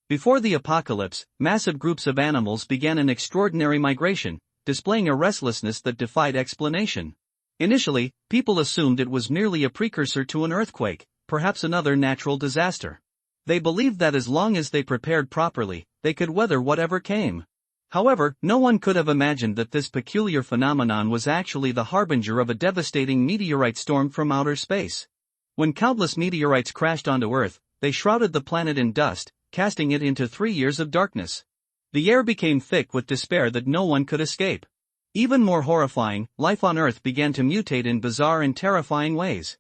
Before the apocalypse, massive groups of animals began an extraordinary migration, displaying a restlessness that defied explanation. Initially, people assumed it was merely a precursor to an earthquake, perhaps another natural disaster. They believed that as long as they prepared properly, they could weather whatever came. However, no one could have imagined that this peculiar phenomenon was actually the harbinger of a devastating meteorite storm from outer space. When countless meteorites crashed onto Earth, they shrouded the planet in dust, casting it into 3 years of darkness. The air became thick with despair that no one could escape. Even more horrifying, life on Earth began to mutate in bizarre and terrifying ways.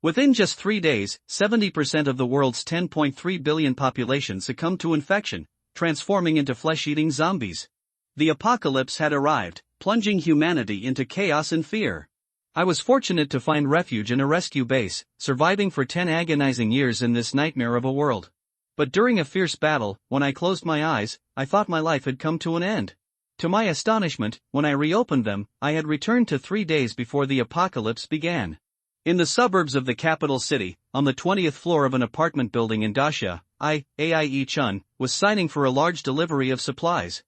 Within just 3 days, 70% of the world's 10.3 billion population succumbed to infection, transforming into flesh-eating zombies. The apocalypse had arrived, plunging humanity into chaos and fear. I was fortunate to find refuge in a rescue base, surviving for 10 agonizing years in this nightmare of a world. But during a fierce battle, when I closed my eyes, I thought my life had come to an end. To my astonishment, when I reopened them, I had returned to 3 days before the apocalypse began. In the suburbs of the capital city, on the 20th floor of an apartment building in Dacia, Aie-chun, was signing for a large delivery of supplies.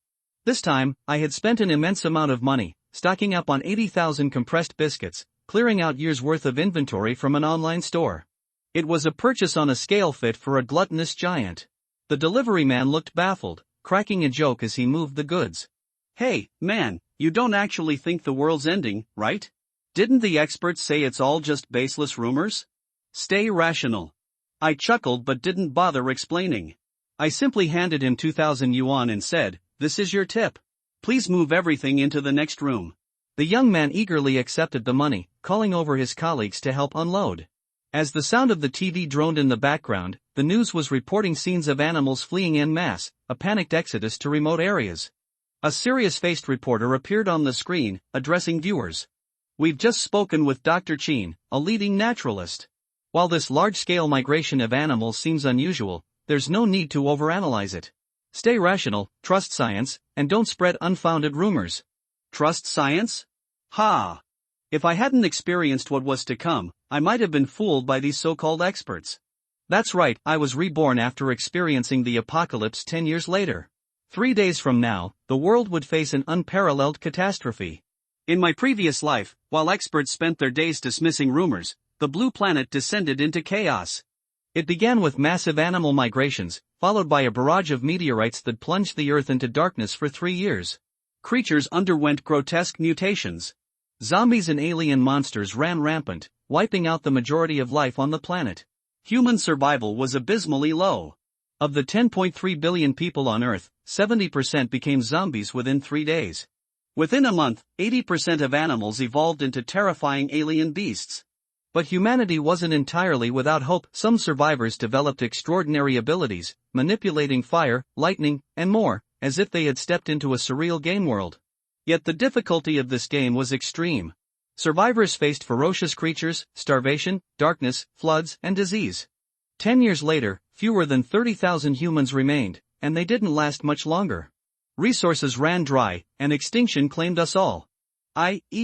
This time, I had spent an immense amount of money, stocking up on 80,000 compressed biscuits, clearing out years' worth of inventory from an online store. It was a purchase on a scale fit for a gluttonous giant. The delivery man looked baffled, cracking a joke as he moved the goods. "Hey, man, you don't actually think the world's ending, right? Didn't the experts say it's all just baseless rumors? Stay rational." I chuckled but didn't bother explaining. I simply handed him 2,000 yuan and said, "This is your tip. Please move everything into the next room." The young man eagerly accepted the money, calling over his colleagues to help unload. As the sound of the TV droned in the background, the news was reporting scenes of animals fleeing en masse, a panicked exodus to remote areas. A serious-faced reporter appeared on the screen, addressing viewers. "We've just spoken with Dr. Chin, a leading naturalist. While this large-scale migration of animals seems unusual, there's no need to overanalyze it. Stay rational, trust science, and don't spread unfounded rumors." Trust science? Ha! If I hadn't experienced what was to come, I might have been fooled by these so-called experts. That's right, I was reborn after experiencing the apocalypse 10 years later. 3 days from now, the world would face an unparalleled catastrophe. In my previous life, while experts spent their days dismissing rumors, the blue planet descended into chaos. It began with massive animal migrations, followed by a barrage of meteorites that plunged the Earth into darkness for 3 years. Creatures underwent grotesque mutations. Zombies and alien monsters ran rampant, wiping out the majority of life on the planet. Human survival was abysmally low. Of the 10.3 billion people on Earth, 70% became zombies within 3 days. Within a month, 80% of animals evolved into terrifying alien beasts. But humanity wasn't entirely without hope. Some survivors developed extraordinary abilities, manipulating fire, lightning, and more, as if they had stepped into a surreal game world. Yet the difficulty of this game was extreme. Survivors faced ferocious creatures, starvation, darkness, floods, and disease. 10 years later, fewer than 30,000 humans remained, and they didn't last much longer. Resources ran dry, and extinction claimed us all.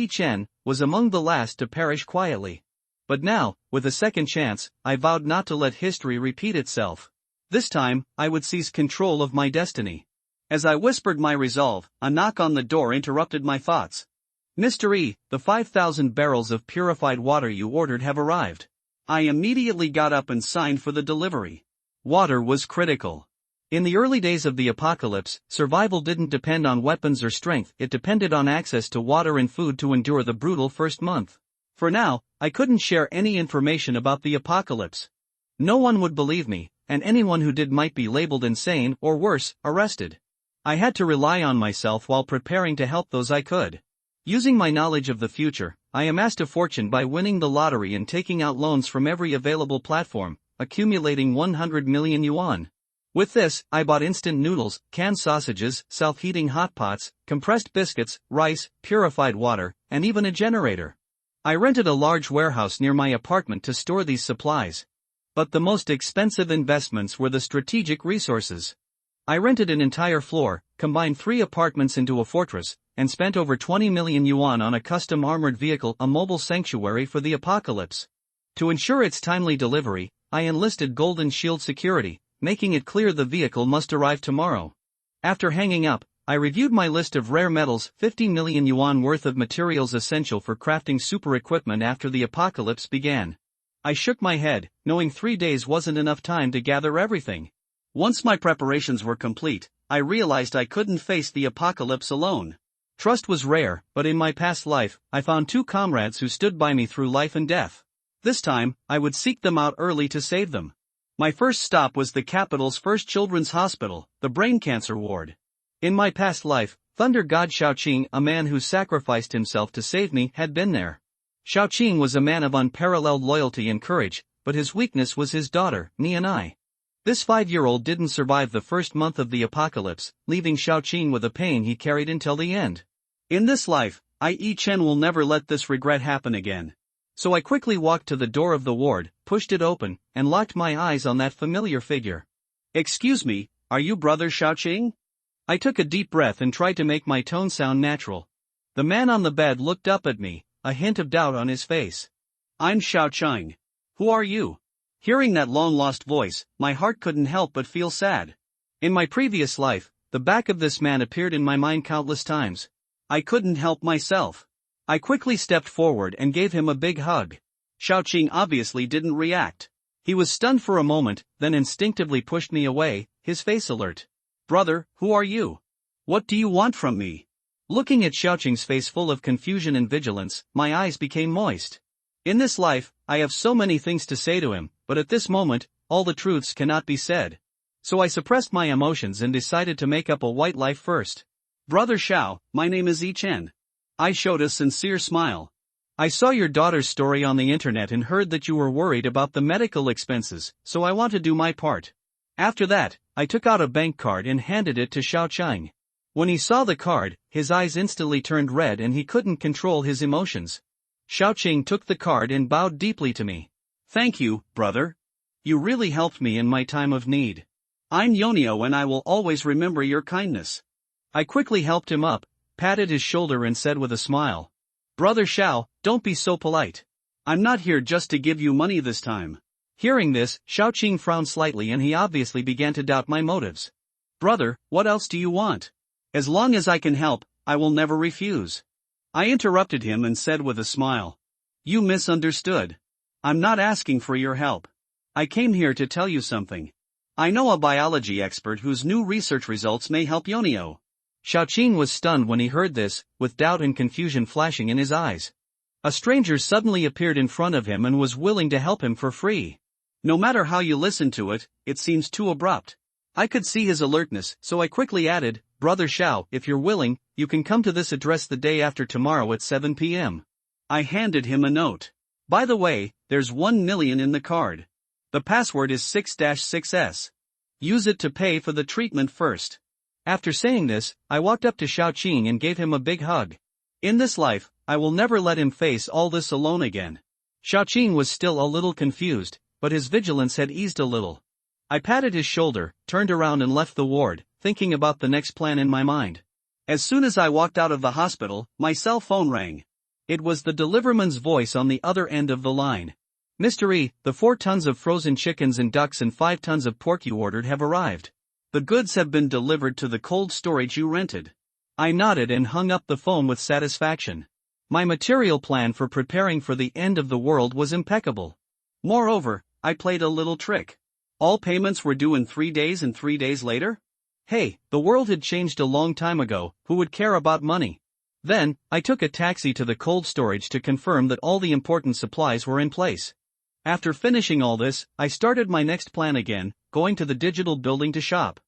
Chen was among the last to perish quietly. But now, with a second chance, I vowed not to let history repeat itself. This time, I would seize control of my destiny. As I whispered my resolve, a knock on the door interrupted my thoughts. "Mr. E, the 5,000 barrels of purified water you ordered have arrived." I immediately got up and signed for the delivery. Water was critical. In the early days of the apocalypse, survival didn't depend on weapons or strength, it depended on access to water and food to endure the brutal first month. For now, I couldn't share any information about the apocalypse. No one would believe me, and anyone who did might be labeled insane or worse, arrested. I had to rely on myself while preparing to help those I could. Using my knowledge of the future, I amassed a fortune by winning the lottery and taking out loans from every available platform, accumulating 100 million yuan. With this, I bought instant noodles, canned sausages, self-heating hot pots, compressed biscuits, rice, purified water, and even a generator. I rented a large warehouse near my apartment to store these supplies. But the most expensive investments were the strategic resources. I rented an entire floor, combined 3 apartments into a fortress, and spent over 20 million yuan on a custom armored vehicle, a mobile sanctuary for the apocalypse. To ensure its timely delivery, I enlisted Golden Shield security, making it clear the vehicle must arrive tomorrow. After hanging up, I reviewed my list of rare metals, 15 million yuan worth of materials essential for crafting super equipment after the apocalypse began. I shook my head, knowing 3 days wasn't enough time to gather everything. Once my preparations were complete, I realized I couldn't face the apocalypse alone. Trust was rare, but in my past life, I found 2 comrades who stood by me through life and death. This time, I would seek them out early to save them. My first stop was the capital's first children's hospital, the brain cancer ward. In my past life, Thunder God Xiaoqing, a man who sacrificed himself to save me, had been there. Xiaoqing was a man of unparalleled loyalty and courage, but his weakness was his daughter, Ni. This 5-year-old didn't survive the first month of the apocalypse, leaving Xiaoqing with a pain he carried until the end. In this life, Yi Chen will never let this regret happen again. So I quickly walked to the door of the ward, pushed it open, and locked my eyes on that familiar figure. "Excuse me, are you Brother Xiaoqing?" I took a deep breath and tried to make my tone sound natural. The man on the bed looked up at me, a hint of doubt on his face. "I'm Xiaoqing. Who are you?" Hearing that long-lost voice, my heart couldn't help but feel sad. In my previous life, the back of this man appeared in my mind countless times. I couldn't help myself. I quickly stepped forward and gave him a big hug. Xiaoqing obviously didn't react. He was stunned for a moment, then instinctively pushed me away, his face alert. "Brother, who are you? What do you want from me?" Looking at Xiaoqing's face full of confusion and vigilance, my eyes became moist. In this life, I have so many things to say to him, but at this moment, all the truths cannot be said. So I suppressed my emotions and decided to make up a white lie first. "Brother Xiao, my name is Yi Chen." I showed a sincere smile. "I saw your daughter's story on the internet and heard that you were worried about the medical expenses, so I want to do my part." After that, I took out a bank card and handed it to Xiaoqing. When he saw the card, his eyes instantly turned red and he couldn't control his emotions. Xiaoqing took the card and bowed deeply to me. "Thank you, brother. You really helped me in my time of need. I'm Yonio and I will always remember your kindness." I quickly helped him up, patted his shoulder and said with a smile, "Brother Xiao, don't be so polite. I'm not here just to give you money this time." Hearing this, Xiaoqing frowned slightly and he obviously began to doubt my motives. "Brother, what else do you want? As long as I can help, I will never refuse." I interrupted him and said with a smile, "You misunderstood. I'm not asking for your help. I came here to tell you something. I know a biology expert whose new research results may help Yonio." Xiaoqing was stunned when he heard this, with doubt and confusion flashing in his eyes. A stranger suddenly appeared in front of him and was willing to help him for free. No matter how you listen to it, it seems too abrupt. I could see his alertness, so I quickly added, "Brother Xiao, if you're willing, you can come to this address the day after tomorrow at 7 p.m. I handed him a note. "By the way, there's 1 million in the card. The password is 6-6S. Use it to pay for the treatment first." After saying this, I walked up to Xiaoqing and gave him a big hug. In this life, I will never let him face all this alone again. Xiaoqing was still a little confused, but his vigilance had eased a little. I patted his shoulder, turned around and left the ward, thinking about the next plan in my mind. As soon as I walked out of the hospital, my cell phone rang. It was the deliverman's voice on the other end of the line. "Mr. E, the 4 tons of frozen chickens and ducks and 5 tons of pork you ordered have arrived. The goods have been delivered to the cold storage you rented." I nodded and hung up the phone with satisfaction. My material plan for preparing for the end of the world was impeccable. Moreover, I played a little trick. All payments were due in 3 days and 3 days later? Hey, the world had changed a long time ago, who would care about money? Then, I took a taxi to the cold storage to confirm that all the important supplies were in place. After finishing all this, I started my next plan again, going to the digital building to shop.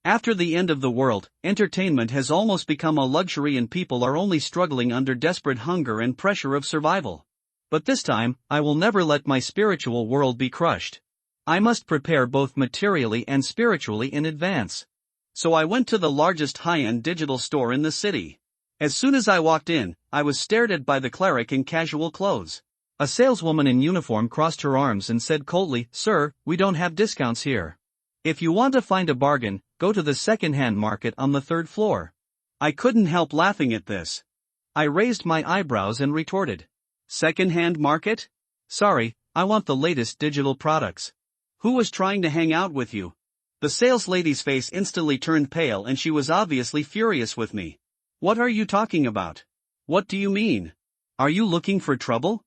After the end of the world, entertainment has almost become a luxury and people are only struggling under desperate hunger and pressure of survival. But this time, I will never let my spiritual world be crushed. I must prepare both materially and spiritually in advance. So I went to the largest high-end digital store in the city. As soon as I walked in, I was stared at by the cleric in casual clothes. A saleswoman in uniform crossed her arms and said coldly, "Sir, we don't have discounts here. If you want to find a bargain, go to the second-hand market on the 3rd floor." I couldn't help laughing at this. I raised my eyebrows and retorted, "Second-hand market? Sorry, I want the latest digital products. Who was trying to hang out with you?" The saleslady's face instantly turned pale and she was obviously furious with me. What are you talking about? What do you mean? Are you looking for trouble?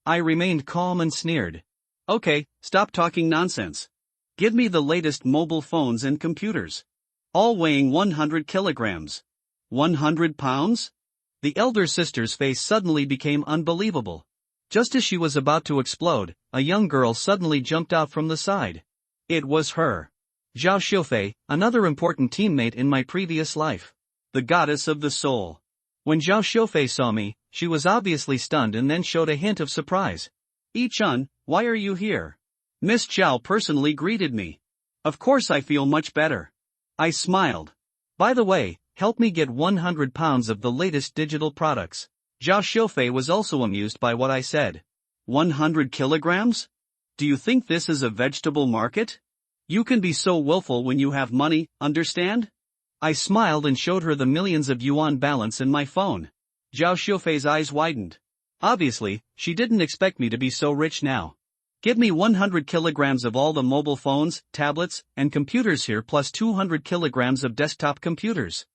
I remained calm and sneered. Okay, stop talking nonsense. Give me the latest mobile phones and computers. All weighing 100 kilograms. 100 pounds? The elder sister's face suddenly became unbelievable. Just as she was about to explode, a young girl suddenly jumped out from the side. It was her. Zhao Xiufei, another important teammate in my previous life. The goddess of the soul. When Zhao Xiufei saw me, she was obviously stunned and then showed a hint of surprise. Yi-chun, why are you here? Miss Zhao personally greeted me. Of course I feel much better. I smiled. By the way, help me get 100 pounds of the latest digital products. Zhao Xiufei was also amused by what I said. 100 kilograms? Do you think this is a vegetable market? You can be so willful when you have money, understand? I smiled and showed her the millions of yuan balance in my phone. Zhao Xiufei's eyes widened. Obviously, she didn't expect me to be so rich now. Give me 100 kilograms of all the mobile phones, tablets, and computers here plus 200 kilograms of desktop computers.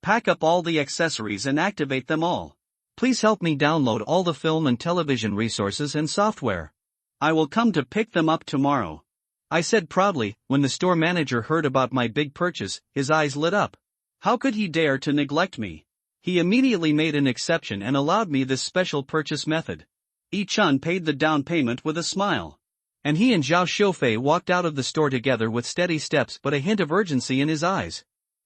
Pack up all the accessories and activate them all. Please help me download all the film and television resources and software. I will come to pick them up tomorrow. I said proudly. When the store manager heard about my big purchase, his eyes lit up. How could he dare to neglect me? He immediately made an exception and allowed me this special purchase method. Yi-chun paid the down payment with a smile. And he and Zhao Xiufei walked out of the store together with steady steps but a hint of urgency in his eyes.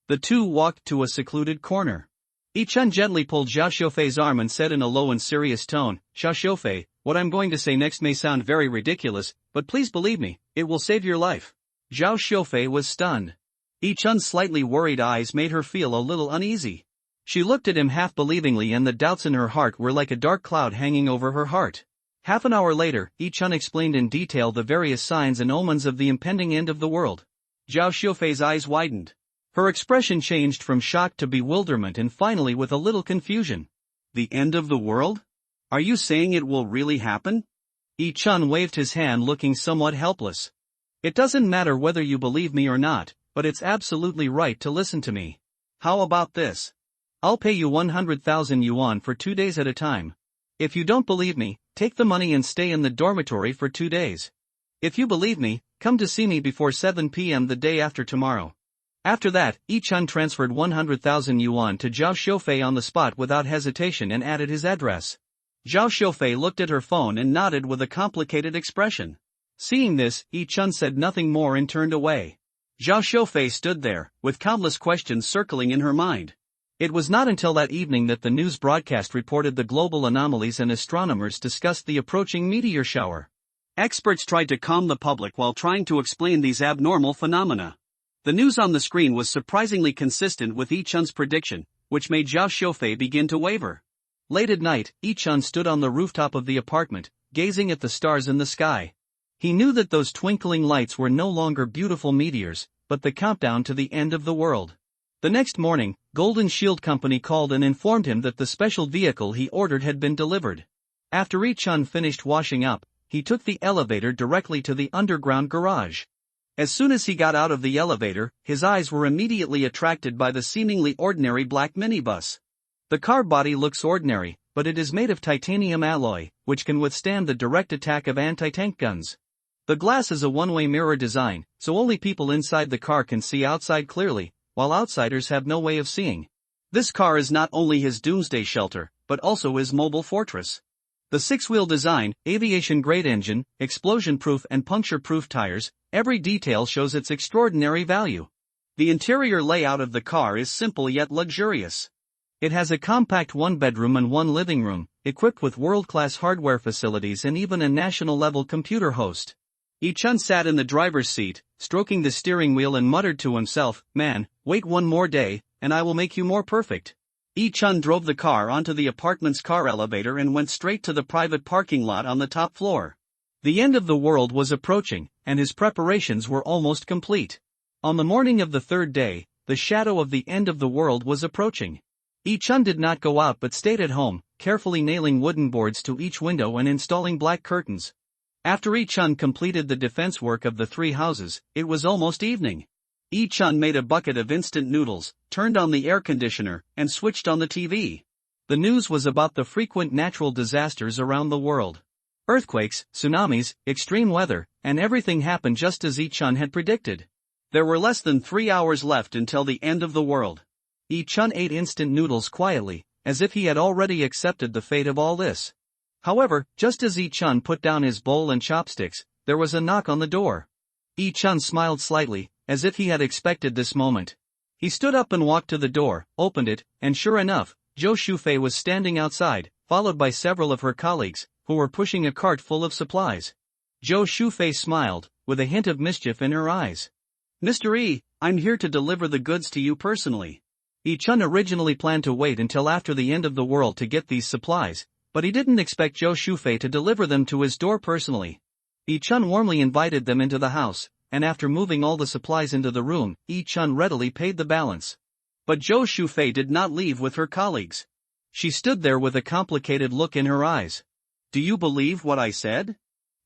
The two walked to a secluded corner. Yi-chun gently pulled Zhao Xiufei's arm and said in a low and serious tone, Zhao Xiufei, what I'm going to say next may sound very ridiculous, but please believe me, it will save your life. Zhao Xiufei was stunned. Yi-chun's slightly worried eyes made her feel a little uneasy. She looked at him half-believingly and the doubts in her heart were like a dark cloud hanging over her heart. Half an hour later, Yi-chun explained in detail the various signs and omens of the impending end of the world. Zhao Xiufei's eyes widened. Her expression changed from shock to bewilderment and finally with a little confusion. The end of the world? Are you saying it will really happen? Yi-chun waved his hand looking somewhat helpless. It doesn't matter whether you believe me or not, but it's absolutely right to listen to me. How about this? I'll pay you 100,000 yuan for 2 days at a time. If you don't believe me, take the money and stay in the dormitory for 2 days. If you believe me, come to see me before 7 p.m. the day after tomorrow. After that, Yi-chun transferred 100,000 yuan to Zhao Xiufei on the spot without hesitation and added his address. Zhao Xiufei looked at her phone and nodded with a complicated expression. Seeing this, Yi-chun said nothing more and turned away. Zhao Xiufei stood there, with countless questions circling in her mind. It was not until that evening that the news broadcast reported the global anomalies and astronomers discussed the approaching meteor shower. Experts tried to calm the public while trying to explain these abnormal phenomena. The news on the screen was surprisingly consistent with Yi-chun's prediction, which made Zhao Xiufei begin to waver. Late at night, Yi-chun stood on the rooftop of the apartment, gazing at the stars in the sky. He knew that those twinkling lights were no longer beautiful meteors, but the countdown to the end of the world. The next morning, Golden Shield Company called and informed him that the special vehicle he ordered had been delivered. After Yi-chun finished washing up, he took the elevator directly to the underground garage. As soon as he got out of the elevator, his eyes were immediately attracted by the seemingly ordinary black minibus. The car body looks ordinary, but it is made of titanium alloy, which can withstand the direct attack of anti-tank guns. The glass is a one-way mirror design, so only people inside the car can see outside clearly, while outsiders have no way of seeing. This car is not only his doomsday shelter, but also his mobile fortress. The six-wheel design, aviation-grade engine, explosion-proof and puncture-proof tires, every detail shows its extraordinary value. The interior layout of the car is simple yet luxurious. It has a compact one-bedroom and one living room, equipped with world-class hardware facilities and even a national-level computer host. Yi-chun sat in the driver's seat, stroking the steering wheel and muttered to himself, "Man, wait one more day, and I will make you more perfect." Yi-chun drove the car onto the apartment's car elevator and went straight to the private parking lot on the top floor. The end of the world was approaching, and his preparations were almost complete. On the morning of the third day, the shadow of the end of the world was approaching. Yi-chun did not go out but stayed at home, carefully nailing wooden boards to each window and installing black curtains. After Yi-chun completed the defense work of the three houses, it was almost evening. Yi-chun made a bucket of instant noodles, turned on the air conditioner, and switched on the TV. The news was about the frequent natural disasters around the world. Earthquakes, tsunamis, extreme weather, and everything happened just as Yi-chun had predicted. There were less than 3 hours left until the end of the world. Yi-chun ate instant noodles quietly, as if he had already accepted the fate of all this. However, just as Yi-chun put down his bowl and chopsticks, there was a knock on the door. Yi-chun smiled slightly, as if he had expected this moment. He stood up and walked to the door, opened it, and sure enough, Zhou Shufei was standing outside, followed by several of her colleagues, who were pushing a cart full of supplies. Zhou Shufei smiled, with a hint of mischief in her eyes. "Mr. Yi, I'm here to deliver the goods to you personally." Yi-chun originally planned to wait until after the end of the world to get these supplies, but he didn't expect Zhou Shufei to deliver them to his door personally. Yi-chun warmly invited them into the house, and after moving all the supplies into the room, Yi-chun readily paid the balance. But Zhou Shufei did not leave with her colleagues. She stood there with a complicated look in her eyes. "Do you believe what I said?"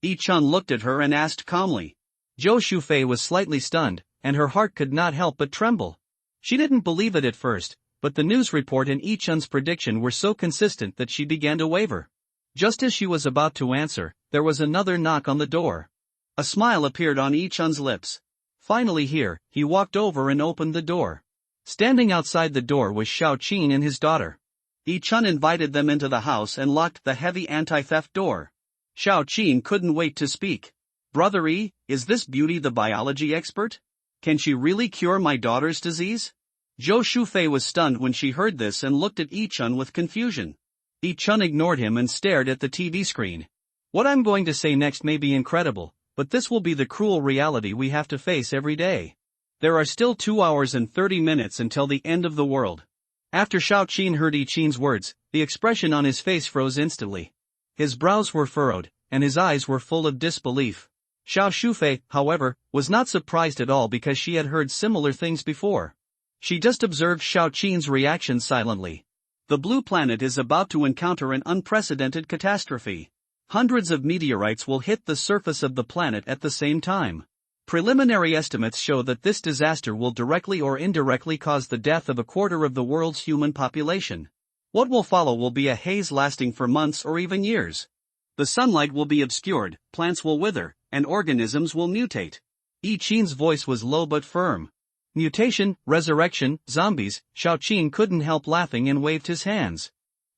Yi-chun looked at her and asked calmly. Zhou Shufei was slightly stunned, and her heart could not help but tremble. She didn't believe it at first, but the news report and Yi-chun's prediction were so consistent that she began to waver. Just as she was about to answer, there was another knock on the door. A smile appeared on Yi-chun's lips. Finally here, he walked over and opened the door. Standing outside the door was Xiaoqin and his daughter. Yi-chun invited them into the house and locked the heavy anti-theft door. Xiaoqin couldn't wait to speak. "Brother Yi, is this beauty the biology expert? Can she really cure my daughter's disease?" Zhou Shufei was stunned when she heard this and looked at Yi-chun with confusion. Yi-chun ignored him and stared at the TV screen. "What I'm going to say next may be incredible, but this will be the cruel reality we have to face every day. There are still 2 hours and 30 minutes until the end of the world." After Xiaoqin heard Yi-chun's words, the expression on his face froze instantly. His brows were furrowed, and his eyes were full of disbelief. Xiao Shufei, however, was not surprised at all because she had heard similar things before. She just observed Xiaoqin's reaction silently. The blue planet is about to encounter an unprecedented catastrophe. Hundreds of meteorites will hit the surface of the planet at the same time. Preliminary estimates show that this disaster will directly or indirectly cause the death of a quarter of the world's human population. What will follow will be a haze lasting for months or even years. The sunlight will be obscured, plants will wither, and organisms will mutate. Yi-chun's voice was low but firm. "Mutation, resurrection, zombies," Xiaoqin couldn't help laughing and waved his hands.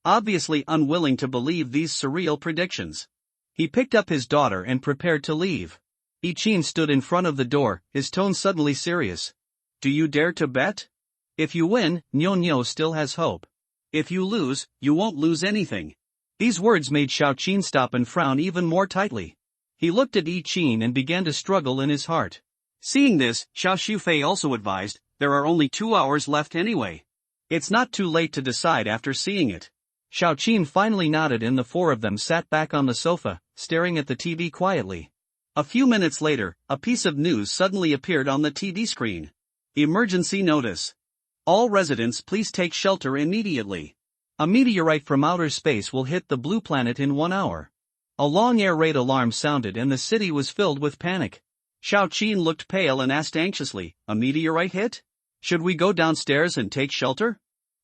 Obviously unwilling to believe these surreal predictions. He picked up his daughter and prepared to leave. Yi-chun stood in front of the door, his tone suddenly serious. "Do you dare to bet? If you win, Nyo still has hope. If you lose, you won't lose anything." These words made Xiaoqin stop and frown even more tightly. He looked at Yi-chun and began to struggle in his heart. Seeing this, Xiao Shufei also advised, "There are only 2 hours left anyway. It's not too late to decide after seeing it." Xiaoqin finally nodded and the four of them sat back on the sofa, staring at the TV quietly. A few minutes later, a piece of news suddenly appeared on the TV screen. "Emergency notice. All residents please take shelter immediately. A meteorite from outer space will hit the blue planet in 1 hour." A long air raid alarm sounded and the city was filled with panic. Xiaoqin looked pale and asked anxiously, "A meteorite hit? Should we go downstairs and take shelter?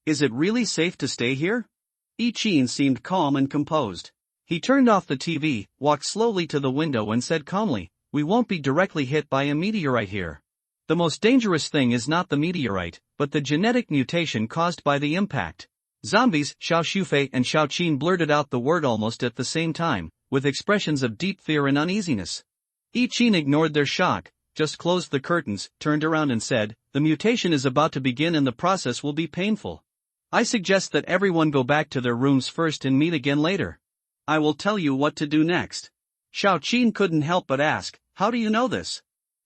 Is it really safe to stay here?" Yi-chun seemed calm and composed. He turned off the TV, walked slowly to the window and said calmly, "We won't be directly hit by a meteorite here. The most dangerous thing is not the meteorite, but the genetic mutation caused by the impact." "Zombies," Xiao Shufei and Xiaoqin blurted out the word almost at the same time, with expressions of deep fear and uneasiness. Yi-chun ignored their shock, just closed the curtains, turned around and said, "The mutation is about to begin and the process will be painful. I suggest that everyone go back to their rooms first and meet again later. I will tell you what to do next." Xiaoqin couldn't help but ask, "How do you know this?"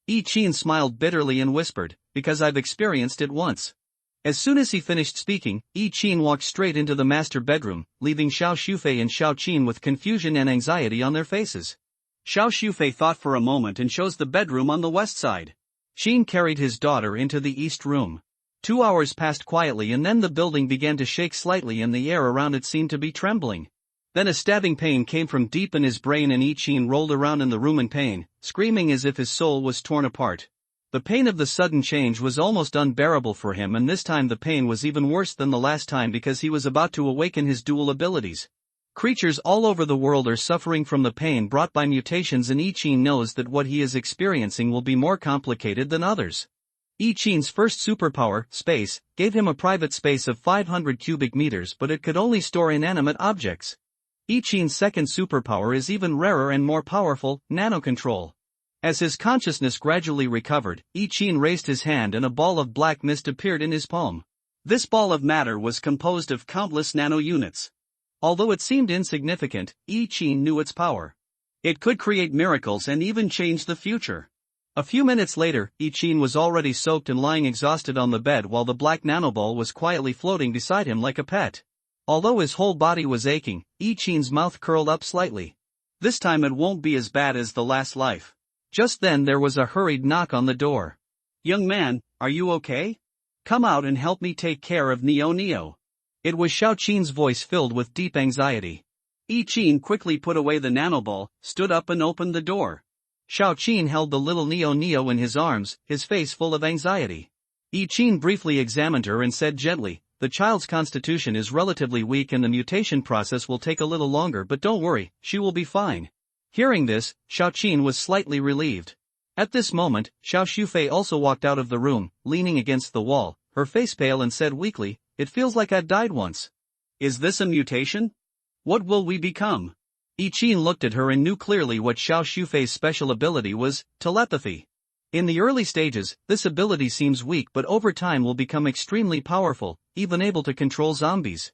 Yi-chun smiled bitterly and whispered, "Because I've experienced it once." As soon as he finished speaking, Yi-chun walked straight into the master bedroom, leaving Xiao Shufei and Xiaoqin with confusion and anxiety on their faces. Xiao Shufei thought for a moment and chose the bedroom on the west side. Xin carried his daughter into the east room. 2 hours passed quietly and then the building began to shake slightly and the air around it seemed to be trembling. Then a stabbing pain came from deep in his brain and Yi-chun rolled around in the room in pain, screaming as if his soul was torn apart. The pain of the sudden change was almost unbearable for him, and this time the pain was even worse than the last time because he was about to awaken his dual abilities. Creatures all over the world are suffering from the pain brought by mutations, and Ichin knows that what he is experiencing will be more complicated than others. Ichin's first superpower, space, gave him a private space of 500 cubic meters, but it could only store inanimate objects. Ichin's second superpower is even rarer and more powerful, nanocontrol. As his consciousness gradually recovered, Ichin raised his hand and a ball of black mist appeared in his palm. This ball of matter was composed of countless nano-units. Although it seemed insignificant, Ichin knew its power. It could create miracles and even change the future. A few minutes later, Ichin was already soaked and lying exhausted on the bed while the black nanoball was quietly floating beside him like a pet. Although his whole body was aching, Ichin's mouth curled up slightly. This time it won't be as bad as the last life. Just then there was a hurried knock on the door. "Young man, are you okay? Come out and help me take care of Neo. It was Xiaoqin's voice filled with deep anxiety. Ichin quickly put away the nanoball, stood up and opened the door. Xiaoqin held the little Neo in his arms, his face full of anxiety. Ichin briefly examined her and said gently, "The child's constitution is relatively weak and the mutation process will take a little longer, but don't worry, she will be fine." Hearing this, Xiaoqin was slightly relieved. At this moment, Xiao Shufei also walked out of the room, leaning against the wall, her face pale, and said weakly, "It feels like I'd died once. Is this a mutation? What will we become?" Ichin looked at her and knew clearly what Xiao Shufei's special ability was, telepathy. In the early stages, this ability seems weak, but over time will become extremely powerful, even able to control zombies.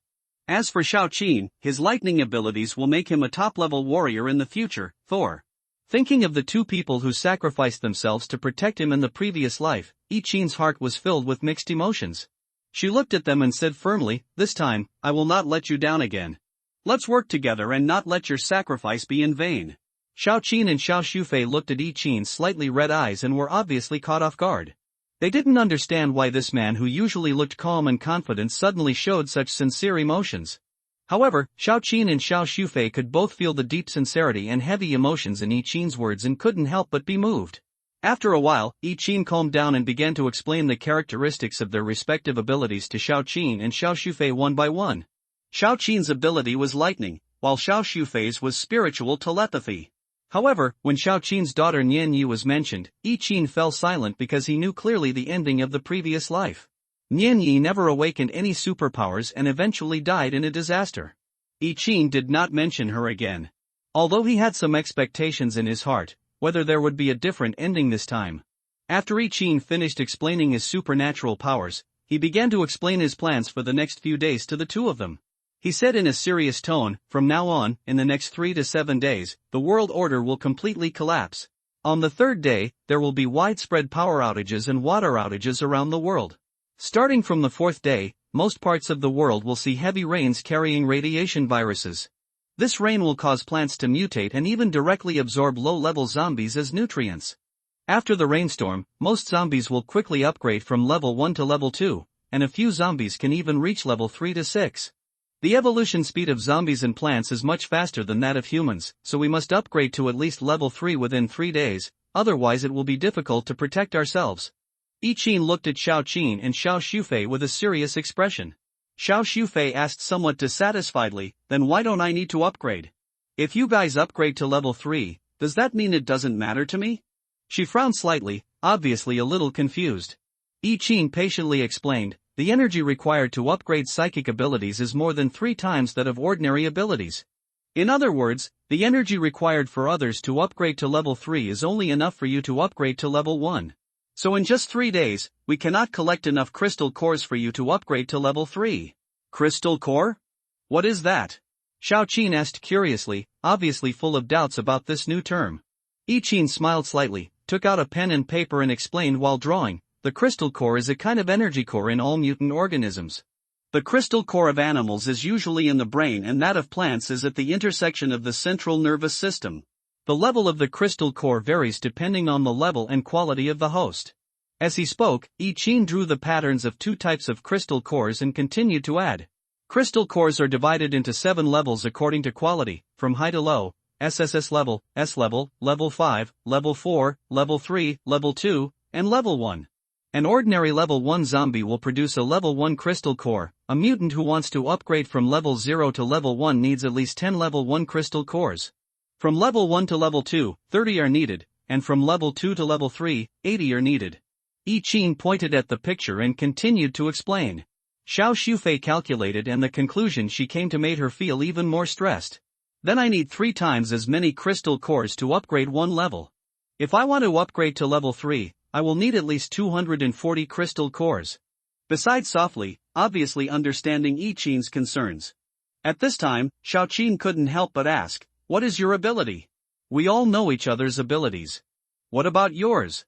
As for Xiaoqin, his lightning abilities will make him a top-level warrior in the future. Thor. Thinking of the two people who sacrificed themselves to protect him in the previous life, Ichin's heart was filled with mixed emotions. She looked at them and said firmly, "This time, I will not let you down again. Let's work together and not let your sacrifice be in vain." Xiaoqin and Xiao Shufei looked at Ichin's slightly red eyes and were obviously caught off guard. They didn't understand why this man who usually looked calm and confident suddenly showed such sincere emotions. However, Xiaoqin and Xiao Shufei could both feel the deep sincerity and heavy emotions in Ichin's words and couldn't help but be moved. After a while, Ichin calmed down and began to explain the characteristics of their respective abilities to Xiaoqin and Xiao Shufei one by one. Xiaoqin's ability was lightning, while Xiao Shufei's was spiritual telepathy. However, when Xiaoqin's daughter Nianyi was mentioned, Ichin fell silent because he knew clearly the ending of the previous life. Nianyi never awakened any superpowers and eventually died in a disaster. Ichin did not mention her again. Although he had some expectations in his heart, whether there would be a different ending this time. After Ichin finished explaining his supernatural powers, he began to explain his plans for the next few days to the two of them. He said in a serious tone, "From now on, in the next 3 to 7 days, the world order will completely collapse. On the third day, there will be widespread power outages and water outages around the world. Starting from the fourth day, most parts of the world will see heavy rains carrying radiation viruses. This rain will cause plants to mutate and even directly absorb low-level zombies as nutrients. After the rainstorm, most zombies will quickly upgrade from level 1 to level 2, and a few zombies can even reach level 3 to 6. The evolution speed of zombies and plants is much faster than that of humans, so we must upgrade to at least level 3 within 3 days, otherwise it will be difficult to protect ourselves." Ichin looked at Xiaoqin and Xiao Shufei with a serious expression. Xiao Shufei asked somewhat dissatisfiedly, "Then why don't I need to upgrade? If you guys upgrade to level 3, does that mean it doesn't matter to me?" She frowned slightly, obviously a little confused. Ichin patiently explained, "The energy required to upgrade psychic abilities is more than 3 times that of ordinary abilities. In other words, the energy required for others to upgrade to level 3 is only enough for you to upgrade to level 1. So in just 3 days, we cannot collect enough crystal cores for you to upgrade to level 3. Crystal core? What is that?" Xiaoqin asked curiously, obviously full of doubts about this new term. Ichin smiled slightly, took out a pen and paper and explained while drawing, "The crystal core is a kind of energy core in all mutant organisms. The crystal core of animals is usually in the brain and that of plants is at the intersection of the central nervous system. The level of the crystal core varies depending on the level and quality of the host." As he spoke, Ichin drew the patterns of 2 types of crystal cores and continued to add. Crystal cores are divided into 7 levels according to quality, from high to low: SSS level, S level, level 5, level 4, level 3, level 2, and level 1. An ordinary level 1 zombie will produce a level 1 crystal core. A mutant who wants to upgrade from level 0 to level 1 needs at least 10 level 1 crystal cores. From level 1 to level 2, 30 are needed, and from level 2 to level 3, 80 are needed. Yi Qin pointed at the picture and continued to explain. Xiao Shufei calculated, and the conclusion she came to made her feel even more stressed. Then I need 3 times as many crystal cores to upgrade one level. If I want to upgrade to level 3, I will need at least 240 crystal cores. Besides softly, obviously understanding Yi Qin's concerns. At this time, Xiao Qin couldn't help but ask, "What is your ability?" "We all know each other's abilities." "What about yours?"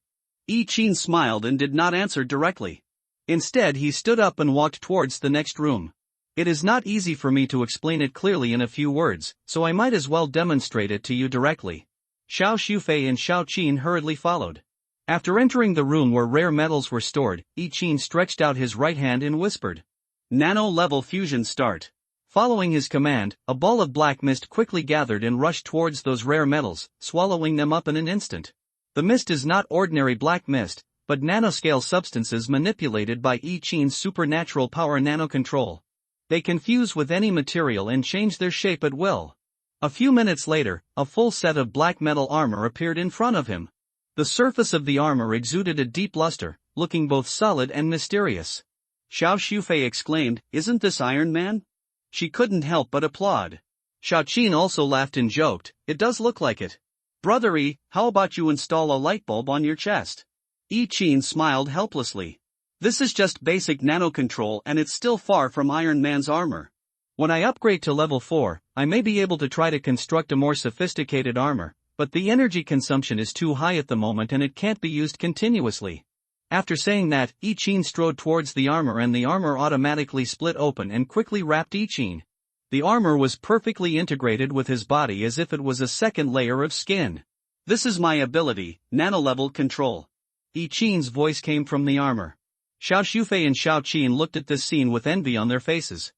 Yi Qin smiled and did not answer directly. Instead, he stood up and walked towards the next room. "It is not easy for me to explain it clearly in a few words, so I might as well demonstrate it to you directly." Xiao Shufei and Xiao Qin hurriedly followed. After entering the room where rare metals were stored, Yi Qin stretched out his right hand and whispered, "Nano-level fusion start." Following his command, a ball of black mist quickly gathered and rushed towards those rare metals, swallowing them up in an instant. The mist is not ordinary black mist, but nanoscale substances manipulated by Yi Qin's supernatural power nanocontrol. They can fuse with any material and change their shape at will. A few minutes later, a full set of black metal armor appeared in front of him. The surface of the armor exuded a deep luster, looking both solid and mysterious. Xiao Shufei exclaimed, "Isn't this Iron Man?" She couldn't help but applaud. Xiao Qin also laughed and joked, "It does look like it. Brother Yi, how about you install a light bulb on your chest?" Yi Qin smiled helplessly. "This is just basic nanocontrol and it's still far from Iron Man's armor. When I upgrade to level 4, I may be able to try to construct a more sophisticated armor, but the energy consumption is too high at the moment and it can't be used continuously." After saying that, Yi Qin strode towards the armor and the armor automatically split open and quickly wrapped Yi Qin. The armor was perfectly integrated with his body as if it was a second layer of skin. "This is my ability, nano-level control." Yi Qin's voice came from the armor. Xiao Shufei and Xiao Qin looked at this scene with envy on their faces.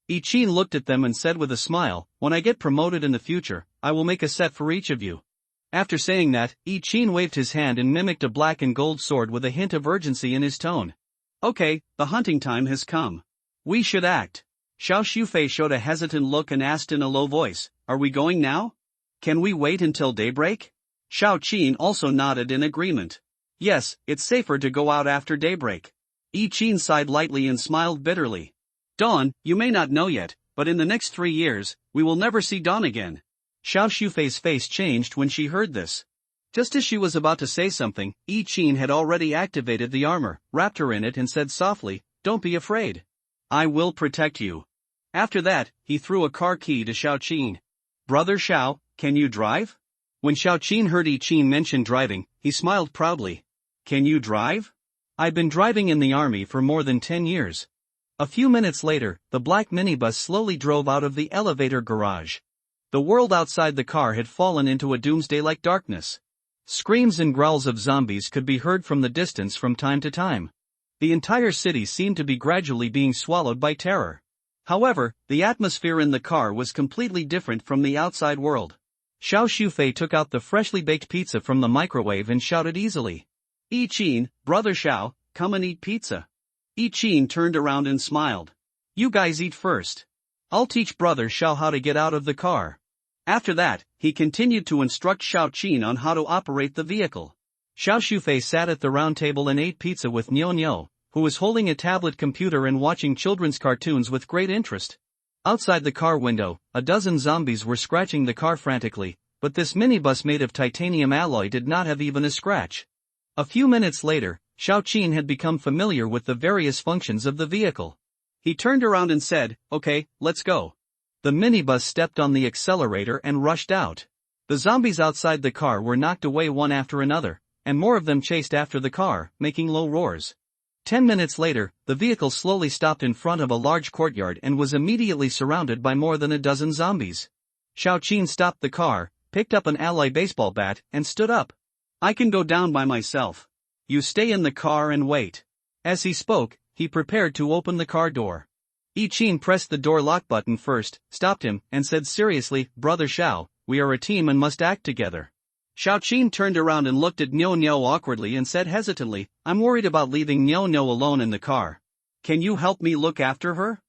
Yi Qin looked at them and said with a smile, "When I get promoted in the future, I will make a set for each of you." After saying that, Yi Qin waved his hand and mimicked a black and gold sword with a hint of urgency in his tone. "Okay, the hunting time has come. We should act." Xiao Shufei showed a hesitant look and asked in a low voice, "Are we going now? Can we wait until daybreak?" Xiao Qin also nodded in agreement. "Yes, it's safer to go out after daybreak." Yi Qin sighed lightly and smiled bitterly. "Dawn, you may not know yet, but in the next 3 years, we will never see dawn again." Xiao Shufei's face changed when she heard this. Just as she was about to say something, Yi Qin had already activated the armor, wrapped her in it and said softly, "Don't be afraid. I will protect you." After that, he threw a car key to Xiao Qin. "Brother Xiao, can you drive?" When Xiao Qin heard Yi Qin mention driving, he smiled proudly. "Can you drive? I've been driving in the army for more than 10 years. A few minutes later, the black minibus slowly drove out of the elevator garage. The world outside the car had fallen into a doomsday-like darkness. Screams and growls of zombies could be heard from the distance from time to time. The entire city seemed to be gradually being swallowed by terror. However, the atmosphere in the car was completely different from the outside world. Xiao Shufei took out the freshly baked pizza from the microwave and shouted easily, "Yi Qin, Brother Xiao, come and eat pizza." Yi Qin turned around and smiled. "You guys eat first. I'll teach Brother Xiao how to get out of the car." After that, he continued to instruct Xiao Qin on how to operate the vehicle. Xiao Shufei sat at the round table and ate pizza with Niu Niu, who was holding a tablet computer and watching children's cartoons with great interest. Outside the car window, a dozen zombies were scratching the car frantically, but this minibus made of titanium alloy did not have even a scratch. A few minutes later, Xiao Qin had become familiar with the various functions of the vehicle. He turned around and said, "Okay, let's go." The minibus stepped on the accelerator and rushed out. The zombies outside the car were knocked away one after another, and more of them chased after the car, making low roars. 10 minutes later, the vehicle slowly stopped in front of a large courtyard and was immediately surrounded by more than a dozen zombies. Xiao Qin stopped the car, picked up an alloy baseball bat, and stood up. "I can go down by myself. You stay in the car and wait." As he spoke, he prepared to open the car door. Yi Qin pressed the door lock button first, stopped him, and said seriously, "Brother Xiao, we are a team and must act together." Xiaoqin turned around and looked at Niu Niu awkwardly and said hesitantly, I'm worried about leaving Niu Niu alone in the car. Can you help me look after her?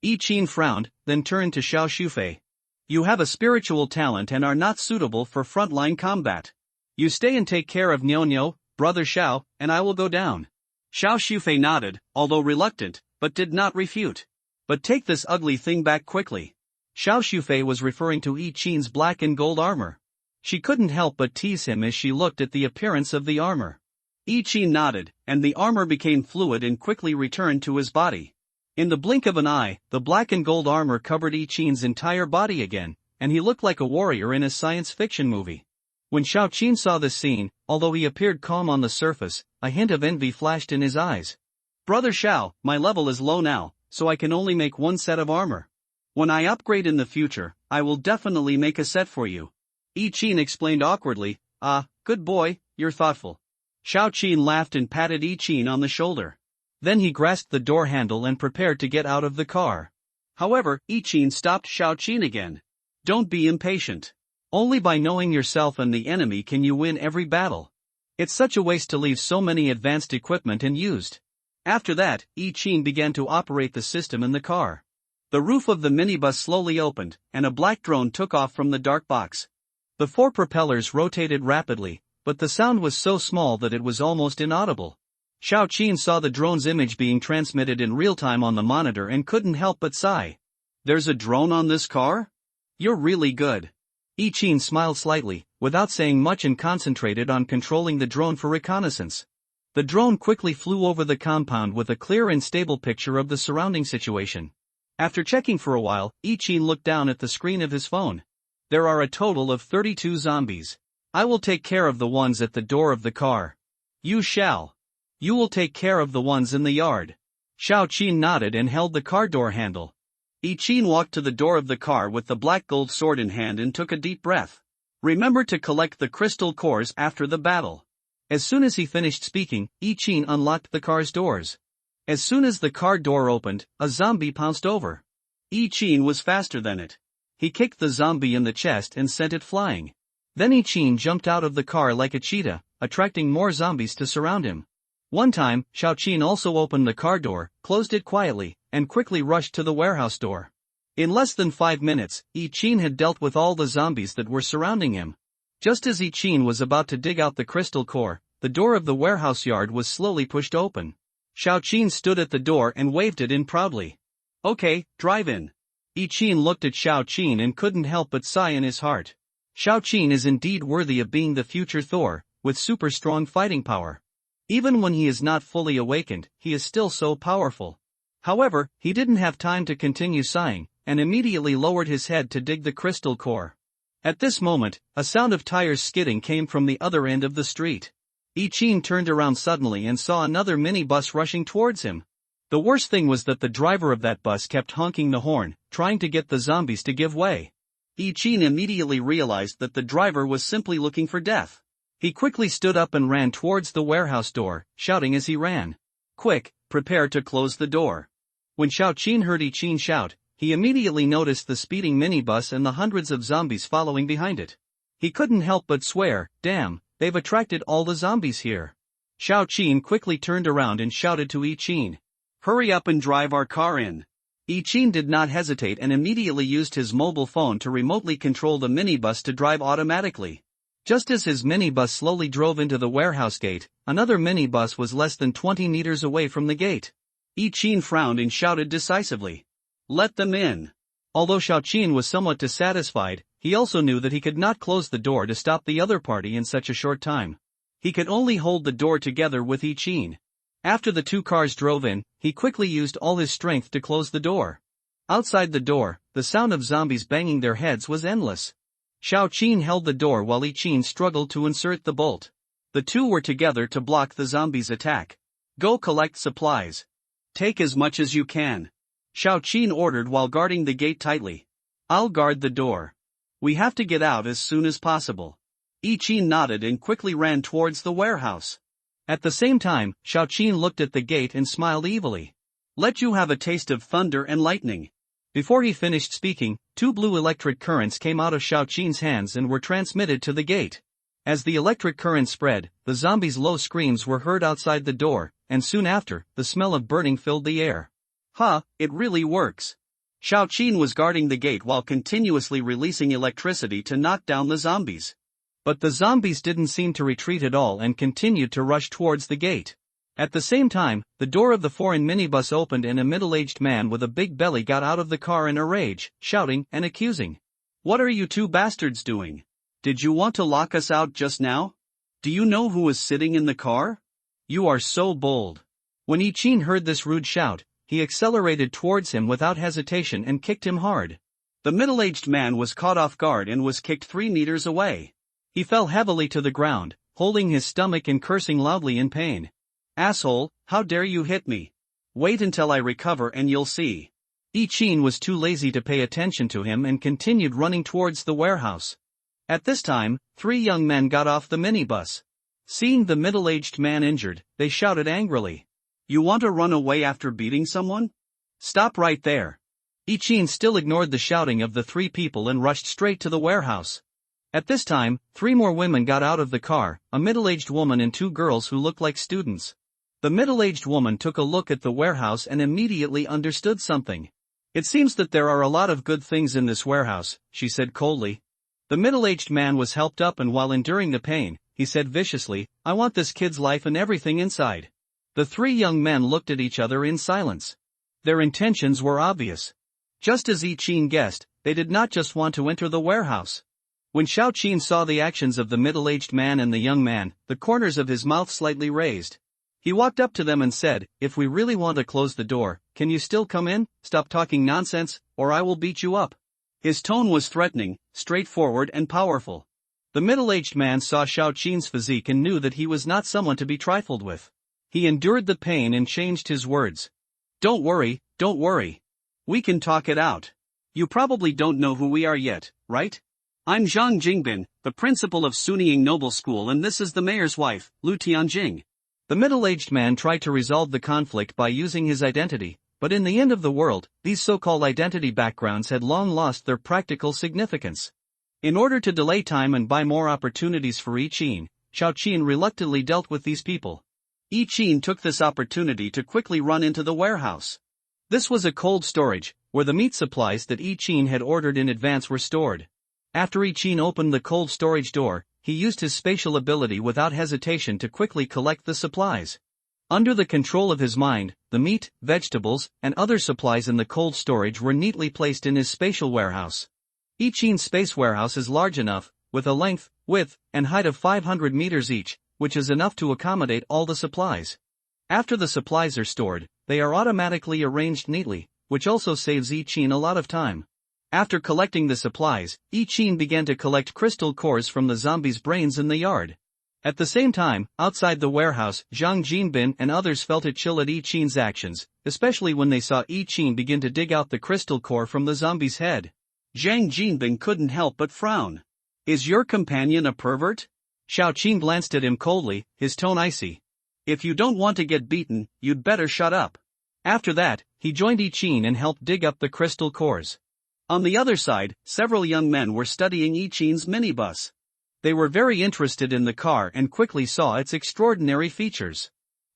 Yi Qin frowned, then turned to Xiao Shufei. You have a spiritual talent and are not suitable for frontline combat. You stay and take care of Niu Niu, brother Xiao, and I will go down. Xiao Shufei nodded, although reluctant, but did not refute. But take this ugly thing back quickly. Xiao Shufei was referring to Yi Qin's black and gold armor. She couldn't help but tease him as she looked at the appearance of the armor. Yi Qin nodded, and the armor became fluid and quickly returned to his body. In the blink of an eye, the black and gold armor covered Yi Qin's entire body again, and he looked like a warrior in a science fiction movie. When Xiaoqin saw this scene, although he appeared calm on the surface, a hint of envy flashed in his eyes. Brother Xiao, my level is low now, so I can only make one set of armor. When I upgrade in the future, I will definitely make a set for you. Yi Qin explained awkwardly, good boy, you're thoughtful. Xiaoqin laughed and patted Yi Qin on the shoulder. Then he grasped the door handle and prepared to get out of the car. However, Yi Qin stopped Xiaoqin again. Don't be impatient. Only by knowing yourself and the enemy can you win every battle. It's such a waste to leave so many advanced equipment unused. After that, Yi Qin began to operate the system in the car. The roof of the minibus slowly opened, and a black drone took off from the dark box. The 4 propellers rotated rapidly, but the sound was so small that it was almost inaudible. Xiaoqin saw the drone's image being transmitted in real time on the monitor and couldn't help but sigh. There's a drone on this car? You're really good. Yi Qin smiled slightly, without saying much, and concentrated on controlling the drone for reconnaissance. The drone quickly flew over the compound with a clear and stable picture of the surrounding situation. After checking for a while, Yi Qin looked down at the screen of his phone. There are a total of 32 zombies. I will take care of the ones at the door of the car. You shall. You will take care of the ones in the yard. Xiaoqin nodded and held the car door handle. Yi Qin walked to the door of the car with the black gold sword in hand and took a deep breath. Remember to collect the crystal cores after the battle. As soon as he finished speaking, Yi Qin unlocked the car's doors. As soon as the car door opened, a zombie pounced over. Yi Qin was faster than it. He kicked the zombie in the chest and sent it flying. Then Yi Qin jumped out of the car like a cheetah, attracting more zombies to surround him. One time, Xiaoqin also opened the car door, closed it quietly, and quickly rushed to the warehouse door. In less than 5 minutes, Yi Qin had dealt with all the zombies that were surrounding him. Just as Yi Qin was about to dig out the crystal core, the door of the warehouse yard was slowly pushed open. Xiaoqin stood at the door and waved it in proudly. Okay, drive in. Yi Qin looked at Xiaoqin and couldn't help but sigh in his heart. Xiaoqin is indeed worthy of being the future Thor, with super strong fighting power. Even when he is not fully awakened, he is still so powerful. However, he didn't have time to continue sighing, and immediately lowered his head to dig the crystal core. At this moment, a sound of tires skidding came from the other end of the street. Yi Qin turned around suddenly and saw another minibus rushing towards him. The worst thing was that the driver of that bus kept honking the horn, trying to get the zombies to give way. Yi Qin immediately realized that the driver was simply looking for death. He quickly stood up and ran towards the warehouse door, shouting as he ran. Quick, prepare to close the door. When Xiaoqin heard Yi Qin shout, he immediately noticed the speeding minibus and the hundreds of zombies following behind it. He couldn't help but swear, damn, they've attracted all the zombies here. Xiaoqin quickly turned around and shouted to Yi Qin. Hurry up and drive our car in. Yi Qin did not hesitate and immediately used his mobile phone to remotely control the minibus to drive automatically. Just as his minibus slowly drove into the warehouse gate, another minibus was less than 20 meters away from the gate. Yi Qin frowned and shouted decisively. Let them in. Although Xiaoqin was somewhat dissatisfied, he also knew that he could not close the door to stop the other party in such a short time. He could only hold the door together with Yi Qin. After the 2 cars drove in, he quickly used all his strength to close the door. Outside the door, the sound of zombies banging their heads was endless. Xiaoqin held the door while Yi Qin struggled to insert the bolt. The two were together to block the zombies' attack. Go collect supplies. Take as much as you can. Xiaoqin ordered while guarding the gate tightly. I'll guard the door. We have to get out as soon as possible. Yi Qin nodded and quickly ran towards the warehouse. At the same time, Xiaoqin looked at the gate and smiled evilly. Let you have a taste of thunder and lightning. Before he finished speaking, 2 blue electric currents came out of Xiaoqin's hands and were transmitted to the gate. As the electric current spread, the zombies' low screams were heard outside the door, and soon after, the smell of burning filled the air. It really works. Xiao Qin was guarding the gate while continuously releasing electricity to knock down the zombies. But the zombies didn't seem to retreat at all and continued to rush towards the gate. At the same time, the door of the foreign minibus opened and a middle-aged man with a big belly got out of the car in a rage, shouting and accusing. "What are you two bastards doing? Did you want to lock us out just now? Do you know who was sitting in the car? You are so bold." When Qin heard this rude shout, he accelerated towards him without hesitation and kicked him hard. The middle-aged man was caught off guard and was kicked 3 meters away. He fell heavily to the ground, holding his stomach and cursing loudly in pain. "Asshole, how dare you hit me? Wait until I recover and you'll see." Qin was too lazy to pay attention to him and continued running towards the warehouse. At this time, 3 young men got off the minibus. Seeing the middle-aged man injured, they shouted angrily. "You want to run away after beating someone? Stop right there." Qin still ignored the shouting of the 3 people and rushed straight to the warehouse. At this time, 3 more women got out of the car, a middle-aged woman and 2 girls who looked like students. The middle-aged woman took a look at the warehouse and immediately understood something. "It seems that there are a lot of good things in this warehouse," she said coldly. The middle-aged man was helped up and while enduring the pain, he said viciously, "I want this kid's life and everything inside." The 3 young men looked at each other in silence. Their intentions were obvious. Just as Qin guessed, they did not just want to enter the warehouse. When Xiao Qin saw the actions of the middle-aged man and the young man, the corners of his mouth slightly raised. He walked up to them and said, "If we really want to close the door, can you still come in? Stop talking nonsense, or I will beat you up." His tone was threatening, straightforward and powerful. The middle-aged man saw Xiao Qin's physique and knew that he was not someone to be trifled with. He endured the pain and changed his words. Don't worry. We can talk it out. You probably don't know who we are yet, right? I'm Zhang Jingbin, the principal of Sunying Noble School, and this is the mayor's wife, Lu Tianjing." The middle-aged man tried to resolve the conflict by using his identity, but in the end of the world, these so-called identity backgrounds had long lost their practical significance. In order to delay time and buy more opportunities for Qin, Xiao Qin reluctantly dealt with these people. Qin took this opportunity to quickly run into the warehouse. This was a cold storage, where the meat supplies that Qin had ordered in advance were stored. After Qin opened the cold storage door, he used his spatial ability without hesitation to quickly collect the supplies. Under the control of his mind, the meat, vegetables, and other supplies in the cold storage were neatly placed in his spatial warehouse. Qin's space warehouse is large enough, with a length, width, and height of 500 meters each, which is enough to accommodate all the supplies. After the supplies are stored, they are automatically arranged neatly, which also saves Qin a lot of time. After collecting the supplies, Qin began to collect crystal cores from the zombies' brains in the yard. At the same time, outside the warehouse, Zhang Jinbin and others felt a chill at Qin's actions, especially when they saw Qin begin to dig out the crystal core from the zombie's head. Zhang Jinbin couldn't help but frown. "Is your companion a pervert?" Xiao Qin glanced at him coldly, his tone icy. "If you don't want to get beaten, you'd better shut up." After that, he joined Qin and helped dig up the crystal cores. On the other side, several young men were studying Qin's minibus. They were very interested in the car and quickly saw its extraordinary features.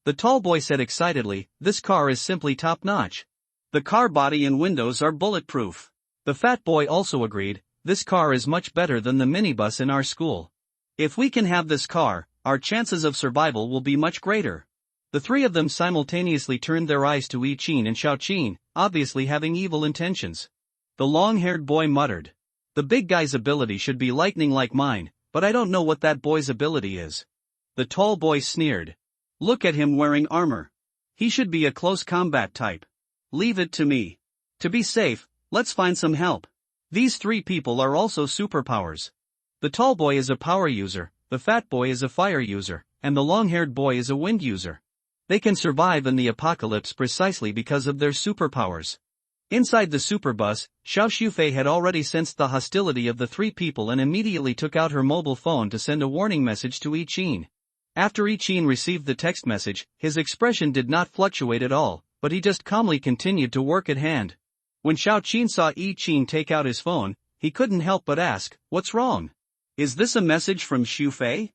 The tall boy said excitedly, "This car is simply top-notch. The car body and windows are bulletproof." The fat boy also agreed, "This car is much better than the minibus in our school. If we can have this car, our chances of survival will be much greater." The 3 of them simultaneously turned their eyes to Qin and Xiao Qin, obviously having evil intentions. The long-haired boy muttered, "The big guy's ability should be lightning like mine, but I don't know what that boy's ability is." The tall boy sneered, "Look at him wearing armor. He should be a close combat type. Leave it to me. To be safe, let's find some help. These 3 people are also superpowers. The tall boy is a power user, the fat boy is a fire user, and the long-haired boy is a wind user. They can survive in the apocalypse precisely because of their superpowers." Inside the superbus, Xiao Shufei had already sensed the hostility of the 3 people and immediately took out her mobile phone to send a warning message to Qin. After Qin received the text message, his expression did not fluctuate at all, but he just calmly continued to work at hand. When Xiao Qin saw Qin take out his phone, he couldn't help but ask, "What's wrong?" Is this a message from Xu Fei?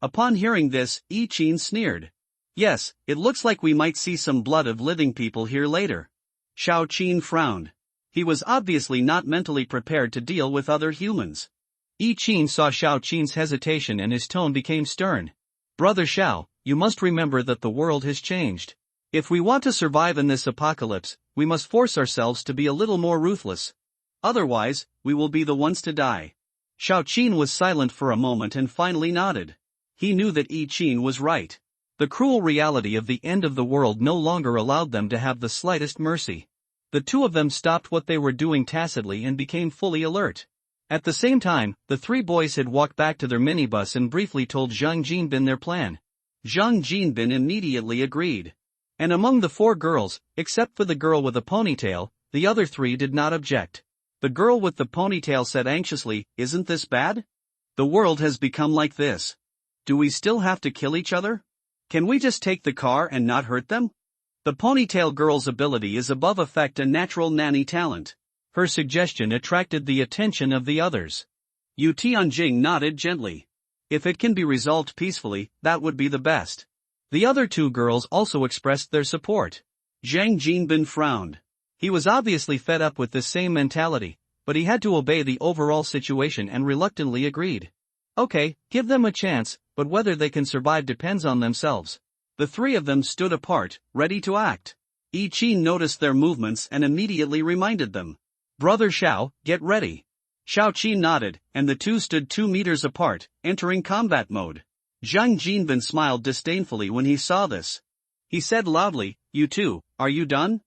Upon hearing this, Yi Qin sneered. Yes, it looks like we might see some blood of living people here later. Xiao Qin frowned. He was obviously not mentally prepared to deal with other humans. Yi Qin saw Xiao Qin's hesitation and his tone became stern. Brother Xiao, you must remember that the world has changed. If we want to survive in this apocalypse, we must force ourselves to be a little more ruthless. Otherwise, we will be the ones to die. Xiao Qin was silent for a moment and finally nodded. He knew that Yi Qin was right. The cruel reality of the end of the world no longer allowed them to have the slightest mercy. The two of them stopped what they were doing tacitly and became fully alert. At the same time, the three boys had walked back to their minibus and briefly told Zhang Jinbin their plan. Zhang Jinbin immediately agreed. And among the four girls, except for the girl with a ponytail, the other three did not object. The girl with the ponytail said anxiously, "Isn't this bad? The world has become like this. Do we still have to kill each other? Can we just take the car and not hurt them?" The ponytail girl's ability is above effect a natural nanny talent. Her suggestion attracted the attention of the others. Yu Tianjing nodded gently. If it can be resolved peacefully, that would be the best. The other two girls also expressed their support. Zhang Jinbin frowned. He was obviously fed up with this same mentality, but he had to obey the overall situation and reluctantly agreed. Okay, give them a chance, but whether they can survive depends on themselves. The three of them stood apart, ready to act. Yi Qin noticed their movements and immediately reminded them. Brother Xiao, get ready. Xiao Qin nodded, and the two stood 2 meters apart, entering combat mode. Zhang Jinbin smiled disdainfully when he saw this. He said loudly, "You two, are you done?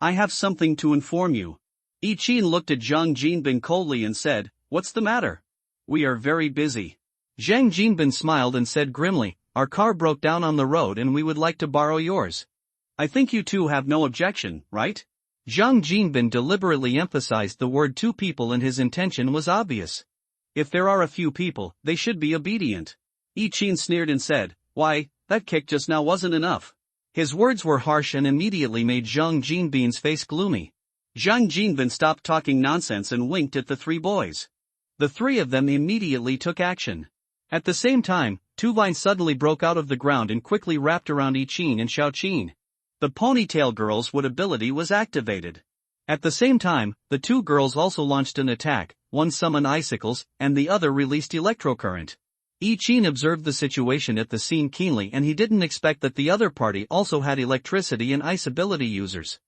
I have something to inform you." Yi Qin looked at Zhang Jinbin coldly and said, "What's the matter?" "We are very busy." Zhang Jinbin smiled and said grimly, "Our car broke down on the road and we would like to borrow yours. I think you two have no objection, right?" Zhang Jinbin deliberately emphasized the word two people and his intention was obvious. If there are a few people, they should be obedient. Yi Qin sneered and said, "Why, that kick just now wasn't enough." His words were harsh and immediately made Zhang Jinbin's face gloomy. Zhang Jinbin stopped talking nonsense and winked at the three boys. The three of them immediately took action. At the same time, two vines suddenly broke out of the ground and quickly wrapped around Yi Qin and Xiao Qin. The ponytail girl's wood ability was activated. At the same time, the two girls also launched an attack, one summoned icicles, and the other released electrocurrent. Yi Qin observed the situation at the scene keenly and he didn't expect that the other party also had electricity and ice ability users.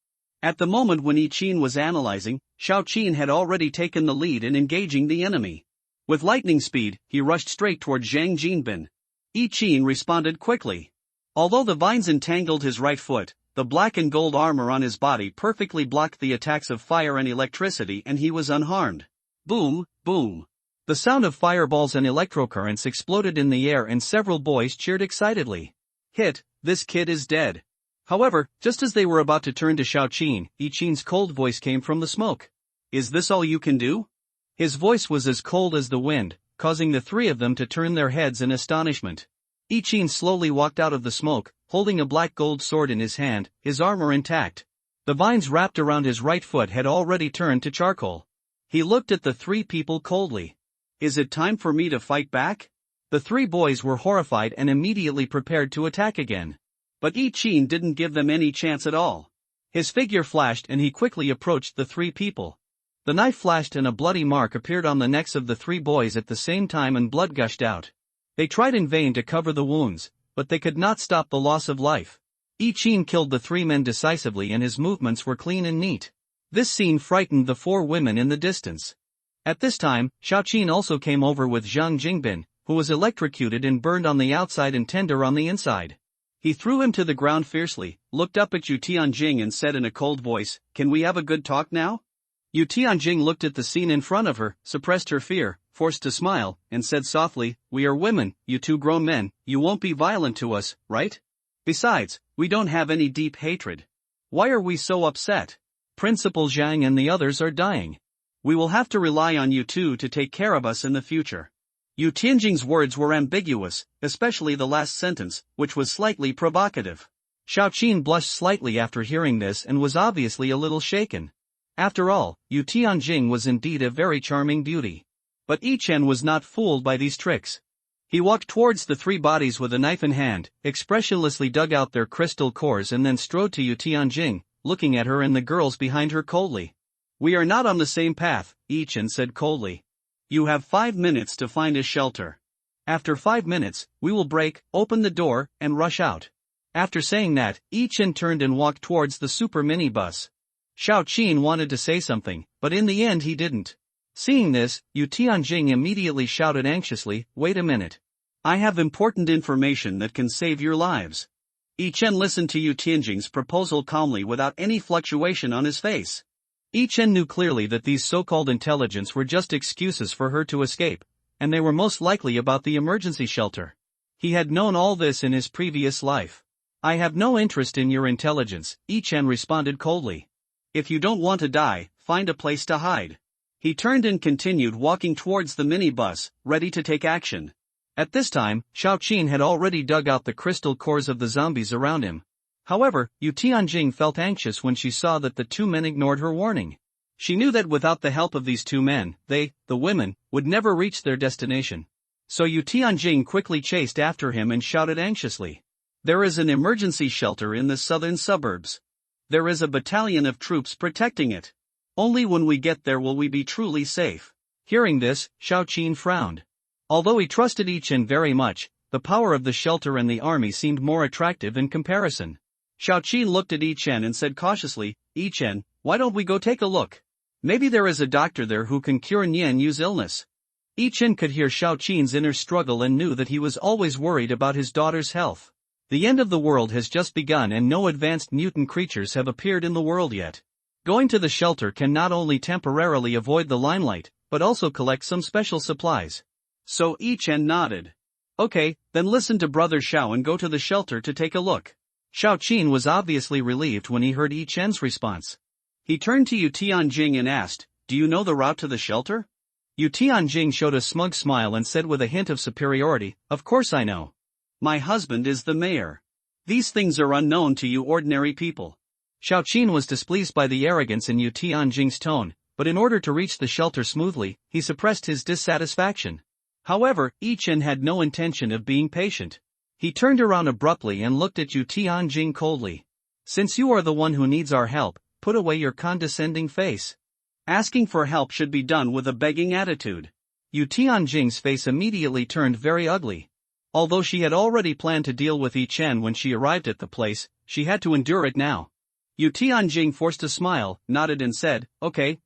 At the moment when Yi Qin was analyzing, Xiao Qin had already taken the lead in engaging the enemy. With lightning speed, he rushed straight toward Zhang Jinbin. Yi Qin responded quickly. Although the vines entangled his right foot, the black and gold armor on his body perfectly blocked the attacks of fire and electricity and he was unharmed. Boom, boom. The sound of fireballs and electrocurrents exploded in the air and several boys cheered excitedly. "Hit, this kid is dead." However, just as they were about to turn to Xiao Qin, Yi Qin's cold voice came from the smoke. "Is this all you can do?" His voice was as cold as the wind, causing the three of them to turn their heads in astonishment. Yi Qin slowly walked out of the smoke, holding a black gold sword in his hand, his armor intact. The vines wrapped around his right foot had already turned to charcoal. He looked at the three people coldly. "Is it time for me to fight back?" The three boys were horrified and immediately prepared to attack again. But Yi Qin didn't give them any chance at all. His figure flashed and he quickly approached the three people. The knife flashed and a bloody mark appeared on the necks of the three boys at the same time and blood gushed out. They tried in vain to cover the wounds, but they could not stop the loss of life. Yi Qin killed the three men decisively and his movements were clean and neat. This scene frightened the four women in the distance. At this time, Xiao Qin also came over with Zhang Jinbin, who was electrocuted and burned on the outside and tender on the inside. He threw him to the ground fiercely, looked up at Yu Tianjing and said in a cold voice, "Can we have a good talk now?" Yu Tianjing looked at the scene in front of her, suppressed her fear, forced to smile, and said softly, "We are women, you two grown men, you won't be violent to us, right? Besides, we don't have any deep hatred. Why are we so upset? Principal Zhang and the others are dying. We will have to rely on you two to take care of us in the future." Yu Tianjing's words were ambiguous, especially the last sentence, which was slightly provocative. Xiao Qin blushed slightly after hearing this and was obviously a little shaken. After all, Yu Tianjing was indeed a very charming beauty. But Yi-Chen was not fooled by these tricks. He walked towards the three bodies with a knife in hand, expressionlessly dug out their crystal cores and then strode to Yu Tianjing, looking at her and the girls behind her coldly. "We are not on the same path," Yi-Chen said coldly. "You have 5 minutes to find a shelter. After 5 minutes, we will break open the door and rush out." After saying that, Yi-Chen turned and walked towards the super minibus. Xiao Qin wanted to say something, but in the end he didn't. Seeing this, Yu Tianjing immediately shouted anxiously, "Wait a minute. I have important information that can save your lives." Yi-Chen listened to Yu Tianjing's proposal calmly without any fluctuation on his face. Yi-Chen knew clearly that these so-called intelligence were just excuses for her to escape, and they were most likely about the emergency shelter. He had known all this in his previous life. "I have no interest in your intelligence," Yi-Chen responded coldly. "If you don't want to die, find a place to hide." He turned and continued walking towards the minibus, ready to take action. At this time, Xiao Qin had already dug out the crystal cores of the zombies around him. However, Yu Tianjing felt anxious when she saw that the two men ignored her warning. She knew that without the help of these two men, they, the women, would never reach their destination. So Yu Tianjing quickly chased after him and shouted anxiously. "There is an emergency shelter in the southern suburbs. There is a battalion of troops protecting it. Only when we get there will we be truly safe." Hearing this, Xiao Qin frowned. Although he trusted Yi-Chen very much, the power of the shelter and the army seemed more attractive in comparison. Xiao Qin looked at Yi-Chen and said cautiously, "Yi-Chen, why don't we go take a look? Maybe there is a doctor there who can cure Nian Yu's illness." Yi-Chen could hear Xiao Qin's inner struggle and knew that he was always worried about his daughter's health. The end of the world has just begun and no advanced mutant creatures have appeared in the world yet. Going to the shelter can not only temporarily avoid the limelight, but also collect some special supplies. So Yi-Chen nodded. "Okay, then listen to Brother Xiao and go to the shelter to take a look." Xiao Qin was obviously relieved when he heard Yi-Chen's response. He turned to Yu Tianjing and asked, "Do you know the route to the shelter?" Yu Tianjing showed a smug smile and said with a hint of superiority, "Of course I know. My husband is the mayor. These things are unknown to you ordinary people." Xiao Qin was displeased by the arrogance in Yu Tianjing's tone, but in order to reach the shelter smoothly, he suppressed his dissatisfaction. However, Yi-Chen had no intention of being patient. He turned around abruptly and looked at Yu Tianjing coldly. "Since you are the one who needs our help, put away your condescending face. Asking for help should be done with a begging attitude." Yu Tianjing's face immediately turned very ugly. Although she had already planned to deal with Yi-Chen when she arrived at the place, she had to endure it now. Yu Tianjing forced a smile, nodded and said, Okay.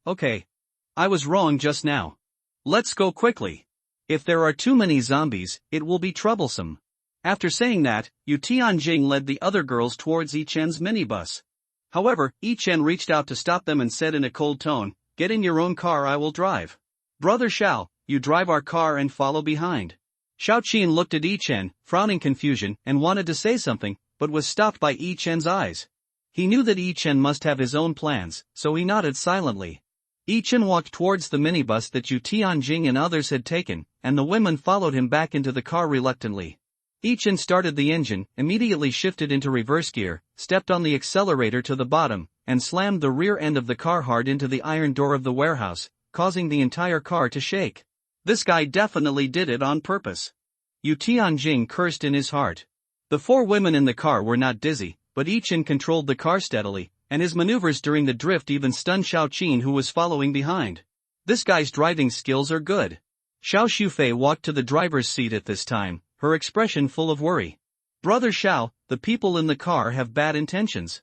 I was wrong just now. Let's go quickly. If there are too many zombies, it will be troublesome." After saying that, Yu Tianjing led the other girls towards Yi-Chen's minibus. However, Yi-Chen reached out to stop them and said in a cold tone, "Get in your own car, I will drive. Brother Xiao, you drive our car and follow behind." Xiao Qin looked at Yi-Chen, frowning confusion, and wanted to say something, but was stopped by Yi-Chen's eyes. He knew that Yi-Chen must have his own plans, so he nodded silently. Yi-Chen walked towards the minibus that Yu Tianjing and others had taken, and the women followed him back into the car reluctantly. Yi-Chen started the engine, immediately shifted into reverse gear, stepped on the accelerator to the bottom, and slammed the rear end of the car hard into the iron door of the warehouse, causing the entire car to shake. This guy definitely did it on purpose. Yu Tianjing cursed in his heart. The four women in the car were not dizzy, but Yi-Chen controlled the car steadily, and his maneuvers during the drift even stunned Xiao Qin who was following behind. This guy's driving skills are good. Xiao Shufei walked to the driver's seat at this time, her expression full of worry. "Brother Xiao, the people in the car have bad intentions.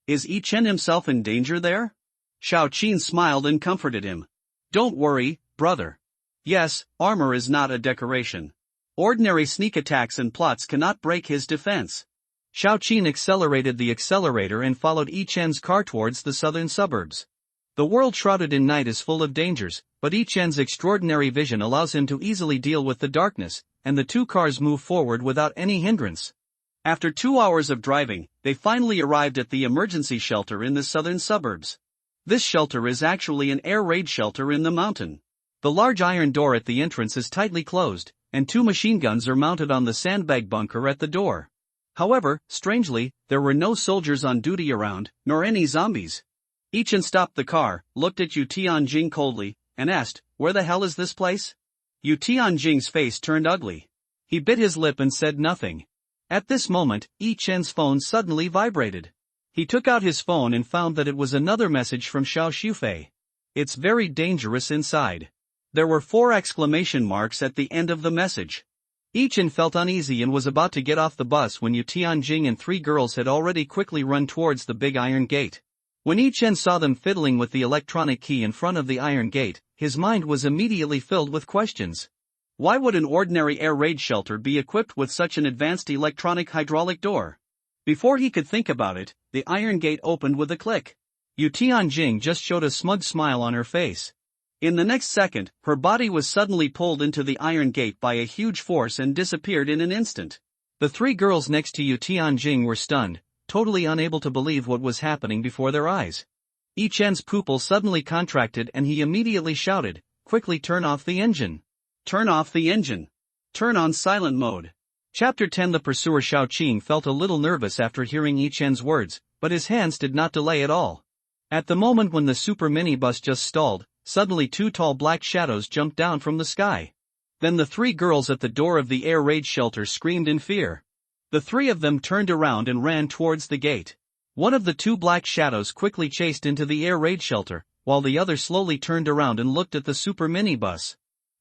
Is Yi-Chen himself in danger there?" Xiao Qin smiled and comforted him. "Don't worry, brother. Yes, armor is not a decoration. Ordinary sneak attacks and plots cannot break his defense." Xiao Qin accelerated the accelerator and followed Yi-Chen's car towards the southern suburbs. The world shrouded in night is full of dangers, but Yi-Chen's extraordinary vision allows him to easily deal with the darkness, and the two cars move forward without any hindrance. After 2 hours of driving, they finally arrived at the emergency shelter in the southern suburbs. This shelter is actually an air raid shelter in the mountain. The large iron door at the entrance is tightly closed, and 2 machine guns are mounted on the sandbag bunker at the door. However, strangely, there were no soldiers on duty around, nor any zombies. Yi-Chen stopped the car, looked at Yu Tianjing coldly, and asked, "Where the hell is this place?" Yu Tianjing's face turned ugly. He bit his lip and said nothing. At this moment, Yi Chen's phone suddenly vibrated. He took out his phone and found that it was another message from Xiao Xufei. "It's very dangerous inside." There were 4 exclamation marks at the end of the message. Yi Chen felt uneasy and was about to get off the bus when Yu Tianjing and 3 girls had already quickly run towards the big iron gate. When Yi Chen saw them fiddling with the electronic key in front of the iron gate, his mind was immediately filled with questions. Why would an ordinary air raid shelter be equipped with such an advanced electronic hydraulic door? Before he could think about it, the iron gate opened with a click. Yu Tianjing just showed a smug smile on her face. In the next second, her body was suddenly pulled into the iron gate by a huge force and disappeared in an instant. The 3 girls next to Yu Tianjing were stunned, totally unable to believe what was happening before their eyes. Yi Chen's pupil suddenly contracted and he immediately shouted, "Quickly turn off the engine! Turn off the engine! Turn on silent mode!" Chapter 10. The pursuer Xiao Qing felt a little nervous after hearing Yi Chen's words, but his hands did not delay at all. At the moment when the super minibus just stalled, suddenly 2 tall black shadows jumped down from the sky. Then the 3 girls at the door of the air raid shelter screamed in fear. The 3 of them turned around and ran towards the gate. One of the 2 black shadows quickly chased into the air raid shelter, while the other slowly turned around and looked at the super minibus.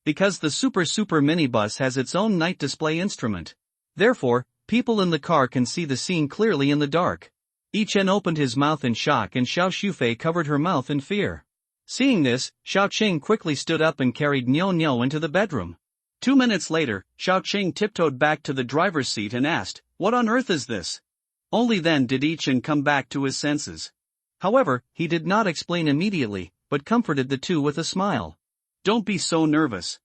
Because the super minibus has its own night display instrument. Therefore, people in the car can see the scene clearly in the dark. Yi Chen opened his mouth in shock and Xiao Xufei covered her mouth in fear. Seeing this, Xiao Qing quickly stood up and carried Niu Niu into the bedroom. 2 minutes later, Xiao Qing tiptoed back to the driver's seat and asked, "What on earth is this?" Only then did Yi Chen come back to his senses. However, he did not explain immediately, but comforted the 2 with a smile. "Don't be so nervous.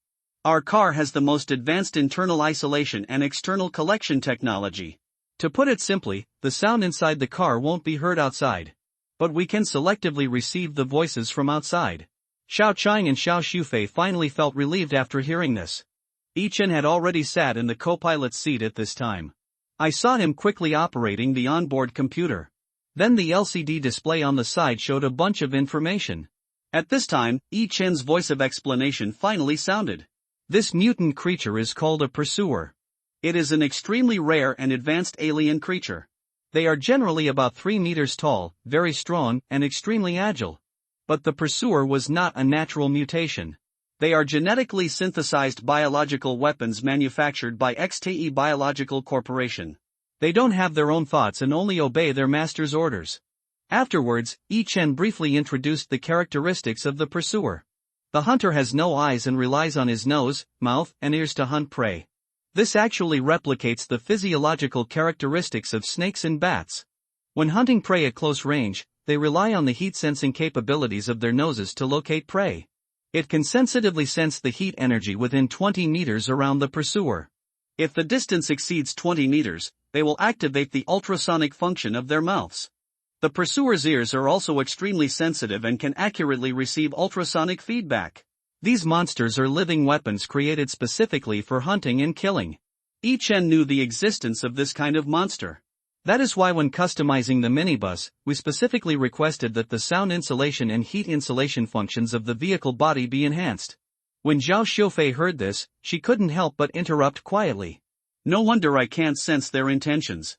Our car has the most advanced internal isolation and external collection technology. To put it simply, the sound inside the car won't be heard outside. But we can selectively receive the voices from outside." Xiao Qing and Xiao Xufei finally felt relieved after hearing this. Yi Chen had already sat in the co-pilot's seat at this time. I saw him quickly operating the onboard computer. Then the LCD display on the side showed a bunch of information. At this time, Yi Chen's voice of explanation finally sounded. "This mutant creature is called a pursuer. It is an extremely rare and advanced alien creature. They are generally about 3 meters tall, very strong, and extremely agile. But the pursuer was not a natural mutation. They are genetically synthesized biological weapons manufactured by XTE Biological Corporation. They don't have their own thoughts and only obey their master's orders." Afterwards, Yi Chen briefly introduced the characteristics of the pursuer. The hunter has no eyes and relies on his nose, mouth, and ears to hunt prey. This actually replicates the physiological characteristics of snakes and bats. When hunting prey at close range, they rely on the heat-sensing capabilities of their noses to locate prey. It can sensitively sense the heat energy within 20 meters around the pursuer. If the distance exceeds 20 meters, they will activate the ultrasonic function of their mouths. The pursuer's ears are also extremely sensitive and can accurately receive ultrasonic feedback. These monsters are living weapons created specifically for hunting and killing. Yi Chen knew the existence of this kind of monster. That is why when customizing the minibus, we specifically requested that the sound insulation and heat insulation functions of the vehicle body be enhanced. When Xiao Xufei heard this, she couldn't help but interrupt quietly. "No wonder I can't sense their intentions.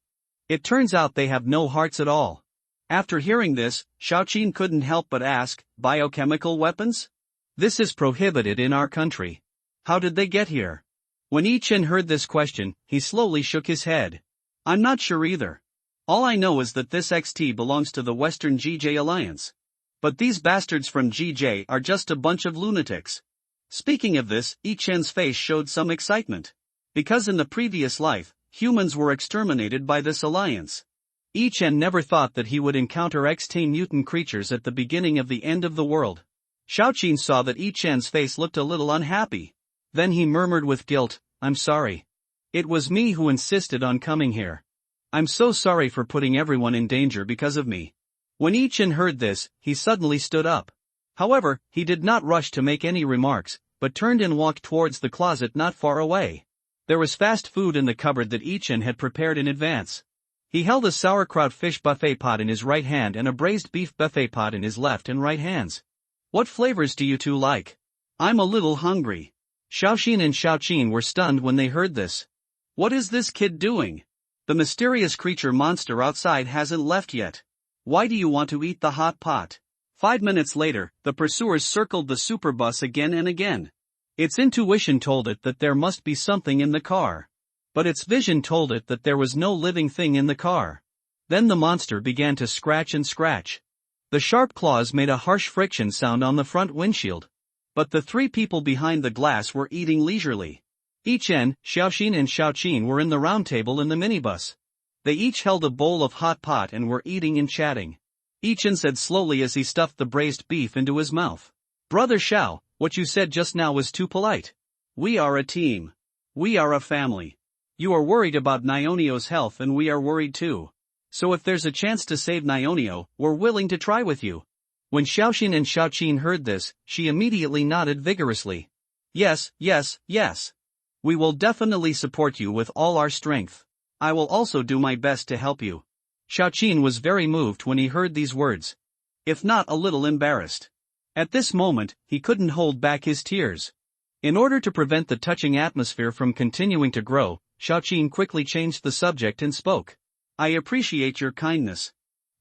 It turns out they have no hearts at all." After hearing this, Xiao Qing couldn't help but ask, "Biochemical weapons? This is prohibited in our country. How did they get here?" When Yi Chen heard this question, he slowly shook his head. "I'm not sure either. All I know is that this XT belongs to the Western GJ Alliance. But these bastards from GJ are just a bunch of lunatics." Speaking of this, Yi Chen's face showed some excitement. Because in the previous life, humans were exterminated by this alliance. Yi Chen never thought that he would encounter XT mutant creatures at the beginning of the end of the world. Xiao Qing saw that Yi Chen's face looked a little unhappy. Then he murmured with guilt, "I'm sorry. It was me who insisted on coming here. I'm so sorry for putting everyone in danger because of me." When Yi Chen heard this, he suddenly stood up. However, he did not rush to make any remarks, but turned and walked towards the closet not far away. There was fast food in the cupboard that Yi Chen had prepared in advance. He held a sauerkraut fish buffet pot in his right hand and a braised beef buffet pot in his left and right hands. "What flavors do you two like? I'm a little hungry." Xiaoxin and Xiaoqin were stunned when they heard this. What is this kid doing? The mysterious creature monster outside hasn't left yet. Why do you want to eat the hot pot? 5 minutes later, the pursuers circled the superbus again and again. Its intuition told it that there must be something in the car. But its vision told it that there was no living thing in the car. Then the monster began to scratch and scratch. The sharp claws made a harsh friction sound on the front windshield. But the three people behind the glass were eating leisurely. Xiaoxin and Xiaoqin were in the round table in the minibus. They each held a bowl of hot pot and were eating and chatting. Chen said slowly as he stuffed the braised beef into his mouth. Brother Xiao, what you said just now was too polite. We are a team. We are a family. You are worried about Nionio's health and we are worried too. So if there's a chance to save Nionio, we're willing to try with you. When Xiaoxin and Xiaoqin heard this, she immediately nodded vigorously. Yes, yes, yes. We will definitely support you with all our strength. I will also do my best to help you. Xiaoqin was very moved when he heard these words. If not a little embarrassed. At this moment, he couldn't hold back his tears. In order to prevent the touching atmosphere from continuing to grow, Xiaoqin quickly changed the subject and spoke. I appreciate your kindness.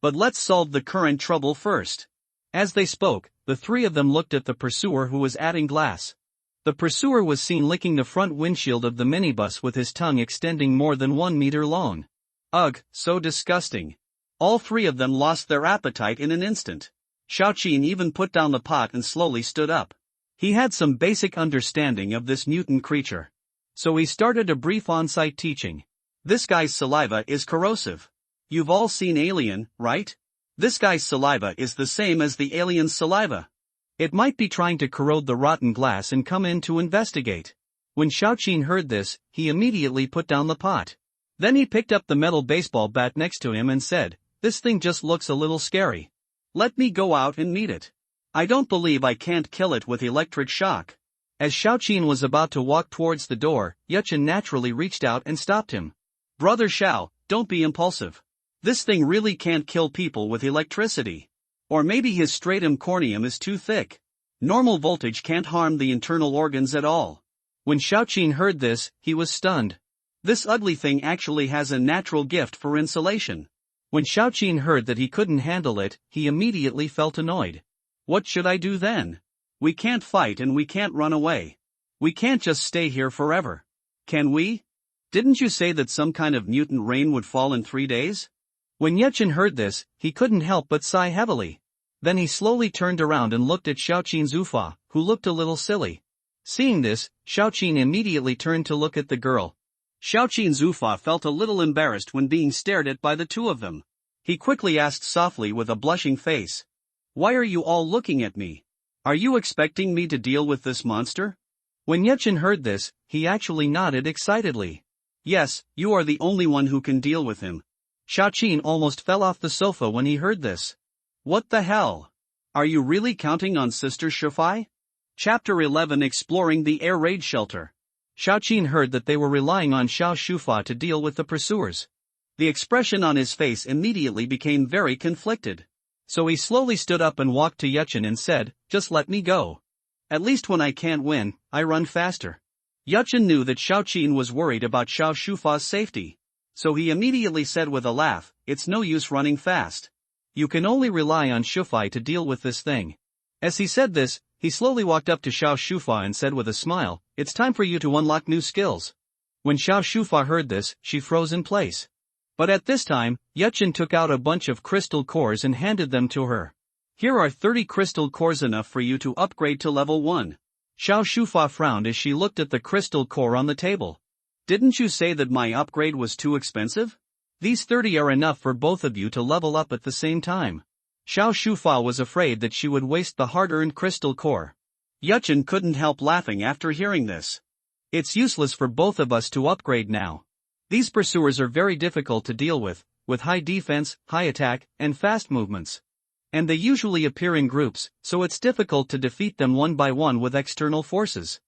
But let's solve the current trouble first. As they spoke, the three of them looked at the pursuer who was adding glass. The pursuer was seen licking the front windshield of the minibus with his tongue extending more than 1 meter long. Ugh, so disgusting. All three of them lost their appetite in an instant. Xiaoqin even put down the pot and slowly stood up. He had some basic understanding of this mutant creature. So he started a brief on-site teaching. This guy's saliva is corrosive. You've all seen Alien, right? This guy's saliva is the same as the alien's saliva. It might be trying to corrode the rotten glass and come in to investigate. When Xiaoqin heard this, he immediately put down the pot. Then he picked up the metal baseball bat next to him and said, this thing just looks a little scary. Let me go out and meet it. I don't believe I can't kill it with electric shock. As Xiaoqin was about to walk towards the door, Chen naturally reached out and stopped him. Brother Xiao, don't be impulsive. This thing really can't kill people with electricity. Or maybe his stratum corneum is too thick. Normal voltage can't harm the internal organs at all. When Xiaoqin heard this, he was stunned. This ugly thing actually has a natural gift for insulation. When Xiaoqin heard that he couldn't handle it, he immediately felt annoyed. What should I do then? We can't fight and we can't run away. We can't just stay here forever. Can we? Didn't you say that some kind of mutant rain would fall in 3 days? When Chen heard this, he couldn't help but sigh heavily. Then he slowly turned around and looked at Xiaoqin Zufa, who looked a little silly. Seeing this, Xiaoqin immediately turned to look at the girl. Xiaoqin Zufa felt a little embarrassed when being stared at by the two of them. He quickly asked softly with a blushing face. Why are you all looking at me? Are you expecting me to deal with this monster? When Chen heard this, he actually nodded excitedly. Yes, you are the only one who can deal with him. Xiaoqin almost fell off the sofa when he heard this. What the hell? Are you really counting on Sister Shifai? Chapter 11 Exploring the Air Raid Shelter. Xiaoqin heard that they were relying on Xiao Shufa to deal with the pursuers. The expression on his face immediately became very conflicted. So he slowly stood up and walked to Chen and said, just let me go. At least when I can't win, I run faster. Chen knew that Xiaoqin was worried about Xiao Shufa's safety. So he immediately said with a laugh, it's no use running fast. You can only rely on Shufai to deal with this thing. As he said this, he slowly walked up to Xiao Shufa and said with a smile, it's time for you to unlock new skills. When Xiao Shufa heard this, she froze in place. But at this time, Chen took out a bunch of crystal cores and handed them to her. Here are 30 crystal cores, enough for you to upgrade to level 1. Xiao Shufa frowned as she looked at the crystal core on the table. Didn't you say that my upgrade was too expensive? These 30 are enough for both of you to level up at the same time. Xiao Shufa was afraid that she would waste the hard-earned crystal core. Chen couldn't help laughing after hearing this. It's useless for both of us to upgrade now. These pursuers are very difficult to deal with high defense, high attack, and fast movements. And they usually appear in groups, so it's difficult to defeat them one by one with external forces.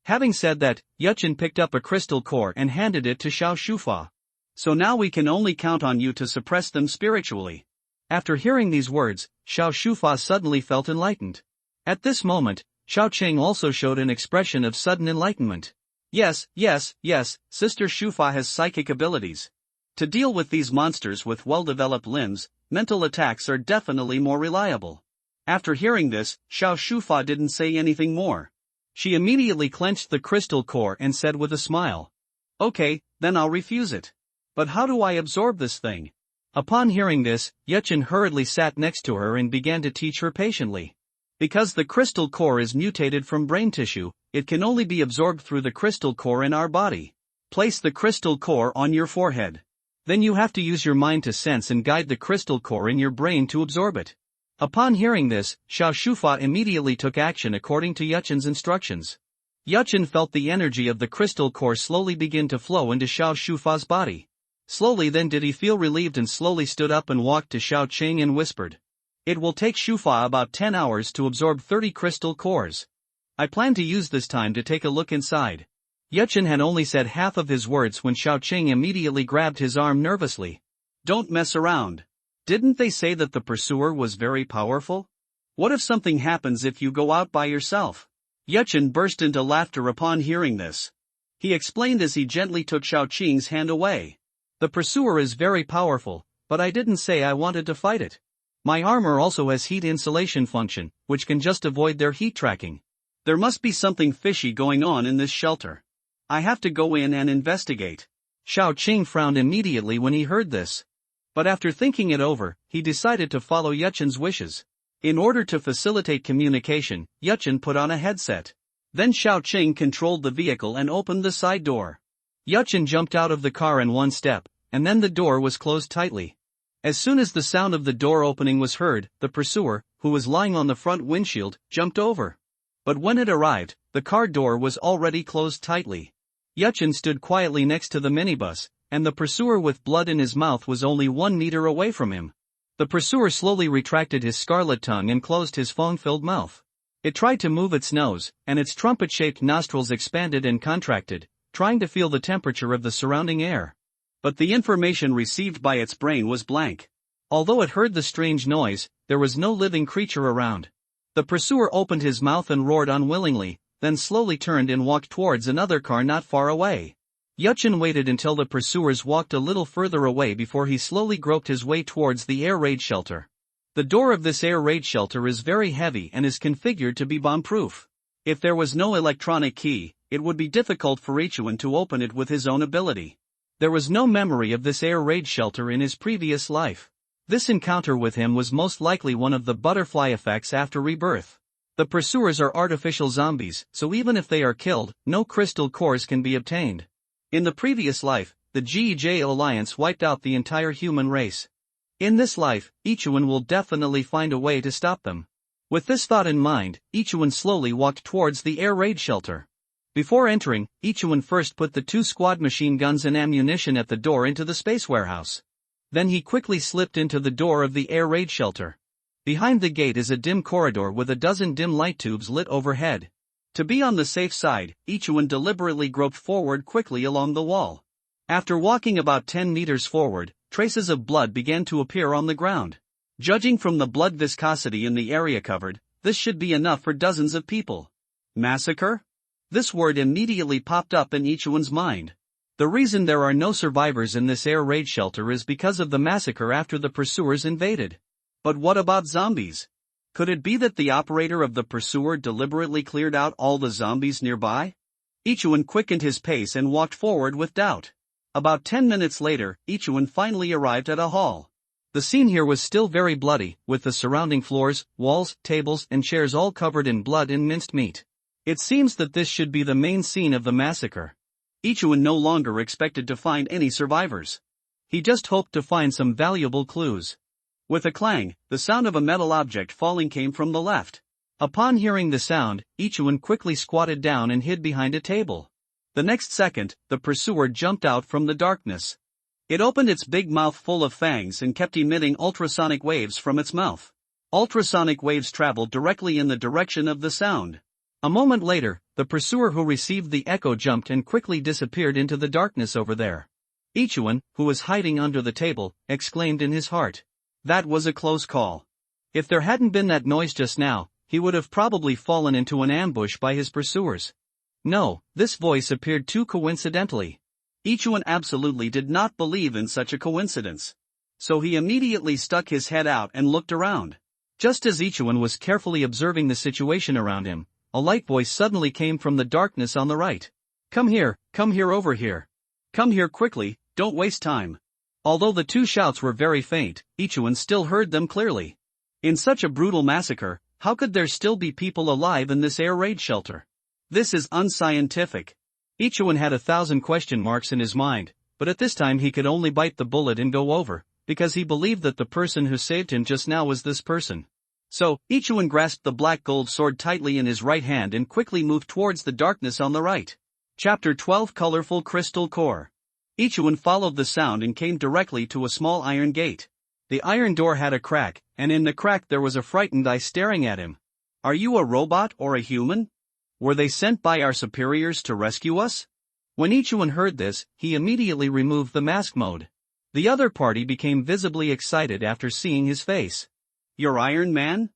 Having said that, Chen picked up a crystal core and handed it to Xiao Shufa. So now we can only count on you to suppress them spiritually. After hearing these words, Xiao Shufa suddenly felt enlightened. At this moment, Xiao Qing also showed an expression of sudden enlightenment. Yes, Sister Shufa has psychic abilities. To deal with these monsters with well-developed limbs, mental attacks are definitely more reliable. After hearing this, Xiao Shufa didn't say anything more. She immediately clenched the crystal core and said with a smile. Okay, then I'll refuse it. But how do I absorb this thing? Upon hearing this, Yechin hurriedly sat next to her and began to teach her patiently. Because the crystal core is mutated from brain tissue, it can only be absorbed through the crystal core in our body. Place the crystal core on your forehead. Then you have to use your mind to sense and guide the crystal core in your brain to absorb it. Upon hearing this, Xiao Shufa immediately took action according to Yechin's instructions. Yechin felt the energy of the crystal core slowly begin to flow into Xiao Shufa's body. Slowly then did he feel relieved and slowly stood up and walked to Xiao Qing and whispered. It will take Shufa about 10 hours to absorb 30 crystal cores. I plan to use this time to take a look inside. Yechin had only said half of his words when Xiao Qing immediately grabbed his arm nervously. Don't mess around. Didn't they say that the pursuer was very powerful? What if something happens if you go out by yourself? Yechin burst into laughter upon hearing this. He explained as he gently took Xiao Qing's hand away. The pursuer is very powerful, but I didn't say I wanted to fight it. My armor also has heat insulation function, which can just avoid their heat tracking. There must be something fishy going on in this shelter. I have to go in and investigate. Xiao Qing frowned immediately when he heard this. But after thinking it over, he decided to follow Yechin's wishes. In order to facilitate communication, Yechin put on a headset. Then Xiao Qing controlled the vehicle and opened the side door. Yechin jumped out of the car in one step, and then the door was closed tightly. As soon as the sound of the door opening was heard, the pursuer, who was lying on the front windshield, jumped over. But when it arrived, the car door was already closed tightly. Yechin stood quietly next to the minibus, and the pursuer with blood in his mouth was only 1 meter away from him. The pursuer slowly retracted his scarlet tongue and closed his foam-filled mouth. It tried to move its nose, and its trumpet-shaped nostrils expanded and contracted, trying to feel the temperature of the surrounding air. But the information received by its brain was blank. Although it heard the strange noise, there was no living creature around. The pursuer opened his mouth and roared unwillingly, then slowly turned and walked towards another car not far away. Yechin waited until the pursuers walked a little further away before he slowly groped his way towards the air raid shelter. The door of this air raid shelter is very heavy and is configured to be bomb-proof. If there was no electronic key, it would be difficult for Ichiwan to open it with his own ability. There was no memory of this air raid shelter in his previous life. This encounter with him was most likely one of the butterfly effects after rebirth. The pursuers are artificial zombies, so even if they are killed, no crystal cores can be obtained. In the previous life, the GEJ Alliance wiped out the entire human race. In this life, Ichiwan will definitely find a way to stop them. With this thought in mind, Ichiwan slowly walked towards the air raid shelter. Before entering, Ichiwan first put the 2 squad machine guns and ammunition at the door into the space warehouse. Then he quickly slipped into the door of the air raid shelter. Behind the gate is a dim corridor with a dozen dim light tubes lit overhead. To be on the safe side, Ichiwan deliberately groped forward quickly along the wall. After walking about 10 meters forward, traces of blood began to appear on the ground. Judging from the blood viscosity in the area covered, this should be enough for dozens of people. Massacre? This word immediately popped up in Ichiwan's mind. The reason there are no survivors in this air raid shelter is because of the massacre after the pursuers invaded. But what about zombies? Could it be that the operator of the pursuer deliberately cleared out all the zombies nearby? Ichiwan quickened his pace and walked forward with doubt. About 10 minutes later, Ichiwan finally arrived at a hall. The scene here was still very bloody, with the surrounding floors, walls, tables, and chairs all covered in blood and minced meat. It seems that this should be the main scene of the massacre. Ichiwan no longer expected to find any survivors. He just hoped to find some valuable clues. With a clang, the sound of a metal object falling came from the left. Upon hearing the sound, Ichiwan quickly squatted down and hid behind a table. The next second, the pursuer jumped out from the darkness. It opened its big mouth full of fangs and kept emitting ultrasonic waves from its mouth. Ultrasonic waves traveled directly in the direction of the sound. A moment later, the pursuer who received the echo jumped and quickly disappeared into the darkness over there. Ichiwan, who was hiding under the table, exclaimed in his heart. That was a close call. If there hadn't been that noise just now, he would have probably fallen into an ambush by his pursuers. No, this voice appeared too coincidentally. Ichuan absolutely did not believe in such a coincidence. So he immediately stuck his head out and looked around. Just as Ichuan was carefully observing the situation around him, a light voice suddenly came from the darkness on the right. Come here over here. Come here quickly, don't waste time. Although the two shouts were very faint, Ichuan still heard them clearly. In such a brutal massacre, how could there still be people alive in this air raid shelter? This is unscientific. Ichuan had 1,000 question marks in his mind, but at this time he could only bite the bullet and go over, because he believed that the person who saved him just now was this person. So, Ichuan grasped the black gold sword tightly in his right hand and quickly moved towards the darkness on the right. Chapter 12 Colorful Crystal Core. Ichuan followed the sound and came directly to a small iron gate. The iron door had a crack, and in the crack there was a frightened eye staring at him. Are you a robot or a human? Were they sent by our superiors to rescue us? When Ichuan heard this, he immediately removed the mask mode. The other party became visibly excited after seeing his face. You're Iron Man?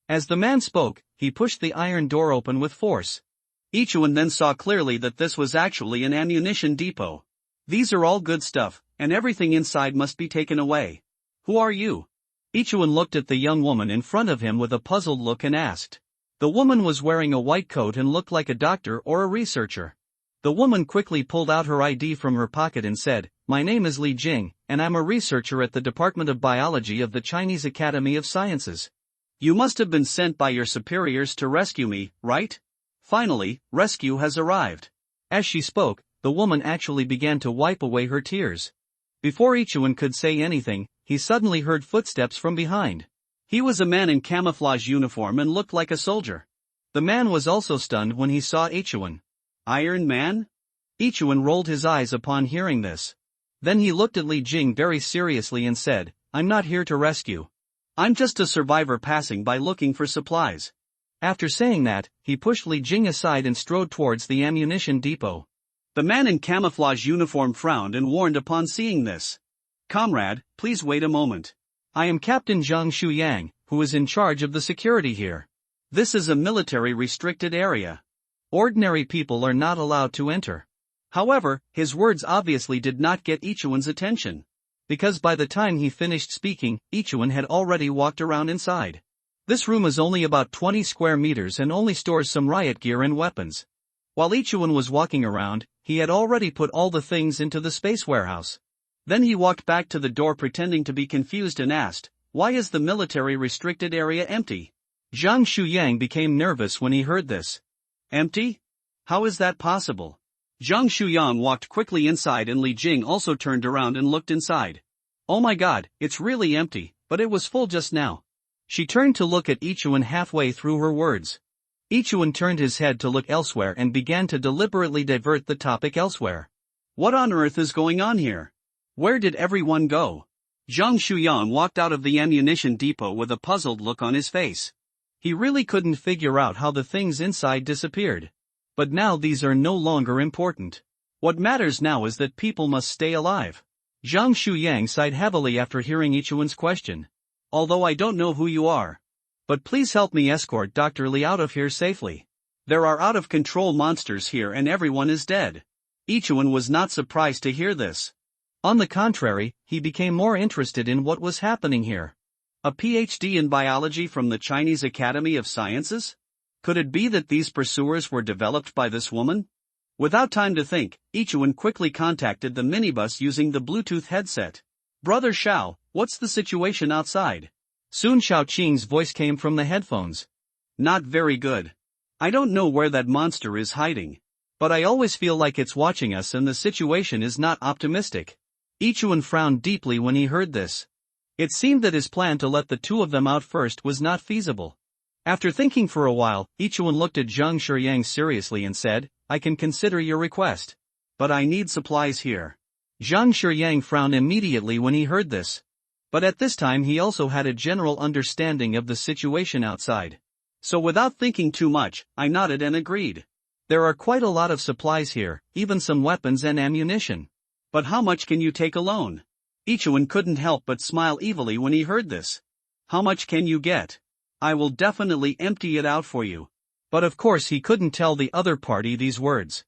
As the man spoke, he pushed the iron door open with force. Ichuan then saw clearly that this was actually an ammunition depot. These are all good stuff, and everything inside must be taken away. Who are you? Ichuan looked at the young woman in front of him with a puzzled look and asked. The woman was wearing a white coat and looked like a doctor or a researcher. The woman quickly pulled out her ID from her pocket and said, My name is Li Jing, and I'm a researcher at the Department of Biology of the Chinese Academy of Sciences. You must have been sent by your superiors to rescue me, right? Finally, rescue has arrived. As she spoke, the woman actually began to wipe away her tears. Before Ichuan could say anything, he suddenly heard footsteps from behind. He was a man in camouflage uniform and looked like a soldier. The man was also stunned when he saw Ichuan. Iron Man? Ichuan rolled his eyes upon hearing this. Then he looked at Li Jing very seriously and said, I'm not here to rescue. I'm just a survivor passing by looking for supplies. After saying that, he pushed Li Jing aside and strode towards the ammunition depot. The man in camouflage uniform frowned and warned upon seeing this. Comrade, please wait a moment. I am Captain Zhang Shuyang, who is in charge of the security here. This is a military restricted area. Ordinary people are not allowed to enter. However, his words obviously did not get Ichuan's attention. Because by the time he finished speaking, Ichuan had already walked around inside. This room is only about 20 square meters and only stores some riot gear and weapons. While Ichuan was walking around, he had already put all the things into the space warehouse. Then he walked back to the door pretending to be confused and asked, Why is the military restricted area empty? Zhang Shuyang became nervous when he heard this. Empty? How is that possible? Zhang Shuyang walked quickly inside and Li Jing also turned around and looked inside. Oh my god, it's really empty, but it was full just now. She turned to look at Ichuan halfway through her words. Ichuan turned his head to look elsewhere and began to deliberately divert the topic elsewhere. What on earth is going on here? Where did everyone go? Zhang Shuyang walked out of the ammunition depot with a puzzled look on his face. He really couldn't figure out how the things inside disappeared. But now these are no longer important. What matters now is that people must stay alive. Zhang Shuyang sighed heavily after hearing Ichuan's question. Although I don't know who you are. But please help me escort Dr. Li out of here safely. There are out-of-control monsters here and everyone is dead. Ichuan was not surprised to hear this. On the contrary, he became more interested in what was happening here. A PhD in biology from the Chinese Academy of Sciences? Could it be that these pursuers were developed by this woman? Without time to think, Ichuan quickly contacted the minibus using the Bluetooth headset. Brother Xiao, what's the situation outside? Soon Xiao Qing's voice came from the headphones. Not very good. I don't know where that monster is hiding. But I always feel like it's watching us and the situation is not optimistic. Ichuan frowned deeply when he heard this. It seemed that his plan to let the two of them out first was not feasible. After thinking for a while, Ichuan looked at Zhang Shuyang seriously and said, I can consider your request. But I need supplies here. Zhang Shuyang frowned immediately when he heard this. But at this time he also had a general understanding of the situation outside. So without thinking too much, I nodded and agreed. There are quite a lot of supplies here, even some weapons and ammunition. But how much can you take alone? Ichuan couldn't help but smile evilly when he heard this. How much can you get? I will definitely empty it out for you. But of course he couldn't tell the other party these words.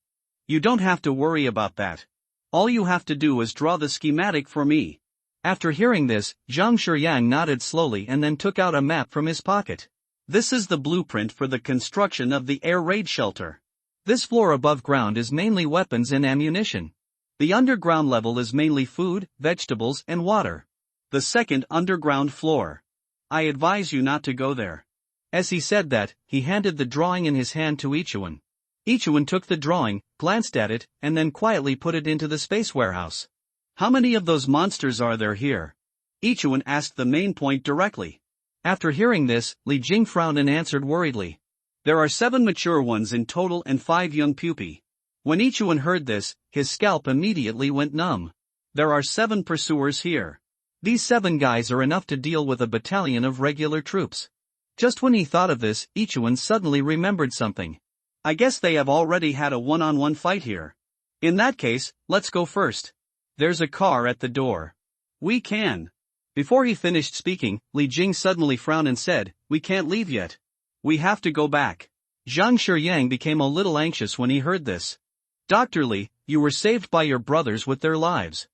You don't have to worry about that. All you have to do is draw the schematic for me. After hearing this, Zhang Shiyang nodded slowly and then took out a map from his pocket. This is the blueprint for the construction of the air raid shelter. This floor above ground is mainly weapons and ammunition. The underground level is mainly food, vegetables and water. The second underground floor. I advise you not to go there. As he said that, he handed the drawing in his hand to Ichuan. Ichuan took the drawing, glanced at it, and then quietly put it into the space warehouse. How many of those monsters are there here? Ichuan asked the main point directly. After hearing this, Li Jing frowned and answered worriedly. There are 7 mature ones in total and 5 young pupae. When Ichuan heard this, his scalp immediately went numb. There are 7 pursuers here. These 7 guys are enough to deal with a battalion of regular troops. Just when he thought of this, Ichuan suddenly remembered something. I guess they have already had a one-on-one fight here. In that case, let's go first. There's a car at the door. We can. Before he finished speaking, Li Jing suddenly frowned and said, we can't leave yet. We have to go back. Zhang Shiyang became a little anxious when he heard this. Dr. Li, you were saved by your brothers with their lives.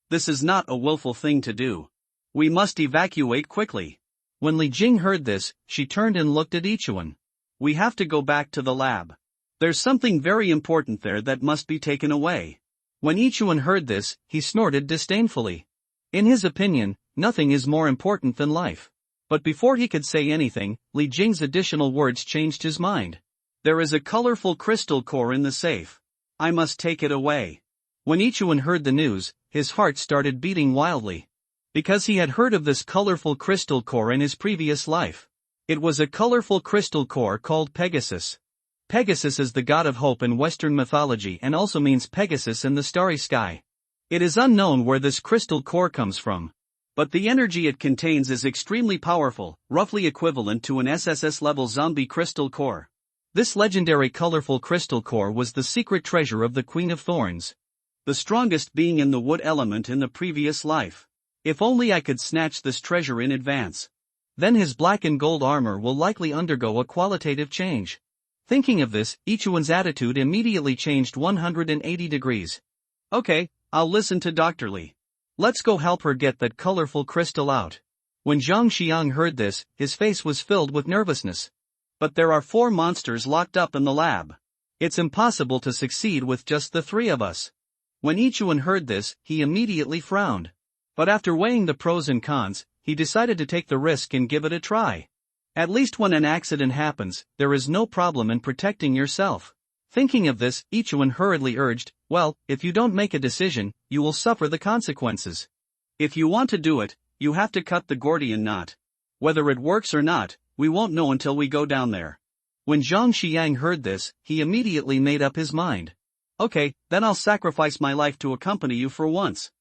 This is not a willful thing to do. We must evacuate quickly. When Li Jing heard this, she turned and looked at Ichuan. We have to go back to the lab. There's something very important there that must be taken away. When Ichuan heard this, he snorted disdainfully. In his opinion, nothing is more important than life. But before he could say anything, Li Jing's additional words changed his mind. There is a colorful crystal core in the safe. I must take it away. When Ichuan heard the news, his heart started beating wildly. Because he had heard of this colorful crystal core in his previous life. It was a colorful crystal core called Pegasus. Pegasus is the god of hope in Western mythology and also means Pegasus in the starry sky. It is unknown where this crystal core comes from. But the energy it contains is extremely powerful, roughly equivalent to an SSS-level zombie crystal core. This legendary colorful crystal core was the secret treasure of the Queen of Thorns. The strongest being in the wood element in the previous life. If only I could snatch this treasure in advance. Then his black and gold armor will likely undergo a qualitative change. Thinking of this, Ichuan's attitude immediately changed 180 degrees. Okay, I'll listen to Dr. Li. Let's go help her get that colorful crystal out. When Zhang Xiang heard this, his face was filled with nervousness. But there are 4 monsters locked up in the lab. It's impossible to succeed with just the 3 of us. When Ichuan heard this, he immediately frowned. But after weighing the pros and cons, he decided to take the risk and give it a try. At least when an accident happens, there is no problem in protecting yourself. Thinking of this, Ichuan hurriedly urged, well, if you don't make a decision, you will suffer the consequences. If you want to do it, you have to cut the Gordian knot. Whether it works or not, we won't know until we go down there. When Zhang Xiang heard this, he immediately made up his mind. Okay, then I'll sacrifice my life to accompany you for once.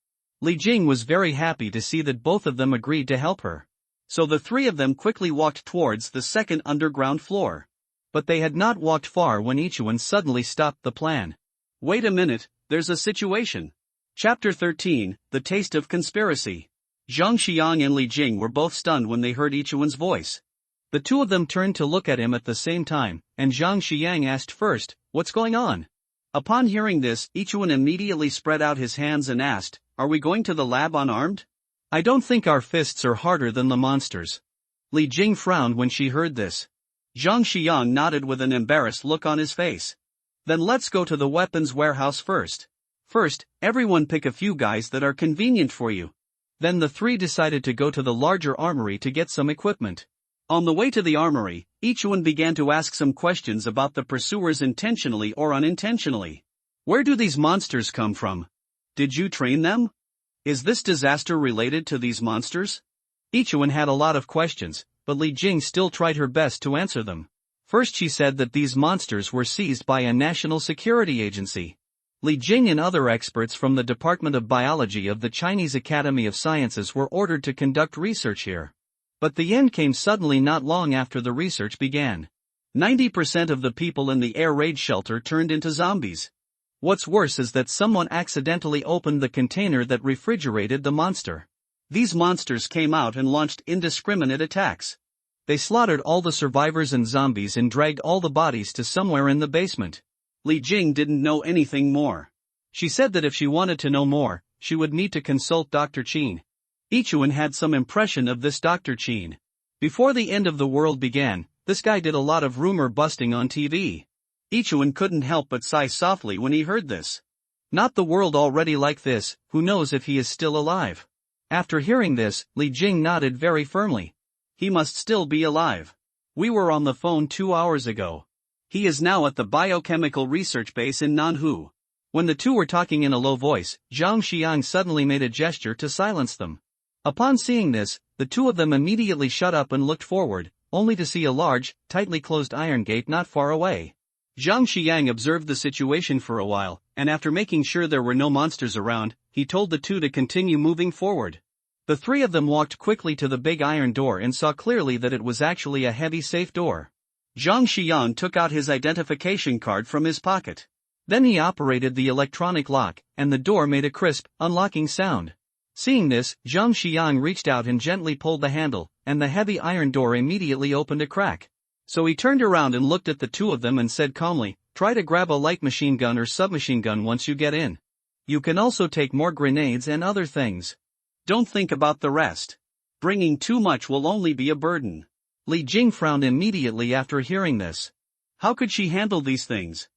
Li Jing was very happy to see that both of them agreed to help her. So the 3 of them quickly walked towards the second underground floor. But they had not walked far when Ichuan suddenly stopped the plan. Wait a minute, there's a situation. Chapter 13, The Taste of Conspiracy. Zhang Xiang and Li Jing were both stunned when they heard Ichuan's voice. The 2 of them turned to look at him at the same time, and Zhang Xiang asked first, what's going on? Upon hearing this, Ichuan immediately spread out his hands and asked, are we going to the lab unarmed? I don't think our fists are harder than the monsters. Li Jing frowned when she heard this. Zhang Xiang nodded with an embarrassed look on his face. Then let's go to the weapons warehouse first. First, everyone pick a few guys that are convenient for you. Then the 3 decided to go to the larger armory to get some equipment. On the way to the armory, Ichuan began to ask some questions about the pursuers intentionally or unintentionally. Where do these monsters come from? Did you train them? Is this disaster related to these monsters? Ichuan had a lot of questions, but Li Jing still tried her best to answer them. First she said that these monsters were seized by a national security agency. Li Jing and other experts from the Department of Biology of the Chinese Academy of Sciences were ordered to conduct research here. But the end came suddenly not long after the research began. 90% of the people in the air raid shelter turned into zombies. What's worse is that someone accidentally opened the container that refrigerated the monster. These monsters came out and launched indiscriminate attacks. They slaughtered all the survivors and zombies and dragged all the bodies to somewhere in the basement. Li Jing didn't know anything more. She said that if she wanted to know more, she would need to consult Dr. Qin. Ichuan had some impression of this Dr. Qin. Before the end of the world began, this guy did a lot of rumor busting on TV. Ichuan couldn't help but sigh softly when he heard this. Not the world already like this, who knows if he is still alive. After hearing this, Li Jing nodded very firmly. He must still be alive. We were on the phone 2 hours ago. He is now at the biochemical research base in Nanhu. When the two were talking in a low voice, Zhang Xiang suddenly made a gesture to silence them. Upon seeing this, the two of them immediately shut up and looked forward, only to see a large, tightly closed iron gate not far away. Zhang Xiang observed the situation for a while, and after making sure there were no monsters around, he told the two to continue moving forward. The three of them walked quickly to the big iron door and saw clearly that it was actually a heavy safe door. Zhang Xiang took out his identification card from his pocket. Then he operated the electronic lock, and the door made a crisp, unlocking sound. Seeing this, Zhang Xiang reached out and gently pulled the handle, and the heavy iron door immediately opened a crack. So he turned around and looked at the two of them and said calmly, "Try to grab a light machine gun or submachine gun once you get in. You can also take more grenades and other things. Don't think about the rest. Bringing too much will only be a burden." Li Jing frowned immediately after hearing this. How could she handle these things?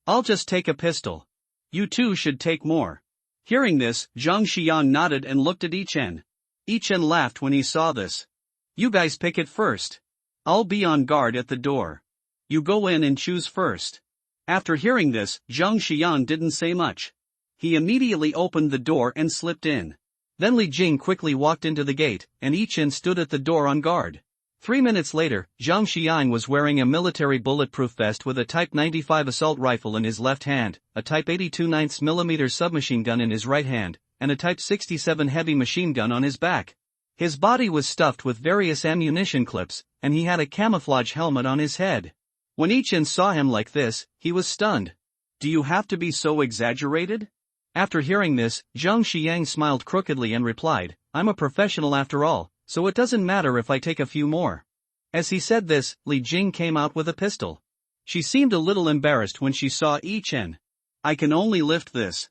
"I'll just take a pistol. You two should take more." Hearing this, Zhang Xiang nodded and looked at Yichen. Yichen laughed when he saw this. "You guys pick it first. I'll be on guard at the door. You go in and choose first." After hearing this, Zhang Xiang didn't say much. He immediately opened the door and slipped in. Then Li Jing quickly walked into the gate, and Yichen stood at the door on guard. 3 minutes later, Zhang Xiang was wearing a military bulletproof vest with a Type 95 assault rifle in his left hand, a Type 82 9mm submachine gun in his right hand, and a Type 67 heavy machine gun on his back. His body was stuffed with various ammunition clips, and he had a camouflage helmet on his head. When Yichen saw him like this, he was stunned. "Do you have to be so exaggerated?" After hearing this, Zhang Xiang smiled crookedly and replied, "I'm a professional after all, so it doesn't matter if I take a few more." As he said this, Li Jing came out with a pistol. She seemed a little embarrassed when she saw Yichen. "I can only lift this.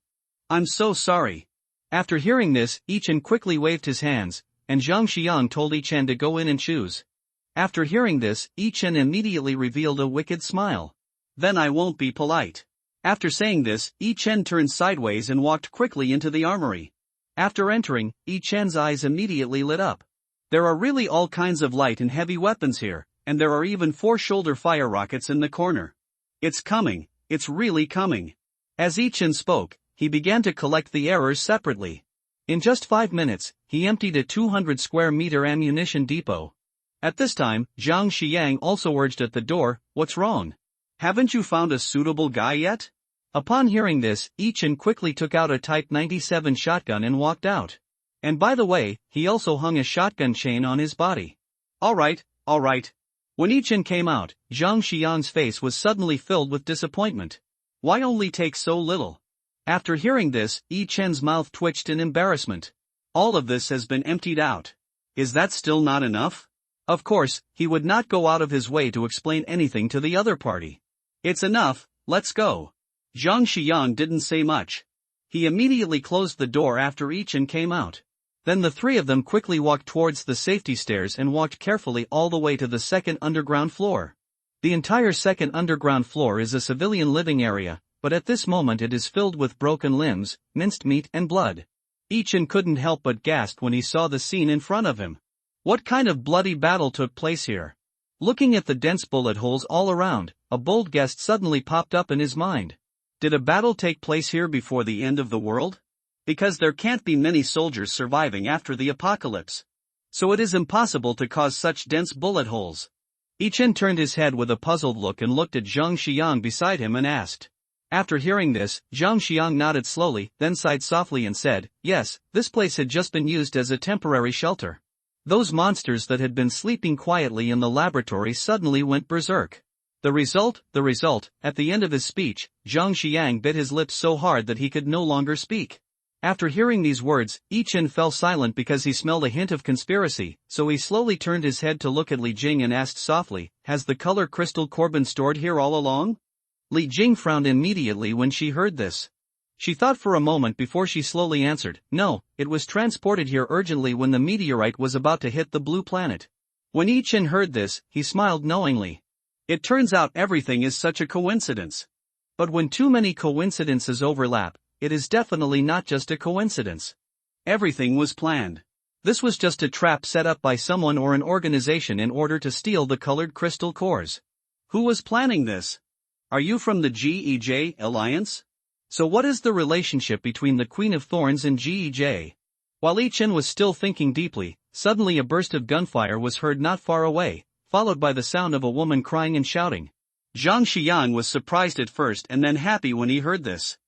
I'm so sorry." After hearing this, Yichen quickly waved his hands, and Zhang Xiang told Yichen to go in and choose. After hearing this, Yichen immediately revealed a wicked smile. "Then I won't be polite." After saying this, Yichen turned sideways and walked quickly into the armory. After entering, Yichen's eyes immediately lit up. There are really all kinds of light and heavy weapons here, and there are even 4 shoulder fire rockets in the corner. "It's coming, it's really coming." As Yichen spoke, he began to collect the errors separately. In just 5 minutes, he emptied a 200 square meter ammunition depot. At this time, Zhang Xiang also urged at the door, "What's wrong? Haven't you found a suitable guy yet?" Upon hearing this, Yichen quickly took out a Type 97 shotgun and walked out. And by the way, he also hung a shotgun chain on his body. All right. When Yichen came out, Zhang Xiang's face was suddenly filled with disappointment. Why only take so little? After hearing this, Yichen's mouth twitched in embarrassment. All of this has been emptied out. Is that still not enough? Of course, he would not go out of his way to explain anything to the other party. "It's enough, let's go." Zhang Xiang didn't say much. He immediately closed the door after Yichen came out. Then the three of them quickly walked towards the safety stairs and walked carefully all the way to the second underground floor. The entire second underground floor is a civilian living area, but at this moment it is filled with broken limbs, minced meat and blood. Yichen couldn't help but gasp when he saw the scene in front of him. What kind of bloody battle took place here? Looking at the dense bullet holes all around, a bold guess suddenly popped up in his mind. Did a battle take place here before the end of the world? Because there can't be many soldiers surviving after the apocalypse. So it is impossible to cause such dense bullet holes. Yichen turned his head with a puzzled look and looked at Zhang Xiang beside him and asked. After hearing this, Zhang Xiang nodded slowly, then sighed softly and said, "Yes, this place had just been used as a temporary shelter. Those monsters that had been sleeping quietly in the laboratory suddenly went berserk. The result, at the end of his speech, Zhang Xiang bit his lips so hard that he could no longer speak. After hearing these words, Yi-Chen fell silent because he smelled a hint of conspiracy, so he slowly turned his head to look at Li Jing and asked softly, "Has the color crystal core been stored here all along?" Li Jing frowned immediately when she heard this. She thought for a moment before she slowly answered, "No, it was transported here urgently when the meteorite was about to hit the blue planet." When Yi-Chen heard this, he smiled knowingly. It turns out everything is such a coincidence. But when too many coincidences overlap, it is definitely not just a coincidence. Everything was planned. This was just a trap set up by someone or an organization in order to steal the colored crystal cores. Who was planning this? Are you from the GEJ Alliance? So what is the relationship between the Queen of Thorns and GEJ? While Yi-Chen was still thinking deeply, suddenly a burst of gunfire was heard not far away, followed by the sound of a woman crying and shouting. Zhang Xiang was surprised at first and then happy when he heard this.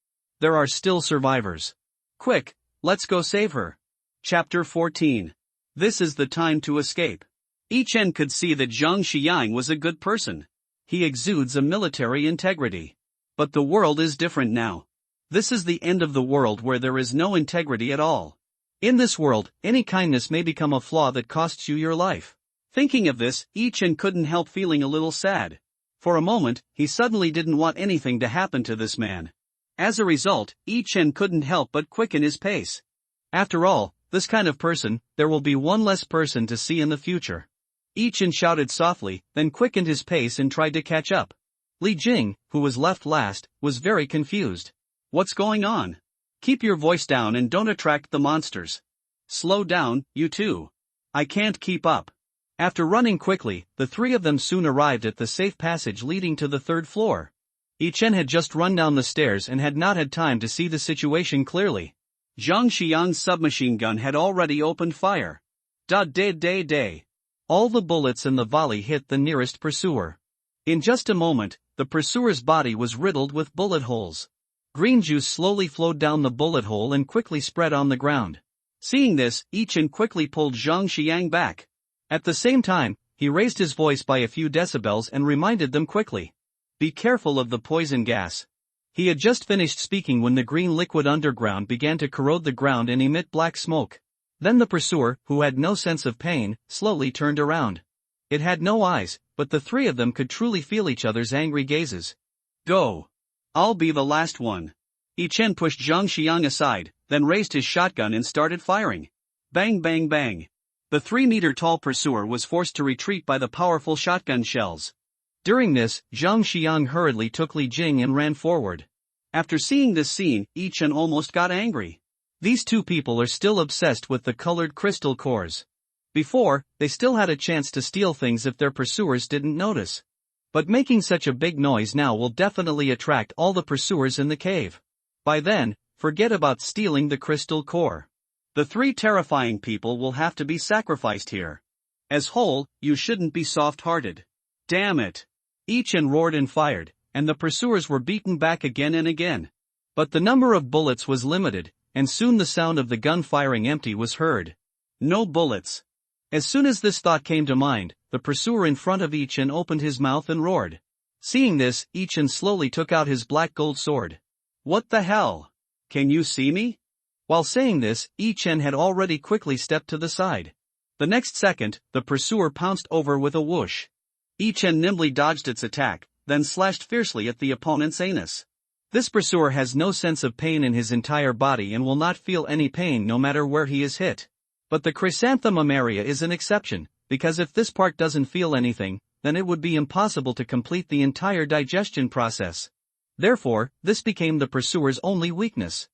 There are still survivors. Quick, let's go save her. Chapter 14. This is the time to escape. Yi-Chen could see that Zhang Xiang was a good person. He exudes a military integrity. But the world is different now. This is the end of the world where there is no integrity at all. In this world, any kindness may become a flaw that costs you your life. Thinking of this, Yi-Chen couldn't help feeling a little sad. For a moment, he suddenly didn't want anything to happen to this man. As a result, Yi-Chen couldn't help but quicken his pace. After all, this kind of person, there will be one less person to see in the future. Yi-Chen shouted softly, then quickened his pace and tried to catch up. Li Jing, who was left last, was very confused. What's going on? Keep your voice down and don't attract the monsters. Slow down, you two. I can't keep up. After running quickly, the three of them soon arrived at the safe passage leading to the third floor. Yi-Chen had just run down the stairs and had not had time to see the situation clearly. Zhang Xiang's submachine gun had already opened fire. Day. All the bullets in the volley hit the nearest pursuer. In just a moment, the pursuer's body was riddled with bullet holes. Green juice slowly flowed down the bullet hole and quickly spread on the ground. Seeing this, Yi-Chen quickly pulled Zhang Xiang back. At the same time, he raised his voice by a few decibels and reminded them quickly. Be careful of the poison gas. He had just finished speaking when the green liquid underground began to corrode the ground and emit black smoke. Then the pursuer, who had no sense of pain, slowly turned around. It had no eyes, but the three of them could truly feel each other's angry gazes. Go. I'll be the last one. Yi-Chen pushed Zhang Xiang aside, then raised his shotgun and started firing. Bang bang bang. The 3-meter-tall pursuer was forced to retreat by the powerful shotgun shells. During this, Zhang Xiang hurriedly took Li Jing and ran forward. After seeing this scene, Yi-Chen almost got angry. These two people are still obsessed with the colored crystal cores. Before, they still had a chance to steal things if their pursuers didn't notice. But making such a big noise now will definitely attract all the pursuers in the cave. By then, forget about stealing the crystal core. The three terrifying people will have to be sacrificed here. As whole, you shouldn't be soft-hearted. Damn it! Yi-Chen roared and fired, and the pursuers were beaten back again and again. But the number of bullets was limited, and soon the sound of the gun firing empty was heard. No bullets. As soon as this thought came to mind, the pursuer in front of Yi-Chen opened his mouth and roared. Seeing this, Yi-Chen slowly took out his black gold sword. What the hell? Can you see me? While saying this, Yi-Chen had already quickly stepped to the side. The next second, the pursuer pounced over with a whoosh. Yi-Chen nimbly dodged its attack, then slashed fiercely at the opponent's anus. This pursuer has no sense of pain in his entire body and will not feel any pain no matter where he is hit. But the chrysanthemum area is an exception, because if this part doesn't feel anything, then it would be impossible to complete the entire digestion process. Therefore, this became the pursuer's only weakness.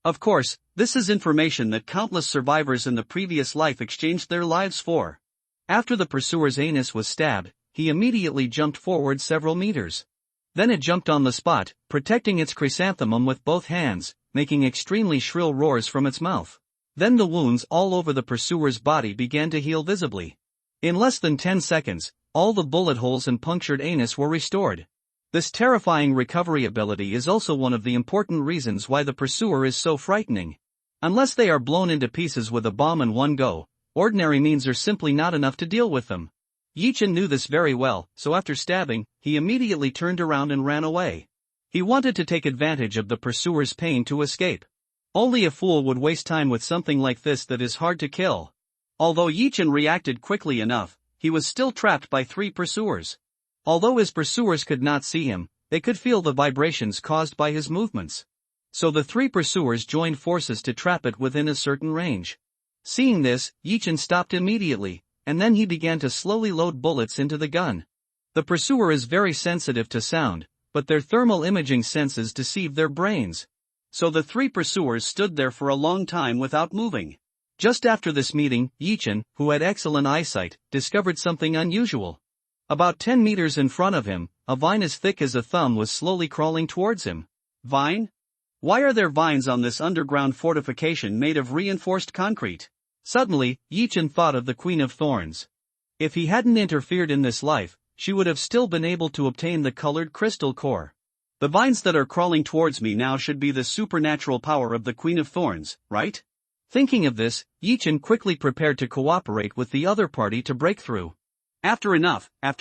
Of course, this is information that countless survivors in the previous life exchanged their lives for. After the pursuer's anus was stabbed, he immediately jumped forward several meters. Then it jumped on the spot, protecting its chrysanthemum with both hands, making extremely shrill roars from its mouth. Then the wounds all over the pursuer's body began to heal visibly. In less than 10 seconds, all the bullet holes and punctured anus were restored. This terrifying recovery ability is also one of the important reasons why the pursuer is so frightening. Unless they are blown into pieces with a bomb in one go, ordinary means are simply not enough to deal with them. Yi-Chen knew this very well, so after stabbing, he immediately turned around and ran away. He wanted to take advantage of the pursuer's pain to escape. Only a fool would waste time with something like this that is hard to kill. Although Yichen reacted quickly enough, he was still trapped by 3 pursuers. Although his pursuers could not see him, they could feel the vibrations caused by his movements. So the 3 pursuers joined forces to trap it within a certain range. Seeing this, Yichen stopped immediately, and then he began to slowly load bullets into the gun. The pursuer is very sensitive to sound, but their thermal imaging senses deceive their brains. So the 3 pursuers stood there for a long time without moving. Just after this meeting, Yichen, who had excellent eyesight, discovered something unusual. About 10 meters in front of him, a vine as thick as a thumb was slowly crawling towards him. Vine? Why are there vines on this underground fortification made of reinforced concrete? Suddenly, Yichen thought of the Queen of Thorns. If he hadn't interfered in this life, she would have still been able to obtain the colored crystal core. The vines that are crawling towards me now should be the supernatural power of the Queen of Thorns, right? Thinking of this, Yichen quickly prepared to cooperate with the other party to break through. After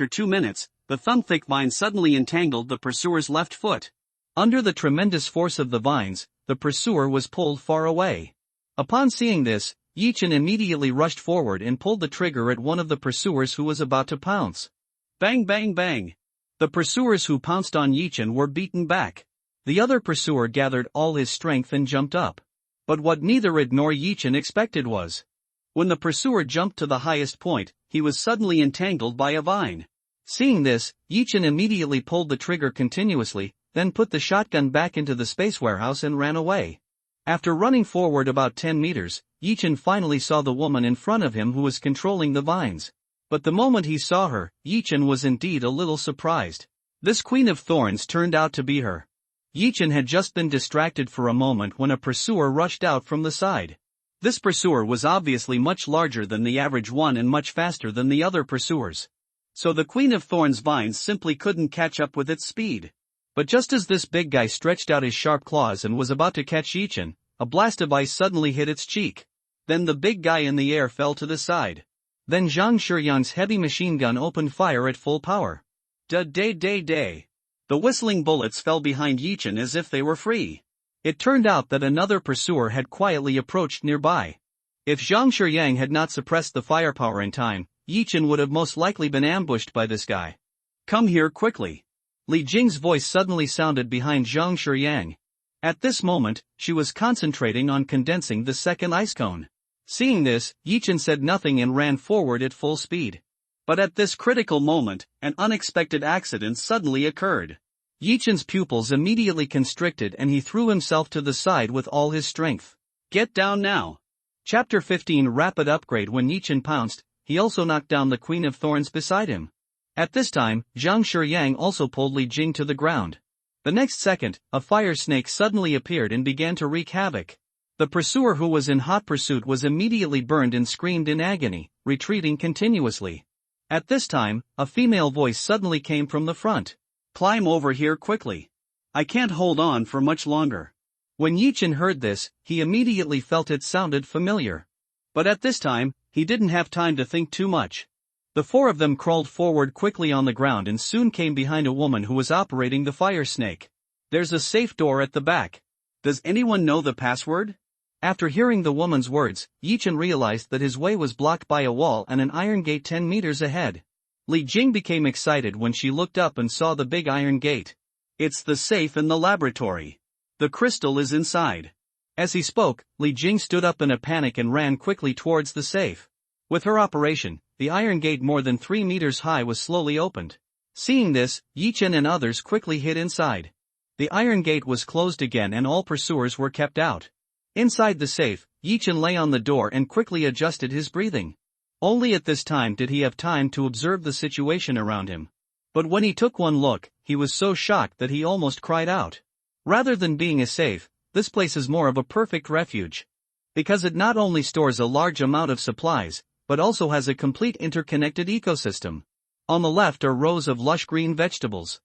2 minutes, the thumb-thick vine suddenly entangled the pursuer's left foot. Under the tremendous force of the vines, the pursuer was pulled far away. Upon seeing this, Yichen immediately rushed forward and pulled the trigger at one of the pursuers who was about to pounce. Bang bang bang! The pursuers who pounced on Yichen were beaten back. The other pursuer gathered all his strength and jumped up. But what neither Id nor Yichen expected was, when the pursuer jumped to the highest point, he was suddenly entangled by a vine. Seeing this, Yichen immediately pulled the trigger continuously, then put the shotgun back into the space warehouse and ran away. After running forward about 10 meters, Yichen finally saw the woman in front of him who was controlling the vines. But the moment he saw her, Yichen was indeed a little surprised. This Queen of Thorns turned out to be her. Yichen had just been distracted for a moment when a pursuer rushed out from the side. This pursuer was obviously much larger than the average one and much faster than the other pursuers. So the Queen of Thorns' vines simply couldn't catch up with its speed. But just as this big guy stretched out his sharp claws and was about to catch Yichen, a blast of ice suddenly hit its cheek. Then the big guy in the air fell to the side. Then Zhang Shiyang's heavy machine gun opened fire at full power. Da-day-day-day. The whistling bullets fell behind Yichen as if they were free. It turned out that another pursuer had quietly approached nearby. If Zhang Shiyang had not suppressed the firepower in time, Yichen would have most likely been ambushed by this guy. Come here quickly. Li Jing's voice suddenly sounded behind Zhang Shiyang. At this moment, she was concentrating on condensing the second ice cone. Seeing this, Yichen said nothing and ran forward at full speed. But at this critical moment, an unexpected accident suddenly occurred. Yichen's pupils immediately constricted and he threw himself to the side with all his strength. Get down now. Chapter 15 Rapid Upgrade. When Yichen pounced, he also knocked down the Queen of Thorns beside him. At this time, Zhang Shiyang also pulled Li Jing to the ground. The next second, a fire snake suddenly appeared and began to wreak havoc. The pursuer who was in hot pursuit was immediately burned and screamed in agony, retreating continuously. At this time, a female voice suddenly came from the front. Climb over here quickly. I can't hold on for much longer. When Yichen heard this, he immediately felt it sounded familiar. But at this time, he didn't have time to think too much. The 4 of them crawled forward quickly on the ground and soon came behind a woman who was operating the fire snake. There's a safe door at the back. Does anyone know the password? After hearing the woman's words, Yichen realized that his way was blocked by a wall and an iron gate 10 meters ahead. Li Jing became excited when she looked up and saw the big iron gate. It's the safe in the laboratory. The crystal is inside. As he spoke, Li Jing stood up in a panic and ran quickly towards the safe. With her operation, the iron gate more than 3 meters high was slowly opened. Seeing this, Yichen and others quickly hid inside. The iron gate was closed again and all pursuers were kept out. Inside the safe, Yichen lay on the door and quickly adjusted his breathing. Only at this time did he have time to observe the situation around him. But when he took one look, he was so shocked that he almost cried out. Rather than being a safe, this place is more of a perfect refuge. Because it not only stores a large amount of supplies, but also has a complete interconnected ecosystem. On the left are rows of lush green vegetables.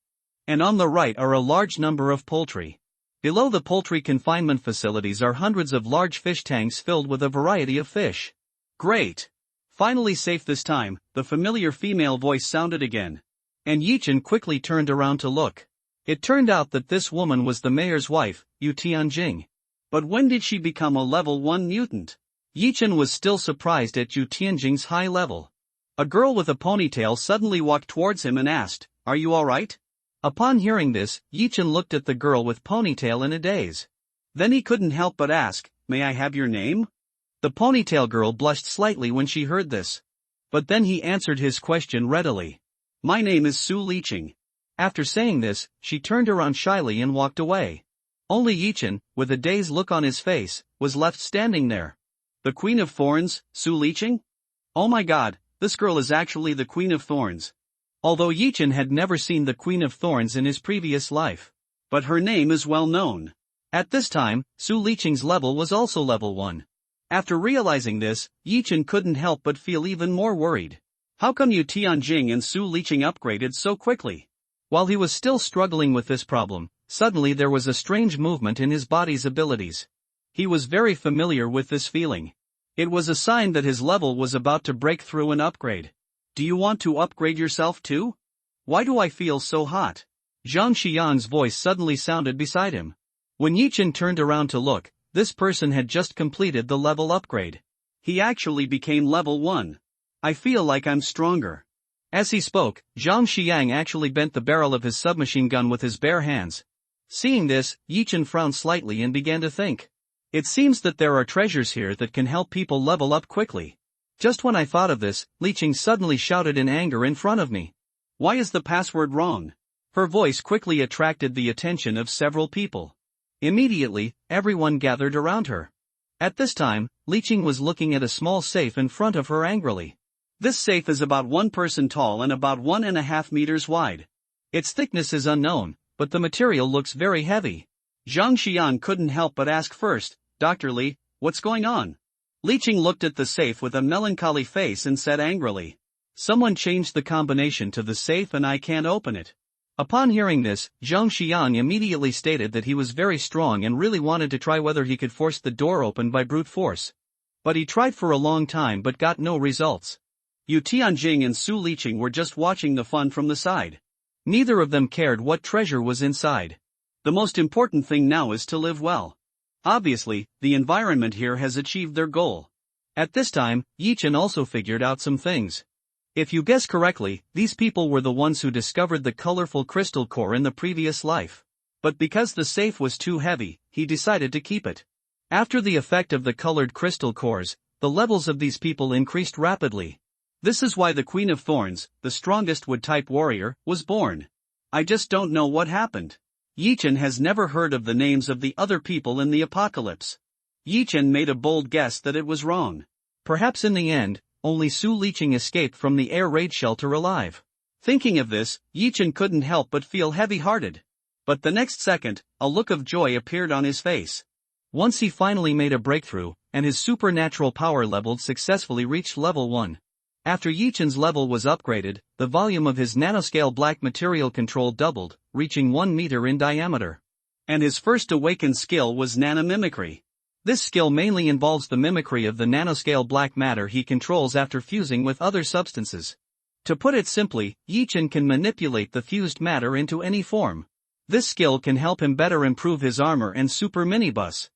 And on the right are a large number of poultry. Below the poultry confinement facilities are hundreds of large fish tanks filled with a variety of fish. Great! Finally safe this time, the familiar female voice sounded again. And Yichen quickly turned around to look. It turned out that this woman was the mayor's wife, Yu Tianjing. But when did she become a level 1 mutant? Yichen was still surprised at Yu Tianjing's high level. A girl with a ponytail suddenly walked towards him and asked, "Are you alright?" Upon hearing this, Yichen looked at the girl with ponytail in a daze. Then he couldn't help but ask, "May I have your name?" The ponytail girl blushed slightly when she heard this. But then he answered his question readily. "My name is Su Liqing." After saying this, she turned around shyly and walked away. Only Yichen, with a dazed look on his face, was left standing there. The Queen of Thorns, Su Liqing? Oh my god, this girl is actually the Queen of Thorns. Although Yichen had never seen the Queen of Thorns in his previous life. But her name is well known. At this time, Su Liqing's level was also level 1. After realizing this, Yichen couldn't help but feel even more worried. How come Yu Tianjing and Su Liqing upgraded so quickly? While he was still struggling with this problem, suddenly there was a strange movement in his body's abilities. He was very familiar with this feeling. It was a sign that his level was about to break through an upgrade. Do you want to upgrade yourself too? Why do I feel so hot? Zhang Xiang's voice suddenly sounded beside him. When Yichen turned around to look, this person had just completed the level upgrade. He actually became level 1. I feel like I'm stronger. As he spoke, Zhang Xiang actually bent the barrel of his submachine gun with his bare hands. Seeing this, Yichen frowned slightly and began to think. It seems that there are treasures here that can help people level up quickly. Just when I thought of this, Liqing suddenly shouted in anger in front of me. Why is the password wrong? Her voice quickly attracted the attention of several people. Immediately, everyone gathered around her. At this time, Liqing was looking at a small safe in front of her angrily. This safe is about 1 person tall and about 1.5 meters wide. Its thickness is unknown, but the material looks very heavy. Zhang Xiang couldn't help but ask first, "Dr. Li, what's going on?" Liqing looked at the safe with a melancholy face and said angrily, "Someone changed the combination to the safe and I can't open it." Upon hearing this, Zhang Xiang immediately stated that he was very strong and really wanted to try whether he could force the door open by brute force. But he tried for a long time but got no results. Yu Tianjing and Su Liqing were just watching the fun from the side. Neither of them cared what treasure was inside. The most important thing now is to live well. Obviously, the environment here has achieved their goal. At this time, Yichen also figured out some things. If you guess correctly, these people were the ones who discovered the colorful crystal core in the previous life. But because the safe was too heavy, he decided to keep it. After the effect of the colored crystal cores, the levels of these people increased rapidly. This is why the Queen of Thorns, the strongest wood-type warrior, was born. I just don't know what happened. Yichen has never heard of the names of the other people in the apocalypse. Yichen made a bold guess that it was wrong. Perhaps in the end, only Su Liqing escaped from the air raid shelter alive. Thinking of this, Yichen couldn't help but feel heavy-hearted. But the next second, a look of joy appeared on his face. Once he finally made a breakthrough, and his supernatural power level successfully reached level 1. After Yichen's level was upgraded, the volume of his nanoscale black material control doubled, reaching 1 meter in diameter. And his first awakened skill was nanomimicry. This skill mainly involves the mimicry of the nanoscale black matter he controls after fusing with other substances. To put it simply, Yichen can manipulate the fused matter into any form. This skill can help him better improve his armor and super minibus.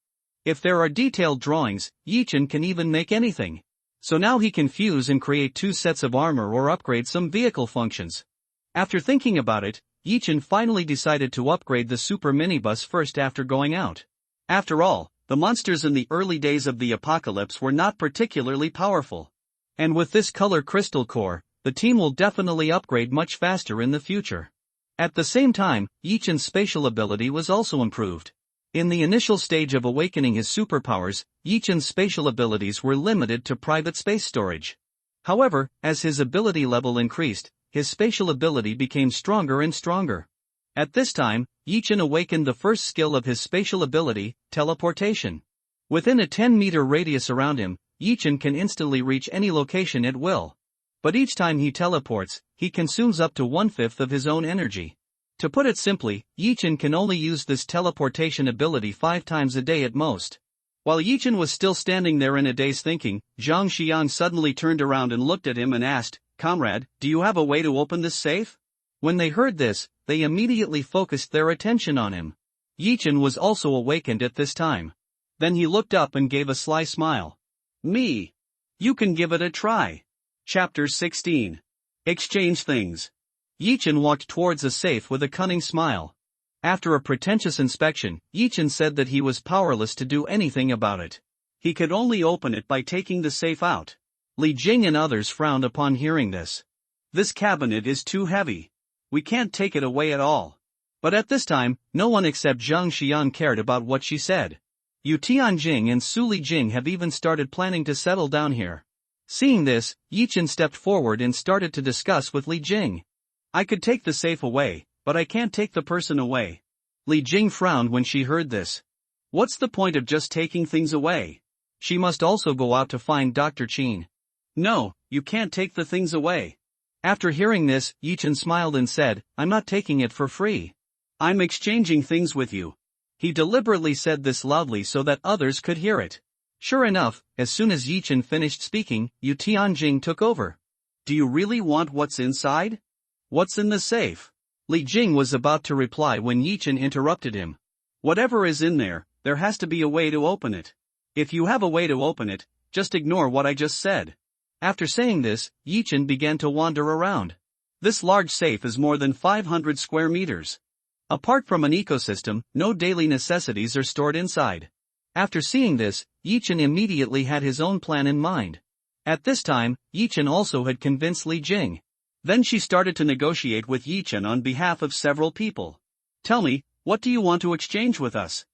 If there are detailed drawings, Yichen can even make anything. So now he can fuse and create 2 sets of armor or upgrade some vehicle functions. After thinking about it, Yichen finally decided to upgrade the super minibus first after going out. After all, the monsters in the early days of the apocalypse were not particularly powerful. And with this color crystal core, the team will definitely upgrade much faster in the future. At the same time, Yichen's spatial ability was also improved. In the initial stage of awakening his superpowers, Yichen's spatial abilities were limited to private space storage. However, as his ability level increased, his spatial ability became stronger and stronger. At this time, Yichen awakened the first skill of his spatial ability, teleportation. Within a 10-meter radius around him, Yichen can instantly reach any location at will. But each time he teleports, he consumes up to 1/5 of his own energy. To put it simply, Yichen can only use this teleportation ability 5 times a day at most. While Yichen was still standing there in a daze thinking, Zhang Xiang suddenly turned around and looked at him and asked, "Comrade, do you have a way to open this safe?" When they heard this, they immediately focused their attention on him. Yichen was also awakened at this time. Then he looked up and gave a sly smile. Me. You can give it a try. Chapter 16. Exchange things. Yichen walked towards a safe with a cunning smile. After a pretentious inspection, Yichen said that he was powerless to do anything about it. He could only open it by taking the safe out. Li Jing and others frowned upon hearing this. This cabinet is too heavy. We can't take it away at all. But at this time, no one except Zhang Xian cared about what she said. Yu Tianjing and Su Lijing have even started planning to settle down here. Seeing this, Yichen stepped forward and started to discuss with Li Jing. I could take the safe away, but I can't take the person away. Li Jing frowned when she heard this. What's the point of just taking things away? She must also go out to find Dr. Qin. No, you can't take the things away. After hearing this, Yichen smiled and said, I'm not taking it for free. I'm exchanging things with you. He deliberately said this loudly so that others could hear it. Sure enough, as soon as Yichen finished speaking, Yu Tianjing took over. Do you really want what's inside? What's in the safe? Li Jing was about to reply when Yichen interrupted him. Whatever is in there has to be a way to open it. If you have a way to open it, just ignore what I just said. After saying this, Yichen began to wander around. This large safe is more than 500 square meters. Apart from an ecosystem, no daily necessities are stored inside. After seeing this, Yichen immediately had his own plan in mind. At this time, Yichen also had convinced Li Jing. Then she started to negotiate with Yichen on behalf of several people. Tell me, what do you want to exchange with us?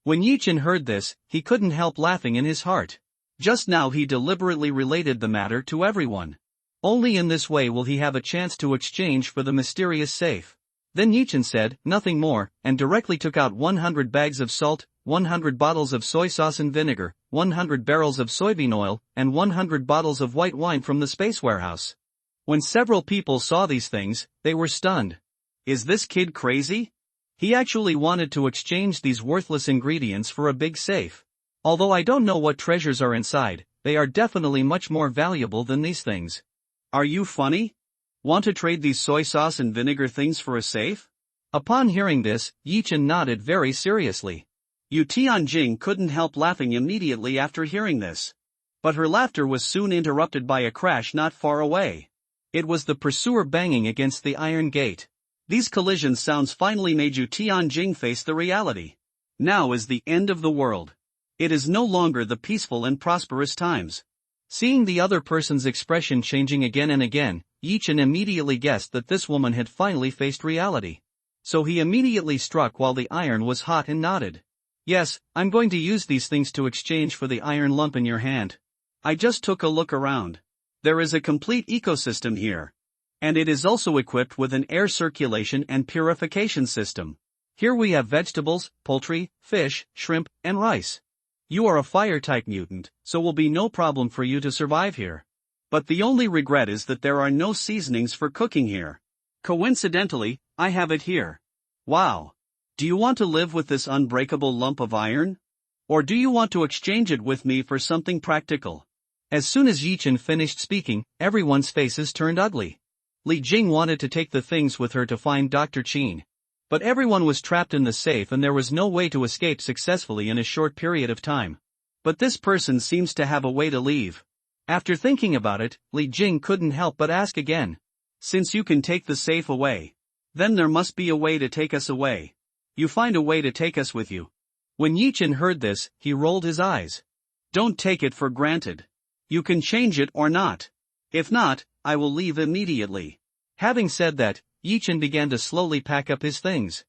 When Yichen heard this, he couldn't help laughing in his heart. Just now he deliberately related the matter to everyone. Only in this way will he have a chance to exchange for the mysterious safe. Then Yichen said, nothing more, and directly took out 100 bags of salt, 100 bottles of soy sauce and vinegar, 100 barrels of soybean oil, and 100 bottles of white wine from the space warehouse. When several people saw these things, they were stunned. Is this kid crazy? He actually wanted to exchange these worthless ingredients for a big safe. Although I don't know what treasures are inside, they are definitely much more valuable than these things. Are you funny? Want to trade these soy sauce and vinegar things for a safe? Upon hearing this, Yichen nodded very seriously. Yu Tianjing couldn't help laughing immediately after hearing this. But her laughter was soon interrupted by a crash not far away. It was the pursuer banging against the iron gate. These collision sounds finally made Yu Tianjing face the reality. Now is the end of the world. It is no longer the peaceful and prosperous times. Seeing the other person's expression changing again and again, Yichen immediately guessed that this woman had finally faced reality. So he immediately struck while the iron was hot and nodded. Yes, I'm going to use these things to exchange for the iron lump in your hand. I just took a look around. There is a complete ecosystem here. And it is also equipped with an air circulation and purification system. Here we have vegetables, poultry, fish, shrimp, and rice. You are a fire-type mutant, so will be no problem for you to survive here. But the only regret is that there are no seasonings for cooking here. Coincidentally, I have it here. Wow. Do you want to live with this unbreakable lump of iron? Or do you want to exchange it with me for something practical? As soon as Yichen finished speaking, everyone's faces turned ugly. Li Jing wanted to take the things with her to find Dr. Qin. But everyone was trapped in the safe and there was no way to escape successfully in a short period of time. But this person seems to have a way to leave. After thinking about it, Li Jing couldn't help but ask again. Since you can take the safe away, then there must be a way to take us away. You find a way to take us with you. When Yichen heard this, he rolled his eyes. Don't take it for granted. You can change it or not. If not, I will leave immediately. Having said that, Yichen began to slowly pack up his things.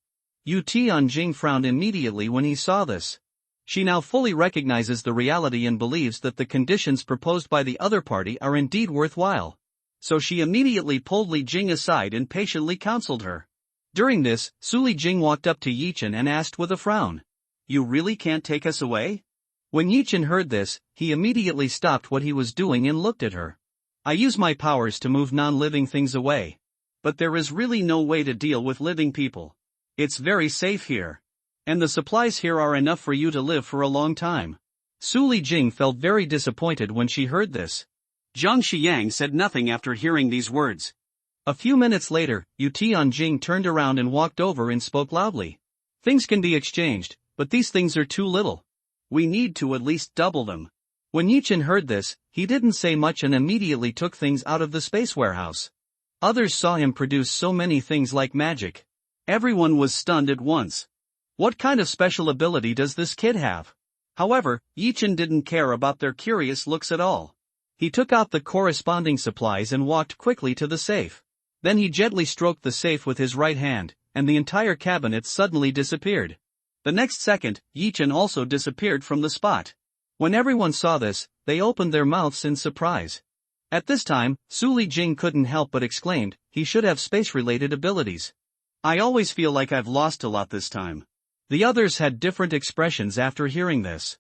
Yu Tianjing frowned immediately when he saw this. She now fully recognizes the reality and believes that the conditions proposed by the other party are indeed worthwhile. So she immediately pulled Li Jing aside and patiently counseled her. During this, Su Lijing walked up to Yichen and asked with a frown. You really can't take us away? When Yichen heard this, he immediately stopped what he was doing and looked at her. I use my powers to move non-living things away. But there is really no way to deal with living people. It's very safe here. And the supplies here are enough for you to live for a long time. Su Lijing felt very disappointed when she heard this. Zhang Xiang said nothing after hearing these words. A few minutes later, Yu Tianjing turned around and walked over and spoke loudly. Things can be exchanged, but these things are too little. We need to at least double them. When Yichin heard this, he didn't say much and immediately took things out of the space warehouse. Others saw him produce so many things like magic. Everyone was stunned at once. What kind of special ability does this kid have? However, Yichin didn't care about their curious looks at all. He took out the corresponding supplies and walked quickly to the safe. Then he gently stroked the safe with his right hand, and the entire cabinet suddenly disappeared. The next second, Yichin also disappeared from the spot. When everyone saw this, they opened their mouths in surprise. At this time, Su Lijing couldn't help but exclaimed, he should have space-related abilities. I always feel like I've lost a lot this time. The others had different expressions after hearing this.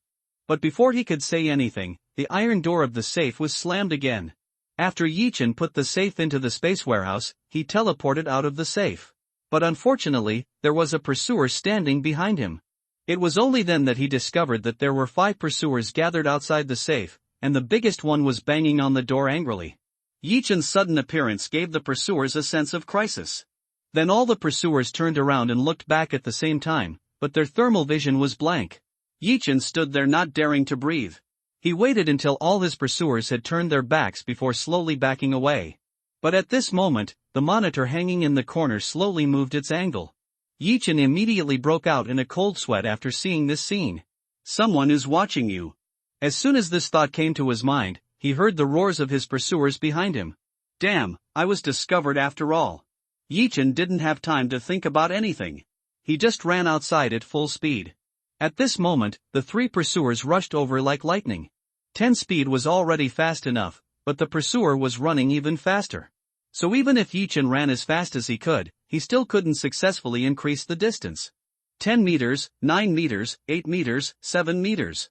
But before he could say anything, the iron door of the safe was slammed again. After Yichin put the safe into the space warehouse, he teleported out of the safe. But unfortunately, there was a pursuer standing behind him. It was only then that he discovered that there were 5 pursuers gathered outside the safe, and the biggest one was banging on the door angrily. Yichin's sudden appearance gave the pursuers a sense of crisis. Then all the pursuers turned around and looked back at the same time, but their thermal vision was blank. Yichin stood there not daring to breathe. He waited until all his pursuers had turned their backs before slowly backing away. But at this moment, the monitor hanging in the corner slowly moved its angle. Yichin immediately broke out in a cold sweat after seeing this scene. Someone is watching you. As soon as this thought came to his mind, he heard the roars of his pursuers behind him. Damn, I was discovered after all. Yichin didn't have time to think about anything. He just ran outside at full speed. At this moment, the 3 pursuers rushed over like lightning. 10 speed was already fast enough, but the pursuer was running even faster. So even if Yichin ran as fast as he could, he still couldn't successfully increase the distance. 10 meters, 9 meters, 8 meters, 7 meters.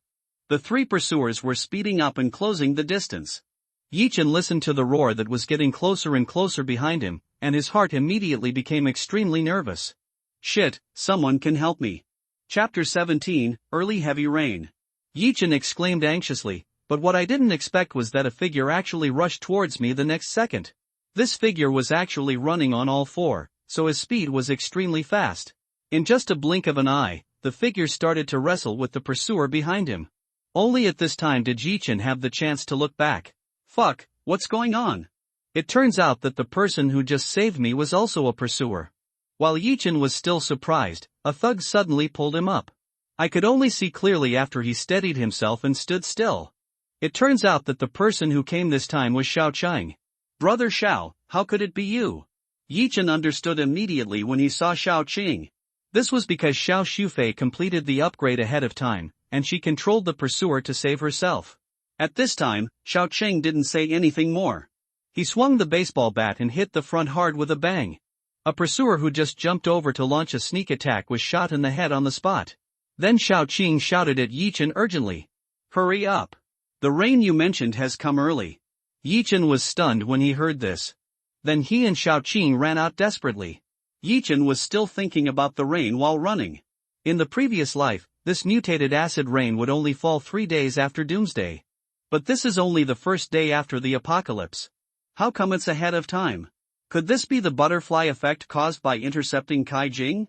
The 3 pursuers were speeding up and closing the distance. Yichin listened to the roar that was getting closer and closer behind him, and his heart immediately became extremely nervous. Shit, someone can help me. Chapter 17, Early Heavy Rain. Yichin exclaimed anxiously, but what I didn't expect was that a figure actually rushed towards me the next second. This figure was actually running on all 4, so his speed was extremely fast. In just a blink of an eye, the figure started to wrestle with the pursuer behind him. Only at this time did Yichin have the chance to look back. Fuck, what's going on? It turns out that the person who just saved me was also a pursuer. While Yichin was still surprised, a thug suddenly pulled him up. I could only see clearly after he steadied himself and stood still. It turns out that the person who came this time was Xiao Chang. Brother Xiao, how could it be you? Yichin understood immediately when he saw Xiao Qing. This was because Xiao Shufei completed the upgrade ahead of time, and she controlled the pursuer to save herself. At this time, Xiao Qing didn't say anything more. He swung the baseball bat and hit the front hard with a bang. A pursuer who just jumped over to launch a sneak attack was shot in the head on the spot. Then Xiao Qing shouted at Yichin urgently. Hurry up. The rain you mentioned has come early. Yichin was stunned when he heard this. Then he and Xiao Qing ran out desperately. Yichin was still thinking about the rain while running. In the previous life, this mutated acid rain would only fall 3 days after doomsday. But this is only the first day after the apocalypse. How come it's ahead of time? Could this be the butterfly effect caused by intercepting Kai Jing?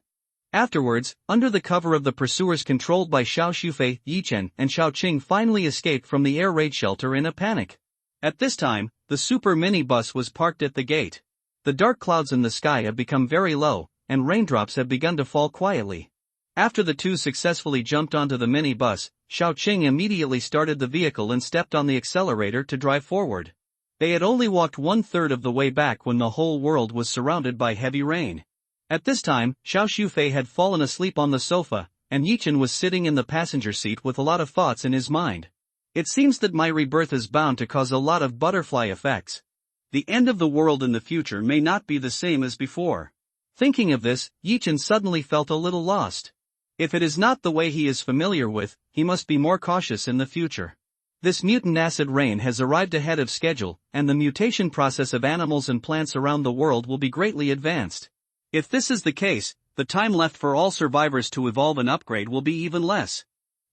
Afterwards, under the cover of the pursuers controlled by Xiao Shufei, Yichin and Xiao Qing finally escaped from the air raid shelter in a panic. At this time, the super mini bus was parked at the gate. The dark clouds in the sky have become very low, and raindrops have begun to fall quietly. After the two successfully jumped onto the mini bus, Xiao Qing immediately started the vehicle and stepped on the accelerator to drive forward. They had only walked 1/3 of the way back when the whole world was surrounded by heavy rain. At this time, Xiao Shufei had fallen asleep on the sofa, and Yichin was sitting in the passenger seat with a lot of thoughts in his mind. It seems that my rebirth is bound to cause a lot of butterfly effects. The end of the world in the future may not be the same as before. Thinking of this, Yichin suddenly felt a little lost. If it is not the way he is familiar with, he must be more cautious in the future. This mutant acid rain has arrived ahead of schedule, and the mutation process of animals and plants around the world will be greatly advanced. If this is the case, the time left for all survivors to evolve and upgrade will be even less.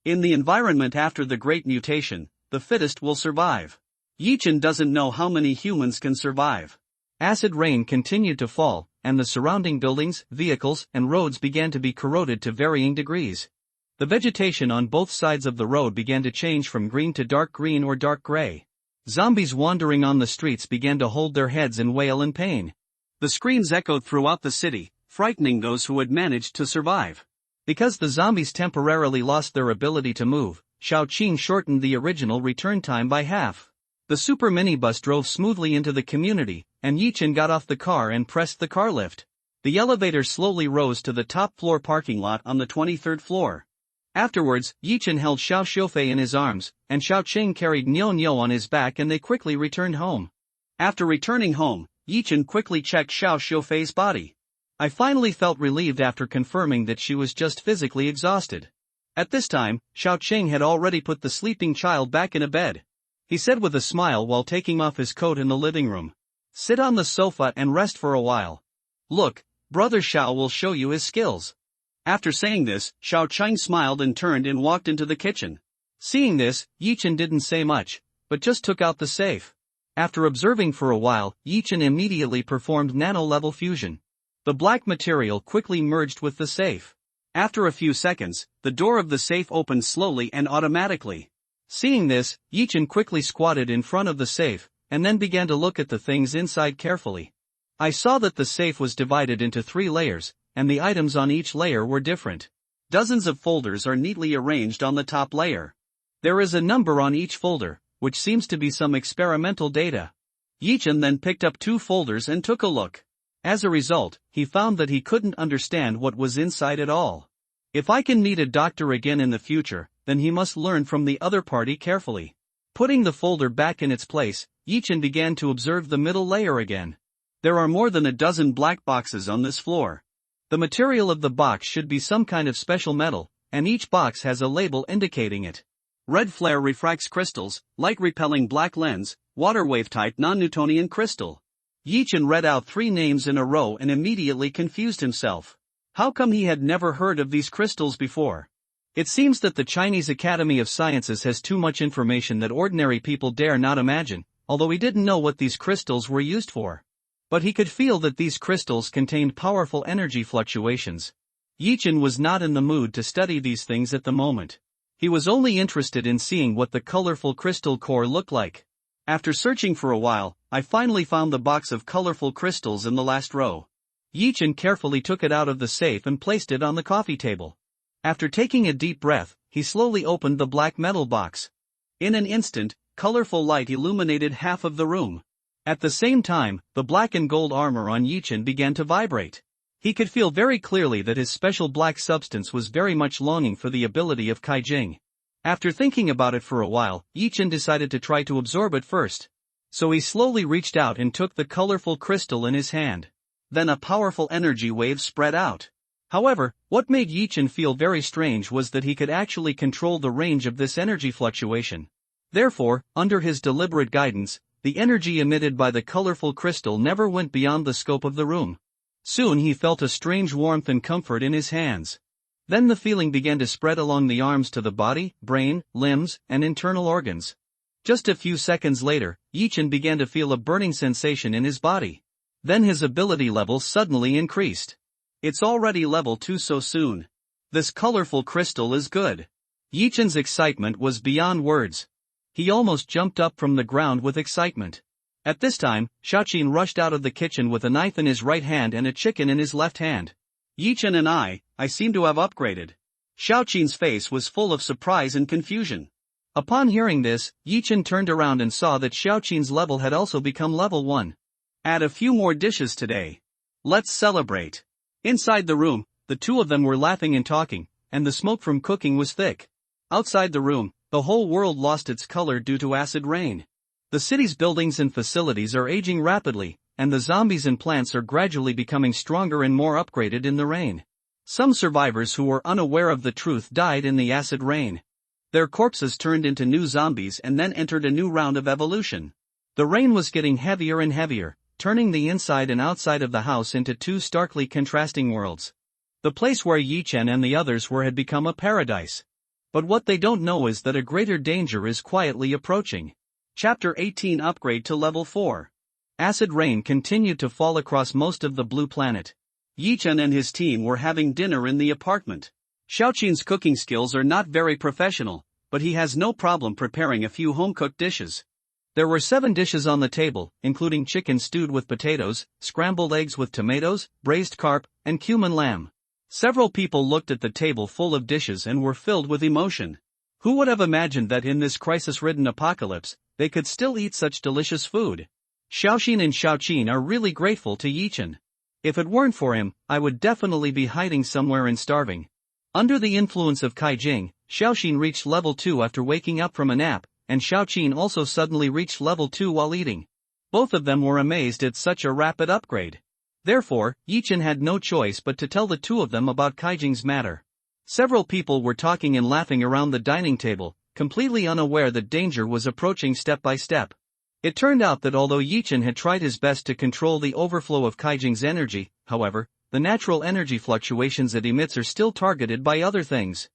In the environment after the Great Mutation, the fittest will survive. Yichin doesn't know how many humans can survive. Acid rain continued to fall, and the surrounding buildings, vehicles, and roads began to be corroded to varying degrees. The vegetation on both sides of the road began to change from green to dark green or dark gray. Zombies wandering on the streets began to hold their heads and wail in pain. The screams echoed throughout the city, frightening those who had managed to survive. Because the zombies temporarily lost their ability to move, Xiaoqing shortened the original return time by half. The super minibus drove smoothly into the community, and Yichen got off the car and pressed the car lift. The elevator slowly rose to the top floor parking lot on the 23rd floor. Afterwards, Yichen held Xiao Xiufei in his arms, and Xiaoqing carried Niu Niu on his back, and they quickly returned home. After returning home, Yichen quickly checked Xiao Xiufei's body. I finally felt relieved after confirming that she was just physically exhausted. At this time, Xiaoqing had already put the sleeping child back in a bed. He said with a smile while taking off his coat in the living room, "Sit on the sofa and rest for a while. Look, Brother Xiao will show you his skills." After saying this, Xiaoqing smiled and turned and walked into the kitchen. Seeing this, Yichen didn't say much, but just took out the safe. After observing for a while, Yichen immediately performed nano-level fusion. The black material quickly merged with the safe. After a few seconds, the door of the safe opened slowly and automatically. Seeing this, Yichen quickly squatted in front of the safe, and then began to look at the things inside carefully. I saw that the safe was divided into 3 layers, and the items on each layer were different. Dozens of folders are neatly arranged on the top layer. There is a number on each folder, which seems to be some experimental data. Yichen then picked up 2 folders and took a look. As a result, he found that he couldn't understand what was inside at all. If I can meet a doctor again in the future, then he must learn from the other party carefully. Putting the folder back in its place, Yichen began to observe the middle layer again. There are more than a dozen black boxes on this floor. The material of the box should be some kind of special metal, and each box has a label indicating it. Red flare refracts crystals, light-repelling black lens, water wave-type non-Newtonian crystal. Yichen read out 3 names in a row and immediately confused himself. How come he had never heard of these crystals before? It seems that the Chinese Academy of Sciences has too much information that ordinary people dare not imagine, although he didn't know what these crystals were used for. But he could feel that these crystals contained powerful energy fluctuations. Yichen was not in the mood to study these things at the moment. He was only interested in seeing what the colorful crystal core looked like. After searching for a while, I finally found the box of colorful crystals in the last row. Yichen carefully took it out of the safe and placed it on the coffee table. After taking a deep breath, he slowly opened the black metal box. In an instant, colorful light illuminated half of the room. At the same time, the black and gold armor on Yichen began to vibrate. He could feel very clearly that his special black substance was very much longing for the ability of Kaijing. After thinking about it for a while, Yichen decided to try to absorb it first. So he slowly reached out and took the colorful crystal in his hand. Then a powerful energy wave spread out. However, what made Yichen feel very strange was that he could actually control the range of this energy fluctuation. Therefore, under his deliberate guidance, the energy emitted by the colorful crystal never went beyond the scope of the room. Soon he felt a strange warmth and comfort in his hands. Then the feeling began to spread along the arms to the body, brain, limbs, and internal organs. Just a few seconds later, Yichen began to feel a burning sensation in his body. Then his ability level suddenly increased. It's already level 2 so soon. This colorful crystal is good. Yichen's excitement was beyond words. He almost jumped up from the ground with excitement. At this time, Xiaoqing rushed out of the kitchen with a knife in his right hand and a chicken in his left hand. Yichen and I seem to have upgraded. Xiaoqing's face was full of surprise and confusion. Upon hearing this, Yichen turned around and saw that Xiaoqing's level had also become level 1. Add a few more dishes today. Let's celebrate. Inside the room, the two of them were laughing and talking, and the smoke from cooking was thick. Outside the room, the whole world lost its color due to acid rain. The city's buildings and facilities are aging rapidly, and the zombies and plants are gradually becoming stronger and more upgraded in the rain. Some survivors who were unaware of the truth died in the acid rain. Their corpses turned into new zombies and then entered a new round of evolution. The rain was getting heavier and heavier, turning the inside and outside of the house into 2 starkly contrasting worlds. The place where Yichen and the others were had become a paradise. But what they don't know is that a greater danger is quietly approaching. Chapter 18 Upgrade to Level 4. Acid rain continued to fall across most of the blue planet. Yichen and his team were having dinner in the apartment. Xiaoqin's cooking skills are not very professional, but he has no problem preparing a few home-cooked dishes. There were 7 dishes on the table, including chicken stewed with potatoes, scrambled eggs with tomatoes, braised carp, and cumin lamb. Several people looked at the table full of dishes and were filled with emotion. Who would have imagined that in this crisis-ridden apocalypse, they could still eat such delicious food? Xiaoxin and Xiaoqin are really grateful to Yichen. If it weren't for him, I would definitely be hiding somewhere and starving. Under the influence of Kaijing, Xiaoxin reached level 2 after waking up from a nap, and Xiaoqin also suddenly reached level 2 while eating. Both of them were amazed at such a rapid upgrade. Therefore, Yichen had no choice but to tell the two of them about Kaijing's matter. Several people were talking and laughing around the dining table, completely unaware that danger was approaching step by step. It turned out that although Yichen had tried his best to control the overflow of Kaijing's energy, however, the natural energy fluctuations it emits are still targeted by other things.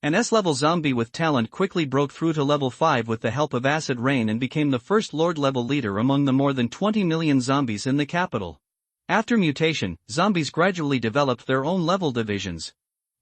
An S-level zombie with talent quickly broke through to level 5 with the help of acid rain and became the first Lord-level leader among the more than 20 million zombies in the capital. After mutation, zombies gradually developed their own level divisions.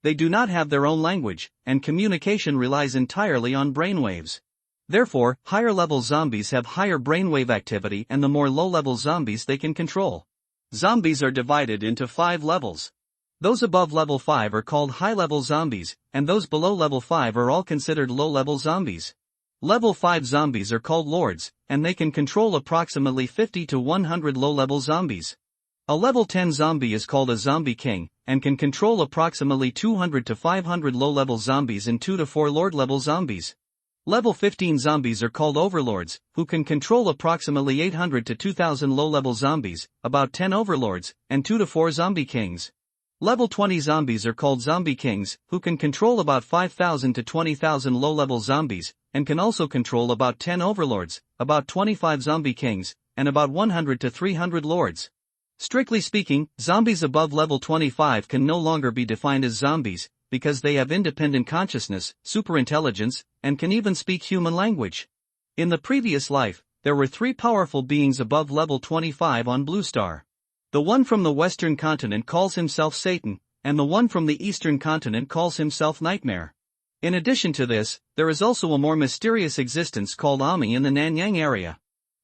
They do not have their own language, and communication relies entirely on brainwaves. Therefore, higher-level zombies have higher brainwave activity and the more low-level zombies they can control. Zombies are divided into 5 levels. Those above level 5 are called high-level zombies, and those below level 5 are all considered low-level zombies. Level 5 zombies are called lords, and they can control approximately 50 to 100 low-level zombies. A level 10 zombie is called a zombie king, and can control approximately 200 to 500 low-level zombies and 2 to 4 lord-level zombies. Level 15 zombies are called overlords, who can control approximately 800 to 2000 low-level zombies, about 10 overlords, and 2 to 4 zombie kings. Level 20 zombies are called zombie kings, who can control about 5,000 to 20,000 low-level zombies, and can also control about 10 overlords, about 25 zombie kings, and about 100 to 300 lords. Strictly speaking, zombies above level 25 can no longer be defined as zombies, because they have independent consciousness, superintelligence, and can even speak human language. In the previous life, there were 3 powerful beings above level 25 on Blue Star. The one from the western continent calls himself Satan, and the one from the eastern continent calls himself Nightmare. In addition to this, there is also a more mysterious existence called Ami in the Nanyang area.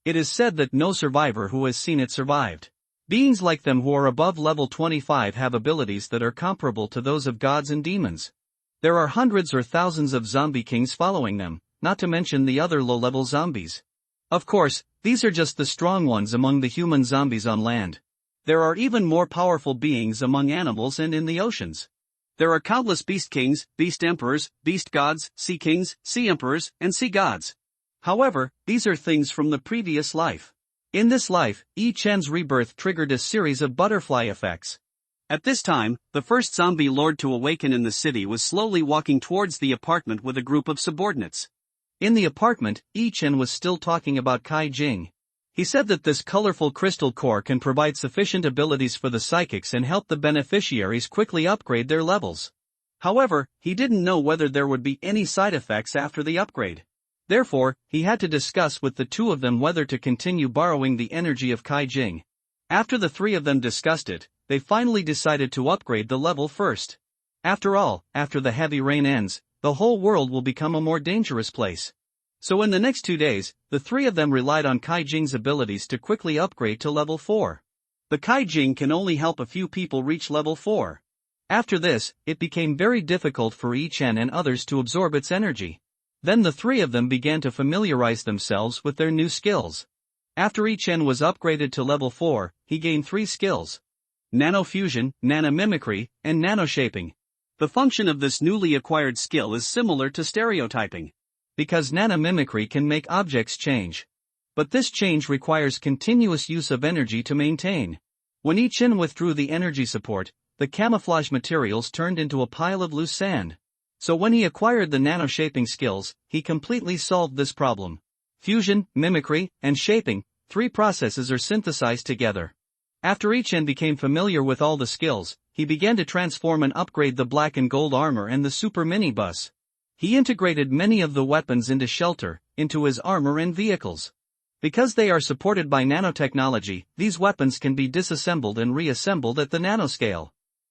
It is said that no survivor who has seen it survived. Beings like them who are above level 25 have abilities that are comparable to those of gods and demons. There are hundreds or thousands of zombie kings following them, not to mention the other low-level zombies. Of course, these are just the strong ones among the human zombies on land. There are even more powerful beings among animals and in the oceans. There are countless beast kings, beast emperors, beast gods, sea kings, sea emperors, and sea gods. However, these are things from the previous life. In this life, Yi Chen's rebirth triggered a series of butterfly effects. At this time, the first zombie lord to awaken in the city was slowly walking towards the apartment with a group of subordinates. In the apartment, Yi Chen was still talking about Kai Jing. He said that this colorful crystal core can provide sufficient abilities for the psychics and help the beneficiaries quickly upgrade their levels. However, he didn't know whether there would be any side effects after the upgrade. Therefore, he had to discuss with the two of them whether to continue borrowing the energy of Kai Jing. After the 3 of them discussed it, they finally decided to upgrade the level first. After all, after the heavy rain ends, the whole world will become a more dangerous place. So in the next 2 days, the 3 of them relied on Kai Jing's abilities to quickly upgrade to level 4. The Kai Jing can only help a few people reach level 4. After this, it became very difficult for Yi Chen and others to absorb its energy. Then the 3 of them began to familiarize themselves with their new skills. After Yi Chen was upgraded to level 4, he gained 3 skills: nano-fusion, nano-mimicry, and nano-shaping. The function of this newly acquired skill is similar to stereotyping, because nano-mimicry can make objects change. But this change requires continuous use of energy to maintain. When Yi Chen withdrew the energy support, the camouflage materials turned into a pile of loose sand. So when he acquired the nano-shaping skills, he completely solved this problem. Fusion, mimicry, and shaping, 3 processes are synthesized together. After Yi Chen became familiar with all the skills, he began to transform and upgrade the black and gold armor and the super minibus. He integrated many of the weapons into shelter, into his armor and vehicles. Because they are supported by nanotechnology, these weapons can be disassembled and reassembled at the nanoscale.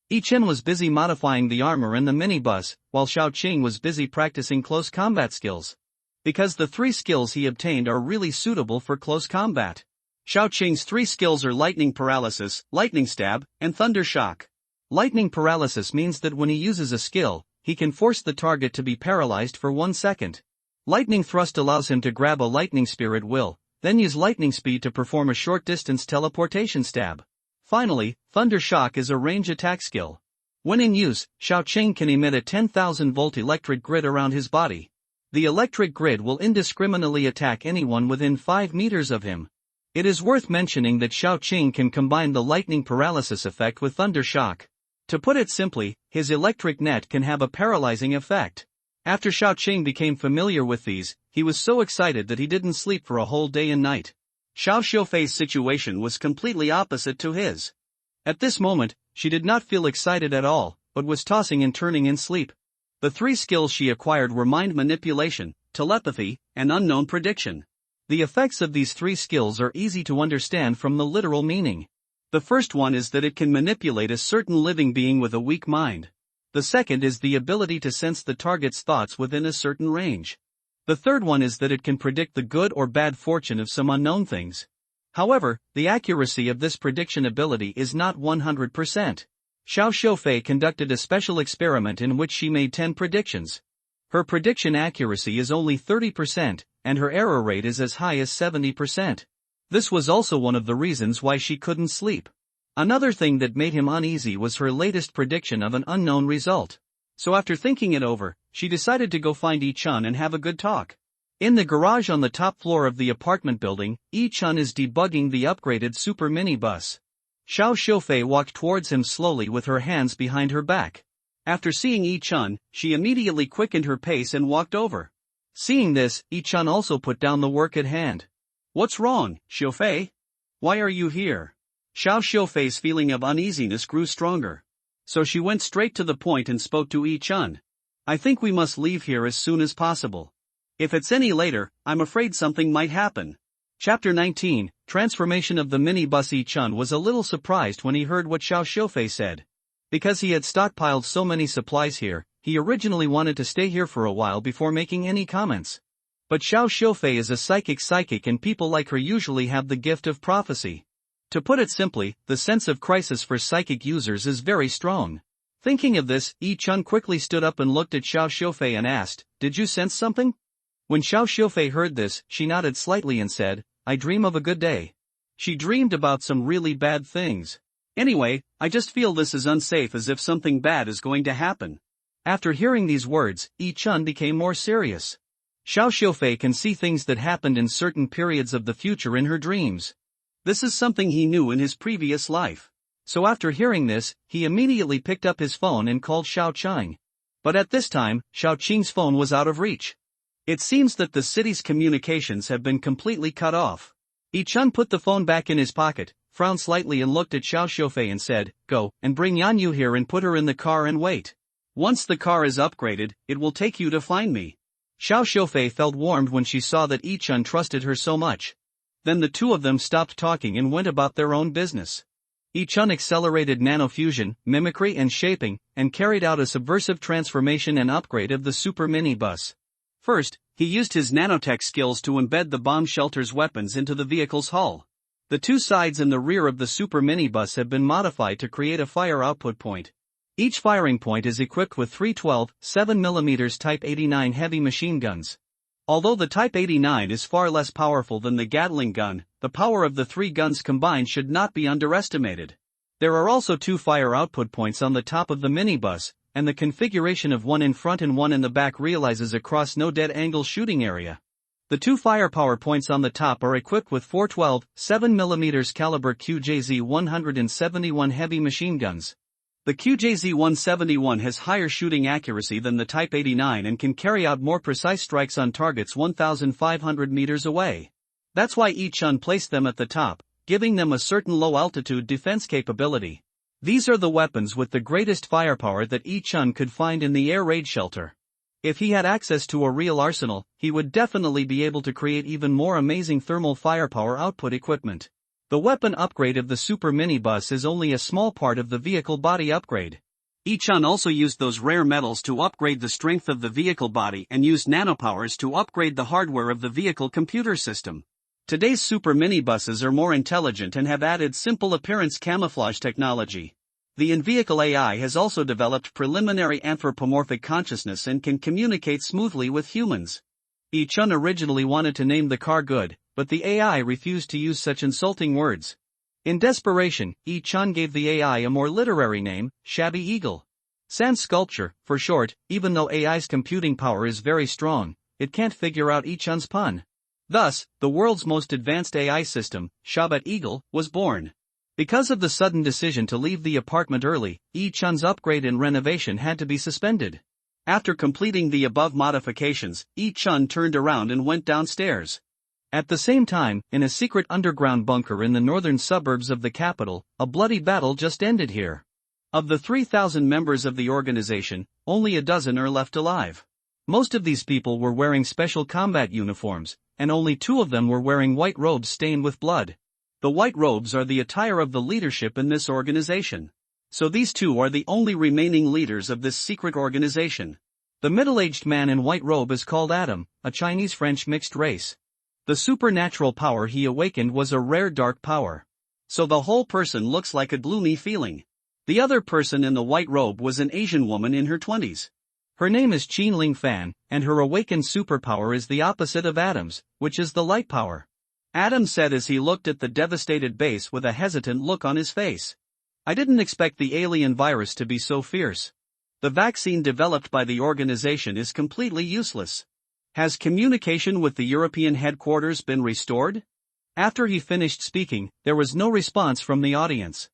Yi Chen was busy modifying the armor in the minibus, while Xiao Qing was busy practicing close combat skills. Because the 3 skills he obtained are really suitable for close combat. Xiao Qing's 3 skills are lightning paralysis, lightning stab, and thunder shock. Lightning paralysis means that when he uses a skill, he can force the target to be paralyzed for 1 second. Lightning thrust allows him to grab a lightning spear at will, then use lightning speed to perform a short-distance teleportation stab. Finally, thunder shock is a range attack skill. When in use, Xiao Qing can emit a 10,000-volt electric grid around his body. The electric grid will indiscriminately attack anyone within 5 meters of him. It is worth mentioning that Xiao Qing can combine the lightning paralysis effect with thunder shock. To put it simply, his electric net can have a paralyzing effect. After Xiao Qing became familiar with these, he was so excited that he didn't sleep for a whole day and night. Xiao Xiufei's situation was completely opposite to his. At this moment, she did not feel excited at all, but was tossing and turning in sleep. The 3 skills she acquired were mind manipulation, telepathy, and unknown prediction. The effects of these 3 skills are easy to understand from the literal meaning. The first one is that it can manipulate a certain living being with a weak mind. The second is the ability to sense the target's thoughts within a certain range. The third one is that it can predict the good or bad fortune of some unknown things. However, the accuracy of this prediction ability is not 100%. Xiao Xiufei conducted a special experiment in which she made 10 predictions. Her prediction accuracy is only 30%, and her error rate is as high as 70%. This was also one of the reasons why she couldn't sleep. Another thing that made him uneasy was her latest prediction of an unknown result. So after thinking it over, she decided to go find Yi Chen and have a good talk. In the garage on the top floor of the apartment building, Yi Chen is debugging the upgraded super minibus. Xiao Xiufei walked towards him slowly with her hands behind her back. After seeing Yi Chen, she immediately quickened her pace and walked over. Seeing this, Yi Chen also put down the work at hand. "What's wrong, Xiufei? Why are you here?" Xiao Xiufei's feeling of uneasiness grew stronger. So she went straight to the point and spoke to Yi Chen. "I think we must leave here as soon as possible. If it's any later, I'm afraid something might happen." Chapter 19, Transformation of the Minibus. Yi Chen was a little surprised when he heard what Xiao Xiufei said. Because he had stockpiled so many supplies here, he originally wanted to stay here for a while before making any comments. But Xiao Xiufei is a psychic and people like her usually have the gift of prophecy. To put it simply, the sense of crisis for psychic users is very strong. Thinking of this, Yi Chen quickly stood up and looked at Xiao Xiufei and asked, "Did you sense something?" When Xiao Xiufei heard this, she nodded slightly and said, "I dream of a good day." She dreamed about some really bad things. "Anyway, I just feel this is unsafe, as if something bad is going to happen." After hearing these words, Yi Chen became more serious. Xiao Xiufei can see things that happened in certain periods of the future in her dreams. This is something he knew in his previous life. So after hearing this, he immediately picked up his phone and called Xiao Qing. But at this time, Xiao Qing's phone was out of reach. It seems that the city's communications have been completely cut off. Yi Chen put the phone back in his pocket, frowned slightly and looked at Xiao Xiufei and said, "Go, and bring Yanyu here and put her in the car and wait. Once the car is upgraded, it will take you to find me." Xiao Xiufei felt warmed when she saw that Yi Chen trusted her so much. Then the two of them stopped talking and went about their own business. Yi Chen accelerated nanofusion, mimicry and shaping, and carried out a subversive transformation and upgrade of the super minibus. First, he used his nanotech skills to embed the bomb shelter's weapons into the vehicle's hull. The two sides and the rear of the super minibus have been modified to create a fire output point. Each firing point is equipped with three 12.7mm Type 89 heavy machine guns. Although the Type 89 is far less powerful than the Gatling gun, the power of the three guns combined should not be underestimated. There are also two fire output points on the top of the minibus, and the configuration of one in front and one in the back realizes a no dead-angle shooting area. The two firepower points on the top are equipped with four 12.7mm caliber QJZ-171 heavy machine guns. The QJZ-171 has higher shooting accuracy than the Type 89 and can carry out more precise strikes on targets 1,500 meters away. That's why Yi Chen placed them at the top, giving them a certain low-altitude defense capability. These are the weapons with the greatest firepower that Yi Chen could find in the air raid shelter. If he had access to a real arsenal, he would definitely be able to create even more amazing thermal firepower output equipment. The weapon upgrade of the super minibus is only a small part of the vehicle body upgrade. Ichan also used those rare metals to upgrade the strength of the vehicle body and used nanopowers to upgrade the hardware of the vehicle computer system. Today's super minibuses are more intelligent and have added simple appearance camouflage technology. The in-vehicle AI has also developed preliminary anthropomorphic consciousness and can communicate smoothly with humans. Ichan originally wanted to name the car Good, but the AI refused to use such insulting words. In desperation, Ichan gave the AI a more literary name, Shabby Eagle. Sans sculpture, for short. Even though AI's computing power is very strong, it can't figure out Ichan's pun. Thus, the world's most advanced AI system, Shabbat Eagle, was born. Because of the sudden decision to leave the apartment early, Ichan's upgrade and renovation had to be suspended. After completing the above modifications, Ichan turned around and went downstairs. At the same time, in a secret underground bunker in the northern suburbs of the capital, a bloody battle just ended here. Of the 3,000 members of the organization, only a dozen are left alive. Most of these people were wearing special combat uniforms, and only 2 of them were wearing white robes stained with blood. The white robes are the attire of the leadership in this organization. So these 2 are the only remaining leaders of this secret organization. The middle-aged man in white robe is called Adam, a Chinese-French mixed race. The supernatural power he awakened was a rare dark power. So the whole person looks like a gloomy feeling. The other person in the white robe was an Asian woman in her 20s. Her name is Qin Ling Fan, and her awakened superpower is the opposite of Adam's, which is the light power. Adam said as he looked at the devastated base with a hesitant look on his face. I didn't expect the alien virus to be so fierce. The vaccine developed by the organization is completely useless. Has communication with the European headquarters been restored? After he finished speaking, there was no response from the audience.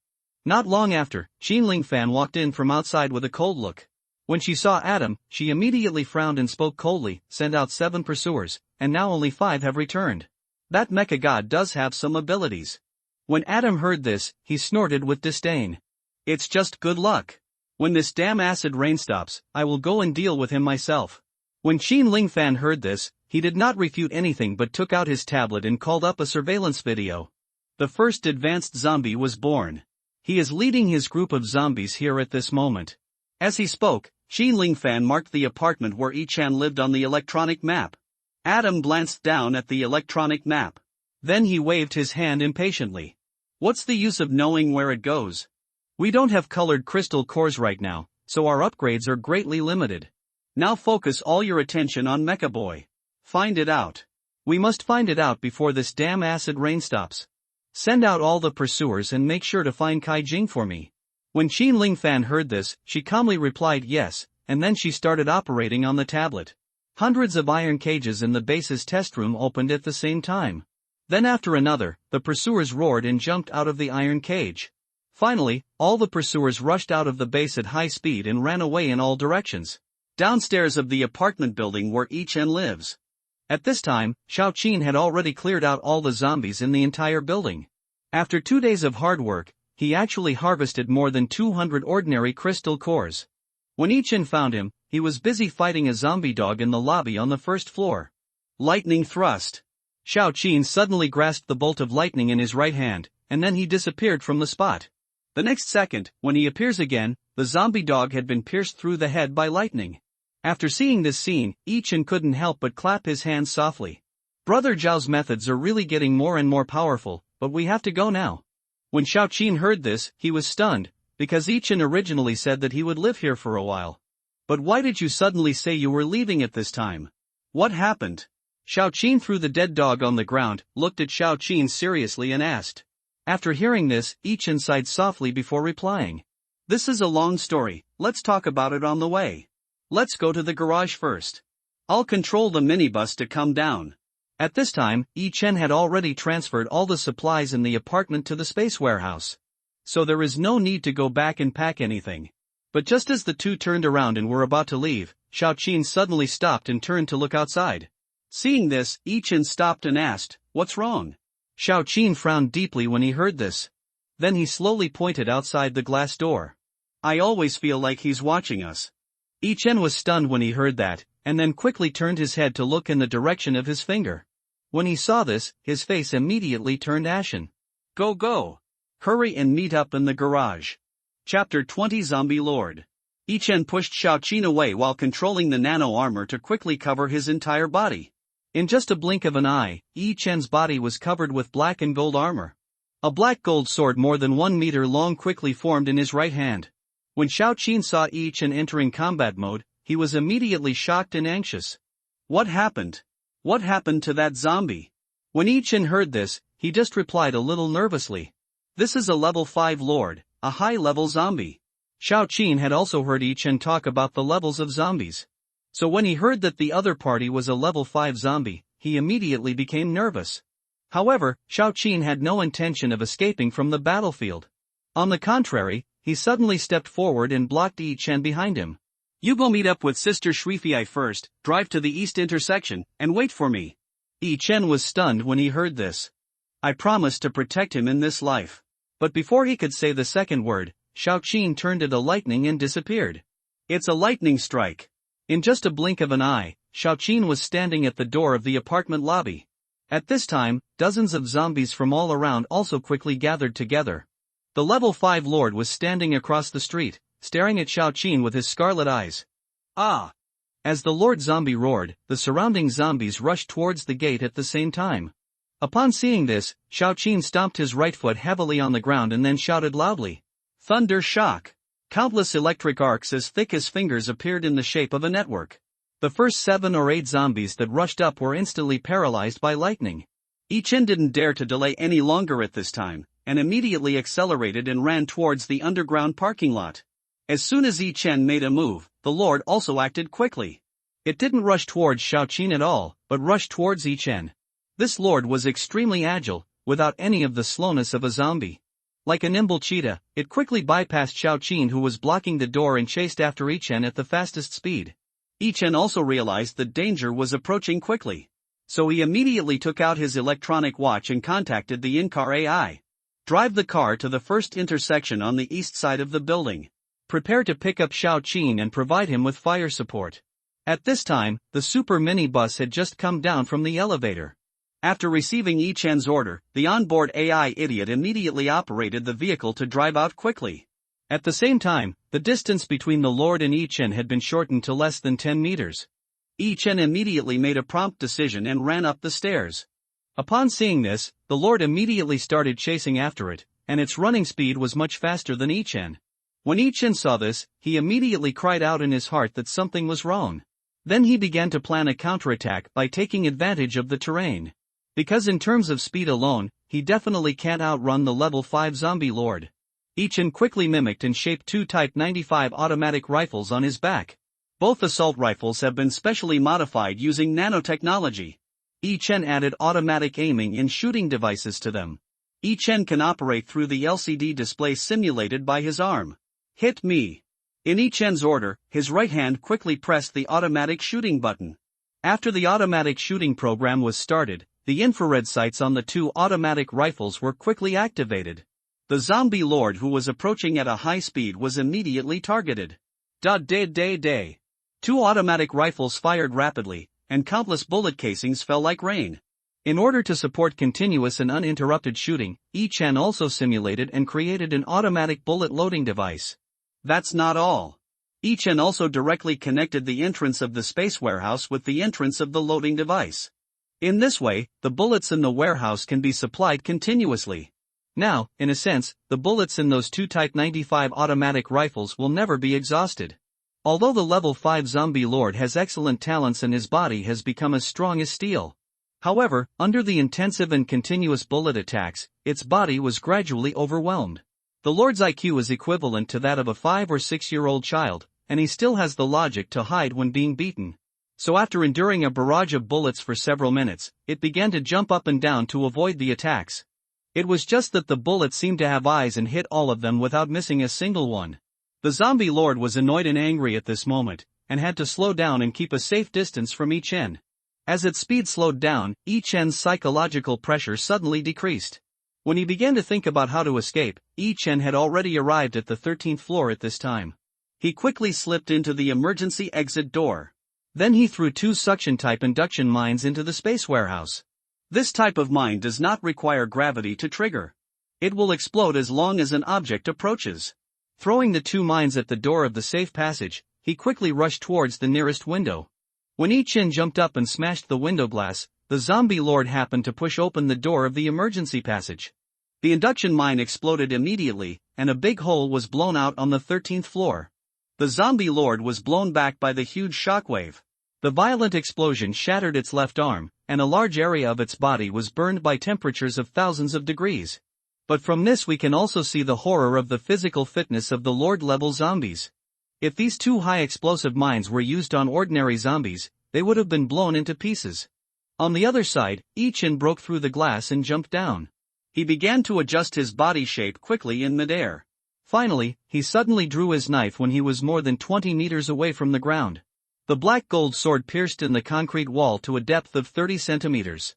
Not long after, Qin Ling Fan walked in from outside with a cold look. When she saw Adam, she immediately frowned and spoke coldly, sent out 7 pursuers, and now only 5 have returned. That mecha god does have some abilities. When Adam heard this, he snorted with disdain. It's just good luck. When this damn acid rain stops, I will go and deal with him myself. When Qin Ling Fan heard this, he did not refute anything but took out his tablet and called up a surveillance video. The first advanced zombie was born. He is leading his group of zombies here at this moment. As he spoke, Qin Ling Fan marked the apartment where Ichan lived on the electronic map. Adam glanced down at the electronic map. Then he waved his hand impatiently. What's the use of knowing where it goes? We don't have colored crystal cores right now, so our upgrades are greatly limited. Now focus all your attention on Mecha Boy. Find it out. We must find it out before this damn acid rain stops. Send out all the pursuers and make sure to find Kai Jing for me. When Qin Ling Fan heard this, she calmly replied yes, and then she started operating on the tablet. Hundreds of iron cages in the base's test room opened at the same time. Then after another, the pursuers roared and jumped out of the iron cage. Finally, all the pursuers rushed out of the base at high speed and ran away in all directions. Downstairs of the apartment building where Ichan lives. At this time, Xiao Qin had already cleared out all the zombies in the entire building. After 2 days of hard work, he actually harvested more than 200 ordinary crystal cores. When Ichan found him, he was busy fighting a zombie dog in the lobby on the first floor. Lightning thrust. Xiao Qin suddenly grasped the bolt of lightning in his right hand, and then he disappeared from the spot. The next second, when he appears again, the zombie dog had been pierced through the head by lightning. After seeing this scene, Ichan couldn't help but clap his hands softly. Brother Zhao's methods are really getting more and more powerful, but we have to go now. When Xiao Qin heard this, he was stunned, because Ichan originally said that he would live here for a while. But why did you suddenly say you were leaving at this time? What happened? Xiao Qin threw the dead dog on the ground, looked at Xiao Qin seriously and asked. After hearing this, Ichan sighed softly before replying. This is a long story, let's talk about it on the way. Let's go to the garage first. I'll control the minibus to come down. At this time, Ichan had already transferred all the supplies in the apartment to the space warehouse. So there is no need to go back and pack anything. But just as the 2 turned around and were about to leave, Xiao Qin suddenly stopped and turned to look outside. Seeing this, Ichan stopped and asked, "What's wrong?" Xiao Qin frowned deeply when he heard this. Then he slowly pointed outside the glass door. I always feel like he's watching us. Ichan was stunned when he heard that, and then quickly turned his head to look in the direction of his finger. When he saw this, his face immediately turned ashen. Go go! Hurry and meet up in the garage. Chapter 20 Zombie Lord. Ichen pushed Xiaoqin away while controlling the nano armor to quickly cover his entire body. In just a blink of an eye, Yi Chen's body was covered with black and gold armor. A black-gold sword more than 1 meter long quickly formed in his right hand. When Xiaoqin saw Yi Chen entering combat mode, he was immediately shocked and anxious. What happened? What happened to that zombie? When Yi Chen heard this, he just replied a little nervously. This is a level 5 lord, a high-level zombie. Xiaoqin had also heard Yi Chen talk about the levels of zombies. So when he heard that the other party was a level 5 zombie, he immediately became nervous. However, Xiaoqin had no intention of escaping from the battlefield. On the contrary, he suddenly stepped forward and blocked Yi Chen behind him. You go meet up with Sister Shuifei first, drive to the east intersection, and wait for me. Yi Chen was stunned when he heard this. I promised to protect him in this life. But before he could say the second word, Xiaoqin turned it a lightning and disappeared. It's a lightning strike. In just a blink of an eye, Xiaoqin was standing at the door of the apartment lobby. At this time, dozens of zombies from all around also quickly gathered together. The level 5 lord was standing across the street, staring at Xiaoqin with his scarlet eyes. Ah! As the lord zombie roared, the surrounding zombies rushed towards the gate at the same time. Upon seeing this, Xiaoqin stomped his right foot heavily on the ground and then shouted loudly. Thunder shock! Countless electric arcs as thick as fingers appeared in the shape of a network. The first 7 or 8 zombies that rushed up were instantly paralyzed by lightning. Yi Chen didn't dare to delay any longer at this time, and immediately accelerated and ran towards the underground parking lot. As soon as Yi Chen made a move, the Lord also acted quickly. It didn't rush towards Xiaoqin at all, but rushed towards Yi Chen. This Lord was extremely agile, without any of the slowness of a zombie. Like a nimble cheetah, it quickly bypassed Xiaoqin who was blocking the door and chased after Yi Chen at the fastest speed. Yi Chen also realized that danger was approaching quickly. So he immediately took out his electronic watch and contacted the in-car AI. Drive the car to the first intersection on the east side of the building. Prepare to pick up Xiaoqin and provide him with fire support. At this time, the super minibus had just come down from the elevator. After receiving Yi Chen's order, the onboard AI idiot immediately operated the vehicle to drive out quickly. At the same time, the distance between the Lord and Yi Chen had been shortened to less than 10 meters. Yi Chen immediately made a prompt decision and ran up the stairs. Upon seeing this, the Lord immediately started chasing after it, and its running speed was much faster than Yi Chen. When Yi Chen saw this, he immediately cried out in his heart that something was wrong. Then he began to plan a counterattack by taking advantage of the terrain. Because in terms of speed alone, he definitely can't outrun the level 5 zombie lord. Yi Chen quickly mimicked and shaped 2 Type 95 automatic rifles on his back. Both assault rifles have been specially modified using nanotechnology. Yi Chen added automatic aiming and shooting devices to them. Yi Chen can operate through the LCD display simulated by his arm. Hit me. In Yi Chen's order, his right hand quickly pressed the automatic shooting button. After the automatic shooting program was started, the infrared sights on the 2 automatic rifles were quickly activated. The zombie lord who was approaching at a high speed was immediately targeted. Da-day-day-day. 2 automatic rifles fired rapidly, and countless bullet casings fell like rain. In order to support continuous and uninterrupted shooting, Yi Chen also simulated and created an automatic bullet loading device. That's not all. Yi Chen also directly connected the entrance of the space warehouse with the entrance of the loading device. In this way, the bullets in the warehouse can be supplied continuously. Now, in a sense, the bullets in those 2 Type 95 automatic rifles will never be exhausted. Although the level 5 zombie lord has excellent talents and his body has become as strong as steel. However, under the intensive and continuous bullet attacks, its body was gradually overwhelmed. The lord's IQ is equivalent to that of a 5 or 6-year-old child, and he still has the logic to hide when being beaten. So after enduring a barrage of bullets for several minutes, it began to jump up and down to avoid the attacks. It was just that the bullets seemed to have eyes and hit all of them without missing a single one. The zombie lord was annoyed and angry at this moment, and had to slow down and keep a safe distance from Yi Chen. As its speed slowed down, Yi Chen's psychological pressure suddenly decreased. When he began to think about how to escape, Yi Chen had already arrived at the 13th floor at this time. He quickly slipped into the emergency exit door. Then he threw 2 suction-type induction mines into the space warehouse. This type of mine does not require gravity to trigger. It will explode as long as an object approaches. Throwing the two mines at the door of the safe passage, he quickly rushed towards the nearest window. When I-Chin jumped up and smashed the window glass, the zombie lord happened to push open the door of the emergency passage. The induction mine exploded immediately, and a big hole was blown out on the 13th floor. The zombie lord was blown back by the huge shockwave. The violent explosion shattered its left arm, and a large area of its body was burned by temperatures of thousands of degrees. But from this we can also see the horror of the physical fitness of the Lord-level zombies. If these two high-explosive mines were used on ordinary zombies, they would have been blown into pieces. On the other side, I-Chin broke through the glass and jumped down. He began to adjust his body shape quickly in midair. Finally, he suddenly drew his knife when he was more than 20 meters away from the ground. The black gold sword pierced in the concrete wall to a depth of 30 centimeters.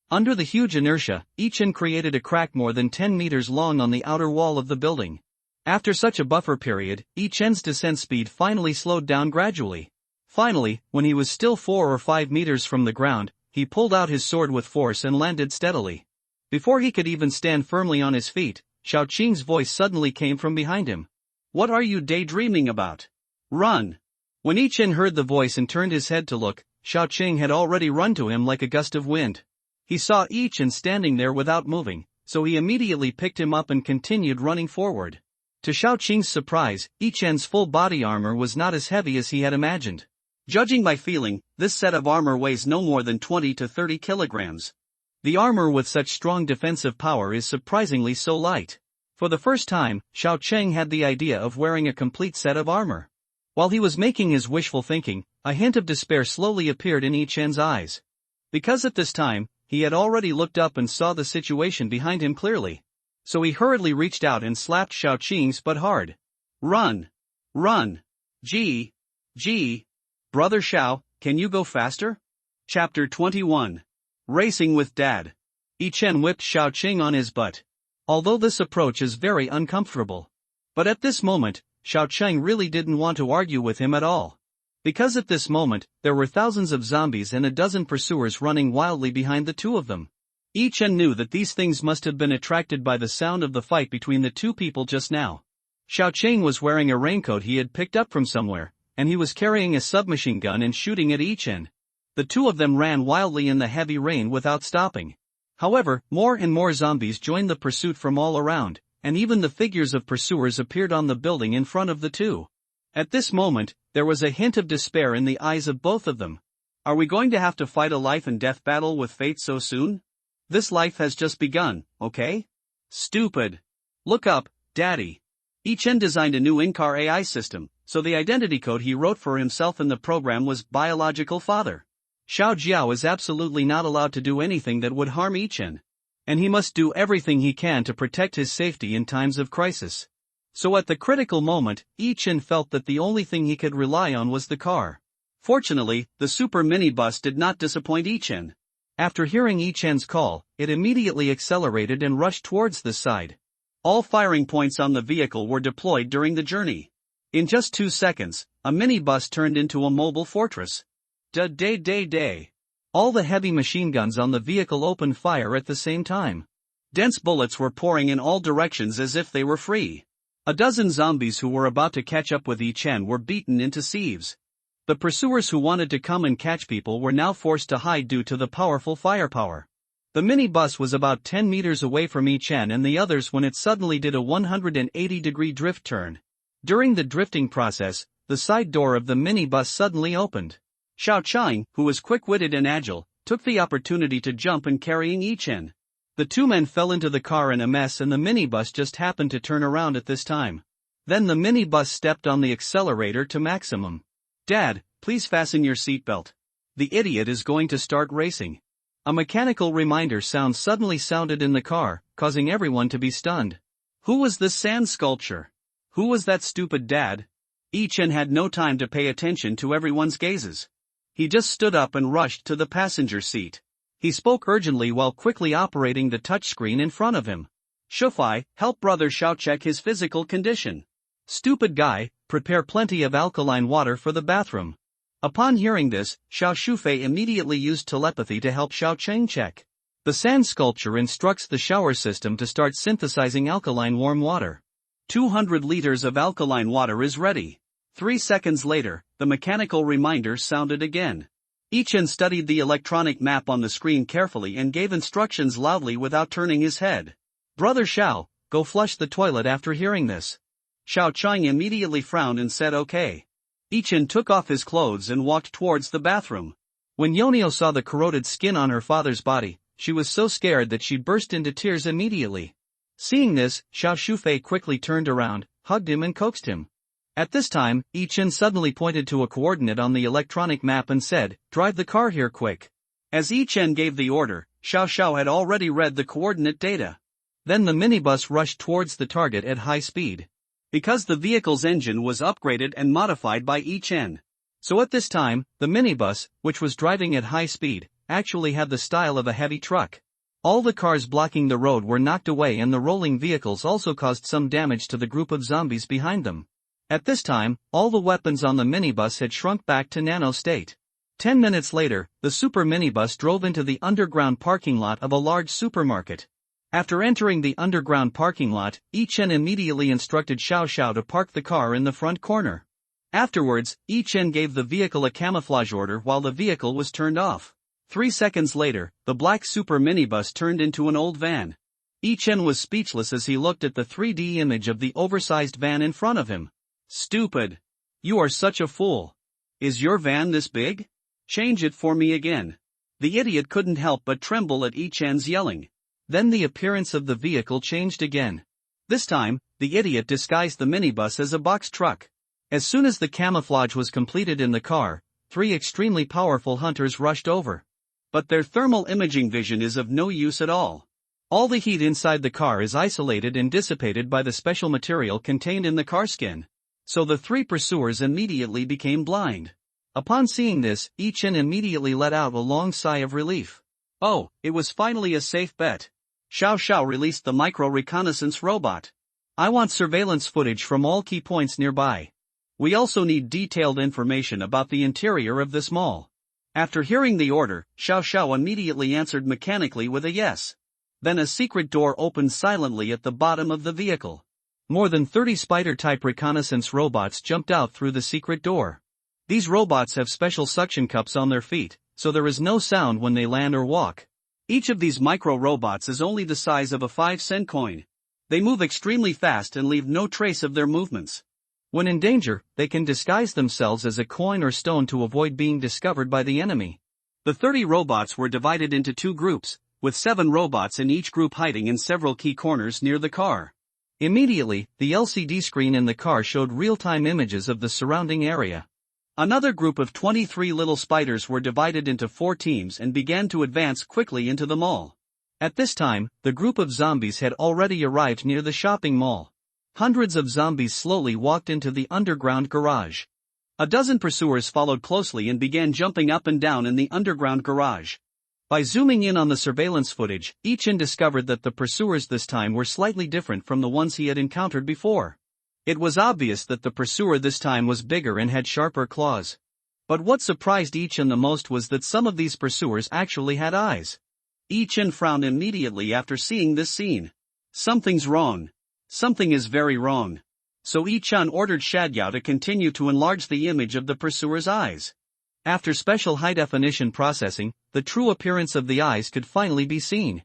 Under the huge inertia, I-Chin created a crack more than 10 meters long on the outer wall of the building. After such a buffer period, I-Chin's descent speed finally slowed down gradually. Finally, when he was still 4 or 5 meters from the ground, he pulled out his sword with force and landed steadily. Before he could even stand firmly on his feet, Xiaoqing's voice suddenly came from behind him. "What are you daydreaming about? Run!" When I-Chin heard the voice and turned his head to look, Xiaoqing had already run to him like a gust of wind. He saw I-Chin standing there without moving, so he immediately picked him up and continued running forward. To Xiaoqing's surprise, I-Chin's full body armor was not as heavy as he had imagined. Judging by feeling, this set of armor weighs no more than 20 to 30 kilograms. The armor with such strong defensive power is surprisingly so light. For the first time, Xiaoqing had the idea of wearing a complete set of armor. While he was making his wishful thinking, a hint of despair slowly appeared in I-Chin's eyes. Because at this time, he had already looked up and saw the situation behind him clearly. So he hurriedly reached out and slapped Xiaoqing's butt hard. "Run! Run! Gee! Brother Xiao, can you go faster?" Chapter 21. Racing with Dad. I-Chin whipped Xiaoqing on his butt. Although this approach is very uncomfortable. But at this moment, Xiaoqing really didn't want to argue with him at all. Because at this moment, there were thousands of zombies and a dozen pursuers running wildly behind the two of them. I-Chin knew that these things must have been attracted by the sound of the fight between the two people just now. Xiaoqing was wearing a raincoat he had picked up from somewhere, and he was carrying a submachine gun and shooting at I-Chin. The two of them ran wildly in the heavy rain without stopping. However, more and more zombies joined the pursuit from all around, and even the figures of pursuers appeared on the building in front of the two. At this moment, there was a hint of despair in the eyes of both of them. "Are we going to have to fight a life and death battle with fate so soon? This life has just begun, okay? Stupid. Look up, Daddy." I-Chin designed a new in-car AI system, so the identity code he wrote for himself in the program was biological father. Xiao Jiao is absolutely not allowed to do anything that would harm I-Chin. And he must do everything he can to protect his safety in times of crisis. So at the critical moment, I-Chin felt that the only thing he could rely on was the car. Fortunately, the super minibus did not disappoint I-Chin. After hearing I-Chin's call, it immediately accelerated and rushed towards the side. All firing points on the vehicle were deployed during the journey. In just 2 seconds, a minibus turned into a mobile fortress. All the heavy machine guns on the vehicle opened fire at the same time. Dense bullets were pouring in all directions as if they were free. A dozen zombies who were about to catch up with I-Chin were beaten into sieves. The pursuers who wanted to come and catch people were now forced to hide due to the powerful firepower. The minibus was about 10 meters away from I-Chin and the others when it suddenly did a 180-degree drift turn. During the drifting process, the side door of the minibus suddenly opened. Xiaoqing, who was quick-witted and agile, took the opportunity to jump and carrying I-Chin. The two men fell into the car in a mess and the minibus just happened to turn around at this time. Then the minibus stepped on the accelerator to maximum. "Dad, please fasten your seatbelt. The idiot is going to start racing." A mechanical reminder sound suddenly sounded in the car, causing everyone to be stunned. Who was this sand sculpture? Who was that stupid dad? I-Chin had no time to pay attention to everyone's gazes. He just stood up and rushed to the passenger seat. He spoke urgently while quickly operating the touchscreen in front of him. "Shufei, help brother Xiao check his physical condition." "Stupid guy, prepare plenty of alkaline water for the bathroom." Upon hearing this, Xiao Shufei immediately used telepathy to help Xiaoqing check. The sand sculpture instructs the shower system to start synthesizing alkaline warm water. 200 liters of alkaline water is ready. 3 seconds later, the mechanical reminder sounded again. Ichen studied the electronic map on the screen carefully and gave instructions loudly without turning his head. Brother Xiao, go flush the toilet after hearing this. Xiao Chang immediately frowned and said okay. Ichen took off his clothes and walked towards the bathroom. When Yonio saw the corroded skin on her father's body, she was so scared that she burst into tears immediately. Seeing this, Xiao Shufei quickly turned around, hugged him and coaxed him. At this time, Ichen suddenly pointed to a coordinate on the electronic map and said, "Drive the car here quick." As Ichen gave the order, Xiao Xiao had already read the coordinate data. Then the minibus rushed towards the target at high speed. Because the vehicle's engine was upgraded and modified by Ichen. So at this time, the minibus, which was driving at high speed, actually had the style of a heavy truck. All the cars blocking the road were knocked away and the rolling vehicles also caused some damage to the group of zombies behind them. At this time, all the weapons on the minibus had shrunk back to nano state. 10 minutes later, the super minibus drove into the underground parking lot of a large supermarket. After entering the underground parking lot, Ichen immediately instructed Xiao Xiao to park the car in the front corner. Afterwards, Ichen gave the vehicle a camouflage order while the vehicle was turned off. 3 seconds later, the black super minibus turned into an old van. Ichen was speechless as he looked at the 3D image of the oversized van in front of him. Stupid! You are such a fool! Is your van this big? Change it for me again. The idiot couldn't help but tremble at Ichen's yelling. Then the appearance of the vehicle changed again. This time, the idiot disguised the minibus as a box truck. As soon as the camouflage was completed in the car, 3 extremely powerful hunters rushed over. But their thermal imaging vision is of no use at all. All the heat inside the car is isolated and dissipated by the special material contained in the car skin. So the 3 pursuers immediately became blind. Upon seeing this, Ichen immediately let out a long sigh of relief. Oh, it was finally a safe bet. Xiao Xiao released the micro-reconnaissance robot. I want surveillance footage from all key points nearby. We also need detailed information about the interior of this mall. After hearing the order, Xiao Xiao immediately answered mechanically with a yes. Then a secret door opened silently at the bottom of the vehicle. More than 30 spider-type reconnaissance robots jumped out through the secret door. These robots have special suction cups on their feet, so there is no sound when they land or walk. Each of these micro-robots is only the size of a 5-cent coin. They move extremely fast and leave no trace of their movements. When in danger, they can disguise themselves as a coin or stone to avoid being discovered by the enemy. The 30 robots were divided into 2 groups, with 7 robots in each group hiding in several key corners near the car. Immediately, the LCD screen in the car showed real-time images of the surrounding area. Another group of 23 little spiders were divided into 4 teams and began to advance quickly into the mall. At this time, the group of zombies had already arrived near the shopping mall. Hundreds of zombies slowly walked into the underground garage. A dozen pursuers followed closely and began jumping up and down in the underground garage. By zooming in on the surveillance footage, Ichen discovered that the pursuers this time were slightly different from the ones he had encountered before. It was obvious that the pursuer this time was bigger and had sharper claws. But what surprised Ichen the most was that some of these pursuers actually had eyes. Ichen frowned immediately after seeing this scene. Something's wrong. Something is very wrong. So Ichen ordered Shadyao to continue to enlarge the image of the pursuer's eyes. After special high-definition processing, the true appearance of the eyes could finally be seen.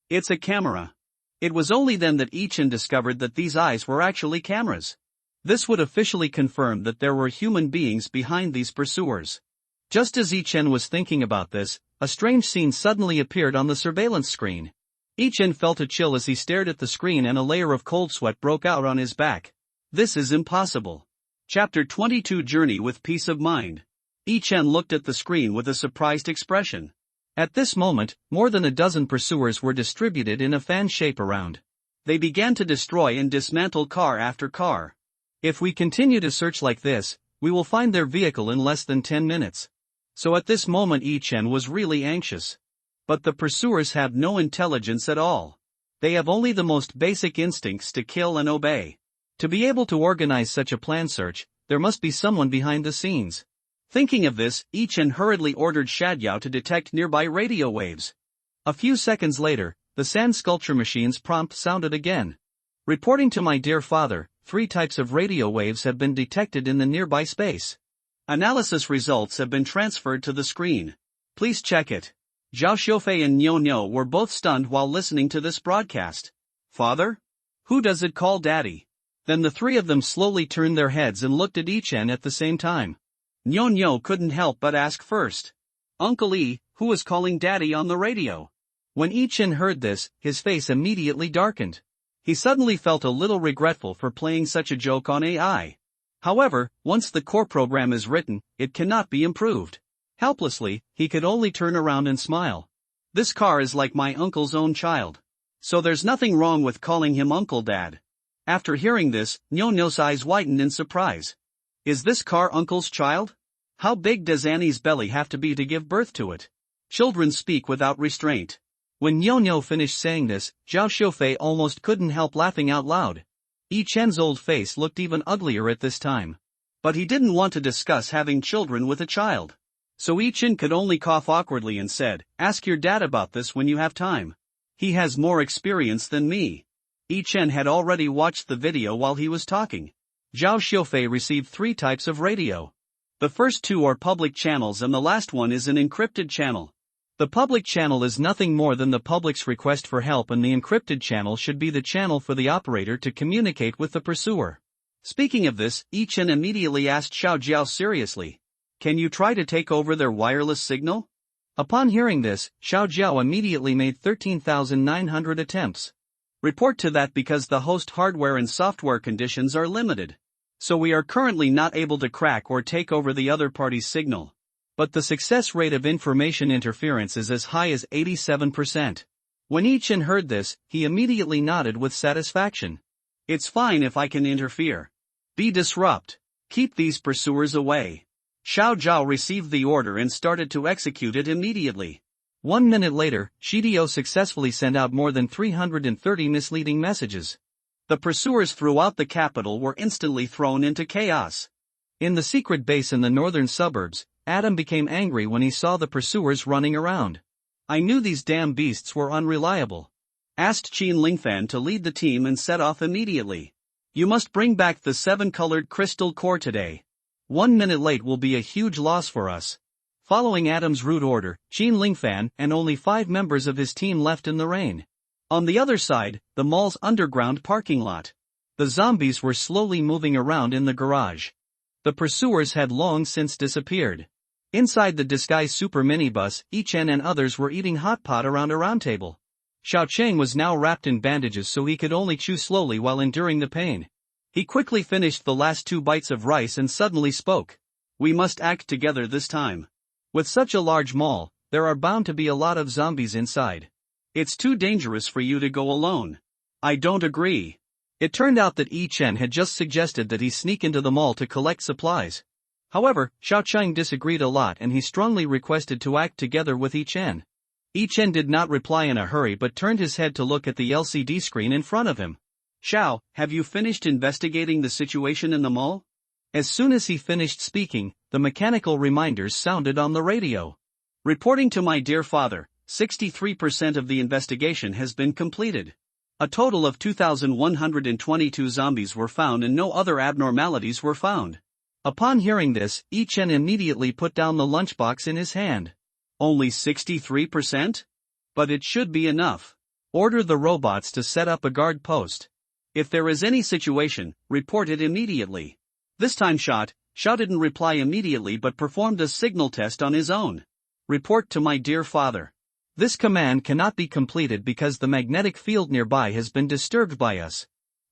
It's a camera. It was only then that Ichen discovered that these eyes were actually cameras. This would officially confirm that there were human beings behind these pursuers. Just as Ichen was thinking about this, a strange scene suddenly appeared on the surveillance screen. Ichen felt a chill as he stared at the screen and a layer of cold sweat broke out on his back. This is impossible. Chapter 22 Journey with Peace of Mind. Ichen looked at the screen with a surprised expression. At this moment, more than a dozen pursuers were distributed in a fan shape around. They began to destroy and dismantle car after car. If we continue to search like this, we will find their vehicle in less than 10 minutes. So at this moment Ichen was really anxious. But the pursuers have no intelligence at all. They have only the most basic instincts to kill and obey. To be able to organize such a planned search, there must be someone behind the scenes. Thinking of this, Ichen hurriedly ordered Shadyao to detect nearby radio waves. A few seconds later, the sand sculpture machine's prompt sounded again. Reporting to my dear father, 3 types of radio waves have been detected in the nearby space. Analysis results have been transferred to the screen. Please check it. Zhao Xiufei and Niu Niu were both stunned while listening to this broadcast. Father? Who does it call daddy? Then the 3 of them slowly turned their heads and looked at Yi-Chen at the same time. Niu Niu couldn't help but ask first. Uncle E, who is calling daddy on the radio? When Yi-Chen heard this, his face immediately darkened. He suddenly felt a little regretful for playing such a joke on AI. However, once the core program is written, it cannot be improved. Helplessly, he could only turn around and smile. This car is like my uncle's own child. So there's nothing wrong with calling him Uncle Dad. After hearing this, Niu Niu's eyes widened in surprise. Is this car Uncle's child? How big does Annie's belly have to be to give birth to it? Children speak without restraint. When Niu Niu finished saying this, Zhao Xiufei almost couldn't help laughing out loud. Yi-Chen's old face looked even uglier at this time. But he didn't want to discuss having children with a child. So Yi-Chen could only cough awkwardly and said, ask your dad about this when you have time. He has more experience than me. Yi-Chen had already watched the video while he was talking. Zhao Xiufei received 3 types of radio. The first 2 are public channels and the last one is an encrypted channel. The public channel is nothing more than the public's request for help, and the encrypted channel should be the channel for the operator to communicate with the pursuer. Speaking of this, Yi-Chen immediately asked Xiao Jiao seriously. Can you try to take over their wireless signal? Upon hearing this, Xiao Jiao immediately made 13,900 attempts. Report to that because the host hardware and software conditions are limited. So we are currently not able to crack or take over the other party's signal. But the success rate of information interference is as high as 87%. When Yi-Chen heard this, he immediately nodded with satisfaction. It's fine if I can interfere. Be disrupt. Keep these pursuers away. Xiao Jiao received the order and started to execute it immediately. 1 minute later, Shidio successfully sent out more than 330 misleading messages. The pursuers throughout the capital were instantly thrown into chaos. In the secret base in the northern suburbs, Adam became angry when he saw the pursuers running around. I knew these damn beasts were unreliable. Asked Qin Lingfan to lead the team and set off immediately. You must bring back the 7-colored crystal core today. 1 minute late will be a huge loss for us. Following Adam's rude order, Qin Lingfan and only 5 members of his team left in the rain. On the other side, the mall's underground parking lot. The zombies were slowly moving around in the garage. The pursuers had long since disappeared. Inside the disguised super minibus, Yi-Chen and others were eating hot pot around a round table. Xiao Cheng was now wrapped in bandages so he could only chew slowly while enduring the pain. He quickly finished the last 2 bites of rice and suddenly spoke. We must act together this time. With such a large mall, there are bound to be a lot of zombies inside. It's too dangerous for you to go alone. I don't agree. It turned out that Yi-Chen had just suggested that he sneak into the mall to collect supplies. However, Xiao Cheng disagreed a lot and he strongly requested to act together with Yi-Chen. Yi-Chen did not reply in a hurry but turned his head to look at the LCD screen in front of him. Xiao, have you finished investigating the situation in the mall? As soon as he finished speaking, the mechanical reminders sounded on the radio. Reporting to my dear father, 63% of the investigation has been completed. A total of 2,122 zombies were found and no other abnormalities were found. Upon hearing this, Yi-Chen immediately put down the lunchbox in his hand. Only 63%? But it should be enough. Order the robots to set up a guard post. If there is any situation, report it immediately. This time Xiao didn't reply immediately but performed a signal test on his own. Report to my dear father. This command cannot be completed because the magnetic field nearby has been disturbed by us.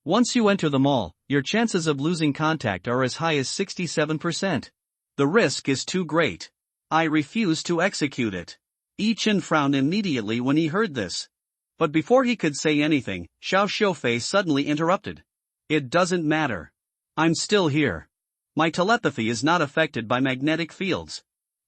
Once you enter the mall, your chances of losing contact are as high as 67%. The risk is too great. I refuse to execute it. Yi-Chen frowned immediately when he heard this. But before he could say anything, Zhao Xiufei suddenly interrupted. It doesn't matter. I'm still here. My telepathy is not affected by magnetic fields.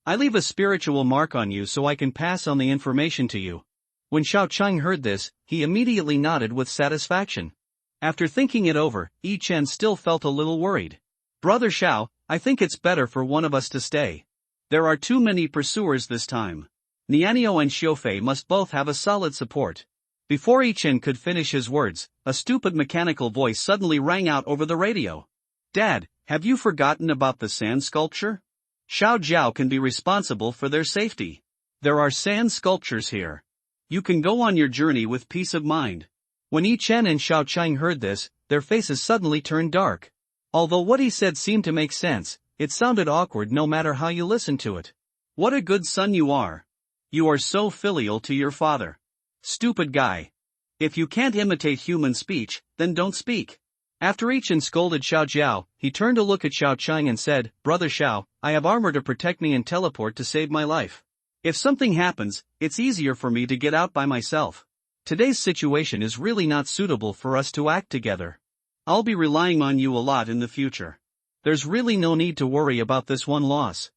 I leave a spiritual mark on you so I can pass on the information to you. When Xiao Cheng heard this, he immediately nodded with satisfaction. After thinking it over, Yi-Chen still felt a little worried. Brother Xiao, I think it's better for one of us to stay. There are too many pursuers this time. Nianio and Xiofei must both have a solid support. Before Ichin could finish his words, a stupid mechanical voice suddenly rang out over the radio. Dad, have you forgotten about the sand sculpture? Xiao Jiao can be responsible for their safety. There are sand sculptures here. You can go on your journey with peace of mind. When Yi Chen and Xiao Chang heard this, their faces suddenly turned dark. Although what he said seemed to make sense, it sounded awkward no matter how you listened to it. What a good son you are. You are so filial to your father. Stupid guy. If you can't imitate human speech, then don't speak. After Yi Chen scolded Xiao Jiao, he turned to look at Xiao Chang and said, Brother Xiao, I have armor to protect me and teleport to save my life. If something happens, it's easier for me to get out by myself. Today's situation is really not suitable for us to act together. I'll be relying on you a lot in the future. There's really no need to worry about this one loss.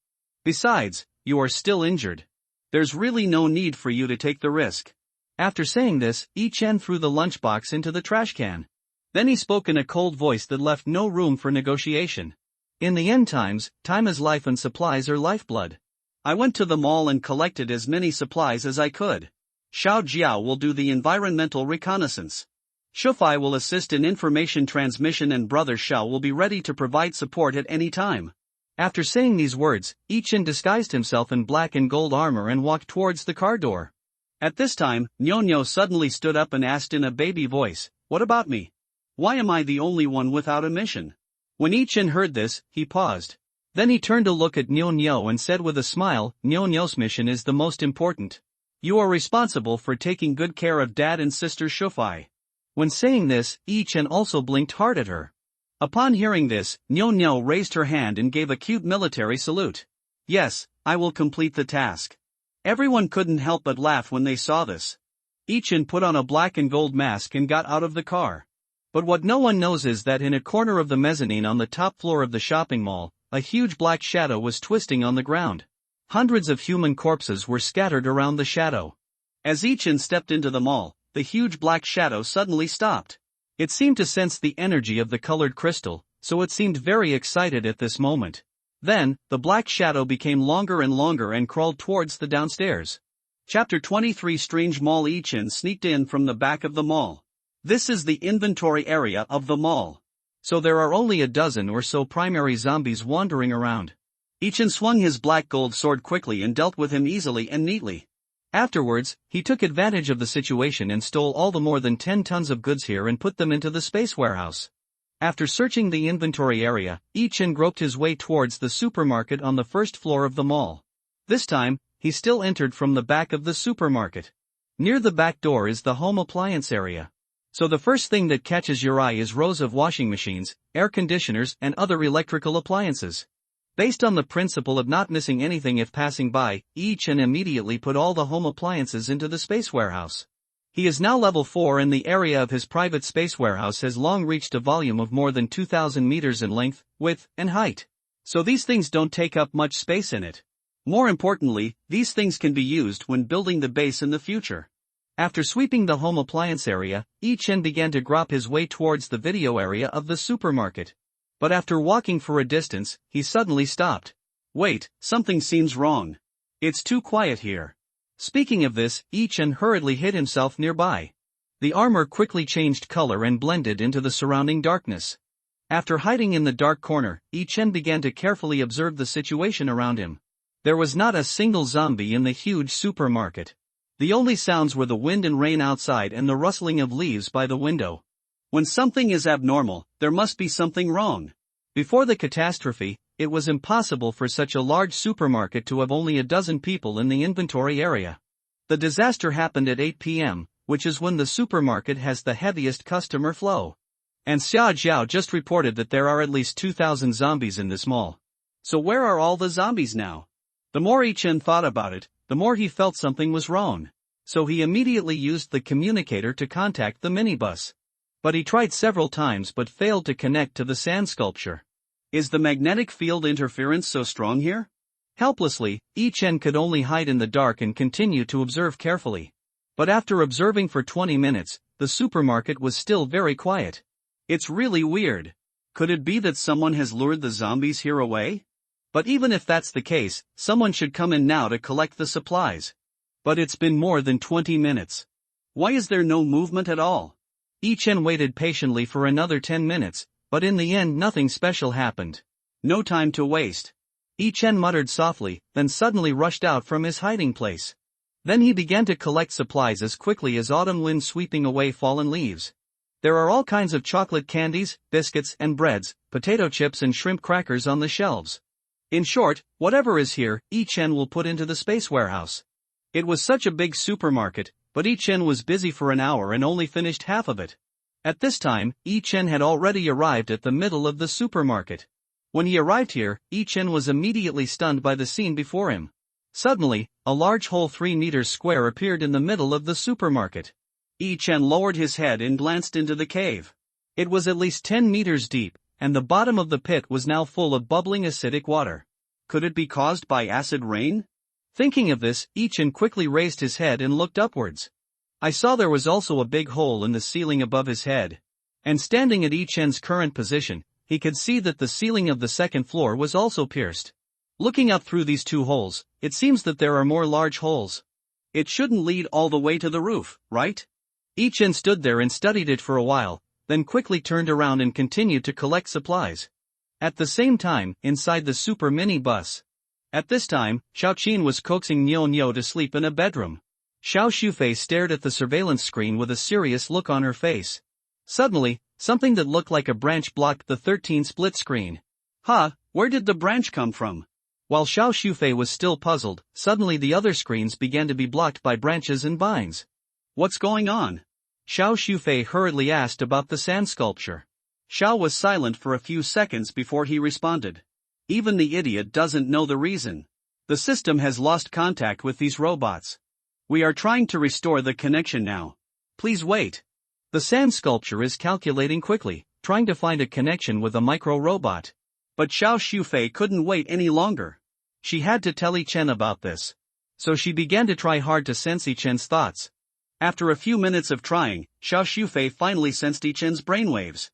Besides, you are still injured. There's really no need for you to take the risk. After saying this, Yi Chen threw the lunchbox into the trash can. Then he spoke in a cold voice that left no room for negotiation. In the end times, time is life and supplies are lifeblood. I went to the mall and collected as many supplies as I could. Xiao Jiao will do the environmental reconnaissance. Shufai will assist in information transmission and Brother Xiao will be ready to provide support at any time. After saying these words, Yi Chen disguised himself in black and gold armor and walked towards the car door. At this time, Nyo suddenly stood up and asked in a baby voice, What about me? Why am I the only one without a mission? When Yi Chen heard this, he paused. Then he turned to look at Nyo and said with a smile, Nyo's mission is the most important. You are responsible for taking good care of Dad and Sister Shufai. When saying this, Yi Chen also blinked hard at her. Upon hearing this, Nyo raised her hand and gave a cute military salute. Yes, I will complete the task. Everyone couldn't help but laugh when they saw this. Yi Chen put on a black and gold mask and got out of the car. But what no one knows is that in a corner of the mezzanine on the top floor of the shopping mall, a huge black shadow was twisting on the ground. Hundreds of human corpses were scattered around the shadow. As Yi Chen stepped into the mall, the huge black shadow suddenly stopped. It seemed to sense the energy of the colored crystal, so it seemed very excited at this moment. Then, the black shadow became longer and crawled towards the downstairs. Chapter 23 Strange Mall. Yi Chen sneaked in from the back of the mall. This is the inventory area of the mall. So there are only a dozen or so primary zombies wandering around. Yi Chen swung his black gold sword quickly and dealt with him easily and neatly. Afterwards, he took advantage of the situation and stole all the more than 10 tons of goods here and put them into the space warehouse. After searching the inventory area, Yi Chen groped his way towards the supermarket on the first floor of the mall. This time, he still entered from the back of the supermarket. Near the back door is the home appliance area. So the first thing that catches your eye is rows of washing machines, air conditioners and other electrical appliances. Based on the principle of not missing anything if passing by, Yi Chen immediately put all the home appliances into the space warehouse. He is now level 4 and the area of his private space warehouse has long reached a volume of more than 2,000 meters in length, width, and height. So these things don't take up much space in it. More importantly, these things can be used when building the base in the future. After sweeping the home appliance area, Yi Chen began to grope his way towards the video area of the supermarket. But after walking for a distance, he suddenly stopped. Wait, something seems wrong. It's too quiet here. Speaking of this, Yi Chen hurriedly hid himself nearby. The armor quickly changed color and blended into the surrounding darkness. After hiding in the dark corner, Yi Chen began to carefully observe the situation around him. There was not a single zombie in the huge supermarket. The only sounds were the wind and rain outside and the rustling of leaves by the window. When something is abnormal, there must be something wrong. Before the catastrophe, it was impossible for such a large supermarket to have only a dozen people in the inventory area. The disaster happened at 8 p.m., which is when the supermarket has the heaviest customer flow. And Xiao Jiao just reported that there are at least 2,000 zombies in this mall. So where are all the zombies now? The more Yi Chen thought about it, the more he felt something was wrong. So he immediately used the communicator to contact the minibus. But he tried several times but failed to connect to the sand sculpture. Is the magnetic field interference so strong here? Helplessly, Yi Chen could only hide in the dark and continue to observe carefully. But after observing for 20 minutes, the supermarket was still very quiet. It's really weird. Could it be that someone has lured the zombies here away? But even if that's the case, someone should come in now to collect the supplies. But it's been more than 20 minutes. Why is there no movement at all? Yi Chen waited patiently for another 10 minutes, but in the end nothing special happened. No time to waste. Yi Chen muttered softly, then suddenly rushed out from his hiding place. Then he began to collect supplies as quickly as autumn wind sweeping away fallen leaves. There are all kinds of chocolate candies, biscuits and breads, potato chips and shrimp crackers on the shelves. In short, whatever is here, Yi Chen will put into the space warehouse. It was such a big supermarket, but Yi Chen was busy for an hour and only finished half of it. At this time, Yi Chen had already arrived at the middle of the supermarket. When he arrived here, Yi Chen was immediately stunned by the scene before him. Suddenly, a large hole 3 meters square appeared in the middle of the supermarket. Yi Chen lowered his head and glanced into the cave. It was at least 10 meters deep, and the bottom of the pit was now full of bubbling acidic water. Could it be caused by acid rain? Thinking of this, Yi Chen quickly raised his head and looked upwards. I saw there was also a big hole in the ceiling above his head. And standing at Yi Chen's current position, he could see that the ceiling of the second floor was also pierced. Looking up through these 2 holes, it seems that there are more large holes. It shouldn't lead all the way to the roof, right? Yi Chen stood there and studied it for a while, then quickly turned around and continued to collect supplies. At the same time, inside the super mini bus. At this time, Xiaoqin was coaxing Niu Niu to sleep in a bedroom. Xiao Shufei stared at the surveillance screen with a serious look on her face. Suddenly, something that looked like a branch blocked the 13 split screen. Where did the branch come from? While Xiao Shufei was still puzzled, suddenly the other screens began to be blocked by branches and vines. What's going on? Xiao Shufei hurriedly asked about the sand sculpture. Xiao was silent for a few seconds before he responded. Even the idiot doesn't know the reason. The system has lost contact with these robots. We are trying to restore the connection now. Please wait. The sand sculpture is calculating quickly, trying to find a connection with a micro-robot. But Xiao Shufei couldn't wait any longer. She had to tell Yi Chen about this. So she began to try hard to sense Yi Chen's thoughts. After a few minutes of trying, Xiao Shufei finally sensed Yi Chen's brainwaves.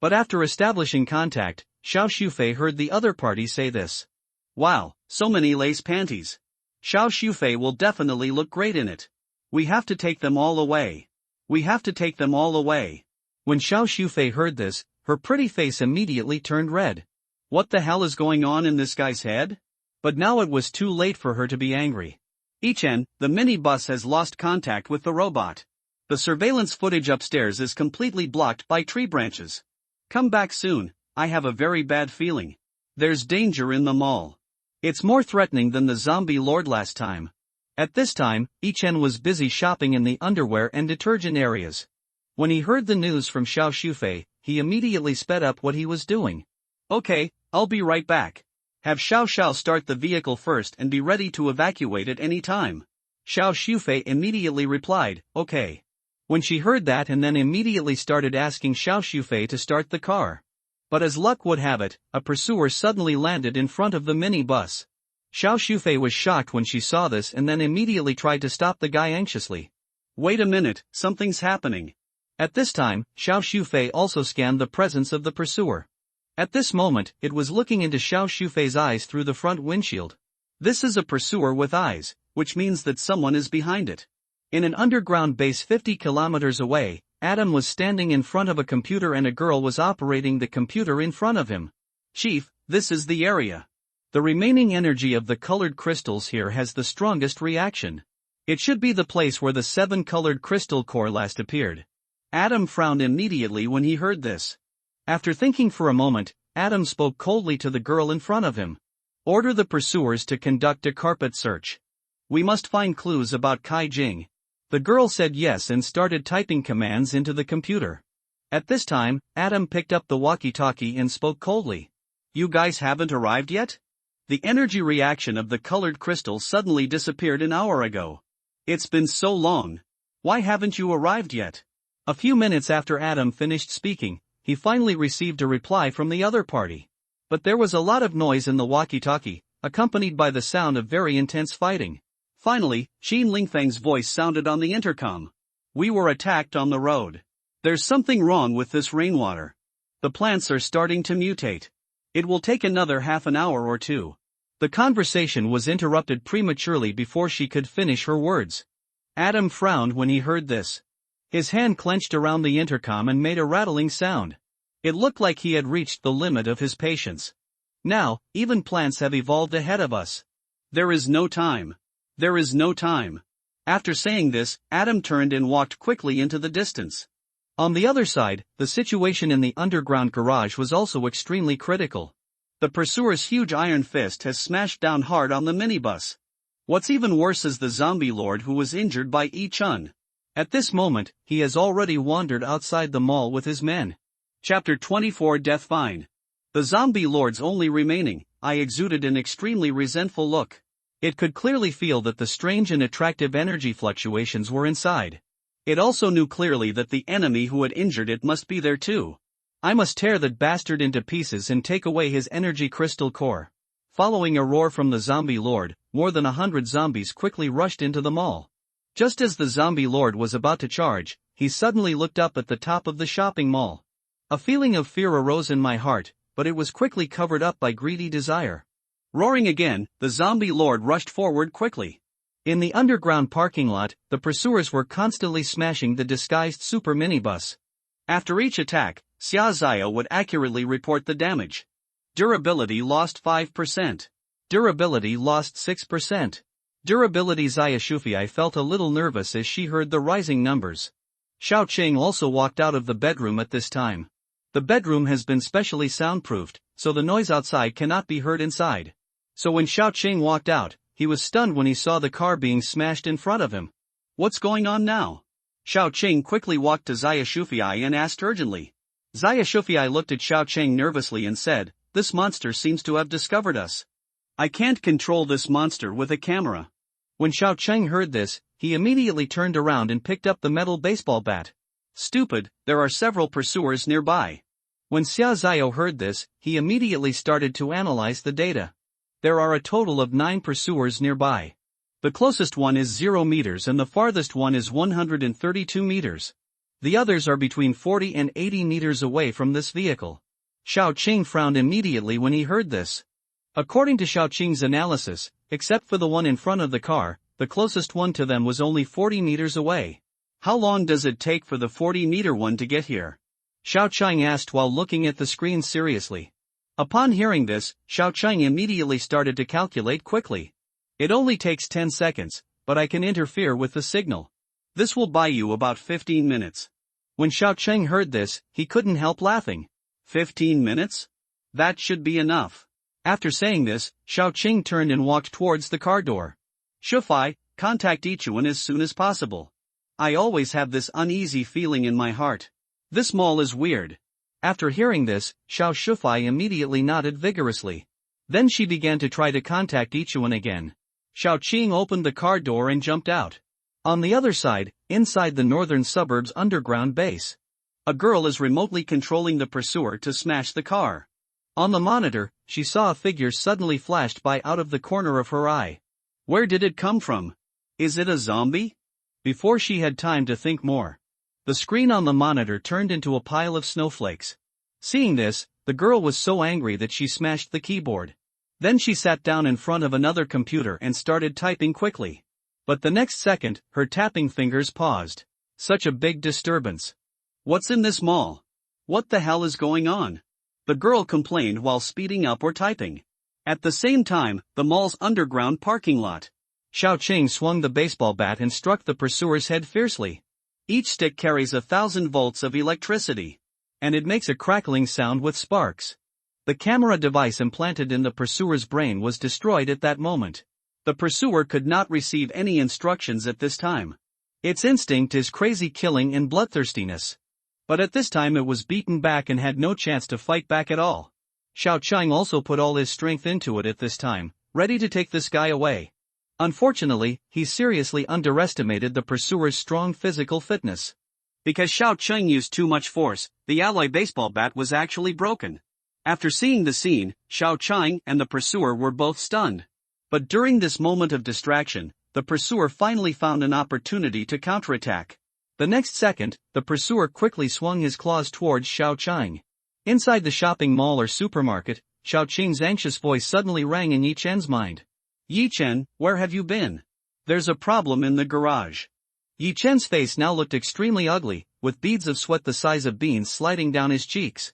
But after establishing contact, Xiao Shufei heard the other party say this. Wow, so many lace panties. Xiao Shufei will definitely look great in it. We have to take them all away. We have to take them all away. When Xiao Shufei heard this, her pretty face immediately turned red. What the hell is going on in this guy's head? But now it was too late for her to be angry. Yi Chen, the minibus has lost contact with the robot. The surveillance footage upstairs is completely blocked by tree branches. Come back soon, I have a very bad feeling. There's danger in the mall. It's more threatening than the zombie lord last time. At this time, Yi Chen was busy shopping in the underwear and detergent areas. When he heard the news from Xiao Shufei, he immediately sped up what he was doing. Okay, I'll be right back. Have Xiao start the vehicle first and be ready to evacuate at any time. Xiao Shufei immediately replied, okay. When she heard that and then immediately started asking Xiao Shufei to start the car. But as luck would have it, a pursuer suddenly landed in front of the minibus. Xiao Shufei was shocked when she saw this and then immediately tried to stop the guy anxiously. Wait a minute, something's happening. At this time, Xiao Shufei also scanned the presence of the pursuer. At this moment, it was looking into Xiao Shufei's eyes through the front windshield. This is a pursuer with eyes, which means that someone is behind it. In an underground base 50 kilometers away, Adam was standing in front of a computer and a girl was operating the computer in front of him. Chief, this is the area. The remaining energy of the colored crystals here has the strongest reaction. It should be the place where the 7 colored crystal core last appeared. Adam frowned immediately when he heard this. After thinking for a moment, Adam spoke coldly to the girl in front of him. Order the pursuers to conduct a carpet search. We must find clues about Kai Jing. The girl said yes and started typing commands into the computer. At this time, Adam picked up the walkie-talkie and spoke coldly. You guys haven't arrived yet? The energy reaction of the colored crystal suddenly disappeared an hour ago. It's been so long. Why haven't you arrived yet? A few minutes after Adam finished speaking, he finally received a reply from the other party. But there was a lot of noise in the walkie-talkie, accompanied by the sound of very intense fighting. Finally, Qin Lingfeng's voice sounded on the intercom. We were attacked on the road. There's something wrong with this rainwater. The plants are starting to mutate. It will take another half an hour or two. The conversation was interrupted prematurely before she could finish her words. Adam frowned when he heard this. His hand clenched around the intercom and made a rattling sound. It looked like he had reached the limit of his patience. Now, even plants have evolved ahead of us. There is no time. There is no time. After saying this, Adam turned and walked quickly into the distance. On the other side, the situation in the underground garage was also extremely critical. The pursuer's huge iron fist has smashed down hard on the minibus. What's even worse is the zombie lord who was injured by Yi-chun. At this moment, he has already wandered outside the mall with his men. Chapter 24 Death Fine. The zombie lord's only remaining eye exuded an extremely resentful look. It could clearly feel that the strange and attractive energy fluctuations were inside. It also knew clearly that the enemy who had injured it must be there too. I must tear that bastard into pieces and take away his energy crystal core. Following a roar from the zombie lord, more than 100 zombies quickly rushed into the mall. Just as the zombie lord was about to charge, he suddenly looked up at the top of the shopping mall. A feeling of fear arose in my heart, but it was quickly covered up by greedy desire. Roaring again, the zombie lord rushed forward quickly. In the underground parking lot, the pursuers were constantly smashing the disguised super minibus. After each attack, Xia Zio would accurately report the damage. Durability lost 5%. Durability lost 6%. Durability. Xia Shufei felt a little nervous as she heard the rising numbers. Xiao Qing also walked out of the bedroom at this time. The bedroom has been specially soundproofed, so the noise outside cannot be heard inside. So when Xiao Qing walked out, he was stunned when he saw the car being smashed in front of him. What's going on now? Xiao Qing quickly walked to Xia Shufei and asked urgently. Xia Shufei looked at Xiao Qing nervously and said, "This monster seems to have discovered us. I can't control this monster with a camera." When Xiao Qing heard this, he immediately turned around and picked up the metal baseball bat. Stupid, there are several pursuers nearby. When Xia Zio heard this, he immediately started to analyze the data. There are a total of 9 pursuers nearby. The closest one is 0 meters and the farthest one is 132 meters. The others are between 40 and 80 meters away from this vehicle. Xiao Qing frowned immediately when he heard this. According to Xiao Qing's analysis, except for the one in front of the car, the closest one to them was only 40 meters away. How long does it take for the 40-meter one to get here? Xiao Qing asked while looking at the screen seriously. Upon hearing this, Xiao Qing immediately started to calculate quickly. It only takes 10 seconds, but I can interfere with the signal. This will buy you about 15 minutes. When Xiao Qing heard this, he couldn't help laughing. 15 minutes? That should be enough. After saying this, Xiao Qing turned and walked towards the car door. Shufei, contact Ichuan as soon as possible. I always have this uneasy feeling in my heart. This mall is weird. After hearing this, Xiao Shufei immediately nodded vigorously. Then she began to try to contact Ichuan again. Xiao Qing opened the car door and jumped out. On the other side, inside the northern suburbs underground base, a girl is remotely controlling the pursuer to smash the car. On the monitor, she saw a figure suddenly flashed by out of the corner of her eye. Where did it come from? Is it a zombie? Before she had time to think more, the screen on the monitor turned into a pile of snowflakes. Seeing this, the girl was so angry that she smashed the keyboard. Then she sat down in front of another computer and started typing quickly. But the next second, her tapping fingers paused. Such a big disturbance. What's in this mall? What the hell is going on? The girl complained while speeding up or typing. At the same time, the mall's underground parking lot. Xiao Qing swung the baseball bat and struck the pursuer's head fiercely. Each stick carries 1,000 volts of electricity. And it makes a crackling sound with sparks. The camera device implanted in the pursuer's brain was destroyed at that moment. The pursuer could not receive any instructions at this time. Its instinct is crazy killing and bloodthirstiness. But at this time it was beaten back and had no chance to fight back at all. Xiao Qing also put all his strength into it at this time, ready to take this guy away. Unfortunately, he seriously underestimated the pursuer's strong physical fitness. Because Xiao Qing used too much force, the alloy baseball bat was actually broken. After seeing the scene, Xiao Qing and the pursuer were both stunned. But during this moment of distraction, the pursuer finally found an opportunity to counterattack. The next second, the pursuer quickly swung his claws towards Xiao Qing. Inside the shopping mall or supermarket, Xiaoqing's anxious voice suddenly rang in Yi Chen's mind. Yi Chen, where have you been? There's a problem in the garage. Yi Chen's face now looked extremely ugly, with beads of sweat the size of beans sliding down his cheeks.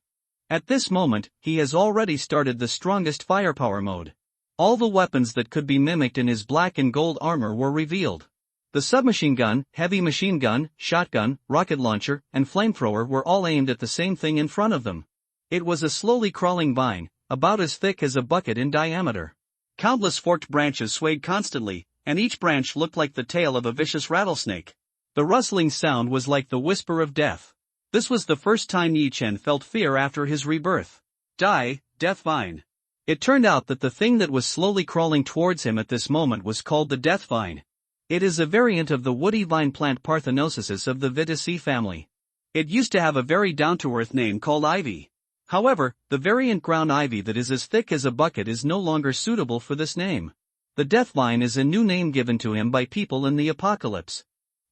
At this moment, he has already started the strongest firepower mode. All the weapons that could be mimicked in his black and gold armor were revealed. The submachine gun, heavy machine gun, shotgun, rocket launcher, and flamethrower were all aimed at the same thing in front of them. It was a slowly crawling vine, about as thick as a bucket in diameter. Countless forked branches swayed constantly, and each branch looked like the tail of a vicious rattlesnake. The rustling sound was like the whisper of death. This was the first time Yi Chen felt fear after his rebirth. Die, Death Vine. It turned out that the thing that was slowly crawling towards him at this moment was called the Death Vine. It is a variant of the woody vine plant Parthenosis of the Vitaceae family. It used to have a very down-to-earth name called ivy. However, the variant ground ivy that is as thick as a bucket is no longer suitable for this name. The Death Vine is a new name given to him by people in the apocalypse.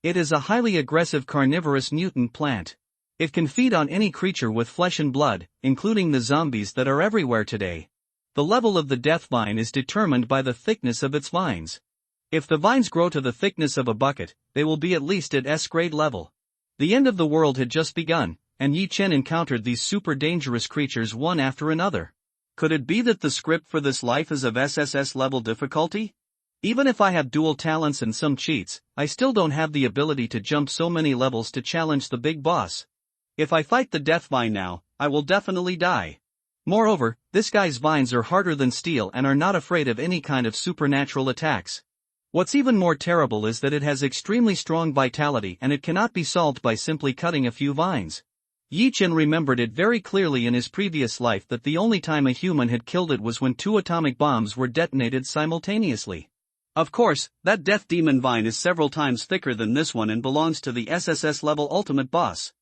It is a highly aggressive carnivorous mutant plant. It can feed on any creature with flesh and blood, including the zombies that are everywhere today. The level of the Death Vine is determined by the thickness of its vines. If the vines grow to the thickness of a bucket, they will be at least at S-grade level. The end of the world had just begun, and Yi Chen encountered these super dangerous creatures one after another. Could it be that the script for this life is of SSS level difficulty? Even if I have dual talents and some cheats, I still don't have the ability to jump so many levels to challenge the big boss. If I fight the Death Vine now, I will definitely die. Moreover, this guy's vines are harder than steel and are not afraid of any kind of supernatural attacks. What's even more terrible is that it has extremely strong vitality and it cannot be solved by simply cutting a few vines. Yi Chen remembered it very clearly in his previous life that the only time a human had killed it was when 2 atomic bombs were detonated simultaneously. Of course, that Death Demon Vine is several times thicker than this one and belongs to the SSS level ultimate boss.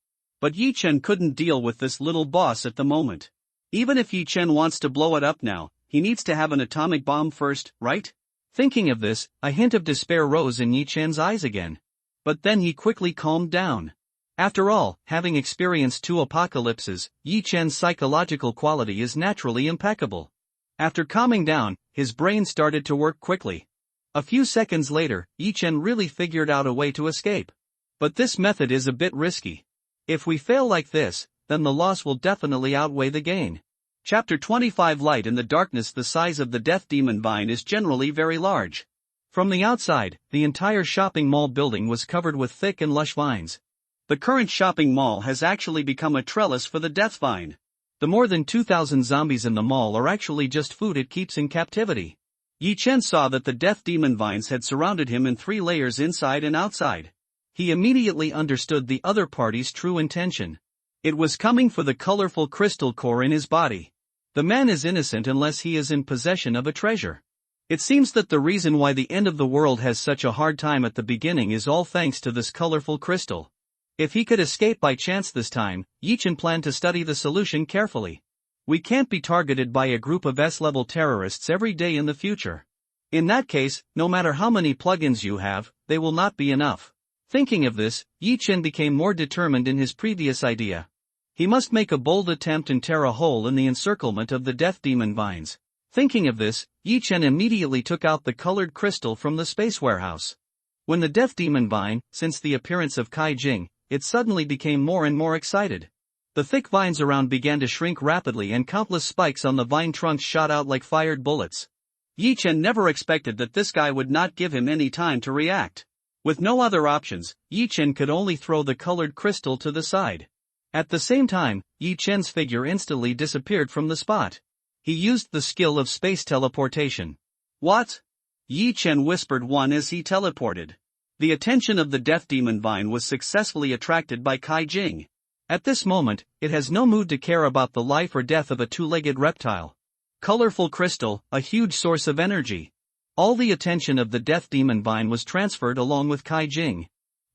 But Yi Chen couldn't deal with this little boss at the moment. Even if Yi Chen wants to blow it up now, he needs to have an atomic bomb first, right? Thinking of this, a hint of despair rose in Yi Chen's eyes again. But then he quickly calmed down. After all, having experienced 2 apocalypses, Yi Chen's psychological quality is naturally impeccable. After calming down, his brain started to work quickly. A few seconds later, Yi Chen really figured out a way to escape. But this method is a bit risky. If we fail like this, then the loss will definitely outweigh the gain. Chapter 25 Light in the darkness. The size of the Death Demon Vine is generally very large. From the outside, the entire shopping mall building was covered with thick and lush vines. The current shopping mall has actually become a trellis for the Death Vine. The more than 2,000 zombies in the mall are actually just food it keeps in captivity. Yi Chen saw that the Death Demon Vines had surrounded him in 3 layers inside and outside. He immediately understood the other party's true intention. It was coming for the colorful crystal core in his body. The man is innocent unless he is in possession of a treasure. It seems that the reason why the end of the world has such a hard time at the beginning is all thanks to this colorful crystal. If he could escape by chance this time, Yi Chen planned to study the solution carefully. We can't be targeted by a group of S-level terrorists every day in the future. In that case, no matter how many plugins you have, they will not be enough. Thinking of this, Yi Chen became more determined in his previous idea. He must make a bold attempt and tear a hole in the encirclement of the Death Demon Vines. Thinking of this, Yi Chen immediately took out the colored crystal from the space warehouse. When the Death Demon Vine, since the appearance of Kai Jing, it suddenly became more and more excited. The thick vines around began to shrink rapidly and countless spikes on the vine trunks shot out like fired bullets. Yi Chen never expected that this guy would not give him any time to react. With no other options, Yi Chen could only throw the colored crystal to the side. At the same time, Yi Chen's figure instantly disappeared from the spot. He used the skill of space teleportation. What? Yi Chen whispered one as he teleported. The attention of the Death Demon Vine was successfully attracted by Kai Jing. At this moment, it has no mood to care about the life or death of a 2-legged reptile. Colorful crystal, a huge source of energy. All the attention of the Death Demon Vine was transferred along with Kai Jing.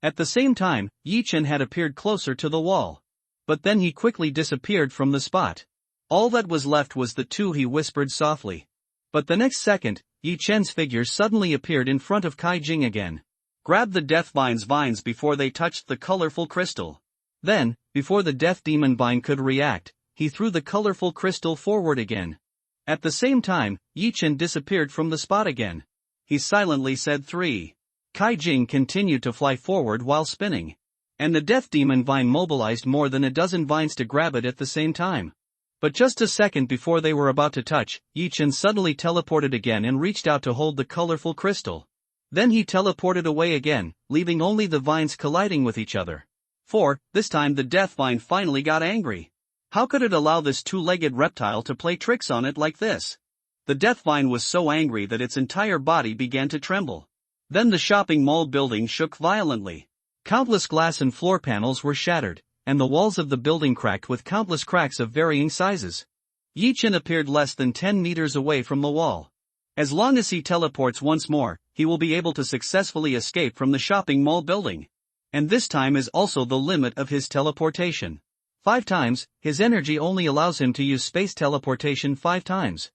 At the same time, Yi Chen had appeared closer to the wall. But then he quickly disappeared from the spot. All that was left was the 2, he whispered softly. But the next second, Yi Chen's figure suddenly appeared in front of Kai Jing again. Grab the Death Vine's vines before they touched the colorful crystal. Then, before the Death Demon Vine could react, he threw the colorful crystal forward again. At the same time, Yi Chen disappeared from the spot again. He silently said 3. Kai Jing continued to fly forward while spinning. And the death demon vine mobilized more than a dozen vines to grab it at the same time. But just a second before they were about to touch, Yi Chen suddenly teleported again and reached out to hold the colorful crystal. Then he teleported away again, leaving only the vines colliding with each other. 4. This time the death vine finally got angry. How could it allow this two-legged reptile to play tricks on it like this? The death vine was so angry that its entire body began to tremble. Then the shopping mall building shook violently. Countless glass and floor panels were shattered, and the walls of the building cracked with countless cracks of varying sizes. Yi Chen appeared less than 10 meters away from the wall. As long as he teleports once more, he will be able to successfully escape from the shopping mall building. And this time is also the limit of his teleportation. 5 times, his energy only allows him to use space teleportation 5 times.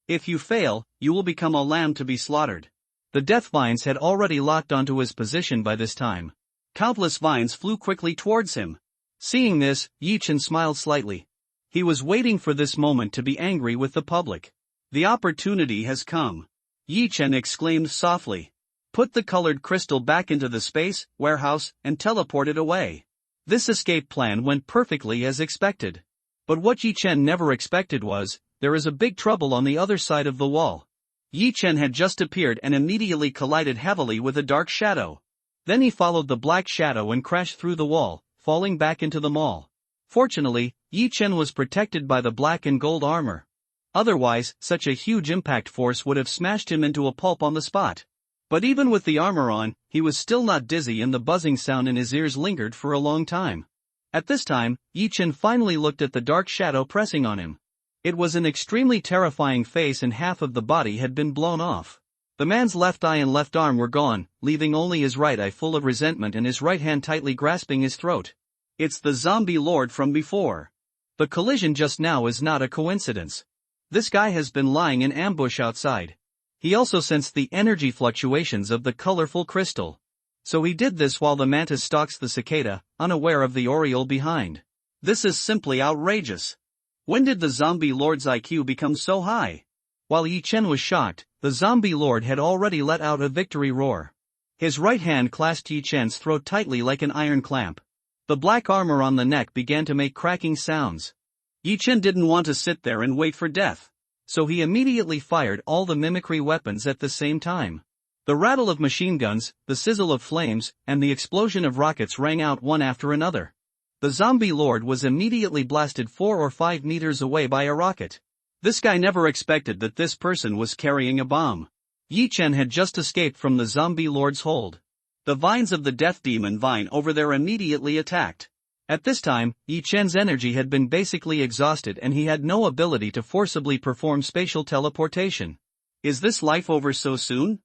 If you fail, you will become a lamb to be slaughtered. The death vines had already locked onto his position by this time. Countless vines flew quickly towards him. Seeing this, Yi Chen smiled slightly. He was waiting for this moment to be angry with the public. The opportunity has come. Yi Chen exclaimed softly. Put the colored crystal back into the space warehouse and teleport it away. This escape plan went perfectly as expected. But what Yi Chen never expected was, there is a big trouble on the other side of the wall. Yi Chen had just appeared and immediately collided heavily with a dark shadow. Then he followed the black shadow and crashed through the wall, falling back into the mall. Fortunately, Yi Chen was protected by the black and gold armor. Otherwise, such a huge impact force would have smashed him into a pulp on the spot. But even with the armor on, he was still not dizzy and the buzzing sound in his ears lingered for a long time. At this time, Yi Chen finally looked at the dark shadow pressing on him. It was an extremely terrifying face and half of the body had been blown off. The man's left eye and left arm were gone, leaving only his right eye full of resentment and his right hand tightly grasping his throat. It's the zombie lord from before. The collision just now is not a coincidence. This guy has been lying in ambush outside. He also sensed the energy fluctuations of the colorful crystal. So he did this while the mantis stalks the cicada, unaware of the oriole behind. This is simply outrageous. When did the zombie lord's IQ become so high? While Yi Chen was shocked, the zombie lord had already let out a victory roar. His right hand clasped Yi Chen's throat tightly like an iron clamp. The black armor on the neck began to make cracking sounds. Yi Chen didn't want to sit there and wait for death. So he immediately fired all the mimicry weapons at the same time. The rattle of machine guns, the sizzle of flames, and the explosion of rockets rang out one after another. The zombie lord was immediately blasted 4 or 5 meters away by a rocket. This guy never expected that this person was carrying a bomb. Yi Chen had just escaped from the zombie lord's hold. The vines of the death demon vine over there immediately attacked. At this time, Yi Chen's energy had been basically exhausted and he had no ability to forcibly perform spatial teleportation. Is this life over so soon?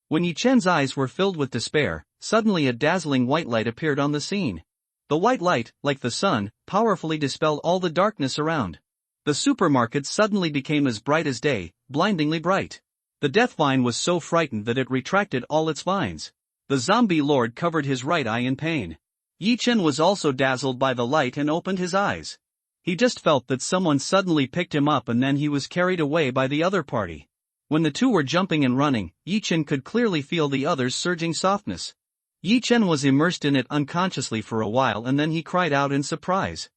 When Yi Chen's eyes were filled with despair, suddenly a dazzling white light appeared on the scene. The white light, like the sun, powerfully dispelled all the darkness around. The supermarket suddenly became as bright as day, blindingly bright. The death vine was so frightened that it retracted all its vines. The zombie lord covered his right eye in pain. Yi Chen was also dazzled by the light and opened his eyes. He just felt that someone suddenly picked him up and then he was carried away by the other party. When the two were jumping and running, Yi Chen could clearly feel the other's surging softness. Yi Chen was immersed in it unconsciously for a while and then he cried out in surprise.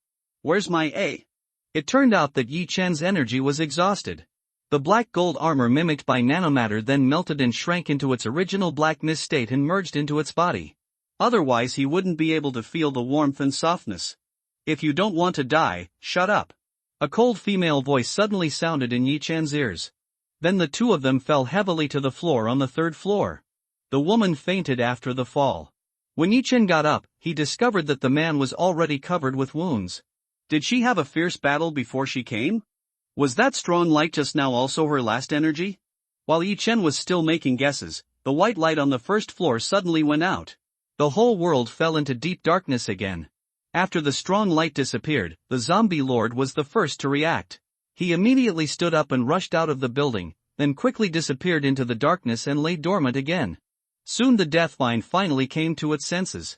Where's my A? It turned out that Yi Chen's energy was exhausted. The black gold armor mimicked by nanomatter then melted and shrank into its original black mist state and merged into its body. Otherwise he wouldn't be able to feel the warmth and softness. If you don't want to die, shut up. A cold female voice suddenly sounded in Yi Chen's ears. Then the two of them fell heavily to the floor on the 3rd floor. The woman fainted after the fall. When Yi Chen got up, he discovered that the man was already covered with wounds. Did she have a fierce battle before she came? Was that strong light just now also her last energy? While Yi Chen was still making guesses, the white light on the 1st floor suddenly went out. The whole world fell into deep darkness again. After the strong light disappeared, the zombie lord was the first to react. He immediately stood up and rushed out of the building, then quickly disappeared into the darkness and lay dormant again. Soon the death vine finally came to its senses.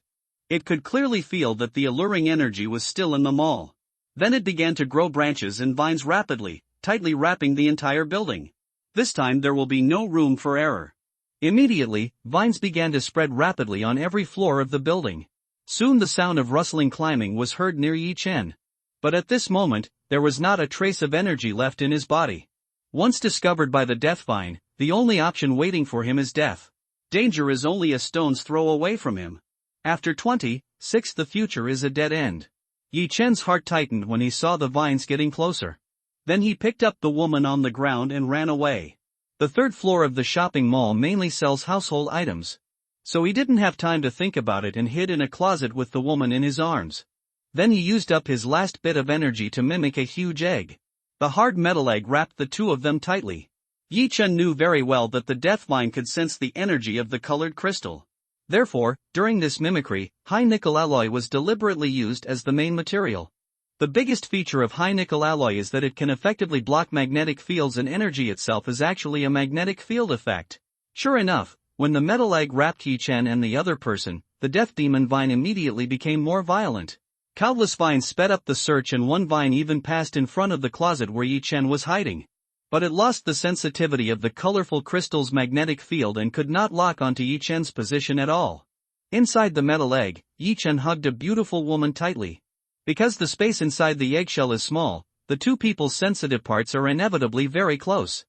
It could clearly feel that the alluring energy was still in the mall. Then it began to grow branches and vines rapidly, tightly wrapping the entire building. This time there will be no room for error. Immediately, vines began to spread rapidly on every floor of the building. Soon the sound of rustling climbing was heard near Yi Chen. But at this moment, there was not a trace of energy left in his body. Once discovered by the death vine, the only option waiting for him is death. Danger is only a stone's throw away from him. After 26, the future is a dead end. Yi Chen's heart tightened when he saw the vines getting closer. Then he picked up the woman on the ground and ran away. The third floor of the shopping mall mainly sells household items. So he didn't have time to think about it and hid in a closet with the woman in his arms. Then he used up his last bit of energy to mimic a huge egg. The hard metal egg wrapped the two of them tightly. Yi Chen knew very well that the death vine could sense the energy of the colored crystal. Therefore, during this mimicry, high nickel alloy was deliberately used as the main material. The biggest feature of high nickel alloy is that it can effectively block magnetic fields, and energy itself is actually a magnetic field effect. Sure enough, when the metal egg wrapped Yi Chen and the other person, the death demon vine immediately became more violent. Countless vines sped up the search, and one vine even passed in front of the closet where Yi Chen was hiding. But it lost the sensitivity of the colorful crystal's magnetic field and could not lock onto Yi Chen's position at all. Inside the metal egg, Yi Chen hugged a beautiful woman tightly. Because the space inside the eggshell is small, the two people's sensitive parts are inevitably very close.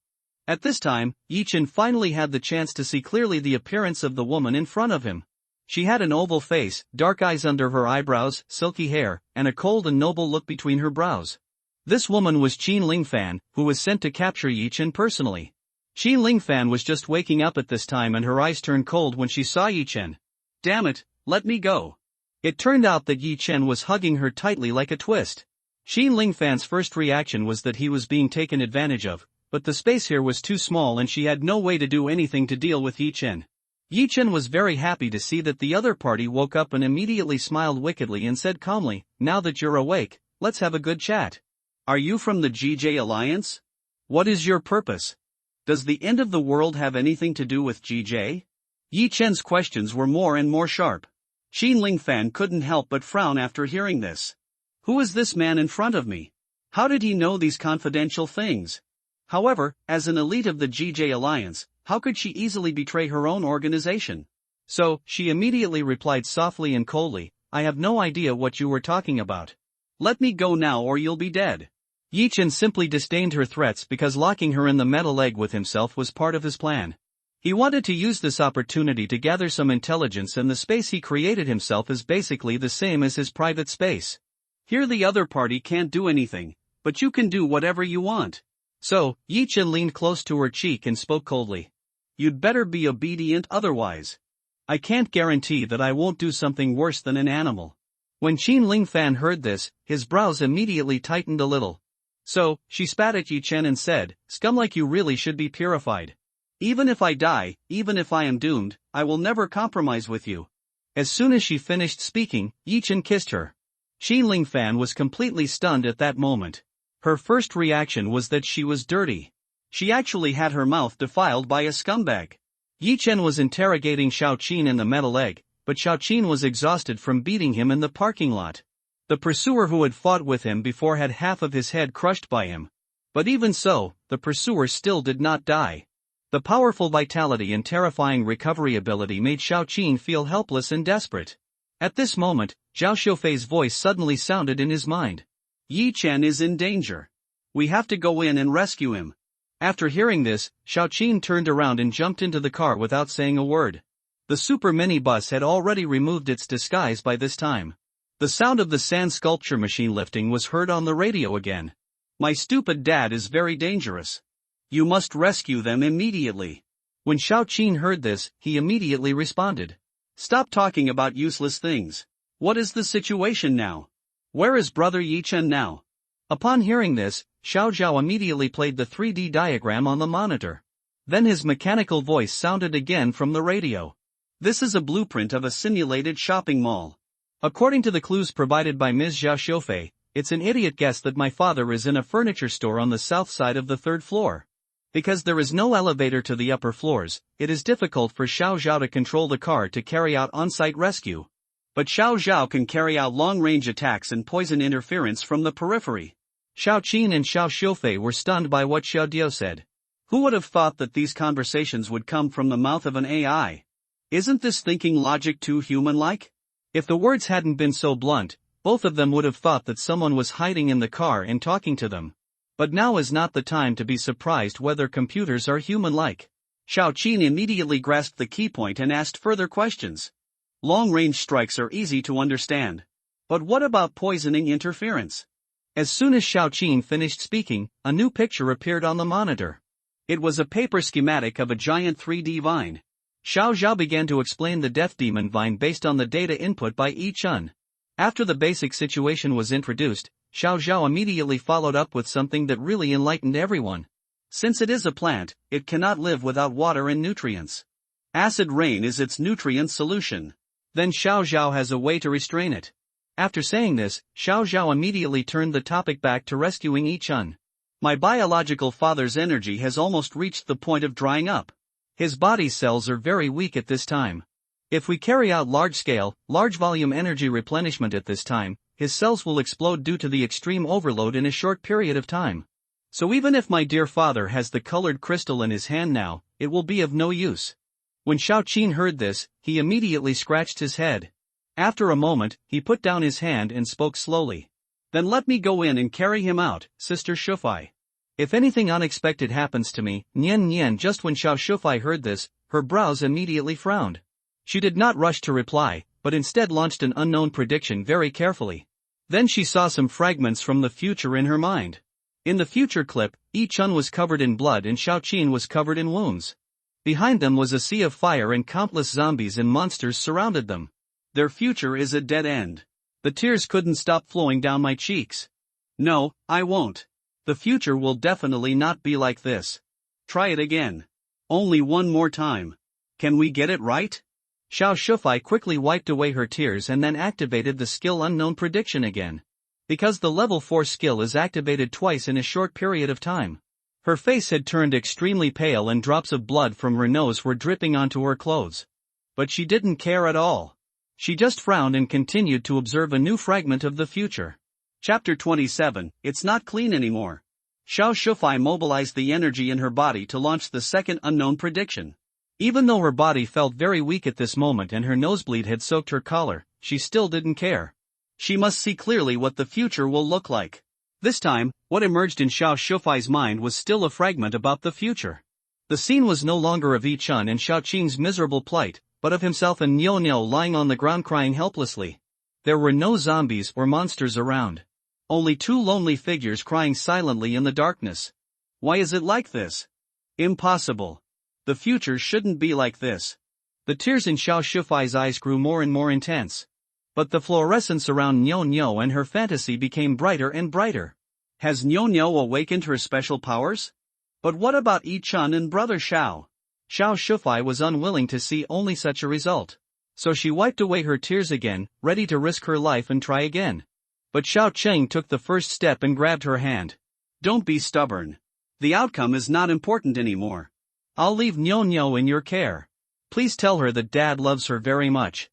At this time, Yi Chen finally had the chance to see clearly the appearance of the woman in front of him. She had an oval face, dark eyes under her eyebrows, silky hair, and a cold and noble look between her brows. This woman was Qin Lingfan, who was sent to capture Yi Chen personally. Qin Lingfan was just waking up at this time, and her eyes turned cold when she saw Yi Chen. Damn it, let me go. It turned out that Yi Chen was hugging her tightly like a twist. Qin Lingfan's first reaction was that he was being taken advantage of, but the space here was too small and she had no way to do anything to deal with Yi Chen. Yi Chen was very happy to see that the other party woke up and immediately smiled wickedly and said calmly, "Now that you're awake, let's have a good chat. Are you from the GJ Alliance? What is your purpose? Does the end of the world have anything to do with GJ?" Yi Chen's questions were more and more sharp. Qin Lingfan couldn't help but frown after hearing this. Who is this man in front of me? How did he know these confidential things? However, as an elite of the GJ Alliance, how could she easily betray her own organization? So, she immediately replied softly and coldly, "I have no idea what you were talking about. Let me go now or you'll be dead." Yi Chen simply disdained her threats because locking her in the metal egg with himself was part of his plan. He wanted to use this opportunity to gather some intelligence, and the space he created himself is basically the same as his private space. Here the other party can't do anything, but you can do whatever you want. So, Yi Chen leaned close to her cheek and spoke coldly. You'd better be obedient, otherwise I can't guarantee that I won't do something worse than an animal. When Qin Lingfan heard this, his brows immediately tightened a little. So, she spat at Yi Chen and said, "Scum like you really should be purified. Even if I die, even if I am doomed, I will never compromise with you." As soon as she finished speaking, Yi Chen kissed her. Qin Lingfan was completely stunned at that moment. Her first reaction was that she was dirty. She actually had her mouth defiled by a scumbag. Yi Chen was interrogating Xiao Qin in the metal egg, but Xiao Qin was exhausted from beating him in the parking lot. The pursuer who had fought with him before had half of his head crushed by him. But even so, the pursuer still did not die. The powerful vitality and terrifying recovery ability made Xiao Qin feel helpless and desperate. At this moment, Zhao Xiufei's voice suddenly sounded in his mind. Yi Chen is in danger. We have to go in and rescue him. After hearing this, Xiao Qin turned around and jumped into the car without saying a word. The super mini bus had already removed its disguise by this time. The sound of the sand sculpture machine lifting was heard on the radio again. My stupid dad is very dangerous. You must rescue them immediately. When Xiao Qin heard this, he immediately responded. Stop talking about useless things. What is the situation now? Where is brother Yi Chen now? Upon hearing this, Xiao Zhao immediately played the 3D diagram on the monitor. Then his mechanical voice sounded again from the radio. This is a blueprint of a simulated shopping mall. According to the clues provided by Ms. Zhao Xiufei, it's an idiot guess that my father is in a furniture store on the south side of the third floor. Because there is no elevator to the upper floors, it is difficult for Xiao Zhao to control the car to carry out on-site rescue. But Xiao Zhao can carry out long-range attacks and poison interference from the periphery. Xiao Qin and Xiao Xiufei were stunned by what Xiao Diao said. Who would have thought that these conversations would come from the mouth of an AI? Isn't this thinking logic too human-like? If the words hadn't been so blunt, both of them would have thought that someone was hiding in the car and talking to them. But now is not the time to be surprised whether computers are human-like. Xiao Qin immediately grasped the key point and asked further questions. Long-range strikes are easy to understand. But what about poisoning interference? As soon as Xiao Qin finished speaking, a new picture appeared on the monitor. It was a paper schematic of a giant 3D vine. Xiao Zhao began to explain the Death Demon vine based on the data input by Yi Chun. After the basic situation was introduced, Xiao Zhao immediately followed up with something that really enlightened everyone. Since it is a plant, it cannot live without water and nutrients. Acid rain is its nutrient solution. Then Xiao Zhao has a way to restrain it. After saying this, Xiao Zhao immediately turned the topic back to rescuing Yi Chun. My biological father's energy has almost reached the point of drying up. His body cells are very weak at this time. If we carry out large-scale, large-volume energy replenishment at this time, his cells will explode due to the extreme overload in a short period of time. So even if my dear father has the colored crystal in his hand now, it will be of no use. When Xiao Qin heard this, he immediately scratched his head. After a moment, he put down his hand and spoke slowly. Then let me go in and carry him out, Sister Xiufei. If anything unexpected happens to me, Nian Nian. Just when Xiao Xiufei heard this, her brows immediately frowned. She did not rush to reply, but instead launched an unknown prediction very carefully. Then she saw some fragments from the future in her mind. In the future clip, Yi Chun was covered in blood and Xiao Qin was covered in wounds. Behind them was a sea of fire and countless zombies and monsters surrounded them. Their future is a dead end. The tears couldn't stop flowing down my cheeks. No, I won't. The future will definitely not be like this. Try it again. Only one more time. Can we get it right? Xiao Xiufei quickly wiped away her tears and then activated the skill unknown prediction again. Because the level 4 skill is activated twice in a short period of time. Her face had turned extremely pale and drops of blood from her nose were dripping onto her clothes. But she didn't care at all. She just frowned and continued to observe a new fragment of the future. Chapter 27, It's not clean anymore. Xiao Xiufei mobilized the energy in her body to launch the second unknown prediction. Even though her body felt very weak at this moment and her nosebleed had soaked her collar, she still didn't care. She must see clearly what the future will look like. This time, what emerged in Xiao Xiufei's mind was still a fragment about the future. The scene was no longer of Yi Chun and Xiao Qin's miserable plight, but of himself and Niu Niu lying on the ground crying helplessly. There were no zombies or monsters around. Only two lonely figures crying silently in the darkness. Why is it like this? Impossible. The future shouldn't be like this. The tears in Xiao Xiufei's eyes grew more and more intense. But the fluorescence around Niu Niu and her fantasy became brighter and brighter. Has Niu Niu awakened her special powers? But what about Yi Chun and brother Xiao? Xiao Xiufei was unwilling to see only such a result. So she wiped away her tears again, ready to risk her life and try again. But Xiao Cheng took the first step and grabbed her hand. Don't be stubborn. The outcome is not important anymore. I'll leave Niu Niu in your care. Please tell her that Dad loves her very much.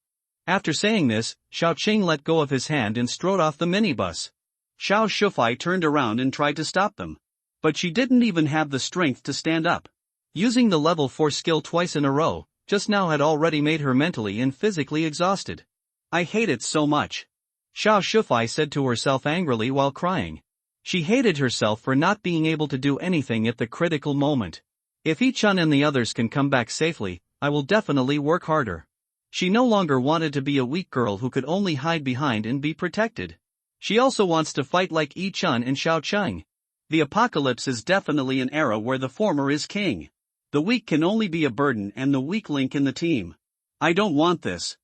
After saying this, Xiao Cheng let go of his hand and strode off the minibus. Xiao Xiufei turned around and tried to stop them. But she didn't even have the strength to stand up. Using the level 4 skill twice in a row, just now had already made her mentally and physically exhausted. I hate it so much. Xiao Xiufei said to herself angrily while crying. She hated herself for not being able to do anything at the critical moment. If Yi Chun and the others can come back safely, I will definitely work harder. She no longer wanted to be a weak girl who could only hide behind and be protected. She also wants to fight like Yi Chun and Xiao Cheng. The apocalypse is definitely an era where the former is king. The weak can only be a burden and the weak link in the team. I don't want this.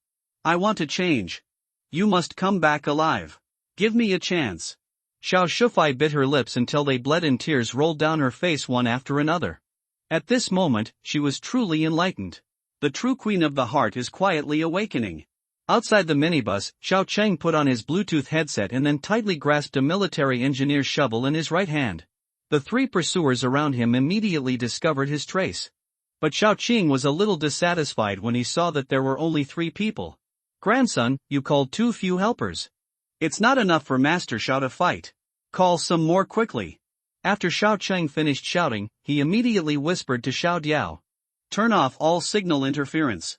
I want to change. You must come back alive. Give me a chance. Xiao Xiufei bit her lips until they bled and tears rolled down her face one after another. At this moment, she was truly enlightened. The true queen of the heart is quietly awakening. Outside the minibus, Xiao Cheng put on his Bluetooth headset and then tightly grasped a military engineer's shovel in his right hand. The three pursuers around him immediately discovered his trace. But Xiao Qing was a little dissatisfied when he saw that there were only 3 people. Grandson, you called too few helpers. It's not enough for Master Xiao to fight. Call some more quickly. After Xiao Cheng finished shouting, he immediately whispered to Xiao Diao. Turn off all signal interference.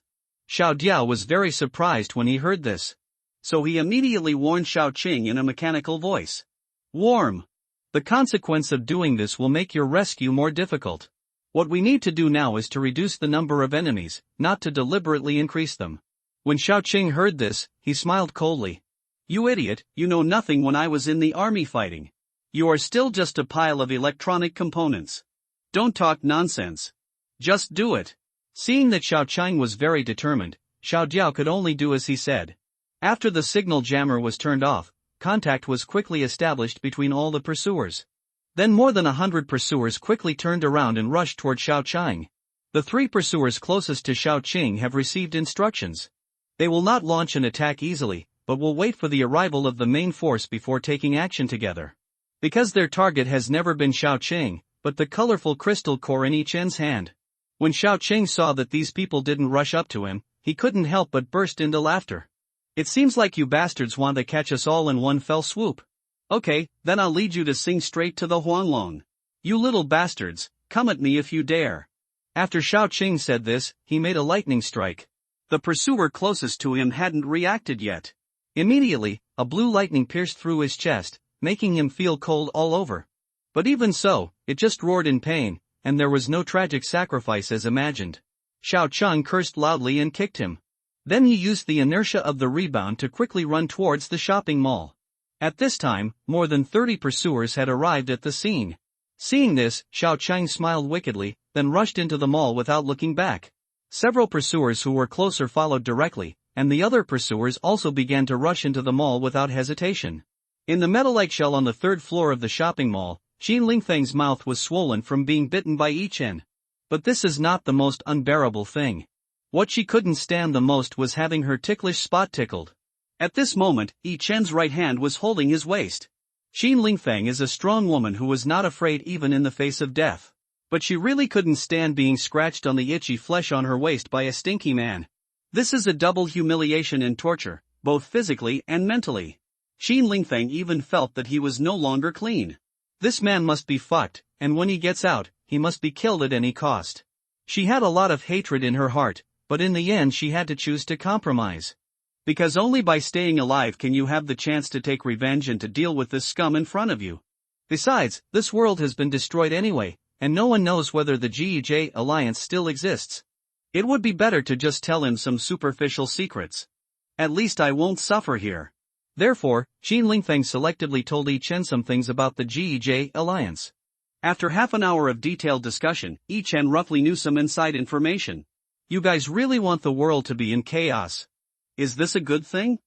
Xiao Diao was very surprised when he heard this. So he immediately warned Xiao Qing in a mechanical voice. Warm. The consequence of doing this will make your rescue more difficult. What we need to do now is to reduce the number of enemies, not to deliberately increase them. When Xiao Qing heard this, he smiled coldly. You idiot, you know nothing when I was in the army fighting. You are still just a pile of electronic components. Don't talk nonsense. Just do it. Seeing that Xiao Qing was very determined, Xiao Diao could only do as he said. After the signal jammer was turned off, contact was quickly established between all the pursuers. Then more than 100 pursuers quickly turned around and rushed toward Xiao Qing. The 3 pursuers closest to Xiao Qing have received instructions. They will not launch an attack easily, but will wait for the arrival of the main force before taking action together. Because their target has never been Xiao Qing, but the colorful crystal core in each end's hand. When Xiao Qing saw that these people didn't rush up to him, he couldn't help but burst into laughter. It seems like you bastards want to catch us all in one fell swoop. Okay, then I'll lead you to sing straight to the Huanglong. You little bastards, come at me if you dare. After Xiao Qing said this, he made a lightning strike. The pursuer closest to him hadn't reacted yet. Immediately, a blue lightning pierced through his chest, making him feel cold all over. But even so, it just roared in pain, and there was no tragic sacrifice as imagined. Xiao Qing cursed loudly and kicked him. Then he used the inertia of the rebound to quickly run towards the shopping mall. At this time, more than 30 pursuers had arrived at the scene. Seeing this, Xiao Qing smiled wickedly, then rushed into the mall without looking back. Several pursuers who were closer followed directly, and the other pursuers also began to rush into the mall without hesitation. In the metal eggshell on the 3rd floor of the shopping mall, Qin Lingfeng's mouth was swollen from being bitten by Yi Chen. But this is not the most unbearable thing. What she couldn't stand the most was having her ticklish spot tickled. At this moment, Yi Chen's right hand was holding his waist. Qin Lingfeng is a strong woman who was not afraid even in the face of death. But she really couldn't stand being scratched on the itchy flesh on her waist by a stinky man. This is a double humiliation and torture, both physically and mentally. Qin Lingfeng even felt that he was no longer clean. This man must be fucked, and when he gets out, he must be killed at any cost. She had a lot of hatred in her heart, but in the end she had to choose to compromise. Because only by staying alive can you have the chance to take revenge and to deal with this scum in front of you. Besides, this world has been destroyed anyway, and no one knows whether the GEJ alliance still exists. It would be better to just tell him some superficial secrets. At least I won't suffer here. Therefore, Qin Lingfeng selectively told Yi Chen some things about the GEJ alliance. After half an hour of detailed discussion, Yi Chen roughly knew some inside information. You guys really want the world to be in chaos. Is this a good thing?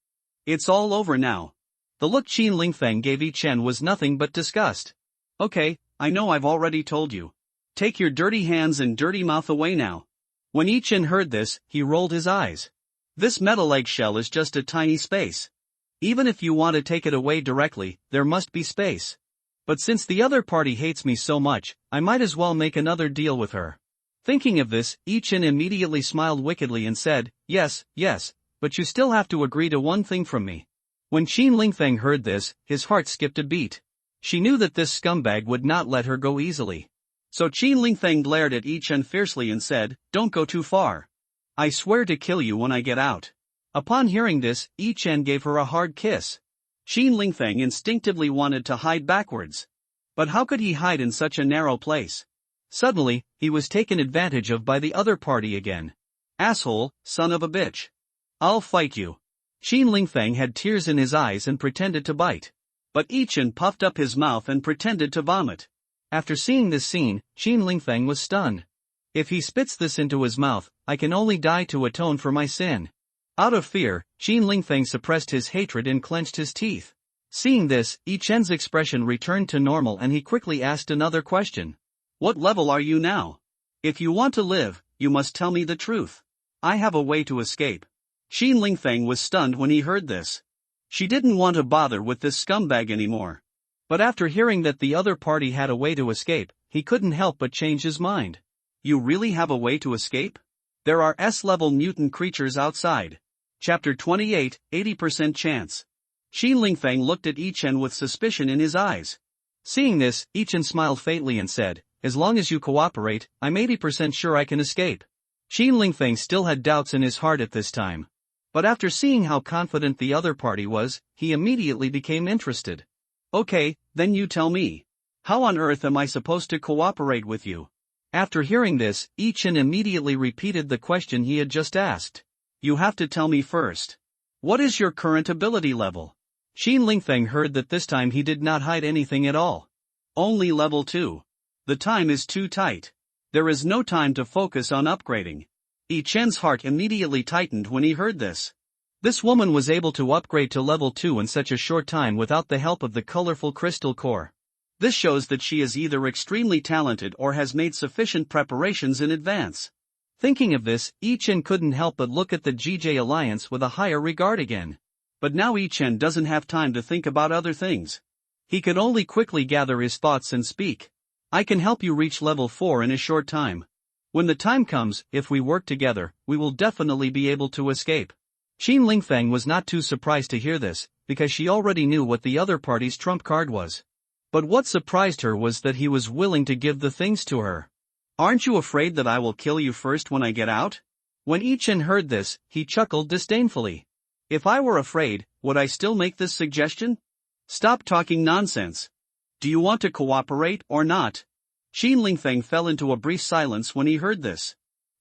It's all over now. The look Qin Lingfeng gave Yi Chen was nothing but disgust. Okay, I know I've already told you. Take your dirty hands and dirty mouth away now. When Yi Chen heard this, he rolled his eyes. This metal eggshell is just a tiny space. Even if you want to take it away directly, there must be space. But since the other party hates me so much, I might as well make another deal with her. Thinking of this, Yi Chen immediately smiled wickedly and said, yes, but you still have to agree to one thing from me. When Qin Lingfeng heard this, his heart skipped a beat. She knew that this scumbag would not let her go easily. So Qin Lingfeng glared at Yi Chen fiercely and said, don't go too far. I swear to kill you when I get out. Upon hearing this, Yi Chen gave her a hard kiss. Qin Lingfeng instinctively wanted to hide backwards. But how could he hide in such a narrow place? Suddenly, he was taken advantage of by the other party again. Asshole, son of a bitch. I'll fight you. Qin Lingfeng had tears in his eyes and pretended to bite. But Yi Chen puffed up his mouth and pretended to vomit. After seeing this scene, Qin Lingfeng was stunned. If he spits this into his mouth, I can only die to atone for my sin. Out of fear, Qin Lingfeng suppressed his hatred and clenched his teeth. Seeing this, Yi Chen's expression returned to normal and he quickly asked another question. What level are you now? If you want to live, you must tell me the truth. I have a way to escape. Qin Lingfeng was stunned when he heard this. She didn't want to bother with this scumbag anymore. But after hearing that the other party had a way to escape, he couldn't help but change his mind. You really have a way to escape? There are S-level mutant creatures outside. Chapter 28, 80% chance. Shi Lingfeng looked at Yi Chen with suspicion in his eyes. Seeing this, Yi Chen smiled faintly and said, "As long as you cooperate, I'm 80% sure I can escape." Shi Lingfeng still had doubts in his heart at this time. But after seeing how confident the other party was, he immediately became interested. "Okay, then you tell me. How on earth am I supposed to cooperate with you?" After hearing this, Yi Chen immediately repeated the question he had just asked. "You have to tell me first. What is your current ability level?" Shi Lingfeng heard that this time he did not hide anything at all. "Only level 2. The time is too tight. There is no time to focus on upgrading." Yi Chen's heart immediately tightened when he heard this. This woman was able to upgrade to level 2 in such a short time without the help of the colorful crystal core. This shows that she is either extremely talented or has made sufficient preparations in advance. Thinking of this, Yi Chen couldn't help but look at the GJ Alliance with a higher regard again. But now Yi Chen doesn't have time to think about other things. He could only quickly gather his thoughts and speak. "I can help you reach level 4 in a short time. When the time comes, if we work together, we will definitely be able to escape." Shi Lingfeng was not too surprised to hear this, because she already knew what the other party's trump card was. But what surprised her was that he was willing to give the things to her. "Aren't you afraid that I will kill you first when I get out?" When Yi Chen heard this, he chuckled disdainfully. "If I were afraid, would I still make this suggestion? Stop talking nonsense. Do you want to cooperate or not?" Shi Lingfeng fell into a brief silence when he heard this.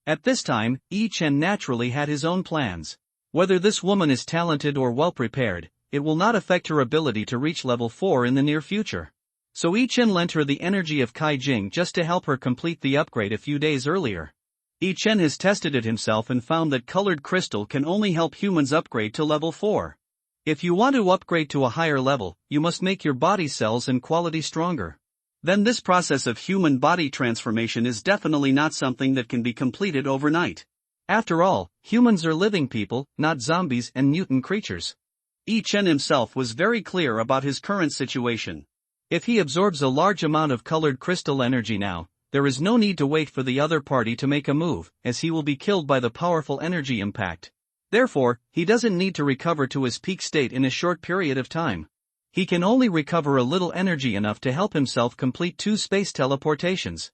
At this time, Yi Chen naturally had his own plans. Whether this woman is talented or well prepared, it will not affect her ability to reach level 4 in the near future. So Yi Chen lent her the energy of Kai Jing just to help her complete the upgrade a few days earlier. Yi Chen has tested it himself and found that colored crystal can only help humans upgrade to level 4. If you want to upgrade to a higher level, you must make your body cells and quality stronger. Then this process of human body transformation is definitely not something that can be completed overnight. After all, humans are living people, not zombies and mutant creatures. Yi Chen himself was very clear about his current situation. If he absorbs a large amount of colored crystal energy now, there is no need to wait for the other party to make a move, as he will be killed by the powerful energy impact. Therefore, he doesn't need to recover to his peak state in a short period of time. He can only recover a little energy enough to help himself complete 2 space teleportations.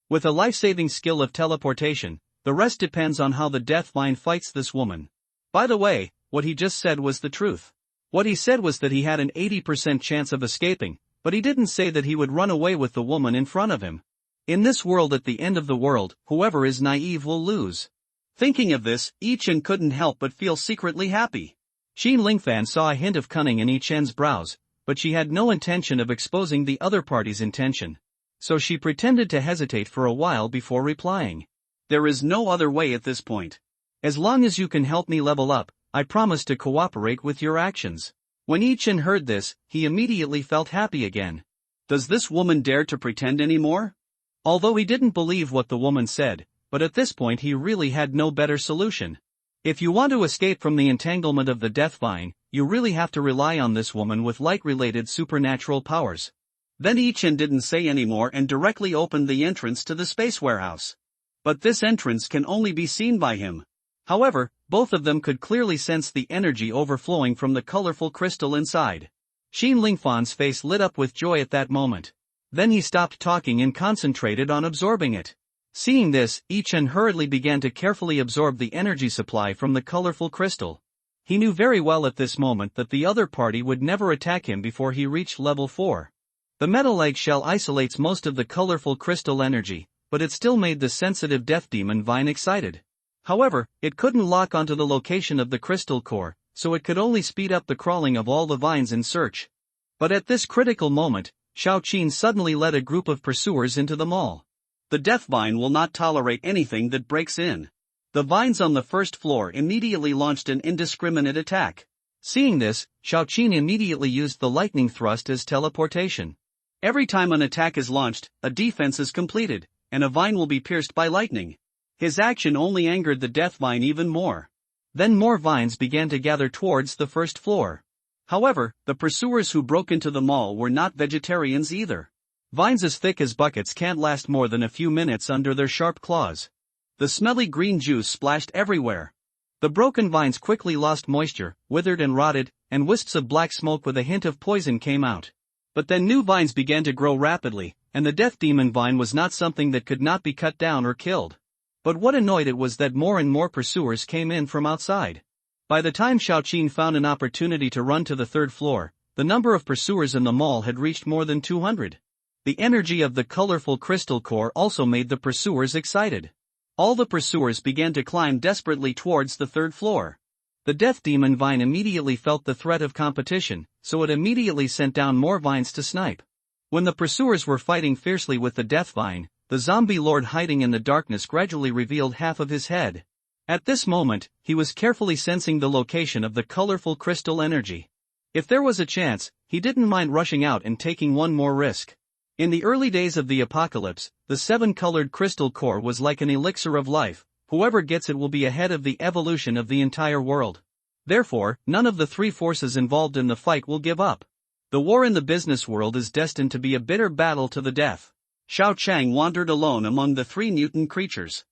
With a life-saving skill of teleportation, the rest depends on how the Death Vine fights this woman. By the way, what he just said was the truth. What he said was that he had an 80% chance of escaping, but he didn't say that he would run away with the woman in front of him. In this world, at the end of the world, whoever is naive will lose. Thinking of this, Yi Chen couldn't help but feel secretly happy. Shi Lingfan saw a hint of cunning in Yi Chen's brows, but she had no intention of exposing the other party's intention. So she pretended to hesitate for a while before replying. "There is no other way at this point. As long as you can help me level up, I promise to cooperate with your actions." When Yi Chen heard this, he immediately felt happy again. Does this woman dare to pretend anymore? Although he didn't believe what the woman said, but at this point he really had no better solution. If you want to escape from the entanglement of the Death Vine, you really have to rely on this woman with light-related supernatural powers. Then Yi Chen didn't say anymore and directly opened the entrance to the space warehouse. But this entrance can only be seen by him. However, both of them could clearly sense the energy overflowing from the colorful crystal inside. Xin Lingfan's face lit up with joy at that moment. Then he stopped talking and concentrated on absorbing it. Seeing this, Yi Chen hurriedly began to carefully absorb the energy supply from the colorful crystal. He knew very well at this moment that the other party would never attack him before he reached level 4. The metal eggshell isolates most of the colorful crystal energy, but it still made the sensitive death demon vine excited. However, it couldn't lock onto the location of the crystal core, so it could only speed up the crawling of all the vines in search. But at this critical moment, Xiao Qin suddenly led a group of pursuers into the mall. The death vine will not tolerate anything that breaks in. The vines on the first floor immediately launched an indiscriminate attack. Seeing this, Xiao Qin immediately used the lightning thrust as teleportation. Every time an attack is launched, a defense is completed, and a vine will be pierced by lightning. His action only angered the death vine even more. Then more vines began to gather towards the first floor. However, the pursuers who broke into the mall were not vegetarians either. Vines as thick as buckets can't last more than a few minutes under their sharp claws. The smelly green juice splashed everywhere. The broken vines quickly lost moisture, withered and rotted, and wisps of black smoke with a hint of poison came out. But then new vines began to grow rapidly, and the death demon vine was not something that could not be cut down or killed. But what annoyed it was that more and more pursuers came in from outside. By the time Xiaoqin found an opportunity to run to the third floor, the number of pursuers in the mall had reached more than 200. The energy of the colorful crystal core also made the pursuers excited. All the pursuers began to climb desperately towards the third floor. The death demon vine immediately felt the threat of competition, so it immediately sent down more vines to snipe. When the pursuers were fighting fiercely with the death vine, the zombie lord hiding in the darkness gradually revealed half of his head. At this moment, he was carefully sensing the location of the colorful crystal energy. If there was a chance, he didn't mind rushing out and taking one more risk. In the early days of the apocalypse, the seven-colored crystal core was like an elixir of life. Whoever gets it will be ahead of the evolution of the entire world. Therefore, none of the three forces involved in the fight will give up. The war in the business world is destined to be a bitter battle to the death. Xiao Chang wandered alone among the three mutant creatures.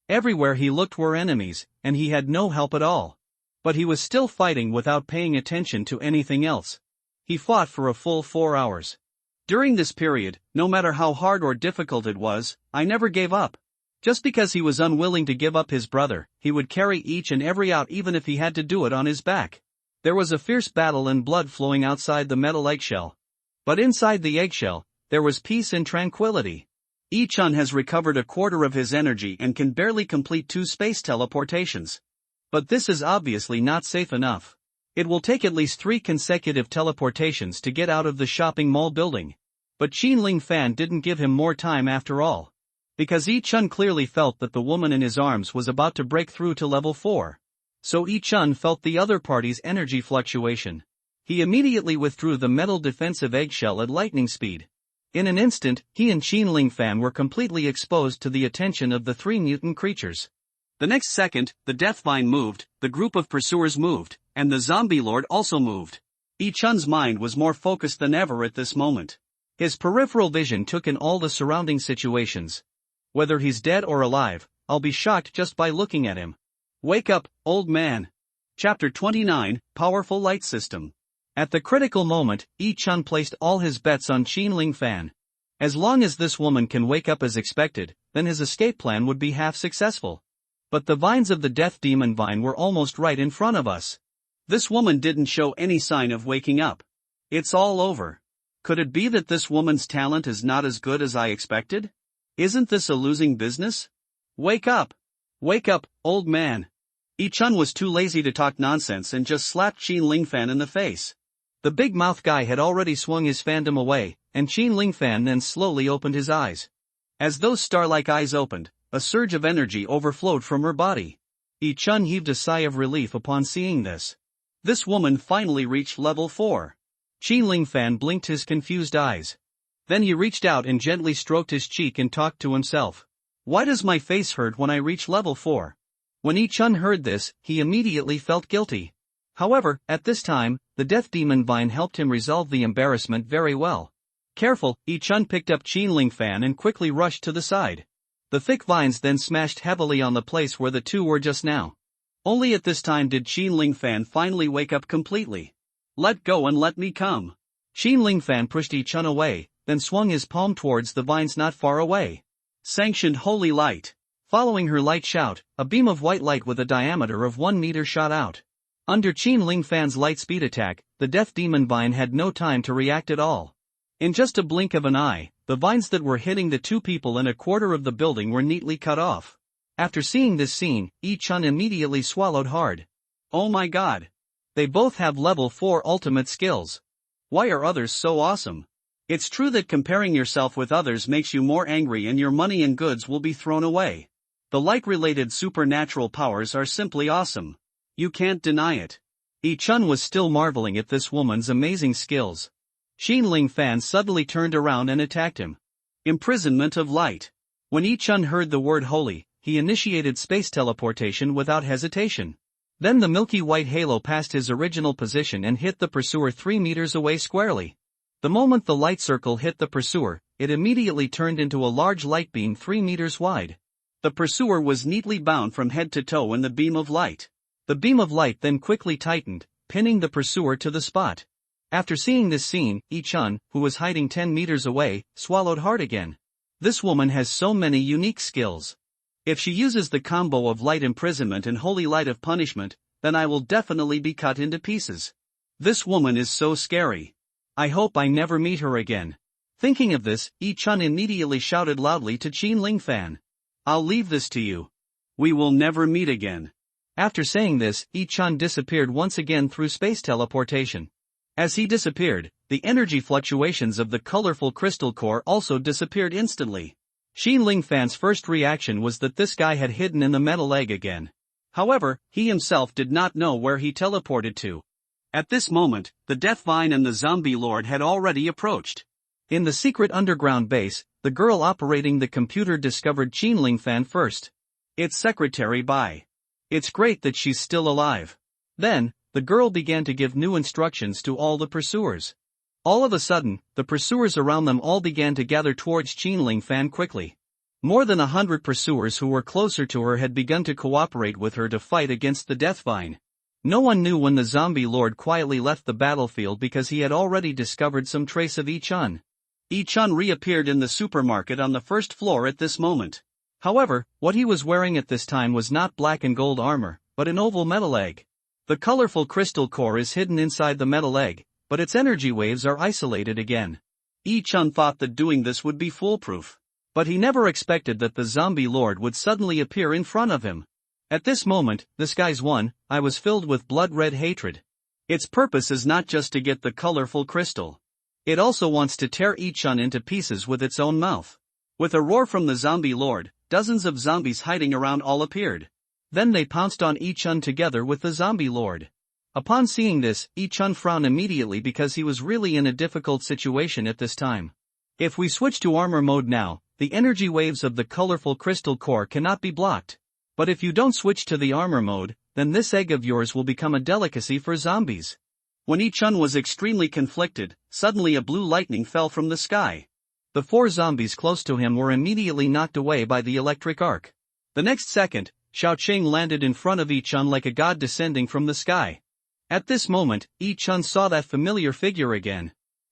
Everywhere he looked were enemies, and he had no help at all. But he was still fighting without paying attention to anything else. He fought for a full 4 hours. During this period, no matter how hard or difficult it was, I never gave up. Just because he was unwilling to give up his brother, he would carry each and every out even if he had to do it on his back. There was a fierce battle and blood flowing outside the metal eggshell. But inside the eggshell, there was peace and tranquility. Yi-chun has recovered a quarter of his energy and can barely complete 2 space teleportations. But this is obviously not safe enough. It will take at least 3 consecutive teleportations to get out of the shopping mall building. But Qin Ling Fan didn't give him more time after all. Because Yi-chun clearly felt that the woman in his arms was about to break through to level 4. So Yi-chun felt the other party's energy fluctuation. He immediately withdrew the metal defensive eggshell at lightning speed. In an instant, he and Qin Ling Fan were completely exposed to the attention of the 3 mutant creatures. The next second, the death vine moved, the group of pursuers moved, and the zombie lord also moved. Yi-chun's mind was more focused than ever at this moment. His peripheral vision took in all the surrounding situations. Whether he's dead or alive, I'll be shocked just by looking at him. Wake up, old man. Chapter 29, Powerful Light System. At the critical moment, Yi-chun placed all his bets on Qin Ling Fan. As long as this woman can wake up as expected, then his escape plan would be half successful. But the vines of the death demon vine were almost right in front of us. This woman didn't show any sign of waking up. It's all over. Could it be that this woman's talent is not as good as I expected? Isn't this a losing business? Wake up! Wake up, old man! Yi-chun was too lazy to talk nonsense and just slapped Qin Ling Fan in the face. The big mouth guy had already swung his fandom away, and Qin Ling Fan then slowly opened his eyes. As those star-like eyes opened, a surge of energy overflowed from her body. Yi-chun heaved a sigh of relief upon seeing this. This woman finally reached level 4. Qin Ling Fan blinked his confused eyes. Then he reached out and gently stroked his cheek and talked to himself. Why does my face hurt when I reach level 4? When Yi-chun heard this, he immediately felt guilty. However, at this time, the death demon vine helped him resolve the embarrassment very well. Careful, Yi-chun picked up Qin Ling Fan and quickly rushed to the side. The thick vines then smashed heavily on the place where the two were just now. Only at this time did Qin Ling Fan finally wake up completely. Let go and let me come. Qin Ling Fan pushed Yi-chun away, then swung his palm towards the vines not far away. Sanctioned holy light. Following her light shout, a beam of white light with a diameter of 1 meter shot out. Under Qin Ling Fan's light speed attack, the death demon vine had no time to react at all. In just a blink of an eye, the vines that were hitting the 2 people in a quarter of the building were neatly cut off. After seeing this scene, Yi-chun immediately swallowed hard. Oh my god! They both have level 4 ultimate skills. Why are others so awesome? It's true that comparing yourself with others makes you more angry and your money and goods will be thrown away. The light-related supernatural powers are simply awesome. You can't deny it. Yi-chun was still marveling at this woman's amazing skills. Qin Ling Fan suddenly turned around and attacked him. Imprisonment of light. When Yi-chun heard the word holy, he initiated space teleportation without hesitation. Then the milky white halo passed his original position and hit the pursuer 3 meters away squarely. The moment the light circle hit the pursuer, it immediately turned into a large light beam 3 meters wide. The pursuer was neatly bound from head to toe in the beam of light. The beam of light then quickly tightened, pinning the pursuer to the spot. After seeing this scene, Yi-chun, who was hiding 10 meters away, swallowed hard again. This woman has so many unique skills. If she uses the combo of light imprisonment and holy light of punishment, then I will definitely be cut into pieces. This woman is so scary. I hope I never meet her again. Thinking of this, Yi-chun immediately shouted loudly to Qin Lingfan. I'll leave this to you. We will never meet again. After saying this, Yi-chun disappeared once again through space teleportation. As he disappeared, the energy fluctuations of the colorful crystal core also disappeared instantly. Qin Lingfan's first reaction was that this guy had hidden in the metal egg again. However, he himself did not know where he teleported to. At this moment, the Death Vine and the Zombie Lord had already approached. In the secret underground base, the girl operating the computer discovered Qin Lingfan first. It's Secretary Bai. It's great that she's still alive. Then, the girl began to give new instructions to all the pursuers. All of a sudden, the pursuers around them all began to gather towards Qin Lingfan quickly. More than 100 pursuers who were closer to her had begun to cooperate with her to fight against the Death Vine. No one knew when the Zombie Lord quietly left the battlefield because he had already discovered some trace of Yi-chun. Yi-chun reappeared in the supermarket on the first floor at this moment. However, what he was wearing at this time was not black and gold armor, but an oval metal egg. The colorful crystal core is hidden inside the metal egg, but its energy waves are isolated again. Yi-chun thought that doing this would be foolproof. But he never expected that the Zombie Lord would suddenly appear in front of him. At this moment, the skies won. I was filled with blood-red hatred. Its purpose is not just to get the colorful crystal. It also wants to tear Yi-chun into pieces with its own mouth. With a roar from the Zombie Lord, dozens of zombies hiding around all appeared. Then they pounced on Yi-chun together with the Zombie Lord. Upon seeing this, Yi-chun frowned immediately because he was really in a difficult situation at this time. If we switch to armor mode now, the energy waves of the colorful crystal core cannot be blocked. But if you don't switch to the armor mode, then this egg of yours will become a delicacy for zombies. When Yi-chun was extremely conflicted, suddenly a blue lightning fell from the sky. The 4 zombies close to him were immediately knocked away by the electric arc. The next second, Xiaoqing landed in front of Yi-chun like a god descending from the sky. At this moment, Yi-chun saw that familiar figure again.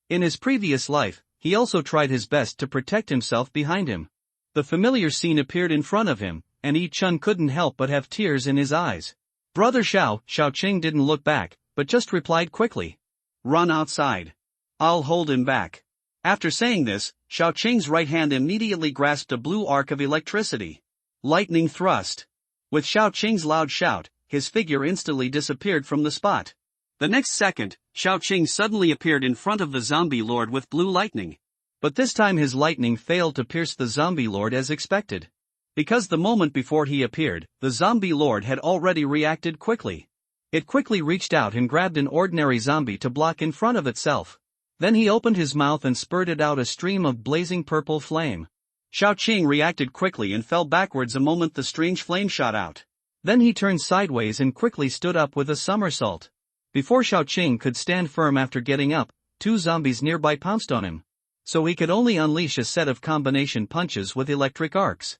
In his previous life, he also tried his best to protect himself behind him. The familiar scene appeared in front of him, and Yi-chun couldn't help but have tears in his eyes. Brother Xiaoqing didn't look back, but just replied quickly. Run outside. I'll hold him back. After saying this, Xiaoqing's right hand immediately grasped a blue arc of electricity. Lightning thrust. With Xiaoqing's loud shout, his figure instantly disappeared from the spot. The next second, Xiaoqing suddenly appeared in front of the Zombie Lord with blue lightning. But this time his lightning failed to pierce the Zombie Lord as expected. Because the moment before he appeared, the Zombie Lord had already reacted quickly. It quickly reached out and grabbed an ordinary zombie to block in front of itself. Then he opened his mouth and spurted out a stream of blazing purple flame. Xiaoqing reacted quickly and fell backwards a moment the strange flame shot out. Then he turned sideways and quickly stood up with a somersault. Before Xiaoqing could stand firm after getting up, 2 zombies nearby pounced on him. So he could only unleash a set of combination punches with electric arcs.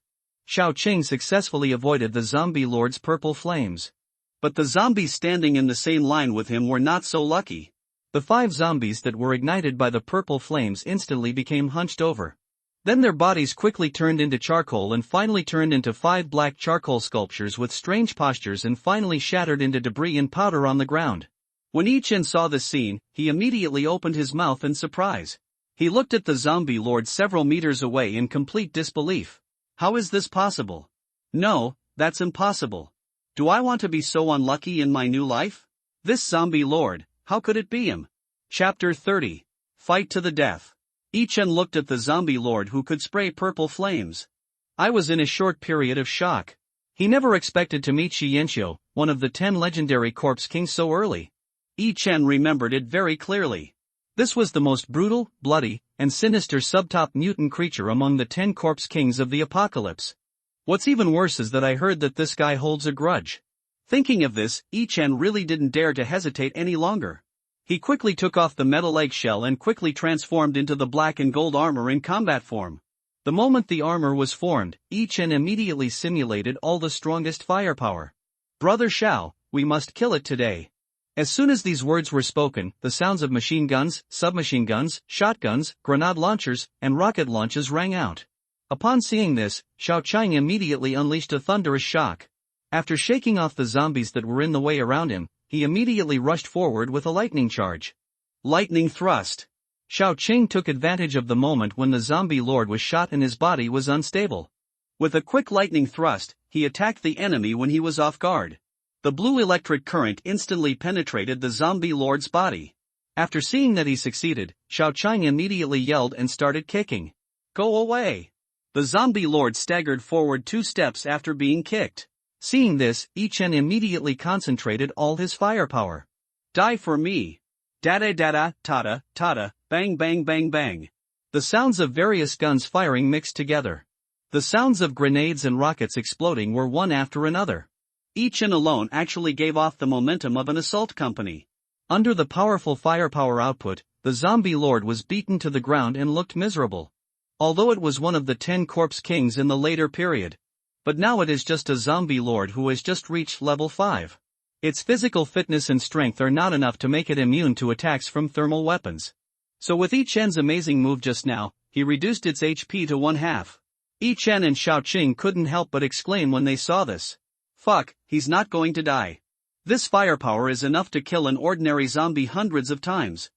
Xiaoqing successfully avoided the Zombie Lord's purple flames. But the zombies standing in the same line with him were not so lucky. The 5 zombies that were ignited by the purple flames instantly became hunched over. Then their bodies quickly turned into charcoal and finally turned into 5 black charcoal sculptures with strange postures and finally shattered into debris and powder on the ground. When Yi-chun saw this scene, he immediately opened his mouth in surprise. He looked at the Zombie Lord several meters away in complete disbelief. How is this possible? No, that's impossible. Do I want to be so unlucky in my new life? This Zombie Lord, how could it be him? Chapter 30. Fight to the death. Yi-chun looked at the Zombie Lord who could spray purple flames. I was in a short period of shock. He never expected to meet Shi Yanxiu, one of the 10 legendary corpse kings, so early. Yi-chun remembered it very clearly. This was the most brutal, bloody, and sinister subtop mutant creature among the 10 corpse kings of the apocalypse. What's even worse is that I heard that this guy holds a grudge. Thinking of this, Yi-chun really didn't dare to hesitate any longer. He quickly took off the metal eggshell and quickly transformed into the black and gold armor in combat form. The moment the armor was formed, Yi-chun immediately simulated all the strongest firepower. Brother Xiao, we must kill it today. As soon as these words were spoken, the sounds of machine guns, submachine guns, shotguns, grenade launchers, and rocket launches rang out. Upon seeing this, Shao Chang immediately unleashed a thunderous shock. After shaking off the zombies that were in the way around him, he immediately rushed forward with a lightning charge. Lightning thrust. Shao Chang took advantage of the moment when the zombie lord was shot and his body was unstable. With a quick lightning thrust, he attacked the enemy when he was off guard. The blue electric current instantly penetrated the zombie lord's body. After seeing that he succeeded, Shao Chang immediately yelled and started kicking. Go away! The zombie lord staggered forward 2 steps after being kicked. Seeing this, Yi Chen immediately concentrated all his firepower. Die for me! Dada dada, tada, tada, bang bang bang bang. The sounds of various guns firing mixed together. The sounds of grenades and rockets exploding were one after another. Yi Chen alone actually gave off the momentum of an assault company. Under the powerful firepower output, the zombie lord was beaten to the ground and looked miserable. Although it was one of the 10 corpse kings in the later period. But now it is just a zombie lord who has just reached level 5. Its physical fitness and strength are not enough to make it immune to attacks from thermal weapons. So with Yi Chen's amazing move just now, he reduced its HP to 1/2. Yi Chen and Shao Qing couldn't help but exclaim when they saw this. Fuck, he's not going to die. This firepower is enough to kill an ordinary zombie hundreds of times.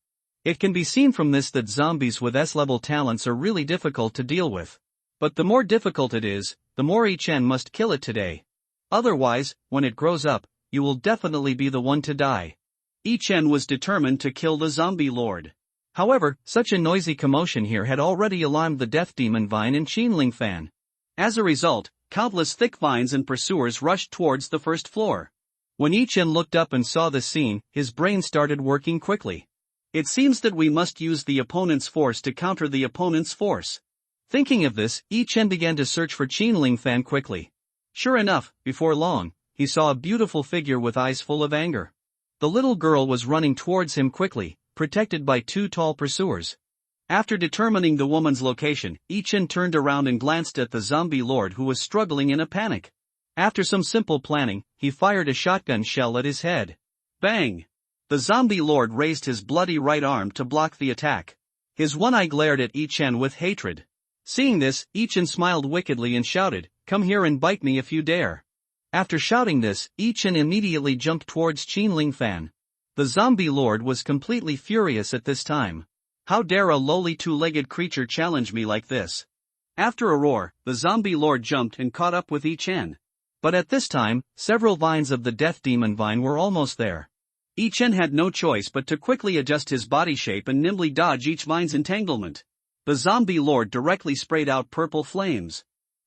It can be seen from this that zombies with S-level talents are really difficult to deal with. But the more difficult it is, the more Yi Chen must kill it today. Otherwise, when it grows up, you will definitely be the one to die. Yi Chen was determined to kill the zombie lord. However, such a noisy commotion here had already alarmed the death demon Vine and Qinling Fan. As a result, countless thick vines and pursuers rushed towards the first floor. When Yi Chen looked up and saw this scene, his brain started working quickly. It seems that we must use the opponent's force to counter the opponent's force. Thinking of this, Yi Chen began to search for Qinling Fan quickly. Sure enough, before long, he saw a beautiful figure with eyes full of anger. The little girl was running towards him quickly, protected by 2 tall pursuers. After determining the woman's location, Yi Chen turned around and glanced at the zombie lord who was struggling in a panic. After some simple planning, he fired a shotgun shell at his head. Bang! The zombie lord raised his bloody right arm to block the attack. His one eye glared at Yi Chen with hatred. Seeing this, Yi Chen smiled wickedly and shouted, "Come here and bite me if you dare." After shouting this, Yi Chen immediately jumped towards Qinling Fan. The zombie lord was completely furious at this time. How dare a lowly 2-legged creature challenge me like this? After a roar, the zombie lord jumped and caught up with Yi Chen. But at this time, several vines of the death demon vine were almost there. Yi Chen had no choice but to quickly adjust his body shape and nimbly dodge each vine's entanglement. The zombie lord directly sprayed out purple flames.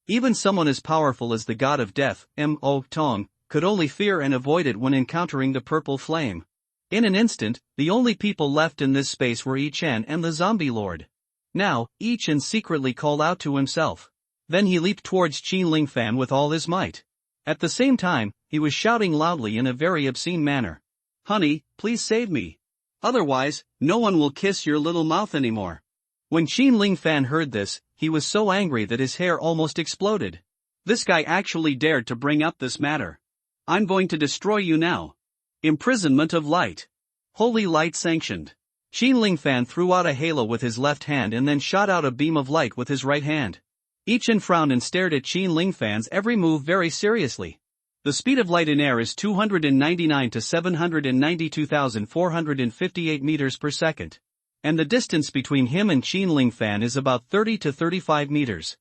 Even someone as powerful as the god of death, Mo Tong, could only fear and avoid it when encountering the purple flame. In an instant, the only people left in this space were Yi Chen and the zombie lord. Now, Yi Chen secretly called out to himself. Then he leaped towards Qinling Fan with all his might. At the same time, he was shouting loudly in a very obscene manner. "Honey, please save me. Otherwise, no one will kiss your little mouth anymore." When Qinling Fan heard this, he was so angry that his hair almost exploded. This guy actually dared to bring up this matter. "I'm going to destroy you now." Imprisonment of light. Holy light sanctioned. Qinling Fan threw out a halo with his left hand and then shot out a beam of light with his right hand. Yi Chen frowned and stared at Qinling Fan's every move very seriously. The speed of light in air is 299 to 792,458 meters per second. And the distance between him and Qinling Fan is about 30 to 35 meters.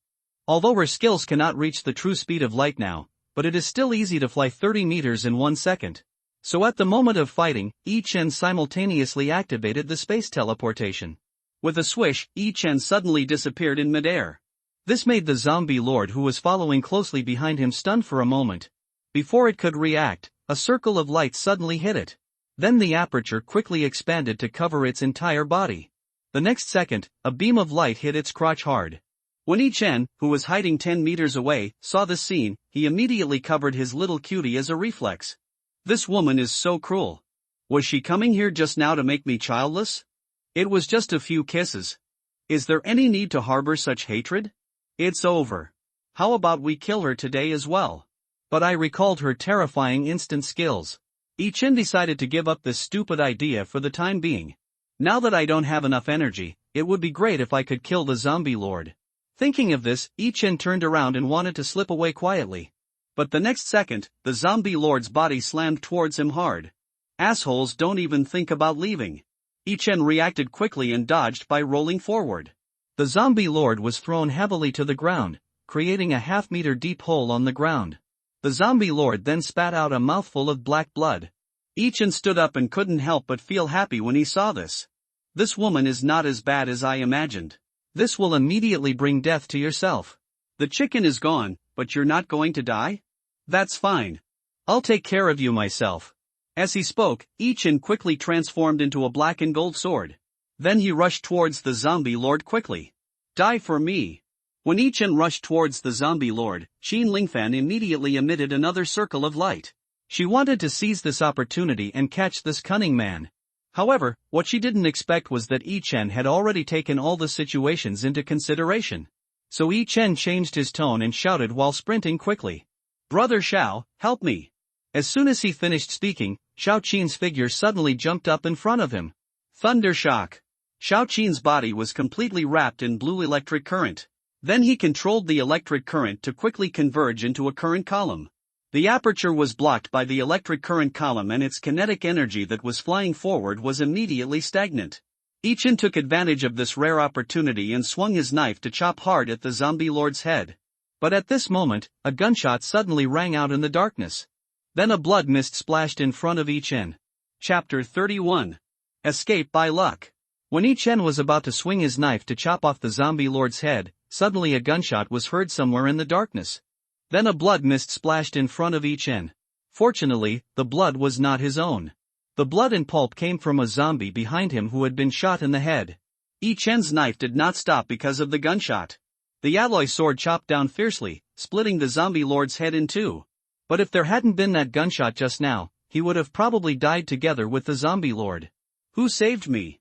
Although her skills cannot reach the true speed of light now, but it is still easy to fly 30 meters in 1 second. So at the moment of fighting, Yi Chen simultaneously activated the space teleportation. With a swish, Yi Chen suddenly disappeared in midair. This made the zombie lord who was following closely behind him stunned for a moment. Before it could react, a circle of light suddenly hit it. Then the aperture quickly expanded to cover its entire body. The next second, a beam of light hit its crotch hard. When Yi Chen, who was hiding 10 meters away, saw this scene, he immediately covered his little cutie as a reflex. This woman is so cruel. Was she coming here just now to make me childless? It was just a few kisses. Is there any need to harbor such hatred? It's over. How about we kill her today as well? But I recalled her terrifying instant skills. Chen decided to give up this stupid idea for the time being. Now that I don't have enough energy, it would be great if I could kill the zombie lord. Thinking of this, Chen turned around and wanted to slip away quietly. But the next second, the zombie lord's body slammed towards him hard. Assholes don't even think about leaving. Chen reacted quickly and dodged by rolling forward. The zombie lord was thrown heavily to the ground, creating a half-meter deep hole on the ground. The zombie lord then spat out a mouthful of black blood. Chen stood up and couldn't help but feel happy when he saw this. This woman is not as bad as I imagined. This will immediately bring death to yourself. The chicken is gone, but you're not going to die? That's fine. I'll take care of you myself. As he spoke, Chen quickly transformed into a black and gold sword. Then he rushed towards the zombie lord quickly. Die for me. When Chen rushed towards the zombie lord, Qin Lingfan immediately emitted another circle of light. She wanted to seize this opportunity and catch this cunning man. However, what she didn't expect was that Chen had already taken all the situations into consideration. So Chen changed his tone and shouted while sprinting quickly. Brother Xiao, help me. As soon as he finished speaking, Xiao Qin's figure suddenly jumped up in front of him. Thunder shock. Xiao Qin's body was completely wrapped in blue electric current. Then he controlled the electric current to quickly converge into a current column. The aperture was blocked by the electric current column and its kinetic energy that was flying forward was immediately stagnant. Chen took advantage of this rare opportunity and swung his knife to chop hard at the zombie lord's head. But at this moment, a gunshot suddenly rang out in the darkness. Then a blood mist splashed in front of Chen. Chapter 31. Escape by luck. When Chen was about to swing his knife to chop off the zombie lord's head, suddenly a gunshot was heard somewhere in the darkness. Then a blood mist splashed in front of Chen. Fortunately, the blood was not his own. The blood and pulp came from a zombie behind him who had been shot in the head. Chen's knife did not stop because of the gunshot. The alloy sword chopped down fiercely, splitting the zombie lord's head in two. But if there hadn't been that gunshot just now, he would have probably died together with the zombie lord. Who saved me?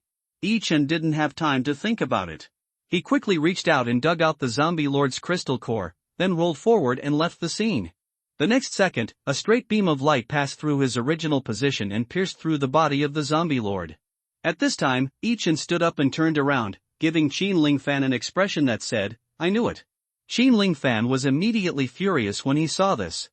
Chen didn't have time to think about it. He quickly reached out and dug out the zombie lord's crystal core, then rolled forward and left the scene. The next second, a straight beam of light passed through his original position and pierced through the body of the zombie lord. At this time, Chen stood up and turned around, giving Qin Lingfan an expression that said, "I knew it." Qin Lingfan was immediately furious when he saw this.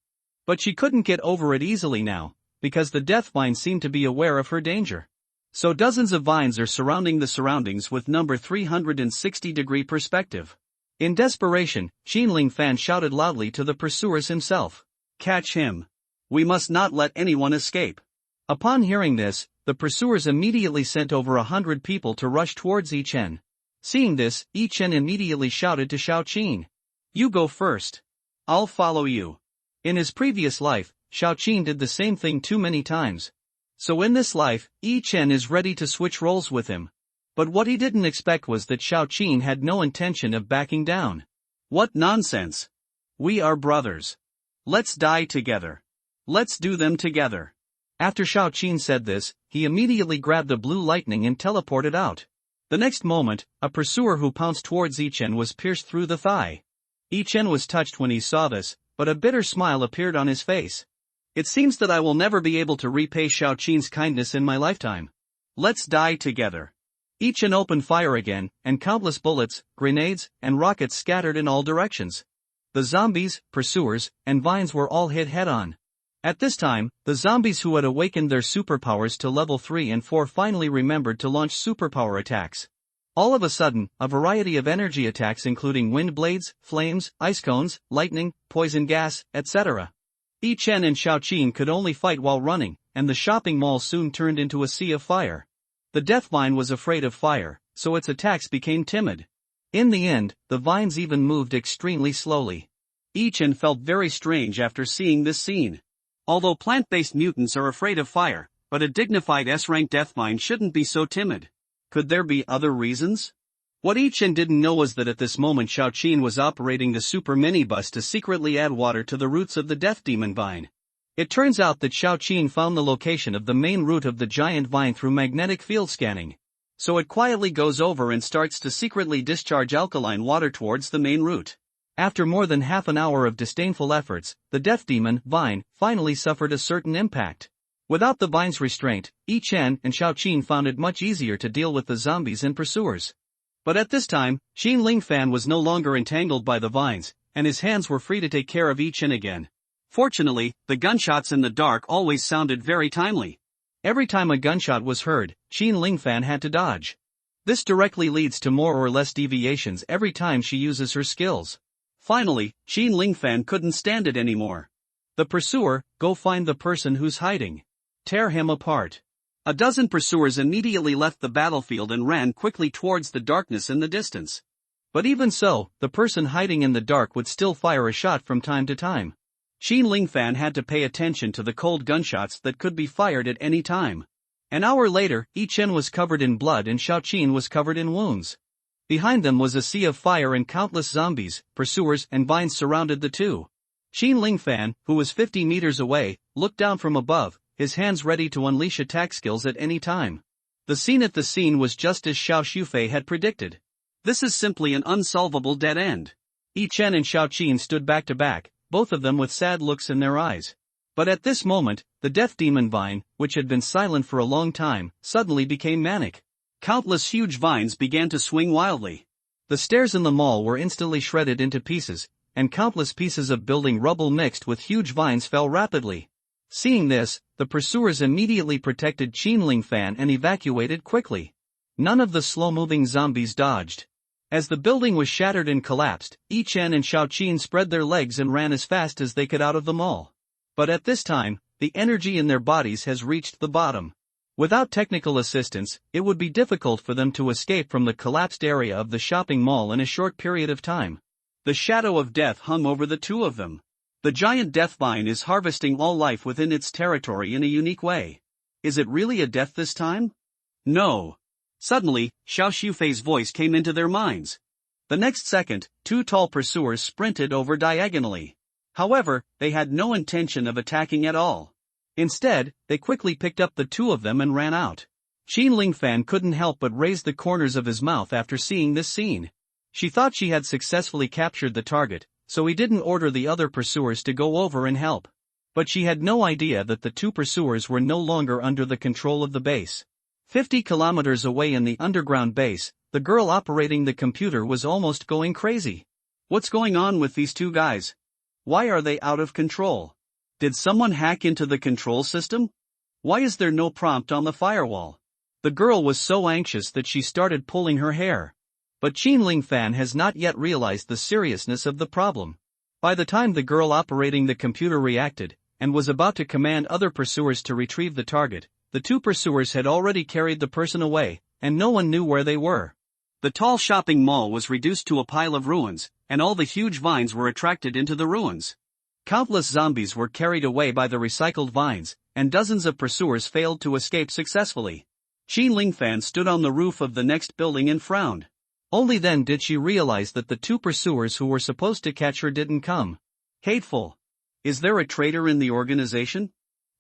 But she couldn't get over it easily now, because the death vine seemed to be aware of her danger. So dozens of vines are surrounding the surroundings with number 360-degree perspective. In desperation, Qin Lingfan shouted loudly to the pursuers himself. Catch him. We must not let anyone escape. Upon hearing this, the pursuers immediately sent over 100 people to rush towards Chen. Seeing this, Chen immediately shouted to Xiao Qin. You go first. I'll follow you. In his previous life, Xiao Qin did the same thing too many times. So in this life, Chen is ready to switch roles with him. But what he didn't expect was that Xiao Qin had no intention of backing down. What nonsense! We are brothers. Let's die together. Let's do them together. After Xiao Qin said this, he immediately grabbed the blue lightning and teleported out. The next moment, a pursuer who pounced towards Chen was pierced through the thigh. Chen was touched when he saw this, but a bitter smile appeared on his face. It seems that I will never be able to repay Xiao Qin's kindness in my lifetime. Let's die together. Chen opened fire again, and countless bullets, grenades, and rockets scattered in all directions. The zombies, pursuers, and vines were all hit head-on. At this time, the zombies who had awakened their superpowers to level 3 and 4 finally remembered to launch superpower attacks. All of a sudden, a variety of energy attacks including wind blades, flames, ice cones, lightning, poison gas, etc. Chen and Xiao Qin could only fight while running, and the shopping mall soon turned into a sea of fire. The death vine was afraid of fire, so its attacks became timid. In the end, the vines even moved extremely slowly. Chen felt very strange after seeing this scene. Although plant-based mutants are afraid of fire, but a dignified S-rank death vine shouldn't be so timid. Could there be other reasons? What Chen didn't know was that at this moment Xiao Qin was operating the super minibus to secretly add water to the roots of the death demon vine. It turns out that Xiao Qin found the location of the main root of the giant vine through magnetic field scanning. So it quietly goes over and starts to secretly discharge alkaline water towards the main root. After more than half an hour of disdainful efforts, the death demon vine finally suffered a certain impact. Without the vine's restraint, Yi Chen and Xiao Qin found it much easier to deal with the zombies and pursuers. But at this time, Xin Lingfan was no longer entangled by the vines, and his hands were free to take care of Yi Chen again. Fortunately, the gunshots in the dark always sounded very timely. Every time a gunshot was heard, Xin Lingfan had to dodge. This directly leads to more or less deviations every time she uses her skills. Finally, Xin Lingfan couldn't stand it anymore. The pursuer, go find the person who's hiding. Tear him apart. A dozen pursuers immediately left the battlefield and ran quickly towards the darkness in the distance. But even so, the person hiding in the dark would still fire a shot from time to time. Xin Lingfan had to pay attention to the cold gunshots that could be fired at any time. An hour later, Yi Chen was covered in blood and Xiao Qin was covered in wounds. Behind them was a sea of fire and countless zombies, pursuers and vines surrounded the two. Xin Lingfan, who was 50 meters away, looked down from above, his hands ready to unleash attack skills at any time. The scene was just as Xiao Shufei had predicted. This is simply an unsolvable dead end. Yi Chen and Xiao Qin stood back to back, both of them with sad looks in their eyes. But at this moment, the death demon vine, which had been silent for a long time, suddenly became manic. Countless huge vines began to swing wildly. The stairs in the mall were instantly shredded into pieces, and countless pieces of building rubble mixed with huge vines fell rapidly. Seeing this, the pursuers immediately protected Xin Lingfan and evacuated quickly. None of the slow-moving zombies dodged. As the building was shattered and collapsed, Yi Chen and Xiao Qin spread their legs and ran as fast as they could out of the mall. But at this time, the energy in their bodies has reached the bottom. Without technical assistance, it would be difficult for them to escape from the collapsed area of the shopping mall in a short period of time. The shadow of death hung over the two of them. The giant death vine is harvesting all life within its territory in a unique way. Is it really a death this time? No. Suddenly, Xiao Shufei's voice came into their minds. The next second, two tall pursuers sprinted over diagonally. However, they had no intention of attacking at all. Instead, they quickly picked up the two of them and ran out. Xin Lingfan couldn't help but raise the corners of his mouth after seeing this scene. She thought she had successfully captured the target, so he didn't order the other pursuers to go over and help. But she had no idea that the two pursuers were no longer under the control of the base. 50 kilometers away in the underground base, the girl operating the computer was almost going crazy. What's going on with these two guys? Why are they out of control? Did someone hack into the control system? Why is there no prompt on the firewall? The girl was so anxious that she started pulling her hair. But Xin Lingfan has not yet realized the seriousness of the problem. By the time the girl operating the computer reacted, and was about to command other pursuers to retrieve the target, the two pursuers had already carried the person away, and no one knew where they were. The tall shopping mall was reduced to a pile of ruins, and all the huge vines were attracted into the ruins. Countless zombies were carried away by the recycled vines, and dozens of pursuers failed to escape successfully. Xin Lingfan stood on the roof of the next building and frowned. Only then did she realize that the two pursuers who were supposed to catch her didn't come. Hateful. Is there a traitor in the organization?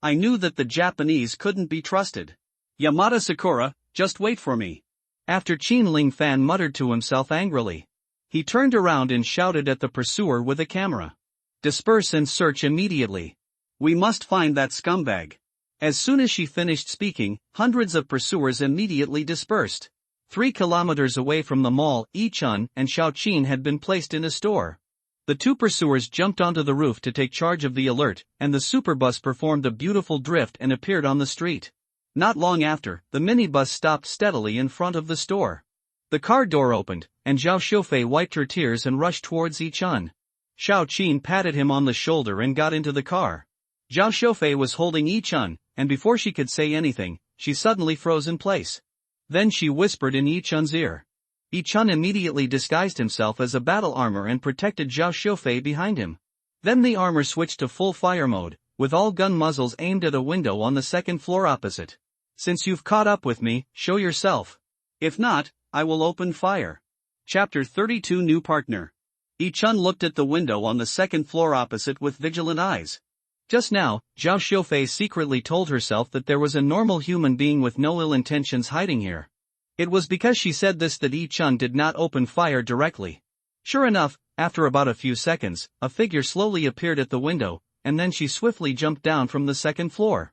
I knew that the Japanese couldn't be trusted. Yamada Sakura, just wait for me. After Xin Lingfan muttered to himself angrily. He turned around and shouted at the pursuer with a camera. Disperse and search immediately. We must find that scumbag. As soon as she finished speaking, hundreds of pursuers immediately dispersed. 3 kilometers away from the mall, Yi Chen and Xiao Qin had been placed in a store. The two pursuers jumped onto the roof to take charge of the alert, and the superbus performed a beautiful drift and appeared on the street. Not long after, the minibus stopped steadily in front of the store. The car door opened, and Xiao Shufei wiped her tears and rushed towards Yi Chen. Xiao Qin patted him on the shoulder and got into the car. Xiao Shufei was holding Yi Chen, and before she could say anything, she suddenly froze in place. Then she whispered in Yi Chen's ear. Yi Chen immediately disguised himself as a battle armor and protected Xiao Shufei behind him. Then the armor switched to full fire mode, with all gun muzzles aimed at a window on the second floor opposite. Since you've caught up with me, show yourself. If not, I will open fire. Chapter 32 New Partner. Yi Chen looked at the window on the second floor opposite with vigilant eyes. Just now, Xiao Shufei secretly told herself that there was a normal human being with no ill intentions hiding here. It was because she said this that Yi Chen did not open fire directly. Sure enough, after about a few seconds, a figure slowly appeared at the window, and then she swiftly jumped down from the second floor.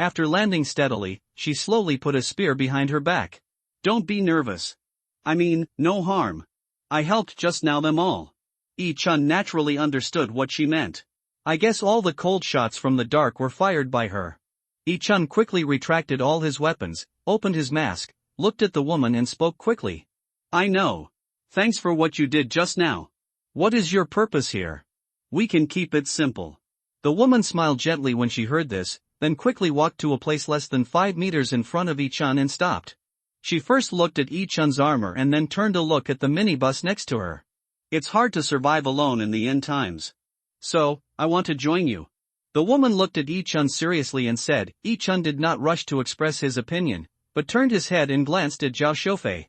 After landing steadily, she slowly put a spear behind her back. Don't be nervous. I mean, no harm. I helped just now them all. Yi-chun naturally understood what she meant. I guess all the cold shots from the dark were fired by her. Yi-chun quickly retracted all his weapons, opened his mask, looked at the woman and spoke quickly. I know. Thanks for what you did just now. What is your purpose here? We can keep it simple. The woman smiled gently when she heard this, then quickly walked to a place less than 5 meters in front of Yi-chun and stopped. She first looked at Yi-chun's armor and then turned to look at the minibus next to her. It's hard to survive alone in the end times. So, I want to join you. The woman looked at Yi-chun seriously and said. Yi-chun did not rush to express his opinion, but turned his head and glanced at Zhao Xiufei.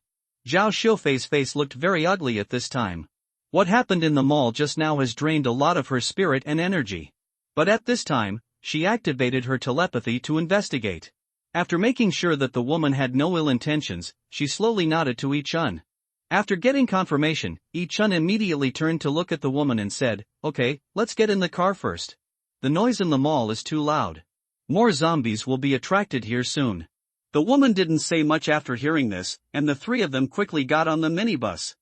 Zhao Xiufei's face looked very ugly at this time. What happened in the mall just now has drained a lot of her spirit and energy. But at this time, she activated her telepathy to investigate. After making sure that the woman had no ill intentions, she slowly nodded to Yi-chun. After getting confirmation, Yi-chun immediately turned to look at the woman and said, "Okay, let's get in the car first. The noise in the mall is too loud. More zombies will be attracted here soon." The woman didn't say much after hearing this, and the three of them quickly got on the minibus.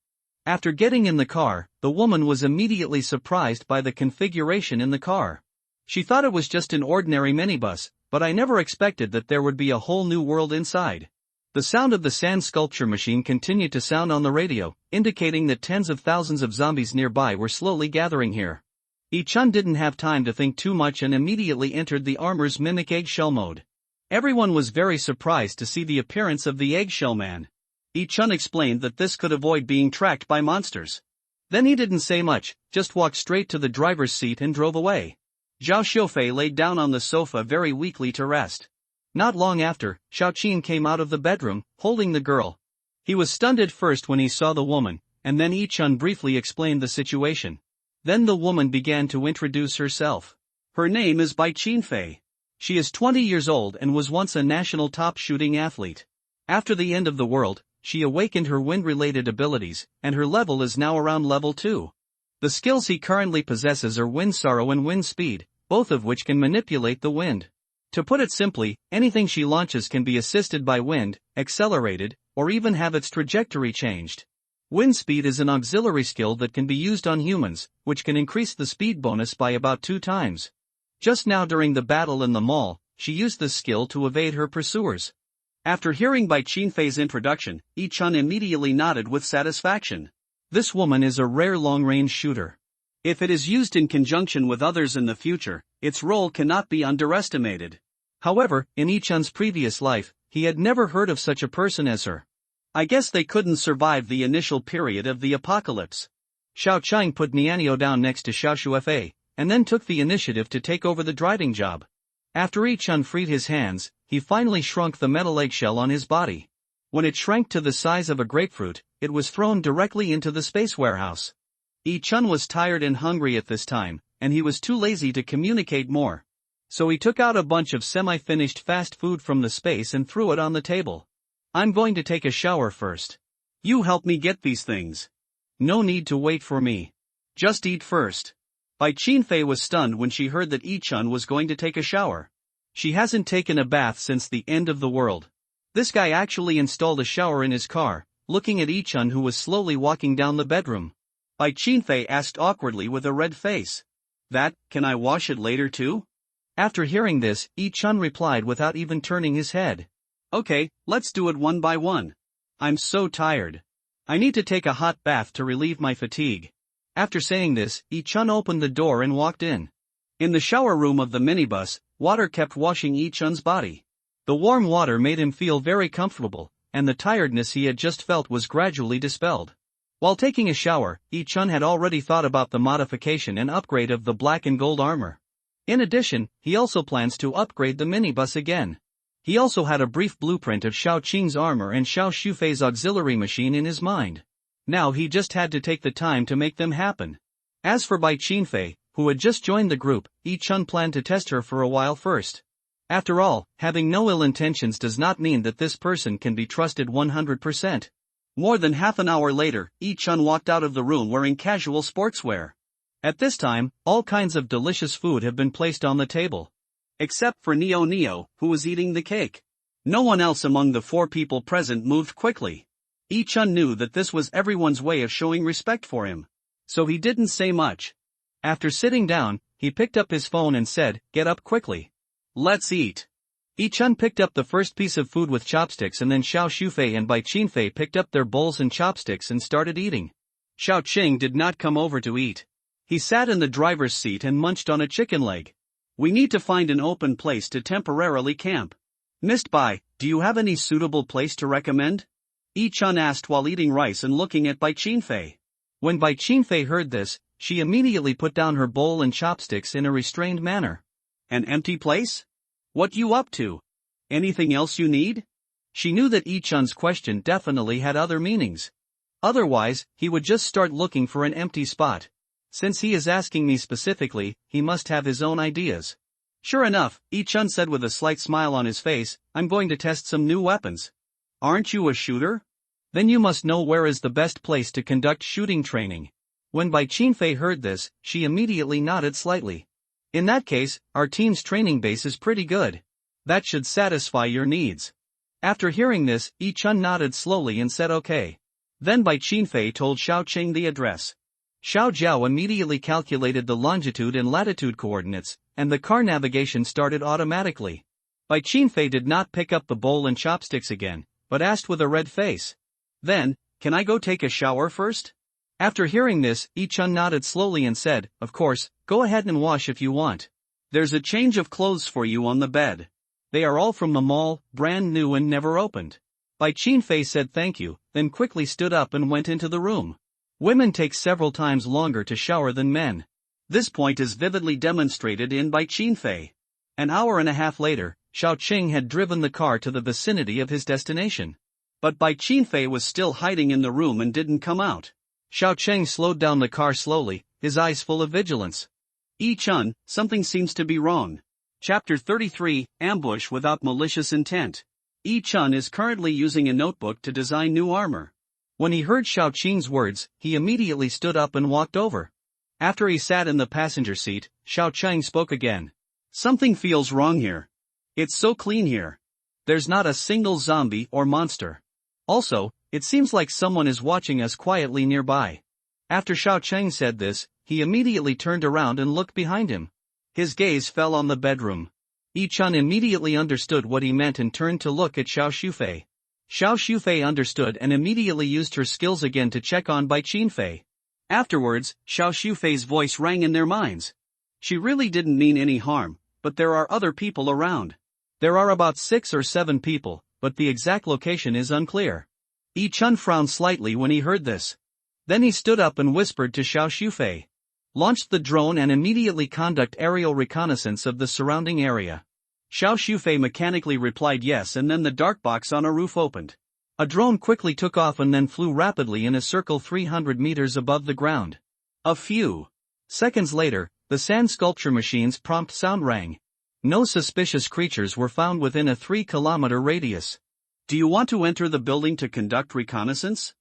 After getting in the car, the woman was immediately surprised by the configuration in the car. She thought it was just an ordinary minibus, but I never expected that there would be a whole new world inside. The sound of the sand sculpture machine continued to sound on the radio, indicating that tens of thousands of zombies nearby were slowly gathering here. Yi-chun didn't have time to think too much and immediately entered the armor's mimic eggshell mode. Everyone was very surprised to see the appearance of the eggshell man. Yi-chun explained that this could avoid being tracked by monsters. Then he didn't say much, just walked straight to the driver's seat and drove away. Zhao Xiufei laid down on the sofa very weakly to rest. Not long after, Xiaoqin came out of the bedroom, holding the girl. He was stunned at first when he saw the woman, and then Yi-chun briefly explained the situation. Then the woman began to introduce herself. Her name is Bai Qinfei. She is 20 years old and was once a national top shooting athlete. After the end of the world, she awakened her wind-related abilities, and her level is now around level 2. The skills he currently possesses are Wind Sorrow and Wind Speed, both of which can manipulate the wind. To put it simply, anything she launches can be assisted by wind, accelerated, or even have its trajectory changed. Wind Speed is an auxiliary skill that can be used on humans, which can increase the speed bonus by about 2 times. Just now during the battle in the mall, she used this skill to evade her pursuers. After hearing Bai Qinfei's introduction, Yi-chun immediately nodded with satisfaction. This woman is a rare long-range shooter. If it is used in conjunction with others in the future, its role cannot be underestimated. However, in Yi-chun's previous life, he had never heard of such a person as her. I guess they couldn't survive the initial period of the apocalypse. Xiaoqin put Nianyo down next to Zhao Xiufei, and then took the initiative to take over the driving job. After Yi-chun freed his hands, he finally shrunk the metal eggshell on his body. When it shrank to the size of a grapefruit, it was thrown directly into the space warehouse. Yi-chun was tired and hungry at this time, and he was too lazy to communicate more. So he took out a bunch of semi-finished fast food from the space and threw it on the table. "I'm going to take a shower first. You help me get these things." "No need to wait for me. Just eat first." Bai Qinfei was stunned when she heard that Yi-chun was going to take a shower. She hasn't taken a bath since the end of the world. This guy actually installed a shower in his car, looking at Yi-chun who was slowly walking down the bedroom. Bai Qinfei asked awkwardly with a red face. Can I wash it later too?" After hearing this, Yi-chun replied without even turning his head. "Okay, let's do it one by one. I'm so tired. I need to take a hot bath to relieve my fatigue." After saying this, Yi-chun opened the door and walked in. In the shower room of the minibus, water kept washing Yi-chun's body. The warm water made him feel very comfortable, and the tiredness he had just felt was gradually dispelled. While taking a shower, Yi-chun had already thought about the modification and upgrade of the black and gold armor. In addition, he also plans to upgrade the minibus again. He also had a brief blueprint of Xiaoqin's armor and Zhao Xiufei's auxiliary machine in his mind. Now he just had to take the time to make them happen. As for Bai Qinfei, who had just joined the group, Yi-chun planned to test her for a while first. After all, having no ill intentions does not mean that this person can be trusted 100%. More than half an hour later, Yi-chun walked out of the room wearing casual sportswear. At this time, all kinds of delicious food have been placed on the table. Except for Neo, who was eating the cake. No one else among the 4 people present moved quickly. Yi-chun knew that this was everyone's way of showing respect for him. So he didn't say much. After sitting down, he picked up his phone and said, "Get up quickly. Let's eat." Yi-chun picked up the first piece of food with chopsticks, and then Xiao Shufei and Bai Qinfei picked up their bowls and chopsticks and started eating. Xiao Qing did not come over to eat. He sat in the driver's seat and munched on a chicken leg. "We need to find an open place to temporarily camp. Missed Bai, do you have any suitable place to recommend?" Yi-chun asked while eating rice and looking at Bai Qinfei. When Bai Qinfei heard this, she immediately put down her bowl and chopsticks in a restrained manner. "An empty place? What you up to? Anything else you need?" She knew that Yi-chun's question definitely had other meanings. Otherwise, he would just start looking for an empty spot. Since he is asking me specifically, he must have his own ideas. Sure enough, Yi-chun said with a slight smile on his face, "I'm going to test some new weapons." "Aren't you a shooter? Then you must know where is the best place to conduct shooting training." When Bai Qinfei heard this, she immediately nodded slightly. "In that case, our team's training base is pretty good. That should satisfy your needs." After hearing this, Yi-chun nodded slowly and said okay. Then Bai Qinfei told Xiao Qing the address. Xiao Jiao immediately calculated the longitude and latitude coordinates, and the car navigation started automatically. Bai Qinfei did not pick up the bowl and chopsticks again, but asked with a red face. Then, "Can I go take a shower first?" After hearing this, Yi-chun nodded slowly and said, "Of course, go ahead and wash if you want. There's a change of clothes for you on the bed. They are all from the mall, brand new and never opened." Bai Qinfei said thank you, then quickly stood up and went into the room. Women take several times longer to shower than men. This point is vividly demonstrated in Bai Qinfei. An hour and a half later, Xiao Qing had driven the car to the vicinity of his destination. But Bai Qinfei was still hiding in the room and didn't come out. Xiao Qing slowed down the car slowly, his eyes full of vigilance. "Yi-chun, something seems to be wrong." Chapter 33, Ambush Without Malicious Intent. Yi-chun is currently using a notebook to design new armor. When he heard Xiao Qing's words, he immediately stood up and walked over. After he sat in the passenger seat, Xiao Qing spoke again. "Something feels wrong here. It's so clean here. There's not a single zombie or monster. Also, it seems like someone is watching us quietly nearby." After Xiao Qing said this, he immediately turned around and looked behind him. His gaze fell on the bedroom. Yi-chun immediately understood what he meant and turned to look at Xiao Shufei. Xiao Shufei understood and immediately used her skills again to check on Bai Qinfei. Afterwards, Xiao Shufei's voice rang in their minds. She really didn't mean any harm, but there are other people around. There are about 6 or 7 people, but the exact location is unclear. Yi-chun frowned slightly when he heard this. Then he stood up and whispered to Xiao Shufei. "Launched the drone and immediately conduct aerial reconnaissance of the surrounding area." Xiao Shufei mechanically replied yes, and then the dark box on a roof opened. A drone quickly took off and then flew rapidly in a circle 300 meters above the ground. A few seconds later, the sand sculpture machine's prompt sound rang. No suspicious creatures were found within a 3-kilometer radius. "Do you want to enter the building to conduct reconnaissance?"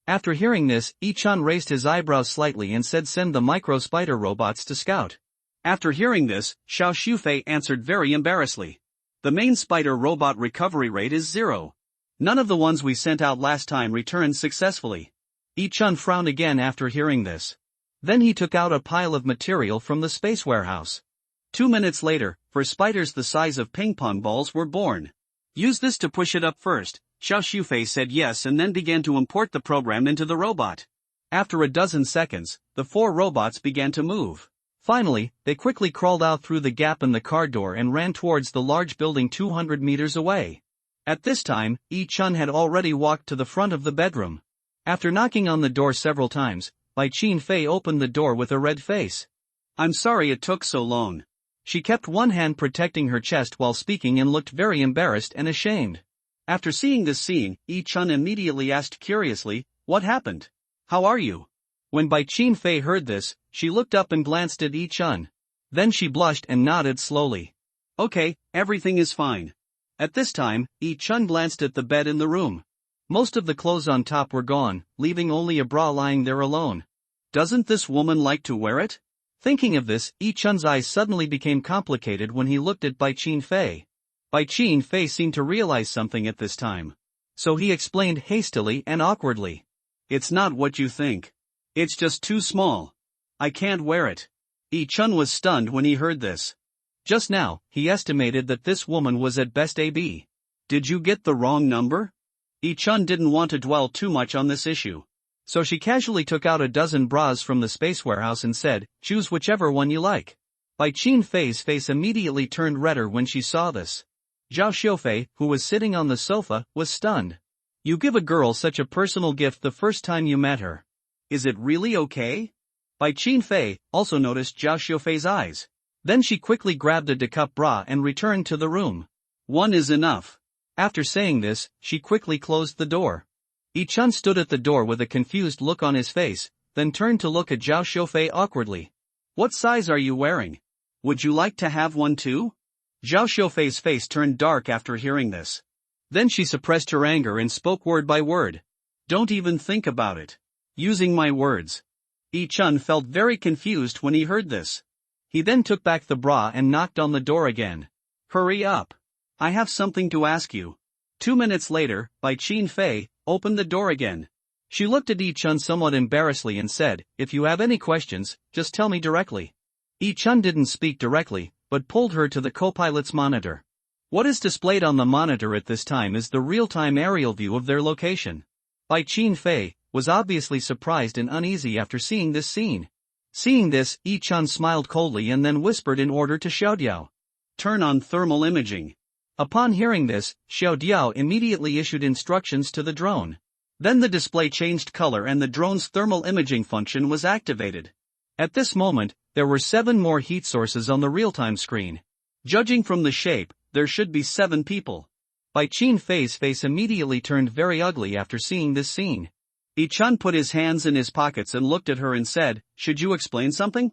After hearing this, Yi-chun raised his eyebrows slightly and said, "Send the micro-spider robots to scout." After hearing this, Xiao Shufei answered very embarrassedly. "The main spider robot recovery rate is 0. None of the ones we sent out last time returned successfully." Yi-chun frowned again after hearing this. Then he took out a pile of material from the space warehouse. 2 minutes later, 4 spiders the size of ping-pong balls were born. "Use this to push it up first." Xiao Shufei said yes and then began to import the program into the robot. After a dozen seconds, the 4 robots began to move. Finally, they quickly crawled out through the gap in the car door and ran towards the large building 200 meters away. At this time, Yi-chun had already walked to the front of the bedroom. After knocking on the door several times, Bai Qinfei opened the door with a red face. "I'm sorry it took so long." She kept one hand protecting her chest while speaking and looked very embarrassed and ashamed. After seeing this scene, Yi-chun immediately asked curiously, "What happened? How are you?" When Bai Qinfei heard this, she looked up and glanced at Yi-chun. Then she blushed and nodded slowly. "Okay, everything is fine." At this time, Yi-chun glanced at the bed in the room. Most of the clothes on top were gone, leaving only a bra lying there alone. "Doesn't this woman like to wear it?" Thinking of this, Yi Chun's eyes suddenly became complicated when he looked at Bai Qin Fei. Bai Qin Fei seemed to realize something at this time. So he explained hastily and awkwardly. It's not what you think. It's just too small. I can't wear it. Yi Chun was stunned when he heard this. Just now, he estimated that this woman was at best AB. Did you get the wrong number? Yi Chun didn't want to dwell too much on this issue. So she casually took out a dozen bras from the space warehouse and said, choose whichever one you like. Bai Qin Fei's face immediately turned redder when she saw this. Zhao Xiufei, who was sitting on the sofa, was stunned. You give a girl such a personal gift the first time you met her. Is it really okay? Bai Qin Fei also noticed Zhao Xiufei's eyes. Then she quickly grabbed a decup bra and returned to the room. One is enough. After saying this, she quickly closed the door. Yi Chun stood at the door with a confused look on his face, then turned to look at Zhao Xiufei awkwardly. What size are you wearing? Would you like to have one too? Zhao Xiufei's face turned dark after hearing this. Then she suppressed her anger and spoke word by word. Don't even think about it. Using my words. Yi Chun felt very confused when he heard this. He then took back the bra and knocked on the door again. Hurry up. I have something to ask you. 2 minutes later, Bai Qin Fei opened the door again. She looked at Yi Chun somewhat embarrassedly and said, if you have any questions, just tell me directly. Yi Chun didn't speak directly, but pulled her to the co-pilot's monitor. What is displayed on the monitor at this time is the real-time aerial view of their location. Bai Qin Fei was obviously surprised and uneasy after seeing this scene. Seeing this, Yi Chun smiled coldly and then whispered an order to Xiao Diao. Turn on thermal imaging. Upon hearing this, Xiao Diao immediately issued instructions to the drone. Then the display changed color and the drone's thermal imaging function was activated. At this moment, there were 7 more heat sources on the real-time screen. Judging from the shape, there should be 7 people. Bai Qin Fei's face immediately turned very ugly after seeing this scene. Yi Chun put his hands in his pockets and looked at her and said, should you explain something?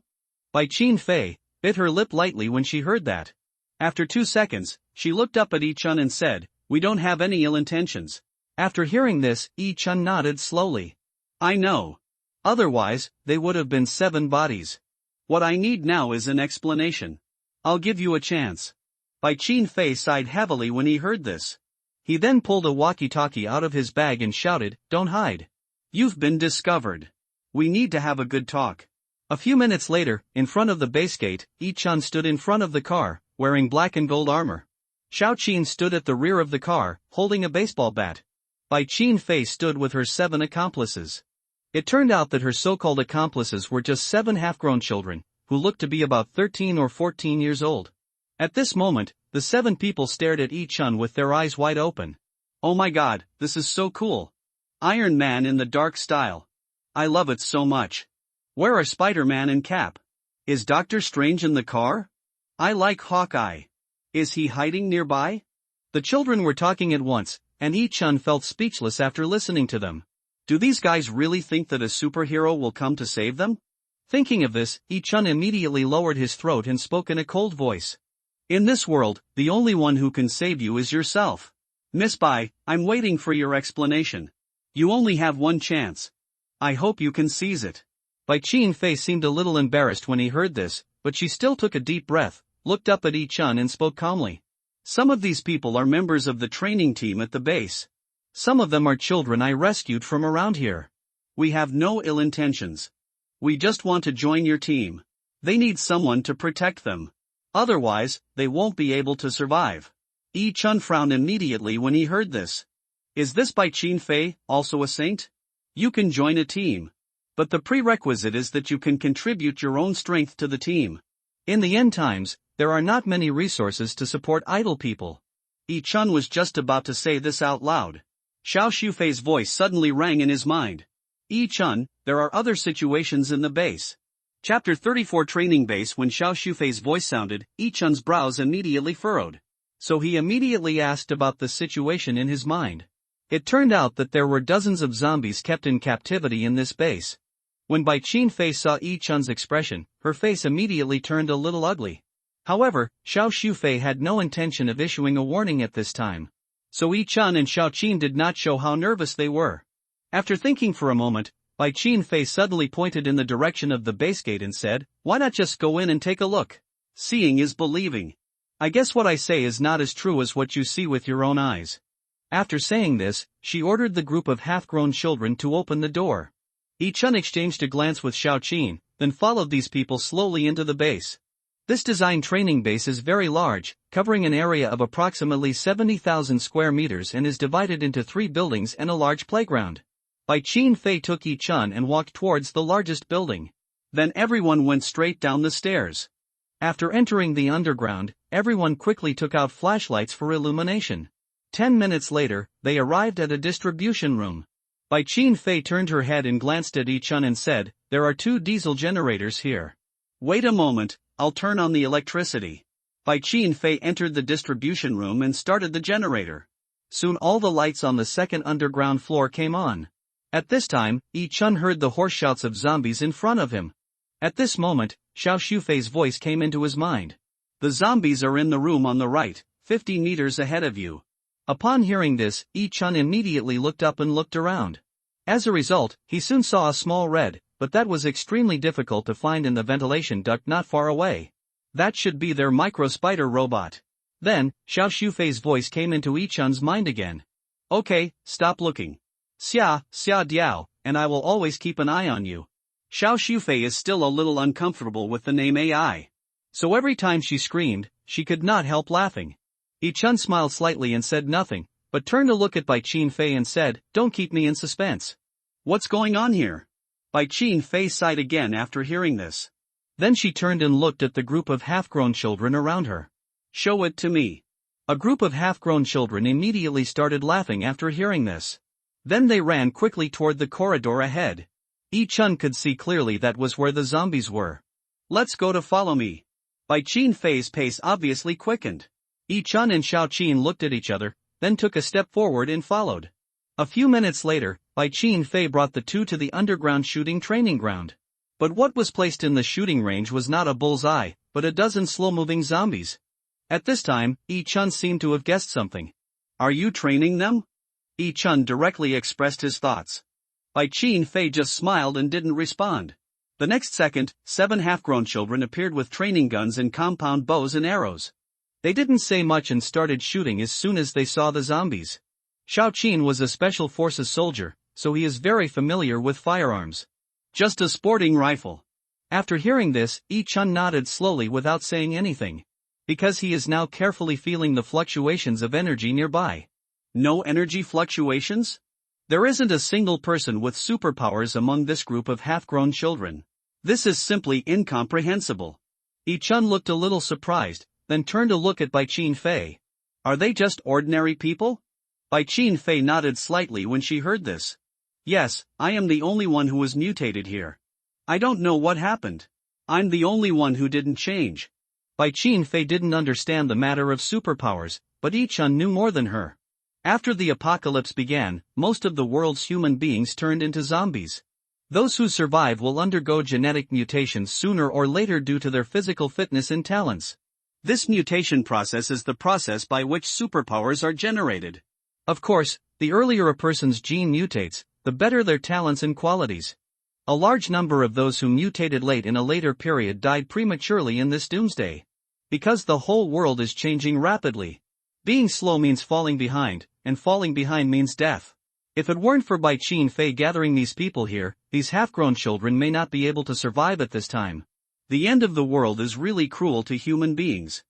Bai Qin Fei bit her lip lightly when she heard that. After 2 seconds, she looked up at Yi Chun and said, we don't have any ill intentions. After hearing this, Yi Chun nodded slowly. I know. Otherwise, they would have been 7 bodies. What I need now is an explanation. I'll give you a chance. Bai Qin Fei sighed heavily when he heard this. He then pulled a walkie-talkie out of his bag and shouted, don't hide. You've been discovered. We need to have a good talk. A few minutes later, in front of the base gate, Yi Chun stood in front of the car, wearing black and gold armor. Xiao Qin stood at the rear of the car, holding a baseball bat. Bai Qin Fei stood with her 7 accomplices. It turned out that her so-called accomplices were just 7 half-grown children, who looked to be about 13 or 14 years old. At this moment, the 7 people stared at Yi Chun with their eyes wide open. Oh my god, this is so cool. Iron Man in the dark style. I love it so much. Where are Spider-Man and Cap? Is Doctor Strange in the car? I like Hawkeye. Is he hiding nearby? The children were talking at once, and Yi Chun felt speechless after listening to them. Do these guys really think that a superhero will come to save them? Thinking of this, Yi Chun immediately lowered his throat and spoke in a cold voice. In this world, the only one who can save you is yourself. Miss Bai, I'm waiting for your explanation. You only have one chance. I hope you can seize it. Bai Qin Fei seemed a little embarrassed when he heard this, but she still took a deep breath, looked up at Yi Chun and spoke calmly. Some of these people are members of the training team at the base. Some of them are children I rescued from around here. We have no ill intentions. We just want to join your team. They need someone to protect them. Otherwise, they won't be able to survive. Yi Chun frowned immediately when he heard this. Is this Bai Qin Fei also a saint? You can join a team. But the prerequisite is that you can contribute your own strength to the team. In the end times, there are not many resources to support idle people. Yi Chun was just about to say this out loud. Xiao Xiufei's voice suddenly rang in his mind. Yi Chun, there are other situations in the base. Chapter 34 Training Base. When Xiao Xiufei's voice sounded, Yi Chun's brows immediately furrowed. So he immediately asked about the situation in his mind. It turned out that there were dozens of zombies kept in captivity in this base. When Bai Qin Fei saw Yi Chun's expression, her face immediately turned a little ugly. However, Xiao Xiufei had no intention of issuing a warning at this time. So Yi Chun and Xiao Qin did not show how nervous they were. After thinking for a moment, Bai Qin-fei suddenly pointed in the direction of the base gate and said, "Why not just go in and take a look? Seeing is believing. I guess what I say is not as true as what you see with your own eyes." After saying this, she ordered the group of half-grown children to open the door. Yi Chun exchanged a glance with Xiao Qin, then followed these people slowly into the base. This design training base is very large, covering an area of approximately 70,000 square meters and is divided into 3 buildings and a large playground. Bai Qin-fei took Yi Chun and walked towards the largest building. Then everyone went straight down the stairs. After entering the underground, everyone quickly took out flashlights for illumination. 10 minutes later, they arrived at a distribution room. Bai Qin-fei turned her head and glanced at Yi Chun and said, "There are 2 diesel generators here." "Wait a moment, I'll turn on the electricity." Bai Qin-fei entered the distribution room and started the generator. Soon all the lights on the second underground floor came on. At this time, Yi Chun heard the hoarse shouts of zombies in front of him. At this moment, Xiao Shufei's voice came into his mind. "The zombies are in the room on the right, 50 meters ahead of you." Upon hearing this, Yi Chun immediately looked up and looked around. As a result, he soon saw a small red, but that was extremely difficult to find in the ventilation duct not far away. That should be their micro-spider robot. Then, Xiao Shufei's voice came into Yi Chun's mind again. "Okay, stop looking. Xia Diao, and I will always keep an eye on you." Xiao Shufei is still a little uncomfortable with the name AI. So every time she screamed, she could not help laughing. Yi Chun smiled slightly and said nothing, but turned to look at Bai Qin-fei and said, "Don't keep me in suspense." "What's going on here?" Bai Qin-fei sighed again after hearing this. Then she turned and looked at the group of half-grown children around her. "Show it to me." A group of half-grown children immediately started laughing after hearing this. Then they ran quickly toward the corridor ahead. Yi Chun could see clearly that was where the zombies were. "Let's go to follow me." Bai Qin-fei's pace obviously quickened. Yi Chun and Xiao Qin looked at each other, then took a step forward and followed. A few minutes later, Bai Qin-fei brought the 2 to the underground shooting training ground. But what was placed in the shooting range was not a bullseye, but a dozen slow-moving zombies. At this time, Yi Chun seemed to have guessed something. "Are you training them?" Yi Chun directly expressed his thoughts. Bai Qin-fei just smiled and didn't respond. The next second, 7 half-grown children appeared with training guns and compound bows and arrows. They didn't say much and started shooting as soon as they saw the zombies. Xiao Qin was a special forces soldier, so he is very familiar with firearms. "Just a sporting rifle." After hearing this, Yi Chun nodded slowly without saying anything. Because he is now carefully feeling the fluctuations of energy nearby. No energy fluctuations? There isn't a single person with superpowers among this group of half-grown children. This is simply incomprehensible. Yi Chun looked a little surprised, then turned to look at Bai Qin-fei. "Are they just ordinary people?" Bai Qin-fei nodded slightly when she heard this. "Yes, I am the only one who was mutated here. I don't know what happened. I'm the only one who didn't change." Bai Qin-fei didn't understand the matter of superpowers, but Yi Chun knew more than her. After the apocalypse began, most of the world's human beings turned into zombies. Those who survive will undergo genetic mutations sooner or later due to their physical fitness and talents. This mutation process is the process by which superpowers are generated. Of course, the earlier a person's gene mutates, the better their talents and qualities. A large number of those who mutated late in a later period died prematurely in this doomsday. Because the whole world is changing rapidly. Being slow means falling behind, and falling behind means death. If it weren't for Bai Qin-fei gathering these people here, these half-grown children may not be able to survive at this time. The end of the world is really cruel to human beings.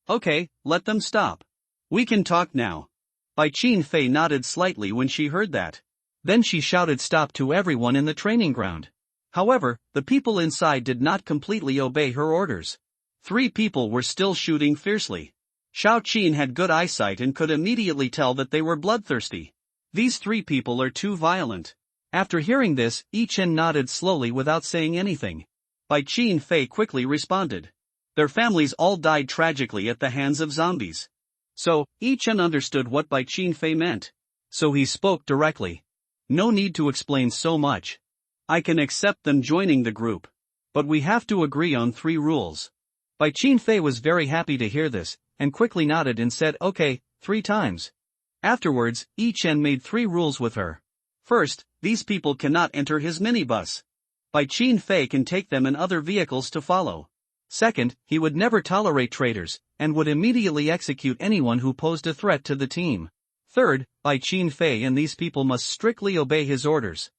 Okay, let them stop. We can talk now. Bai Qin-fei nodded slightly when she heard that. Then she shouted stop to everyone in the training ground. However, the people inside did not completely obey her orders. 3 people were still shooting fiercely. Xiao Qin had good eyesight and could immediately tell that they were bloodthirsty. These 3 people are too violent. After hearing this, Yi Chun nodded slowly without saying anything. Bai Qin-fei quickly responded. Their families all died tragically at the hands of zombies. So, Yi Chun understood what Bai Qin-fei meant. So he spoke directly. No need to explain so much. I can accept them joining the group. But we have to agree on 3 rules. Bai Qin-fei was very happy to hear this, and quickly nodded and said okay, 3 times. Afterwards, Yi Chun made 3 rules with her. First, these people cannot enter his minibus. Bai Qin can take them in other vehicles to follow. Second, he would never tolerate traitors, and would immediately execute anyone who posed a threat to the team. Third, Bai Qin and these people must strictly obey his orders.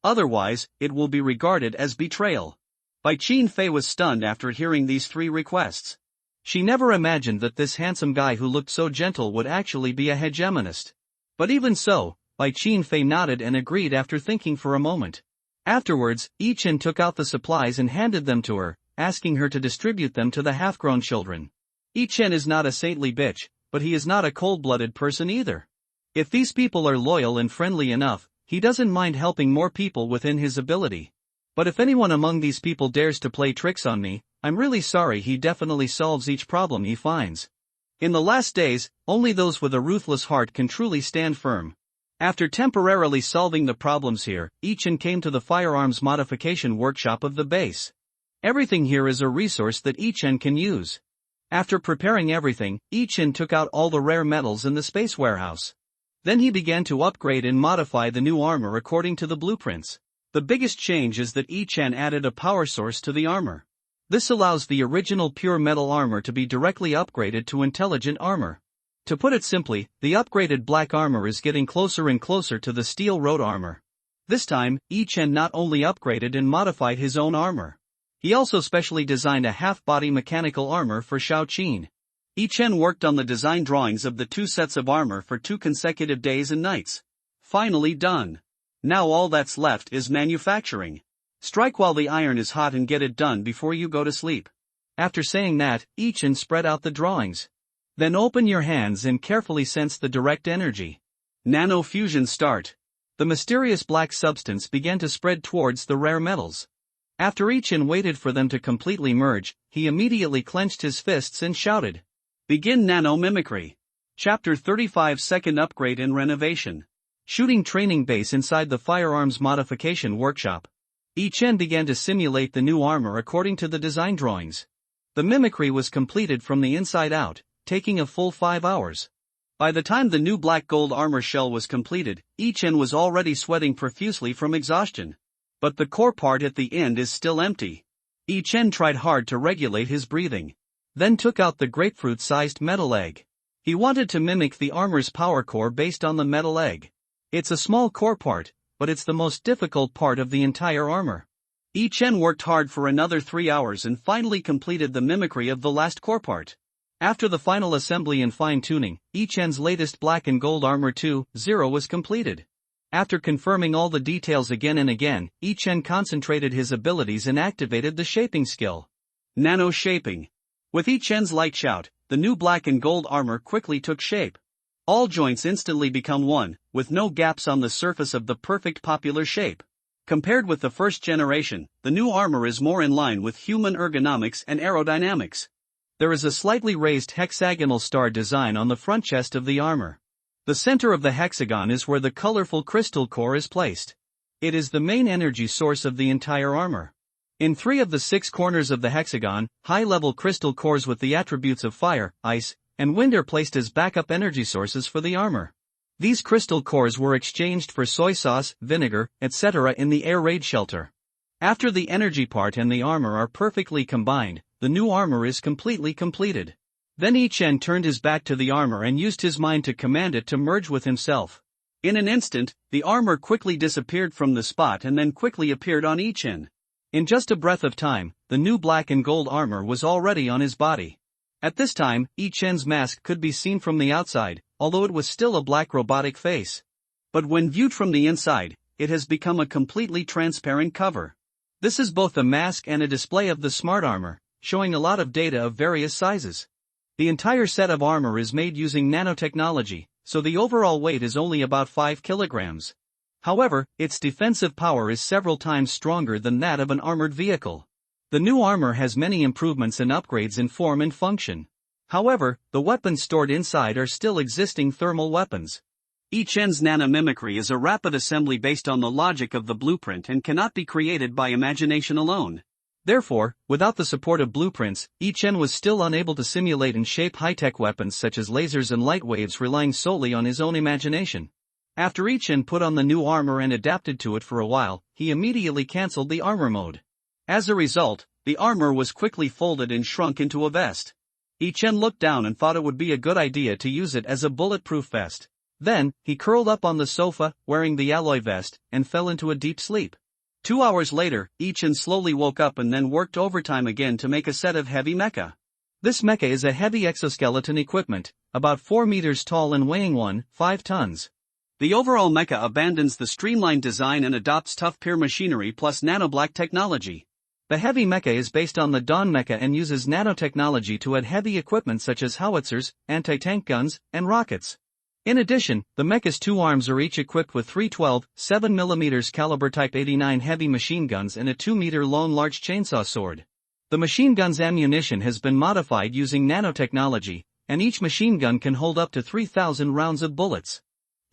Otherwise, it will be regarded as betrayal. Bai Qin was stunned after hearing these three requests. She never imagined that this handsome guy who looked so gentle would actually be a hegemonist. But even so, Bai Qin nodded and agreed after thinking for a moment. Afterwards, Yi Chen took out the supplies and handed them to her, asking her to distribute them to the half-grown children. Yi Chen is not a saintly bitch, but he is not a cold-blooded person either. If these people are loyal and friendly enough, he doesn't mind helping more people within his ability. But if anyone among these people dares to play tricks on me, I'm really sorry. He definitely solves each problem he finds. In the last days, only those with a ruthless heart can truly stand firm. After temporarily solving the problems here, Yi Chen came to the firearms modification workshop of the base. Everything here is a resource that Yi Chen can use. After preparing everything, Yi Chen took out all the rare metals in the space warehouse. Then he began to upgrade and modify the new armor according to the blueprints. The biggest change is that Yi Chen added a power source to the armor. This allows the original pure metal armor to be directly upgraded to intelligent armor. To put it simply, the upgraded black armor is getting closer and closer to the steel road armor. This time, Yi Chen not only upgraded and modified his own armor. He also specially designed a half-body mechanical armor for Shao Qin. Yi Chen worked on the design drawings of the two sets of armor for 2 consecutive days and nights. Finally done. Now all that's left is manufacturing. Strike while the iron is hot and get it done before you go to sleep. After saying that, Yi Chen spread out the drawings. Then open your hands and carefully sense the direct energy. Nano fusion start. The mysterious black substance began to spread towards the rare metals. After Yi Chen waited for them to completely merge, he immediately clenched his fists and shouted. Begin nano mimicry. Chapter 35 Second Upgrade and Renovation. Shooting training base inside the firearms modification workshop. Yi Chen began to simulate the new armor according to the design drawings. The mimicry was completed from the inside out, taking a full 5 hours. By the time the new black gold armor shell was completed, Yi Chen was already sweating profusely from exhaustion. But the core part at the end is still empty. Yi Chen tried hard to regulate his breathing. Then took out the grapefruit-sized metal egg. He wanted to mimic the armor's power core based on the metal egg. It's a small core part, but it's the most difficult part of the entire armor. Yi Chen worked hard for another 3 hours and finally completed the mimicry of the last core part. After the final assembly and fine-tuning, Yi Chen's latest black and gold armor 2.0 was completed. After confirming all the details again and again, Yi Chen concentrated his abilities and activated the shaping skill. Nano shaping. With Yi Chen's light shout, the new black and gold armor quickly took shape. All joints instantly become one, with no gaps on the surface of the perfect popular shape. Compared with the first generation, the new armor is more in line with human ergonomics and aerodynamics. There is a slightly raised hexagonal star design on the front chest of the armor. The center of the hexagon is where the colorful crystal core is placed. It is the main energy source of the entire armor. In 3 of the 6 corners of the hexagon, high-level crystal cores with the attributes of fire, ice, and wind are placed as backup energy sources for the armor. These crystal cores were exchanged for soy sauce, vinegar, etc. in the air raid shelter. After the energy part and the armor are perfectly combined, the new armor is completely completed. Then Yi Chen turned his back to the armor and used his mind to command it to merge with himself. In an instant, the armor quickly disappeared from the spot and then quickly appeared on Yi Chen. In just a breath of time, the new black and gold armor was already on his body. At this time, Yi Chen's mask could be seen from the outside, although it was still a black robotic face. But when viewed from the inside, it has become a completely transparent cover. This is both a mask and a display of the smart armor, showing a lot of data of various sizes. The entire set of armor is made using nanotechnology, so the overall weight is only about 5 kilograms. However, its defensive power is several times stronger than that of an armored vehicle. The new armor has many improvements and upgrades in form and function. However, the weapons stored inside are still existing thermal weapons. Yi Chen's nanomimicry is a rapid assembly based on the logic of the blueprint and cannot be created by imagination alone. Therefore, without the support of blueprints, Yi Chen was still unable to simulate and shape high-tech weapons such as lasers and light waves, relying solely on his own imagination. After Ichin put on the new armor and adapted to it for a while, he immediately cancelled the armor mode. As a result, the armor was quickly folded and shrunk into a vest. Ichin looked down and thought it would be a good idea to use it as a bulletproof vest. Then, he curled up on the sofa, wearing the alloy vest, and fell into a deep sleep. 2 hours later, Ichin slowly woke up and then worked overtime again to make a set of heavy mecha. This mecha is a heavy exoskeleton equipment, about 4 meters tall and weighing 1.5 tons. The overall mecha abandons the streamlined design and adopts tough pure machinery plus nanoblack technology. The heavy mecha is based on the Dawn mecha and uses nanotechnology to add heavy equipment such as howitzers, anti-tank guns, and rockets. In addition, the mecha's 2 arms are each equipped with 312, 7mm caliber Type 89 heavy machine guns and a 2-meter-long large chainsaw sword. The machine gun's ammunition has been modified using nanotechnology, and each machine gun can hold up to 3,000 rounds of bullets.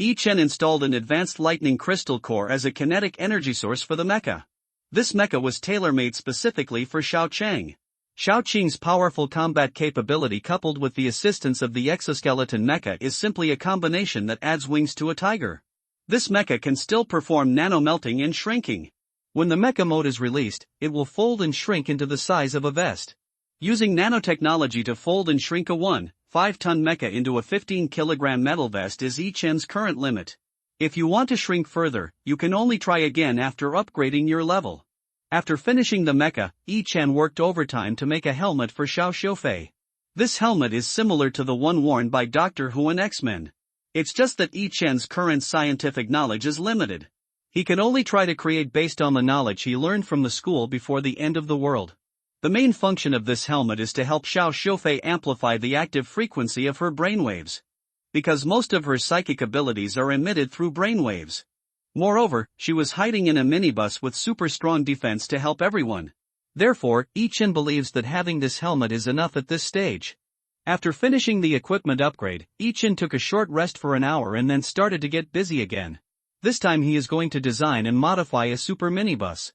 Ichin installed an advanced lightning crystal core as a kinetic energy source for the mecha. This mecha was tailor-made specifically for Xiao Chang. Xiao Qing's powerful combat capability coupled with the assistance of the exoskeleton mecha is simply a combination that adds wings to a tiger. This mecha can still perform nano-melting and shrinking. When the mecha mode is released, it will fold and shrink into the size of a vest. Using nanotechnology to fold and shrink a 1.5-ton mecha into a 15-kilogram metal vest is Ichin's current limit. If you want to shrink further, you can only try again after upgrading your level. After finishing the mecha, Ichin worked overtime to make a helmet for Xiao Xiufei. This helmet is similar to the one worn by Doctor Who and X-Men. It's just that Ichin's current scientific knowledge is limited. He can only try to create based on the knowledge he learned from the school before the end of the world. The main function of this helmet is to help Xiao Xiufei amplify the active frequency of her brainwaves. Because most of her psychic abilities are emitted through brainwaves. Moreover, she was hiding in a minibus with super strong defense to help everyone. Therefore, Ichin believes that having this helmet is enough at this stage. After finishing the equipment upgrade, Ichin took a short rest for an hour and then started to get busy again. This time he is going to design and modify a super minibus.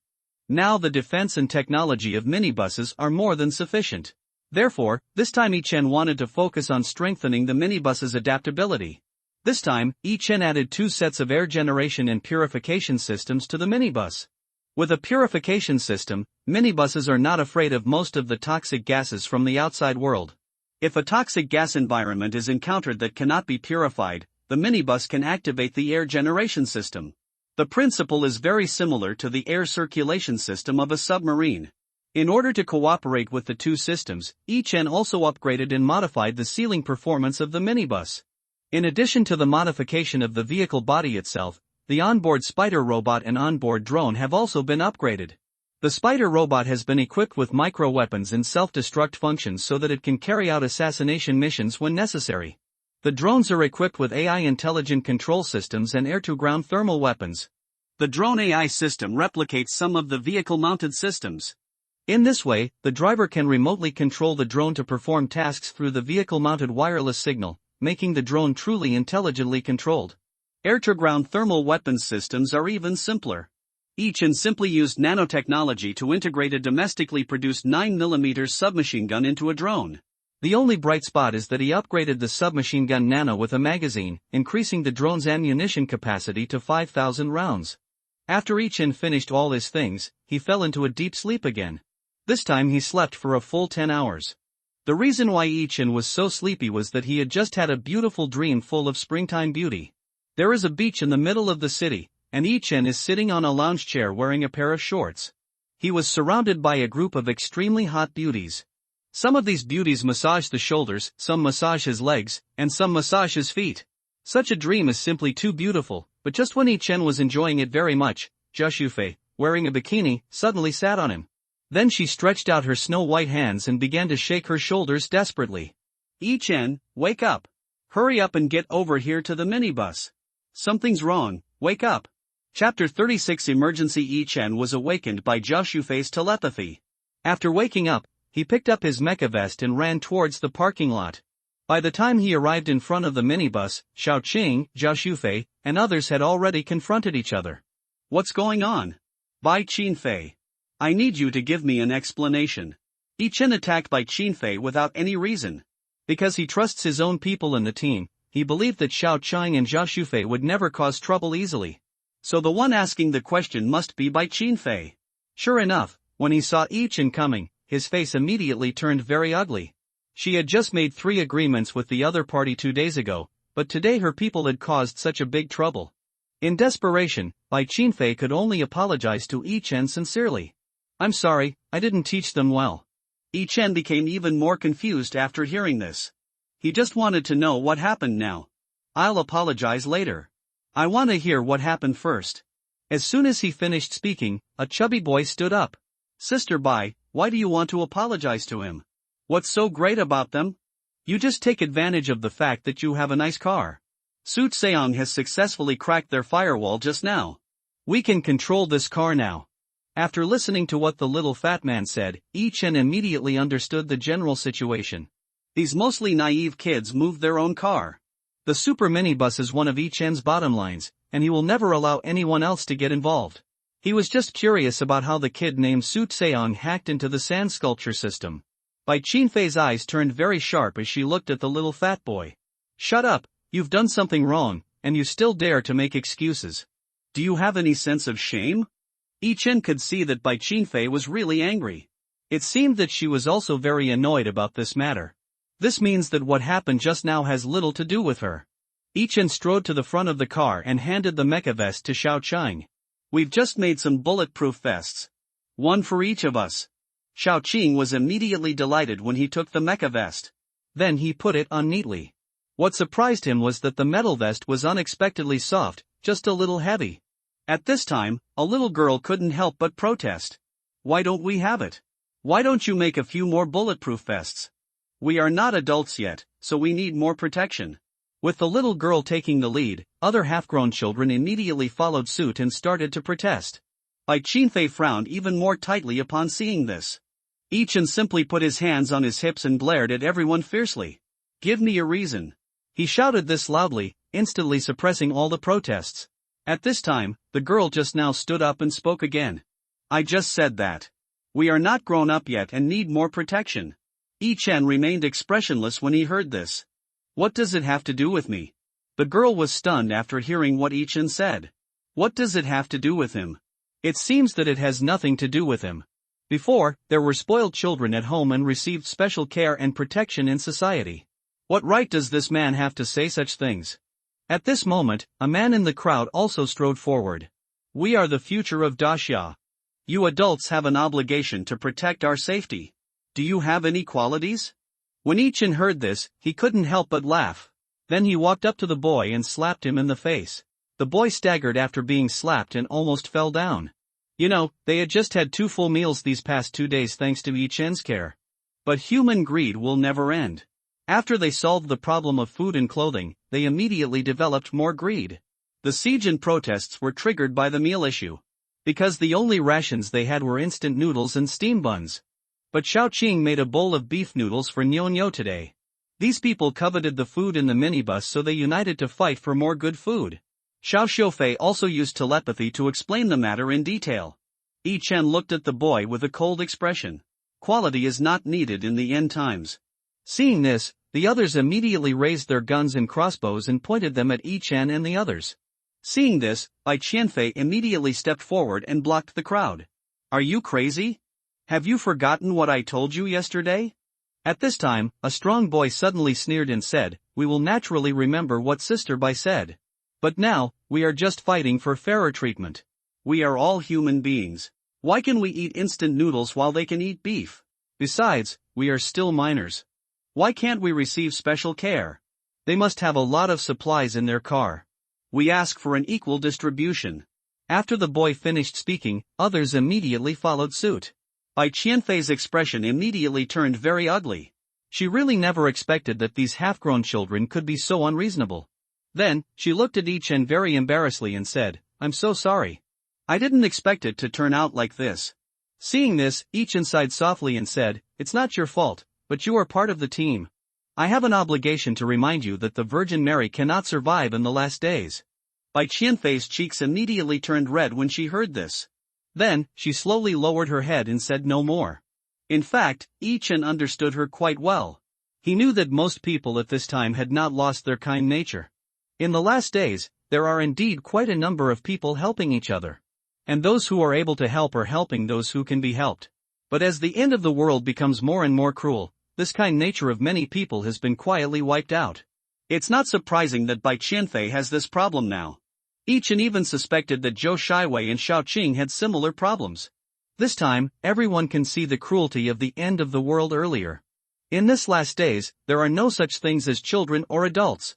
Now the defense and technology of minibuses are more than sufficient. Therefore, this time Ichin wanted to focus on strengthening the minibus's adaptability. This time, Ichin added 2 sets of air generation and purification systems to the minibus. With a purification system, minibuses are not afraid of most of the toxic gases from the outside world. If a toxic gas environment is encountered that cannot be purified, the minibus can activate the air generation system. The principle is very similar to the air circulation system of a submarine. In order to cooperate with the 2 systems, Ichin also upgraded and modified the sealing performance of the minibus. In addition to the modification of the vehicle body itself, the onboard spider robot and onboard drone have also been upgraded. The spider robot has been equipped with micro-weapons and self-destruct functions so that it can carry out assassination missions when necessary. The drones are equipped with AI intelligent control systems and air-to-ground thermal weapons. The drone AI system replicates some of the vehicle-mounted systems. In this way, the driver can remotely control the drone to perform tasks through the vehicle-mounted wireless signal, making the drone truly intelligently controlled. Air-to-ground thermal weapons systems are even simpler. Ichin simply used nanotechnology to integrate a domestically produced 9mm submachine gun into a drone. The only bright spot is that he upgraded the submachine gun Nano with a magazine, increasing the drone's ammunition capacity to 5,000 rounds. After Ichin finished all his things, he fell into a deep sleep again. This time he slept for a full 10 hours. The reason why Ichin was so sleepy was that he had just had a beautiful dream full of springtime beauty. There is a beach in the middle of the city, and Ichin is sitting on a lounge chair wearing a pair of shorts. He was surrounded by a group of extremely hot beauties. Some of these beauties massage the shoulders, some massage his legs, and some massage his feet. Such a dream is simply too beautiful, but just when Ichin was enjoying it very much, Xiao Xiufei, wearing a bikini, suddenly sat on him. Then she stretched out her snow-white hands and began to shake her shoulders desperately. Ichin, wake up. Hurry up and get over here to the minibus. Something's wrong, wake up. Chapter 36 Emergency. Ichin was awakened by Xiao Xiufei's telepathy. After waking up, he picked up his mecha vest and ran towards the parking lot. By the time he arrived in front of the minibus, Xiao Qing, Xiao Xiufei, and others had already confronted each other. What's going on? Bai Qinfei. I need you to give me an explanation. Ichin attacked Bai Qinfei without any reason. Because he trusts his own people in the team, he believed that Xiao Qing and Zhao Shufei would never cause trouble easily. So the one asking the question must be Bai Qinfei. Sure enough, when he saw Yi Chen coming, his face immediately turned very ugly. She had just made 3 agreements with the other party 2 days ago, but today her people had caused such a big trouble. In desperation, Bai Qinfei could only apologize to Yi Chen sincerely. I'm sorry, I didn't teach them well. Yi Chen became even more confused after hearing this. He just wanted to know what happened now. I'll apologize later. I want to hear what happened first. As soon as he finished speaking, a chubby boy stood up. Sister Bai, why do you want to apologize to him? What's so great about them? You just take advantage of the fact that you have a nice car. Su Seong has successfully cracked their firewall just now. We can control this car now. After listening to what the little fat man said, Yi Chen immediately understood the general situation. These mostly naive kids moved their own car. The super minibus is one of Yi Chen's bottom lines, and he will never allow anyone else to get involved. He was just curious about how the kid named Su Seong hacked into the sand sculpture system. Bai Qinfei's eyes turned very sharp as she looked at the little fat boy. Shut up, you've done something wrong, and you still dare to make excuses. Do you have any sense of shame? Yi Chen could see that Bai Qinfei was really angry. It seemed that she was also very annoyed about this matter. This means that what happened just now has little to do with her. Yi Chen strode to the front of the car and handed the mecha vest to Xiao Qing. We've just made some bulletproof vests. One for each of us. Xiao Qing was immediately delighted when he took the mecha vest. Then he put it on neatly. What surprised him was that the metal vest was unexpectedly soft, just a little heavy. At this time, a little girl couldn't help but protest. Why don't we have it? Why don't you make a few more bulletproof vests? We are not adults yet, so we need more protection. With the little girl taking the lead, other half-grown children immediately followed suit and started to protest. Bai Qinfei frowned even more tightly upon seeing this. Yi Chen simply put his hands on his hips and glared at everyone fiercely. Give me a reason. He shouted this loudly, instantly suppressing all the protests. At this time, the girl just now stood up and spoke again. I just said that. We are not grown up yet and need more protection. Yi Chen remained expressionless when he heard this. What does it have to do with me? The girl was stunned after hearing what Yi Chen said. What does it have to do with him? It seems that it has nothing to do with him. Before, there were spoiled children at home and received special care and protection in society. What right does this man have to say such things? At this moment, a man in the crowd also strode forward. We are the future of Daxia. You adults have an obligation to protect our safety. Do you have any qualities? When Yi Chen heard this, he couldn't help but laugh. Then he walked up to the boy and slapped him in the face. The boy staggered after being slapped and almost fell down. You know, they had just had 2 full meals these past 2 days thanks to Yi Chen's care. But human greed will never end. After they solved the problem of food and clothing, they immediately developed more greed. The siege and protests were triggered by the meal issue. Because the only rations they had were instant noodles and steam buns. But Xiao Qing made a bowl of beef noodles for Nyo today. These people coveted the food in the minibus, so they united to fight for more good food. Xiao Shufei also used telepathy to explain the matter in detail. Yi Chen looked at the boy with a cold expression. Quality is not needed in the end times. Seeing this, the others immediately raised their guns and crossbows and pointed them at Yi Chen and the others. Seeing this, Bai Qianfei immediately stepped forward and blocked the crowd. Are you crazy? Have you forgotten what I told you yesterday? At this time, a strong boy suddenly sneered and said, we will naturally remember what Sister Bai said. But now, we are just fighting for fairer treatment. We are all human beings. Why can we eat instant noodles while they can eat beef? Besides, we are still minors. Why can't we receive special care? They must have a lot of supplies in their car. We ask for an equal distribution. After the boy finished speaking, others immediately followed suit. Bai Qianfei's expression immediately turned very ugly. She really never expected that these half-grown children could be so unreasonable. Then, she looked at Yi Chen very embarrassedly and said, I'm so sorry. I didn't expect it to turn out like this. Seeing this, Yi Chen sighed softly and said, it's not your fault, but you are part of the team. I have an obligation to remind you that the Virgin Mary cannot survive in the last days. Bai Qianfei's cheeks immediately turned red when she heard this. Then, she slowly lowered her head and said no more. In fact, Yi Chen understood her quite well. He knew that most people at this time had not lost their kind nature. In the last days, there are indeed quite a number of people helping each other. And those who are able to help are helping those who can be helped. But as the end of the world becomes more and more cruel, this kind nature of many people has been quietly wiped out. It's not surprising that Bai Qianfei has this problem now. Chen even suspected that Zhou Shiwei and Shao Qing had similar problems. This time, everyone can see the cruelty of the end of the world earlier. In this last days, there are no such things as children or adults.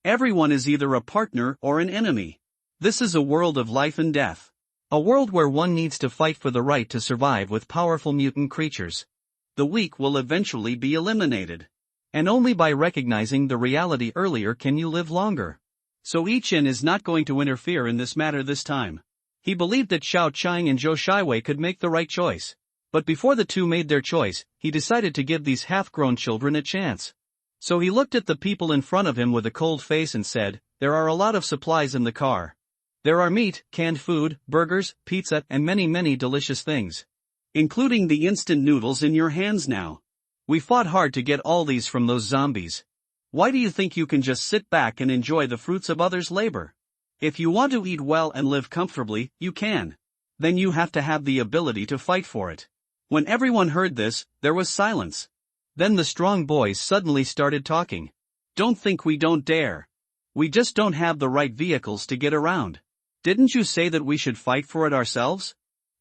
Everyone is either a partner or an enemy. This is a world of life and death. A world where one needs to fight for the right to survive with powerful mutant creatures. The weak will eventually be eliminated. And only by recognizing the reality earlier can you live longer. So Chen is not going to interfere in this matter this time. He believed that Shao Qing and Zhou Shiwei could make the right choice. But before the two made their choice, he decided to give these half-grown children a chance. So he looked at the people in front of him with a cold face and said, "There are a lot of supplies in the car. There are meat, canned food, burgers, pizza, and many delicious things. Including the instant noodles in your hands now. We fought hard to get all these from those zombies. Why do you think you can just sit back and enjoy the fruits of others' labor? If you want to eat well and live comfortably, you can. Then you have to have the ability to fight for it." When everyone heard this, there was silence. Then the strong boys suddenly started talking. "Don't think we don't dare. We just don't have the right vehicles to get around. Didn't you say that we should fight for it ourselves?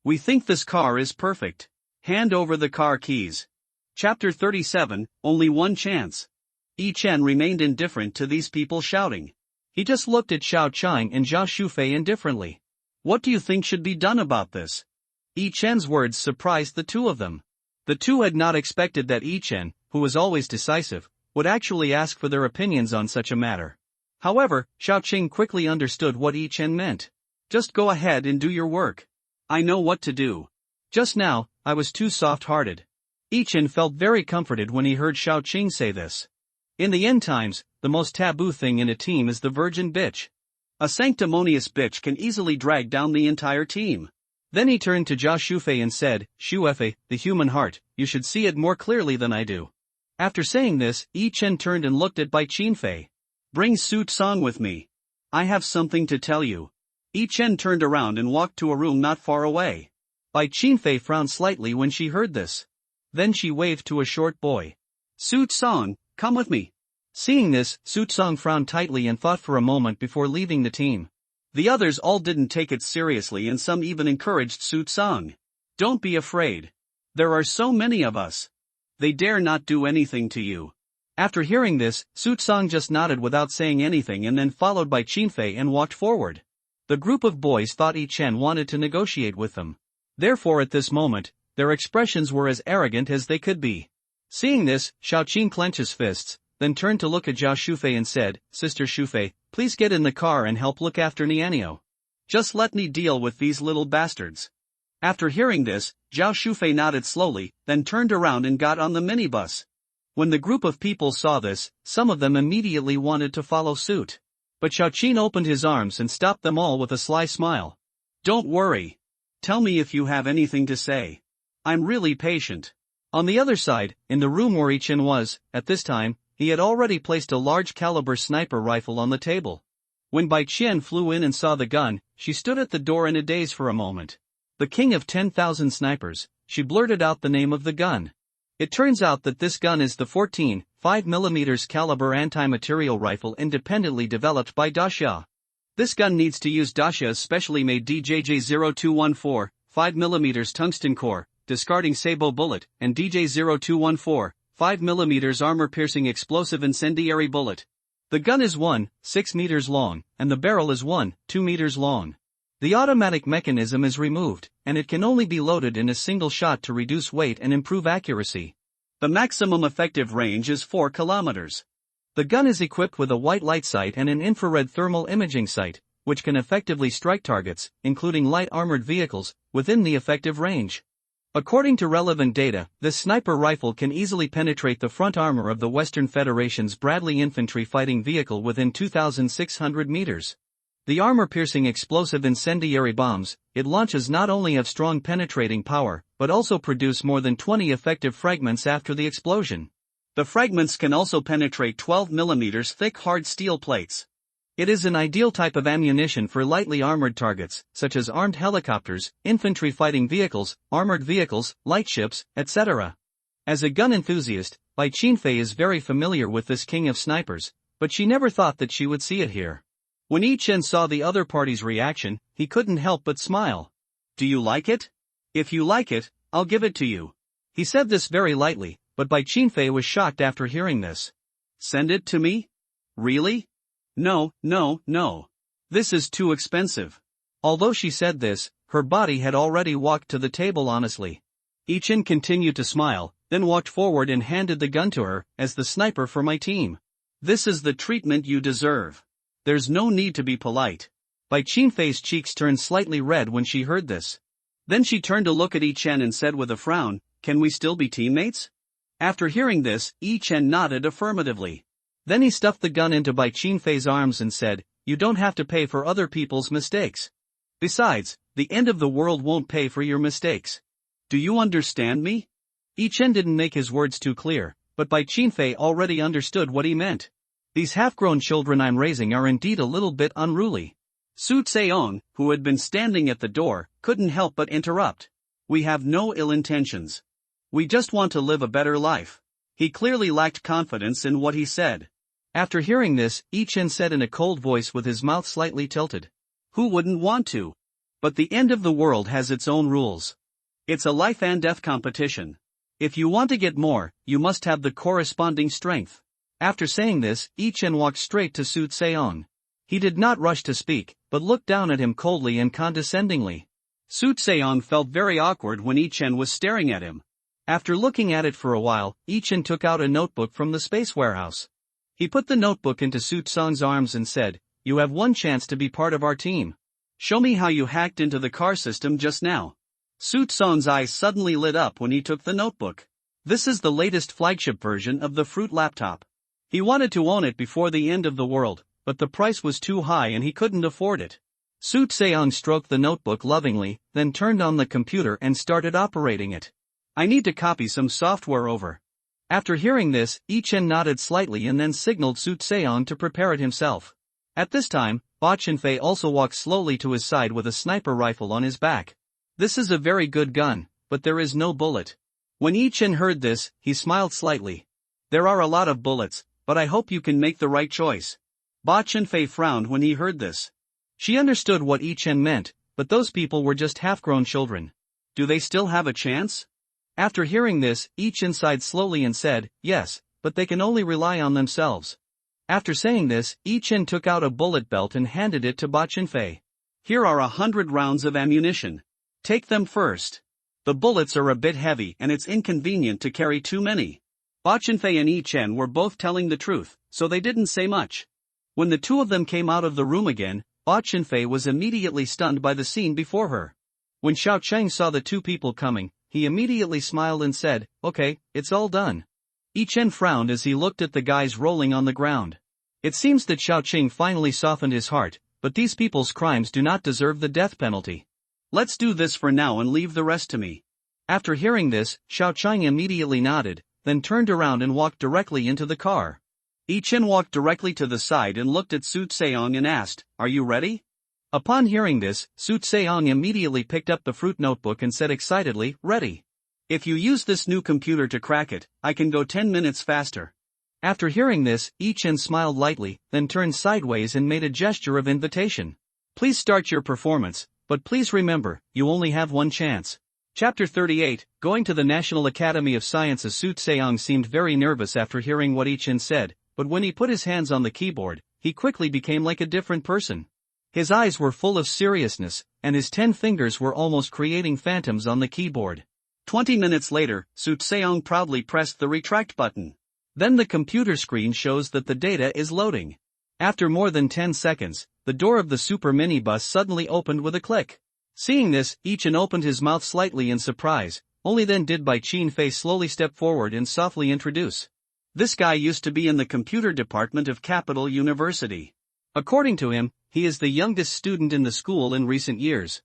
We think this car is perfect. Hand over the car keys." Chapter 37, Only One Chance. Chen remained indifferent to these people shouting. He just looked at Shao Qing and Zhao Shufei indifferently. What do you think should be done about this? Chen's words surprised the two of them. The two had not expected that Chen, who was always decisive, would actually ask for their opinions on such a matter. However, Shao Qing quickly understood what Chen meant. "Just go ahead and do your work. I know what to do. Just now, I was too soft-hearted." Chen felt very comforted when he heard Shao Qing say this. In the end times, the most taboo thing in a team is the virgin bitch. A sanctimonious bitch can easily drag down the entire team. Then he turned to Zhao Shufei and said, "Shufei, the human heart, you should see it more clearly than I do." After saying this, Chen turned and looked at Bai Qianfei. "Bring Su Song with me. I have something to tell you." Chen turned around and walked to a room not far away. Bai Qianfei frowned slightly when she heard this. Then she waved to a short boy. "Su Song, come with me." Seeing this, Su Song frowned tightly and thought for a moment before leaving the team. The others all didn't take it seriously and some even encouraged Su Song. "Don't be afraid. There are so many of us. They dare not do anything to you." After hearing this, Su Song just nodded without saying anything and then followed by Qianfei and walked forward. The group of boys thought Chen wanted to negotiate with them. Therefore at this moment, their expressions were as arrogant as they could be. Seeing this, Shao Qing clenched his fists, then turned to look at Zhao Shufei and said, "Sister Shufei, please get in the car and help look after Nianio. Just let me deal with these little bastards." After hearing this, Zhao Shufei nodded slowly, then turned around and got on the minibus. When the group of people saw this, some of them immediately wanted to follow suit. But Shao Qing opened his arms and stopped them all with a sly smile. "Don't worry. Tell me if you have anything to say. I'm really patient." On the other side, in the room where Chen was, at this time, he had already placed a large-caliber sniper rifle on the table. When Bai Qian flew in and saw the gun, she stood at the door in a daze for a moment. The king of 10,000 snipers, she blurted out the name of the gun. It turns out that this gun is the 14.5mm caliber anti-material rifle independently developed by Dacia. This gun needs to use Dacia's specially made DJJ-0214, 5mm tungsten core, discarding sabot bullet, and DJ-0214, 5mm armor-piercing explosive incendiary bullet. The gun is 1.6 meters long, and the barrel is 1.2 meters long. The automatic mechanism is removed, and it can only be loaded in a single shot to reduce weight and improve accuracy. The maximum effective range is 4 kilometers. The gun is equipped with a white light sight and an infrared thermal imaging sight, which can effectively strike targets, including light armored vehicles, within the effective range. According to relevant data, this sniper rifle can easily penetrate the front armor of the Western Federation's Bradley infantry fighting vehicle within 2,600 meters. The armor-piercing explosive incendiary bombs it launches not only have strong penetrating power, but also produce more than 20 effective fragments after the explosion. The fragments can also penetrate 12 mm thick hard steel plates. It is an ideal type of ammunition for lightly armored targets, such as armed helicopters, infantry fighting vehicles, armored vehicles, light ships, etc. As a gun enthusiast, Bai Qinfei is very familiar with this king of snipers, but she never thought that she would see it here. When Yi Chen saw the other party's reaction, he couldn't help but smile. Do you like it? If you like it, I'll give it to you. He said this very lightly, but Bai Qinfei was shocked after hearing this. Send it to me? Really? No. This is too expensive. Although she said this, her body had already walked to the table honestly. Yi Chen continued to smile, then walked forward and handed the gun to her, as the sniper for my team. This is the treatment you deserve. There's no need to be polite. Bai Qinfei's cheeks turned slightly red when she heard this. Then she turned to look at Yi Chen and said with a frown, can we still be teammates? After hearing this, Yi Chen nodded affirmatively. Then he stuffed the gun into Bai Qinfei's arms and said, you don't have to pay for other people's mistakes. Besides, the end of the world won't pay for your mistakes. Do you understand me? Yi Chen didn't make his words too clear, but Bai Qinfei already understood what he meant. These half-grown children I'm raising are indeed a little bit unruly. Su Tseong, who had been standing at the door, couldn't help but interrupt. We have no ill intentions. We just want to live a better life. He clearly lacked confidence in what he said. After hearing this, Yi Chen said in a cold voice with his mouth slightly tilted. Who wouldn't want to? But the end of the world has its own rules. It's a life and death competition. If you want to get more, you must have the corresponding strength. After saying this, Yi Chen walked straight to Su Tseong. He did not rush to speak, but looked down at him coldly and condescendingly. Su Tseong felt very awkward when Yi Chen was staring at him. After looking at it for a while, Yi Chen took out a notebook from the space warehouse. He put the notebook into Su Tseong's arms and said, you have one chance to be part of our team. Show me how you hacked into the car system just now. Su Tseong's eyes suddenly lit up when he took the notebook. This is the latest flagship version of the Fruit laptop. He wanted to own it before the end of the world, but the price was too high and he couldn't afford it. Su Tseong stroked the notebook lovingly, then turned on the computer and started operating it. I need to copy some software over. After hearing this, Yi Chen nodded slightly and then signaled Su Tseong to prepare it himself. At this time, Bai Qinfei also walked slowly to his side with a sniper rifle on his back. This is a very good gun, but there is no bullet. When Yi Chen heard this, he smiled slightly. There are a lot of bullets, but I hope you can make the right choice. Bai Qinfei frowned when he heard this. She understood what Yi Chen meant, but those people were just half-grown children. Do they still have a chance? After hearing this, Yi Chen sighed slowly and said, yes, but they can only rely on themselves. After saying this, Yi Chen took out a bullet belt and handed it to Bai Qinfei. Here are 100 rounds of ammunition. Take them first. The bullets are a bit heavy and it's inconvenient to carry too many. Bai Qinfei and Yi Chen were both telling the truth, so they didn't say much. When the two of them came out of the room again, Bai Qinfei was immediately stunned by the scene before her. When Xiao Cheng saw the two people coming, he immediately smiled and said, okay, it's all done. Yi Chen frowned as he looked at the guys rolling on the ground. It seems that Xiao Cheng finally softened his heart, but these people's crimes do not deserve the death penalty. Let's do this for now and leave the rest to me. After hearing this, Xiao Cheng immediately nodded, then turned around and walked directly into the car. Yi Chen walked directly to the side and looked at Su Tseong and asked, are you ready? Upon hearing this, Su Tseong immediately picked up the fruit notebook and said excitedly, ready. If you use this new computer to crack it, I can go 10 minutes faster. After hearing this, Yi Chen smiled lightly, then turned sideways and made a gesture of invitation. Please start your performance, but please remember, you only have one chance. Chapter 38, Going to the National Academy of Sciences. Su Tseong seemed very nervous after hearing what Yi Chen said, but when he put his hands on the keyboard, he quickly became like a different person. His eyes were full of seriousness, and his 10 fingers were almost creating phantoms on the keyboard. 20 minutes later, Su Tseong proudly pressed the retract button. Then the computer screen shows that the data is loading. After more than 10 seconds, the door of the super minibus suddenly opened with a click. Seeing this, Yi Chen opened his mouth slightly in surprise, only then did Bai Qinfei slowly step forward and softly introduce. This guy used to be in the computer department of Capital University. According to him, he is the youngest student in the school in recent years.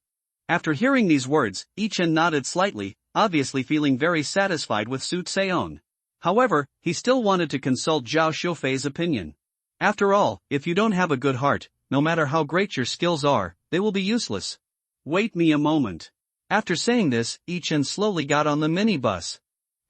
After hearing these words, Yi Chen nodded slightly, obviously feeling very satisfied with Su Tseong. However, he still wanted to consult Zhao Xiufei's opinion. After all, if you don't have a good heart, no matter how great your skills are, they will be useless. Wait me a moment. After saying this, Yi Chen slowly got on the minibus.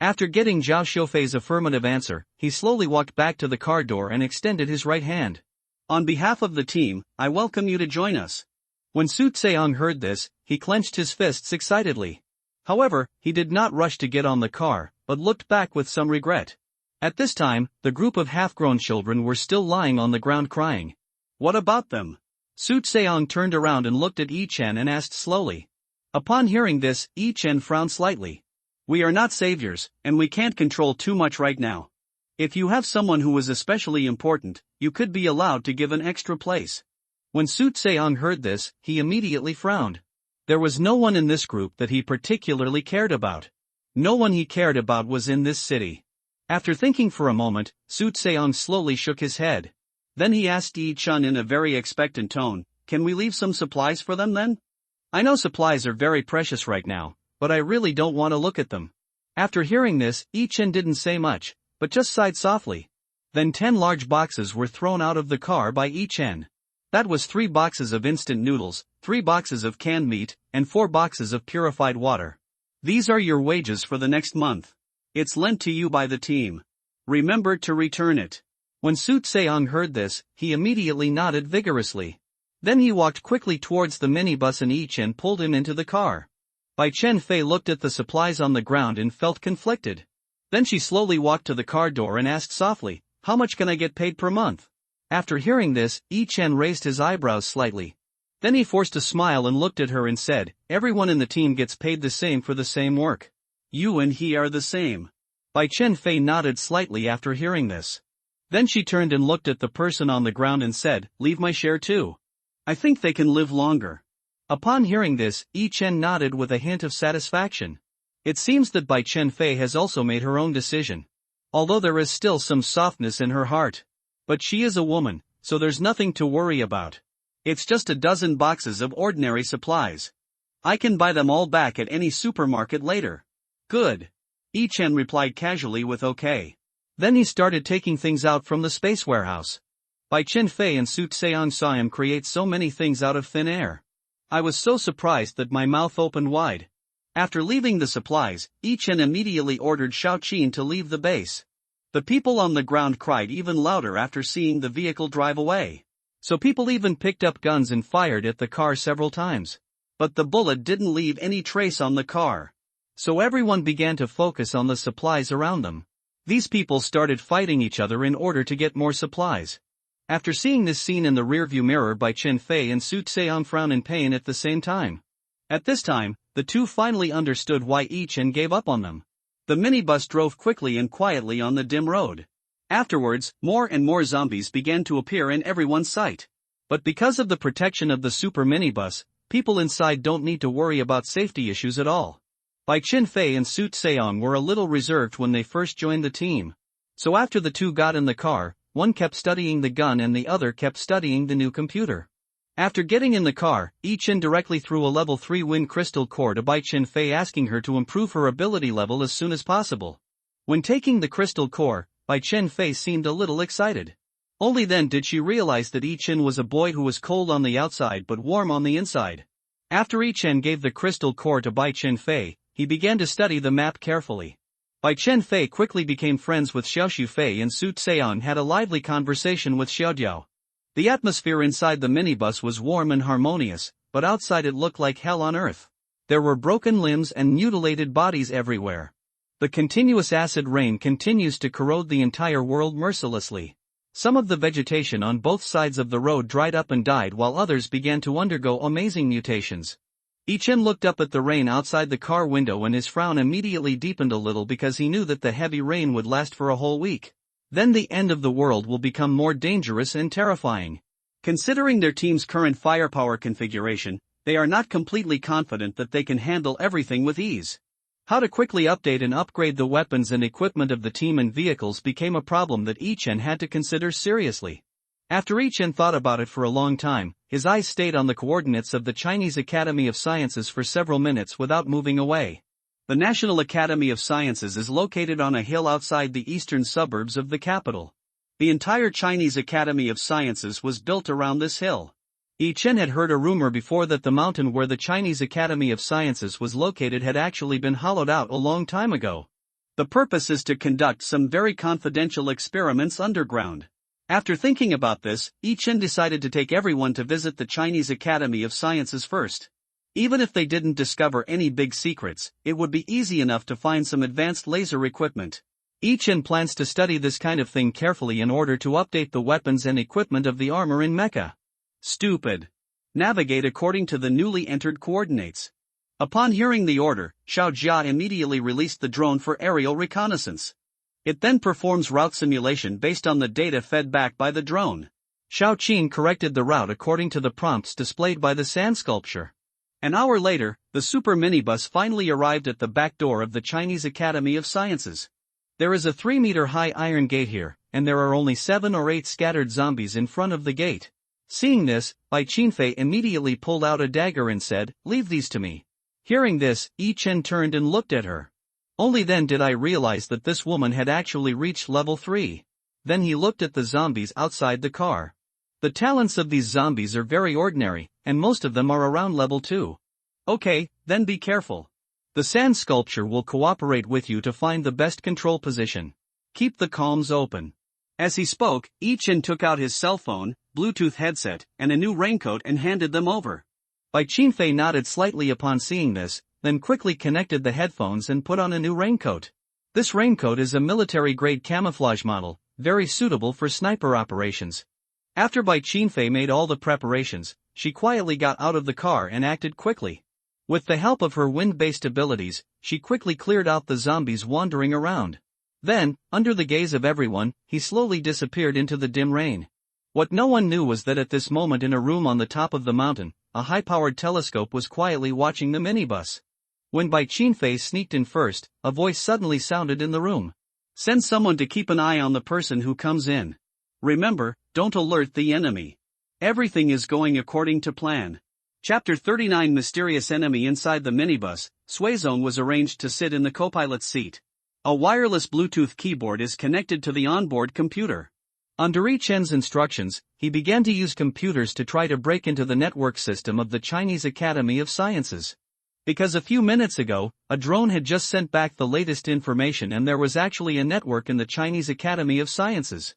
After getting Zhao Xiufei's affirmative answer, he slowly walked back to the car door and extended his right hand. On behalf of the team, I welcome you to join us. When Su Tseong heard this, he clenched his fists excitedly. However, he did not rush to get on the car, but looked back with some regret. At this time, the group of half-grown children were still lying on the ground crying. What about them? Su Tseong turned around and looked at Yi Chen and asked slowly. Upon hearing this, Yi Chen frowned slightly. We are not saviors, and we can't control too much right now. If you have someone who is especially important, you could be allowed to give an extra place. When Su Tseong heard this, he immediately frowned. There was no one in this group that he particularly cared about. No one he cared about was in this city. After thinking for a moment, Su Tseong slowly shook his head. Then he asked Yi Chen in a very expectant tone, "Can we leave some supplies for them then? I know supplies are very precious right now, but I really don't want to look at them." After hearing this, Yi Chen didn't say much, but just sighed softly. Then 10 large boxes were thrown out of the car by Yi Chen. That was 3 boxes of instant noodles, 3 boxes of canned meat, and 4 boxes of purified water. These are your wages for the next month. It's lent to you by the team. Remember to return it. When Su Tseong heard this, he immediately nodded vigorously. Then he walked quickly towards the minibus and Yi Chen pulled him into the car. Bai Chen Fei looked at the supplies on the ground and felt conflicted. Then she slowly walked to the car door and asked softly, "How much can I get paid per month?" After hearing this, Yi Chen raised his eyebrows slightly. Then he forced a smile and looked at her and said, "Everyone in the team gets paid the same for the same work. You and he are the same." Bai Chen Fei nodded slightly after hearing this. Then she turned and looked at the person on the ground and said, "Leave my share too. I think they can live longer." Upon hearing this, Yi Chen nodded with a hint of satisfaction. It seems that Bai Chen Fei has also made her own decision. Although there is still some softness in her heart. But she is a woman, so there's nothing to worry about. It's just a dozen boxes of ordinary supplies. I can buy them all back at any supermarket later. Good. Yi Chen replied casually with okay. Then he started taking things out from the space warehouse. Bai Chen Fei and Su Tseong saw him create so many things out of thin air. I was so surprised that my mouth opened wide. After leaving the supplies, Yi Chen immediately ordered Xiao Qin to leave the base. The people on the ground cried even louder after seeing the vehicle drive away. So people even picked up guns and fired at the car several times. But the bullet didn't leave any trace on the car. So everyone began to focus on the supplies around them. These people started fighting each other in order to get more supplies. After seeing this scene in the rearview mirror, Bai Chen Fei and Su Tseong frowned in pain at the same time. At this time, the two finally understood why Yi Chen gave up on them. The minibus drove quickly and quietly on the dim road. Afterwards, more and more zombies began to appear in everyone's sight. But because of the protection of the super minibus, people inside don't need to worry about safety issues at all. Bai Chen Fei and Su Tseong were a little reserved when they first joined the team. So after the two got in the car, one kept studying the gun and the other kept studying the new computer. After getting in the car, Yi Chen directly threw a level 3 wind crystal core to Bai Chen Fei, asking her to improve her ability level as soon as possible. When taking the crystal core, Bai Chen Fei seemed a little excited. Only then did she realize that Yi Chen was a boy who was cold on the outside but warm on the inside. After Yi Chen gave the crystal core to Bai Chen Fei, he began to study the map carefully. Bai Chen Fei quickly became friends with Xiao Xiufei and Su Tseong had a lively conversation with Xiao Diao. The atmosphere inside the minibus was warm and harmonious, but outside it looked like hell on earth. There were broken limbs and mutilated bodies everywhere. The continuous acid rain continues to corrode the entire world mercilessly. Some of the vegetation on both sides of the road dried up and died while others began to undergo amazing mutations. Yi Chen looked up at the rain outside the car window and his frown immediately deepened a little because he knew that the heavy rain would last for a whole week. Then the end of the world will become more dangerous and terrifying. Considering their team's current firepower configuration, they are not completely confident that they can handle everything with ease. How to quickly update and upgrade the weapons and equipment of the team and vehicles became a problem that Yi Chen had to consider seriously. After Yi Chen thought about it for a long time, his eyes stayed on the coordinates of the Chinese Academy of Sciences for several minutes without moving away. The National Academy of Sciences is located on a hill outside the eastern suburbs of the capital. The entire Chinese Academy of Sciences was built around this hill. Yi Chen had heard a rumor before that the mountain where the Chinese Academy of Sciences was located had actually been hollowed out a long time ago. The purpose is to conduct some very confidential experiments underground. After thinking about this, Yi Chen decided to take everyone to visit the Chinese Academy of Sciences first. Even if they didn't discover any big secrets, it would be easy enough to find some advanced laser equipment. Yi Chen plans to study this kind of thing carefully in order to update the weapons and equipment of the armor in mecha. Stupid. Navigate according to the newly entered coordinates. Upon hearing the order, Xiao Jia immediately released the drone for aerial reconnaissance. It then performs route simulation based on the data fed back by the drone. Xiao Qin corrected the route according to the prompts displayed by the sand sculpture. An hour later, the super minibus finally arrived at the back door of the Chinese Academy of Sciences. There is a 3-meter-high iron gate here, and there are only 7 or 8 scattered zombies in front of the gate. Seeing this, Bai Qinfei immediately pulled out a dagger and said, "Leave these to me." Hearing this, Yi Chen turned and looked at her. Only then did I realize that this woman had actually reached level 3. Then he looked at the zombies outside the car. The talents of these zombies are very ordinary, and most of them are around level 2. Okay, then be careful. The sand sculpture will cooperate with you to find the best control position. Keep the comms open. As he spoke, Yi Chen took out his cell phone, Bluetooth headset, and a new raincoat and handed them over. Bai Qinfei nodded slightly upon seeing this, then quickly connected the headphones and put on a new raincoat. This raincoat is a military-grade camouflage model, very suitable for sniper operations. After Bai Qinfei made all the preparations, she quietly got out of the car and acted quickly. With the help of her wind-based abilities, she quickly cleared out the zombies wandering around. Then, under the gaze of everyone, he slowly disappeared into the dim rain. What no one knew was that at this moment in a room on the top of the mountain, a high-powered telescope was quietly watching the minibus. When Bai Qinfei sneaked in first, a voice suddenly sounded in the room. "Send someone to keep an eye on the person who comes in. Remember, don't alert the enemy. Everything is going according to plan." Chapter 39 Mysterious Enemy. Inside the minibus, Suizong was arranged to sit in the co-pilot's seat. A wireless Bluetooth keyboard is connected to the onboard computer. Under Yi Chen's instructions, he began to use computers to try to break into the network system of the Chinese Academy of Sciences. Because a few minutes ago, a drone had just sent back the latest information and there was actually a network in the Chinese Academy of Sciences.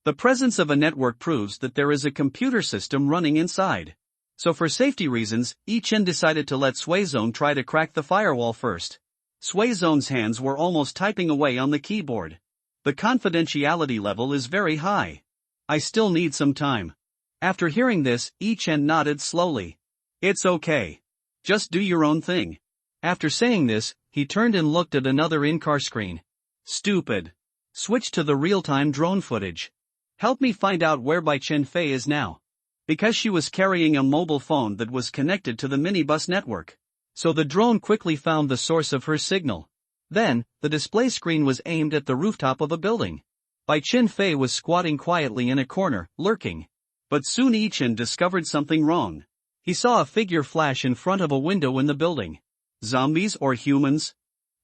The presence of a network proves that there is a computer system running inside. So for safety reasons, Yi Chen decided to let Suizong try to crack the firewall first. Suizong's hands were almost typing away on the keyboard. The confidentiality level is very high. I still need some time. After hearing this, Yi Chen nodded slowly. It's okay. Just do your own thing. After saying this, he turned and looked at another in-car screen. Stupid. Switch to the real-time drone footage. Help me find out where Bai Qinfei is now. Because she was carrying a mobile phone that was connected to the minibus network. So the drone quickly found the source of her signal. Then, the display screen was aimed at the rooftop of a building. Bai Qinfei was squatting quietly in a corner, lurking. But soon Yi Chen discovered something wrong. He saw a figure flash in front of a window in the building. Zombies or humans?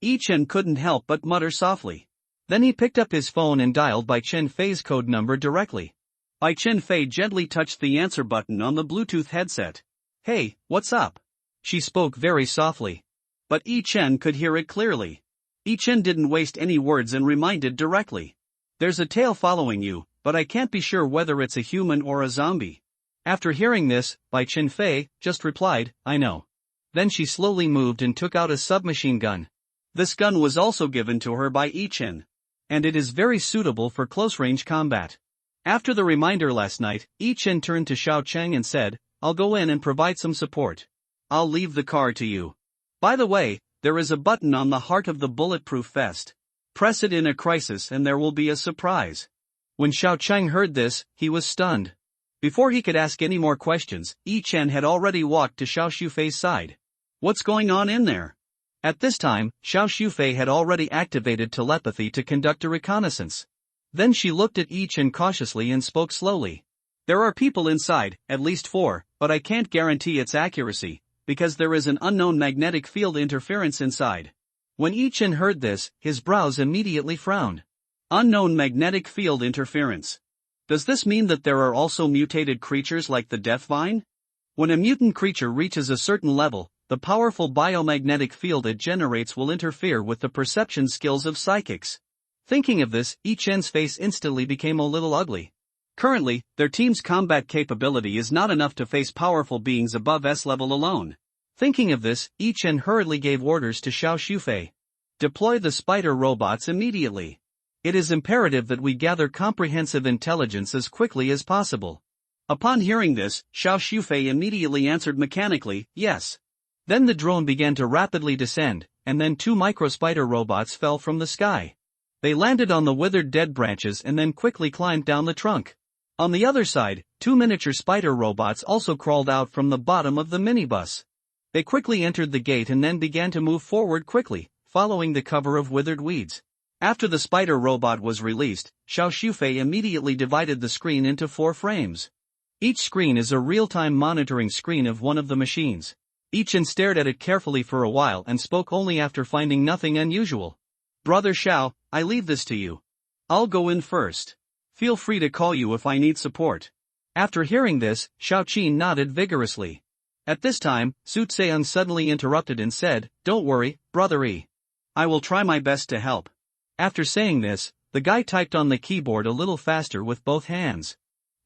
Yi Chen couldn't help but mutter softly. Then he picked up his phone and dialed Bai Qinfei's code number directly. Bai Qinfei gently touched the answer button on the Bluetooth headset. "Hey, what's up?" She spoke very softly. But Yi Chen could hear it clearly. Yi Chen didn't waste any words and reminded directly. "There's a tail following you, but I can't be sure whether it's a human or a zombie." After hearing this, Bai Qinfei just replied, "I know." Then she slowly moved and took out a submachine gun. This gun was also given to her by Yi Chen. And it is very suitable for close-range combat. After the reminder last night, Yi Chen turned to Xiao Cheng and said, "I'll go in and provide some support. I'll leave the car to you. By the way, there is a button on the heart of the bulletproof vest. Press it in a crisis and there will be a surprise." When Xiao Cheng heard this, he was stunned. Before he could ask any more questions, Yi Chen had already walked to Xiao Xufei's side. "What's going on in there?" At this time, Xiao Xufei had already activated telepathy to conduct a reconnaissance. Then she looked at Yi Chen cautiously and spoke slowly. "There are people inside, at least 4, but I can't guarantee its accuracy, because there is an unknown magnetic field interference inside. When Yichen heard this, his brows immediately frowned. Unknown magnetic field interference. Does this mean that there are also mutated creatures like the Death Vine? When a mutant creature reaches a certain level, the powerful biomagnetic field it generates will interfere with the perception skills of psychics. Thinking of this, Yichen's face instantly became a little ugly. Currently, their team's combat capability is not enough to face powerful beings above S level alone. Thinking of this, Yichen hurriedly gave orders to Xiao Shufei. Deploy the spider robots immediately. It is imperative that we gather comprehensive intelligence as quickly as possible. Upon hearing this, Xiao Shufei immediately answered mechanically, yes. Then the drone began to rapidly descend, and then 2 micro-spider robots fell from the sky. They landed on the withered dead branches and then quickly climbed down the trunk. On the other side, 2 miniature spider robots also crawled out from the bottom of the minibus. They quickly entered the gate and then began to move forward quickly, following the cover of withered weeds. After the spider robot was released, Xiao Shufei immediately divided the screen into 4 frames. Each screen is a real-time monitoring screen of one of the machines. Yichen stared at it carefully for a while and spoke only after finding nothing unusual. Brother Xiao, I leave this to you. I'll go in first. Feel free to call you if I need support. After hearing this, Xiao Qin nodded vigorously. At this time, Su Tseung suddenly interrupted and said, Don't worry, Brother E. I will try my best to help. After saying this, the guy typed on the keyboard a little faster with both hands.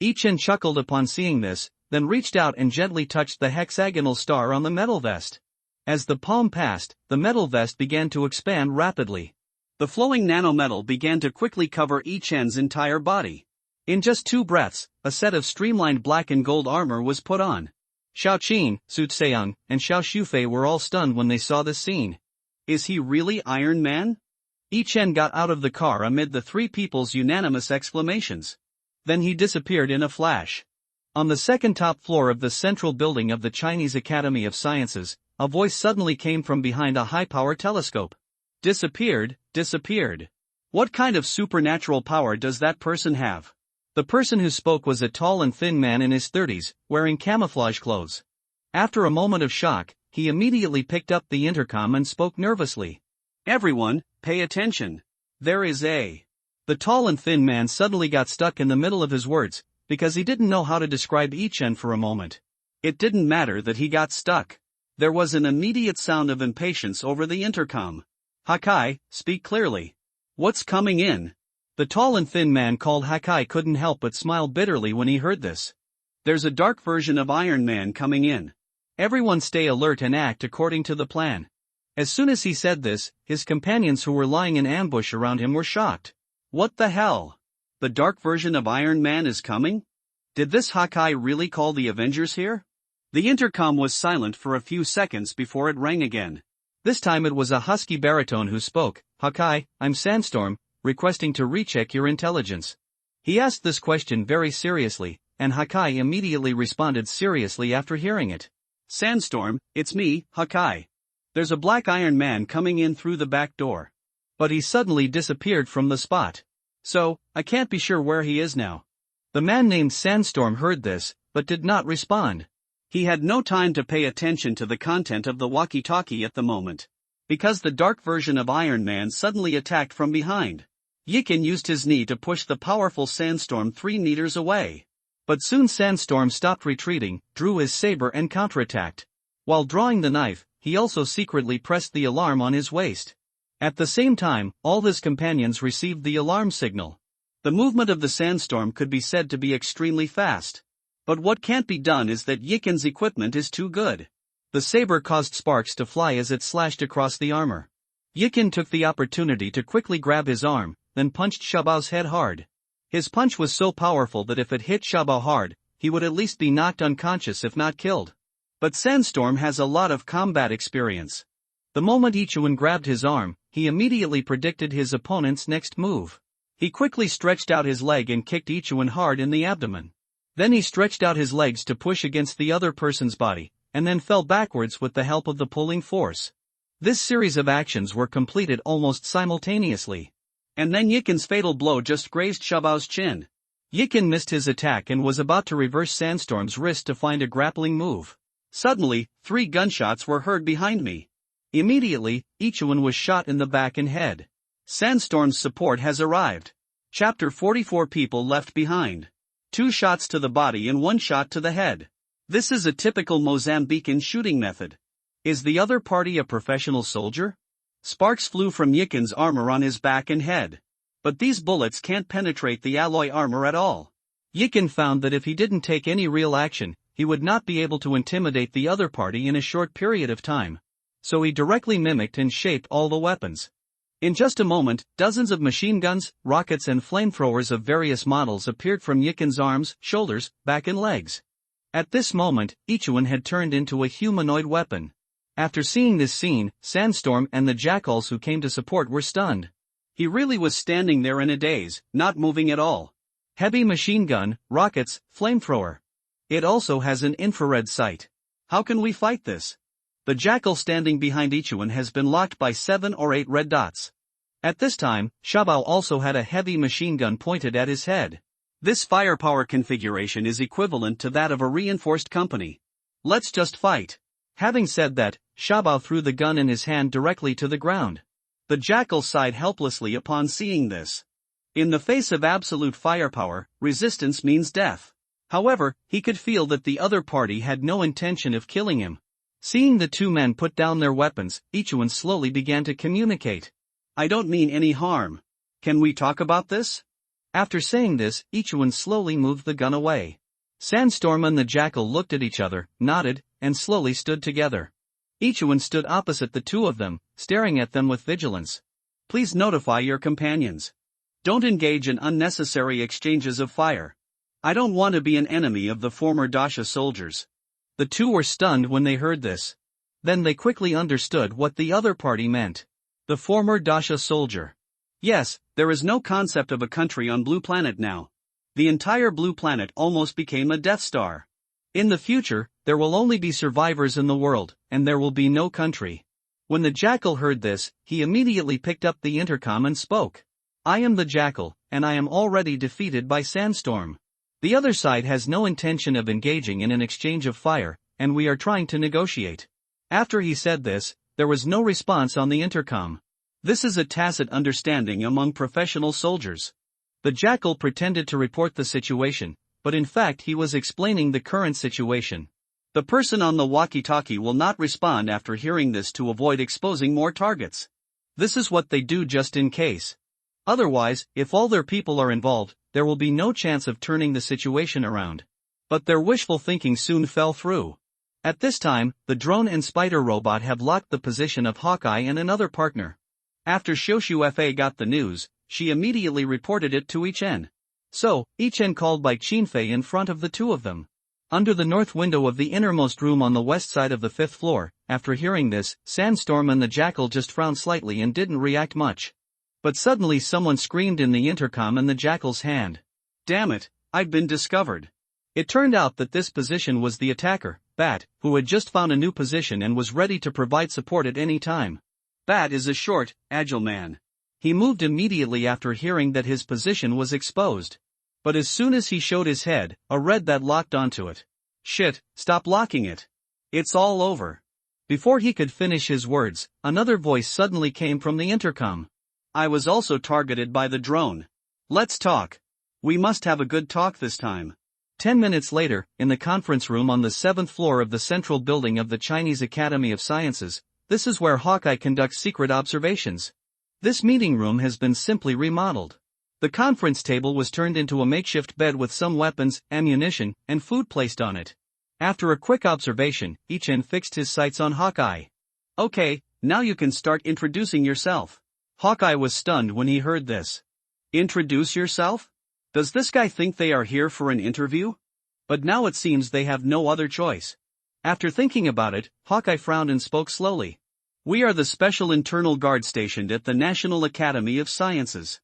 Yichen chuckled upon seeing this, then reached out and gently touched the hexagonal star on the metal vest. As the palm passed, the metal vest began to expand rapidly. The flowing nanometal began to quickly cover Yichen's entire body. In just 2 breaths, a set of streamlined black and gold armor was put on. Xiao Qin, Su Tseung, and Xiao Shufei were all stunned when they saw this scene. Is he really Iron Man? Yichen got out of the car amid the 3 people's unanimous exclamations. Then he disappeared in a flash. On the second top floor of the central building of the Chinese Academy of Sciences, a voice suddenly came from behind a high-power telescope. Disappeared. What kind of supernatural power does that person have? The person who spoke was a tall and thin man in his 30s, wearing camouflage clothes. After a moment of shock, he immediately picked up the intercom and spoke nervously. Everyone, pay attention. There is a... The tall and thin man suddenly got stuck in the middle of his words, because he didn't know how to describe Yichen for a moment. It didn't matter that he got stuck. There was an immediate sound of impatience over the intercom. Hakai, speak clearly. What's coming in? The tall and thin man called Hakai couldn't help but smile bitterly when he heard this. There's a dark version of Iron Man coming in. Everyone stay alert and act according to the plan. As soon as he said this, his companions who were lying in ambush around him were shocked. What the hell? The dark version of Iron Man is coming? Did this Hakai really call the Avengers here? The intercom was silent for a few seconds before it rang again. This time it was a husky baritone who spoke. Hakai, I'm Sandstorm, requesting to recheck your intelligence. He asked this question very seriously, and Hakai immediately responded seriously after hearing it. Sandstorm, it's me, Hakai. There's a black Iron Man coming in through the back door. But he suddenly disappeared from the spot. So, I can't be sure where he is now. The man named Sandstorm heard this, but did not respond. He had no time to pay attention to the content of the walkie-talkie at the moment. Because the dark version of Iron Man suddenly attacked from behind. Yichen used his knee to push the powerful Sandstorm 3 meters away. But soon Sandstorm stopped retreating, drew his saber and counterattacked. While drawing the knife, he also secretly pressed the alarm on his waist. At the same time, all his companions received the alarm signal. The movement of the Sandstorm could be said to be extremely fast. But what can't be done is that Yichen's equipment is too good. The saber caused sparks to fly as it slashed across the armor. Yichen took the opportunity to quickly grab his arm, then punched Shabao's head hard. His punch was so powerful that if it hit Shabao hard, he would at least be knocked unconscious if not killed. But Sandstorm has a lot of combat experience. The moment Yichen grabbed his arm, he immediately predicted his opponent's next move. He quickly stretched out his leg and kicked Yichen hard in the abdomen. Then he stretched out his legs to push against the other person's body, and then fell backwards with the help of the pulling force. This series of actions were completed almost simultaneously. And then Yichen's fatal blow just grazed Shabao's chin. Yichen missed his attack and was about to reverse Sandstorm's wrist to find a grappling move. Suddenly, 3 gunshots were heard behind me. Immediately, Ichiwan was shot in the back and head. Sandstorm's support has arrived. Chapter 44. People left behind. 2 shots to the body and 1 shot to the head. This is a typical Mozambican shooting method. Is the other party a professional soldier? Sparks flew from Yikin's armor on his back and head. But these bullets can't penetrate the alloy armor at all. Yikin found that if he didn't take any real action, he would not be able to intimidate the other party in a short period of time. So he directly mimicked and shaped all the weapons. In just a moment, dozens of machine guns, rockets and flamethrowers of various models appeared from Yikin's arms, shoulders, back and legs. At this moment, Ichiwan had turned into a humanoid weapon. After seeing this scene, Sandstorm and the jackals who came to support were stunned. He really was standing there in a daze, not moving at all. Heavy machine gun, rockets, flamethrower. It also has an infrared sight. How can we fight this? The jackal standing behind Ichiwan has been locked by 7 or 8 red dots. At this time, Shabao also had a heavy machine gun pointed at his head. This firepower configuration is equivalent to that of a reinforced company. Let's just fight. Having said that, Shabao threw the gun in his hand directly to the ground. The jackal sighed helplessly upon seeing this. In the face of absolute firepower, resistance means death. However, he could feel that the other party had no intention of killing him. Seeing the 2 men put down their weapons, Ichiwan slowly began to communicate. I don't mean any harm. Can we talk about this? After saying this, Ichiwan slowly moved the gun away. Sandstorm and the jackal looked at each other, nodded, and slowly stood together. Ichiwan stood opposite the 2 of them, staring at them with vigilance. Please notify your companions. Don't engage in unnecessary exchanges of fire. I don't want to be an enemy of the former Dasha soldiers. The 2 were stunned when they heard this. Then they quickly understood what the other party meant. The former Dasha soldier. Yes, there is no concept of a country on Blue Planet now. The entire Blue Planet almost became a Death Star. In the future, there will only be survivors in the world, and there will be no country. When the jackal heard this, he immediately picked up the intercom and spoke. I am the jackal, and I am already defeated by Sandstorm. The other side has no intention of engaging in an exchange of fire, and we are trying to negotiate. After he said this, there was no response on the intercom. This is a tacit understanding among professional soldiers. The jackal pretended to report the situation, but in fact he was explaining the current situation. The person on the walkie-talkie will not respond after hearing this to avoid exposing more targets. This is what they do just in case. Otherwise, if all their people are involved, there will be no chance of turning the situation around. But their wishful thinking soon fell through. At this time, the drone and spider robot have locked the position of Hawkeye and another partner. After Shoshu Fa got the news, she immediately reported it to Ichen. So, Ichen called by Chinfei in front of the 2 of them. Under the north window of the innermost room on the west side of the 5th floor, after hearing this, Sandstorm and the jackal just frowned slightly and didn't react much. But suddenly someone screamed in the intercom in the jackal's hand. Damn it, I've been discovered. It turned out that this position was the attacker, Bat, who had just found a new position and was ready to provide support at any time. Bat is a short, agile man. He moved immediately after hearing that his position was exposed. But as soon as he showed his head, a red dot locked onto it. Shit, stop locking it. It's all over. Before he could finish his words, another voice suddenly came from the intercom. I was also targeted by the drone. Let's talk. We must have a good talk this time. 10 minutes later, in the conference room on the 7th floor of the central building of the Chinese Academy of Sciences, this is where Hawkeye conducts secret observations. This meeting room has been simply remodeled. The conference table was turned into a makeshift bed with some weapons, ammunition, and food placed on it. After a quick observation, Ichen fixed his sights on Hawkeye. Okay, now you can start introducing yourself. Hawkeye was stunned when he heard this. Introduce yourself? Does this guy think they are here for an interview? But now it seems they have no other choice. After thinking about it, Hawkeye frowned and spoke slowly. We are the Special Internal Guard stationed at the National Academy of Sciences.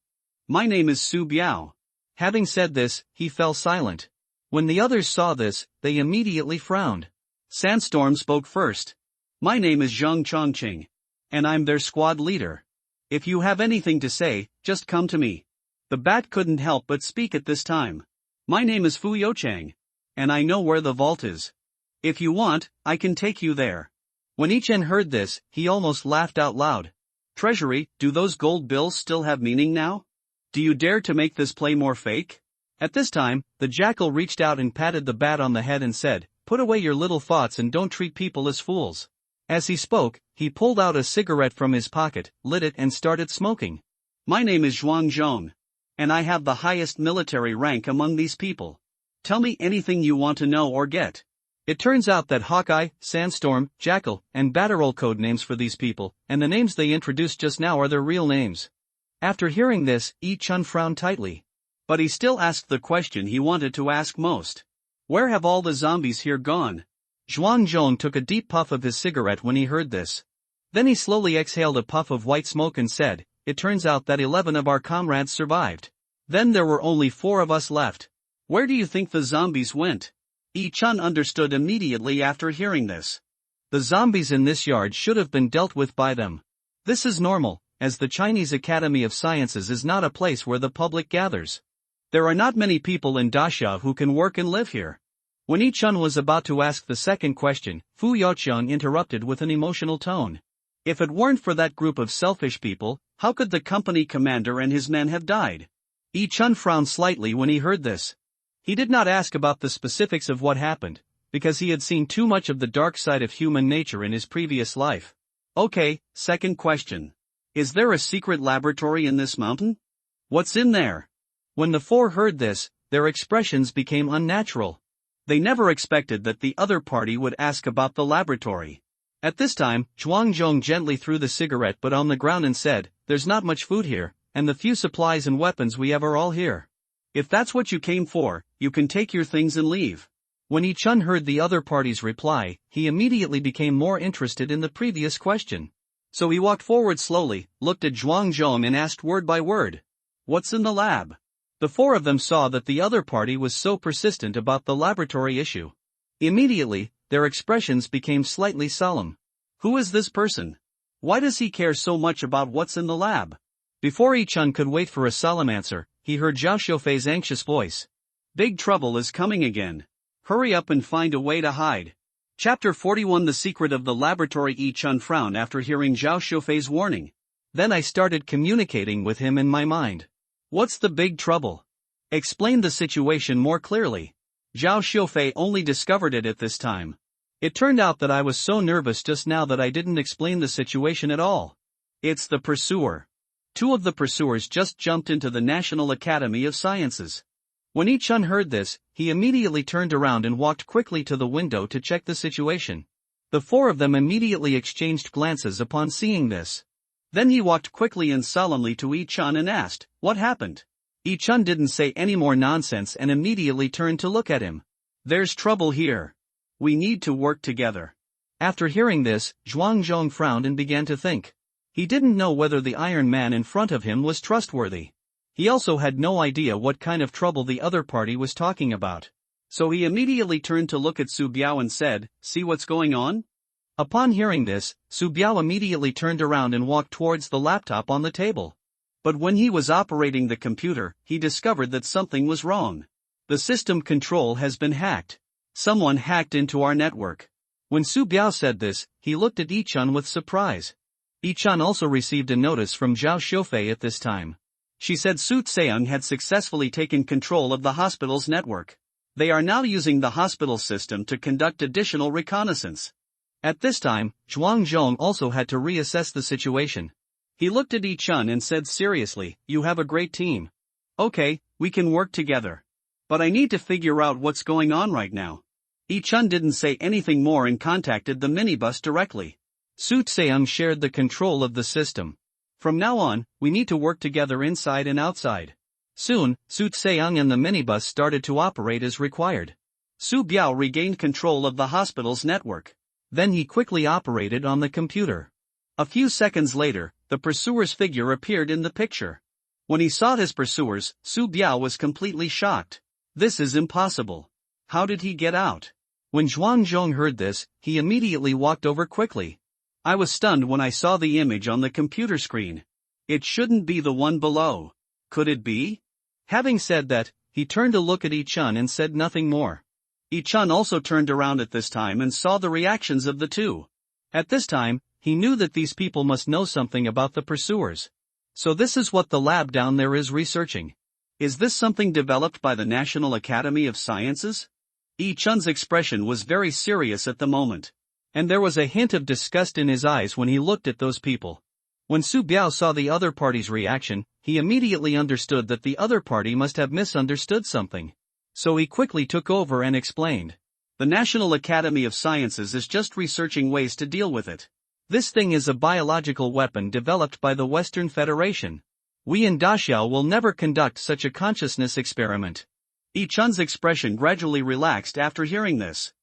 My name is Su Biao. Having said this, he fell silent. When the others saw this, they immediately frowned. Sandstorm spoke first. My name is Zhang Chongqing. And I'm their squad leader. If you have anything to say, just come to me. The bat couldn't help but speak at this time. My name is Fu Youchang. And I know where the vault is. If you want, I can take you there. When Ichen heard this, he almost laughed out loud. Treasury, do those gold bills still have meaning now? Do you dare to make this play more fake? At this time, the jackal reached out and patted the bat on the head and said, "Put away your little thoughts and don't treat people as fools." As he spoke, he pulled out a cigarette from his pocket, lit it and started smoking. My name is Zhuang Zhong. And I have the highest military rank among these people. Tell me anything you want to know or get. It turns out that Hawkeye, Sandstorm, Jackal, and Battle code names for these people, and the names they introduced just now are their real names. After hearing this, Yi Chun frowned tightly. But he still asked the question he wanted to ask most. Where have all the zombies here gone? Zhuang Zhong took a deep puff of his cigarette when he heard this. Then he slowly exhaled a puff of white smoke and said, "It turns out that 11 of our comrades survived. Then there were only 4 of us left." Where do you think the zombies went? Yi Chun understood immediately after hearing this. The zombies in this yard should have been dealt with by them. This is normal, as the Chinese Academy of Sciences is not a place where the public gathers. There are not many people in Dasha who can work and live here. When Yi Chun was about to ask the second question, Fu Yaoqiang interrupted with an emotional tone. If it weren't for that group of selfish people, how could the company commander and his men have died? Yi Chun frowned slightly when he heard this. He did not ask about the specifics of what happened, because he had seen too much of the dark side of human nature in his previous life. Okay, second question. Is there a secret laboratory in this mountain? What's in there? When the 4 heard this, their expressions became unnatural. They never expected that the other party would ask about the laboratory. At this time, Zhuang Zhong gently threw the cigarette butt on the ground and said, "There's not much food here, and the few supplies and weapons we have are all here. If that's what you came for, you can take your things and leave." When Yi Chun heard the other party's reply, he immediately became more interested in the previous question. So he walked forward slowly, looked at Zhuang Zhong and asked word by word, "What's in the lab?" The 4 of them saw that the other party was so persistent about the laboratory issue. Immediately, their expressions became slightly solemn. Who is this person? Why does he care so much about what's in the lab? Before Yi Chun could wait for a solemn answer, he heard Zhao Xiufei's anxious voice. Big trouble is coming again. Hurry up and find a way to hide. Chapter 41 The Secret of the Laboratory. Yi Chun frowned after hearing Zhao Xiufei's warning. Then I started communicating with him in my mind. What's the big trouble? Explain the situation more clearly. Zhao Xiufei only discovered it at this time. It turned out that I was so nervous just now that I didn't explain the situation at all. It's the pursuer. 2 of the pursuers just jumped into the National Academy of Sciences. When Yi Chun heard this, he immediately turned around and walked quickly to the window to check the situation. The 4 of them immediately exchanged glances upon seeing this. Then he walked quickly and solemnly to Yi Chun and asked, "What happened?" Yi Chun didn't say any more nonsense and immediately turned to look at him. "There's trouble here. We need to work together." After hearing this, Zhuang Zhong frowned and began to think. He didn't know whether the Iron Man in front of him was trustworthy. He also had no idea what kind of trouble the other party was talking about. So he immediately turned to look at Su Biao and said, "See what's going on?" Upon hearing this, Su Biao immediately turned around and walked towards the laptop on the table. But when he was operating the computer, he discovered that something was wrong. The system control has been hacked. Someone hacked into our network. When Su Biao said this, he looked at Yi Chun with surprise. Yi Chun also received a notice from Zhao Xiufei at this time. She said Su Tseung had successfully taken control of the hospital's network. They are now using the hospital system to conduct additional reconnaissance. At this time, Zhuang Zhong also had to reassess the situation. He looked at Yi Chun and said seriously, "You have a great team. Okay, we can work together. But I need to figure out what's going on right now." Yi Chun didn't say anything more and contacted the minibus directly. Su Tseung shared the control of the system. From now on, we need to work together inside and outside. Soon, Su Tseung and the minibus started to operate as required. Su Biao regained control of the hospital's network. Then he quickly operated on the computer. A few seconds later, the pursuer's figure appeared in the picture. When he saw his pursuers, Su Biao was completely shocked. This is impossible. How did he get out? When Zhuang Zhong heard this, he immediately walked over quickly. I was stunned when I saw the image on the computer screen. It shouldn't be the one below. Could it be? Having said that, he turned to look at Yi Chun and said nothing more. Yi Chun also turned around at this time and saw the reactions of the 2. At this time, he knew that these people must know something about the pursuers. So this is what the lab down there is researching. Is this something developed by the National Academy of Sciences? Yi-chun's expression was very serious at the moment. And there was a hint of disgust in his eyes when he looked at those people. When Su Biao saw the other party's reaction, he immediately understood that the other party must have misunderstood something. So he quickly took over and explained. The National Academy of Sciences is just researching ways to deal with it. This thing is a biological weapon developed by the Western Federation. We in Daxiao will never conduct such a consciousness experiment. Yi-chun's expression gradually relaxed after hearing this.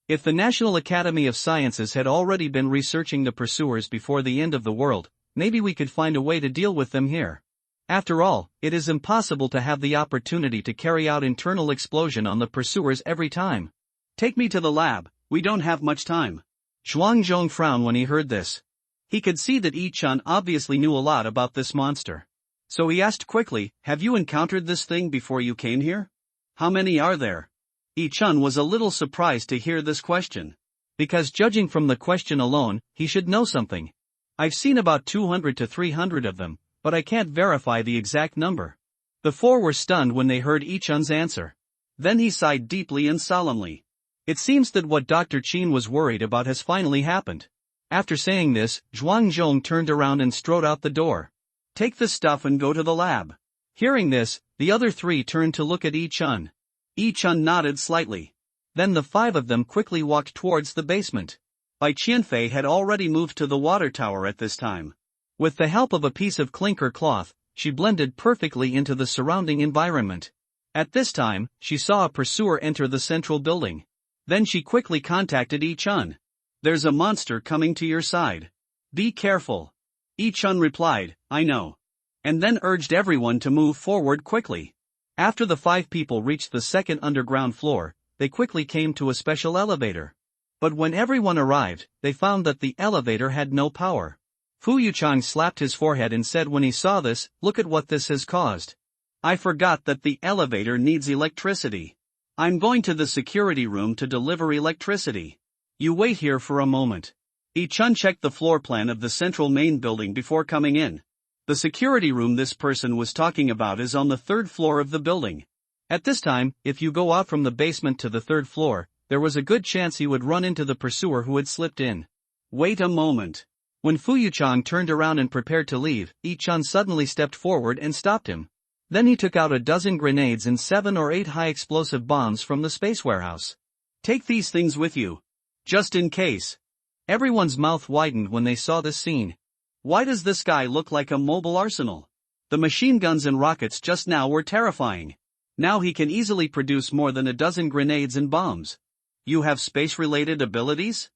If the National Academy of Sciences had already been researching the pursuers before the end of the world, maybe we could find a way to deal with them here. After all, it is impossible to have the opportunity to carry out internal explosion on the pursuers every time. Take me to the lab, we don't have much time. Zhuangzhong frowned when he heard this. He could see that Yi-chun obviously knew a lot about this monster. So he asked quickly, have you encountered this thing before you came here? How many are there? Yi-chun was a little surprised to hear this question. Because judging from the question alone, he should know something. I've seen about 200 to 300 of them, but I can't verify the exact number. The four were stunned when they heard Yi-chun's answer. Then he sighed deeply and solemnly. It seems that what Dr. Qin was worried about has finally happened. After saying this, Zhuangzhong turned around and strode out the door. Take the stuff and go to the lab. Hearing this, the other three turned to look at Yi-chun. Yi-chun nodded slightly. Then the five of them quickly walked towards the basement. Bai Qianfei had already moved to the water tower at this time. With the help of a piece of clinker cloth, she blended perfectly into the surrounding environment. At this time, she saw a pursuer enter the central building. Then she quickly contacted Yi-chun. There's a monster coming to your side. Be careful. Yi-chun replied, I know. And then urged everyone to move forward quickly. After the five people reached the second underground floor, they quickly came to a special elevator. But when everyone arrived, they found that the elevator had no power. Fu Yuchang slapped his forehead and said when he saw this, look at what this has caused. I forgot that the elevator needs electricity. I'm going to the security room to deliver electricity. You wait here for a moment. Yi-chun checked the floor plan of the central main building before coming in. The security room this person was talking about is on the third floor of the building. At this time, if you go out from the basement to the third floor, there was a good chance he would run into the pursuer who had slipped in. Wait a moment. When Fu Yuchang turned around and prepared to leave, Yi-chun suddenly stepped forward and stopped him. Then he took out a dozen grenades and 7 or 8 high-explosive bombs from the space warehouse. Take these things with you. Just in case. Everyone's mouth widened when they saw this scene. Why does this guy look like a mobile arsenal? The machine guns and rockets just now were terrifying. Now he can easily produce more than a dozen grenades and bombs. You have space-related abilities?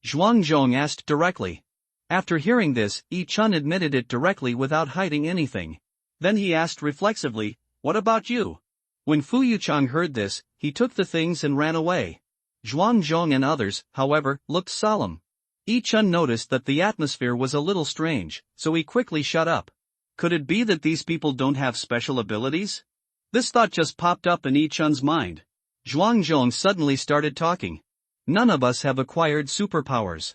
Zhuangzhong asked directly. After hearing this, Yi-chun admitted it directly without hiding anything. Then he asked reflexively, what about you? When Fu Yuchang heard this, he took the things and ran away. Zhuangzhong and others, however, looked solemn. Yi-chun noticed that the atmosphere was a little strange, so he quickly shut up. Could it be that these people don't have special abilities? This thought just popped up in Yi-chun's mind. Zhuangzhong suddenly started talking. None of us have acquired superpowers.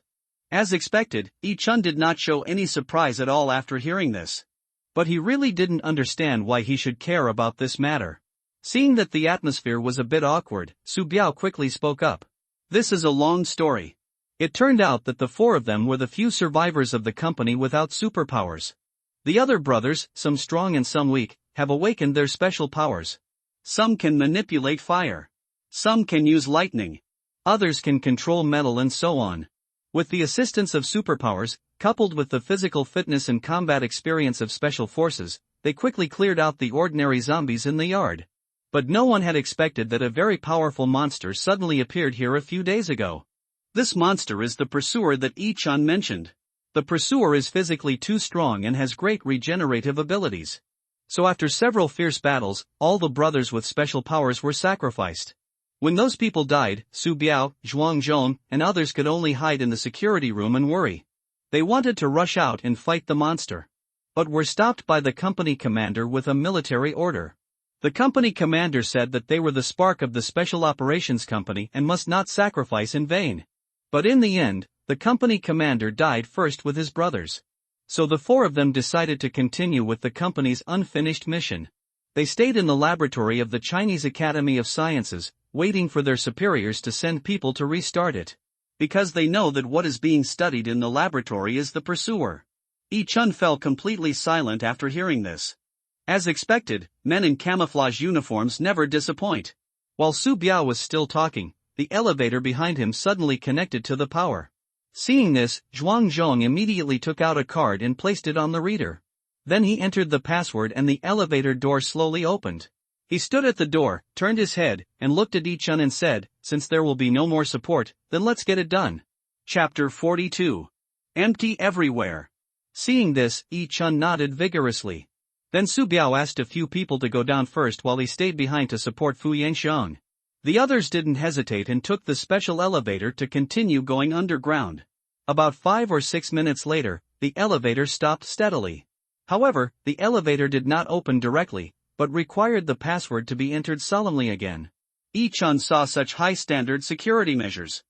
As expected, Yi-chun did not show any surprise at all after hearing this. But he really didn't understand why he should care about this matter. Seeing that the atmosphere was a bit awkward, Su Biao quickly spoke up. This is a long story. It turned out that the four of them were the few survivors of the company without superpowers. The other brothers, some strong and some weak, have awakened their special powers. Some can manipulate fire. Some can use lightning. Others can control metal and so on. With the assistance of superpowers, coupled with the physical fitness and combat experience of special forces, they quickly cleared out the ordinary zombies in the yard. But no one had expected that a very powerful monster suddenly appeared here a few days ago. This monster is the pursuer that Yi-chun mentioned. The pursuer is physically too strong and has great regenerative abilities. So after several fierce battles, all the brothers with special powers were sacrificed. When those people died, Su Biao, Zhuangzhong, and others could only hide in the security room and worry. They wanted to rush out and fight the monster, but were stopped by the company commander with a military order. The company commander said that they were the spark of the Special Operations Company and must not sacrifice in vain. But in the end, The company commander died first with his brothers. So the four of them decided to continue with the company's unfinished mission. They stayed in the laboratory of the Chinese Academy of Sciences, waiting for their superiors to send people to restart it. Because they know that what is being studied in the laboratory is the pursuer. Yi-chun fell completely silent after hearing this. As expected, men in camouflage uniforms never disappoint. While Su Biao was still talking, the elevator behind him suddenly connected to the power. Seeing this, Zhuang Zhong immediately took out a card and placed it on the reader. Then he entered the password and the elevator door slowly opened. He stood at the door, turned his head, and looked at Yi-chun and said, "Since there will be no more support, then let's get it done." Chapter 42. Empty everywhere. Seeing this, Yi-chun nodded vigorously. Then Su Biao asked a few people to go down first while he stayed behind to support Fu Yanxiang. The others didn't hesitate and took the special elevator to continue going underground. About 5 or 6 minutes later, the elevator stopped steadily. However, the elevator did not open directly, but required the password to be entered solemnly again. Yi-chun saw such high-standard security measures.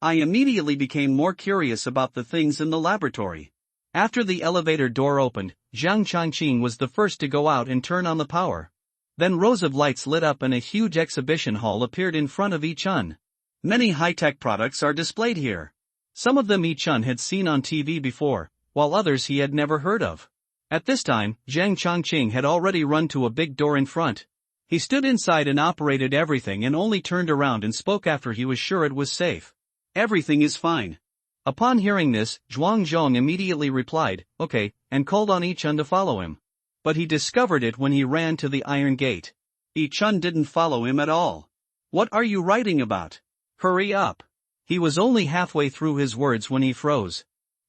I immediately became more curious about the things in the laboratory. After the elevator door opened, Zhang Changqing was the first to go out and turn on the power. Then rows of lights lit up and a huge exhibition hall appeared in front of Yi-chun. Many high-tech products are displayed here. Some of them Yi-chun had seen on TV before, while others he had never heard of. At this time, Zhang Changqing had already run to a big door in front. He stood inside and operated everything and only turned around and spoke after he was sure it was safe. Everything is fine. Upon hearing this, Zhuang Zhong immediately replied, "Okay," and called on Yi-chun to follow him. But he discovered it when he ran to the iron gate. Yi-chun didn't follow him at all. "What are you writing about? Hurry up." He was only halfway through his words when he froze.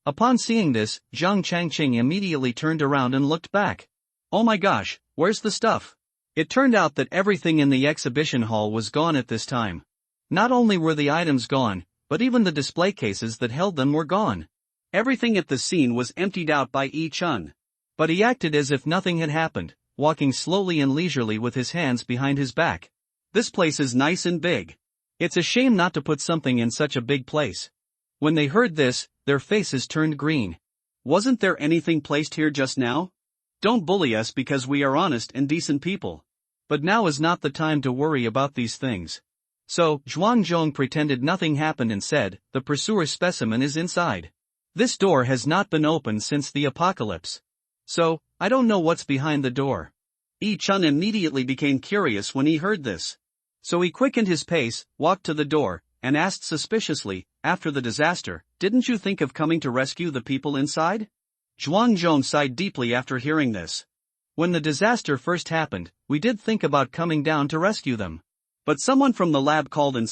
Upon seeing this, Zhang Changqing immediately turned around and looked back. "Oh my gosh, where's the stuff?" It turned out that everything in the exhibition hall was gone at this time. Not only were the items gone, but even the display cases that held them were gone. Everything at the scene was emptied out by Yi-chun. But he acted as if nothing had happened, walking slowly and leisurely with his hands behind his back. "This place is nice and big. It's a shame not to put something in such a big place." When they heard this, their faces turned green. "Wasn't there anything placed here just now? Don't bully us because we are honest and decent people. But now is not the time to worry about these things." So, Zhuang Zhong pretended nothing happened and said, "The pursuer specimen is inside. This door has not been opened since the apocalypse. So, I don't know what's behind the door." Yi-chun immediately became curious when he heard this. So he quickened his pace, walked to the door, and asked suspiciously, "After the disaster, didn't you think of coming to rescue the people inside?" Zhuang Zhong sighed deeply after hearing this. "When the disaster first happened, we did think about coming down to rescue them. But someone from the lab called and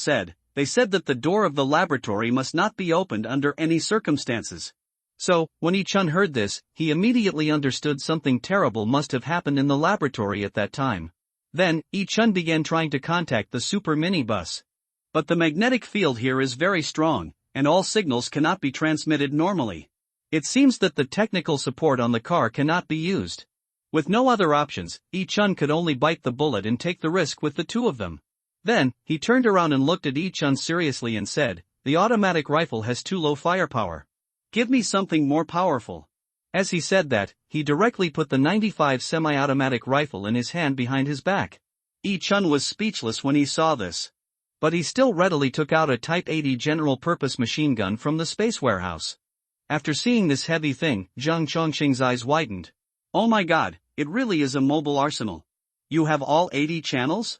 they said that the door of the laboratory must not be opened under any circumstances." So, when Yi-chun heard this, he immediately understood something terrible must have happened in the laboratory at that time. Then, Yi-chun began trying to contact the super minibus. But the magnetic field here is very strong, and all signals cannot be transmitted normally. It seems that the technical support on the car cannot be used. With no other options, Yi-chun could only bite the bullet and take the risk with the two of them. Then, he turned around and looked at Yi-chun seriously and said, "The automatic rifle has too low firepower. Give me something more powerful." As he said that, he directly put the 95 semi-automatic rifle in his hand behind his back. Yi-chun was speechless when he saw this. But he still readily took out a Type 80 general-purpose machine gun from the space warehouse. After seeing this heavy thing, Zhang Chongqing's eyes widened. "Oh my god, it really is a mobile arsenal. You have all 80 channels?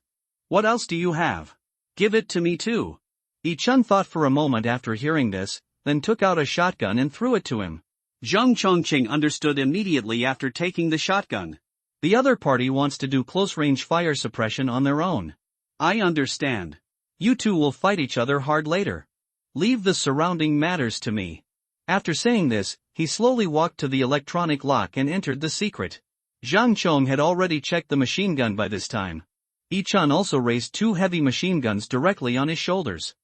What else do you have? Give it to me too." Yi-chun thought for a moment after hearing this, then took out a shotgun and threw it to him. Zhang Chongqing understood immediately after taking the shotgun. The other party wants to do close-range fire suppression on their own. "I understand. You two will fight each other hard later. Leave the surrounding matters to me." After saying this, he slowly walked to the electronic lock and entered the secret. Zhang Chong had already checked the machine gun by this time. Yi-chun also raised 2 heavy machine guns directly on his shoulders.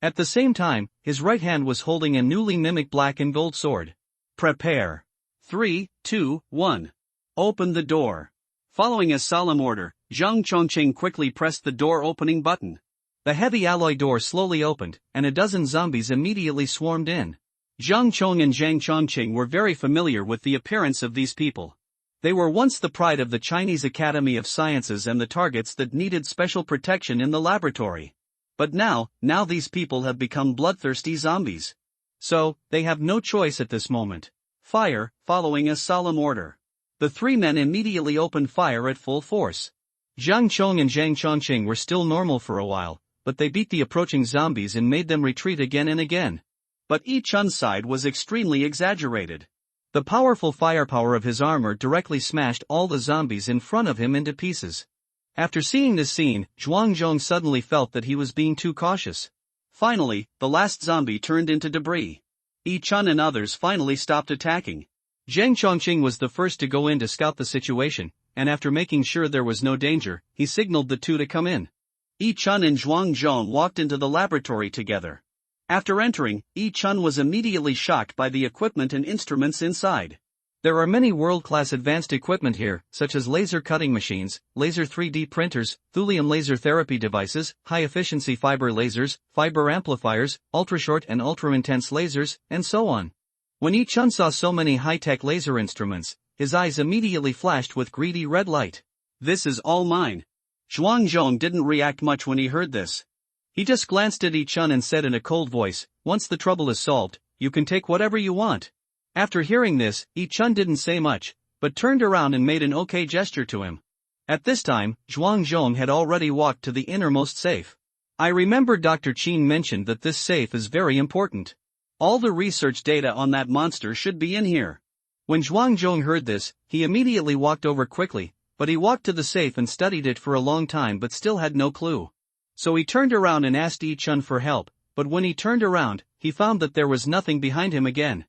At the same time, his right hand was holding a newly mimicked black and gold sword. "Prepare. 3, 2, 1. Open the door." Following a solemn order, Zhang Chongqing quickly pressed the door opening button. The heavy alloy door slowly opened, and a dozen zombies immediately swarmed in. Zhang Chong and Zhang Chongqing were very familiar with the appearance of these people. They were once the pride of the Chinese Academy of Sciences and the targets that needed special protection in the laboratory. But now these people have become bloodthirsty zombies. So, they have no choice at this moment. Fire, following a solemn order. The three men immediately opened fire at full force. Zhang Chong and Zhang Chongqing were still normal for a while, but they beat the approaching zombies and made them retreat again and again. But Yi Chun's side was extremely exaggerated. The powerful firepower of his armor directly smashed all the zombies in front of him into pieces. After seeing this scene, Zhuang Zhong suddenly felt that he was being too cautious. Finally, the last zombie turned into debris. Yi Chun and others finally stopped attacking. Zhang Chongqing was the first to go in to scout the situation, and after making sure there was no danger, he signaled the two to come in. Yi Chun and Zhuang Zhong walked into the laboratory together. After entering, Yi Chun was immediately shocked by the equipment and instruments inside. There are many world-class advanced equipment here, such as laser cutting machines, laser 3D printers, thulium laser therapy devices, high-efficiency fiber lasers, fiber amplifiers, ultra-short and ultra-intense lasers, and so on. When Yi Chun saw so many high-tech laser instruments, his eyes immediately flashed with greedy red light. This is all mine. Zhuang Zhong didn't react much when he heard this. He just glanced at Yi Chun and said in a cold voice, "Once the trouble is solved, you can take whatever you want." After hearing this, Yi Chun didn't say much, but turned around and made an okay gesture to him. At this time, Zhuang Zhong had already walked to the innermost safe. I remember Dr. Qin mentioned that this safe is very important. All the research data on that monster should be in here. When Zhuang Zhong heard this, he immediately walked over quickly, but he walked to the safe and studied it for a long time but still had no clue. So he turned around and asked Yi Chun for help, but when he turned around, he found that there was nothing behind him again.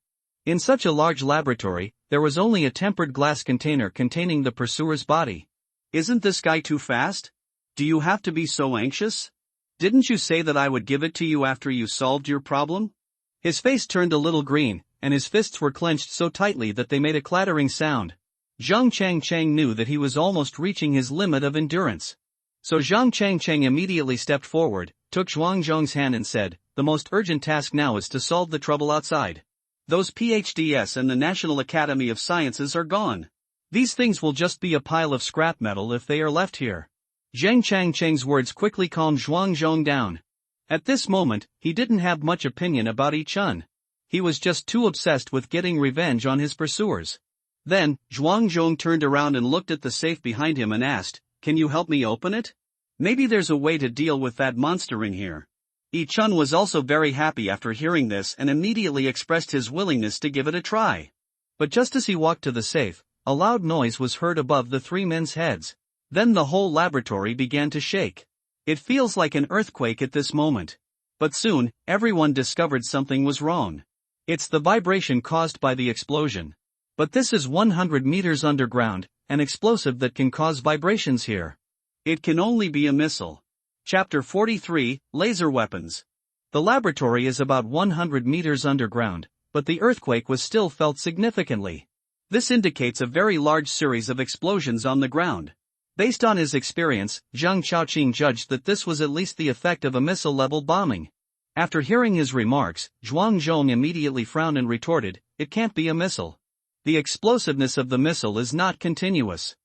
In such a large laboratory, there was only a tempered glass container containing the pursuer's body. Isn't this guy too fast? Do you have to be so anxious? Didn't you say that I would give it to you after you solved your problem? His face turned a little green, and his fists were clenched so tightly that they made a clattering sound. Zhang Changcheng knew that he was almost reaching his limit of endurance. So Zhang Changcheng immediately stepped forward, took Zhuang Zhong's hand and said, "The most urgent task now is to solve the trouble outside. Those PhDs and the National Academy of Sciences are gone. These things will just be a pile of scrap metal if they are left here." Zhang Changcheng's words quickly calmed Zhuang Zhong down. At this moment, he didn't have much opinion about Yi Chun. He was just too obsessed with getting revenge on his pursuers. Then, Zhuang Zhong turned around and looked at the safe behind him and asked, "Can you help me open it? Maybe there's a way to deal with that monster in here." Yi Chun was also very happy after hearing this and immediately expressed his willingness to give it a try. But just as he walked to the safe, a loud noise was heard above the three men's heads. Then the whole laboratory began to shake. It feels like an earthquake at this moment. But soon, everyone discovered something was wrong. It's the vibration caused by the explosion. But this is 100 meters underground, an explosive that can cause vibrations here. It can only be a missile. Chapter 43, Laser Weapons. The laboratory is about 100 meters underground, but the earthquake was still felt significantly. This indicates a very large series of explosions on the ground. Based on his experience, Zhang Chaoqing judged that this was at least the effect of a missile-level bombing. After hearing his remarks, Zhuang Zhong immediately frowned and retorted, "It can't be a missile. The explosiveness of the missile is not continuous.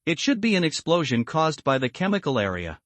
It should be an explosion caused by the chemical area.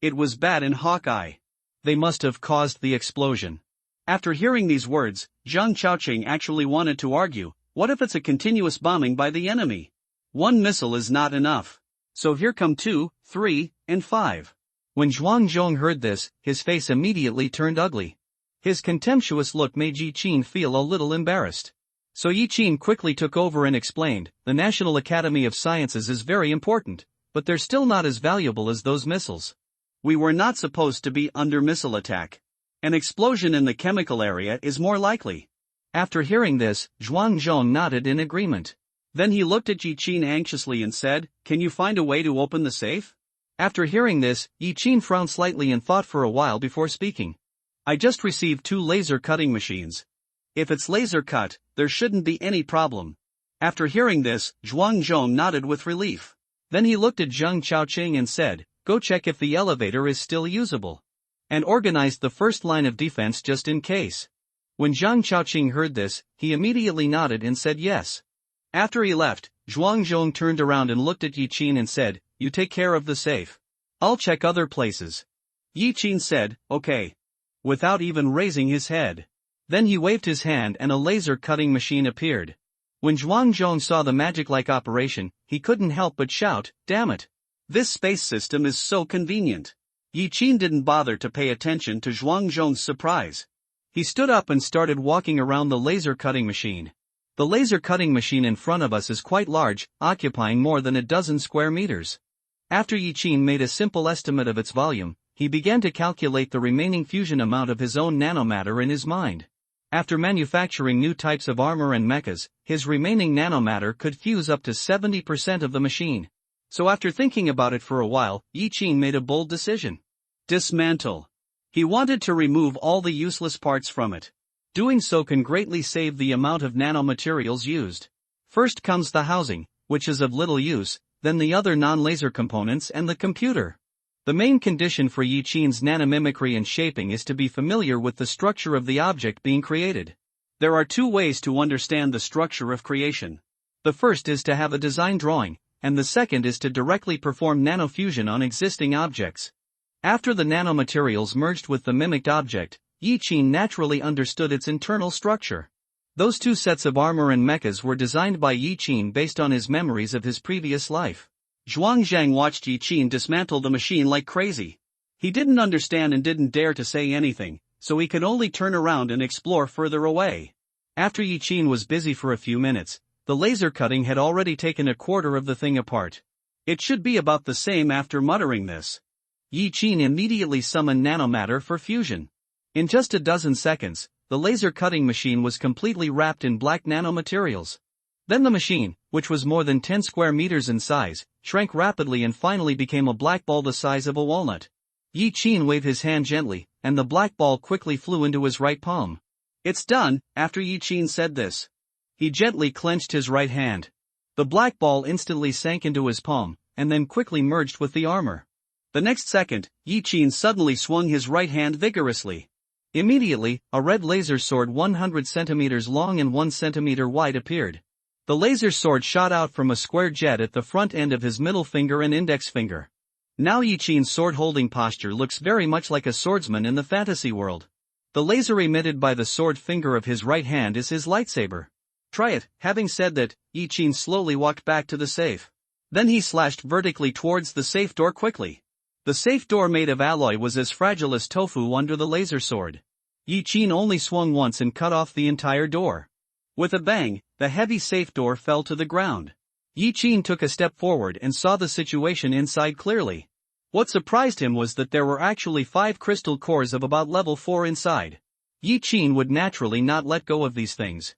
It was bad in Hawkeye. They must have caused the explosion." After hearing these words, Zhang Chaoqing actually wanted to argue, what if it's a continuous bombing by the enemy? One missile is not enough. So here come 2, 3, and 5. When Zhuang Zhong heard this, his face immediately turned ugly. His contemptuous look made Yi Qin feel a little embarrassed. So Yi Qin quickly took over and explained, "The National Academy of Sciences is very important, but they're still not as valuable as those missiles. We were not supposed to be under missile attack. An explosion in the chemical area is more likely." After hearing this, Zhuang Zhong nodded in agreement. Then he looked at Yi Qin anxiously and said, "Can you find a way to open the safe?" After hearing this, Yi Qin frowned slightly and thought for a while before speaking. "I just received 2 laser cutting machines. If it's laser cut, there shouldn't be any problem." After hearing this, Zhuang Zhong nodded with relief. Then he looked at Zhang Chaoqing and said, "Go check if the elevator is still usable. And organize the first line of defense just in case." When Zhang Chaoqing heard this, he immediately nodded and said yes. After he left, Zhuang Zhong turned around and looked at Yi Qin and said, "You take care of the safe. I'll check other places." Yi Qin said, "Okay." Without even raising his head. Then he waved his hand and a laser cutting machine appeared. When Zhuang Zhong saw the magic-like operation, he couldn't help but shout, "Damn it! This space system is so convenient." Yi Qin didn't bother to pay attention to Zhuang Zhong's surprise. He stood up and started walking around the laser cutting machine. The laser cutting machine in front of us is quite large, occupying more than a dozen square meters. After Yi Qin made a simple estimate of its volume, he began to calculate the remaining fusion amount of his own nanomatter in his mind. After manufacturing new types of armor and mechas, his remaining nanomatter could fuse up to 70% of the machine. So after thinking about it for a while, Yi Qin made a bold decision. Dismantle. He wanted to remove all the useless parts from it. Doing so can greatly save the amount of nanomaterials used. First comes the housing, which is of little use, then the other non-laser components and the computer. The main condition for Yi Qin's nanomimicry and shaping is to be familiar with the structure of the object being created. There are two ways to understand the structure of creation. The first is to have a design drawing, and the second is to directly perform nanofusion on existing objects. After the nanomaterials merged with the mimicked object, Yi Qin naturally understood its internal structure. Those two sets of armor and mechas were designed by Yi Qin based on his memories of his previous life. Zhuang Zhang watched Yi Qin dismantle the machine like crazy. He didn't understand and didn't dare to say anything, so he could only turn around and explore further away. After Yi Qin was busy for a few minutes, the laser cutting had already taken a quarter of the thing apart. It should be about the same. After muttering this, Yi Qin immediately summoned nanomatter for fusion. In just a dozen seconds, the laser cutting machine was completely wrapped in black nanomaterials. Then the machine, which was more than 10 square meters in size, shrank rapidly and finally became a black ball the size of a walnut. Yi Qin waved his hand gently, and the black ball quickly flew into his right palm. "It's done." After Yi Qin said this, he gently clenched his right hand. The black ball instantly sank into his palm, and then quickly merged with the armor. The next second, Yi Qin suddenly swung his right hand vigorously. Immediately, a red laser sword 100 centimeters long and 1 centimeter wide appeared. The laser sword shot out from a square jet at the front end of his middle finger and index finger. Now Yi Qin's sword-holding posture looks very much like a swordsman in the fantasy world. The laser emitted by the sword finger of his right hand is his lightsaber. Try it. Having said that, Yi Qin slowly walked back to the safe. Then he slashed vertically towards the safe door quickly. The safe door made of alloy was as fragile as tofu under the laser sword. Yi Qin only swung once and cut off the entire door. With a bang, the heavy safe door fell to the ground. Yi Qin took a step forward and saw the situation inside clearly. What surprised him was that there were actually 5 crystal cores of about level 4 inside. Yi Qin would naturally not let go of these things.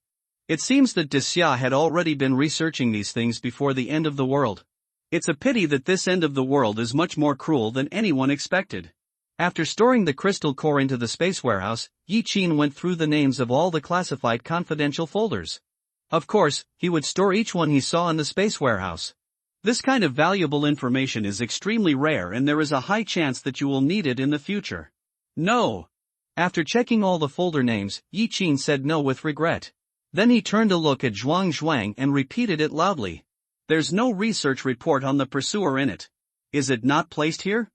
It seems that Xia had already been researching these things before the end of the world. It's a pity that this end of the world is much more cruel than anyone expected. After storing the crystal core into the space warehouse, Yi Qin went through the names of all the classified confidential folders. Of course, he would store each one he saw in the space warehouse. This kind of valuable information is extremely rare and there is a high chance that you will need it in the future. No. After checking all the folder names, Yi Qin said no with regret. Then he turned to look at Zhuang Zhuang and repeated it loudly. "There's no research report on the pursuer in it. Is it not placed here?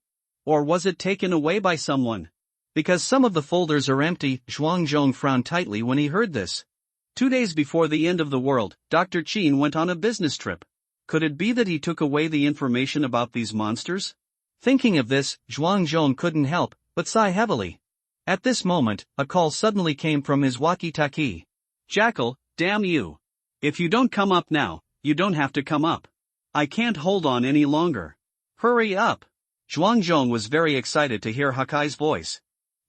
Or was it taken away by someone? Because some of the folders are empty." Zhuang Zhong frowned tightly when he heard this. 2 days before the end of the world, Dr. Qin went on a business trip. Could it be that he took away the information about these monsters? Thinking of this, Zhuang Zhong couldn't help but sigh heavily. At this moment, a call suddenly came from his walkie-talkie. "Jackal, damn you. If you don't come up now, you don't have to come up. I can't hold on any longer. Hurry up." Zhuang Zhong was very excited to hear Hakai's voice.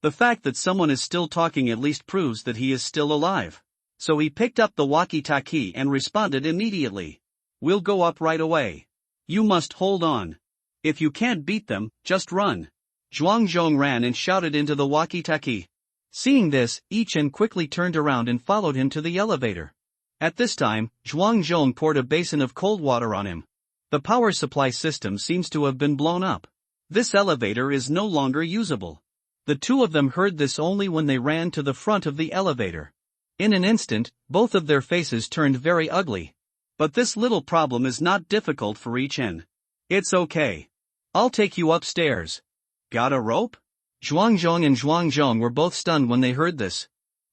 The fact that someone is still talking at least proves that he is still alive. So he picked up the walkie-talkie and responded immediately. "We'll go up right away. You must hold on. If you can't beat them, just run." Zhuang Zhong ran and shouted into the walkie-talkie. Seeing this, Yi Chen quickly turned around and followed him to the elevator. At this time, Zhuang Zhong poured a basin of cold water on him. The power supply system seems to have been blown up. This elevator is no longer usable. The two of them heard this only when they ran to the front of the elevator. In an instant, both of their faces turned very ugly. But this little problem is not difficult for Yi-Chen. It's okay. I'll take you upstairs. Got a rope? Zhuangzhong and Zhuangzhong were both stunned when they heard this.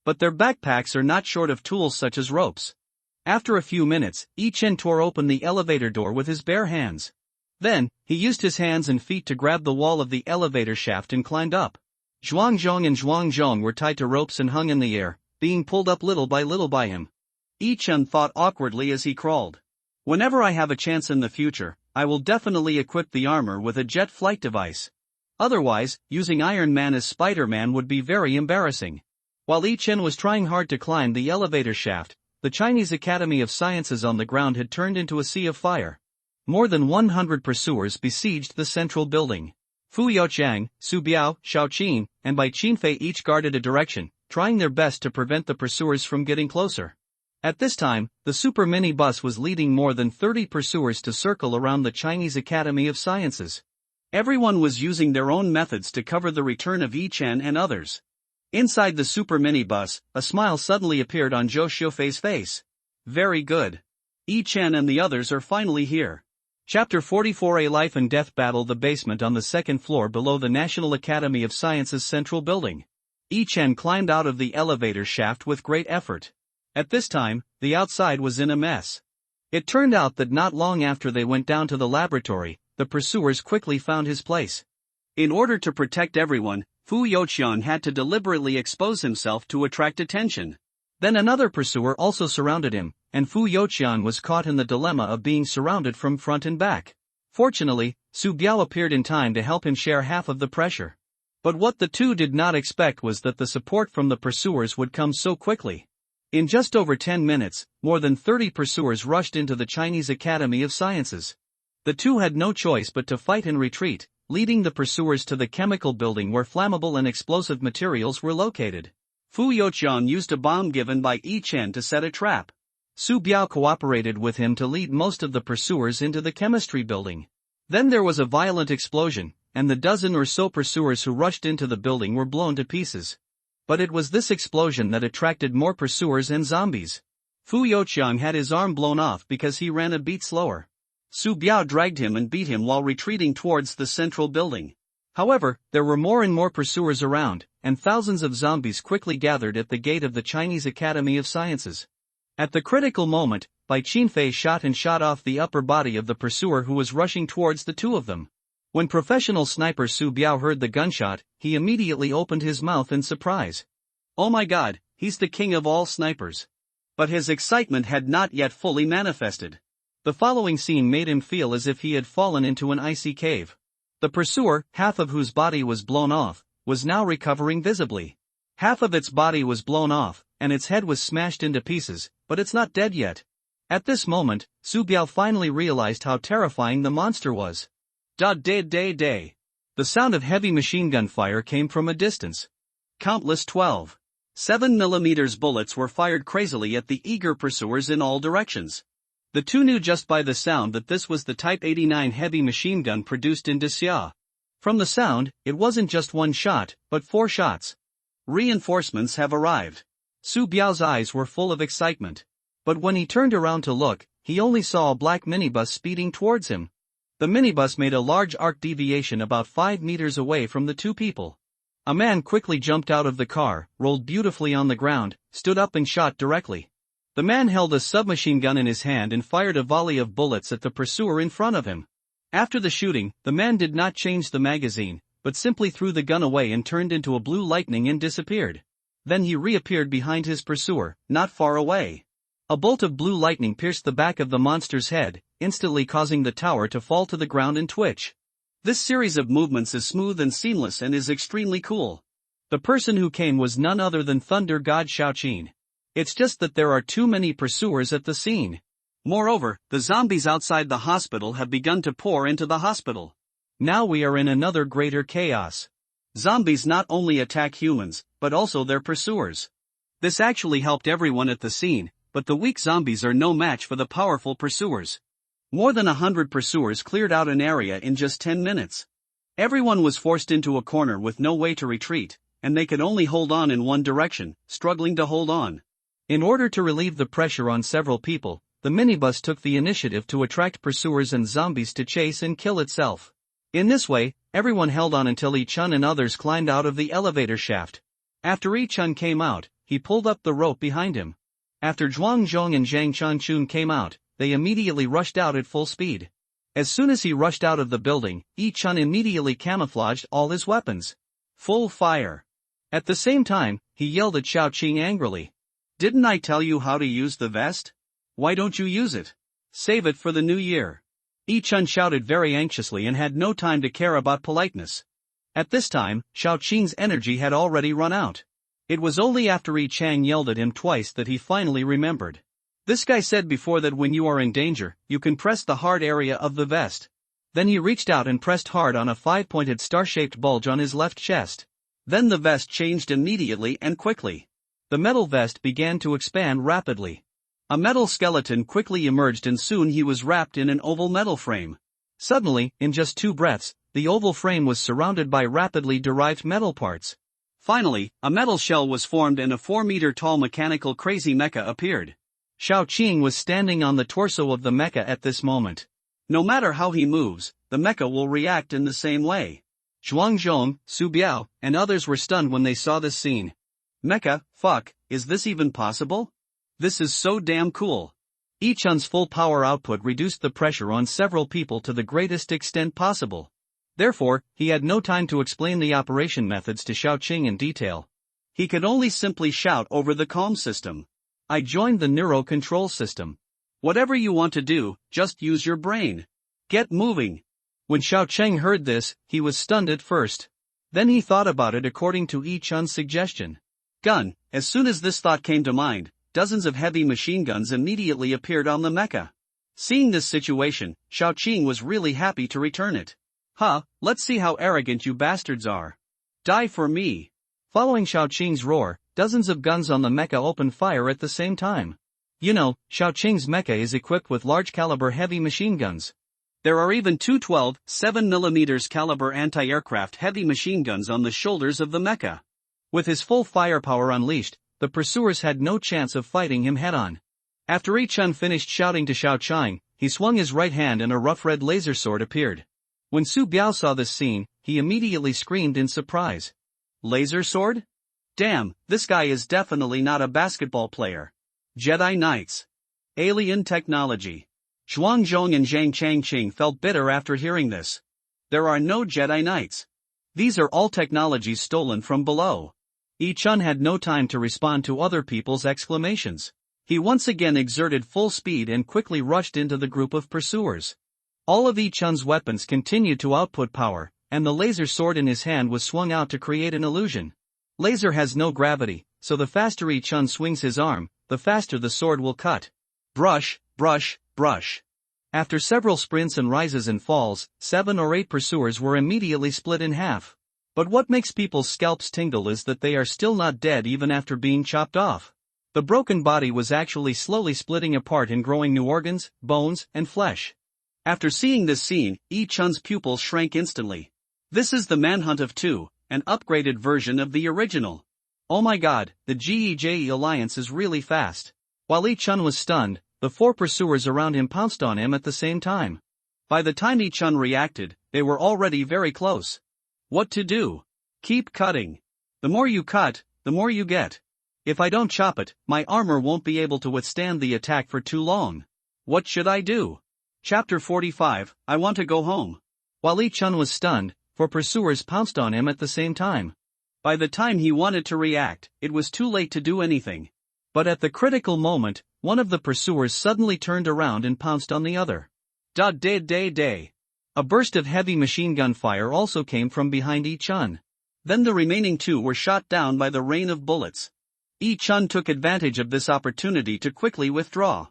But their backpacks are not short of tools such as ropes. After a few minutes, Yi-Chen tore open the elevator door with his bare hands. Then, he used his hands and feet to grab the wall of the elevator shaft and climbed up. Zhuangzhong and Zhuangzhong were tied to ropes and hung in the air, being pulled up little by him. Yi-Chen thought awkwardly as he crawled. Whenever I have a chance in the future, I will definitely equip the armor with a jet flight device. Otherwise, using Iron Man as Spider-Man would be very embarrassing. While Yi-Chen was trying hard to climb the elevator shaft, the Chinese Academy of Sciences on the ground had turned into a sea of fire. More than 100 pursuers besieged the central building. Fu Youqiang, Su Biao, Shao Qin, and Bai Qinfei each guarded a direction, trying their best to prevent the pursuers from getting closer. At this time, the super mini bus was leading more than 30 pursuers to circle around the Chinese Academy of Sciences. Everyone was using their own methods to cover the return of Yi-Chen and others. Inside the super mini bus, a smile suddenly appeared on Zhou Xiufei's face. Very good. Yi-Chen and the others are finally here. Chapter 44: A Life and Death Battle. The basement on the second floor below the National Academy of Sciences Central Building. Yi-Chen climbed out of the elevator shaft with great effort. At this time, the outside was in a mess. It turned out that not long after they went down to the laboratory, the pursuers quickly found his place. In order to protect everyone, Fu Youqiang had to deliberately expose himself to attract attention. Then another pursuer also surrounded him, and Fu Youqiang was caught in the dilemma of being surrounded from front and back. Fortunately, Su Biao appeared in time to help him share half of the pressure. But what the two did not expect was that the support from the pursuers would come so quickly. In just over 10 minutes, more than 30 pursuers rushed into the Chinese Academy of Sciences. The two had no choice but to fight and retreat, leading the pursuers to the chemical building where flammable and explosive materials were located. Fu Youqiang used a bomb given by Yi-Chen to set a trap. Su Biao cooperated with him to lead most of the pursuers into the chemistry building. Then there was a violent explosion, and the dozen or so pursuers who rushed into the building were blown to pieces. But it was this explosion that attracted more pursuers and zombies. Fu Youqiang had his arm blown off because he ran a beat slower. Su Biao dragged him and beat him while retreating towards the central building. However, there were more and more pursuers around, and thousands of zombies quickly gathered at the gate of the Chinese Academy of Sciences. At the critical moment, Bai Qinfei shot off the upper body of the pursuer who was rushing towards the two of them. When professional sniper Su Biao heard the gunshot, he immediately opened his mouth in surprise. Oh my god, he's the king of all snipers. But his excitement had not yet fully manifested. The following scene made him feel as if he had fallen into an icy cave. The pursuer, half of whose body was blown off, was now recovering visibly. Half of its body was blown off, and its head was smashed into pieces, but it's not dead yet. At this moment, Su Biao finally realized how terrifying the monster was. Da-day-day-day. The sound of heavy machine gun fire came from a distance. Countless 12.7mm bullets were fired crazily at the eager pursuers in all directions. The two knew just by the sound that this was the Type 89 heavy machine gun produced in Xia. From the sound, it wasn't just one shot, but 4 shots. Reinforcements have arrived. Su Biao's eyes were full of excitement. But when he turned around to look, he only saw a black minibus speeding towards him. The minibus made a large arc deviation about 5 meters away from the two people. A man quickly jumped out of the car, rolled beautifully on the ground, stood up and shot directly. The man held a submachine gun in his hand and fired a volley of bullets at the pursuer in front of him. After the shooting, the man did not change the magazine, but simply threw the gun away and turned into a blue lightning and disappeared. Then he reappeared behind his pursuer, not far away. A bolt of blue lightning pierced the back of the monster's head, instantly causing the tower to fall to the ground and twitch. This series of movements is smooth and seamless and is extremely cool. The person who came was none other than Thunder God Shao Qin. It's just that there are too many pursuers at the scene. Moreover, the zombies outside the hospital have begun to pour into the hospital. Now we are in another greater chaos. Zombies not only attack humans, but also their pursuers. This actually helped everyone at the scene, but the weak zombies are no match for the powerful pursuers. More than 100 pursuers cleared out an area in just 10 minutes. Everyone was forced into a corner with no way to retreat, and they could only hold on in one direction, struggling to hold on. In order to relieve the pressure on several people, the minibus took the initiative to attract pursuers and zombies to chase and kill itself. In this way, everyone held on until Yi-chun and others climbed out of the elevator shaft. After Yi-chun came out, he pulled up the rope behind him. After Zhuang Zhong and Zhang Chun came out, they immediately rushed out at full speed. As soon as he rushed out of the building, Yi-chun immediately camouflaged all his weapons. Full fire. At the same time, he yelled at Xiaoqing angrily. "Didn't I tell you how to use the vest? Why don't you use it? Save it for the new year." Yi-chun shouted very anxiously and had no time to care about politeness. At this time, Xiaoqing's energy had already run out. It was only after Yi Chang yelled at him twice that he finally remembered. This guy said before that when you are in danger, you can press the hard area of the vest. Then he reached out and pressed hard on a 5-pointed star-shaped bulge on his left chest. Then the vest changed immediately and quickly. The metal vest began to expand rapidly. A metal skeleton quickly emerged and soon he was wrapped in an oval metal frame. Suddenly, in just 2 breaths, the oval frame was surrounded by rapidly derived metal parts. Finally, a metal shell was formed and a 4-meter-tall mechanical crazy mecha appeared. Xiaoqing was standing on the torso of the mecha at this moment. No matter how he moves, the mecha will react in the same way. Zhuang Zhong, Su Biao, and others were stunned when they saw this scene. Mecha, fuck, is this even possible? This is so damn cool. Yi-chun's full power output reduced the pressure on several people to the greatest extent possible. Therefore, he had no time to explain the operation methods to Xiaoqing in detail. He could only simply shout over the calm system. "I joined the neuro control system. Whatever you want to do, just use your brain. Get moving." When Xiaoqing heard this, he was stunned at first. Then he thought about it according to Yi-chun's suggestion. Gun. As soon as this thought came to mind, dozens of heavy machine guns immediately appeared on the mecha. Seeing this situation, Xiaoqing was really happy to return it. Let's see how arrogant you bastards are. Die for me. Following Xiaoqing's roar, dozens of guns on the mecha opened fire at the same time. You know, Xiaoqing's mecha is equipped with large-caliber heavy machine guns. There are even 2 7mm caliber anti-aircraft heavy machine guns on the shoulders of the mecha. With his full firepower unleashed, the pursuers had no chance of fighting him head-on. After Yi-chun finished shouting to Xiaoqing, he swung his right hand and a rough red laser sword appeared. When Su Biao saw this scene, he immediately screamed in surprise. Laser sword? Damn, this guy is definitely not a basketball player. Jedi Knights. Alien technology. Zhuang Zhong and Zhang Changqing felt bitter after hearing this. There are no Jedi Knights. These are all technologies stolen from below. Yi-chun had no time to respond to other people's exclamations. He once again exerted full speed and quickly rushed into the group of pursuers. All of Yi-chun's weapons continued to output power, and the laser sword in his hand was swung out to create an illusion. Laser has no gravity, so the faster Yi-chun swings his arm, the faster the sword will cut. Brush, brush, brush. After several sprints and rises and falls, 7 or 8 pursuers were immediately split in half. But what makes people's scalps tingle is that they are still not dead even after being chopped off. The broken body was actually slowly splitting apart and growing new organs, bones, and flesh. After seeing this scene, Yi-chun's pupils shrank instantly. This is the Manhunt of 2, an upgraded version of the original. Oh my god, the GEJE alliance is really fast. While Yi-chun was stunned, the 4 pursuers around him pounced on him at the same time. By the time Yi-chun reacted, they were already very close. What to do? Keep cutting. The more you cut, the more you get. If I don't chop it, my armor won't be able to withstand the attack for too long. What should I do? Chapter 45, I want to go home. While Yi-chun was stunned, 4 pursuers pounced on him at the same time. By the time he wanted to react, it was too late to do anything. But at the critical moment, one of the pursuers suddenly turned around and pounced on the other. Day. A burst of heavy machine gun fire also came from behind Yi-chun. Then the remaining 2 were shot down by the rain of bullets. Yi-chun took advantage of this opportunity to quickly withdraw.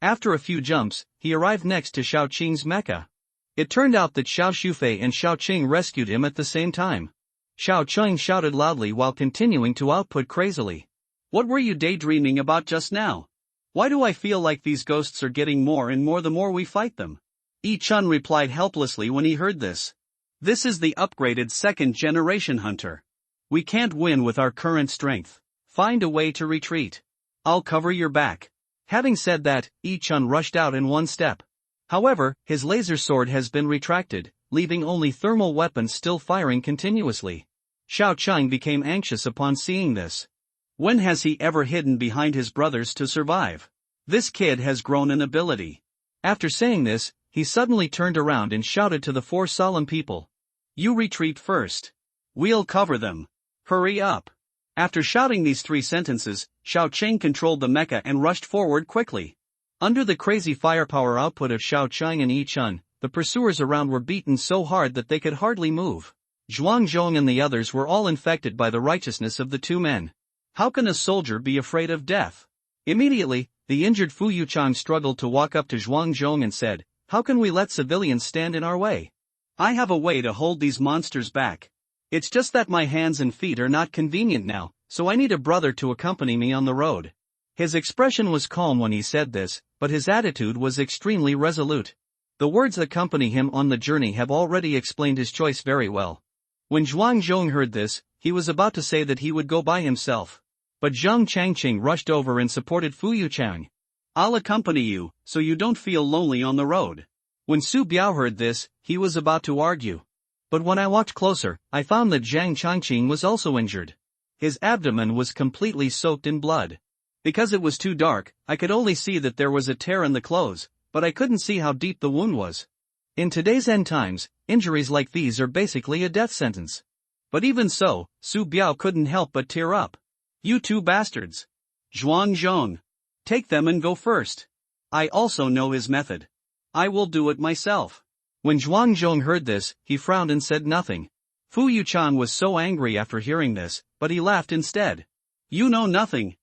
After a few jumps, he arrived next to Xiaoqing's mecha. It turned out that Xiao Shufei and Xiaoqing rescued him at the same time. Xiaoqing shouted loudly while continuing to output crazily. What were you daydreaming about just now? Why do I feel like these ghosts are getting more and more the more we fight them? Yi-chun replied helplessly when he heard this. This is the upgraded second-generation hunter. We can't win with our current strength. Find a way to retreat. I'll cover your back. Having said that, Yi-chun rushed out in one step. However, his laser sword has been retracted, leaving only thermal weapons still firing continuously. Xiao Chang became anxious upon seeing this. When has he ever hidden behind his brothers to survive? This kid has grown in ability. After saying this, he suddenly turned around and shouted to the four solemn people. You retreat first. We'll cover them. Hurry up. After shouting these 3 sentences, Xiao Chang controlled the mecha and rushed forward quickly. Under the crazy firepower output of Xiao Chang and Yi-chun, the pursuers around were beaten so hard that they could hardly move. Zhuang Zhong and the others were all infected by the righteousness of the 2 men. How can a soldier be afraid of death? Immediately, the injured Fu Yuchang struggled to walk up to Zhuang Zhong and said, How can we let civilians stand in our way? I have a way to hold these monsters back. It's just that my hands and feet are not convenient now, so I need a brother to accompany me on the road. His expression was calm when he said this, but his attitude was extremely resolute. The words accompany him on the journey have already explained his choice very well. When Zhuang Zhong heard this, he was about to say that he would go by himself. But Zhang Changqing rushed over and supported Fu Yuchang. I'll accompany you, so you don't feel lonely on the road. When Su Biao heard this, he was about to argue. But when I walked closer, I found that Zhang Changqing was also injured. His abdomen was completely soaked in blood. Because it was too dark, I could only see that there was a tear in the clothes, but I couldn't see how deep the wound was. In today's end times, injuries like these are basically a death sentence. But even so, Su Biao couldn't help but tear up. You 2 bastards. Zhuang Zhong. Take them and go first. I also know his method. I will do it myself. When Zhuang Zhong heard this, he frowned and said nothing. Fu Yuchang was so angry after hearing this, but he laughed instead. You know nothing.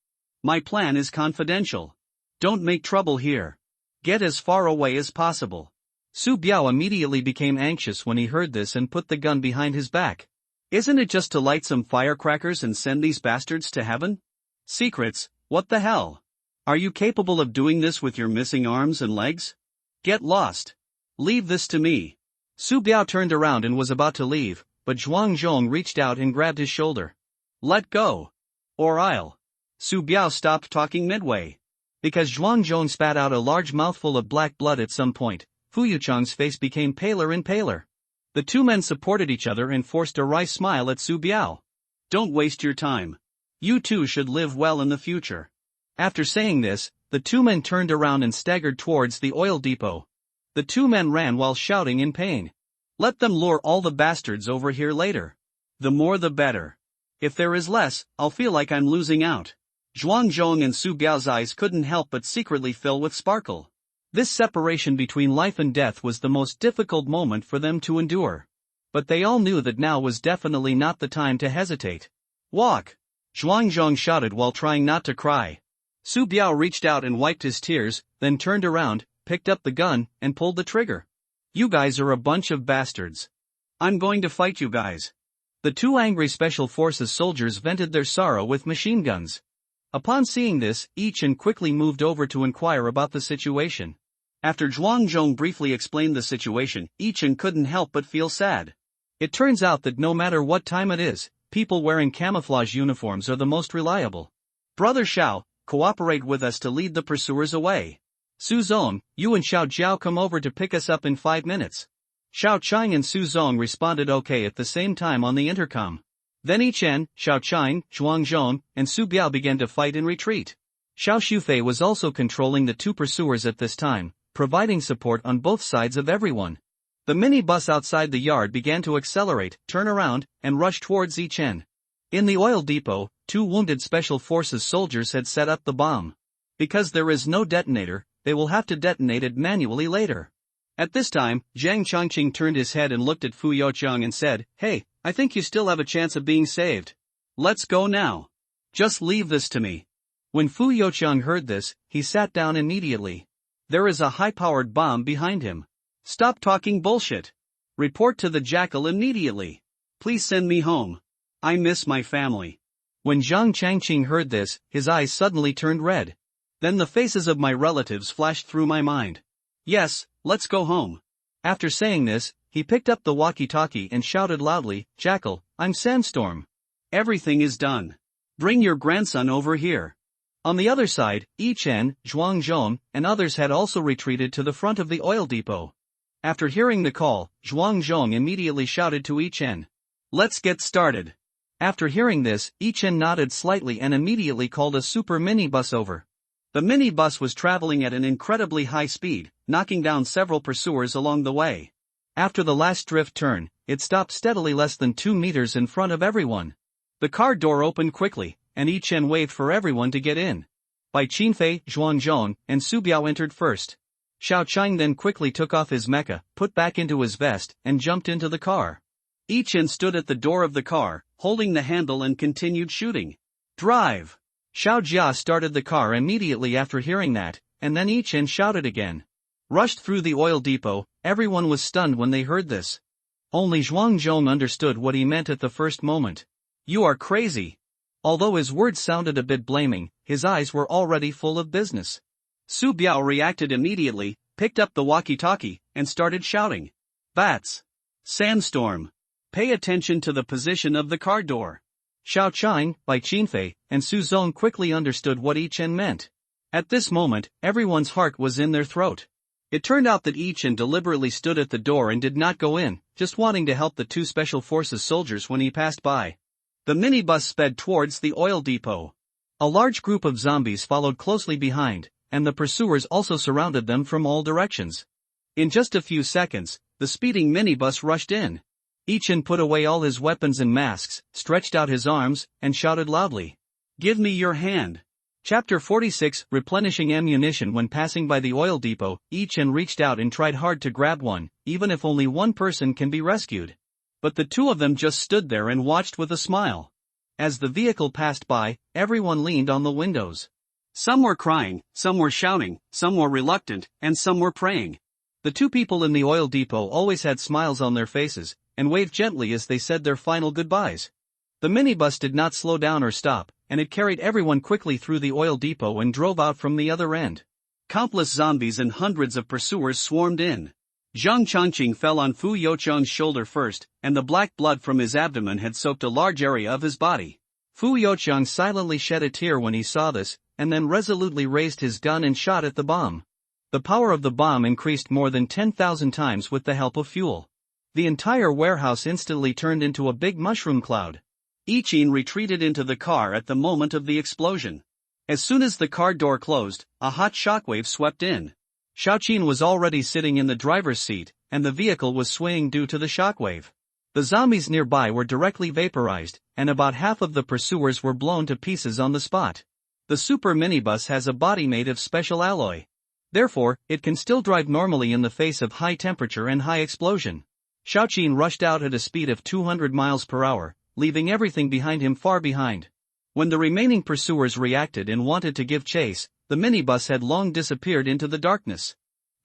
My plan is confidential. Don't make trouble here. Get as far away as possible. Su Biao immediately became anxious when he heard this and put the gun behind his back. Isn't it just to light some firecrackers and send these bastards to heaven? Secrets, what the hell? Are you capable of doing this with your missing arms and legs? Get lost. Leave this to me. Su Biao turned around and was about to leave, but Zhuang Zhong reached out and grabbed his shoulder. Let go. Or I'll. Su Biao stopped talking midway. Because Zhuang Zhong spat out a large mouthful of black blood at some point, Fu Yuchang's face became paler and paler. The 2 men supported each other and forced a wry smile at Su Biao. Don't waste your time. You 2 should live well in the future. After saying this, the 2 men turned around and staggered towards the oil depot. The 2 men ran while shouting in pain. Let them lure all the bastards over here later. The more the better. If there is less, I'll feel like I'm losing out. Zhuang Zhong and Su Biao's eyes couldn't help but secretly fill with sparkle. This separation between life and death was the most difficult moment for them to endure. But they all knew that now was definitely not the time to hesitate. Walk! Zhuang Zhong shouted while trying not to cry. Su Biao reached out and wiped his tears, then turned around, picked up the gun, and pulled the trigger. You guys are a bunch of bastards. I'm going to fight you guys. The 2 angry Special Forces soldiers vented their sorrow with machine guns. Upon seeing this, Yi-chun quickly moved over to inquire about the situation. After Zhuang Zhong briefly explained the situation, Yi-chun couldn't help but feel sad. It turns out that no matter what time it is, people wearing camouflage uniforms are the most reliable. Brother Xiao, cooperate with us to lead the pursuers away. Su Zong, you and Xiao Jiao come over to pick us up in 5 minutes. Xiao Chang and Su Zong responded okay at the same time on the intercom. Then Yi Chen, Xiao Chang, Zhuang Zhong, and Su Biao began to fight in retreat. Xiao Shufei was also controlling the 2 pursuers at this time, providing support on both sides of everyone. The minibus outside the yard began to accelerate, turn around, and rush towards Yi Chen. In the oil depot, 2 wounded Special Forces soldiers had set up the bomb. Because there is no detonator, they will have to detonate it manually later. At this time, Zhang Changqing turned his head and looked at Fu Youqiang and said, Hey, I think you still have a chance of being saved. Let's go now. Just leave this to me. When Fu Youqiang heard this, he sat down immediately. There is a high-powered bomb behind him. Stop talking bullshit. Report to the jackal immediately. Please send me home. I miss my family. When Zhang Changqing heard this, his eyes suddenly turned red. Then the faces of my relatives flashed through my mind. Yes, let's go home. After saying this, he picked up the walkie-talkie and shouted loudly, "Jackal, I'm Sandstorm. Everything is done. Bring your grandson over here." On the other side, Yi Chen, Zhuangzhong, and others had also retreated to the front of the oil depot. After hearing the call, Zhuangzhong immediately shouted to Yi Chen, "Let's get started." After hearing this, Yi Chen nodded slightly and immediately called a super minibus over. The minibus was traveling at an incredibly high speed, knocking down several pursuers along the way. After the last drift turn, it stopped steadily less than 2 meters in front of everyone. The car door opened quickly, and Yi Chen waved for everyone to get in. Bai Qinfei, Zhuangzhong, and Su Biao entered first. Xiao Qing then quickly took off his mecha, put back into his vest, and jumped into the car. Yi Chen stood at the door of the car, holding the handle and continued shooting. "Drive!" Xiao Jia started the car immediately after hearing that, and then Yi Chen shouted again. Rushed through the oil depot, everyone was stunned when they heard this. Only Zhuangzhong understood what he meant at the first moment. "You are crazy." Although his words sounded a bit blaming, his eyes were already full of business. Su Biao reacted immediately, picked up the walkie-talkie, and started shouting. "Bats! Sandstorm! Pay attention to the position of the car door." Xiao Qing, Bai Qinfei, and Su Zong quickly understood what Yi Chen meant. At this moment, everyone's heart was in their throat. It turned out that Yi Chen deliberately stood at the door and did not go in, just wanting to help the 2 Special Forces soldiers when he passed by. The minibus sped towards the oil depot. A large group of zombies followed closely behind, and the pursuers also surrounded them from all directions. In just a few seconds, the speeding minibus rushed in. Yi Chen put away all his weapons and masks, stretched out his arms, and shouted loudly, "Give me your hand." Chapter 46 Replenishing ammunition. When passing by the oil depot, Yi Chen reached out and tried hard to grab one, even if only one person can be rescued. But the 2 of them just stood there and watched with a smile. As the vehicle passed by, everyone leaned on the windows. Some were crying, some were shouting, some were reluctant, and some were praying. The 2 people in the oil depot always had smiles on their faces, and waved gently as they said their final goodbyes. The minibus did not slow down or stop, and it carried everyone quickly through the oil depot and drove out from the other end. Countless zombies and hundreds of pursuers swarmed in. Zhang Changqing fell on Fu Youcheng's shoulder first, and the black blood from his abdomen had soaked a large area of his body. Fu Youcheng silently shed a tear when he saw this, and then resolutely raised his gun and shot at the bomb. The power of the bomb increased more than 10,000 times with the help of fuel. The entire warehouse instantly turned into a big mushroom cloud. Yi Chen retreated into the car at the moment of the explosion. As soon as the car door closed, a hot shockwave swept in. Xiao Qin was already sitting in the driver's seat, and the vehicle was swaying due to the shockwave. The zombies nearby were directly vaporized, and about half of the pursuers were blown to pieces on the spot. The super minibus has a body made of special alloy. Therefore, it can still drive normally in the face of high temperature and high explosion. Xiao Qin rushed out at a speed of 200 miles per hour, leaving everything behind him far behind. When the remaining pursuers reacted and wanted to give chase, the minibus had long disappeared into the darkness.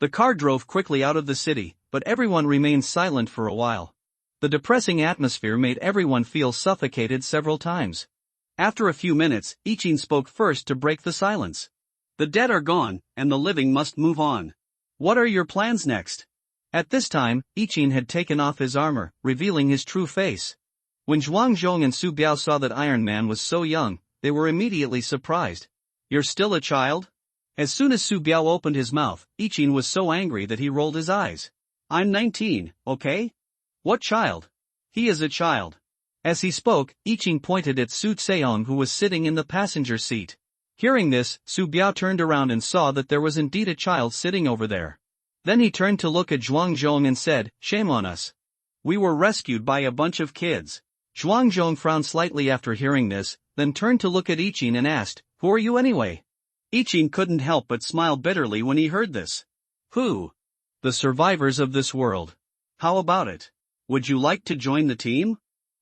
The car drove quickly out of the city, but everyone remained silent for a while. The depressing atmosphere made everyone feel suffocated several times. After a few minutes, Yi Chen spoke first to break the silence. "The dead are gone, and the living must move on. What are your plans next?" At this time, Yi Chen had taken off his armor, revealing his true face. When Zhuangzhong and Su Biao saw that Iron Man was so young, they were immediately surprised. "You're still a child?" As soon as Su Biao opened his mouth, Yi Chen was so angry that he rolled his eyes. "I'm 19, okay? What child?" "He is a child." As he spoke, Yi Chen pointed at Su Tseong, who was sitting in the passenger seat. Hearing this, Su Biao turned around and saw that there was indeed a child sitting over there. Then he turned to look at Zhuangzhong and said, "Shame on us. We were rescued by a bunch of kids." Zhuangzhong frowned slightly after hearing this, then turned to look at Yi Chen and asked, "Who are you anyway?" Yi Chen couldn't help but smile bitterly when he heard this. "Who? The survivors of this world. How about it? Would you like to join the team?"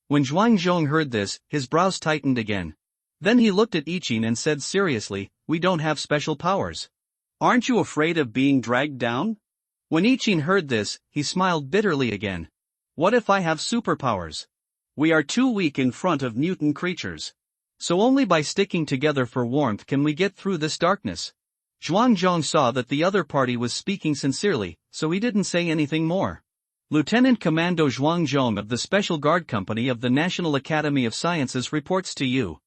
When Zhuangzhong heard this, his brows tightened again. Then he looked at Yi Chen and said seriously, "We don't have special powers. Aren't you afraid of being dragged down?" When Yi Chen heard this, he smiled bitterly again. "What if I have superpowers? We are too weak in front of mutant creatures. So only by sticking together for warmth can we get through this darkness." Zhuangzhong saw that the other party was speaking sincerely, so he didn't say anything more. Lieutenant Commando Zhuang Zhong of the Special Guard Company of the National Academy of Sciences reports to you.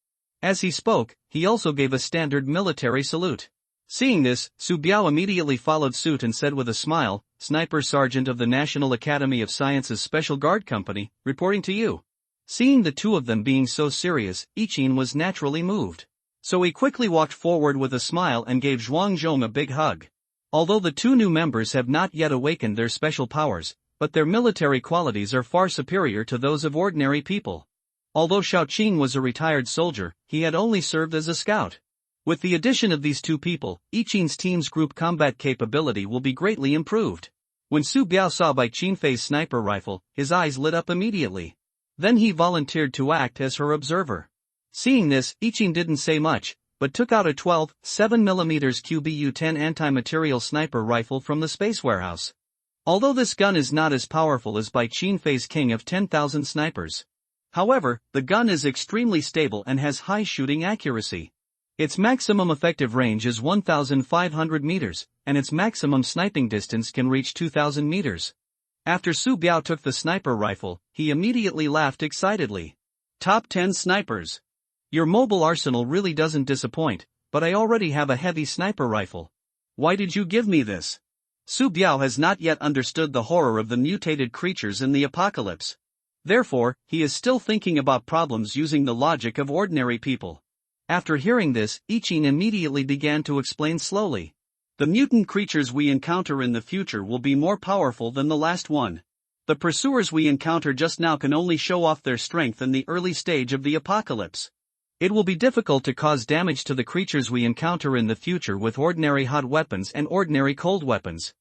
As he spoke, he also gave a standard military salute. Seeing this, Su Biao immediately followed suit and said with a smile, Sniper Sergeant of the National Academy of Sciences Special Guard Company, reporting to you. Seeing the two of them being so serious, Ichin was naturally moved. So he quickly walked forward with a smile and gave Zhuang Zhong a big hug. Although the two new members have not yet awakened their special powers, but their military qualities are far superior to those of ordinary people. Although Xiaoqing was a retired soldier, he had only served as a scout. With the addition of these two people, Ichin's team's group combat capability will be greatly improved. When Su Biao saw Bai Qinfei's sniper rifle, his eyes lit up immediately. Then he volunteered to act as her observer. Seeing this, Ichin didn't say much, but took out a 12.7mm QBU-10 anti-material sniper rifle from the space warehouse. Although this gun is not as powerful as Bai Qinfei's King of 10,000 snipers. However, the gun is extremely stable and has high shooting accuracy. Its maximum effective range is 1,500 meters, and its maximum sniping distance can reach 2,000 meters. After Su Biao took the sniper rifle, he immediately laughed excitedly. Top 10 snipers. Your mobile arsenal really doesn't disappoint, but I already have a heavy sniper rifle. Why did you give me this? Su Biao has not yet understood the horror of the mutated creatures in the apocalypse. Therefore, he is still thinking about problems using the logic of ordinary people. After hearing this, Ichin immediately began to explain slowly. The mutant creatures we encounter in the future will be more powerful than the last one. The pursuers we encounter just now can only show off their strength in the early stage of the apocalypse. It will be difficult to cause damage to the creatures we encounter in the future with ordinary hot weapons and ordinary cold weapons.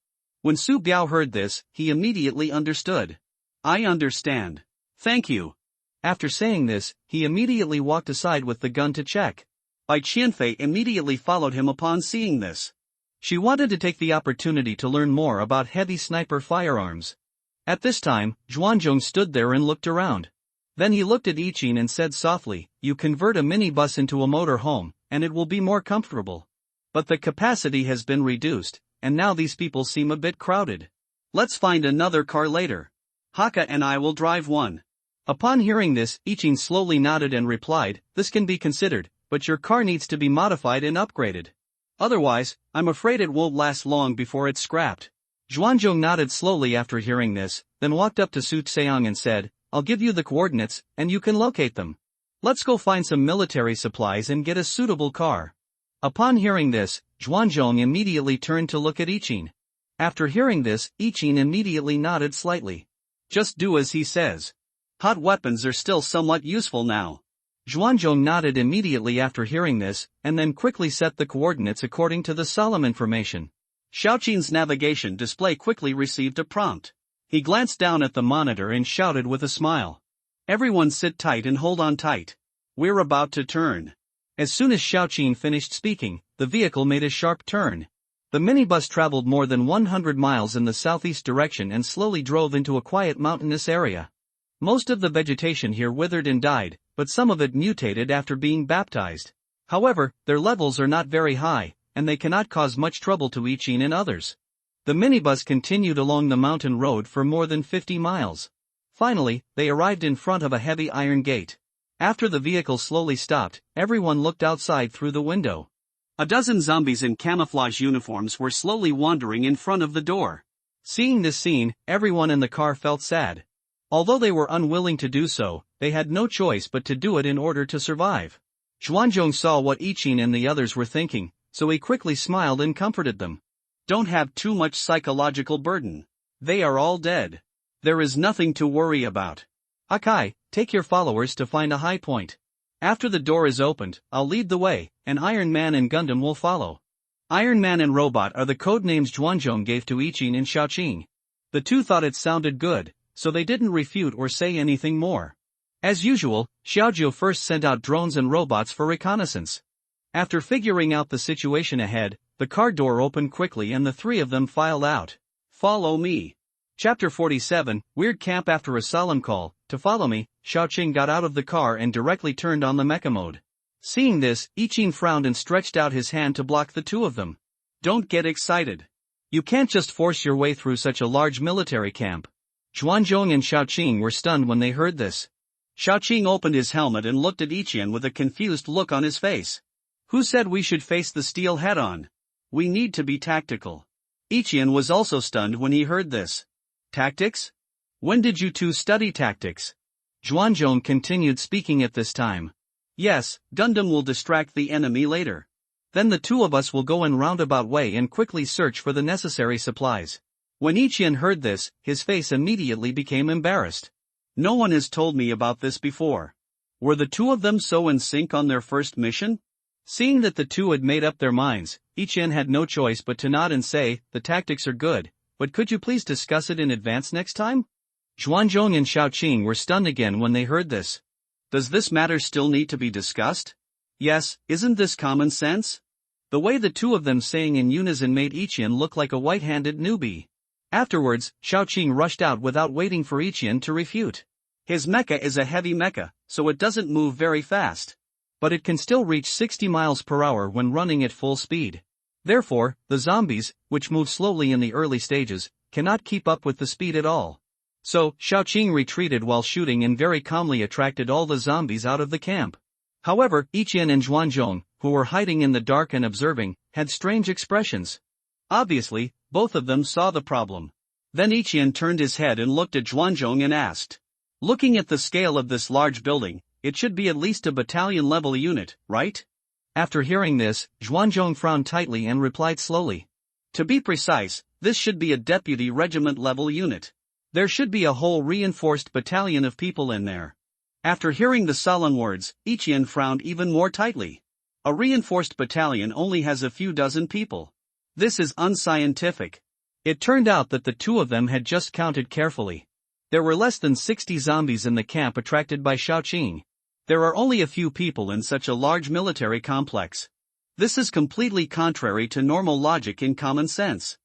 When Su Biao heard this, he immediately understood. I understand. Thank you. After saying this, he immediately walked aside with the gun to check. Bai Qianfei immediately followed him upon seeing this. She wanted to take the opportunity to learn more about heavy sniper firearms. At this time, Zhuanzhong stood there and looked around. Then he looked at Ichin and said softly, you convert a minibus into a motor home, and it will be more comfortable. But the capacity has been reduced, and now these people seem a bit crowded. Let's find another car later. Haka and I will drive one. Upon hearing this, Ichin slowly nodded and replied, this can be considered, but your car needs to be modified and upgraded. Otherwise, I'm afraid it won't last long before it's scrapped. Zhuanzhong nodded slowly after hearing this, then walked up to Su Tseong and said, I'll give you the coordinates, and you can locate them. Let's go find some military supplies and get a suitable car. Upon hearing this, Zhuanzhong immediately turned to look at Ichin. After hearing this, Ichin immediately nodded slightly. Just do as he says. Hot weapons are still somewhat useful now. Zhuanzhong nodded immediately after hearing this, and then quickly set the coordinates according to the solemn information. Xiaoqing's navigation display quickly received a prompt. He glanced down at the monitor and shouted with a smile. Everyone sit tight and hold on tight. We're about to turn. As soon as Xiaoqing finished speaking, the vehicle made a sharp turn. The minibus traveled more than 100 miles in the southeast direction and slowly drove into a quiet mountainous area. Most of the vegetation here withered and died, but some of it mutated after being baptized. However, their levels are not very high, and they cannot cause much trouble to Ichin and others. The minibus continued along the mountain road for more than 50 miles. Finally, they arrived in front of a heavy iron gate. After the vehicle slowly stopped, everyone looked outside through the window. A dozen zombies in camouflage uniforms were slowly wandering in front of the door. Seeing this scene, everyone in the car felt sad. Although they were unwilling to do so, they had no choice but to do it in order to survive. Zhuanzhong saw what Ichin and the others were thinking, so he quickly smiled and comforted them. Don't have too much psychological burden. They are all dead. There is nothing to worry about. Akai, take your followers to find a high point. After the door is opened, I'll lead the way, and Iron Man and Gundam will follow. Iron Man and Robot are the code names Zhuanzhong gave to Ichin and Xiaoqing. The two thought it sounded good, so they didn't refute or say anything more. As usual, Xiaojiu first sent out drones and robots for reconnaissance. After figuring out the situation ahead, the car door opened quickly and the three of them filed out. Follow me. Chapter 47, Weird Camp. After a solemn call to follow me, Xiaoqing got out of the car and directly turned on the mecha mode. Seeing this, Ichin frowned and stretched out his hand to block the two of them. Don't get excited. You can't just force your way through such a large military camp. Zhuanzhong and Xiaoqing were stunned when they heard this. Xiaoqing opened his helmet and looked at Ichian with a confused look on his face. Who said we should face the steel head-on? We need to be tactical. Ichian was also stunned when he heard this. Tactics? When did you two study tactics? Zhuanzhong continued speaking at this time. Yes, Gundam will distract the enemy later. Then the two of us will go in roundabout way and quickly search for the necessary supplies. When Ichian heard this, his face immediately became embarrassed. No one has told me about this before. Were the two of them so in sync on their first mission? Seeing that the two had made up their minds, Ichian had no choice but to nod and say, the tactics are good, but could you please discuss it in advance next time? Zhuanzhong and Xiaoqing were stunned again when they heard this. Does this matter still need to be discussed? Yes, isn't this common sense? The way the two of them sang in unison made Ichian look like a white-handed newbie. Afterwards, Xiaoqing rushed out without waiting for Ichian to refute. His mecha is a heavy mecha, so it doesn't move very fast. But it can still reach 60 miles per hour when running at full speed. Therefore, the zombies, which move slowly in the early stages, cannot keep up with the speed at all. So, Xiaoqing retreated while shooting and very calmly attracted all the zombies out of the camp. However, Ichian and Zhuanzhong, who were hiding in the dark and observing, had strange expressions. Obviously, both of them saw the problem. Then Ichian turned his head and looked at Zhuanzhong and asked. Looking at the scale of this large building, it should be at least a battalion-level unit, right? After hearing this, Zhuanzhong frowned tightly and replied slowly. To be precise, this should be a deputy regiment-level unit. There should be a whole reinforced battalion of people in there. After hearing the solemn words, Ichian frowned even more tightly. A reinforced battalion only has a few dozen people. This is unscientific. It turned out that the two of them had just counted carefully. There were less than 60 zombies in the camp attracted by Xiaoqing. There are only a few people in such a large military complex. This is completely contrary to normal logic and common sense.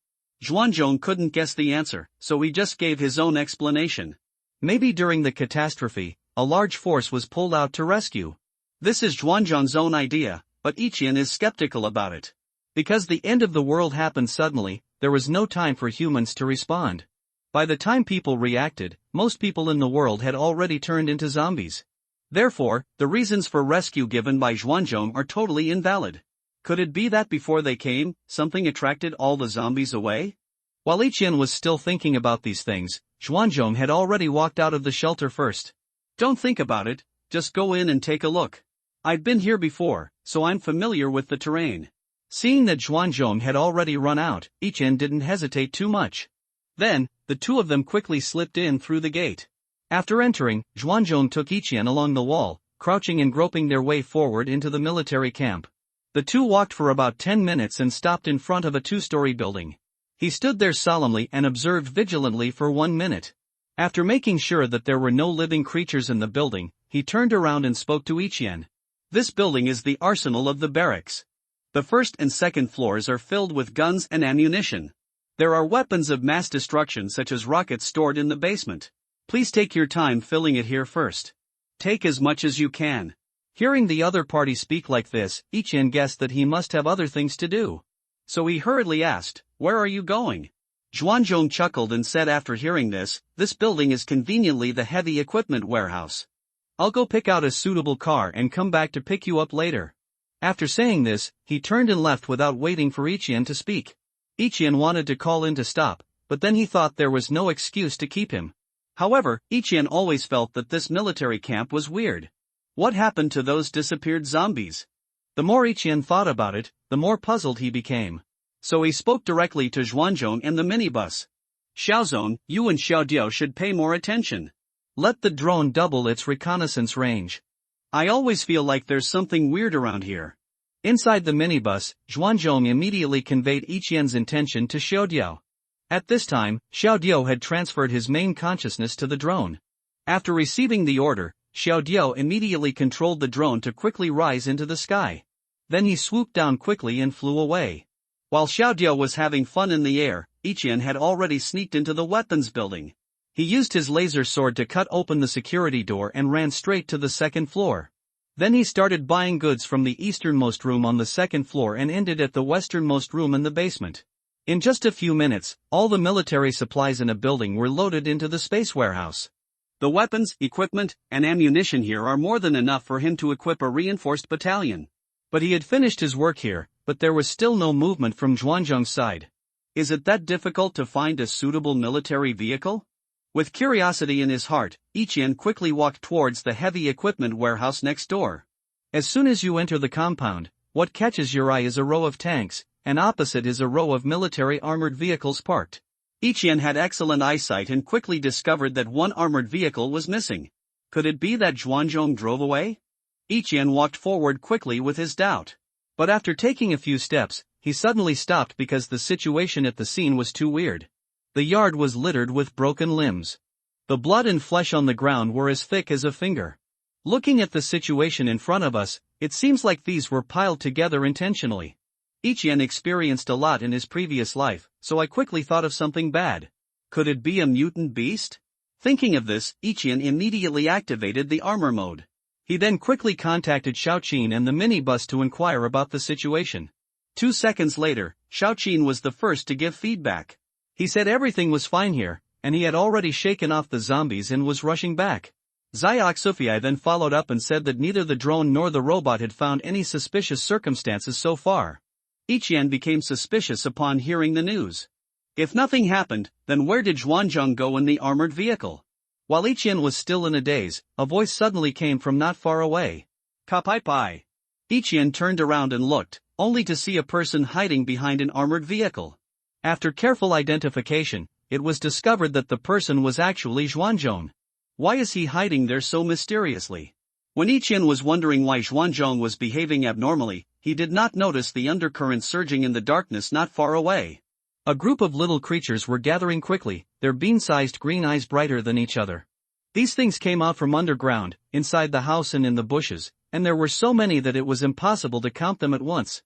Zhuanzhong couldn't guess the answer, so he just gave his own explanation. Maybe during the catastrophe, a large force was pulled out to rescue. This is Zhuanzhong's own idea, but Ichian is skeptical about it. Because the end of the world happened suddenly, there was no time for humans to respond. By the time people reacted, most people in the world had already turned into zombies. Therefore, the reasons for rescue given by Zhuanzhong are totally invalid. Could it be that before they came, something attracted all the zombies away? While Ichian was still thinking about these things, Zhuanzhong had already walked out of the shelter first. Don't think about it, just go in and take a look. I've been here before, so I'm familiar with the terrain. Seeing that Zhuanzhong had already run out, Ichian didn't hesitate too much. Then, the two of them quickly slipped in through the gate. After entering, Zhuanzhong took Ichian along the wall, crouching and groping their way forward into the military camp. The two walked for about 10 minutes and stopped in front of a 2-story building. He stood there solemnly and observed vigilantly for 1 minute. After making sure that there were no living creatures in the building, he turned around and spoke to Ichian. This building is the arsenal of the barracks. The first and second floors are filled with guns and ammunition. There are weapons of mass destruction such as rockets stored in the basement. Please take your time filling it here first. Take as much as you can. Hearing the other party speak like this, Ichian guessed that he must have other things to do. So he hurriedly asked, "Where are you going?" Zhuanzhong chuckled and said after hearing this, "This building is conveniently the heavy equipment warehouse. I'll go pick out a suitable car and come back to pick you up later." After saying this, he turned and left without waiting for Ichian to speak. Ichian wanted to call in to stop, but then he thought there was no excuse to keep him. However, Ichian always felt that this military camp was weird. What happened to those disappeared zombies? The more Ichian thought about it, the more puzzled he became. So he spoke directly to Zhuanzhong and the minibus. "Xiaozong, you and Xiaodiao should pay more attention. Let the drone double its reconnaissance range. I always feel like there's something weird around here." Inside the minibus, Zhuanzhong immediately conveyed Ichian's intention to Xiaodiao. At this time, Xiaodiao had transferred his main consciousness to the drone. After receiving the order, Xiaodiao immediately controlled the drone to quickly rise into the sky. Then he swooped down quickly and flew away. While Xiaodiao was having fun in the air, Ichian had already sneaked into the weapons building. He used his laser sword to cut open the security door and ran straight to the second floor. Then he started buying goods from the easternmost room on the second floor and ended at the westernmost room in the basement. In just a few minutes, all the military supplies in a building were loaded into the space warehouse. The weapons, equipment, and ammunition here are more than enough for him to equip a reinforced battalion. But he had finished his work here, but there was still no movement from Zhuanzhong's side. Is it that difficult to find a suitable military vehicle? With curiosity in his heart, Ichian quickly walked towards the heavy equipment warehouse next door. As soon as you enter the compound, what catches your eye is a row of tanks, and opposite is a row of military armored vehicles parked. Ichian had excellent eyesight and quickly discovered that one armored vehicle was missing. Could it be that Zhuanzhong drove away? Ichian walked forward quickly with his doubt. But after taking a few steps, he suddenly stopped because the situation at the scene was too weird. The yard was littered with broken limbs. The blood and flesh on the ground were as thick as a finger. Looking at the situation in front of us, it seems like these were piled together intentionally. Ichian experienced a lot in his previous life, so I quickly thought of something bad. Could it be a mutant beast? Thinking of this, Ichian immediately activated the armor mode. He then quickly contacted Xiaoqin and the minibus to inquire about the situation. 2 seconds later, Xiaoqin was the first to give feedback. He said everything was fine here, and he had already shaken off the zombies and was rushing back. Xiao Sufei then followed up and said that neither the drone nor the robot had found any suspicious circumstances so far. Ichian became suspicious upon hearing the news. If nothing happened, then where did Zhuanzhong go in the armored vehicle? While Ichian was still in a daze, a voice suddenly came from not far away. Kapai. Ichian turned around and looked, only to see a person hiding behind an armored vehicle. After careful identification, it was discovered that the person was actually Zhuanzhong. Why is he hiding there so mysteriously? When Ichian was wondering why Zhuanzhong was behaving abnormally, he did not notice the undercurrent surging in the darkness not far away. A group of little creatures were gathering quickly, their bean-sized green eyes brighter than each other. These things came out from underground, inside the house and in the bushes, and there were so many that it was impossible to count them at once.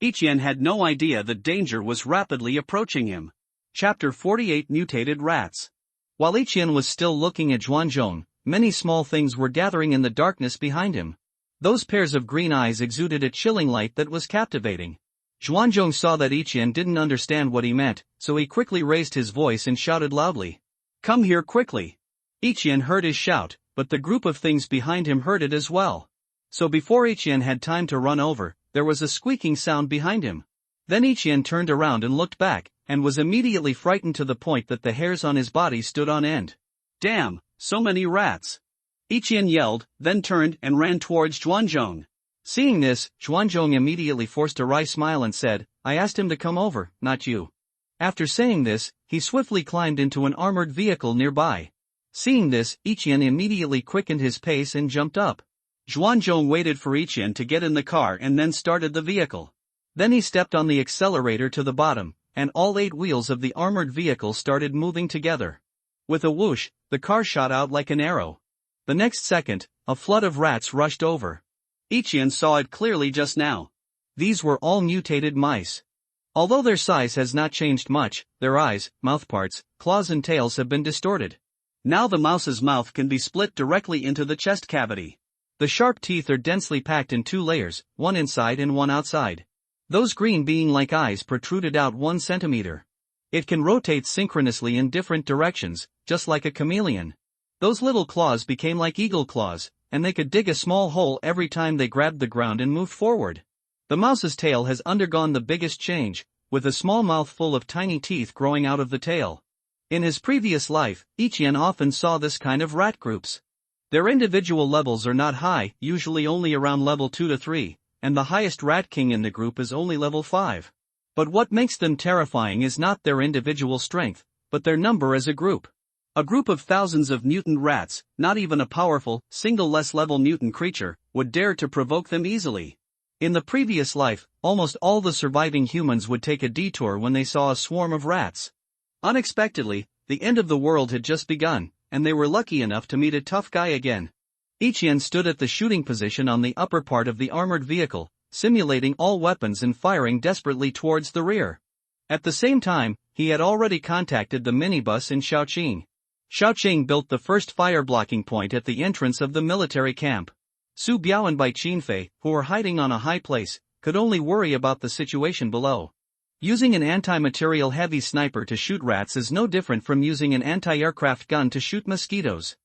Ichian had no idea that danger was rapidly approaching him. Chapter 48 Mutated Rats. While Ichian was still looking at Zhuanzhong, many small things were gathering in the darkness behind him. Those pairs of green eyes exuded a chilling light that was captivating. Zhuanzhong saw that Ichian didn't understand what he meant, so he quickly raised his voice and shouted loudly. "Come here quickly!" Ichian heard his shout, but the group of things behind him heard it as well. So before Ichian had time to run over, there was a squeaking sound behind him. Then Ichian turned around and looked back, and was immediately frightened to the point that the hairs on his body stood on end. "Damn, so many rats!" Ichian yelled, then turned and ran towards Zhuanzhong. Seeing this, Zhuanzhong immediately forced a wry smile and said, "I asked him to come over, not you." After saying this, he swiftly climbed into an armored vehicle nearby. Seeing this, Ichian immediately quickened his pace and jumped up. Zhuanzhong waited for Ichian to get in the car and then started the vehicle. Then he stepped on the accelerator to the bottom, and all 8 wheels of the armored vehicle started moving together. With a whoosh, the car shot out like an arrow. The next second, a flood of rats rushed over. Ichian saw it clearly just now. These were all mutated mice. Although their size has not changed much, their eyes, mouthparts, claws and tails have been distorted. Now the mouse's mouth can be split directly into the chest cavity. The sharp teeth are densely packed in 2 layers, one inside and one outside. Those green being like eyes protruded out 1 centimeter. It can rotate synchronously in different directions, just like a chameleon. Those little claws became like eagle claws, and they could dig a small hole every time they grabbed the ground and moved forward. The mouse's tail has undergone the biggest change, with a small mouth full of tiny teeth growing out of the tail. In his previous life, Ichian often saw this kind of rat groups. Their individual levels are not high, usually only around level 2 to 3, and the highest rat king in the group is only level 5. But what makes them terrifying is not their individual strength, but their number as a group. A group of thousands of mutant rats, not even a powerful, single less-level mutant creature, would dare to provoke them easily. In the previous life, almost all the surviving humans would take a detour when they saw a swarm of rats. Unexpectedly, the end of the world had just begun, and they were lucky enough to meet a tough guy again. Ichian stood at the shooting position on the upper part of the armored vehicle, simulating all weapons and firing desperately towards the rear. At the same time, he had already contacted the minibus in Xiaoqing. Xiaoqing built the first fire blocking point at the entrance of the military camp. Su Biao and Bai Qinfei, who were hiding on a high place, could only worry about the situation below. Using an anti-material heavy sniper to shoot rats is no different from using an anti-aircraft gun to shoot mosquitoes.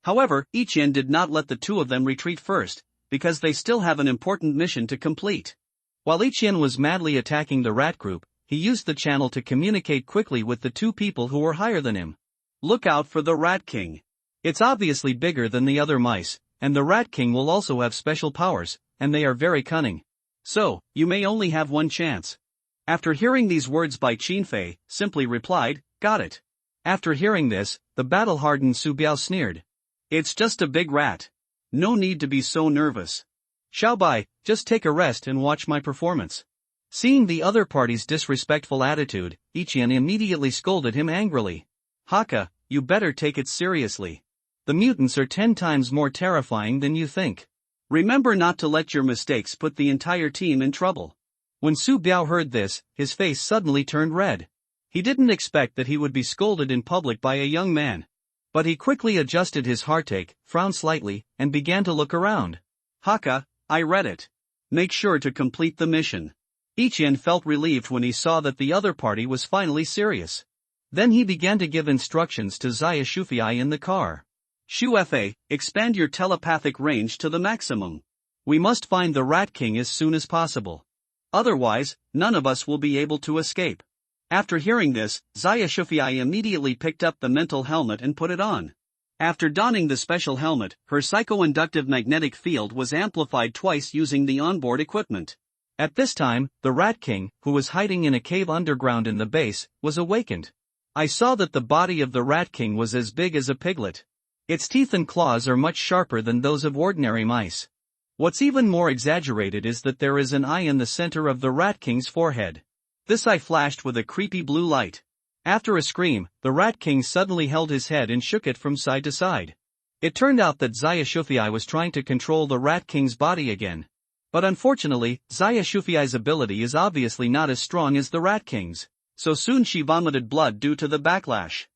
However, Ichian did not let the two of them retreat first, because they still have an important mission to complete. While Ichian was madly attacking the rat group, he used the channel to communicate quickly with the two people who were higher than him. Look out for the Rat King. It's obviously bigger than the other mice, and the Rat King will also have special powers, and they are very cunning. So, you may only have one chance. After hearing these words by Qinfei, simply replied, got it. After hearing this, the battle-hardened Su Biao sneered. It's just a big rat. No need to be so nervous. Xiaobai, just take a rest and watch my performance. Seeing the other party's disrespectful attitude, Ichian immediately scolded him angrily. Haka, you better take it seriously. The mutants are 10 times more terrifying than you think. Remember not to let your mistakes put the entire team in trouble. When Su Biao heard this, his face suddenly turned red. He didn't expect that he would be scolded in public by a young man. But he quickly adjusted his heartache, frowned slightly, and began to look around. Haka, I read it. Make sure to complete the mission. Ichian felt relieved when he saw that the other party was finally serious. Then he began to give instructions to Xia Shufei in the car. Shu Fa, expand your telepathic range to the maximum. We must find the Rat King as soon as possible. Otherwise, none of us will be able to escape. After hearing this, Xia Shufei immediately picked up the mental helmet and put it on. After donning the special helmet, her psycho-inductive magnetic field was amplified twice using the onboard equipment. At this time, the Rat King, who was hiding in a cave underground in the base, was awakened. I saw that the body of the Rat King was as big as a piglet. Its teeth and claws are much sharper than those of ordinary mice. What's even more exaggerated is that there is an eye in the center of the Rat King's forehead. This eye flashed with a creepy blue light. After a scream, the Rat King suddenly held his head and shook it from side to side. It turned out that Xia Shufei was trying to control the Rat King's body again. But unfortunately, Xia Shufei's ability is obviously not as strong as the Rat King's, so soon she vomited blood due to the backlash.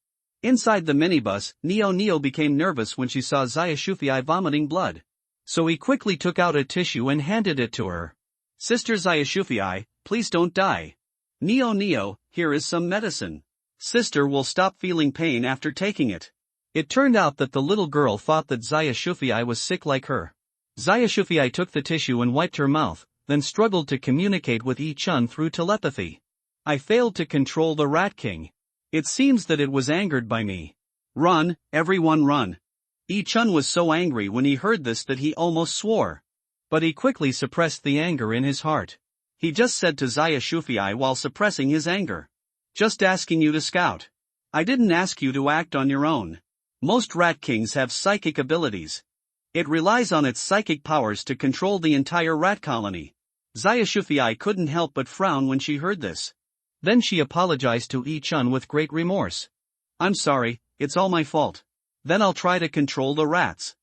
Inside the minibus, Neo became nervous when she saw Xia Shufei vomiting blood. So he quickly took out a tissue and handed it to her. Sister Xia Shufei, please don't die. Neo, here is some medicine. Sister will stop feeling pain after taking it. It turned out that the little girl thought that Xia Shufei was sick like her. Xia Shufei took the tissue and wiped her mouth, then struggled to communicate with Yi-chun through telepathy. I failed to control the Rat King. It seems that it was angered by me. Run, everyone run. Yi-chun was so angry when he heard this that he almost swore. But he quickly suppressed the anger in his heart. He just said to Xia Shufei while suppressing his anger. Just asking you to scout. I didn't ask you to act on your own. Most Rat Kings have psychic abilities. It relies on its psychic powers to control the entire rat colony. Xia Shufei couldn't help but frown when she heard this. Then she apologized to Yi-chun with great remorse. I'm sorry, it's all my fault. Then I'll try to control the rats.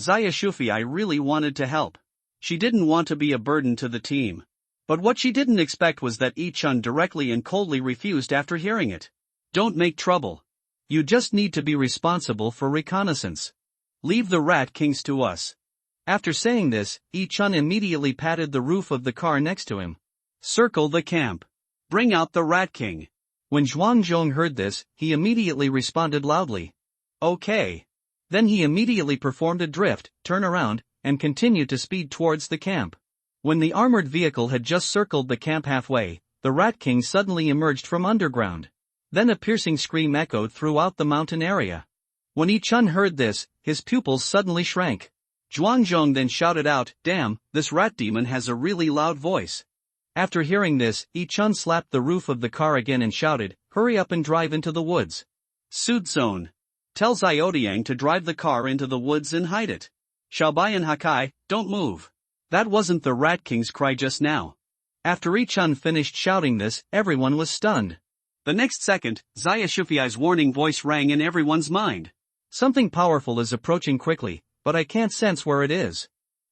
Xia Shufei really wanted to help. She didn't want to be a burden to the team. But what she didn't expect was that Yi-chun directly and coldly refused after hearing it. Don't make trouble. You just need to be responsible for reconnaissance. Leave the Rat Kings to us. After saying this, Yi-chun immediately patted the roof of the car next to him. Circle the camp. Bring out the Rat King. When Zhuangzhong heard this, he immediately responded loudly. Okay. Then he immediately performed a drift, turn around, and continued to speed towards the camp. When the armored vehicle had just circled the camp halfway, the Rat King suddenly emerged from underground. Then a piercing scream echoed throughout the mountain area. When Yi-chun heard this, his pupils suddenly shrank. Zhuangzhong then shouted out, "Damn, this rat demon has a really loud voice." After hearing this, Yi-chun slapped the roof of the car again and shouted, "Hurry up and drive into the woods." Sudzone. Tell Xiaodiang to drive the car into the woods and hide it. Xiaobai and Hakai, don't move. That wasn't the Rat King's cry just now. After Yi-chun finished shouting this, everyone was stunned. The next second, Xia Shufei's warning voice rang in everyone's mind. Something powerful is approaching quickly, but I can't sense where it is.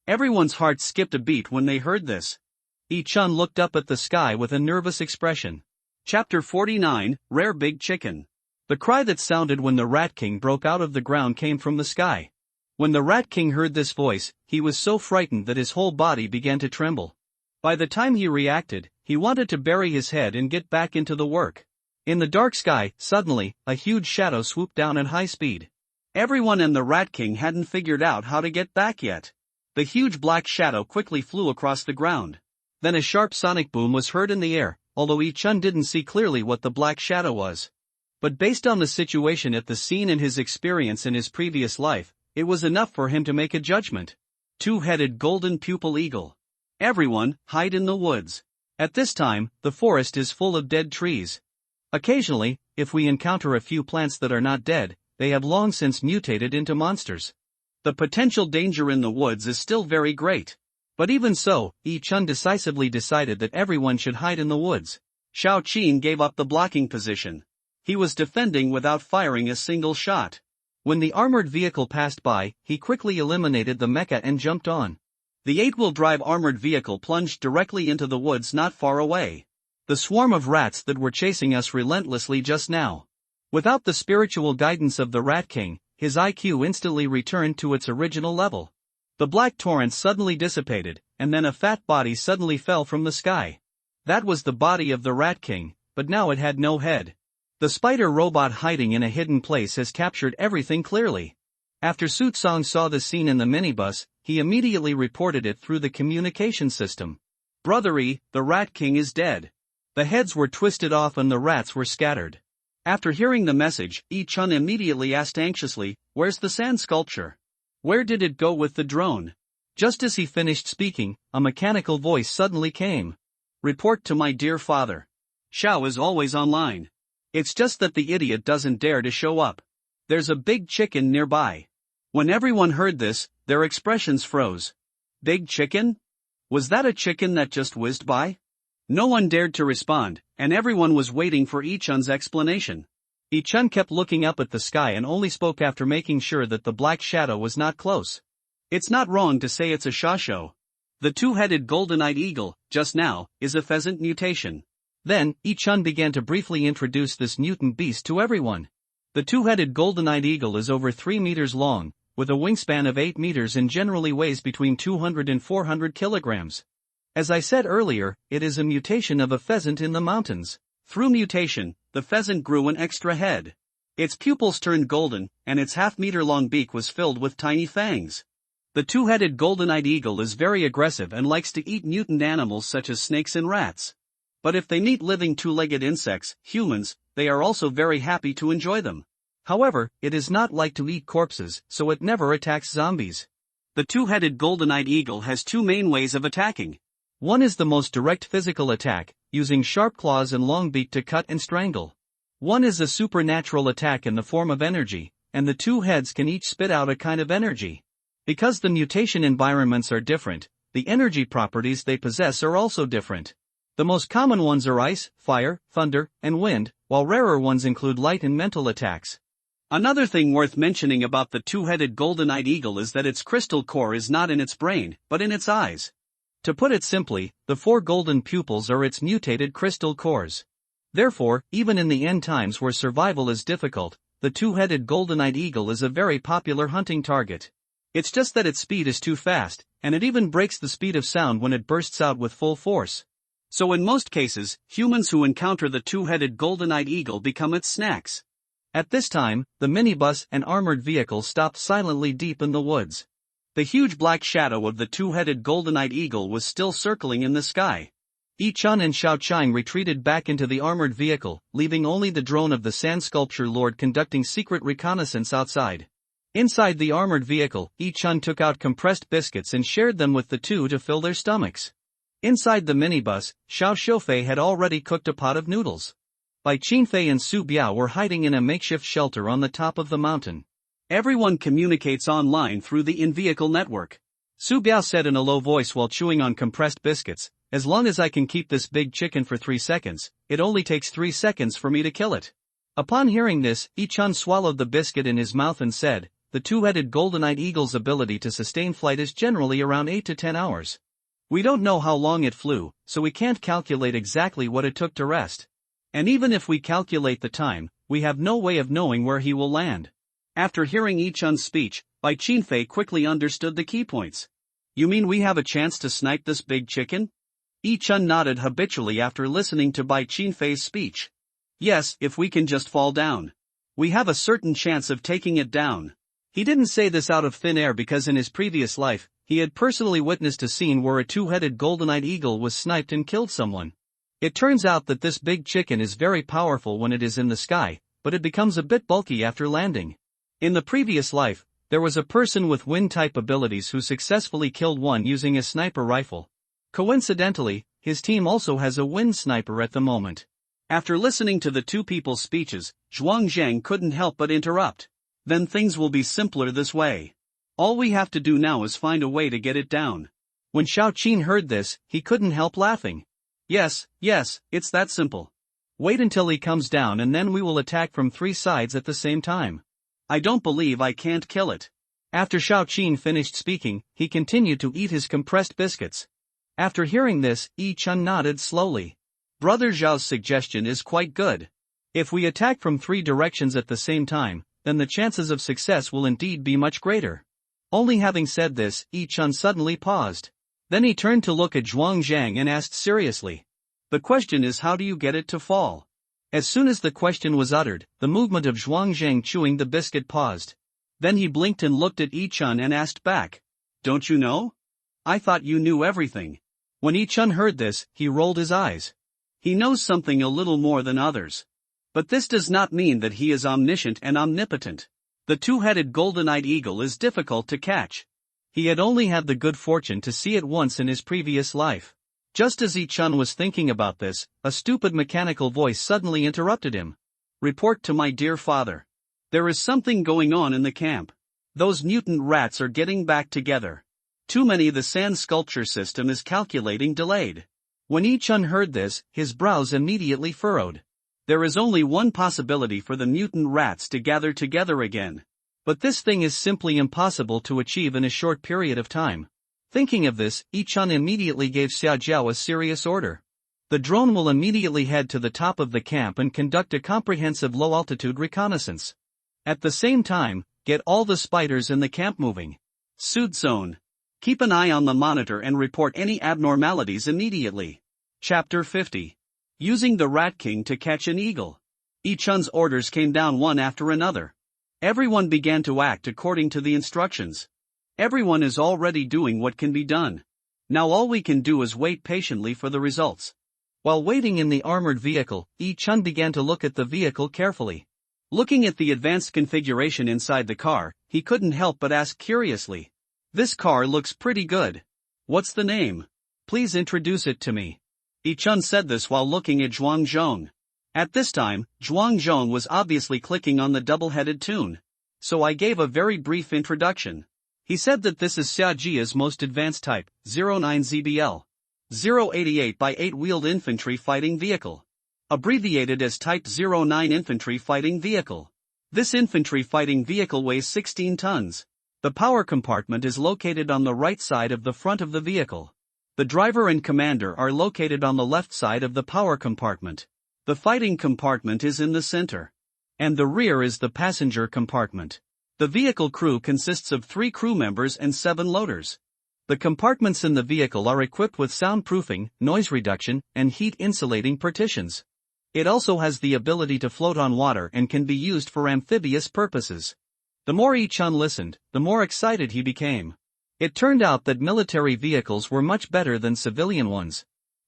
Everyone's heart skipped a beat when they heard this. Yi-chun looked up at the sky with a nervous expression. Chapter 49, Rare Big Chicken. The cry that sounded when the Rat King broke out of the ground came from the sky. When the Rat King heard this voice, he was so frightened that his whole body began to tremble. By the time he reacted, he He wanted to bury his head and get back into the work. In the dark sky, suddenly, a huge shadow swooped down at high speed. Everyone and the Rat King hadn't figured out how to get back yet. The huge black shadow quickly flew across the ground. Then a sharp sonic boom was heard in the air, although Yi-chun didn't see clearly what the black shadow was. But based on the situation at the scene and his experience in his previous life, it was enough for him to make a judgment. Two-headed golden pupil eagle. Everyone, hide in the woods. At this time, the forest is full of dead trees. Occasionally, if we encounter a few plants that are not dead, they have long since mutated into monsters. The potential danger in the woods is still very great. But even so, Yi-chun decisively decided that everyone should hide in the woods. Shao Qin gave up the blocking position. He was defending without firing a single shot. When the armored vehicle passed by, he quickly eliminated the mecha and jumped on. The 8-wheel-drive armored vehicle plunged directly into the woods not far away. The swarm of rats that were chasing us relentlessly just now. Without the spiritual guidance of the Rat King, his IQ instantly returned to its original level. The black torrent suddenly dissipated, and then a fat body suddenly fell from the sky. That was the body of the Rat King, but now it had no head. The spider robot hiding in a hidden place has captured everything clearly. After Sutsong saw the scene in the minibus, he immediately reported it through the communication system. "Brothery, the Rat King is dead." The heads were twisted off and the rats were scattered. After hearing the message, Yi-chun immediately asked anxiously, "Where's the sand sculpture? Where did it go with the drone?" Just as he finished speaking, a mechanical voice suddenly came. "Report to my dear father. Xiao is always online. It's just that the idiot doesn't dare to show up. There's a big chicken nearby." When everyone heard this, their expressions froze. Big chicken? Was that a chicken that just whizzed by? No one dared to respond, and everyone was waiting for Yi-chun's explanation. Yi-chun kept looking up at the sky and only spoke after making sure that the black shadow was not close. It's not wrong to say it's a shasho. The two-headed golden-eyed eagle, just now, is a pheasant mutation. Then, Yi-chun began to briefly introduce this mutant beast to everyone. The two-headed golden-eyed eagle is over 3 meters long, with a wingspan of 8 meters and generally weighs between 200 and 400 kilograms. As I said earlier, it is a mutation of a pheasant in the mountains. Through mutation, the pheasant grew an extra head. Its pupils turned golden, and its half-meter-long beak was filled with tiny fangs. The two-headed golden-eyed eagle is very aggressive and likes to eat mutant animals such as snakes and rats. But if they meet living two-legged insects, humans, they are also very happy to enjoy them. However, it is not like to eat corpses, so it never attacks zombies. The two-headed golden-eyed eagle has two main ways of attacking. One is the most direct physical attack, using sharp claws and long beak to cut and strangle. One is a supernatural attack in the form of energy, and the two heads can each spit out a kind of energy. Because the mutation environments are different, the energy properties they possess are also different. The most common ones are ice, fire, thunder, and wind, while rarer ones include light and mental attacks. Another thing worth mentioning about the two-headed golden-eyed eagle is that its crystal core is not in its brain, but in its eyes. To put it simply, the 4 golden pupils are its mutated crystal cores. Therefore, even in the end times where survival is difficult, the two-headed golden-eyed eagle is a very popular hunting target. It's just that its speed is too fast, and it even breaks the speed of sound when it bursts out with full force. So in most cases, humans who encounter the two-headed golden-eyed eagle become its snacks. At this time, the minibus and armored vehicle stopped silently deep in the woods. The huge black shadow of the two-headed golden-eyed eagle was still circling in the sky. Yi-chun and Shao Qin retreated back into the armored vehicle, leaving only the drone of the sand sculpture lord conducting secret reconnaissance outside. Inside the armored vehicle, Yi-chun took out compressed biscuits and shared them with the two to fill their stomachs. Inside the minibus, Xiao Shoufei had already cooked a pot of noodles. Bai Qinfei and Su Biao were hiding in a makeshift shelter on the top of the mountain. Everyone communicates online through the in-vehicle network. Su Biao said in a low voice while chewing on compressed biscuits, "As long as I can keep this big chicken for 3 seconds, it only takes 3 seconds for me to kill it." Upon hearing this, Yi-chun swallowed the biscuit in his mouth and said, "The two-headed golden-eyed eagle's ability to sustain flight is generally around 8 to 10 hours. We don't know how long it flew, so we can't calculate exactly what it took to rest. And even if we calculate the time, we have no way of knowing where he will land." After hearing Yi-chun's speech, Bai Qinfei quickly understood the key points. "You mean we have a chance to snipe this big chicken?" Yi-chun nodded habitually after listening to Bai Qinfei's speech. Yes, if we can just fall down. We have a certain chance of taking it down. He didn't say this out of thin air because in his previous life, he had personally witnessed a scene where a two-headed golden-eyed eagle was sniped and killed someone. It turns out that this big chicken is very powerful when it is in the sky, but it becomes a bit bulky after landing. In the previous life, there was a person with wind-type abilities who successfully killed one using a sniper rifle. Coincidentally, his team also has a wind sniper at the moment. After listening to the two people's speeches, Zhuang Zhang couldn't help but interrupt. Then things will be simpler this way. All we have to do now is find a way to get it down. When Xiaoqin heard this, he couldn't help laughing. Yes, it's that simple. Wait until he comes down and then we will attack from 3 sides at the same time. I don't believe I can't kill it. After Xiaoqin finished speaking, he continued to eat his compressed biscuits. After hearing this, Yi-chun nodded slowly. Brother Zhao's suggestion is quite good. If we attack from 3 directions at the same time, then the chances of success will indeed be much greater. Only having said this, Yi-chun suddenly paused. Then he turned to look at Zhuang Zhang and asked seriously. The question is, how do you get it to fall? As soon as the question was uttered, the movement of Zhuang Zhang chewing the biscuit paused. Then he blinked and looked at Yi-chun and asked back. Don't you know? I thought you knew everything. When Yi-chun heard this, he rolled his eyes. He knows something a little more than others. But this does not mean that he is omniscient and omnipotent. The two-headed golden-eyed eagle is difficult to catch. He had only had the good fortune to see it once in his previous life. Just as Yi-chun was thinking about this, a stupid mechanical voice suddenly interrupted him. Report to my dear father. There is something going on in the camp. Those mutant rats are getting back together. Too many. The sand sculpture system is calculating delayed. When Yi-chun heard this, his brows immediately furrowed. There is only one possibility for the mutant rats to gather together again. But this thing is simply impossible to achieve in a short period of time. Thinking of this, Yi-chun immediately gave Xiaojiao a serious order. The drone will immediately head to the top of the camp and conduct a comprehensive low-altitude reconnaissance. At the same time, get all the spiders in the camp moving. Sudzone. Keep an eye on the monitor and report any abnormalities immediately. Chapter 50. Using the Rat King to catch an eagle. Yi-chun's orders came down one after another. Everyone began to act according to the instructions. Everyone is already doing what can be done. Now all we can do is wait patiently for the results. While waiting in the armored vehicle, Yi-chun began to look at the vehicle carefully. Looking at the advanced configuration inside the car, he couldn't help but ask curiously. This car looks pretty good. What's the name? Please introduce it to me. Yi-chun said this while looking at Zhuang Zhong. At this time, Zhuang Zhong was obviously clicking on the double-headed tune. So I gave a very brief introduction. He said that this is Xiaojia's most advanced type, 09ZBL. 088 by 8-wheeled infantry fighting vehicle. Abbreviated as Type 09 infantry fighting vehicle. This infantry fighting vehicle weighs 16 tons. The power compartment is located on the right side of the front of the vehicle. The driver and commander are located on the left side of the power compartment. The fighting compartment is in the center. And the rear is the passenger compartment. The vehicle crew consists of 3 crew members and 7 loaders. The compartments in the vehicle are equipped with soundproofing, noise reduction, and heat insulating partitions. It also has the ability to float on water and can be used for amphibious purposes. The more Yi-chun listened, the more excited he became. It turned out that military vehicles were much better than civilian ones.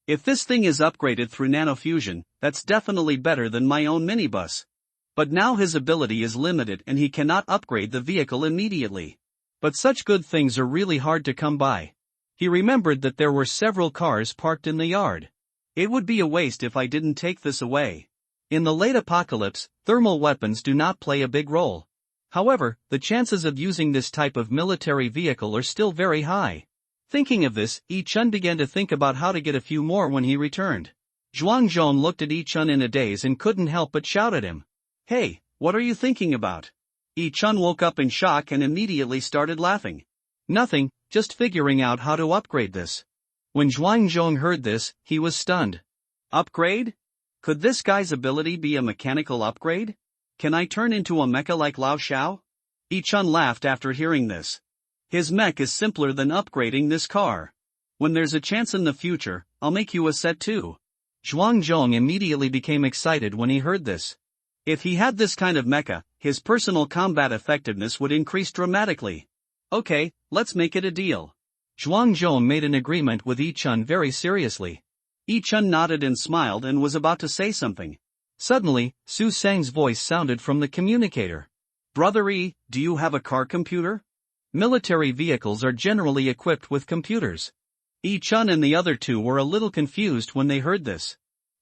If this thing is upgraded through nanofusion, that's definitely better than my own minibus. But now his ability is limited and he cannot upgrade the vehicle immediately. But such good things are really hard to come by. He remembered that there were several cars parked in the yard. It would be a waste if I didn't take this away. In the late apocalypse, thermal weapons do not play a big role. However, the chances of using this type of military vehicle are still very high. Thinking of this, Yi-chun began to think about how to get a few more when he returned. Zhuang Zhong looked at Yi-chun in a daze and couldn't help but shout at him. Hey, what are you thinking about? Yi-chun woke up in shock and immediately started laughing. Nothing, just figuring out how to upgrade this. When Zhuang Zhong heard this, he was stunned. Upgrade? Could this guy's ability be a mechanical upgrade? Can I turn into a mecha like Lao Shao? Yi-chun laughed after hearing this. His mech is simpler than upgrading this car. When there's a chance in the future, I'll make you a set too. Zhuangzhong immediately became excited when he heard this. If he had this kind of mecha, his personal combat effectiveness would increase dramatically. Okay, let's make it a deal. Zhuangzhong made an agreement with Yi-chun very seriously. Yi-chun nodded and smiled and was about to say something. Suddenly, Su Sang's voice sounded from the communicator. Brother E, do you have a car computer? Military vehicles are generally equipped with computers. Yi-chun and the other two were a little confused when they heard this.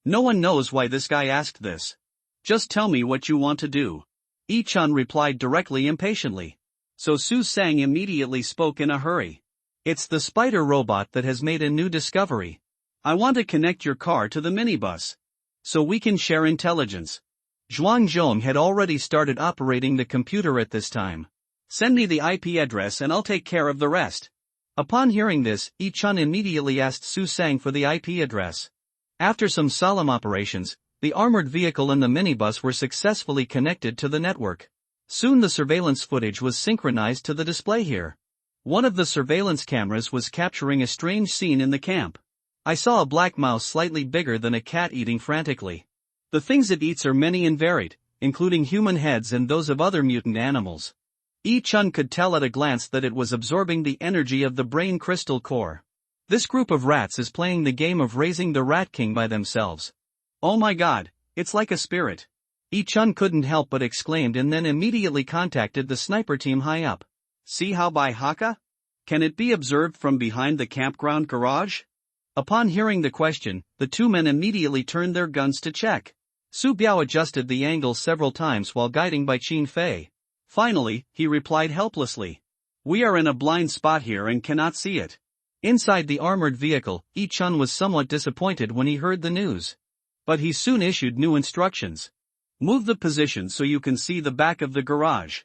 No one knows why this guy asked this. Just tell me what you want to do. Yi-chun replied directly impatiently. So Su Sang immediately spoke in a hurry. It's the spider robot that has made a new discovery. I want to connect your car to the minibus. So we can share intelligence. Zhuangzhong had already started operating the computer at this time. Send me the IP address and I'll take care of the rest. Upon hearing this, Yi-chun immediately asked Su Sang for the IP address. After some solemn operations, the armored vehicle and the minibus were successfully connected to the network. Soon the surveillance footage was synchronized to the display here. One of the surveillance cameras was capturing a strange scene in the camp. I saw a black mouse slightly bigger than a cat eating frantically. The things it eats are many and varied, including human heads and those of other mutant animals. Yi-chun could tell at a glance that it was absorbing the energy of the brain crystal core. This group of rats is playing the game of raising the Rat King by themselves. Oh my god, it's like a spirit. Yi-chun couldn't help but exclaimed and then immediately contacted the sniper team high up. See how by Haka? Can it be observed from behind the campground garage? Upon hearing the question, the two men immediately turned their guns to check. Su Biao adjusted the angle several times while guiding by Qin Fei. Finally, he replied helplessly. We are in a blind spot here and cannot see it. Inside the armored vehicle, Yi-chun was somewhat disappointed when he heard the news. But he soon issued new instructions. Move the position so you can see the back of the garage.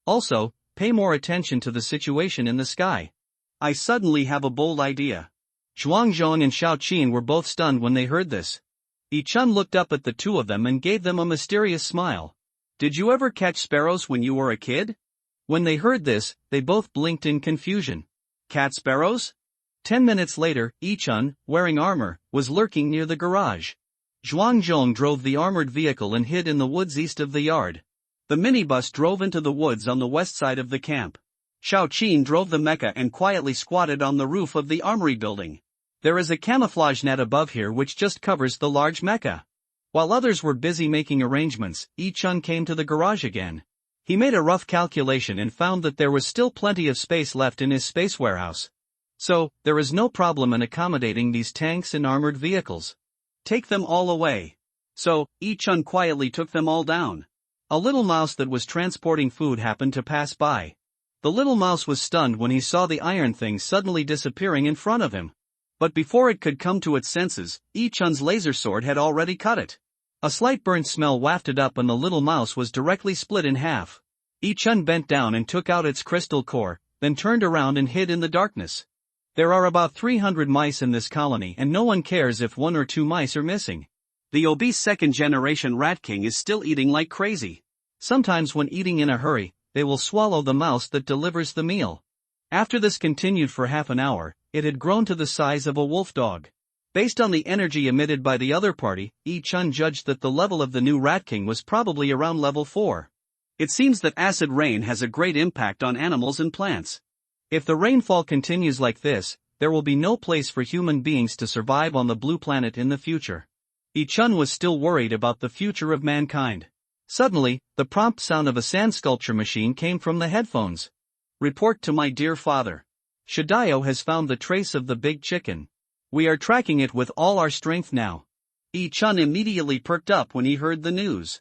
Also, pay more attention to the situation in the sky. I suddenly have a bold idea. Zhuangzhong and Xiaoqin were both stunned when they heard this. Yi-chun looked up at the two of them and gave them a mysterious smile. Did you ever catch sparrows when you were a kid? When they heard this, they both blinked in confusion. Cat sparrows? 10 minutes later, Yi-chun, wearing armor, was lurking near the garage. Zhuangzhong drove the armored vehicle and hid in the woods east of the yard. The minibus drove into the woods on the west side of the camp. Xiaoqin drove the mecha and quietly squatted on the roof of the armory building. There is a camouflage net above here which just covers the large mecha. While others were busy making arrangements, Yi-chun came to the garage again. He made a rough calculation and found that there was still plenty of space left in his space warehouse. So, there is no problem in accommodating these tanks and armored vehicles. Take them all away. So, Yi-chun quietly took them all down. A little mouse that was transporting food happened to pass by. The little mouse was stunned when he saw the iron thing suddenly disappearing in front of him. But before it could come to its senses, Yi-chun's laser sword had already cut it. A slight burnt smell wafted up and the little mouse was directly split in half. Yi-chun bent down and took out its crystal core, then turned around and hid in the darkness. There are about 300 mice in this colony and no one cares if 1 or 2 mice are missing. The obese second-generation Rat King is still eating like crazy. Sometimes when eating in a hurry, they will swallow the mouse that delivers the meal. After this continued for half an hour, it had grown to the size of a wolf dog. Based on the energy emitted by the other party, Yi-chun judged that the level of the new Rat King was probably around level 4. It seems that acid rain has a great impact on animals and plants. If the rainfall continues like this, there will be no place for human beings to survive on the blue planet in the future. Yi-chun was still worried about the future of mankind. Suddenly, the prompt sound of a sand sculpture machine came from the headphones. Report to my dear father. Shadayo has found the trace of the big chicken. We are tracking it with all our strength now. Yi-chun immediately perked up when he heard the news.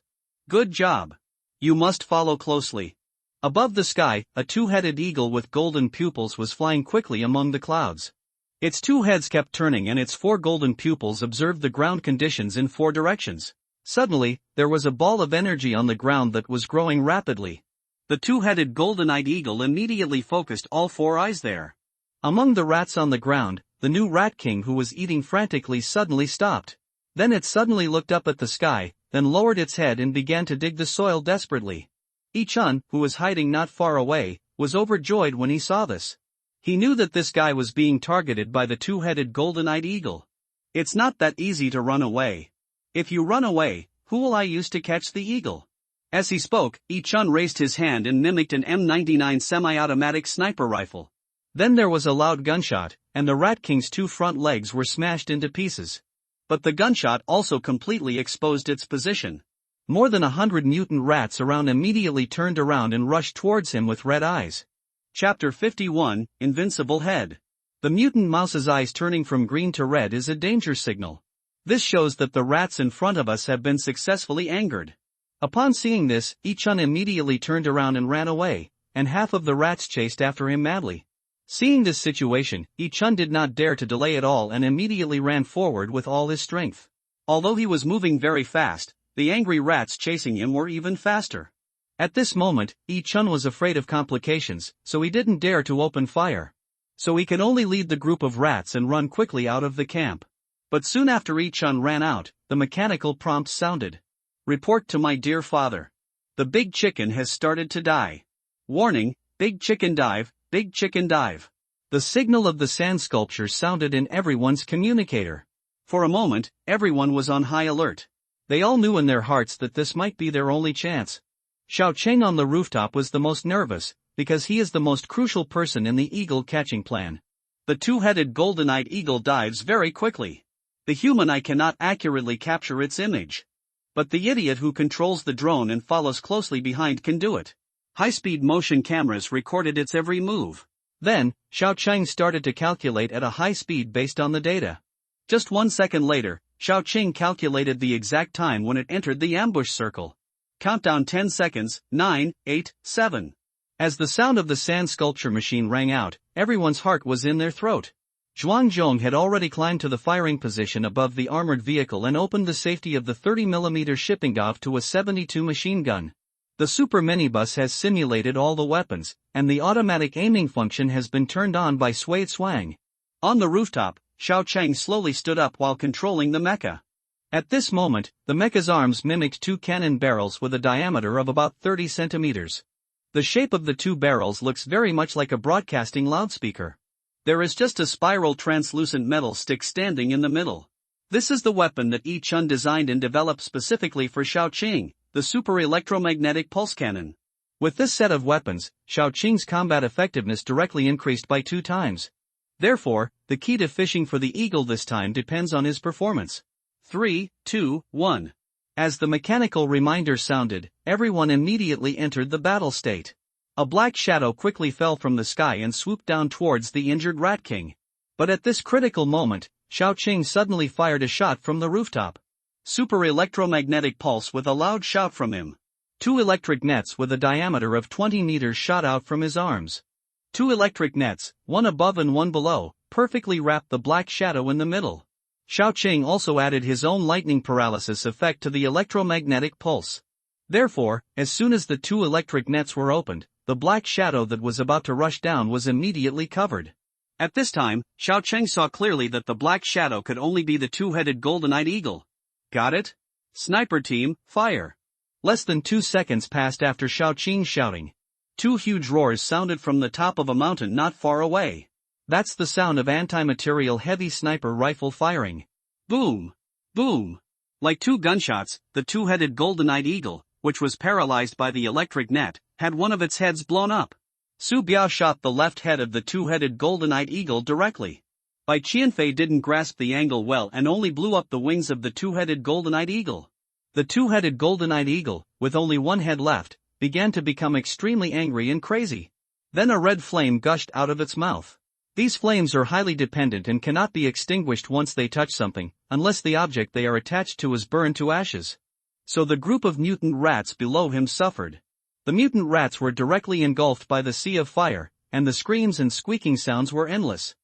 Good job. You must follow closely. Above the sky, a 2-headed eagle with golden pupils was flying quickly among the clouds. Its 2 heads kept turning and its 4 golden pupils observed the ground conditions in 4 directions. Suddenly, there was a ball of energy on the ground that was growing rapidly. The 2-headed golden-eyed eagle immediately focused all 4 eyes there. Among the rats on the ground, the new Rat King who was eating frantically suddenly stopped. Then it suddenly looked up at the sky, then lowered its head and began to dig the soil desperately. Yi-chun, who was hiding not far away, was overjoyed when he saw this. He knew that this guy was being targeted by the two-headed golden-eyed eagle. It's not that easy to run away. If you run away, who will I use to catch the eagle? As he spoke, Yi-chun raised his hand and mimicked an M99 semi-automatic sniper rifle. Then there was a loud gunshot, and the Rat King's two front legs were smashed into pieces. But the gunshot also completely exposed its position. More than 100 mutant rats around immediately turned around and rushed towards him with red eyes. Chapter 51, Invincible Head. The mutant mouse's eyes turning from green to red is a danger signal. This shows that the rats in front of us have been successfully angered. Upon seeing this, Yi-chun immediately turned around and ran away, and half of the rats chased after him madly. Seeing this situation, Yi-chun did not dare to delay at all and immediately ran forward with all his strength. Although he was moving very fast, the angry rats chasing him were even faster. At this moment, Yi-chun was afraid of complications, so he didn't dare to open fire. So he could only lead the group of rats and run quickly out of the camp. But soon after Yi-chun ran out, the mechanical prompts sounded. Report to my dear father. The big chicken has started to die. Warning, big chicken dive, big chicken dive. The signal of the sand sculpture sounded in everyone's communicator. For a moment, everyone was on high alert. They all knew in their hearts that this might be their only chance. Xiao Cheng on the rooftop was the most nervous, because he is the most crucial person in the eagle catching plan. The two-headed golden-eyed eagle dives very quickly. The human eye cannot accurately capture its image. But the idiot who controls the drone and follows closely behind can do it. High-speed motion cameras recorded its every move. Then, Xiao Cheng started to calculate at a high speed based on the data. Just 1 second later, Xiao Cheng calculated the exact time when it entered the ambush circle. Countdown 10 seconds, 9, 8, 7. As the sound of the sand sculpture machine rang out, everyone's heart was in their throat. Zhuang Zhong had already climbed to the firing position above the armored vehicle and opened the safety of the 30mm shipping valve to a 72 machine gun. The super minibus has simulated all the weapons, and the automatic aiming function has been turned on by Sui Tswang. On the rooftop, Xiao Cheng slowly stood up while controlling the mecha. At this moment, the mecha's arms mimicked two cannon barrels with a diameter of about 30 centimeters. The shape of the two barrels looks very much like a broadcasting loudspeaker. There is just a spiral translucent metal stick standing in the middle. This is the weapon that Yi-chun designed and developed specifically for Xiao Cheng, the super electromagnetic pulse cannon. With this set of weapons, Xiao Cheng's combat effectiveness directly increased by 2 times. Therefore, the key to fishing for the eagle this time depends on his performance. 3, 2, 1. As the mechanical reminder sounded, everyone immediately entered the battle state. A black shadow quickly fell from the sky and swooped down towards the injured Rat King. But at this critical moment, Xiao Cheng suddenly fired a shot from the rooftop. Super electromagnetic pulse with a loud shout from him. 2 electric nets with a diameter of 20 meters shot out from his arms. 2 electric nets, one above and one below, perfectly wrapped the black shadow in the middle. Xiao Cheng also added his own lightning paralysis effect to the electromagnetic pulse. Therefore, as soon as the 2 electric nets were opened, the black shadow that was about to rush down was immediately covered. At this time, Xiao Cheng saw clearly that the black shadow could only be the two-headed golden-eyed eagle. Got it? Sniper team, fire! Less than 2 seconds passed after Xiao Cheng's shouting. 2 huge roars sounded from the top of a mountain not far away. That's the sound of anti-material heavy sniper rifle firing. Boom! Boom! Like 2 gunshots, the two-headed golden-eyed eagle, which was paralyzed by the electric net, had one of its heads blown up. Su Biao shot the left head of the two-headed golden-eyed eagle directly. Bai Qianfei didn't grasp the angle well and only blew up the wings of the two-headed golden-eyed eagle. The two-headed golden-eyed eagle, with only one head left, began to become extremely angry and crazy. Then a red flame gushed out of its mouth. These flames are highly dependent and cannot be extinguished once they touch something, unless the object they are attached to is burned to ashes. So the group of mutant rats below him suffered. The mutant rats were directly engulfed by the sea of fire, and the screams and squeaking sounds were endless.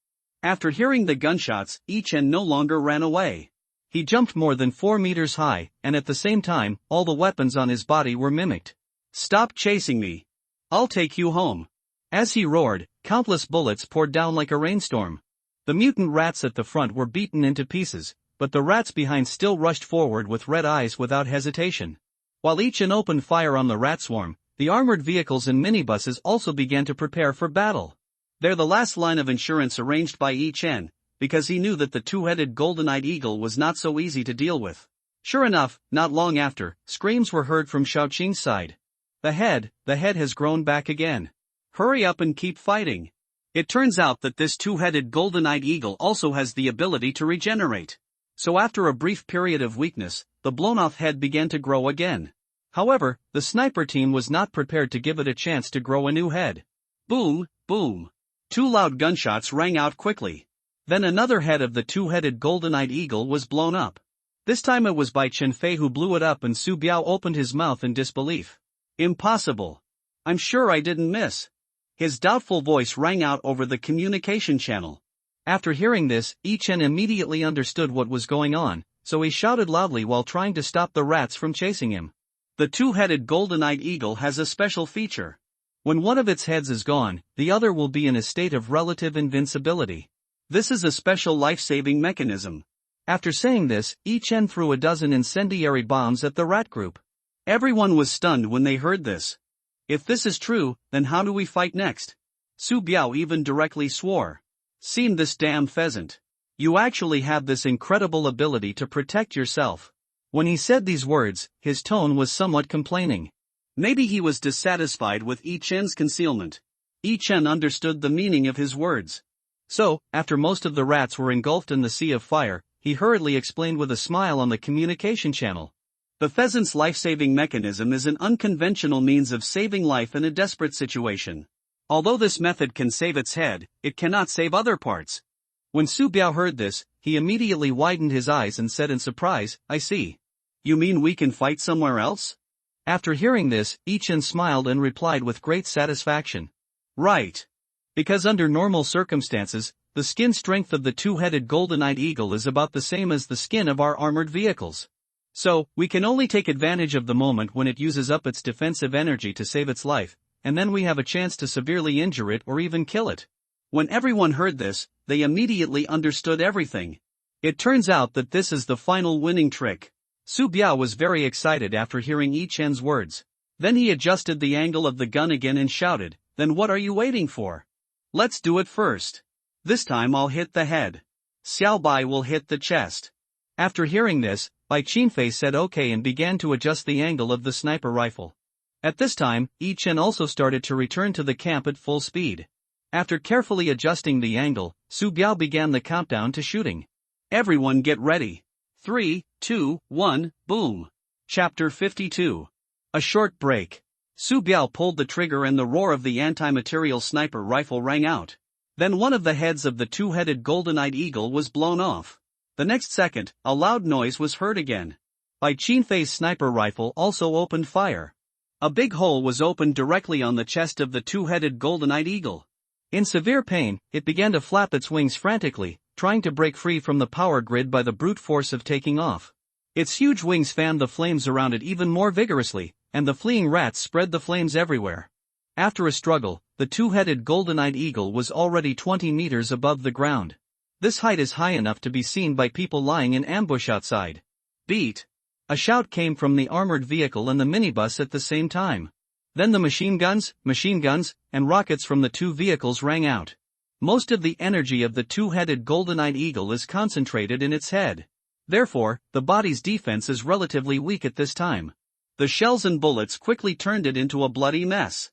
After hearing the gunshots, Yi-chun no longer ran away. He jumped more than 4 meters high, and at the same time, all the weapons on his body were mimicked. Stop chasing me! I'll take you home! As he roared, countless bullets poured down like a rainstorm. The mutant rats at the front were beaten into pieces, but the rats behind still rushed forward with red eyes without hesitation. While Yi-chun opened fire on the rat swarm, the armored vehicles and minibuses also began to prepare for battle. They're the last line of insurance arranged by Yi Chen, because he knew that the two-headed golden-eyed eagle was not so easy to deal with. Sure enough, not long after, screams were heard from Xiaoqing's side. The head has grown back again. Hurry up and keep fighting. It turns out that this two-headed golden-eyed eagle also has the ability to regenerate. So after a brief period of weakness, the blown-off head began to grow again. However, the sniper team was not prepared to give it a chance to grow a new head. Boom, boom. Two loud gunshots rang out quickly. Then another head of the two-headed golden-eyed eagle was blown up. This time it was by Chen Fei who blew it up, and Su Biao opened his mouth in disbelief. Impossible. I'm sure I didn't miss. His doubtful voice rang out over the communication channel. After hearing this, Yi Chen immediately understood what was going on, so he shouted loudly while trying to stop the rats from chasing him. The two-headed golden-eyed eagle has a special feature. When one of its heads is gone, the other will be in a state of relative invincibility. This is a special life-saving mechanism. After saying this, Yi Chen threw a dozen incendiary bombs at the rat group. Everyone was stunned when they heard this. If this is true, then how do we fight next? Su Biao even directly swore. Seen this damn pheasant. You actually have this incredible ability to protect yourself. When he said these words, his tone was somewhat complaining. Maybe he was dissatisfied with Yi Chen's concealment. Yi Chen understood the meaning of his words. So, after most of the rats were engulfed in the sea of fire, he hurriedly explained with a smile on the communication channel. The pheasant's life-saving mechanism is an unconventional means of saving life in a desperate situation. Although this method can save its head, it cannot save other parts. When Su Biao heard this, he immediately widened his eyes and said in surprise, I see. You mean we can fight somewhere else? After hearing this, Yi Chen smiled and replied with great satisfaction. Right. Because under normal circumstances, the skin strength of the two-headed golden-eyed eagle is about the same as the skin of our armored vehicles. So, we can only take advantage of the moment when it uses up its defensive energy to save its life, and then we have a chance to severely injure it or even kill it. When everyone heard this, they immediately understood everything. It turns out that this is the final winning trick. Su Biao was very excited after hearing Yi Chen's words. Then he adjusted the angle of the gun again and shouted, Then what are you waiting for? Let's do it first. This time I'll hit the head. Xiao Bai will hit the chest. After hearing this, Bai Qinfei said okay and began to adjust the angle of the sniper rifle. At this time, Yi Chen also started to return to the camp at full speed. After carefully adjusting the angle, Su Biao began the countdown to shooting. Everyone get ready. 3, 2, 1, boom. Chapter 52. A short break. Su Biao pulled the trigger and the roar of the anti-material sniper rifle rang out. Then one of the heads of the two-headed golden-eyed eagle was blown off. The next second, a loud noise was heard again. Bai Qinfei's sniper rifle also opened fire. A big hole was opened directly on the chest of the two-headed golden-eyed eagle. In severe pain, it began to flap its wings frantically, trying to break free from the power grid by the brute force of taking off. Its huge wings fanned the flames around it even more vigorously, and the fleeing rats spread the flames everywhere. After a struggle, the two-headed golden-eyed eagle was already 20 meters above the ground. This height is high enough to be seen by people lying in ambush outside. Beat! A shout came from the armored vehicle and the minibus at the same time. Then the machine guns, and rockets from the two vehicles rang out. Most of the energy of the two-headed golden-eyed eagle is concentrated in its head. Therefore, the body's defense is relatively weak at this time. The shells and bullets quickly turned it into a bloody mess.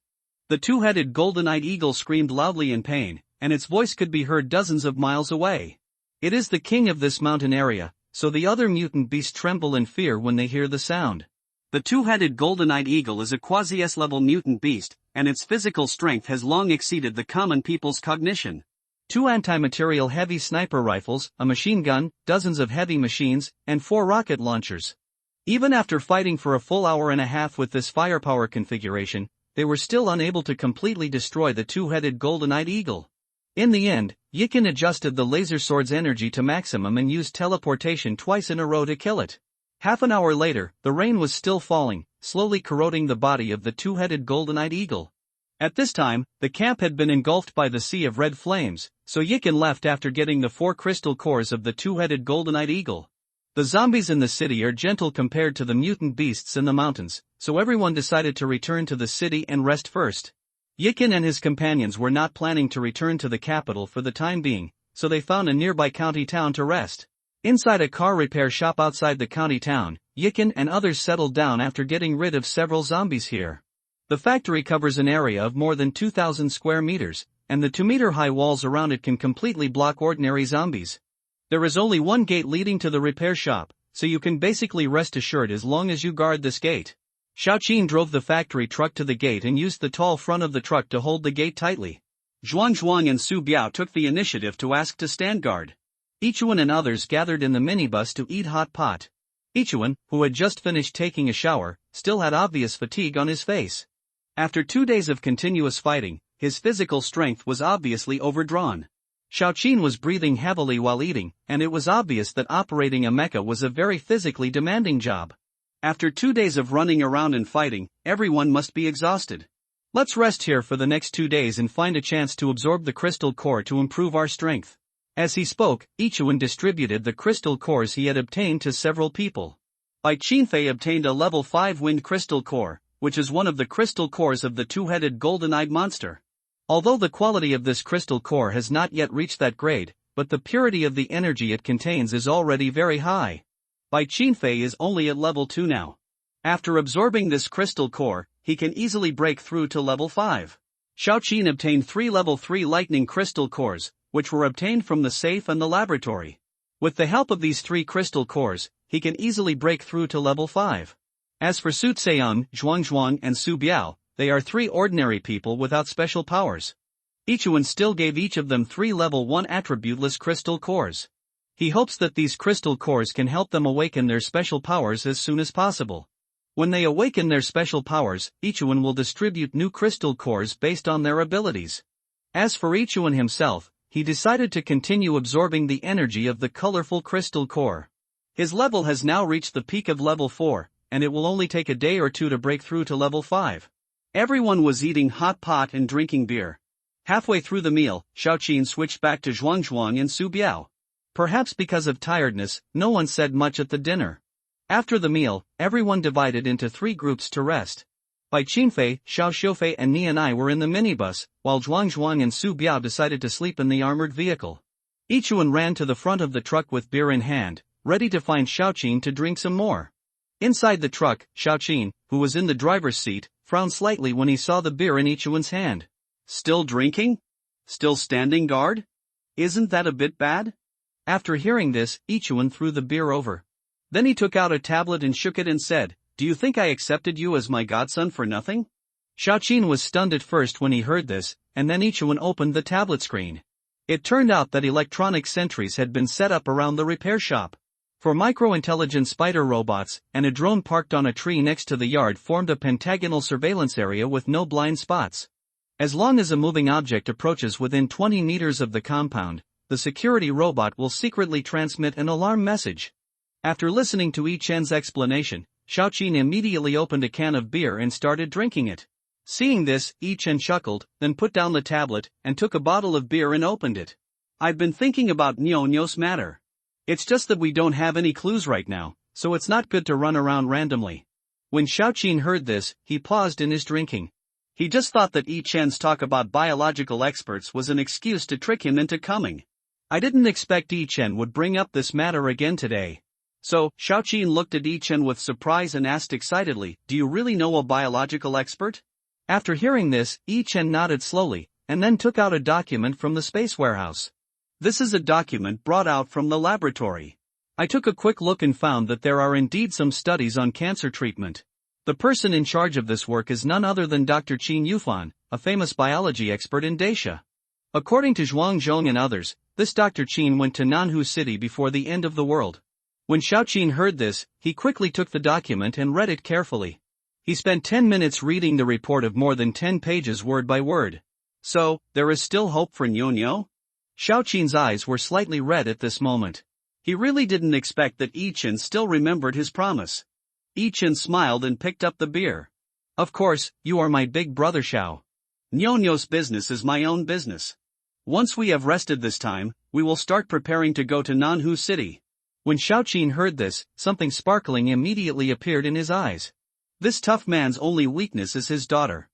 The two-headed golden-eyed eagle screamed loudly in pain, and its voice could be heard dozens of miles away. It is the king of this mountain area, so the other mutant beasts tremble in fear when they hear the sound. The two-headed golden-eyed eagle is a quasi-S-level mutant beast, and its physical strength has long exceeded the common people's cognition. 2 anti-material heavy sniper rifles, a machine gun, dozens of heavy machines, and 4 rocket launchers. Even after fighting for a full hour and a half with this firepower configuration, they were still unable to completely destroy the two-headed golden-eyed eagle. In the end, Yikin adjusted the laser sword's energy to maximum and used teleportation twice in a row to kill it. Half an hour later, the rain was still falling, slowly corroding the body of the two-headed golden-eyed eagle. At this time, the camp had been engulfed by the sea of red flames, so Yikin left after getting the 4 crystal cores of the two-headed golden-eyed eagle. The zombies in the city are gentle compared to the mutant beasts in the mountains, so everyone decided to return to the city and rest first. Yikin and his companions were not planning to return to the capital for the time being, so they found a nearby county town to rest. Inside a car repair shop outside the county town, Yikin and others settled down after getting rid of several zombies here. The factory covers an area of more than 2,000 square meters, and the 2-meter-high walls around it can completely block ordinary zombies. There is only one gate leading to the repair shop, so you can basically rest assured as long as you guard this gate. Xiaoqin drove the factory truck to the gate and used the tall front of the truck to hold the gate tightly. Zhuang and Su Biao took the initiative to ask to stand guard. Ichuan and others gathered in the minibus to eat hot pot. Ichuan, who had just finished taking a shower, still had obvious fatigue on his face. After 2 days of continuous fighting, his physical strength was obviously overdrawn. Xiaoqin was breathing heavily while eating, and it was obvious that operating a mecha was a very physically demanding job. After 2 days of running around and fighting, everyone must be exhausted. Let's rest here for the next 2 days and find a chance to absorb the crystal core to improve our strength. As he spoke, Ichuan distributed the crystal cores he had obtained to several people. Bai Qinfei obtained a level 5 wind crystal core, which is one of the crystal cores of the two-headed golden-eyed monster. Although the quality of this crystal core has not yet reached that grade, but the purity of the energy it contains is already very high. Bai Qinfei is only at level 2 now. After absorbing this crystal core, he can easily break through to level 5. Xiaoqin obtained 3 level 3 lightning crystal cores, which were obtained from the safe and the laboratory. With the help of these 3 crystal cores, he can easily break through to level 5. As for Su Tseon, Zhuang and Su Biao, they are 3 ordinary people without special powers. Ichuan still gave each of them 3 level 1 attributeless crystal cores. He hopes that these crystal cores can help them awaken their special powers as soon as possible. When they awaken their special powers, Ichuan will distribute new crystal cores based on their abilities. As for Ichuan himself, he decided to continue absorbing the energy of the colorful crystal core. His level has now reached the peak of level 4, and it will only take a day or 2 to break through to level 5. Everyone was eating hot pot and drinking beer. Halfway through the meal, Xiaoqin switched back to Zhuang and Su Biao. Perhaps because of tiredness, no one said much at the dinner. After the meal, everyone divided into 3 groups to rest. Bai Qinfei, Xiao Xiufei and Nianai were in the minibus, while Zhuang and Su Biao decided to sleep in the armored vehicle. Ichuan ran to the front of the truck with beer in hand, ready to find Xiaoqin to drink some more. Inside the truck, Xiaoqin, who was in the driver's seat, frowned slightly when he saw the beer in Ichuan's hand. Still drinking? Still standing guard? Isn't that a bit bad? After hearing this, Ichuan threw the beer over. Then he took out a tablet and shook it and said, "Do you think I accepted you as my godson for nothing?" Xiaoqin was stunned at first when he heard this, and then Ichuan opened the tablet screen. It turned out that electronic sentries had been set up around the repair shop. 4 micro-intelligent spider robots and a drone parked on a tree next to the yard formed a pentagonal surveillance area with no blind spots. As long as a moving object approaches within 20 meters of the compound, the security robot will secretly transmit an alarm message. After listening to Yi Chen's explanation, Xiaoqin immediately opened a can of beer and started drinking it. Seeing this, Yi Chen chuckled, then put down the tablet, and took a bottle of beer and opened it. "I've been thinking about Nyonyo's matter. It's just that we don't have any clues right now, so it's not good to run around randomly." When Xiaoqin heard this, he paused in his drinking. He just thought that Yi Chen's talk about biological experts was an excuse to trick him into coming. I didn't expect Yi Chen would bring up this matter again today. So, Xiaoqin looked at Yi Chen with surprise and asked excitedly, "Do you really know a biological expert?" After hearing this, Yi Chen nodded slowly, and then took out a document from the space warehouse. "This is a document brought out from the laboratory. I took a quick look and found that there are indeed some studies on cancer treatment. The person in charge of this work is none other than Dr. Qin Yufan, a famous biology expert in Dacia. According to Zhuang and others, this Dr. Qin went to Nanhu City before the end of the world." When Xiaoqin heard this, he quickly took the document and read it carefully. He spent 10 minutes reading the report of more than 10 pages word by word. So, there is still hope for Nyonyo? Xiaoqin's eyes were slightly red at this moment. He really didn't expect that Yi Chen still remembered his promise. Yi Chen smiled and picked up the beer. "Of course, you are my big brother Xiao. Nyonyo's business is my own business. Once we have rested this time, we will start preparing to go to Nanhu City." When Xiaoqin heard this, something sparkling immediately appeared in his eyes. This tough man's only weakness is his daughter.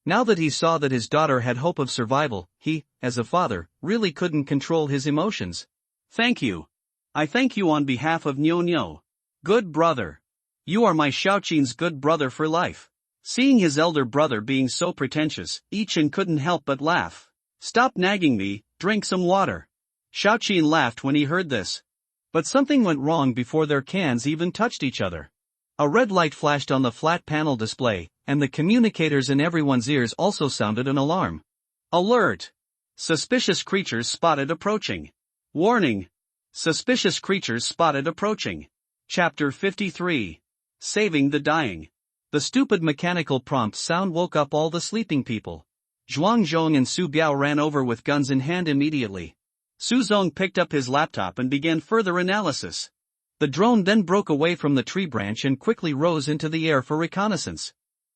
Now that he saw that his daughter had hope of survival, he, as a father, really couldn't control his emotions. Thank you. I thank you on behalf of Nyo Nyo. Good brother. You are my Xiaoqin's good brother for life. Seeing his elder brother being so pretentious, Yichen couldn't help but laugh. Stop nagging me, drink some water. Xiaoqin laughed when he heard this. But something went wrong before their cans even touched each other. A red light flashed on the flat panel display, and the communicators in everyone's ears also sounded an alarm. Alert! Suspicious creatures spotted approaching. Warning! Suspicious creatures spotted approaching. Chapter 53. Saving the Dying. The stupid mechanical prompt sound woke up all the sleeping people. Zhuang Zhong and Su Biao ran over with guns in hand immediately. Su Zong picked up his laptop and began further analysis. The drone then broke away from the tree branch and quickly rose into the air for reconnaissance.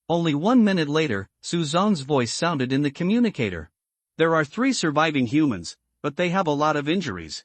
Only 1 minute later, Su Zong's voice sounded in the communicator. There are 3 surviving humans, but they have a lot of injuries.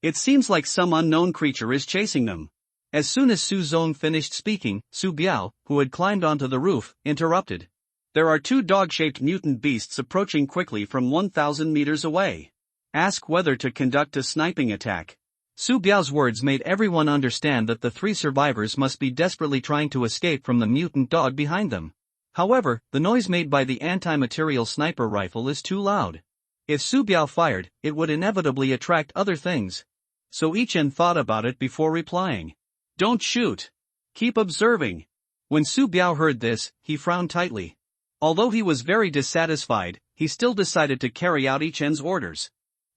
It seems like some unknown creature is chasing them. As soon as Su Zong finished speaking, Su Biao, who had climbed onto the roof, interrupted. There are 2 dog-shaped mutant beasts approaching quickly from 1,000 meters away. Ask whether to conduct a sniping attack. Su Biao's words made everyone understand that the 3 survivors must be desperately trying to escape from the mutant dog behind them. However, the noise made by the anti-material sniper rifle is too loud. If Su Biao fired, it would inevitably attract other things. So Yichen thought about it before replying. Don't shoot. Keep observing. When Su Biao heard this, he frowned tightly. Although he was very dissatisfied, he still decided to carry out Yichen's orders.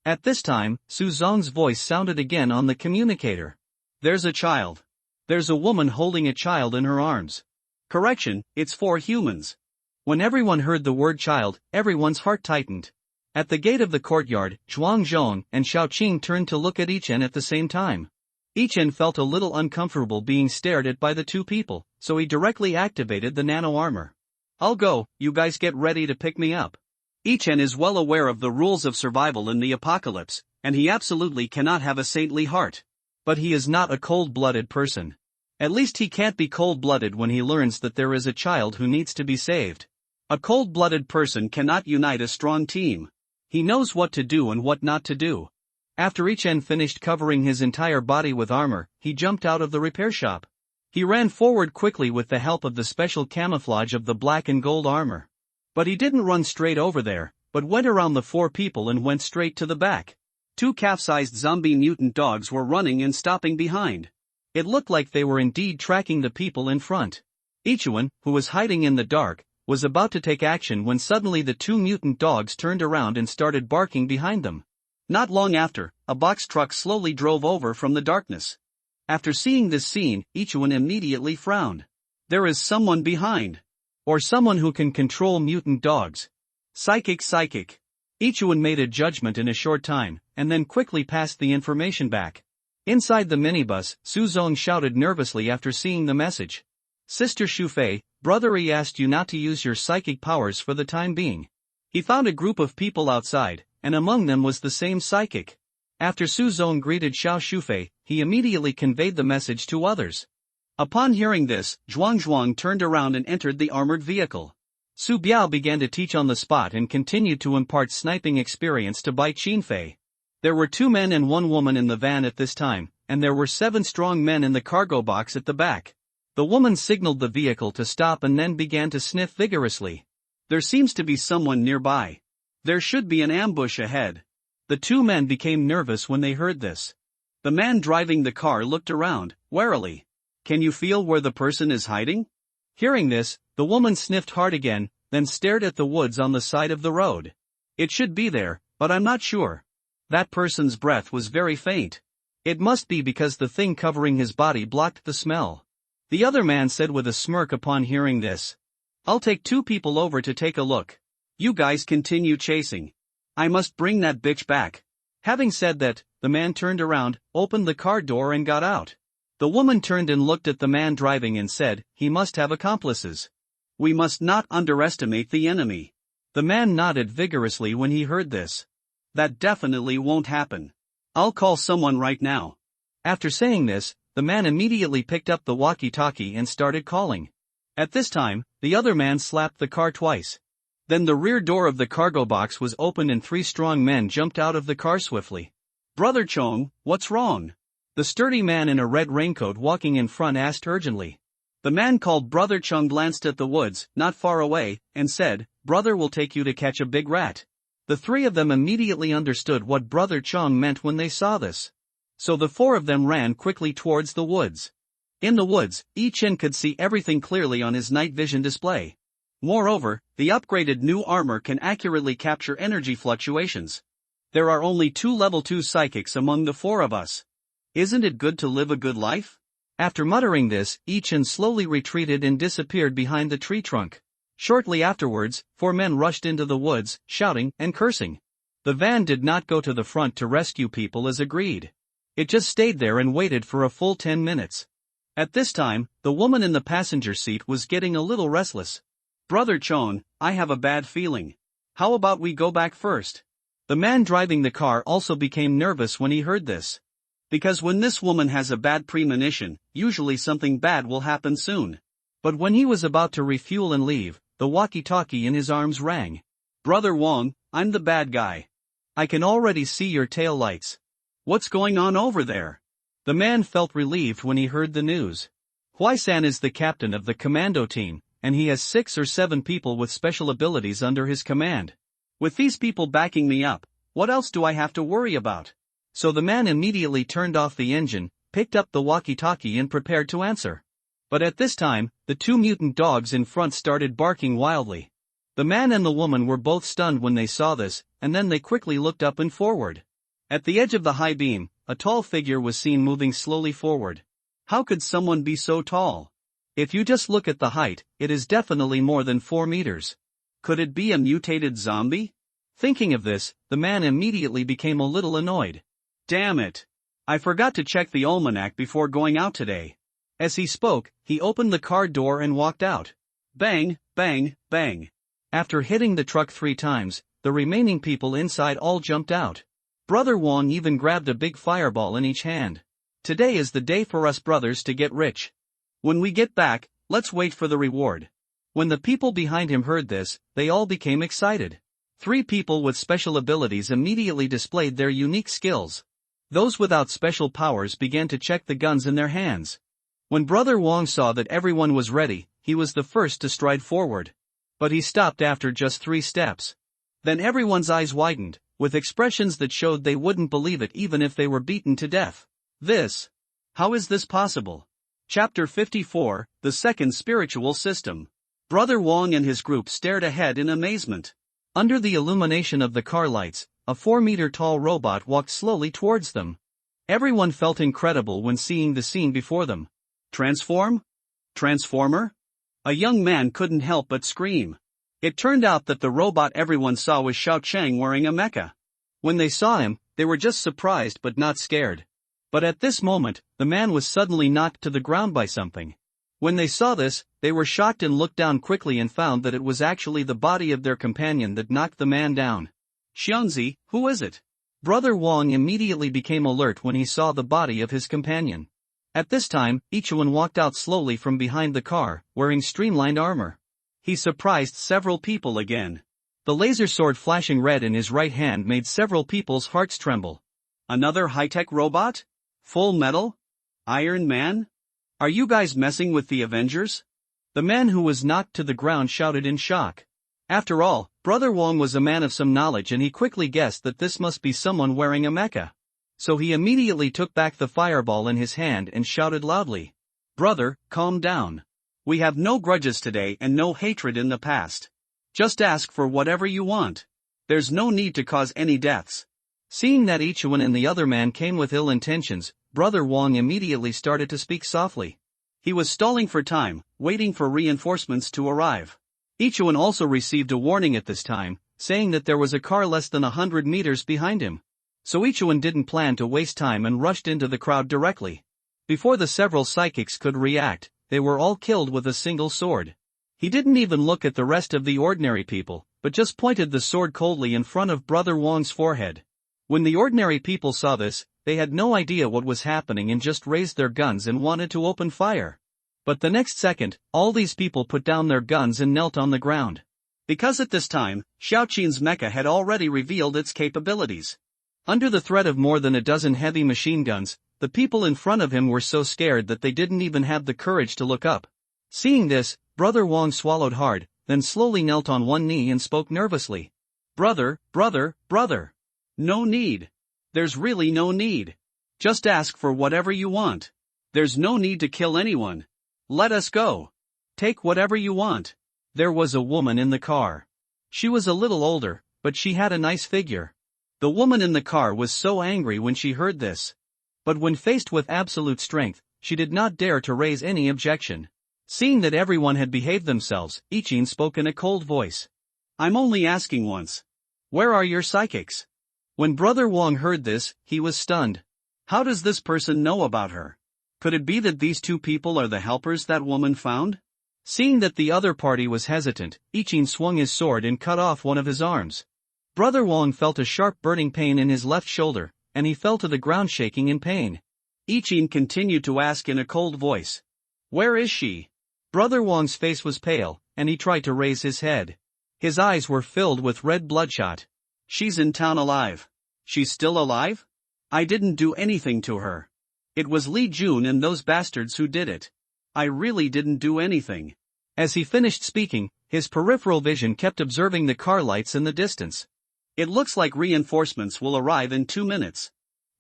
At this time, Su Zong's voice sounded again on the communicator. There's a child. There's a woman holding a child in her arms. Correction, it's 4 humans. When everyone heard the word child, everyone's heart tightened. At the gate of the courtyard, Zhuang Zhong and Xiaoqing turned to look at Yichen at the same time. Yichen felt a little uncomfortable being stared at by the 2 people, so he directly activated the nano armor. I'll go, you guys get ready to pick me up. Yichen is well aware of the rules of survival in the apocalypse, and he absolutely cannot have a saintly heart. But he is not a cold-blooded person. At least he can't be cold-blooded when he learns that there is a child who needs to be saved. A cold-blooded person cannot unite a strong team. He knows what to do and what not to do. After Yichen finished covering his entire body with armor, he jumped out of the repair shop. He ran forward quickly with the help of the special camouflage of the black and gold armor. But he didn't run straight over there, but went around the 4 people and went straight to the back. 2 calf-sized zombie mutant dogs were running and stopping behind. It looked like they were indeed tracking the people in front. Yichen, who was hiding in the dark, was about to take action when suddenly the 2 mutant dogs turned around and started barking behind them. Not long after, a box truck slowly drove over from the darkness. After seeing this scene, Yichen immediately frowned. There is someone behind. Or someone who can control mutant dogs. Psychic. Yichen made a judgment in a short time, and then quickly passed the information back. Inside the minibus, Su Zong shouted nervously after seeing the message. Sister Shufei, brother Yi asked you not to use your psychic powers for the time being. He found a group of people outside, and among them was the same psychic. After Su Zong greeted Xiao Shufei, he immediately conveyed the message to others. Upon hearing this, Zhuang turned around and entered the armored vehicle. Su Biao began to teach on the spot and continued to impart sniping experience to Bai Qinfei. There were 2 men and 1 woman in the van at this time, and there were 7 strong men in the cargo box at the back. The woman signaled the vehicle to stop and then began to sniff vigorously. There seems to be someone nearby. There should be an ambush ahead. The 2 men became nervous when they heard this. The man driving the car looked around, warily. Can you feel where the person is hiding? Hearing this, the woman sniffed hard again, then stared at the woods on the side of the road. It should be there, but I'm not sure. That person's breath was very faint. It must be because the thing covering his body blocked the smell. The other man said with a smirk upon hearing this. I'll take 2 people over to take a look. You guys continue chasing. I must bring that bitch back. Having said that, the man turned around, opened the car door and got out. The woman turned and looked at the man driving and said, he must have accomplices. We must not underestimate the enemy. The man nodded vigorously when he heard this. That definitely won't happen. I'll call someone right now. After saying this, the man immediately picked up the walkie-talkie and started calling. At this time, the other man slapped the car twice. Then the rear door of the cargo box was opened and 3 strong men jumped out of the car swiftly. Brother Chong, what's wrong? The sturdy man in a red raincoat walking in front asked urgently. The man called Brother Chong glanced at the woods, not far away, and said, "Brother will take you to catch a big rat." The 3 of them immediately understood what Brother Chong meant when they saw this. So the 4 of them ran quickly towards the woods. In the woods, I-Chin could see everything clearly on his night vision display. Moreover, the upgraded new armor can accurately capture energy fluctuations. There are only 2 level 2 psychics among the 4 of us. Isn't it good to live a good life? After muttering this, I-Chin slowly retreated and disappeared behind the tree trunk. Shortly afterwards, 4 men rushed into the woods, shouting and cursing. The van did not go to the front to rescue people as agreed. It just stayed there and waited for a full 10 minutes. At this time, the woman in the passenger seat was getting a little restless. "Brother Chong, I have a bad feeling. How about we go back first?" The man driving the car also became nervous when he heard this. Because when this woman has a bad premonition, usually something bad will happen soon. But when he was about to refuel and leave, the walkie-talkie in his arms rang. "Brother Wong, I'm the bad guy. I can already see your tail lights. What's going on over there?" The man felt relieved when he heard the news. Huai-san is the captain of the commando team, and he has 6 or 7 people with special abilities under his command. With these people backing me up, what else do I have to worry about? So the man immediately turned off the engine, picked up the walkie-talkie and prepared to answer. But at this time, the 2 mutant dogs in front started barking wildly. The man and the woman were both stunned when they saw this, and then they quickly looked up and forward. At the edge of the high beam, a tall figure was seen moving slowly forward. How could someone be so tall? If you just look at the height, it is definitely more than 4 meters. Could it be a mutated zombie? Thinking of this, the man immediately became a little annoyed. Damn it! I forgot to check the almanac before going out today. As he spoke, he opened the car door and walked out. Bang, bang, bang. After hitting the truck 3 times, the remaining people inside all jumped out. Brother Wong even grabbed a big fireball in each hand. Today is the day for us brothers to get rich. When we get back, let's wait for the reward. When the people behind him heard this, they all became excited. 3 people with special abilities immediately displayed their unique skills. Those without special powers began to check the guns in their hands. When Brother Wong saw that everyone was ready, he was the first to stride forward. But he stopped after just 3 steps. Then everyone's eyes widened, with expressions that showed they wouldn't believe it even if they were beaten to death. How is this possible? Chapter 54, The Second Spiritual System. Brother Wong and his group stared ahead in amazement. Under the illumination of the car lights, a 4-meter-tall robot walked slowly towards them. Everyone felt incredible when seeing the scene before them. Transform? Transformer? A young man couldn't help but scream. It turned out that the robot everyone saw was Xiao Cheng wearing a mecha. When they saw him, they were just surprised but not scared. But at this moment, the man was suddenly knocked to the ground by something. When they saw this, they were shocked and looked down quickly and found that it was actually the body of their companion that knocked the man down. Xianzi, who is it? Brother Wong immediately became alert when he saw the body of his companion. At this time, Ichuan walked out slowly from behind the car, wearing streamlined armor. He surprised several people again. The laser sword flashing red in his right hand made several people's hearts tremble. Another high-tech robot? Full metal? Iron Man? Are you guys messing with the Avengers? The man who was knocked to the ground shouted in shock. After all, Brother Wong was a man of some knowledge and he quickly guessed that this must be someone wearing a mecha. So he immediately took back the fireball in his hand and shouted loudly. Brother, calm down. We have no grudges today and no hatred in the past. Just ask for whatever you want. There's no need to cause any deaths. Seeing that Ichuan and the other man came with ill intentions, Brother Wong immediately started to speak softly. He was stalling for time, waiting for reinforcements to arrive. Ichuan also received a warning at this time, saying that there was a car less than 100 meters behind him. So Ichuan didn't plan to waste time and rushed into the crowd directly. Before the several psychics could react, they were all killed with a single sword. He didn't even look at the rest of the ordinary people, but just pointed the sword coldly in front of Brother Wong's forehead. When the ordinary people saw this, they had no idea what was happening and just raised their guns and wanted to open fire. But the next second, all these people put down their guns and knelt on the ground. Because at this time, Xiaoqin's mecha had already revealed its capabilities. Under the threat of more than a dozen heavy machine guns, the people in front of him were so scared that they didn't even have the courage to look up. Seeing this, Brother Wong swallowed hard, then slowly knelt on one knee and spoke nervously. Brother. No need. There's really no need. Just ask for whatever you want. There's no need to kill anyone. Let us go. Take whatever you want. There was a woman in the car. She was a little older, but she had a nice figure. The woman in the car was so angry when she heard this. But when faced with absolute strength, she did not dare to raise any objection. Seeing that everyone had behaved themselves, Ichin spoke in a cold voice. I'm only asking once. Where are your psychics? When Brother Wong heard this, he was stunned. How does this person know about her? Could it be that these two people are the helpers that woman found? Seeing that the other party was hesitant, Ichin swung his sword and cut off one of his arms. Brother Wong felt a sharp burning pain in his left shoulder, and he fell to the ground shaking in pain. Ichin continued to ask in a cold voice. Where is she? Brother Wong's face was pale, and he tried to raise his head. His eyes were filled with red bloodshot. She's in town alive. She's still alive? I didn't do anything to her. It was Li Jun and those bastards who did it. I really didn't do anything. As he finished speaking, his peripheral vision kept observing the car lights in the distance. It looks like reinforcements will arrive in 2 minutes.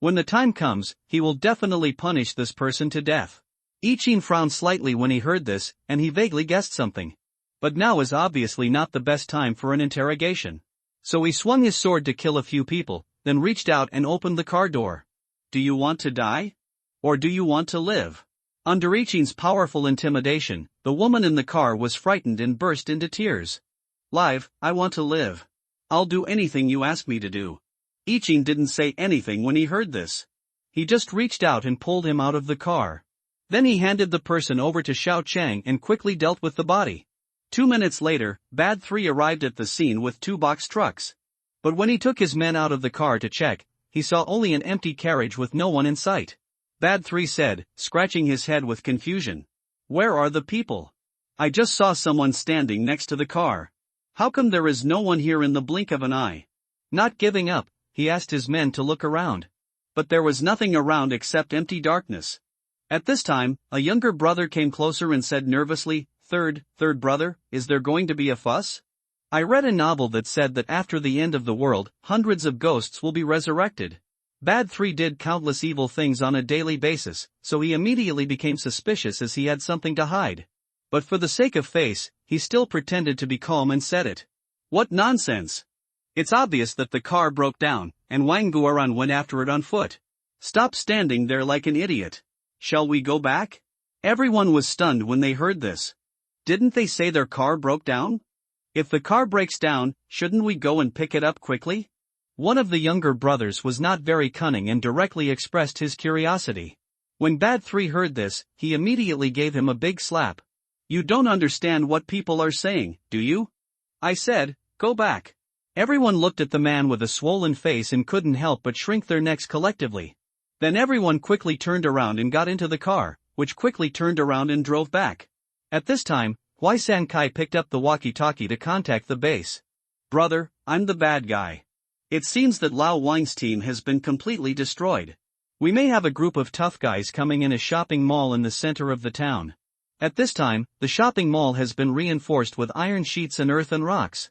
When the time comes, he will definitely punish this person to death. Ichin frowned slightly when he heard this, and he vaguely guessed something. But now is obviously not the best time for an interrogation. So he swung his sword to kill a few people, then reached out and opened the car door. Do you want to die? Or do you want to live? Under Ichin's powerful intimidation, the woman in the car was frightened and burst into tears. Live, I want to live. I'll do anything you ask me to do. Ichin didn't say anything when he heard this. He just reached out and pulled him out of the car. Then he handed the person over to Xiao Chang and quickly dealt with the body. 2 minutes later, Bad 3 arrived at the scene with 2 box trucks. But when he took his men out of the car to check, he saw only an empty carriage with no one in sight. Bad 3 said, scratching his head with confusion. Where are the people? I just saw someone standing next to the car. How come there is no one here in the blink of an eye? Not giving up, he asked his men to look around. But there was nothing around except empty darkness. At this time, a younger brother came closer and said nervously, Third brother, is there going to be a fuss? I read a novel that said that after the end of the world, hundreds of ghosts will be resurrected. Bad 3 did countless evil things on a daily basis, so he immediately became suspicious as he had something to hide. But for the sake of face, he still pretended to be calm and said it. What nonsense! It's obvious that the car broke down, and Wang Guoran went after it on foot. Stop standing there like an idiot. Shall we go back? Everyone was stunned when they heard this. Didn't they say their car broke down? If the car breaks down, shouldn't we go and pick it up quickly? One of the younger brothers was not very cunning and directly expressed his curiosity. When Bad 3 heard this, he immediately gave him a big slap. You don't understand what people are saying, do you? I said, go back. Everyone looked at the man with a swollen face and couldn't help but shrink their necks collectively. Then everyone quickly turned around and got into the car, which quickly turned around and drove back. At this time, Hui San-kai picked up the walkie-talkie to contact the base. Brother, I'm the bad guy. It seems that Lao Wang's team has been completely destroyed. We may have a group of tough guys coming in a shopping mall in the center of the town. At this time, the shopping mall has been reinforced with iron sheets and earthen rocks.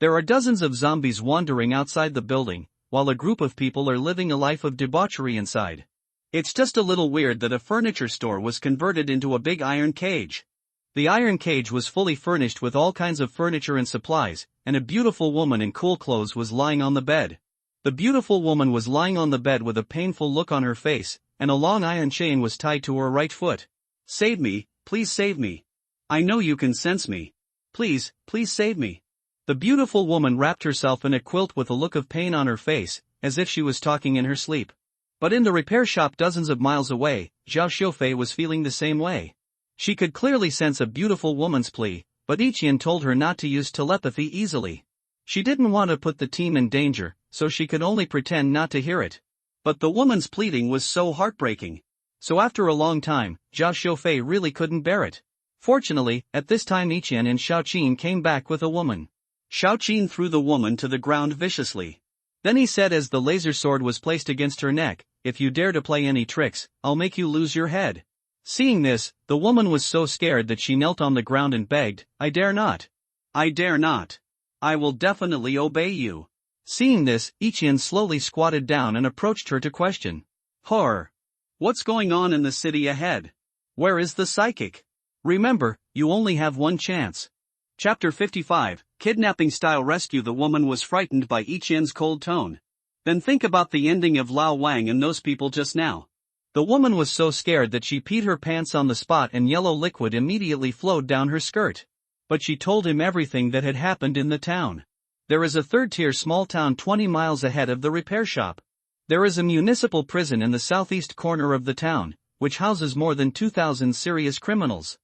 There are dozens of zombies wandering outside the building, while a group of people are living a life of debauchery inside. It's just a little weird that a furniture store was converted into a big iron cage. The iron cage was fully furnished with all kinds of furniture and supplies, and a beautiful woman in cool clothes was lying on the bed. The beautiful woman was lying on the bed with a painful look on her face, and a long iron chain was tied to her right foot. Save me, please save me. I know you can sense me. Please save me. The beautiful woman wrapped herself in a quilt with a look of pain on her face, as if she was talking in her sleep. But in the repair shop dozens of miles away, Zhao Xiufei was feeling the same way. She could clearly sense a beautiful woman's plea, but Ichian told her not to use telepathy easily. She didn't want to put the team in danger, so she could only pretend not to hear it. But the woman's pleading was so heartbreaking. So after a long time, Zhao Xiufei really couldn't bear it. Fortunately, at this time Ichian and Xiaoqin came back with a woman. Xiaoqin threw the woman to the ground viciously. Then he said as the laser sword was placed against her neck, "If you dare to play any tricks, I'll make you lose your head." Seeing this, the woman was so scared that she knelt on the ground and begged, "I dare not. I dare not. I will definitely obey you." Seeing this, Ichian slowly squatted down and approached her to question. Horror. What's going on in the city ahead? Where is the psychic? Remember, you only have one chance. Chapter 55, Kidnapping-Style Rescue. The woman was frightened by Ichian's cold tone. Then think about the ending of Lao Wang and those people just now. The woman was so scared that she peed her pants on the spot and yellow liquid immediately flowed down her skirt. But she told him everything that had happened in the town. There is a third-tier small town 20 miles ahead of the repair shop. There is a municipal prison in the southeast corner of the town, which houses more than 2,000 serious criminals.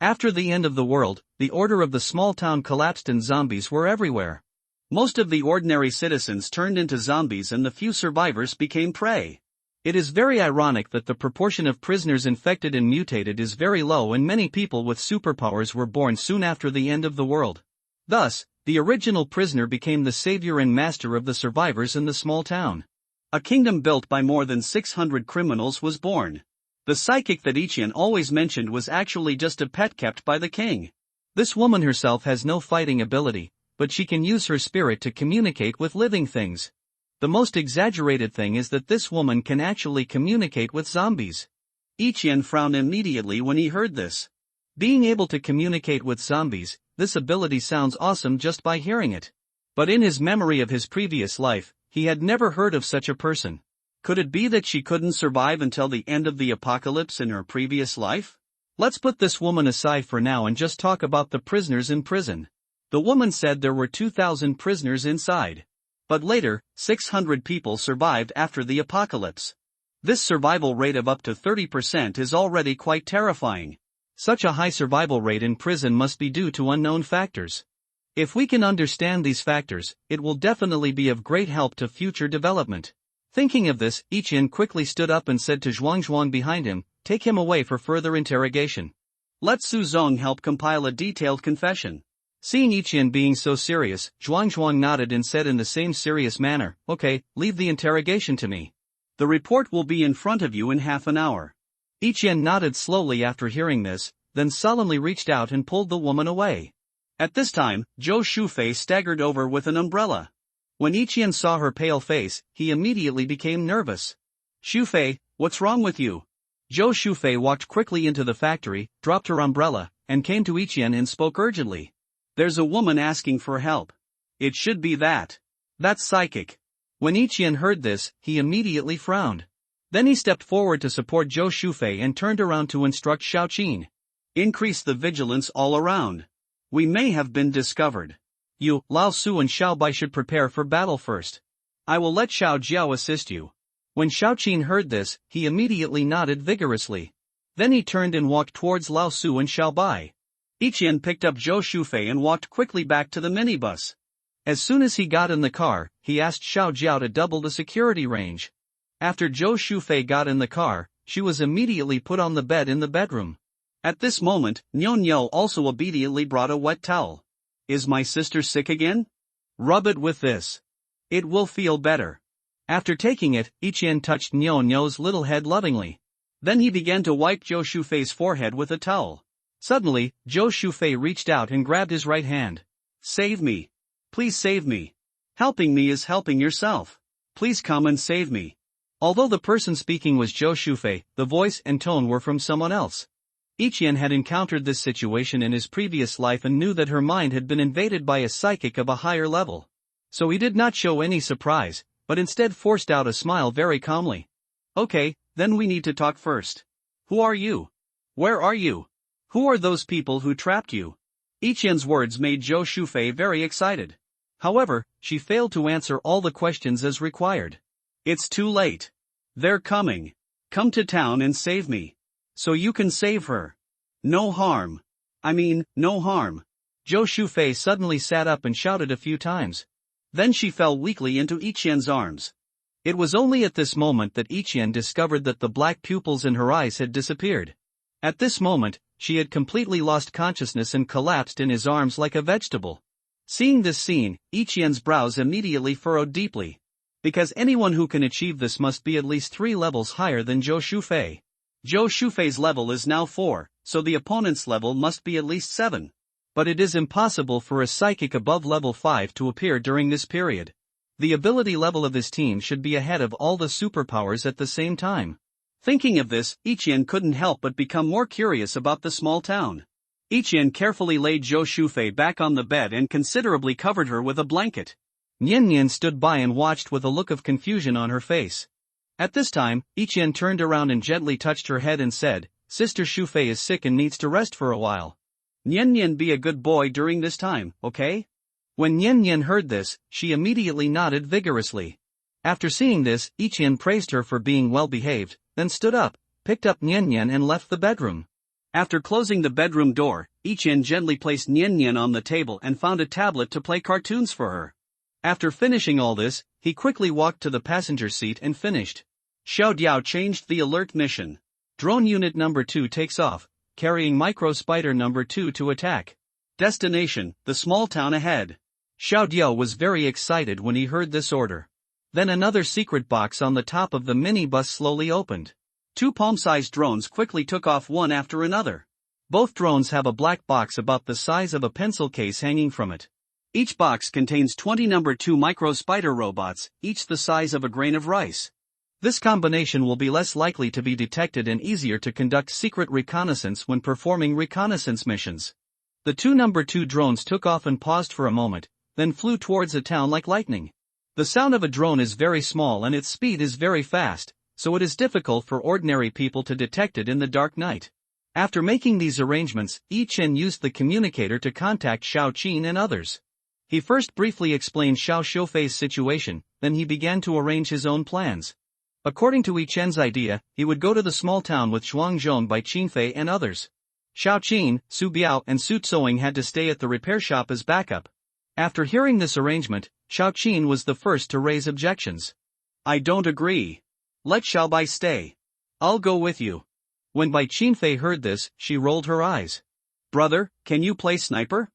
After the end of the world, the order of the small town collapsed and zombies were everywhere. Most of the ordinary citizens turned into zombies and the few survivors became prey. It is very ironic that the proportion of prisoners infected and mutated is very low and many people with superpowers were born soon after the end of the world. Thus, the original prisoner became the savior and master of the survivors in the small town. A kingdom built by more than 600 criminals was born. The psychic that Ichian always mentioned was actually just a pet kept by the king. This woman herself has no fighting ability, but she can use her spirit to communicate with living things. The most exaggerated thing is that this woman can actually communicate with zombies. Ichian frowned immediately when he heard this. Being able to communicate with zombies, this ability sounds awesome just by hearing it. But in his memory of his previous life, he had never heard of such a person. Could it be that she couldn't survive until the end of the apocalypse in her previous life? Let's put this woman aside for now and just talk about the prisoners in prison. The woman said there were 2,000 prisoners inside. But later, 600 people survived after the apocalypse. This survival rate of up to 30% is already quite terrifying. Such a high survival rate in prison must be due to unknown factors. If we can understand these factors, it will definitely be of great help to future development. Thinking of this, Ichian quickly stood up and said to Zhuangzhuang behind him, "Take him away for further interrogation." Let Su Zong help compile a detailed confession. Seeing Ichian being so serious, Zhuangzhuang nodded and said in the same serious manner, "Okay, leave the interrogation to me. The report will be in front of you in half an hour." Ichian nodded slowly after hearing this, then solemnly reached out and pulled the woman away. At this time, Zhou Shufei staggered over with an umbrella. When Ichian saw her pale face, he immediately became nervous. "Shufei, what's wrong with you?" Zhou Shufei walked quickly into the factory, dropped her umbrella, and came to Ichian and spoke urgently. "There's a woman asking for help. It should be that. That's psychic." When Ichian heard this, he immediately frowned. Then he stepped forward to support Zhou Shufei and turned around to instruct Xiaoqin. "Increase the vigilance all around. We may have been discovered. You, Lao Su and Xiao Bai should prepare for battle first. I will let Xiao Jiao assist you." When Xiaoqin heard this, he immediately nodded vigorously. Then he turned and walked towards Lao Su and Xiao Bai. Ichian picked up Zhou Shufei and walked quickly back to the minibus. As soon as he got in the car, he asked Xiao Jiao to double the security range. After Zhou Shufei got in the car, she was immediately put on the bed in the bedroom. At this moment, Niao also obediently brought a wet towel. "Is my sister sick again? Rub it with this. It will feel better." After taking it, Ichian touched Niao's little head lovingly. Then he began to wipe Zhou Shufei's forehead with a towel. Suddenly, Zhou Shufei reached out and grabbed his right hand. "Save me. Please save me. Helping me is helping yourself. Please come and save me." Although the person speaking was Zhou Shufei, the voice and tone were from someone else. Ichian had encountered this situation in his previous life and knew that her mind had been invaded by a psychic of a higher level. So he did not show any surprise, but instead forced out a smile very calmly. "Okay, then we need to talk first. Who are you? Where are you? Who are those people who trapped you?" Ichian's words made Zhou Shufei very excited. However, she failed to answer all the questions as required. "It's too late. They're coming. Come to town and save me. So you can save her. No harm. No harm." Zhou Shufei suddenly sat up and shouted a few times. Then she fell weakly into Ichian's arms. It was only at this moment that Ichian discovered that the black pupils in her eyes had disappeared. At this moment, she had completely lost consciousness and collapsed in his arms like a vegetable. Seeing this scene, Ichien's brows immediately furrowed deeply. Because anyone who can achieve this must be at least 3 levels higher than Zhou Shufei. Zhou Shufei's level is now 4, so the opponent's level must be at least 7. But it is impossible for a psychic above level 5 to appear during this period. The ability level of his team should be ahead of all the superpowers at the same time. Thinking of this, Ichien couldn't help but become more curious about the small town. Ichien carefully laid Zhou Shufei back on the bed and considerably covered her with a blanket. Nian Nian stood by and watched with a look of confusion on her face. At this time, Ichien turned around and gently touched her head and said, "Sister Shufei is sick and needs to rest for a while. Nian Nian, be a good boy during this time, okay?" When Nian Nian heard this, she immediately nodded vigorously. After seeing this, Ichien praised her for being well behaved, then stood up, picked up Nian Nian and left the bedroom. After closing the bedroom door, Ichien gently placed Nian Nian on the table and found a tablet to play cartoons for her. After finishing all this, he quickly walked to the passenger seat and finished. Xiao Diao changed the alert mission. Drone Unit Number 2 takes off, carrying Micro Spider Number 2 to attack. Destination, the small town ahead. Xiao Diao was very excited when he heard this order. Then another secret box on the top of the minibus slowly opened. 2 palm-sized drones quickly took off one after another. Both drones have a black box about the size of a pencil case hanging from it. Each box contains 20 number 2 micro spider robots, each the size of a grain of rice. This combination will be less likely to be detected and easier to conduct secret reconnaissance when performing reconnaissance missions. The 2 number 2 drones took off and paused for a moment, then flew towards the town like lightning. The sound of a drone is very small and its speed is very fast, so it is difficult for ordinary people to detect it in the dark night. After making these arrangements, Ichien used the communicator to contact Xiao Qin and others. He first briefly explained Xiao Shufei's situation, then he began to arrange his own plans. According to Ichien's idea, he would go to the small town with Zhuangzhong by Qinfei and others. Xiao Qin, Su Biao and Su Tsoing had to stay at the repair shop as backup. After hearing this arrangement, Xiao Qin was the first to raise objections. "I don't agree. Let Xiao Bai stay. I'll go with you." When Bai Qinfei heard this, she rolled her eyes. "Brother, can you play sniper?"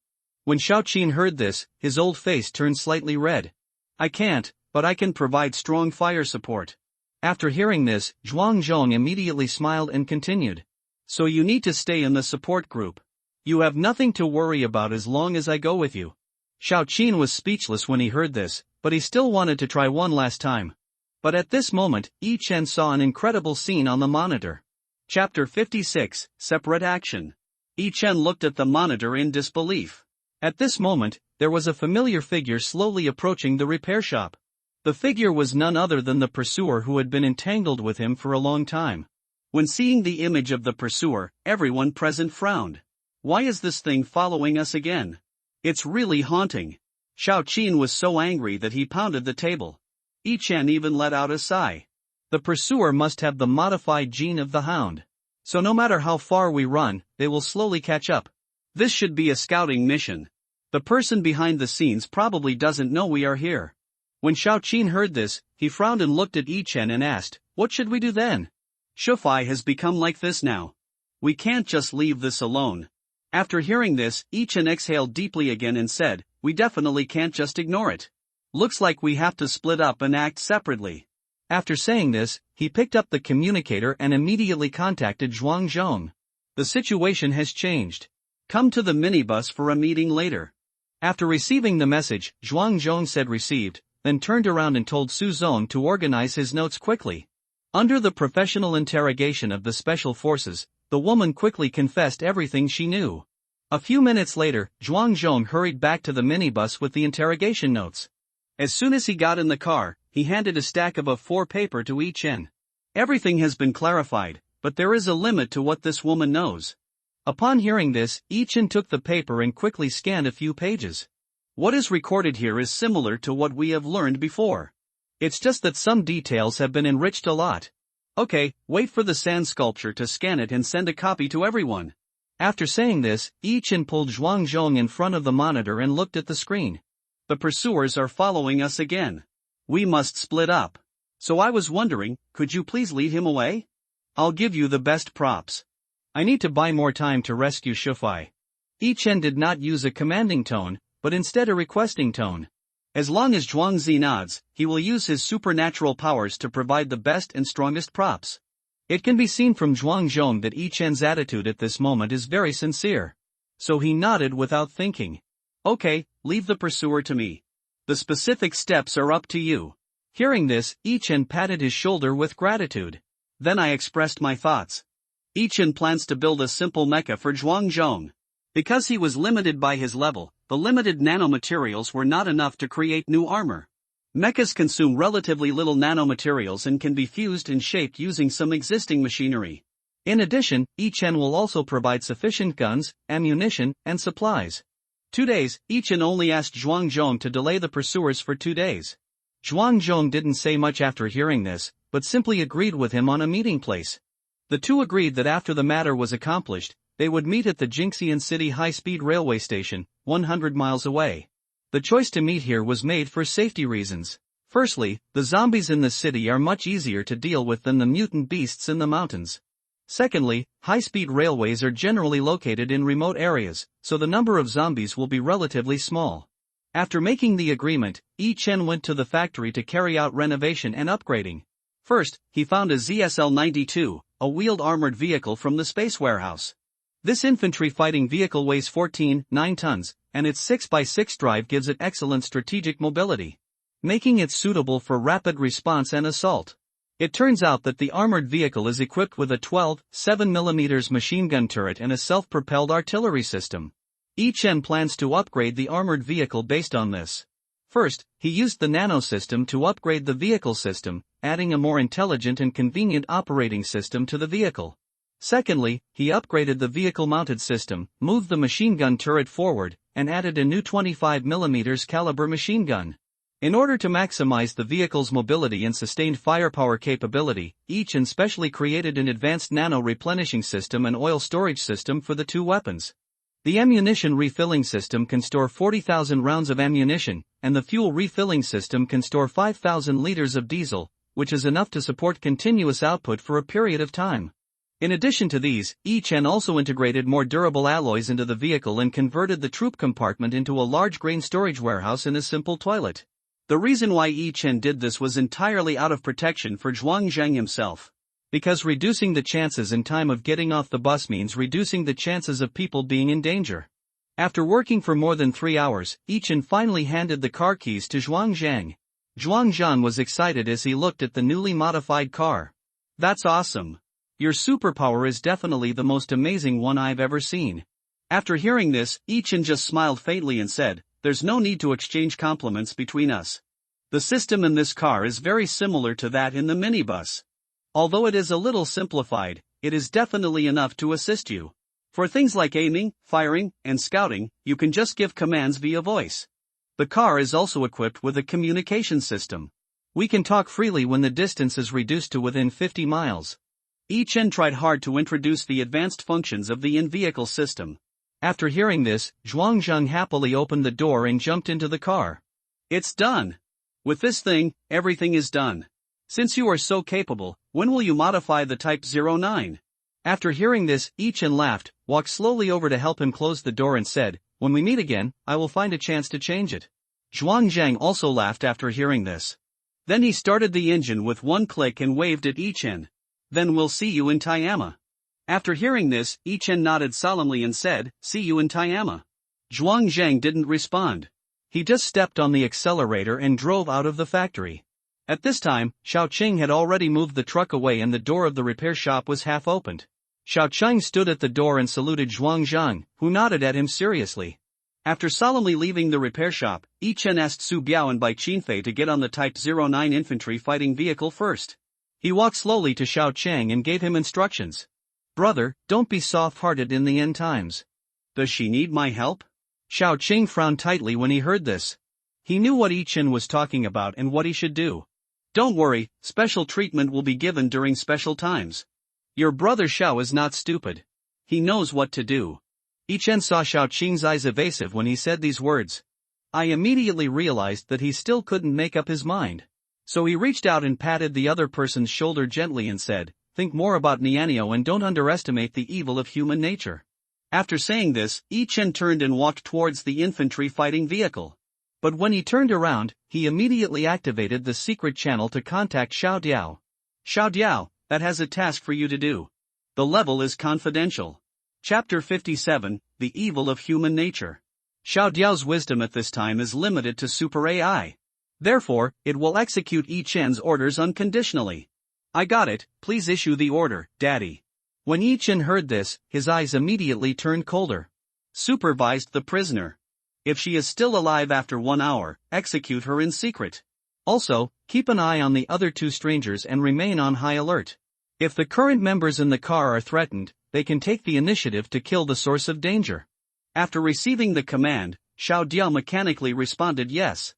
When Xiao Qin heard this, his old face turned slightly red. "I can't, but I can provide strong fire support." After hearing this, Zhuangzhong immediately smiled and continued. "So you need to stay in the support group. You have nothing to worry about as long as I go with you." Xiao Qin was speechless when he heard this, but he still wanted to try one last time. But at this moment, Ichien saw an incredible scene on the monitor. Chapter 56, Separate Action. Ichien looked at the monitor in disbelief. At this moment, there was a familiar figure slowly approaching the repair shop. The figure was none other than the pursuer who had been entangled with him for a long time. When seeing the image of the pursuer, everyone present frowned. "Why is this thing following us again? It's really haunting." Xiao Qin was so angry that he pounded the table. Ichien even let out a sigh. The pursuer must have the modified gene of the hound. So no matter how far we run, they will slowly catch up. This should be a scouting mission. The person behind the scenes probably doesn't know we are here. When Xiao Qin heard this, he frowned and looked at Ichien and asked, "What should we do then?" "Shufei has become like this now. We can't just leave this alone." After hearing this, Ichien exhaled deeply again and said, "We definitely can't just ignore it. Looks like we have to split up and act separately." After saying this, he picked up the communicator and immediately contacted Zhuangzhong. "The situation has changed. Come to the minibus for a meeting later." After receiving the message, Zhuangzhong said received, then turned around and told Su Zong to organize his notes quickly. Under the professional interrogation of the special forces, the woman quickly confessed everything she knew. A few minutes later, Zhuangzhong hurried back to the minibus with the interrogation notes. As soon as he got in the car, he handed a stack of A4 paper to Ichien. "Everything has been clarified, but there is a limit to what this woman knows." Upon hearing this, Ichien took the paper and quickly scanned a few pages. "What is recorded here is similar to what we have learned before. It's just that some details have been enriched a lot." "Okay, wait for the sand sculpture to scan it and send a copy to everyone." After saying this, Ichien pulled Zhuangzhong in front of the monitor and looked at the screen. "The pursuers are following us again. We must split up. So I was wondering, could you please lead him away? I'll give you the best props." "I need to buy more time to rescue Shufei." Ichien did not use a commanding tone, but instead a requesting tone. As long as Zhuangzi nods, he will use his supernatural powers to provide the best and strongest props. It can be seen from Zhuangzhong that Yi Chen's attitude at this moment is very sincere. So he nodded without thinking. Okay, leave the pursuer to me. The specific steps are up to you. Hearing this, Yi Chen patted his shoulder with gratitude. Then I expressed my thoughts. Yi Chen plans to build a simple mecha for Zhuangzhong. Because he was limited by his level, the limited nanomaterials were not enough to create new armor. Mechas consume relatively little nanomaterials and can be fused and shaped using some existing machinery. In addition, Yi Chen will also provide sufficient guns, ammunition, and supplies. 2 days, Yi Chen only asked Zhuangzhong to delay the pursuers for 2 days. Zhuangzhong didn't say much after hearing this, but simply agreed with him on a meeting place. The two agreed that after the matter was accomplished, they would meet at the Jingxian City High-Speed Railway Station, 100 miles away. The choice to meet here was made for safety reasons. Firstly, the zombies in the city are much easier to deal with than the mutant beasts in the mountains. Secondly, high-speed railways are generally located in remote areas, so the number of zombies will be relatively small. After making the agreement, Yi Chen went to the factory to carry out renovation and upgrading. First, he found a ZSL-92, a wheeled armored vehicle from the space warehouse. This infantry fighting vehicle weighs 14.9 tons, and its 6x6 drive gives it excellent strategic mobility, making it suitable for rapid response and assault. It turns out that the armored vehicle is equipped with a 12.7mm machine gun turret and a self-propelled artillery system. Yi Chen plans to upgrade the armored vehicle based on this. First, he used the nano system to upgrade the vehicle system, adding a more intelligent and convenient operating system to the vehicle. Secondly, he upgraded the vehicle-mounted system, moved the machine gun turret forward, and added a new 25mm caliber machine gun. In order to maximize the vehicle's mobility and sustained firepower capability, Yi Chen specially created an advanced nano-replenishing system and oil storage system for the two weapons. The ammunition refilling system can store 40,000 rounds of ammunition, and the fuel refilling system can store 5,000 liters of diesel, which is enough to support continuous output for a period of time. In addition to these, Yi Chen also integrated more durable alloys into the vehicle and converted the troop compartment into a large grain storage warehouse and a simple toilet. The reason why Yi Chen did this was entirely out of protection for Zhuangzhang himself. Because reducing the chances and time of getting off the bus means reducing the chances of people being in danger. After working for more than 3 hours, Yi Chen finally handed the car keys to Zhuangzhang. Zhuangzhang was excited as he looked at the newly modified car. That's awesome. Your superpower is definitely the most amazing one I've ever seen. After hearing this, Yi Chen just smiled faintly and said, "There's no need to exchange compliments between us. The system in this car is very similar to that in the minibus. Although it is a little simplified, it is definitely enough to assist you. For things like aiming, firing, and scouting, you can just give commands via voice. The car is also equipped with a communication system. We can talk freely when the distance is reduced to within 50 miles. Yi Chen tried hard to introduce the advanced functions of the in-vehicle system. After hearing this, Zhuangzhang happily opened the door and jumped into the car. It's done. With this thing, everything is done. Since you are so capable, when will you modify the Type 09? After hearing this, Yi Chen laughed, walked slowly over to help him close the door and said, "When we meet again, I will find a chance to change it." Zhuangzhang also laughed after hearing this. Then he started the engine with one click and waved at Yi Chen. "Then we'll see you in Tayama." After hearing this, Yi Chen nodded solemnly and said, "See you in Tayama." Zhuangzhang didn't respond. He just stepped on the accelerator and drove out of the factory. At this time, Xiaoqing had already moved the truck away and the door of the repair shop was half opened. Xiaoqing stood at the door and saluted Zhuangzhang, who nodded at him seriously. After solemnly leaving the repair shop, Yi Chen asked Su Biao and Bai Qinfei to get on the Type 09 infantry fighting vehicle first. He walked slowly to Xiaoqing and gave him instructions. "Brother, don't be soft-hearted in the end times." "Does she need my help?" Xiaoqing frowned tightly when he heard this. He knew what Yi Chen was talking about and what he should do. "Don't worry, special treatment will be given during special times. Your brother Xiao is not stupid. He knows what to do." Yi Chen saw Xiaoqing's eyes evasive when he said these words. I immediately realized that he still couldn't make up his mind. So he reached out and patted the other person's shoulder gently and said, "Think more about Nianio and don't underestimate the evil of human nature." After saying this, Yi Chen turned and walked towards the infantry fighting vehicle. But when he turned around, he immediately activated the secret channel to contact Xiao Diao. Xiao Diao, that has a task for you to do. The level is confidential. Chapter 57, The Evil of Human Nature. Xiao Diao's wisdom at this time is limited to super AI. Therefore, it will execute Yi Chen's orders unconditionally. I got it, please issue the order, Daddy. When Yi Chen heard this, his eyes immediately turned colder. Supervised the prisoner. If she is still alive after 1 hour, execute her in secret. Also, keep an eye on the other 2 strangers and remain on high alert. If the current members in the car are threatened, they can take the initiative to kill the source of danger. After receiving the command, Xiao Diao mechanically responded yes.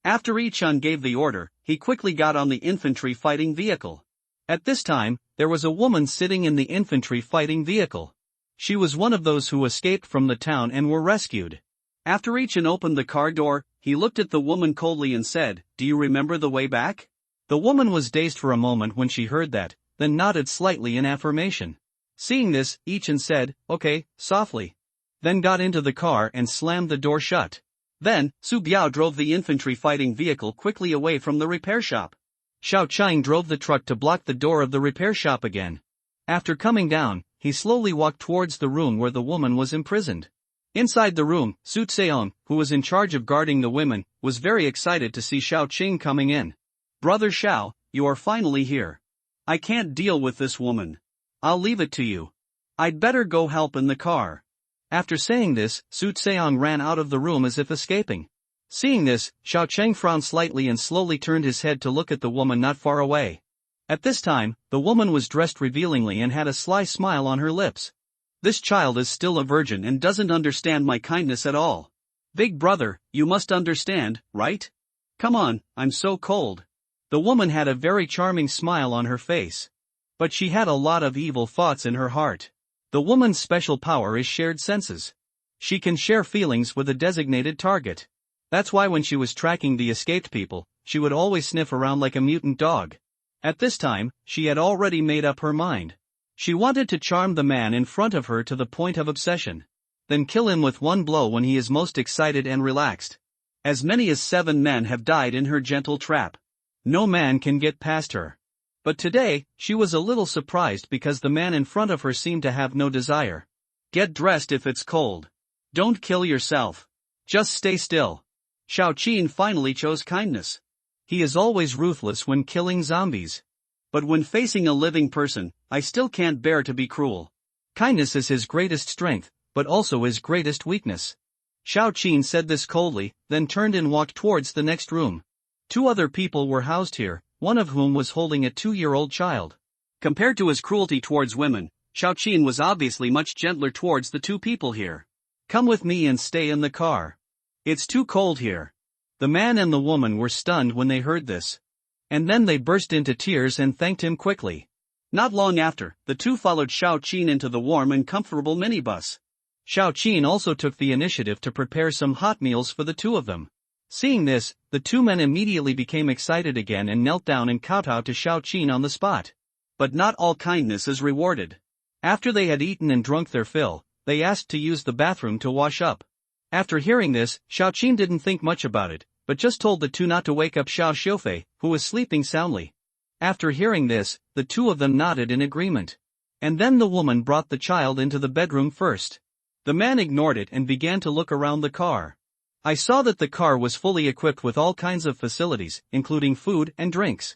After Yi Chen gave the order, he quickly got on the infantry fighting vehicle. At this time, there was a woman sitting in the infantry fighting vehicle. She was one of those who escaped from the town and were rescued. After Yi Chen opened the car door, he looked at the woman coldly and said, "Do you remember the way back?" The woman was dazed for a moment when she heard that, then nodded slightly in affirmation. Seeing this, Yi Chen said, "Okay," softly. Then got into the car and slammed the door shut. Then, Su Biao drove the infantry fighting vehicle quickly away from the repair shop. Xiao Chang drove the truck to block the door of the repair shop again. After coming down, he slowly walked towards the room where the woman was imprisoned. Inside the room, Su Tseong, who was in charge of guarding the women, was very excited to see Xiao Qing coming in. "Brother Xiao, you are finally here. I can't deal with this woman. I'll leave it to you. I'd better go help in the car." After saying this, Su Tseong ran out of the room as if escaping. Seeing this, Xiao Cheng frowned slightly and slowly turned his head to look at the woman not far away. At this time, the woman was dressed revealingly and had a sly smile on her lips. "This child is still a virgin and doesn't understand my kindness at all. Big brother, you must understand, right? Come on, I'm so cold." The woman had a very charming smile on her face. But she had a lot of evil thoughts in her heart. The woman's special power is shared senses. She can share feelings with a designated target. That's why when she was tracking the escaped people, she would always sniff around like a mutant dog. At this time, she had already made up her mind. She wanted to charm the man in front of her to the point of obsession. Then kill him with one blow when he is most excited and relaxed. As many as 7 men have died in her gentle trap. No man can get past her. But today, she was a little surprised because the man in front of her seemed to have no desire. "Get dressed if it's cold. Don't kill yourself. Just stay still." Xiao Qin finally chose kindness. He is always ruthless when killing zombies. But when facing a living person, I still can't bear to be cruel. Kindness is his greatest strength, but also his greatest weakness. Xiao Qin said this coldly, then turned and walked towards the next room. 2 other people were housed here, one of whom was holding a 2-year-old child. Compared to his cruelty towards women, Xiao Qin was obviously much gentler towards the 2 people here. "Come with me and stay in the car. It's too cold here." The man and the woman were stunned when they heard this. And then they burst into tears and thanked him quickly. Not long after, the 2 followed Xiao Qin into the warm and comfortable minibus. Xiao Qin also took the initiative to prepare some hot meals for the 2 of them. Seeing this, the 2 men immediately became excited again and knelt down and kowtowed to Xiao Qin on the spot. But not all kindness is rewarded. After they had eaten and drunk their fill, they asked to use the bathroom to wash up. After hearing this, Xiao Qin didn't think much about it, but just told the 2 not to wake up Xiao Xiufei, who was sleeping soundly. After hearing this, the 2 of them nodded in agreement. And then the woman brought the child into the bedroom first. The man ignored it and began to look around the car. I saw that the car was fully equipped with all kinds of facilities, including food and drinks.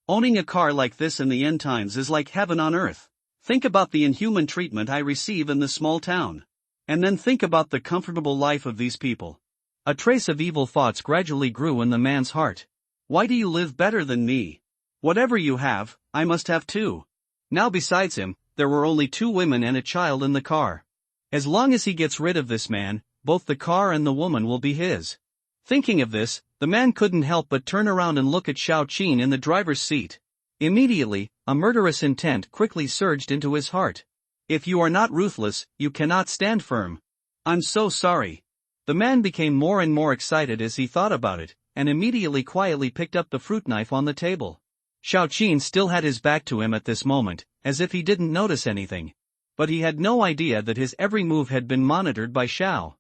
Owning a car like this in the end times is like heaven on earth. Think about the inhuman treatment I receive in this small town. And then think about the comfortable life of these people. A trace of evil thoughts gradually grew in the man's heart. Why do you live better than me? Whatever you have, I must have too. Now besides him, there were only 2 women and a child in the car. As long as he gets rid of this man, both the car and the woman will be his. Thinking of this, the man couldn't help but turn around and look at Xiao Qin in the driver's seat. Immediately, a murderous intent quickly surged into his heart. If you are not ruthless, you cannot stand firm. I'm so sorry. The man became more and more excited as he thought about it, and immediately quietly picked up the fruit knife on the table. Xiao Qin still had his back to him at this moment, as if he didn't notice anything. But he had no idea that his every move had been monitored by Xiao.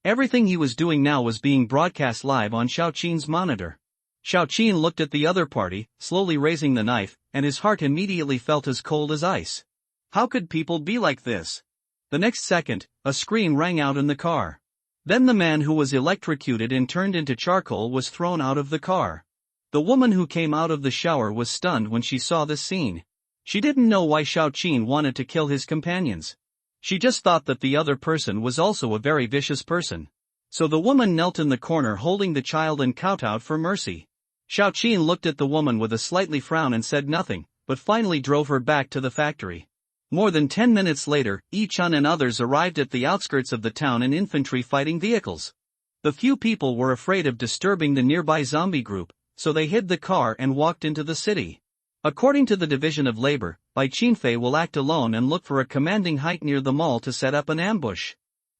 Everything he was doing now was being broadcast live on Xiao Qin's monitor. Xiao Qin looked at the other party, slowly raising the knife, and his heart immediately felt as cold as ice. How could people be like this? The next second, a scream rang out in the car. Then the man who was electrocuted and turned into charcoal was thrown out of the car. The woman who came out of the shower was stunned when she saw this scene. She didn't know why Xiao Qin wanted to kill his companions. She just thought that the other person was also a very vicious person. So the woman knelt in the corner holding the child and kowtowed for mercy. Xiao Qin looked at the woman with a slightly frown and said nothing, but finally drove her back to the factory. More than 10 minutes later, Yi Chun and others arrived at the outskirts of the town in infantry fighting vehicles. The few people were afraid of disturbing the nearby zombie group, so they hid the car and walked into the city. According to the Division of Labor, Bai Qinfei will act alone and look for a commanding height near the mall to set up an ambush.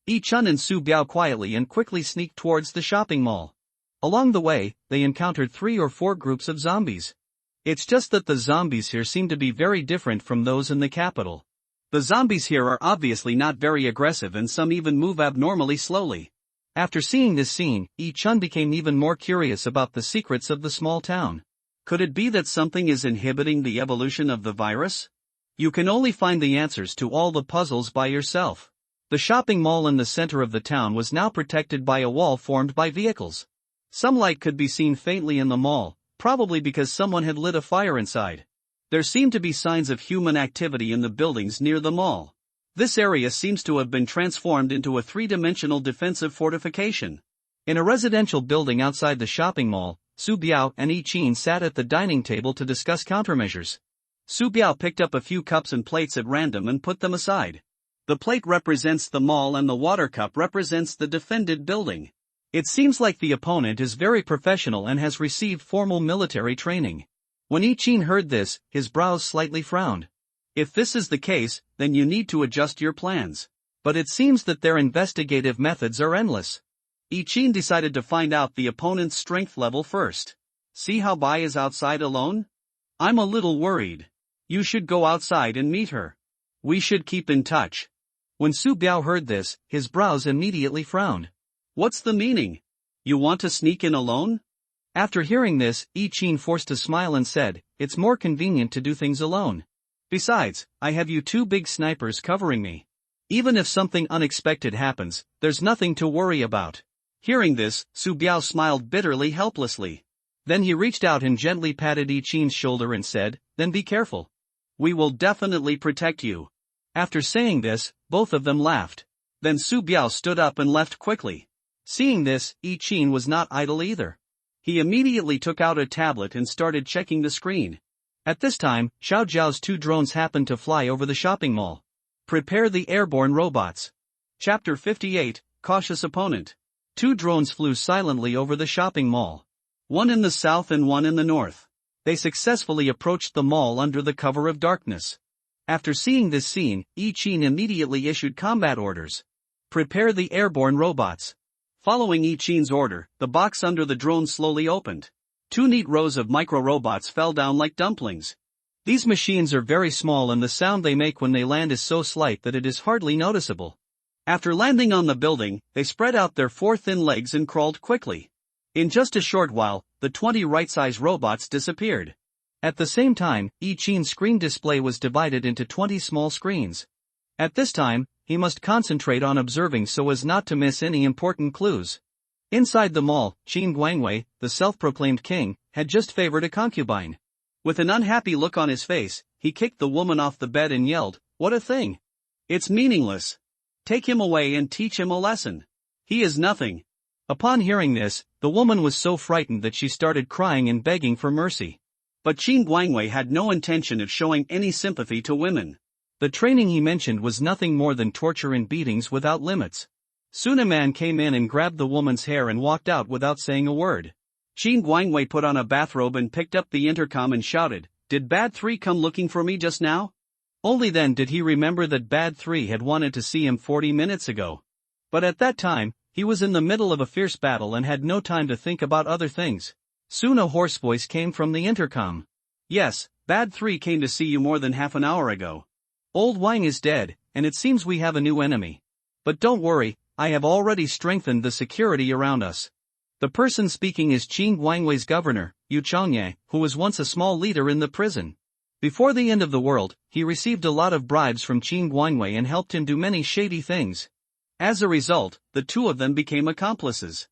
Yi Chun and Su Biao quietly and quickly sneaked towards the shopping mall. Along the way, they encountered 3 or 4 groups of zombies. It's just that the zombies here seem to be very different from those in the capital. The zombies here are obviously not very aggressive and some even move abnormally slowly. After seeing this scene, Yi Chun became even more curious about the secrets of the small town. Could it be that something is inhibiting the evolution of the virus? You can only find the answers to all the puzzles by yourself. The shopping mall in the center of the town was now protected by a wall formed by vehicles. Some light could be seen faintly in the mall, probably because someone had lit a fire inside. There seemed to be signs of human activity in the buildings near the mall. This area seems to have been transformed into a 3-dimensional defensive fortification. In a residential building outside the shopping mall, Su Biao and Yi Qin sat at the dining table to discuss countermeasures. Su Biao picked up a few cups and plates at random and put them aside. The plate represents the mall and the water cup represents the defended building. It seems like the opponent is very professional and has received formal military training. When Yi Qin heard this, his brows slightly frowned. If this is the case, then you need to adjust your plans. But it seems that their investigative methods are endless. Yi Qin decided to find out the opponent's strength level first. See how Bai is outside alone? I'm a little worried. You should go outside and meet her. We should keep in touch. When Su Biao heard this, his brows immediately frowned. What's the meaning? You want to sneak in alone? After hearing this, Yi Qin forced a smile and said, it's more convenient to do things alone. Besides, I have you 2 big snipers covering me. Even if something unexpected happens, there's nothing to worry about. Hearing this, Su Biao smiled bitterly helplessly. Then he reached out and gently patted Yi Qin's shoulder and said, then be careful. We will definitely protect you. After saying this, both of them laughed. Then Su Biao stood up and left quickly. Seeing this, Yi Qin was not idle either. He immediately took out a tablet and started checking the screen. At this time, Xiao Zhao's 2 drones happened to fly over the shopping mall. Prepare the airborne robots. Chapter 58, Cautious Opponent. 2 drones flew silently over the shopping mall. One in the south and one in the north. They successfully approached the mall under the cover of darkness. After seeing this scene, Yi Qin immediately issued combat orders. Prepare the airborne robots. Following Yi Qin's order, the box under the drone slowly opened. 2 neat rows of micro-robots fell down like dumplings. These machines are very small and the sound they make when they land is so slight that it is hardly noticeable. After landing on the building, they spread out their 4 thin legs and crawled quickly. In just a short while, the 20 right-size robots disappeared. At the same time, Yi Qin's screen display was divided into 20 small screens. At this time, he must concentrate on observing so as not to miss any important clues. Inside the mall, Qin Guangwei, the self-proclaimed king, had just favored a concubine. With an unhappy look on his face, he kicked the woman off the bed and yelled, "What a thing! It's meaningless. Take him away and teach him a lesson. He is nothing." Upon hearing this, the woman was so frightened that she started crying and begging for mercy. But Qin Guangwei had no intention of showing any sympathy to women. The training he mentioned was nothing more than torture and beatings without limits. Soon a man came in and grabbed the woman's hair and walked out without saying a word. Qin Guangwei put on a bathrobe and picked up the intercom and shouted, "Did Bad 3 come looking for me just now?" Only then did he remember that Bad 3 had wanted to see him 40 minutes ago. But at that time, he was in the middle of a fierce battle and had no time to think about other things. Soon a hoarse voice came from the intercom. "Yes, Bad 3 came to see you more than half an hour ago. Old Wang is dead, and it seems we have a new enemy. But don't worry, I have already strengthened the security around us. The person speaking is Qin Guangwei's governor, Yu Changye, who was once a small leader in the prison. Before the end of the world, he received a lot of bribes from Qin Guangwei and helped him do many shady things. As a result, the two of them became accomplices.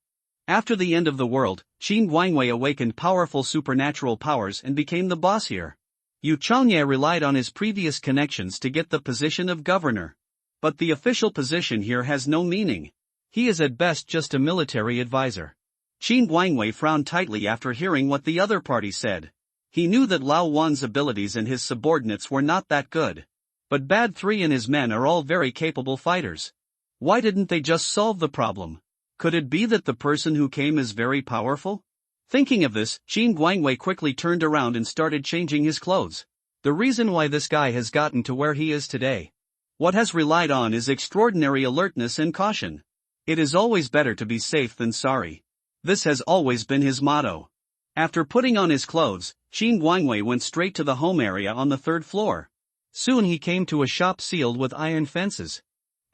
After the end of the world, Qin Guangwei awakened powerful supernatural powers and became the boss here. Yu Changye relied on his previous connections to get the position of governor. But the official position here has no meaning. He is at best just a military advisor. Qin Guangwei frowned tightly after hearing what the other party said. He knew that Lao Wan's abilities and his subordinates were not that good. But Bad 3 and his men are all very capable fighters. Why didn't they just solve the problem? Could it be that the person who came is very powerful? Thinking of this, Qin Guangwei quickly turned around and started changing his clothes. The reason why this guy has gotten to where he is today. What has relied on is extraordinary alertness and caution. It is always better to be safe than sorry. This has always been his motto. After putting on his clothes, Qin Guangwei went straight to the home area on the 3rd floor. Soon he came to a shop sealed with iron fences.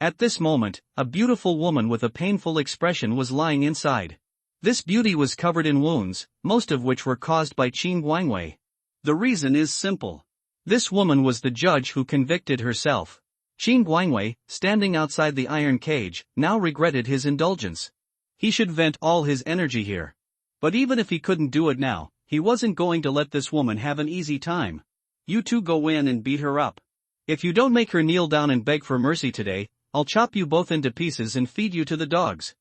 At this moment, a beautiful woman with a painful expression was lying inside. This beauty was covered in wounds, most of which were caused by Qin Guangwei. The reason is simple. This woman was the judge who convicted herself. Qin Guangwei, standing outside the iron cage, now regretted his indulgence. He should vent all his energy here. But even if he couldn't do it now, he wasn't going to let this woman have an easy time. You two go in and beat her up. If you don't make her kneel down and beg for mercy today, I'll chop you both into pieces and feed you to the dogs.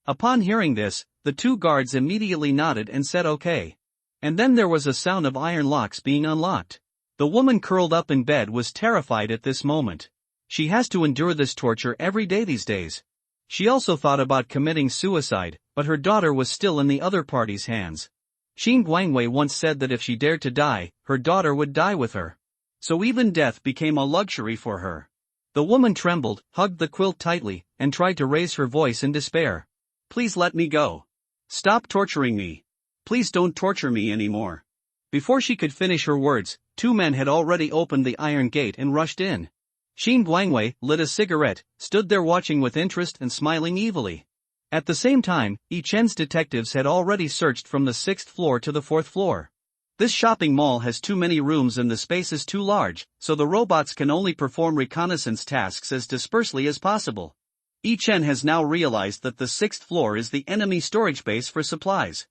Upon hearing this, the two guards immediately nodded and said okay. And then there was a sound of iron locks being unlocked. The woman curled up in bed was terrified at this moment. She has to endure this torture every day these days. She also thought about committing suicide, but her daughter was still in the other party's hands. Qin Guangwei once said that if she dared to die, her daughter would die with her. So even death became a luxury for her. The woman trembled, hugged the quilt tightly, and tried to raise her voice in despair. Please let me go. Stop torturing me. Please don't torture me anymore. Before she could finish her words, two men had already opened the iron gate and rushed in. Qin Guangwei lit a cigarette, stood there watching with interest and smiling evilly. At the same time, Yi Chen's detectives had already searched from the 6th floor to the 4th floor. This shopping mall has too many rooms and the space is too large, so the robots can only perform reconnaissance tasks as dispersely as possible. Yi Chen has now realized that the 6th floor is the enemy storage base for supplies.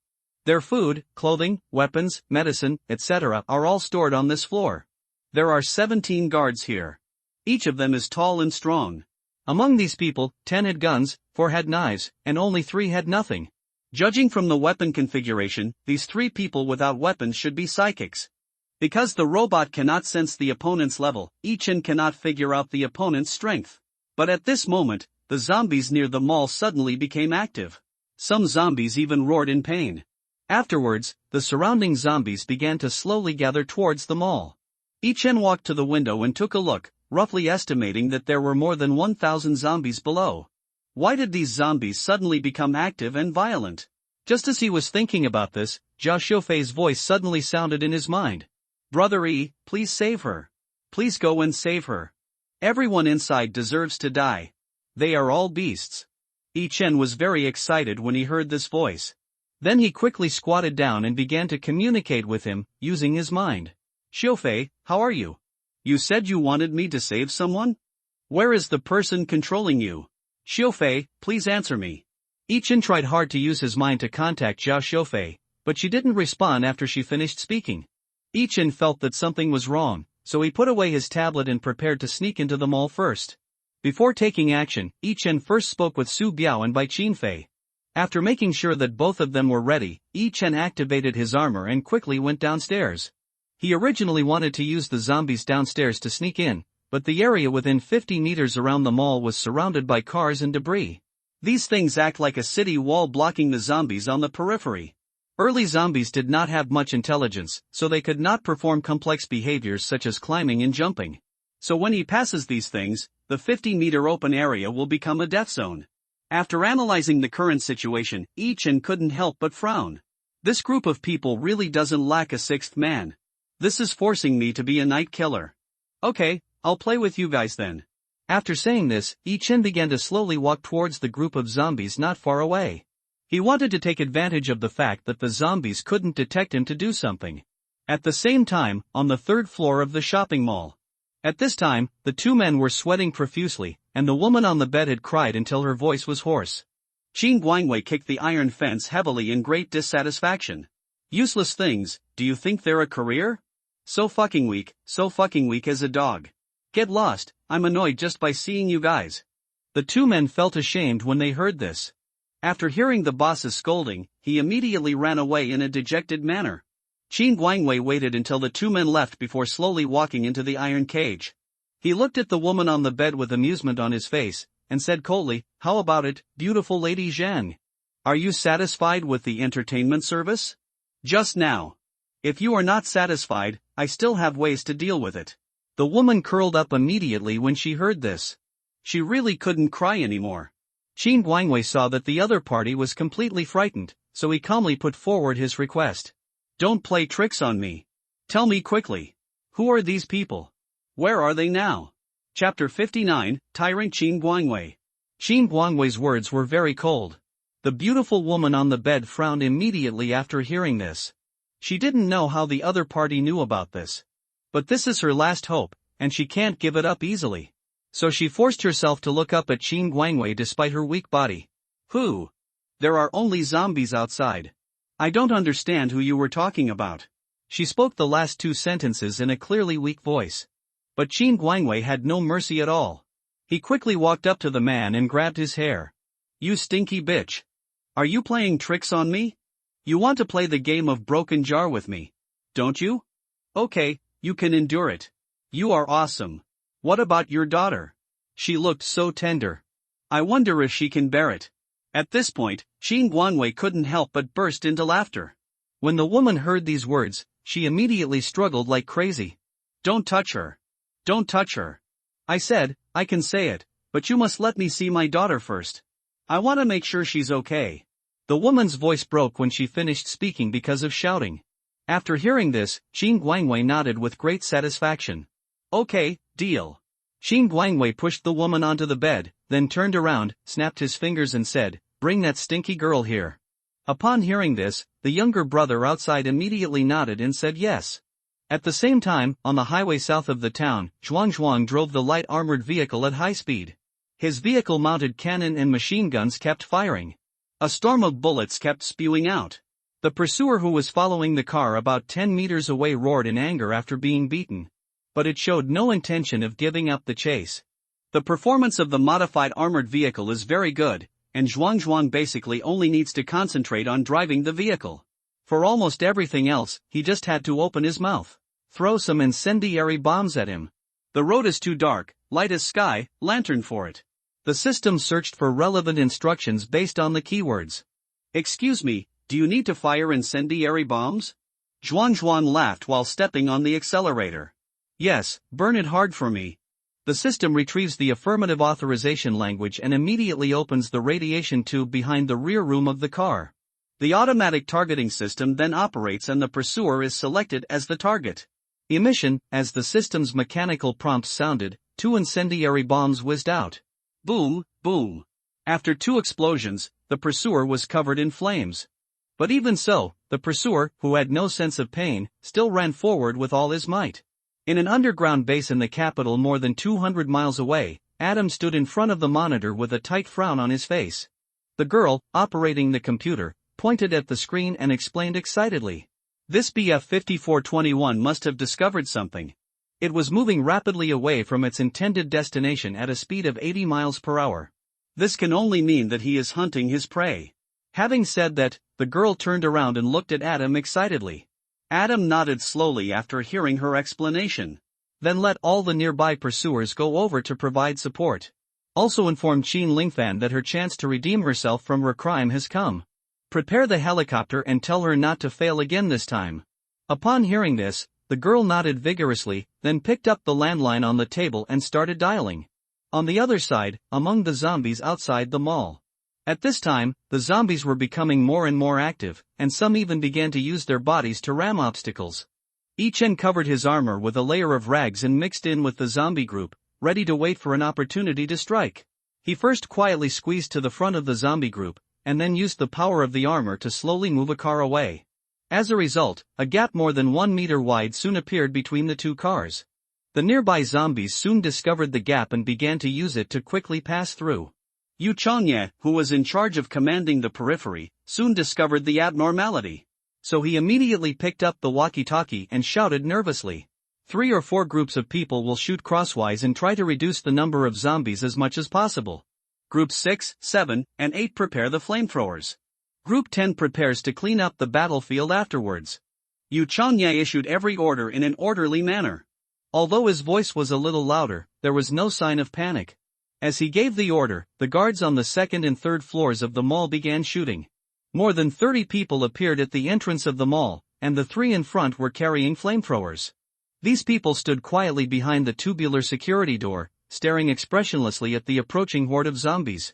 Their food, clothing, weapons, medicine, etc. are all stored on this floor. There are 17 guards here. Each of them is tall and strong. Among these people, 10 had guns, 4 had knives, and only 3 had nothing. Judging from the weapon configuration, these 3 people without weapons should be psychics. Because the robot cannot sense the opponent's level, Yi Chen cannot figure out the opponent's strength. But at this moment, the zombies near the mall suddenly became active. Some zombies even roared in pain. Afterwards, the surrounding zombies began to slowly gather towards the mall. Yi Chen walked to the window and took a look, roughly estimating that there were more than 1,000 zombies below. Why did these zombies suddenly become active and violent? Just as he was thinking about this, Zhao Xiufei's voice suddenly sounded in his mind. Brother Yi, please save her. Please go and save her. Everyone inside deserves to die. They are all beasts. Yi Chen was very excited when he heard this voice. Then he quickly squatted down and began to communicate with him, using his mind. Xiufei, how are you? You said you wanted me to save someone? Where is the person controlling you? Xiufei, please answer me. Yi Chen tried hard to use his mind to contact Zhao Xiufei, but she didn't respond after she finished speaking. Yi Chen felt that something was wrong, so he put away his tablet and prepared to sneak into the mall first. Before taking action, Yi Chen first spoke with Su Biao and Bai Qinfei. After making sure that both of them were ready, Yi Chen activated his armor and quickly went downstairs. He originally wanted to use the zombies downstairs to sneak in, but the area within 50 meters around the mall was surrounded by cars and debris. These things act like a city wall blocking the zombies on the periphery. Early zombies did not have much intelligence, so they could not perform complex behaviors such as climbing and jumping. So when he passes these things, the 50-meter open area will become a death zone. After analyzing the current situation, Yi Chen couldn't help but frown. This group of people really doesn't lack a sixth man. This is forcing me to be a night killer. Okay, I'll play with you guys then. After saying this, Chen began to slowly walk towards the group of zombies not far away. He wanted to take advantage of the fact that the zombies couldn't detect him to do something. At the same time, on the third floor of the shopping mall. At this time, the two men were sweating profusely, and the woman on the bed had cried until her voice was hoarse. Qin Guangwei kicked the iron fence heavily in great dissatisfaction. Useless things, do you think they're a career? So fucking weak as a dog. Get lost, I'm annoyed just by seeing you guys. The two men felt ashamed when they heard this. After hearing the boss's scolding, he immediately ran away in a dejected manner. Qin Guangwei waited until the two men left before slowly walking into the iron cage. He looked at the woman on the bed with amusement on his face, and said coldly, "How about it, beautiful Lady Zhang? Are you satisfied with the entertainment service? Just now. If you are not satisfied, I still have ways to deal with it." The woman curled up immediately when she heard this. She really couldn't cry anymore. Qin Guangwei saw that the other party was completely frightened, so he calmly put forward his request. Don't play tricks on me. Tell me quickly. Who are these people? Where are they now? Chapter 59, Tyrant Qin Guangwei. Qin Guangwei's words were very cold. The beautiful woman on the bed frowned immediately after hearing this. She didn't know how the other party knew about this. But this is her last hope, and she can't give it up easily. So she forced herself to look up at Qin Guangwei despite her weak body. Who? There are only zombies outside. I don't understand who you were talking about. She spoke the last two sentences in a clearly weak voice. But Qin Guangwei had no mercy at all. He quickly walked up to the man and grabbed his hair. You stinky bitch. Are you playing tricks on me? You want to play the game of broken jar with me, don't you? Okay, you can endure it. You are awesome. What about your daughter? She looked so tender. I wonder if she can bear it. At this point, Qin Guangwei couldn't help but burst into laughter. When the woman heard these words, she immediately struggled like crazy. Don't touch her. Don't touch her. I said, I can say it, but you must let me see my daughter first. I want to make sure she's okay. The woman's voice broke when she finished speaking because of shouting. After hearing this, Qin Guangwei nodded with great satisfaction. Okay, deal. Qin Guangwei pushed the woman onto the bed, then turned around, snapped his fingers and said, "Bring that stinky girl here." Upon hearing this, the younger brother outside immediately nodded and said yes. At the same time, on the highway south of the town, Zhuang drove the light armored vehicle at high speed. His vehicle-mounted cannon and machine guns kept firing. A storm of bullets kept spewing out. The pursuer who was following the car about 10 meters away roared in anger after being beaten. But it showed no intention of giving up the chase. The performance of the modified armored vehicle is very good, and Zhuang basically only needs to concentrate on driving the vehicle. For almost everything else, he just had to open his mouth. Throw some incendiary bombs at him. The road is too dark, light as sky, lantern for it. The system searched for relevant instructions based on the keywords. Excuse me, do you need to fire incendiary bombs? Zhuang laughed while stepping on the accelerator. Yes, burn it hard for me. The system retrieves the affirmative authorization language and immediately opens the radiation tube behind the rear room of the car. The automatic targeting system then operates and the pursuer is selected as the target. Emission, as the system's mechanical prompts sounded, 2 incendiary bombs whizzed out. Boom, boom. After 2 explosions, the pursuer was covered in flames. But even so, the pursuer, who had no sense of pain, still ran forward with all his might. In an underground base in the capital more than 200 miles away, Adam stood in front of the monitor with a tight frown on his face. The girl, operating the computer, pointed at the screen and explained excitedly. This BF-5421 must have discovered something. It was moving rapidly away from its intended destination at a speed of 80 miles per hour. This can only mean that he is hunting his prey. Having said that, the girl turned around and looked at Adam excitedly. Adam nodded slowly after hearing her explanation. Then let all the nearby pursuers go over to provide support. Also inform Qin Lingfan that her chance to redeem herself from her crime has come. Prepare the helicopter and tell her not to fail again this time. Upon hearing this, the girl nodded vigorously, then picked up the landline on the table and started dialing. On the other side, among the zombies outside the mall. At this time, the zombies were becoming more and more active, and some even began to use their bodies to ram obstacles. Chen covered his armor with a layer of rags and mixed in with the zombie group, ready to wait for an opportunity to strike. He first quietly squeezed to the front of the zombie group, and then used the power of the armor to slowly move a car away. As a result, a gap more than 1 meter wide soon appeared between the two cars. The nearby zombies soon discovered the gap and began to use it to quickly pass through. Yu Changye, who was in charge of commanding the periphery, soon discovered the abnormality. So he immediately picked up the walkie-talkie and shouted nervously. 3 or 4 groups of people will shoot crosswise and try to reduce the number of zombies as much as possible. Groups 6, 7, and 8 prepare the flamethrowers. Group 10 prepares to clean up the battlefield afterwards. Yu Changye issued every order in an orderly manner. Although his voice was a little louder, there was no sign of panic. As he gave the order, the guards on the second and third floors of the mall began shooting. More than 30 people appeared at the entrance of the mall, and the 3 in front were carrying flamethrowers. These people stood quietly behind the tubular security door, staring expressionlessly at the approaching horde of zombies.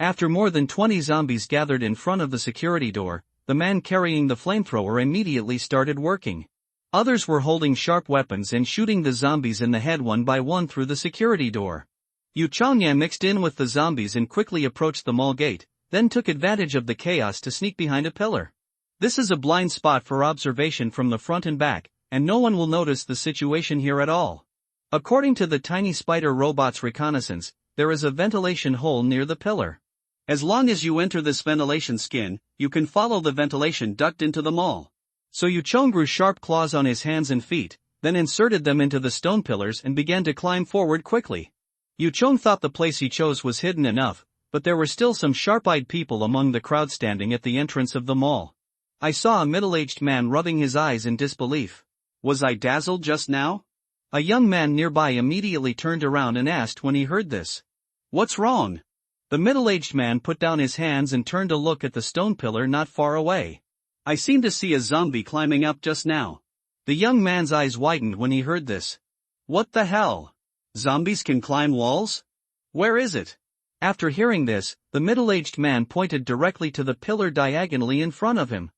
After more than 20 zombies gathered in front of the security door, the man carrying the flamethrower immediately started working. Others were holding sharp weapons and shooting the zombies in the head one by one through the security door. Yu Changye mixed in with the zombies and quickly approached the mall gate, then took advantage of the chaos to sneak behind a pillar. This is a blind spot for observation from the front and back, and no one will notice the situation here at all. According to the tiny spider robot's reconnaissance, there is a ventilation hole near the pillar. As long as you enter this ventilation skin, you can follow the ventilation duct into the mall. So Yu Chong grew sharp claws on his hands and feet, then inserted them into the stone pillars and began to climb forward quickly. Yu Chong thought the place he chose was hidden enough, but there were still some sharp-eyed people among the crowd standing at the entrance of the mall. I saw a middle-aged man rubbing his eyes in disbelief. Was I dazzled just now? A young man nearby immediately turned around and asked when he heard this. What's wrong? The middle-aged man put down his hands and turned to look at the stone pillar not far away. I seem to see a zombie climbing up just now. The young man's eyes widened when he heard this. What the hell? Zombies can climb walls? Where is it? After hearing this, the middle-aged man pointed directly to the pillar diagonally in front of him.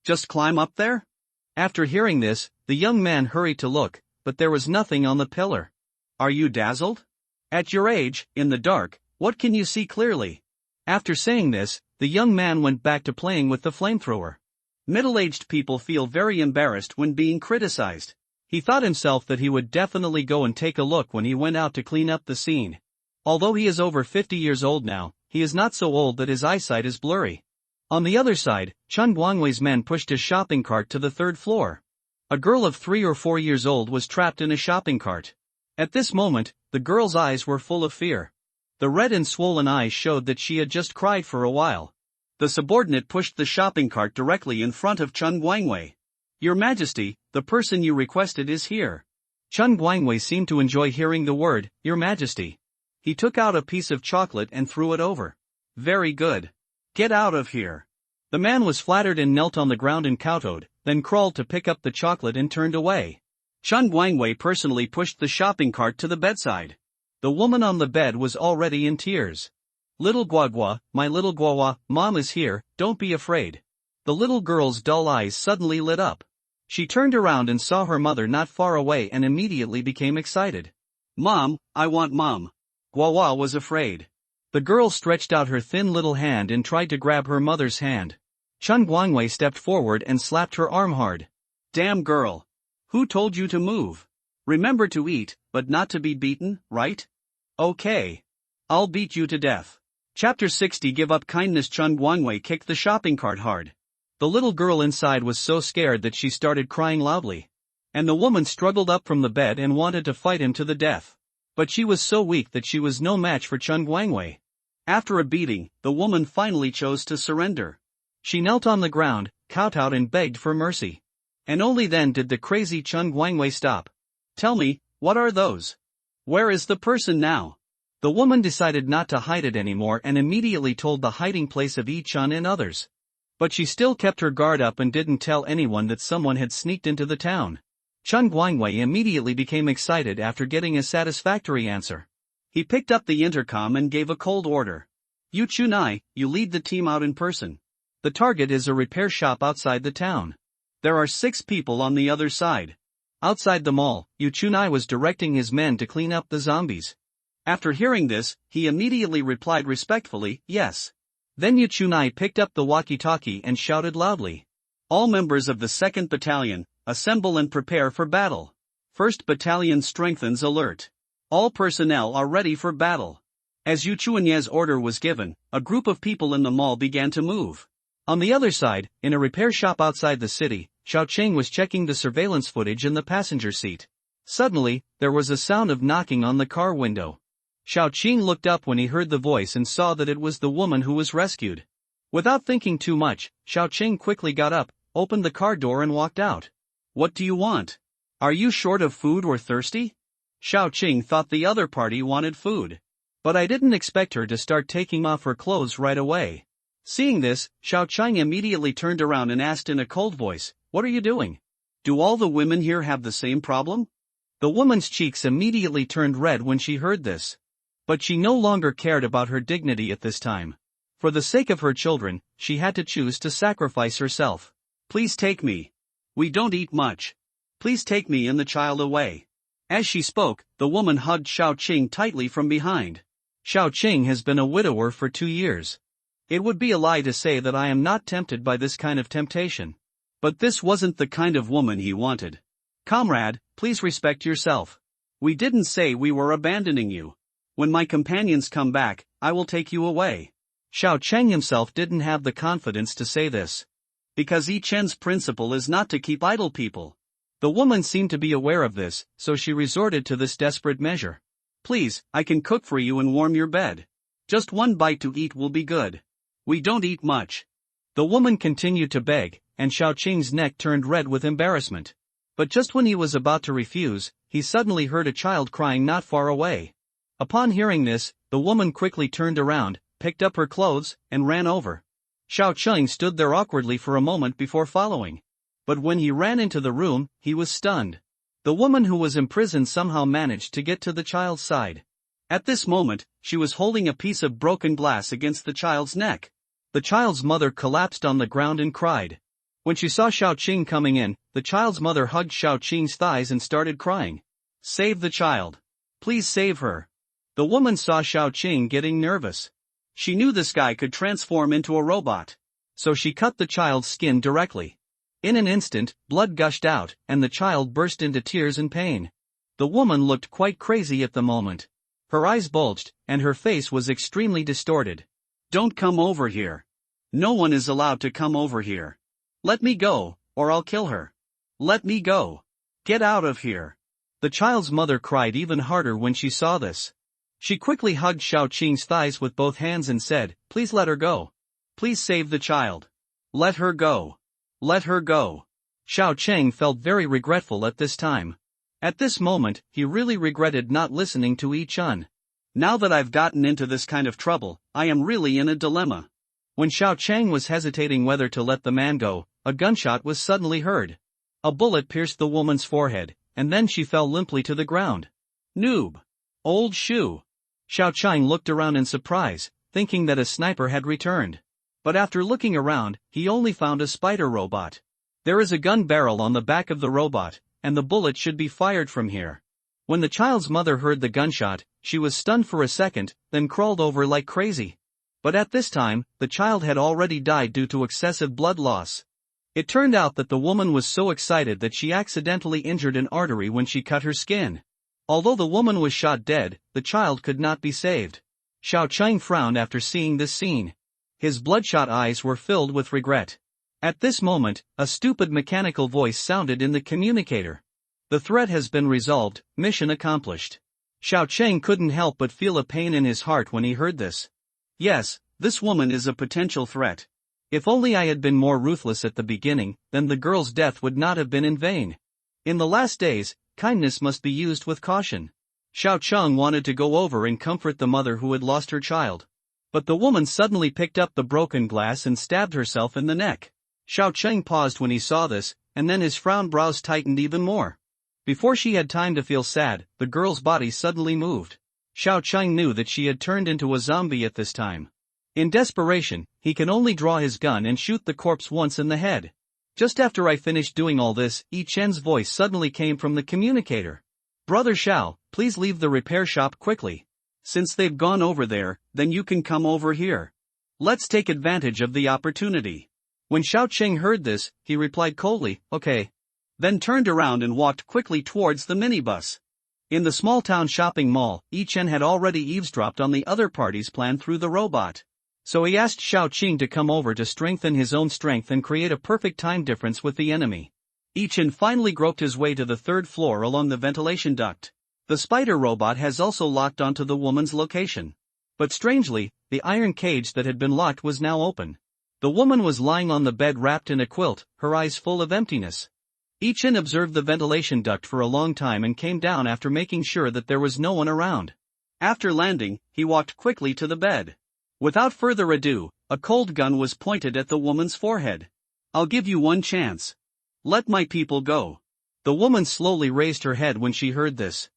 Just climb up there? After hearing this, the young man hurried to look, but there was nothing on the pillar. Are you dazzled? At your age, in the dark, what can you see clearly? After saying this, the young man went back to playing with the flamethrower. Middle-aged people feel very embarrassed when being criticized. He thought himself that he would definitely go and take a look when he went out to clean up the scene. Although he is over 50 years old now, he is not so old that his eyesight is blurry. On the other side, Chun Guangwei's men pushed a shopping cart to the 3rd floor. A girl of 3 or 4 years old was trapped in a shopping cart. At this moment, the girl's eyes were full of fear. The red and swollen eyes showed that she had just cried for a while. The subordinate pushed the shopping cart directly in front of Chun Guangwei. Your Majesty, the person you requested is here. Chun Guangwei seemed to enjoy hearing the word, Your Majesty. He took out a piece of chocolate and threw it over. Very good. Get out of here. The man was flattered and knelt on the ground and kowtowed, then crawled to pick up the chocolate and turned away. Chun Guangwei personally pushed the shopping cart to the bedside. The woman on the bed was already in tears. Little Guagua, my little Guagua, Mom is here, don't be afraid. The little girl's dull eyes suddenly lit up. She turned around and saw her mother not far away and immediately became excited. Mom, I want Mom. Guagua was afraid. The girl stretched out her thin little hand and tried to grab her mother's hand. Chun Guangwei stepped forward and slapped her arm hard. Damn girl. Who told you to move? Remember to eat, but not to be beaten, right? Okay. I'll beat you to death. Chapter 60 Give up kindness. Chun Guangwei kicked the shopping cart hard. The little girl inside was so scared that she started crying loudly. And the woman struggled up from the bed and wanted to fight him to the death. But she was so weak that she was no match for Chun Guangwei. After a beating, the woman finally chose to surrender. She knelt on the ground, kowtowed and begged for mercy. And only then did the crazy Chun Guangwei stop. Tell me, what are those? Where is the person now? The woman decided not to hide it anymore and immediately told the hiding place of Yi Chun and others. But she still kept her guard up and didn't tell anyone that someone had sneaked into the town. Chun Guangwei immediately became excited after getting a satisfactory answer. He picked up the intercom and gave a cold order. Yu Chunai, you lead the team out in person. The target is a repair shop outside the town. There are 6 people on the other side. Outside the mall, Yu Chunai was directing his men to clean up the zombies. After hearing this, he immediately replied respectfully, yes. Then Yu Chunai picked up the walkie-talkie and shouted loudly. All members of the 2nd Battalion, assemble and prepare for battle. 1st Battalion strengthens alert. All personnel are ready for battle. As Yu Chuanye's order was given, a group of people in the mall began to move. On the other side, in a repair shop outside the city, Xiao Cheng was checking the surveillance footage in the passenger seat. Suddenly, there was a sound of knocking on the car window. Xiao Cheng looked up when he heard the voice and saw that it was the woman who was rescued. Without thinking too much, Xiao Cheng quickly got up, opened the car door and walked out. What do you want? Are you short of food or thirsty? Xiao Cheng thought the other party wanted food. But I didn't expect her to start taking off her clothes right away. Seeing this, Xiao Cheng immediately turned around and asked in a cold voice, what are you doing? Do all the women here have the same problem? The woman's cheeks immediately turned red when she heard this. But she no longer cared about her dignity at this time. For the sake of her children, she had to choose to sacrifice herself. Please take me. We don't eat much. Please take me and the child away. As she spoke, the woman hugged Xiao Cheng tightly from behind. Xiao Cheng has been a widower for 2 years. It would be a lie to say that I am not tempted by this kind of temptation. But this wasn't the kind of woman he wanted. Comrade, please respect yourself. We didn't say we were abandoning you. When my companions come back, I will take you away. Xiao Cheng himself didn't have the confidence to say this. Because Yi Chen's principle is not to keep idle people. The woman seemed to be aware of this, so she resorted to this desperate measure. Please, I can cook for you and warm your bed. Just one bite to eat will be good. We don't eat much. The woman continued to beg, and Xiao Cheng's neck turned red with embarrassment. But just when he was about to refuse, he suddenly heard a child crying not far away. Upon hearing this, the woman quickly turned around, picked up her clothes, and ran over. Xiao Cheng stood there awkwardly for a moment before following. But when he ran into the room, he was stunned. The woman who was imprisoned somehow managed to get to the child's side. At this moment, she was holding a piece of broken glass against the child's neck. The child's mother collapsed on the ground and cried. When she saw Xiao Cheng coming in, the child's mother hugged Xiao Cheng's thighs and started crying. Save the child. Please save her. The woman saw Xiao Cheng getting nervous. She knew this guy could transform into a robot. So she cut the child's skin directly. In an instant, blood gushed out, and the child burst into tears in pain. The woman looked quite crazy at the moment. Her eyes bulged, and her face was extremely distorted. Don't come over here. No one is allowed to come over here. Let me go, or I'll kill her. Let me go. Get out of here. The child's mother cried even harder when she saw this. She quickly hugged Xiao Cheng's thighs with both hands and said, please let her go. Please save the child. Let her go. Let her go. Xiao Cheng felt very regretful at this time. At this moment, he really regretted not listening to Yi Chun. Now that I've gotten into this kind of trouble, I am really in a dilemma. When Xiao Cheng was hesitating whether to let the man go, a gunshot was suddenly heard. A bullet pierced the woman's forehead, and then she fell limply to the ground. Noob. Old shoe. Xiao Cheng looked around in surprise, thinking that a sniper had returned. But after looking around, he only found a spider robot. There is a gun barrel on the back of the robot, and the bullet should be fired from here. When the child's mother heard the gunshot, she was stunned for a second, then crawled over like crazy. But at this time, the child had already died due to excessive blood loss. It turned out that the woman was so excited that she accidentally injured an artery when she cut her skin. Although the woman was shot dead, the child could not be saved. Xiao Cheng frowned after seeing this scene. His bloodshot eyes were filled with regret. At this moment, a stupid mechanical voice sounded in the communicator. The threat has been resolved, mission accomplished. Xiao Cheng couldn't help but feel a pain in his heart when he heard this. Yes, this woman is a potential threat. If only I had been more ruthless at the beginning, then the girl's death would not have been in vain. In the last days, kindness must be used with caution. Xiao Cheng wanted to go over and comfort the mother who had lost her child. But the woman suddenly picked up the broken glass and stabbed herself in the neck. Xiao Cheng paused when he saw this, and then his frowned brows tightened even more. Before she had time to feel sad, the girl's body suddenly moved. Xiao Cheng knew that she had turned into a zombie at this time. In desperation, he can only draw his gun and shoot the corpse once in the head. Just after I finished doing all this, Yi Chen's voice suddenly came from the communicator. Brother Xiao, please leave the repair shop quickly. Since they've gone over there, then you can come over here. Let's take advantage of the opportunity. When Xiao Cheng heard this, he replied coldly, okay. Then turned around and walked quickly towards the minibus. In the small town shopping mall, Yi Chen had already eavesdropped on the other party's plan through the robot. So he asked Xiao Qing to come over to strengthen his own strength and create a perfect time difference with the enemy. Yi Chen finally groped his way to the third floor along the ventilation duct. The spider robot has also locked onto the woman's location. But strangely, the iron cage that had been locked was now open. The woman was lying on the bed wrapped in a quilt, her eyes full of emptiness. Yi Chen observed the ventilation duct for a long time and came down after making sure that there was no one around. After landing, he walked quickly to the bed. Without further ado, a cold gun was pointed at the woman's forehead. I'll give you one chance. Let my people go. The woman slowly raised her head when she heard this.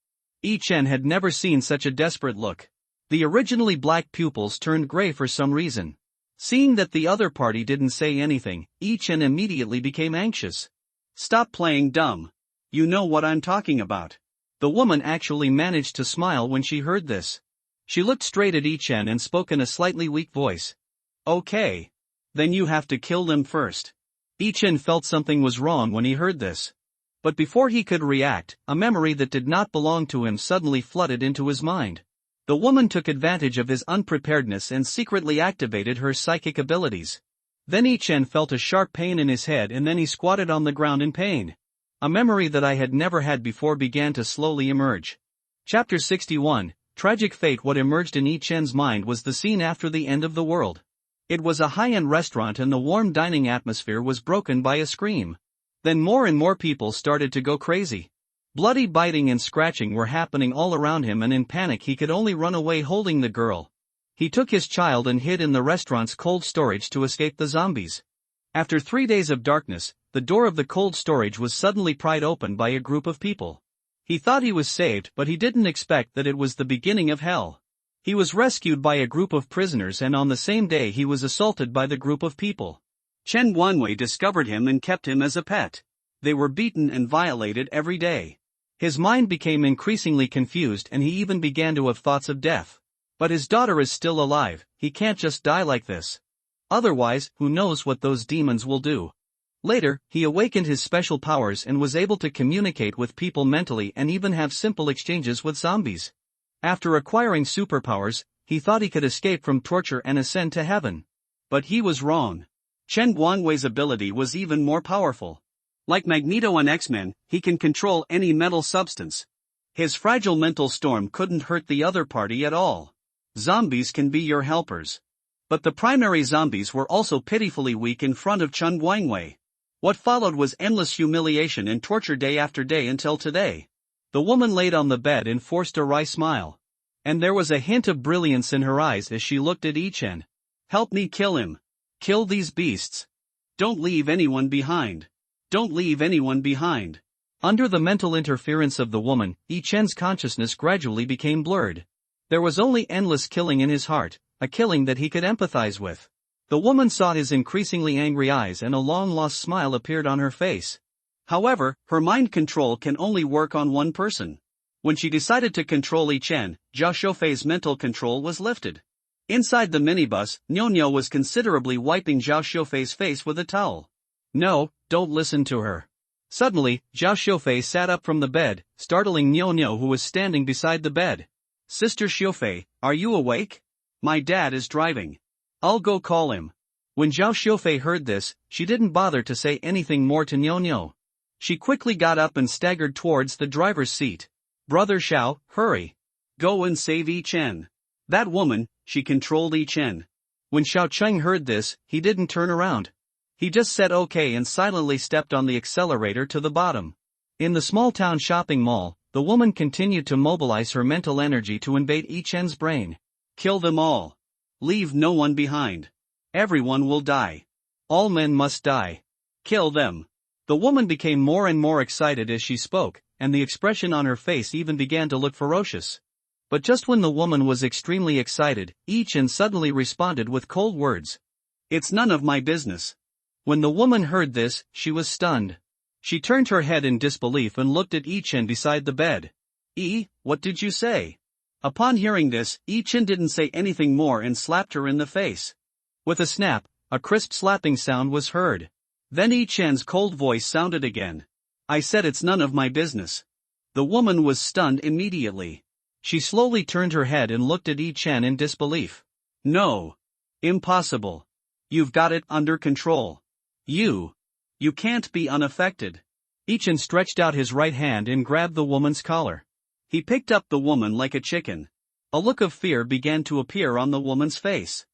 Yi Chen had never seen such a desperate look. The originally black pupils turned gray for some reason. Seeing that the other party didn't say anything, Yi Chen immediately became anxious. Stop playing dumb. You know what I'm talking about. The woman actually managed to smile when she heard this. She looked straight at Yi Chen and spoke in a slightly weak voice. Okay. Then you have to kill them first. Yi Chen felt something was wrong when he heard this. But before he could react, a memory that did not belong to him suddenly flooded into his mind. The woman took advantage of his unpreparedness and secretly activated her psychic abilities. Then Yi Chen felt a sharp pain in his head and then he squatted on the ground in pain. A memory that I had never had before began to slowly emerge. Chapter 61, Tragic Fate. What emerged in Yi Chen's mind was the scene after the end of the world. It was a high-end restaurant and the warm dining atmosphere was broken by a scream. Then more and more people started to go crazy. Bloody biting and scratching were happening all around him and in panic he could only run away holding the girl. He took his child and hid in the restaurant's cold storage to escape the zombies. After 3 days of darkness, the door of the cold storage was suddenly pried open by a group of people. He thought he was saved but he didn't expect that it was the beginning of hell. He was rescued by a group of prisoners and on the same day he was assaulted by the group of people. Chen Guanwei discovered him and kept him as a pet. They were beaten and violated every day. His mind became increasingly confused and he even began to have thoughts of death. But his daughter is still alive, he can't just die like this. Otherwise, who knows what those demons will do. Later, he awakened his special powers and was able to communicate with people mentally and even have simple exchanges with zombies. After acquiring superpowers, he thought he could escape from torture and ascend to heaven. But he was wrong. Chen Guangwei's ability was even more powerful. Like Magneto on X-Men, he can control any metal substance. His fragile mental storm couldn't hurt the other party at all. Zombies can be your helpers. But the primary zombies were also pitifully weak in front of Chen Guangwei. What followed was endless humiliation and torture day after day until today. The woman laid on the bed and forced a wry smile. And there was a hint of brilliance in her eyes as she looked at Yi Chen. Help me kill him. Kill these beasts. Don't leave anyone behind. Don't leave anyone behind. Under the mental interference of the woman, Yi Chen's consciousness gradually became blurred. There was only endless killing in his heart, a killing that he could empathize with. The woman saw his increasingly angry eyes and a long-lost smile appeared on her face. However, her mind control can only work on one person. When she decided to control Yi Chen, Zhao Xiufei's mental control was lifted. Inside the minibus, Niu was considerably wiping Zhao Xiufei's face with a towel. No, don't listen to her. Suddenly, Zhao Xiufei sat up from the bed, startling Niu who was standing beside the bed. Sister Xiufei, are you awake? My dad is driving. I'll go call him. When Zhao Xiufei heard this, she didn't bother to say anything more to Niu. She quickly got up and staggered towards the driver's seat. Brother Xiao, hurry. Go and save Yi Chen. That woman, she controlled Yi Chen. When Xiao Cheng heard this, he didn't turn around. He just said okay and silently stepped on the accelerator to the bottom. In the small town shopping mall, the woman continued to mobilize her mental energy to invade Yi Chen's brain. Kill them all. Leave no one behind. Everyone will die. All men must die. Kill them. The woman became more and more excited as she spoke, and the expression on her face even began to look ferocious. But just when the woman was extremely excited, Yi Chen suddenly responded with cold words. It's none of my business. When the woman heard this, she was stunned. She turned her head in disbelief and looked at Yi Chen beside the bed. What did you say? Upon hearing this, Yi Chen didn't say anything more and slapped her in the face. With a snap, a crisp slapping sound was heard. Then Yi Chen's cold voice sounded again. I said it's none of my business. The woman was stunned immediately. She slowly turned her head and looked at Yi Chen in disbelief. No. Impossible. You've got it under control. You can't be unaffected. Yi Chen stretched out his right hand and grabbed the woman's collar. He picked up the woman like a chicken. A look of fear began to appear on the woman's face.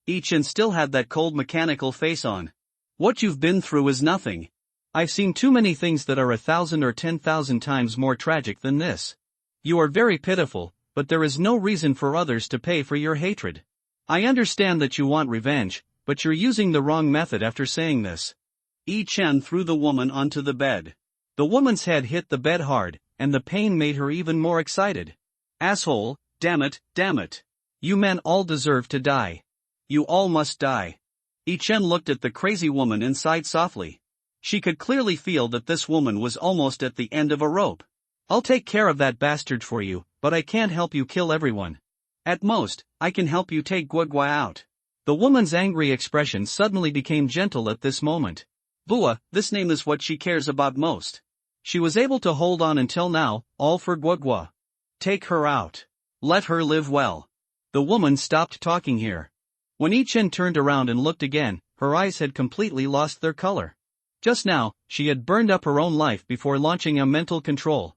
Yi Chen still had that cold mechanical face on. What you've been through is nothing. I've seen too many things that are 1,000 or 10,000 times more tragic than this. You are very pitiful, but there is no reason for others to pay for your hatred. I understand that you want revenge, but you're using the wrong method after saying this. Yi Chen threw the woman onto the bed. The woman's head hit the bed hard, and the pain made her even more excited. Asshole, damn it. You men all deserve to die. You all must die. Yi Chen looked at the crazy woman and sighed softly. She could clearly feel that this woman was almost at the end of a rope. I'll take care of that bastard for you, but I can't help you kill everyone. At most, I can help you take Guogua out. The woman's angry expression suddenly became gentle at this moment. Bua, this name is what she cares about most. She was able to hold on until now, all for Guogua. Take her out. Let her live well. The woman stopped talking here. When Yi Chen turned around and looked again, her eyes had completely lost their color. Just now, she had burned up her own life before launching a mental control.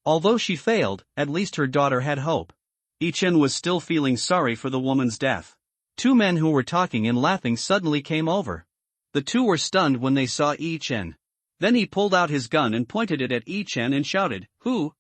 Although she failed, at least her daughter had hope. Yi Chen was still feeling sorry for the woman's death. Two men who were talking and laughing suddenly came over. The two were stunned when they saw Yi Chen. Then he pulled out his gun and pointed it at Yi Chen and shouted, "Who?"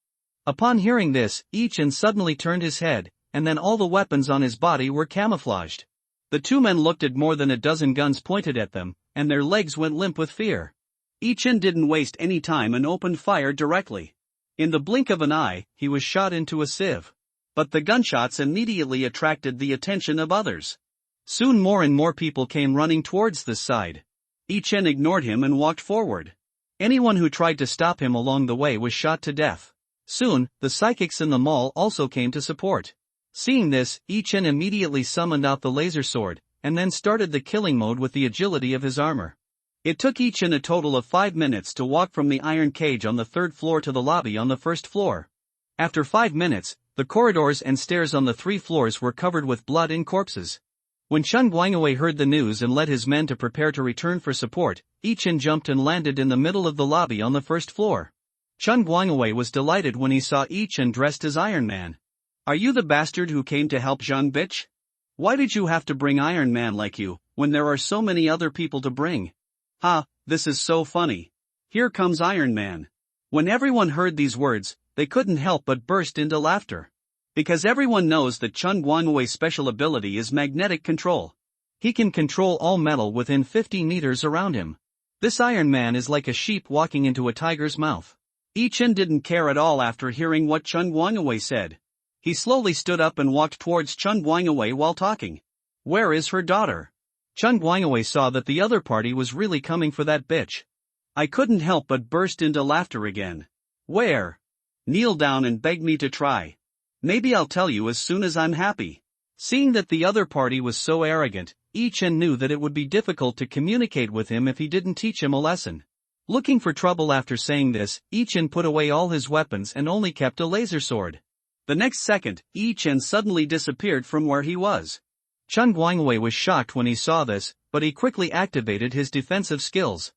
Upon hearing this, Yi Chen suddenly turned his head, and then all the weapons on his body were camouflaged. The two men looked at more than a dozen guns pointed at them, and their legs went limp with fear. Yi Chen didn't waste any time and opened fire directly. In the blink of an eye, he was shot into a sieve. But the gunshots immediately attracted the attention of others. Soon more and more people came running towards this side. Yi Chen ignored him and walked forward. Anyone who tried to stop him along the way was shot to death. Soon, the psychics in the mall also came to support. Seeing this, Yi Chen immediately summoned out the laser sword, and then started the killing mode with the agility of his armor. It took Yi Chen a total of 5 minutes to walk from the iron cage on the 3rd floor to the lobby on the 1st floor. After 5 minutes, the corridors and stairs on the 3 floors were covered with blood and corpses. When Chen Guangwei heard the news and led his men to prepare to return for support, Yi Chen jumped and landed in the middle of the lobby on the 1st floor. Chen Guangwei was delighted when he saw Yi Chen dressed as Iron Man. Are you the bastard who came to help Zhang bitch? Why did you have to bring Iron Man like you, when there are so many other people to bring? Ha, this is so funny. Here comes Iron Man. When everyone heard these words, they couldn't help but burst into laughter. Because everyone knows that Chen Guangwei's special ability is magnetic control. He can control all metal within 50 meters around him. This Iron Man is like a sheep walking into a tiger's mouth. Yi Chen didn't care at all after hearing what Chen Guangwei said. He slowly stood up and walked towards Chen Guangwei while talking. Where is her daughter? Chen Guangwei saw that the other party was really coming for that bitch. I couldn't help but burst into laughter again. Where? Kneel down and beg me to try. Maybe I'll tell you as soon as I'm happy. Seeing that the other party was so arrogant, Yi Chen knew that it would be difficult to communicate with him if he didn't teach him a lesson. Looking for trouble after saying this, Yi Chen put away all his weapons and only kept a laser sword. The next second, Yi Chen suddenly disappeared from where he was. Chen Guangwei was shocked when he saw this, but he quickly activated his defensive skills.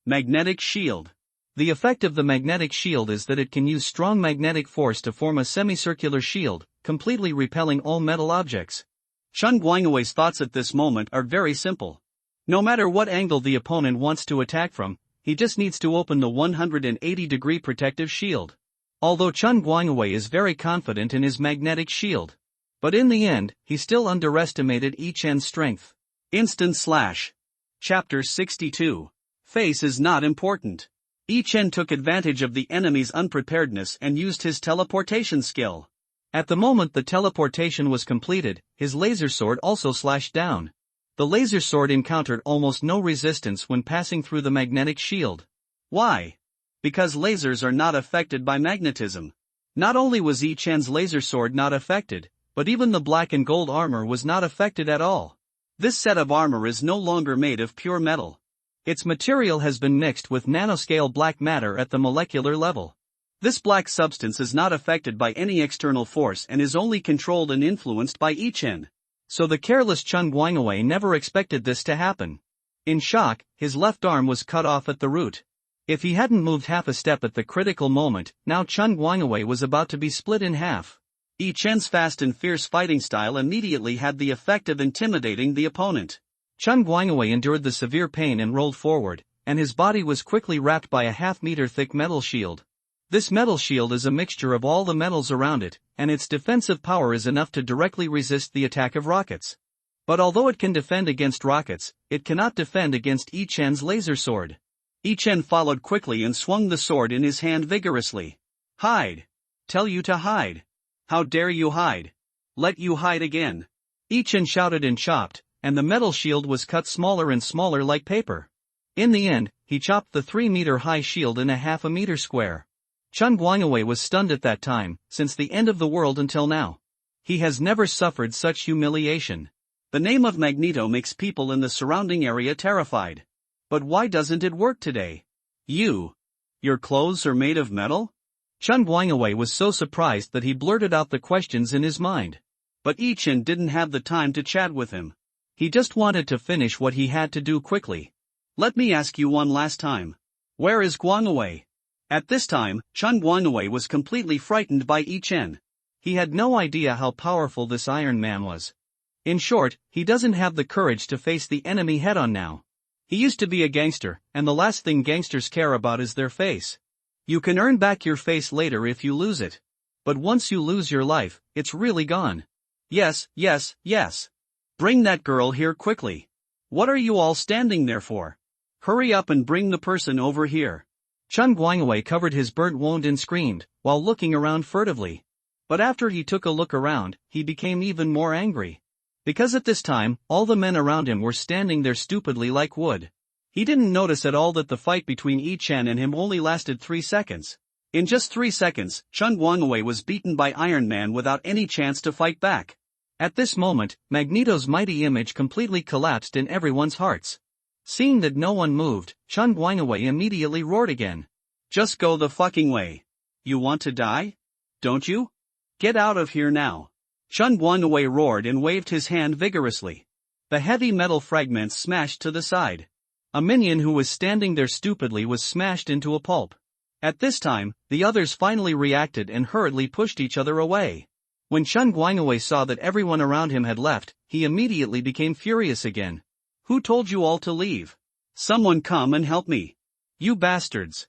Magnetic shield. The effect of the magnetic shield is that it can use strong magnetic force to form a semicircular shield, completely repelling all metal objects. Chen Guangwei's thoughts at this moment are very simple. No matter what angle the opponent wants to attack from, he just needs to open the 180-degree protective shield. Although Chen Guangwei is very confident in his magnetic shield. But in the end, he still underestimated Yi Chen's strength. Instant slash. Chapter 62. Face is not important. Yi Chen took advantage of the enemy's unpreparedness and used his teleportation skill. At the moment the teleportation was completed, his laser sword also slashed down. The laser sword encountered almost no resistance when passing through the magnetic shield. Why? Because lasers are not affected by magnetism. Not only was Yi Chen's laser sword not affected, but even the black and gold armor was not affected at all. This set of armor is no longer made of pure metal. Its material has been mixed with nanoscale black matter at the molecular level. This black substance is not affected by any external force and is only controlled and influenced by Yi Chen. So the careless Chen Guangwei never expected this to happen. In shock, his left arm was cut off at the root. If he hadn't moved half a step at the critical moment, now Chen Guangwei was about to be split in half. Yi Chen's fast and fierce fighting style immediately had the effect of intimidating the opponent. Chen Guangwei endured the severe pain and rolled forward, and his body was quickly wrapped by a half-meter thick metal shield. This metal shield is a mixture of all the metals around it, and its defensive power is enough to directly resist the attack of rockets. But although it can defend against rockets, it cannot defend against Yi Chen's laser sword. Yi Chen followed quickly and swung the sword in his hand vigorously. Hide! Tell you to hide! How dare you hide! Let you hide again! Yi Chen shouted and chopped, and the metal shield was cut smaller and smaller like paper. In the end, he chopped the 3-meter-high shield in a half a meter square. Chen Guangwei was stunned at that time, since the end of the world until now. He has never suffered such humiliation. The name of Magneto makes people in the surrounding area terrified. But why doesn't it work today? Your clothes are made of metal? Chen Guangwei was so surprised that he blurted out the questions in his mind. But Yi Chen didn't have the time to chat with him. He just wanted to finish what he had to do quickly. Let me ask you one last time. Where is Guangwei? At this time, Chen Guangwei was completely frightened by Yi Chen. He had no idea how powerful this Iron Man was. In short, he doesn't have the courage to face the enemy head-on now. He used to be a gangster, and the last thing gangsters care about is their face. You can earn back your face later if you lose it. But once you lose your life, it's really gone. Yes. Bring that girl here quickly. What are you all standing there for? Hurry up and bring the person over here. Chen Guangwei covered his burnt wound and screamed, while looking around furtively. But after he took a look around, he became even more angry. Because at this time, all the men around him were standing there stupidly like wood. He didn't notice at all that the fight between Yi Chen and him only lasted 3 seconds. In just 3 seconds, Chen Guangwei was beaten by Iron Man without any chance to fight back. At this moment, Magneto's mighty image completely collapsed in everyone's hearts. Seeing that no one moved, Chen Guangwei immediately roared again. Just go the fucking way. You want to die? Don't you? Get out of here now. Chen Guangwei roared and waved his hand vigorously. The heavy metal fragments smashed to the side. A minion who was standing there stupidly was smashed into a pulp. At this time, the others finally reacted and hurriedly pushed each other away. When Chen Guangwei saw that everyone around him had left, he immediately became furious again. Who told you all to leave? Someone come and help me. You bastards.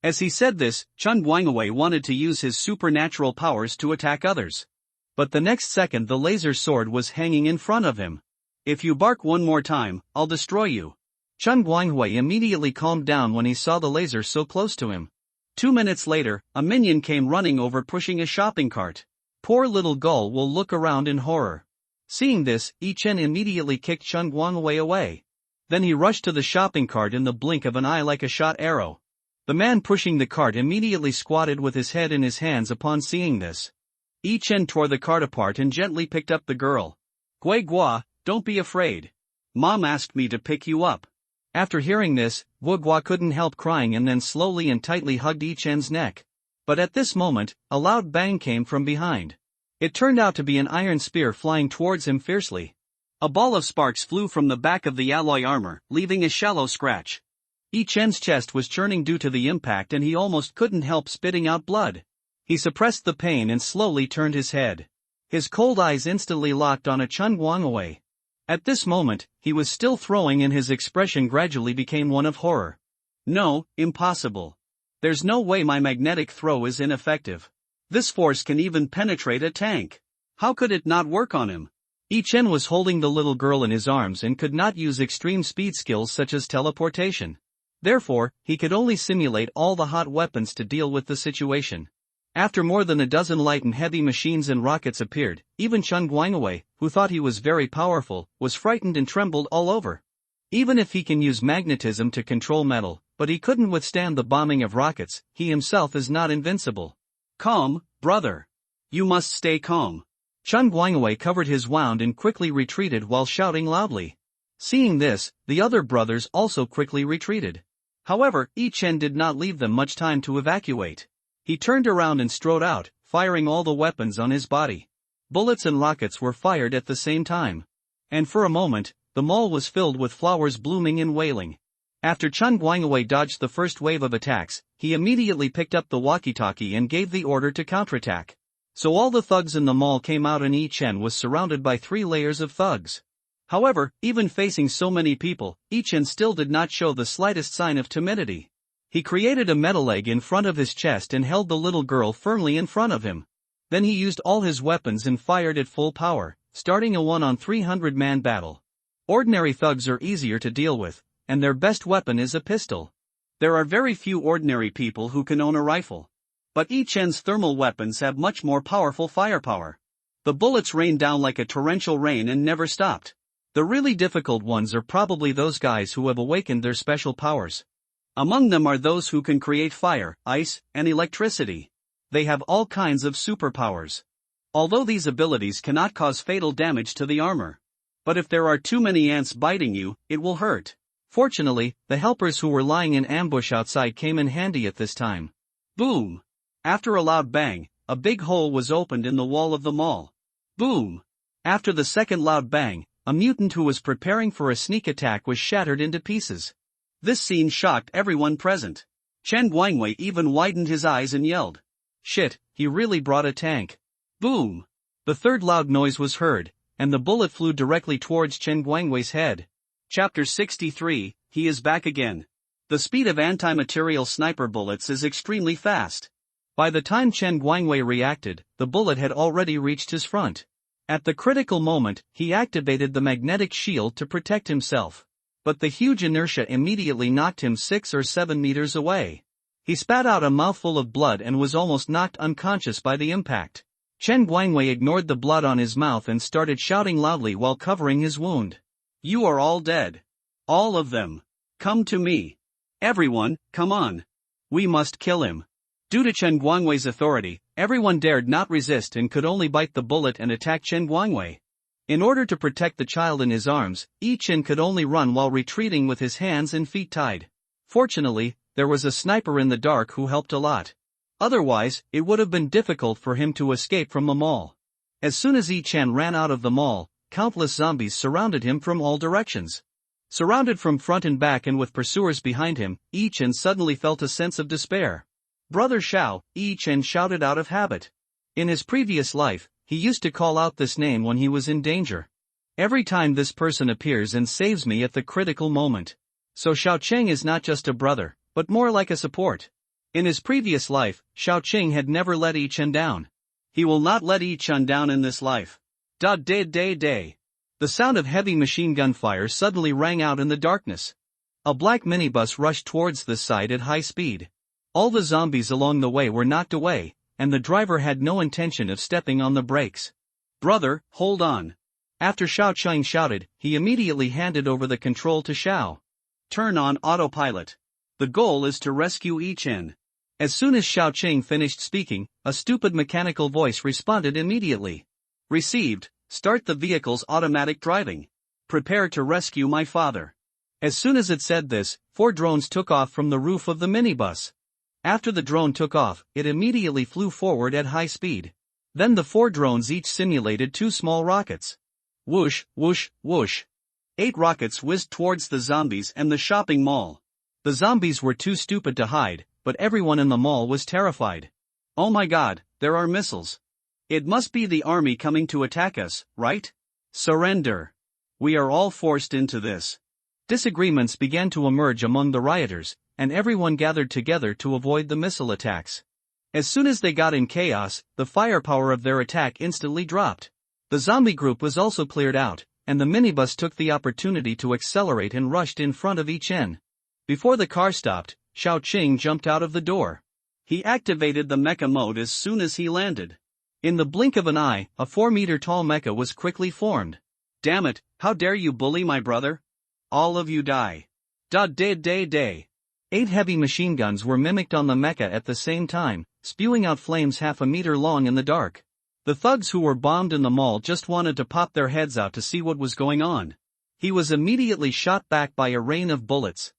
As he said this, Chen Guangwei wanted to use his supernatural powers to attack others. But the next second the laser sword was hanging in front of him. If you bark one more time, I'll destroy you. Chen Guangwei immediately calmed down when he saw the laser so close to him. 2 minutes later, a minion came running over pushing a shopping cart. Poor little Gull will look around in horror. Seeing this, Yi Chen immediately kicked Chen Guangwei away. Then he rushed to the shopping cart in the blink of an eye like a shot arrow. The man pushing the cart immediately squatted with his head in his hands upon seeing this. Yi Chen tore the cart apart and gently picked up the girl. Gui Gua, don't be afraid. Mom asked me to pick you up. After hearing this, Gui Gua couldn't help crying and then slowly and tightly hugged Yi Chen's neck. But at this moment, a loud bang came from behind. It turned out to be an iron spear flying towards him fiercely. A ball of sparks flew from the back of the alloy armor, leaving a shallow scratch. Yi Chen's chest was churning due to the impact and he almost couldn't help spitting out blood. He suppressed the pain and slowly turned his head. His cold eyes instantly locked on a Chen Guangwei. At this moment, he was still throwing and his expression gradually became one of horror. No, impossible. There's no way my magnetic throw is ineffective. This force can even penetrate a tank. How could it not work on him? Yi Chen was holding the little girl in his arms and could not use extreme speed skills such as teleportation. Therefore, he could only simulate all the hot weapons to deal with the situation. After more than a dozen light and heavy machines and rockets appeared, even Chen Guangwei, who thought he was very powerful, was frightened and trembled all over. Even if he can use magnetism to control metal, but he couldn't withstand the bombing of rockets, he himself is not invincible. Calm, brother. You must stay calm. Chen Guangwei covered his wound and quickly retreated while shouting loudly. Seeing this, the other brothers also quickly retreated. However, Yi Chen did not leave them much time to evacuate. He turned around and strode out, firing all the weapons on his body. Bullets and rockets were fired at the same time. And for a moment, the mall was filled with flowers blooming and wailing. After Chen Guangwei dodged the first wave of attacks, he immediately picked up the walkie-talkie and gave the order to counterattack. So all the thugs in the mall came out and Yi Chen was surrounded by 3 layers of thugs. However, even facing so many people, Yi Chen still did not show the slightest sign of timidity. He created a metal leg in front of his chest and held the little girl firmly in front of him. Then he used all his weapons and fired at full power, starting a 1-on-300-man battle. Ordinary thugs are easier to deal with, and their best weapon is a pistol. There are very few ordinary people who can own a rifle. But Yi Chen's thermal weapons have much more powerful firepower. The bullets rained down like a torrential rain and never stopped. The really difficult ones are probably those guys who have awakened their special powers. Among them are those who can create fire, ice, and electricity. They have all kinds of superpowers. Although these abilities cannot cause fatal damage to the armor. But if there are too many ants biting you, it will hurt. Fortunately, the helpers who were lying in ambush outside came in handy at this time. Boom! After a loud bang, a big hole was opened in the wall of the mall. Boom! After the second loud bang, a mutant who was preparing for a sneak attack was shattered into pieces. This scene shocked everyone present. Chen Guangwei even widened his eyes and yelled. Shit, he really brought a tank. Boom! The third loud noise was heard, and the bullet flew directly towards Chen Guangwei's head. Chapter 63, He is back again. The speed of anti-material sniper bullets is extremely fast. By the time Chen Guangwei reacted, the bullet had already reached his front. At the critical moment, he activated the magnetic shield to protect himself. But the huge inertia immediately knocked him 6 or 7 meters away. He spat out a mouthful of blood and was almost knocked unconscious by the impact. Chen Guangwei ignored the blood on his mouth and started shouting loudly while covering his wound. You are all dead. All of them. Come to me. Everyone, come on. We must kill him. Due to Chen Guangwei's authority, everyone dared not resist and could only bite the bullet and attack Chen Guangwei. In order to protect the child in his arms, Yi Chen could only run while retreating with his hands and feet tied. Fortunately, there was a sniper in the dark who helped a lot. Otherwise, it would have been difficult for him to escape from the mall. As soon as Yi Chen ran out of the mall, countless zombies surrounded him from all directions. Surrounded from front and back and with pursuers behind him, Yi Chen suddenly felt a sense of despair. Brother Xiao, Yi Chen shouted out of habit. In his previous life, he used to call out this name when he was in danger. Every time this person appears and saves me at the critical moment. So Xiao Cheng is not just a brother, but more like a support. In his previous life, Xiao Cheng had never let Yi Chen down. He will not let Yi Chen down in this life. Da-day-day-day. The sound of heavy machine gun fire suddenly rang out in the darkness. A black minibus rushed towards the side at high speed. All the zombies along the way were knocked away, and the driver had no intention of stepping on the brakes. Brother, hold on. After Xiao Cheng shouted, he immediately handed over the control to Xiao. Turn on autopilot. The goal is to rescue Yi Chen. As soon as Xiao Cheng finished speaking, a stupid mechanical voice responded immediately. Received, start the vehicle's automatic driving. Prepare to rescue my father. As soon as it said this, 4 drones took off from the roof of the minibus. After the drone took off, it immediately flew forward at high speed. Then the 4 drones each simulated 2 small rockets. Whoosh, whoosh, whoosh. 8 rockets whizzed towards the zombies and the shopping mall. The zombies were too stupid to hide, but everyone in the mall was terrified. Oh my god, there are missiles. It must be the army coming to attack us, right? Surrender. We are all forced into this. Disagreements began to emerge among the rioters, and everyone gathered together to avoid the missile attacks. As soon as they got in chaos, the firepower of their attack instantly dropped. The zombie group was also cleared out, and the minibus took the opportunity to accelerate and rushed in front of Yi Chen. Before the car stopped, Xiao Qing jumped out of the door. He activated the mecha mode as soon as he landed. In the blink of an eye, a 4-meter-tall mecha was quickly formed. Damn it, how dare you bully my brother? All of you die. Da-day-day-day. 8 heavy machine guns were mimicked on the mecha at the same time, spewing out flames half a meter long in the dark. The thugs who were bombed in the mall just wanted to pop their heads out to see what was going on. He was immediately shot back by a rain of bullets.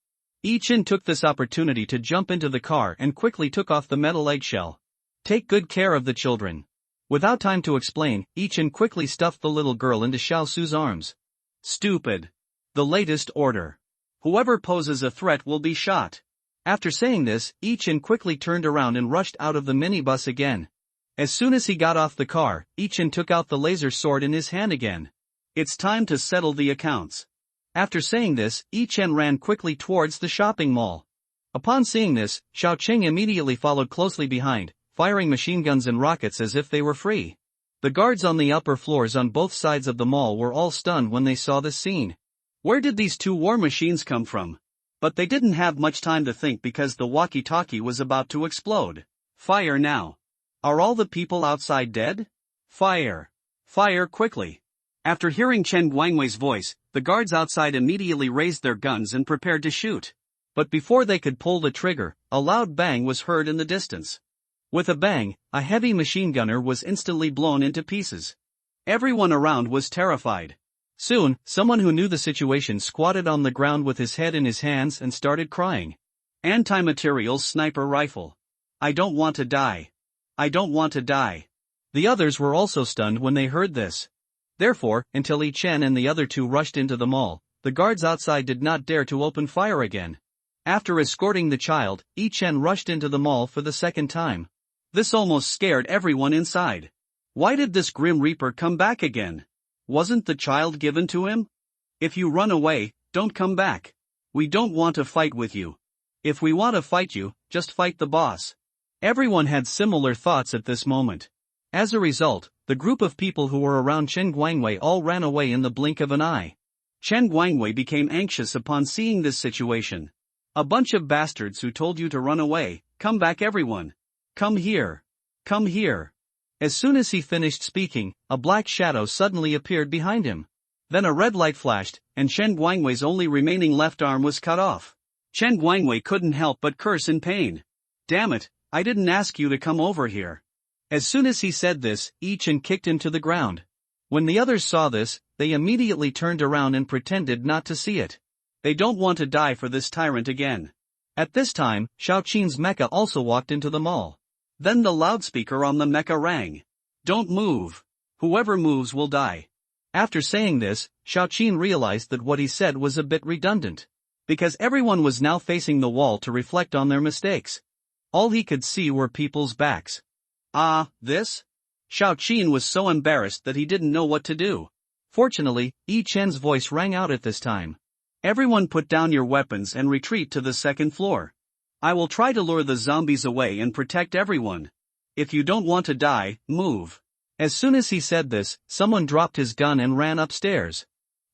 Ichin took this opportunity to jump into the car and quickly took off the metal eggshell. Take good care of the children. Without time to explain, Ichin quickly stuffed the little girl into Xiao Su's arms. Stupid. The latest order. Whoever poses a threat will be shot. After saying this, Ichin quickly turned around and rushed out of the minibus again. As soon as he got off the car, Ichin took out the laser sword in his hand again. It's time to settle the accounts. After saying this, Ichin ran quickly towards the shopping mall. Upon seeing this, Xiao Qing immediately followed closely behind, firing machine guns and rockets as if they were free. The guards on the upper floors on both sides of the mall were all stunned when they saw this scene. Where did these two war machines come from? But they didn't have much time to think because the walkie-talkie was about to explode. Fire now. Are all the people outside dead? Fire. Fire quickly. After hearing Chen Guangwei's voice, the guards outside immediately raised their guns and prepared to shoot. But before they could pull the trigger, a loud bang was heard in the distance. With a bang, a heavy machine gunner was instantly blown into pieces. Everyone around was terrified. Soon, someone who knew the situation squatted on the ground with his head in his hands and started crying. Anti-materials sniper rifle. I don't want to die. I don't want to die. The others were also stunned when they heard this. Therefore, until Yi Chen and the other two rushed into the mall, the guards outside did not dare to open fire again. After escorting the child, Yi Chen rushed into the mall for the second time. This almost scared everyone inside. Why did this Grim Reaper come back again? Wasn't the child given to him? If you run away, don't come back. We don't want to fight with you. If we want to fight you, just fight the boss. Everyone had similar thoughts at this moment. As a result, the group of people who were around Chen Guangwei all ran away in the blink of an eye. Chen Guangwei became anxious upon seeing this situation. A bunch of bastards who told you to run away, come back everyone. Come here. Come here. As soon as he finished speaking, a black shadow suddenly appeared behind him. Then a red light flashed, and Chen Guangwei's only remaining left arm was cut off. Chen Guangwei couldn't help but curse in pain. Damn it, I didn't ask you to come over here. As soon as he said this, Yi Chen kicked him to the ground. When the others saw this, they immediately turned around and pretended not to see it. They don't want to die for this tyrant again. At this time, Xiao Qin's mecha also walked into the mall. Then the loudspeaker on the mecha rang. Don't move. Whoever moves will die. After saying this, Xiao Qin realized that what he said was a bit redundant. Because everyone was now facing the wall to reflect on their mistakes. All he could see were people's backs. This? Xiao Qin was so embarrassed that he didn't know what to do. Fortunately, Yi Chen's voice rang out at this time. Everyone put down your weapons and retreat to the second floor. I will try to lure the zombies away and protect everyone. If you don't want to die, move. As soon as he said this, someone dropped his gun and ran upstairs.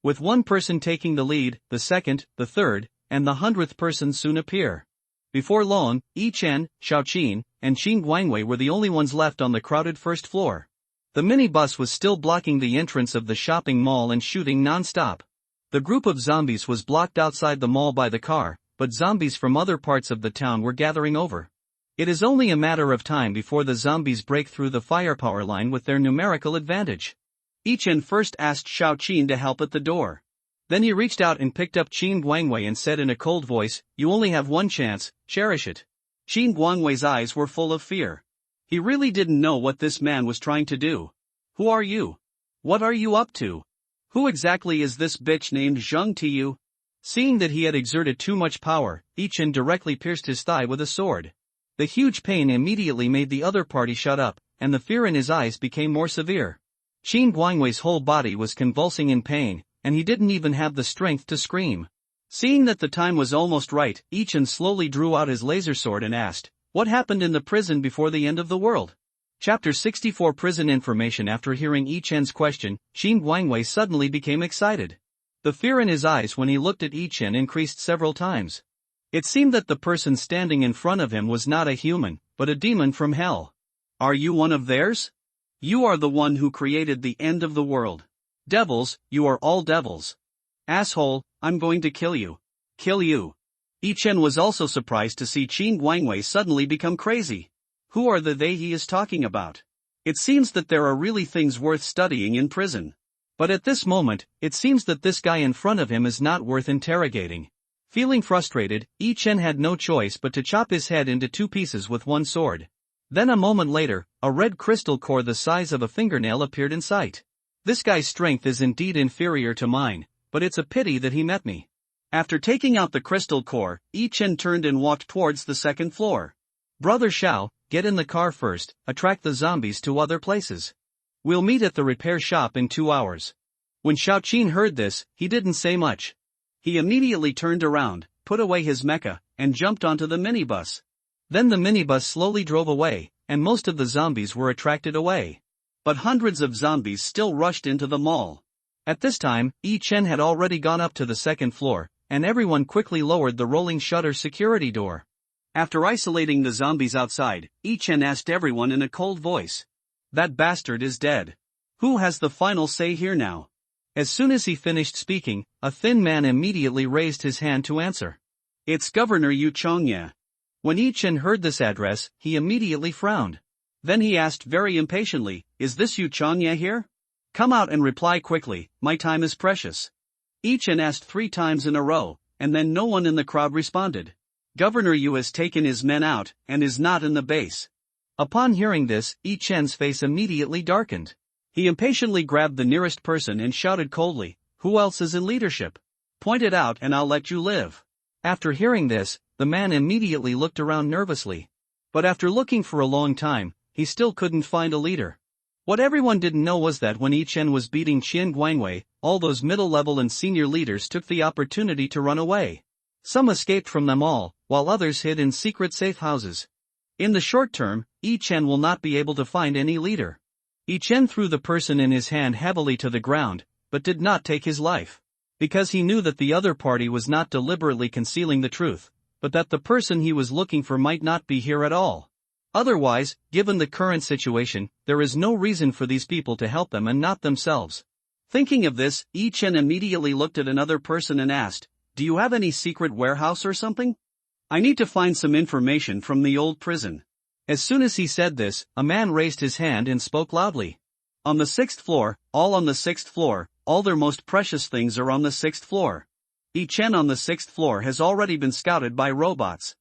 With one person taking the lead, the second, the third, and the 100th person soon appear. Before long, Yi Chen, Xiao Qin, and Qin Guangwei were the only ones left on the crowded first floor. The minibus was still blocking the entrance of the shopping mall and shooting non-stop. The group of zombies was blocked outside the mall by the car, but zombies from other parts of the town were gathering over. It is only a matter of time before the zombies break through the firepower line with their numerical advantage. Yi Chen first asked Xiao Qin to help at the door. Then he reached out and picked up Qin Guangwei and said in a cold voice, "You only have one chance, cherish it." Qin Guangwei's eyes were full of fear. He really didn't know what this man was trying to do. Who are you? What are you up to? Who exactly is this bitch named Zheng Tiyu? Seeing that he had exerted too much power, Yi Chen directly pierced his thigh with a sword. The huge pain immediately made the other party shut up, and the fear in his eyes became more severe. Qin Guangwei's whole body was convulsing in pain, and he didn't even have the strength to scream. Seeing that the time was almost right, Yi Chen slowly drew out his laser sword and asked, "What happened in the prison before the end of the world?" Chapter 64 Prison Information. After hearing Yi Chen's question, Qin Guangwei suddenly became excited. The fear in his eyes when he looked at Yi Chen increased several times. It seemed that the person standing in front of him was not a human, but a demon from hell. Are you one of theirs? You are the one who created the end of the world. Devils, you are all devils. Asshole, I'm going to kill you. Kill you. Yi Chen was also surprised to see Qin Guangwei suddenly become crazy. Who are the they he is talking about? It seems that there are really things worth studying in prison. But at this moment, it seems that this guy in front of him is not worth interrogating. Feeling frustrated, Yi Chen had no choice but to chop his head into two pieces with one sword. Then a moment later, a red crystal core the size of a fingernail appeared in sight. This guy's strength is indeed inferior to mine, but it's a pity that he met me. After taking out the crystal core, Yi Chen turned and walked towards the second floor. Brother Xiao, get in the car first, attract the zombies to other places. We'll meet at the repair shop in 2 hours. When Xiao Qin heard this, he didn't say much. He immediately turned around, put away his mecha, and jumped onto the minibus. Then the minibus slowly drove away, and most of the zombies were attracted away. But hundreds of zombies still rushed into the mall. At this time, Yi Chen had already gone up to the second floor, and everyone quickly lowered the rolling shutter security door. After isolating the zombies outside, Yi Chen asked everyone in a cold voice. That bastard is dead. Who has the final say here now? As soon as he finished speaking, a thin man immediately raised his hand to answer. It's Governor Yu Chongye. When Yi Chen heard this address, he immediately frowned. Then he asked very impatiently, is this Yu Chongye here? Come out and reply quickly, my time is precious. Yi Chen asked 3 times in a row, and then no one in the crowd responded. Governor Yu has taken his men out, and is not in the base. Upon hearing this, Yi Chen's face immediately darkened. He impatiently grabbed the nearest person and shouted coldly, who else is in leadership? Point it out and I'll let you live. After hearing this, the man immediately looked around nervously. But after looking for a long time, he still couldn't find a leader. What everyone didn't know was that when Yi Chen was beating Qian Guangwei, all those middle-level and senior leaders took the opportunity to run away. Some escaped from them all, while others hid in secret safe houses. In the short term, Yi Chen will not be able to find any leader. Yi Chen threw the person in his hand heavily to the ground, but did not take his life. Because he knew that the other party was not deliberately concealing the truth, but that the person he was looking for might not be here at all. Otherwise, given the current situation, there is no reason for these people to help them and not themselves. Thinking of this, Yi Chen immediately looked at another person and asked, do you have any secret warehouse or something? I need to find some information from the old prison. As soon as he said this, a man raised his hand and spoke loudly. On the 6th floor, all on the 6th floor, all their most precious things are on the 6th floor. Yi Chen on the 6th floor has already been scouted by robots.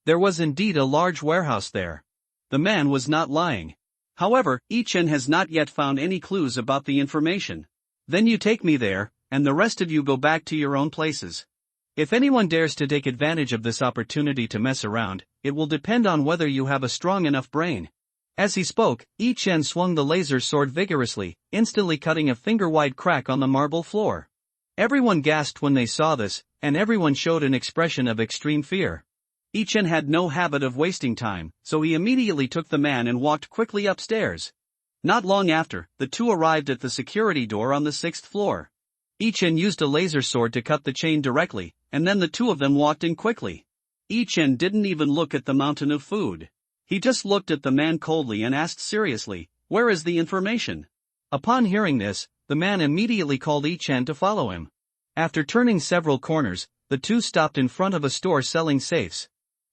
There was indeed a large warehouse there. The man was not lying. However, Yi Chen has not yet found any clues about the information. Then you take me there, and the rest of you go back to your own places. If anyone dares to take advantage of this opportunity to mess around, it will depend on whether you have a strong enough brain. As he spoke, Yi Chen swung the laser sword vigorously, instantly cutting a finger-wide crack on the marble floor. Everyone gasped when they saw this, and everyone showed an expression of extreme fear. Yi Chen had no habit of wasting time, so he immediately took the man and walked quickly upstairs. Not long after, the two arrived at the security door on the 6th floor. Yi Chen used a laser sword to cut the chain directly, and then the two of them walked in quickly. Yi Chen didn't even look at the mountain of food. He just looked at the man coldly and asked seriously, where is the information? Upon hearing this, the man immediately called Yi Chen to follow him. After turning several corners, the two stopped in front of a store selling safes.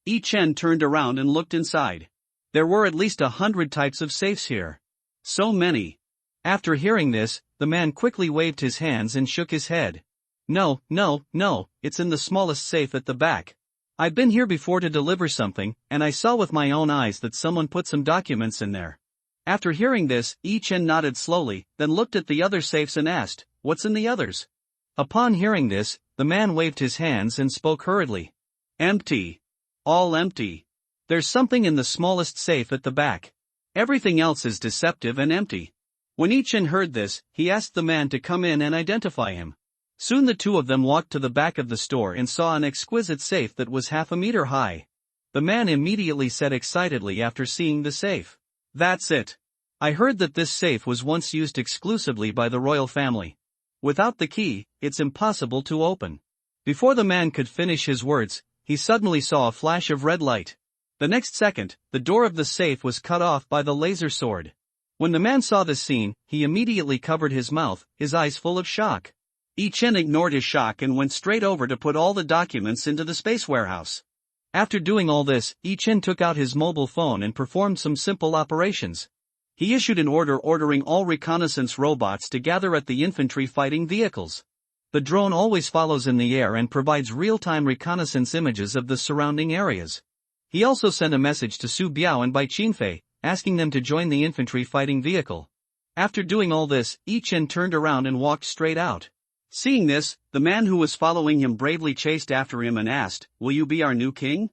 Yi Chen turned around and looked inside. There were at least 100 types of safes here. So many. After hearing this, the man quickly waved his hands and shook his head. No, it's in the smallest safe at the back. I've been here before to deliver something, and I saw with my own eyes that someone put some documents in there. After hearing this, Yi Chen nodded slowly, then looked at the other safes and asked, what's in the others? Upon hearing this, the man waved his hands and spoke hurriedly. Empty. All empty. There's something in the smallest safe at the back. Everything else is deceptive and empty. When Yi Chen heard this, he asked the man to come in and identify him. Soon the two of them walked to the back of the store and saw an exquisite safe that was half a meter high. The man immediately said excitedly after seeing the safe, "That's it. I heard that this safe was once used exclusively by the royal family. Without the key, it's impossible to open." Before the man could finish his words, he suddenly saw a flash of red light. The next second, the door of the safe was cut off by the laser sword. When the man saw this scene, he immediately covered his mouth, his eyes full of shock. Yi Chen ignored his shock and went straight over to put all the documents into the space warehouse. After doing all this, Yi Chen took out his mobile phone and performed some simple operations. He issued an order ordering all reconnaissance robots to gather at the infantry fighting vehicles. The drone always follows in the air and provides real-time reconnaissance images of the surrounding areas. He also sent a message to Su Biao and Bai Qinfei, asking them to join the infantry fighting vehicle. After doing all this, Yi Chen turned around and walked straight out. Seeing this, the man who was following him bravely chased after him and asked, "Will you be our new king?"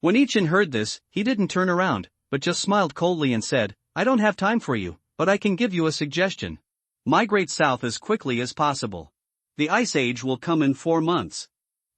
When Yi Chen heard this, he didn't turn around, but just smiled coldly and said, "I don't have time for you, but I can give you a suggestion. Migrate south as quickly as possible. The Ice Age will come in 4 months.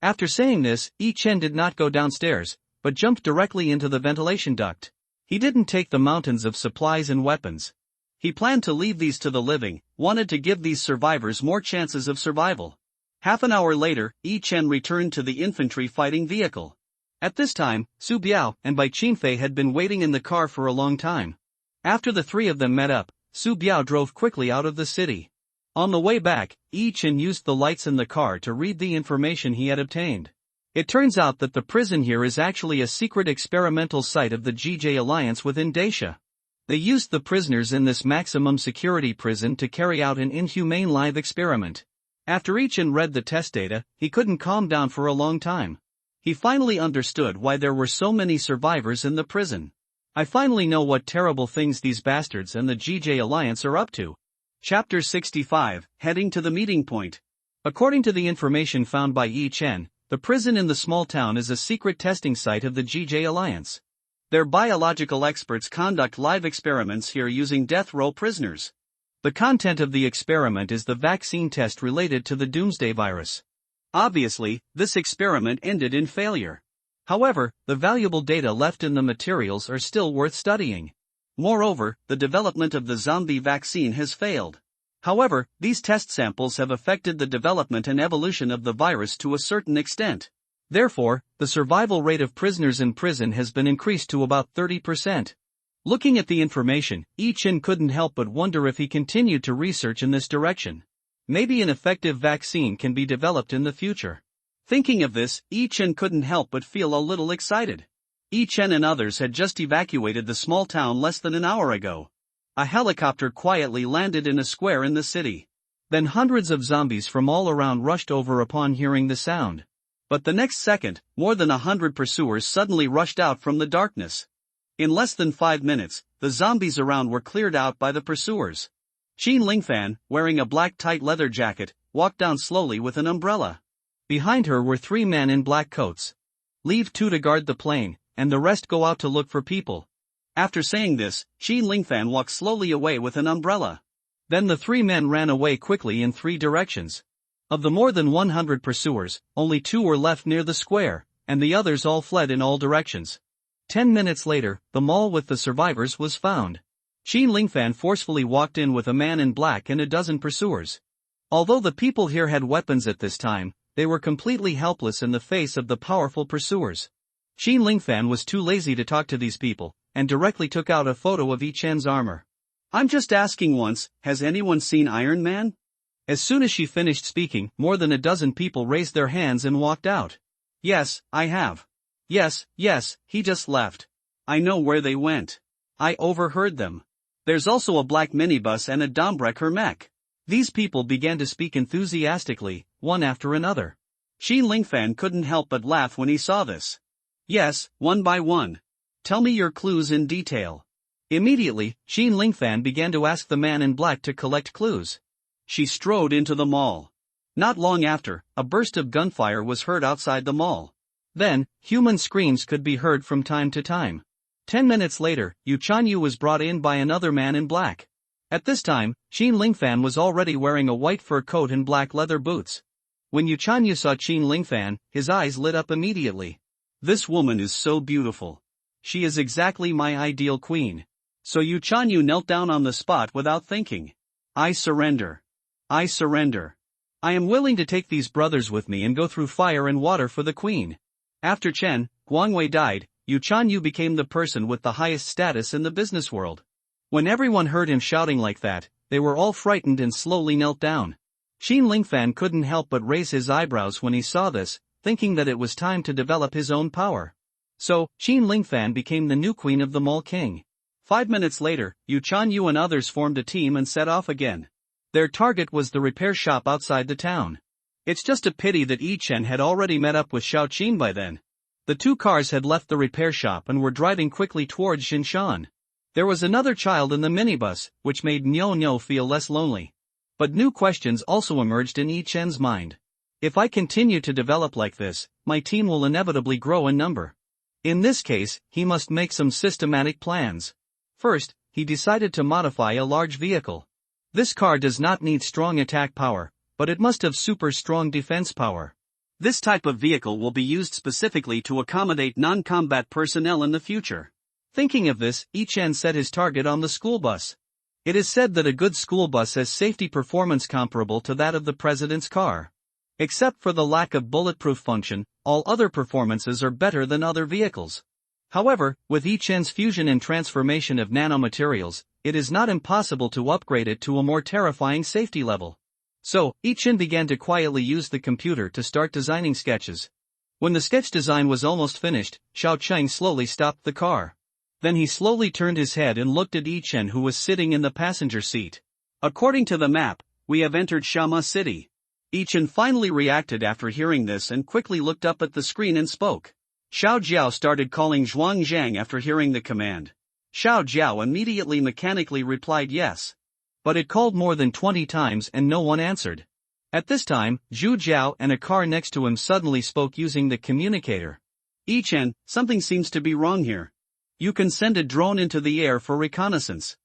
After saying this, Yi Chen did not go downstairs, but jumped directly into the ventilation duct. He didn't take the mountains of supplies and weapons. He planned to leave these to the living, wanted to give these survivors more chances of survival. Half an hour later, Yi Chen returned to the infantry fighting vehicle. At this time, Su Biao and Bai Qinfei had been waiting in the car for a long time. After the three of them met up, Su Biao drove quickly out of the city. On the way back, Yi Chen used the lights in the car to read the information he had obtained. It turns out that the prison here is actually a secret experimental site of the GJ Alliance within Dacia. They used the prisoners in this maximum security prison to carry out an inhumane live experiment. After Yi Chen read the test data, he couldn't calm down for a long time. He finally understood why there were so many survivors in the prison. I finally know what terrible things these bastards and the GJ Alliance are up to. Chapter 65, Heading to the Meeting Point. According to the information found by Yi Chen, the prison in the small town is a secret testing site of the GJ Alliance. Their biological experts conduct live experiments here using death row prisoners. The content of the experiment is the vaccine test related to the Doomsday virus. Obviously, this experiment ended in failure. However, the valuable data left in the materials are still worth studying. Moreover, the development of the zombie vaccine has failed. However, these test samples have affected the development and evolution of the virus to a certain extent. Therefore, the survival rate of prisoners in prison has been increased to about 30%. Looking at the information, Yi Chen couldn't help but wonder if he continued to research in this direction. Maybe an effective vaccine can be developed in the future. Thinking of this, Yi Chen couldn't help but feel a little excited. Yi Chen and others had just evacuated the small town less than an hour ago. A helicopter quietly landed in a square in the city. Then hundreds of zombies from all around rushed over upon hearing the sound. But the next second, more than 100 pursuers suddenly rushed out from the darkness. In less than 5 minutes, the zombies around were cleared out by the pursuers. Qin Lingfan, wearing a black tight leather jacket, walked down slowly with an umbrella. Behind her were 3 men in black coats. "Leave 2 to guard the plane, and the rest go out to look for people." After saying this, Qin Lingfan walked slowly away with an umbrella. Then the 3 men ran away quickly in 3 directions. Of the more than 100 pursuers, only 2 were left near the square, and the others all fled in all directions. 10 minutes later, the mall with the survivors was found. Qin Lingfan forcefully walked in with a man in black and a dozen pursuers. Although the people here had weapons at this time, they were completely helpless in the face of the powerful pursuers. Qin Lingfan was too lazy to talk to these people, and directly took out a photo of Yi Chen's armor. "I'm just asking once, has anyone seen Iron Man?" As soon as she finished speaking, more than a dozen people raised their hands and walked out. "Yes, I have. Yes, he just left. I know where they went. I overheard them. There's also a black minibus and a Dombrecher mech." These people began to speak enthusiastically, one after another. Qin Lingfan couldn't help but laugh when he saw this. "Yes, one by one. Tell me your clues in detail." Immediately, Qin Lingfan began to ask the man in black to collect clues. She strode into the mall. Not long after, a burst of gunfire was heard outside the mall. Then, human screams could be heard from time to time. 10 minutes later, Yu Chanyu was brought in by another man in black. At this time, Qin Lingfan was already wearing a white fur coat and black leather boots. When Yu Chanyu saw Qin Lingfan, his eyes lit up immediately. "This woman is so beautiful. She is exactly my ideal queen." So Yu Chanyu knelt down on the spot without thinking. "I surrender. I surrender. I am willing to take these brothers with me and go through fire and water for the queen." After Chen Guangwei died, Yu Chanyu became the person with the highest status in the business world. When everyone heard him shouting like that, they were all frightened and slowly knelt down. Qin Lingfan couldn't help but raise his eyebrows when he saw this, thinking that it was time to develop his own power. So, Qin Lingfan became the new queen of the Mole King. 5 minutes later, Yu Chanyu and others formed a team and set off again. Their target was the repair shop outside the town. It's just a pity that Yi Chen had already met up with Xiao Qin by then. The two cars had left the repair shop and were driving quickly towards Jinshan. There was another child in the minibus, which made Nyo Nyo feel less lonely. But new questions also emerged in Yi Chen's mind. If I continue to develop like this, my team will inevitably grow in number. In this case, he must make some systematic plans. First, he decided to modify a large vehicle. This car does not need strong attack power, but it must have super strong defense power. This type of vehicle will be used specifically to accommodate non-combat personnel in the future. Thinking of this, Yi Chen set his target on the school bus. It is said that a good school bus has safety performance comparable to that of the president's car. Except for the lack of bulletproof function, all other performances are better than other vehicles. However, with Yi Chen's fusion and transformation of nanomaterials, it is not impossible to upgrade it to a more terrifying safety level. So, Yi Chen began to quietly use the computer to start designing sketches. When the sketch design was almost finished, Xiao Cheng slowly stopped the car. Then he slowly turned his head and looked at Yi Chen, who was sitting in the passenger seat. According to the map, we have entered Shama City. Yi Chen finally reacted after hearing this and quickly looked up at the screen and spoke. Xiao Jiao started calling Zhuang Zhang after hearing the command. Xiao Jiao immediately mechanically replied yes. But it called more than 20 times and no one answered. At this time, Zhu Jiao and a car next to him suddenly spoke using the communicator. Yi Chen, something seems to be wrong here. You can send a drone into the air for reconnaissance.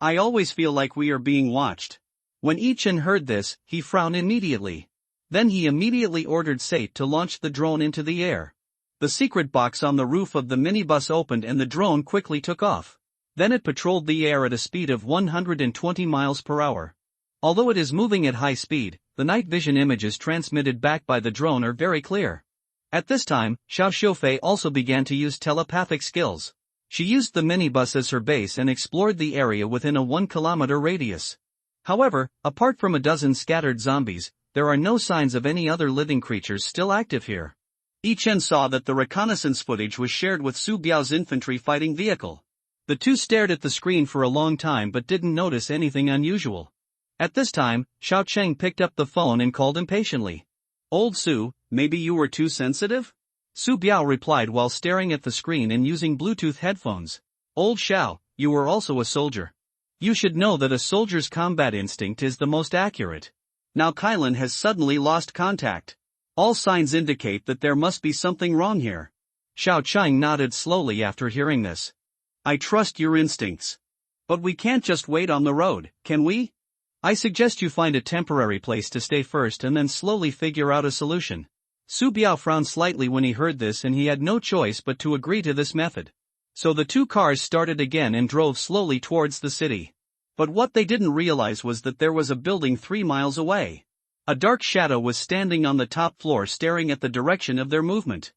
I always feel like we are being watched. When Yi Chen heard this, he frowned immediately. Then he immediately ordered Sate to launch the drone into the air. The secret box on the roof of the minibus opened and the drone quickly took off. Then it patrolled the air at a speed of 120 miles per hour. Although it is moving at high speed, the night vision images transmitted back by the drone are very clear. At this time, Xiao Xiufei also began to use telepathic skills. She used the minibus as her base and explored the area within a 1-kilometer radius. However, apart from a dozen scattered zombies, there are no signs of any other living creatures still active here. Yi Chen saw that the reconnaissance footage was shared with Su Biao's infantry fighting vehicle. The two stared at the screen for a long time but didn't notice anything unusual. At this time, Xiao Cheng picked up the phone and called impatiently. Old Su, maybe you were too sensitive? Su Biao replied while staring at the screen and using Bluetooth headphones. Old Xiao, you were also a soldier. You should know that a soldier's combat instinct is the most accurate. Now Kailan has suddenly lost contact. All signs indicate that there must be something wrong here. Xiao Cheng nodded slowly after hearing this. I trust your instincts. But we can't just wait on the road, can we? I suggest you find a temporary place to stay first and then slowly figure out a solution. Su Biao frowned slightly when he heard this and he had no choice but to agree to this method. So the two cars started again and drove slowly towards the city. But what they didn't realize was that there was a building 3 miles away. A dark shadow was standing on the top floor staring at the direction of their movement.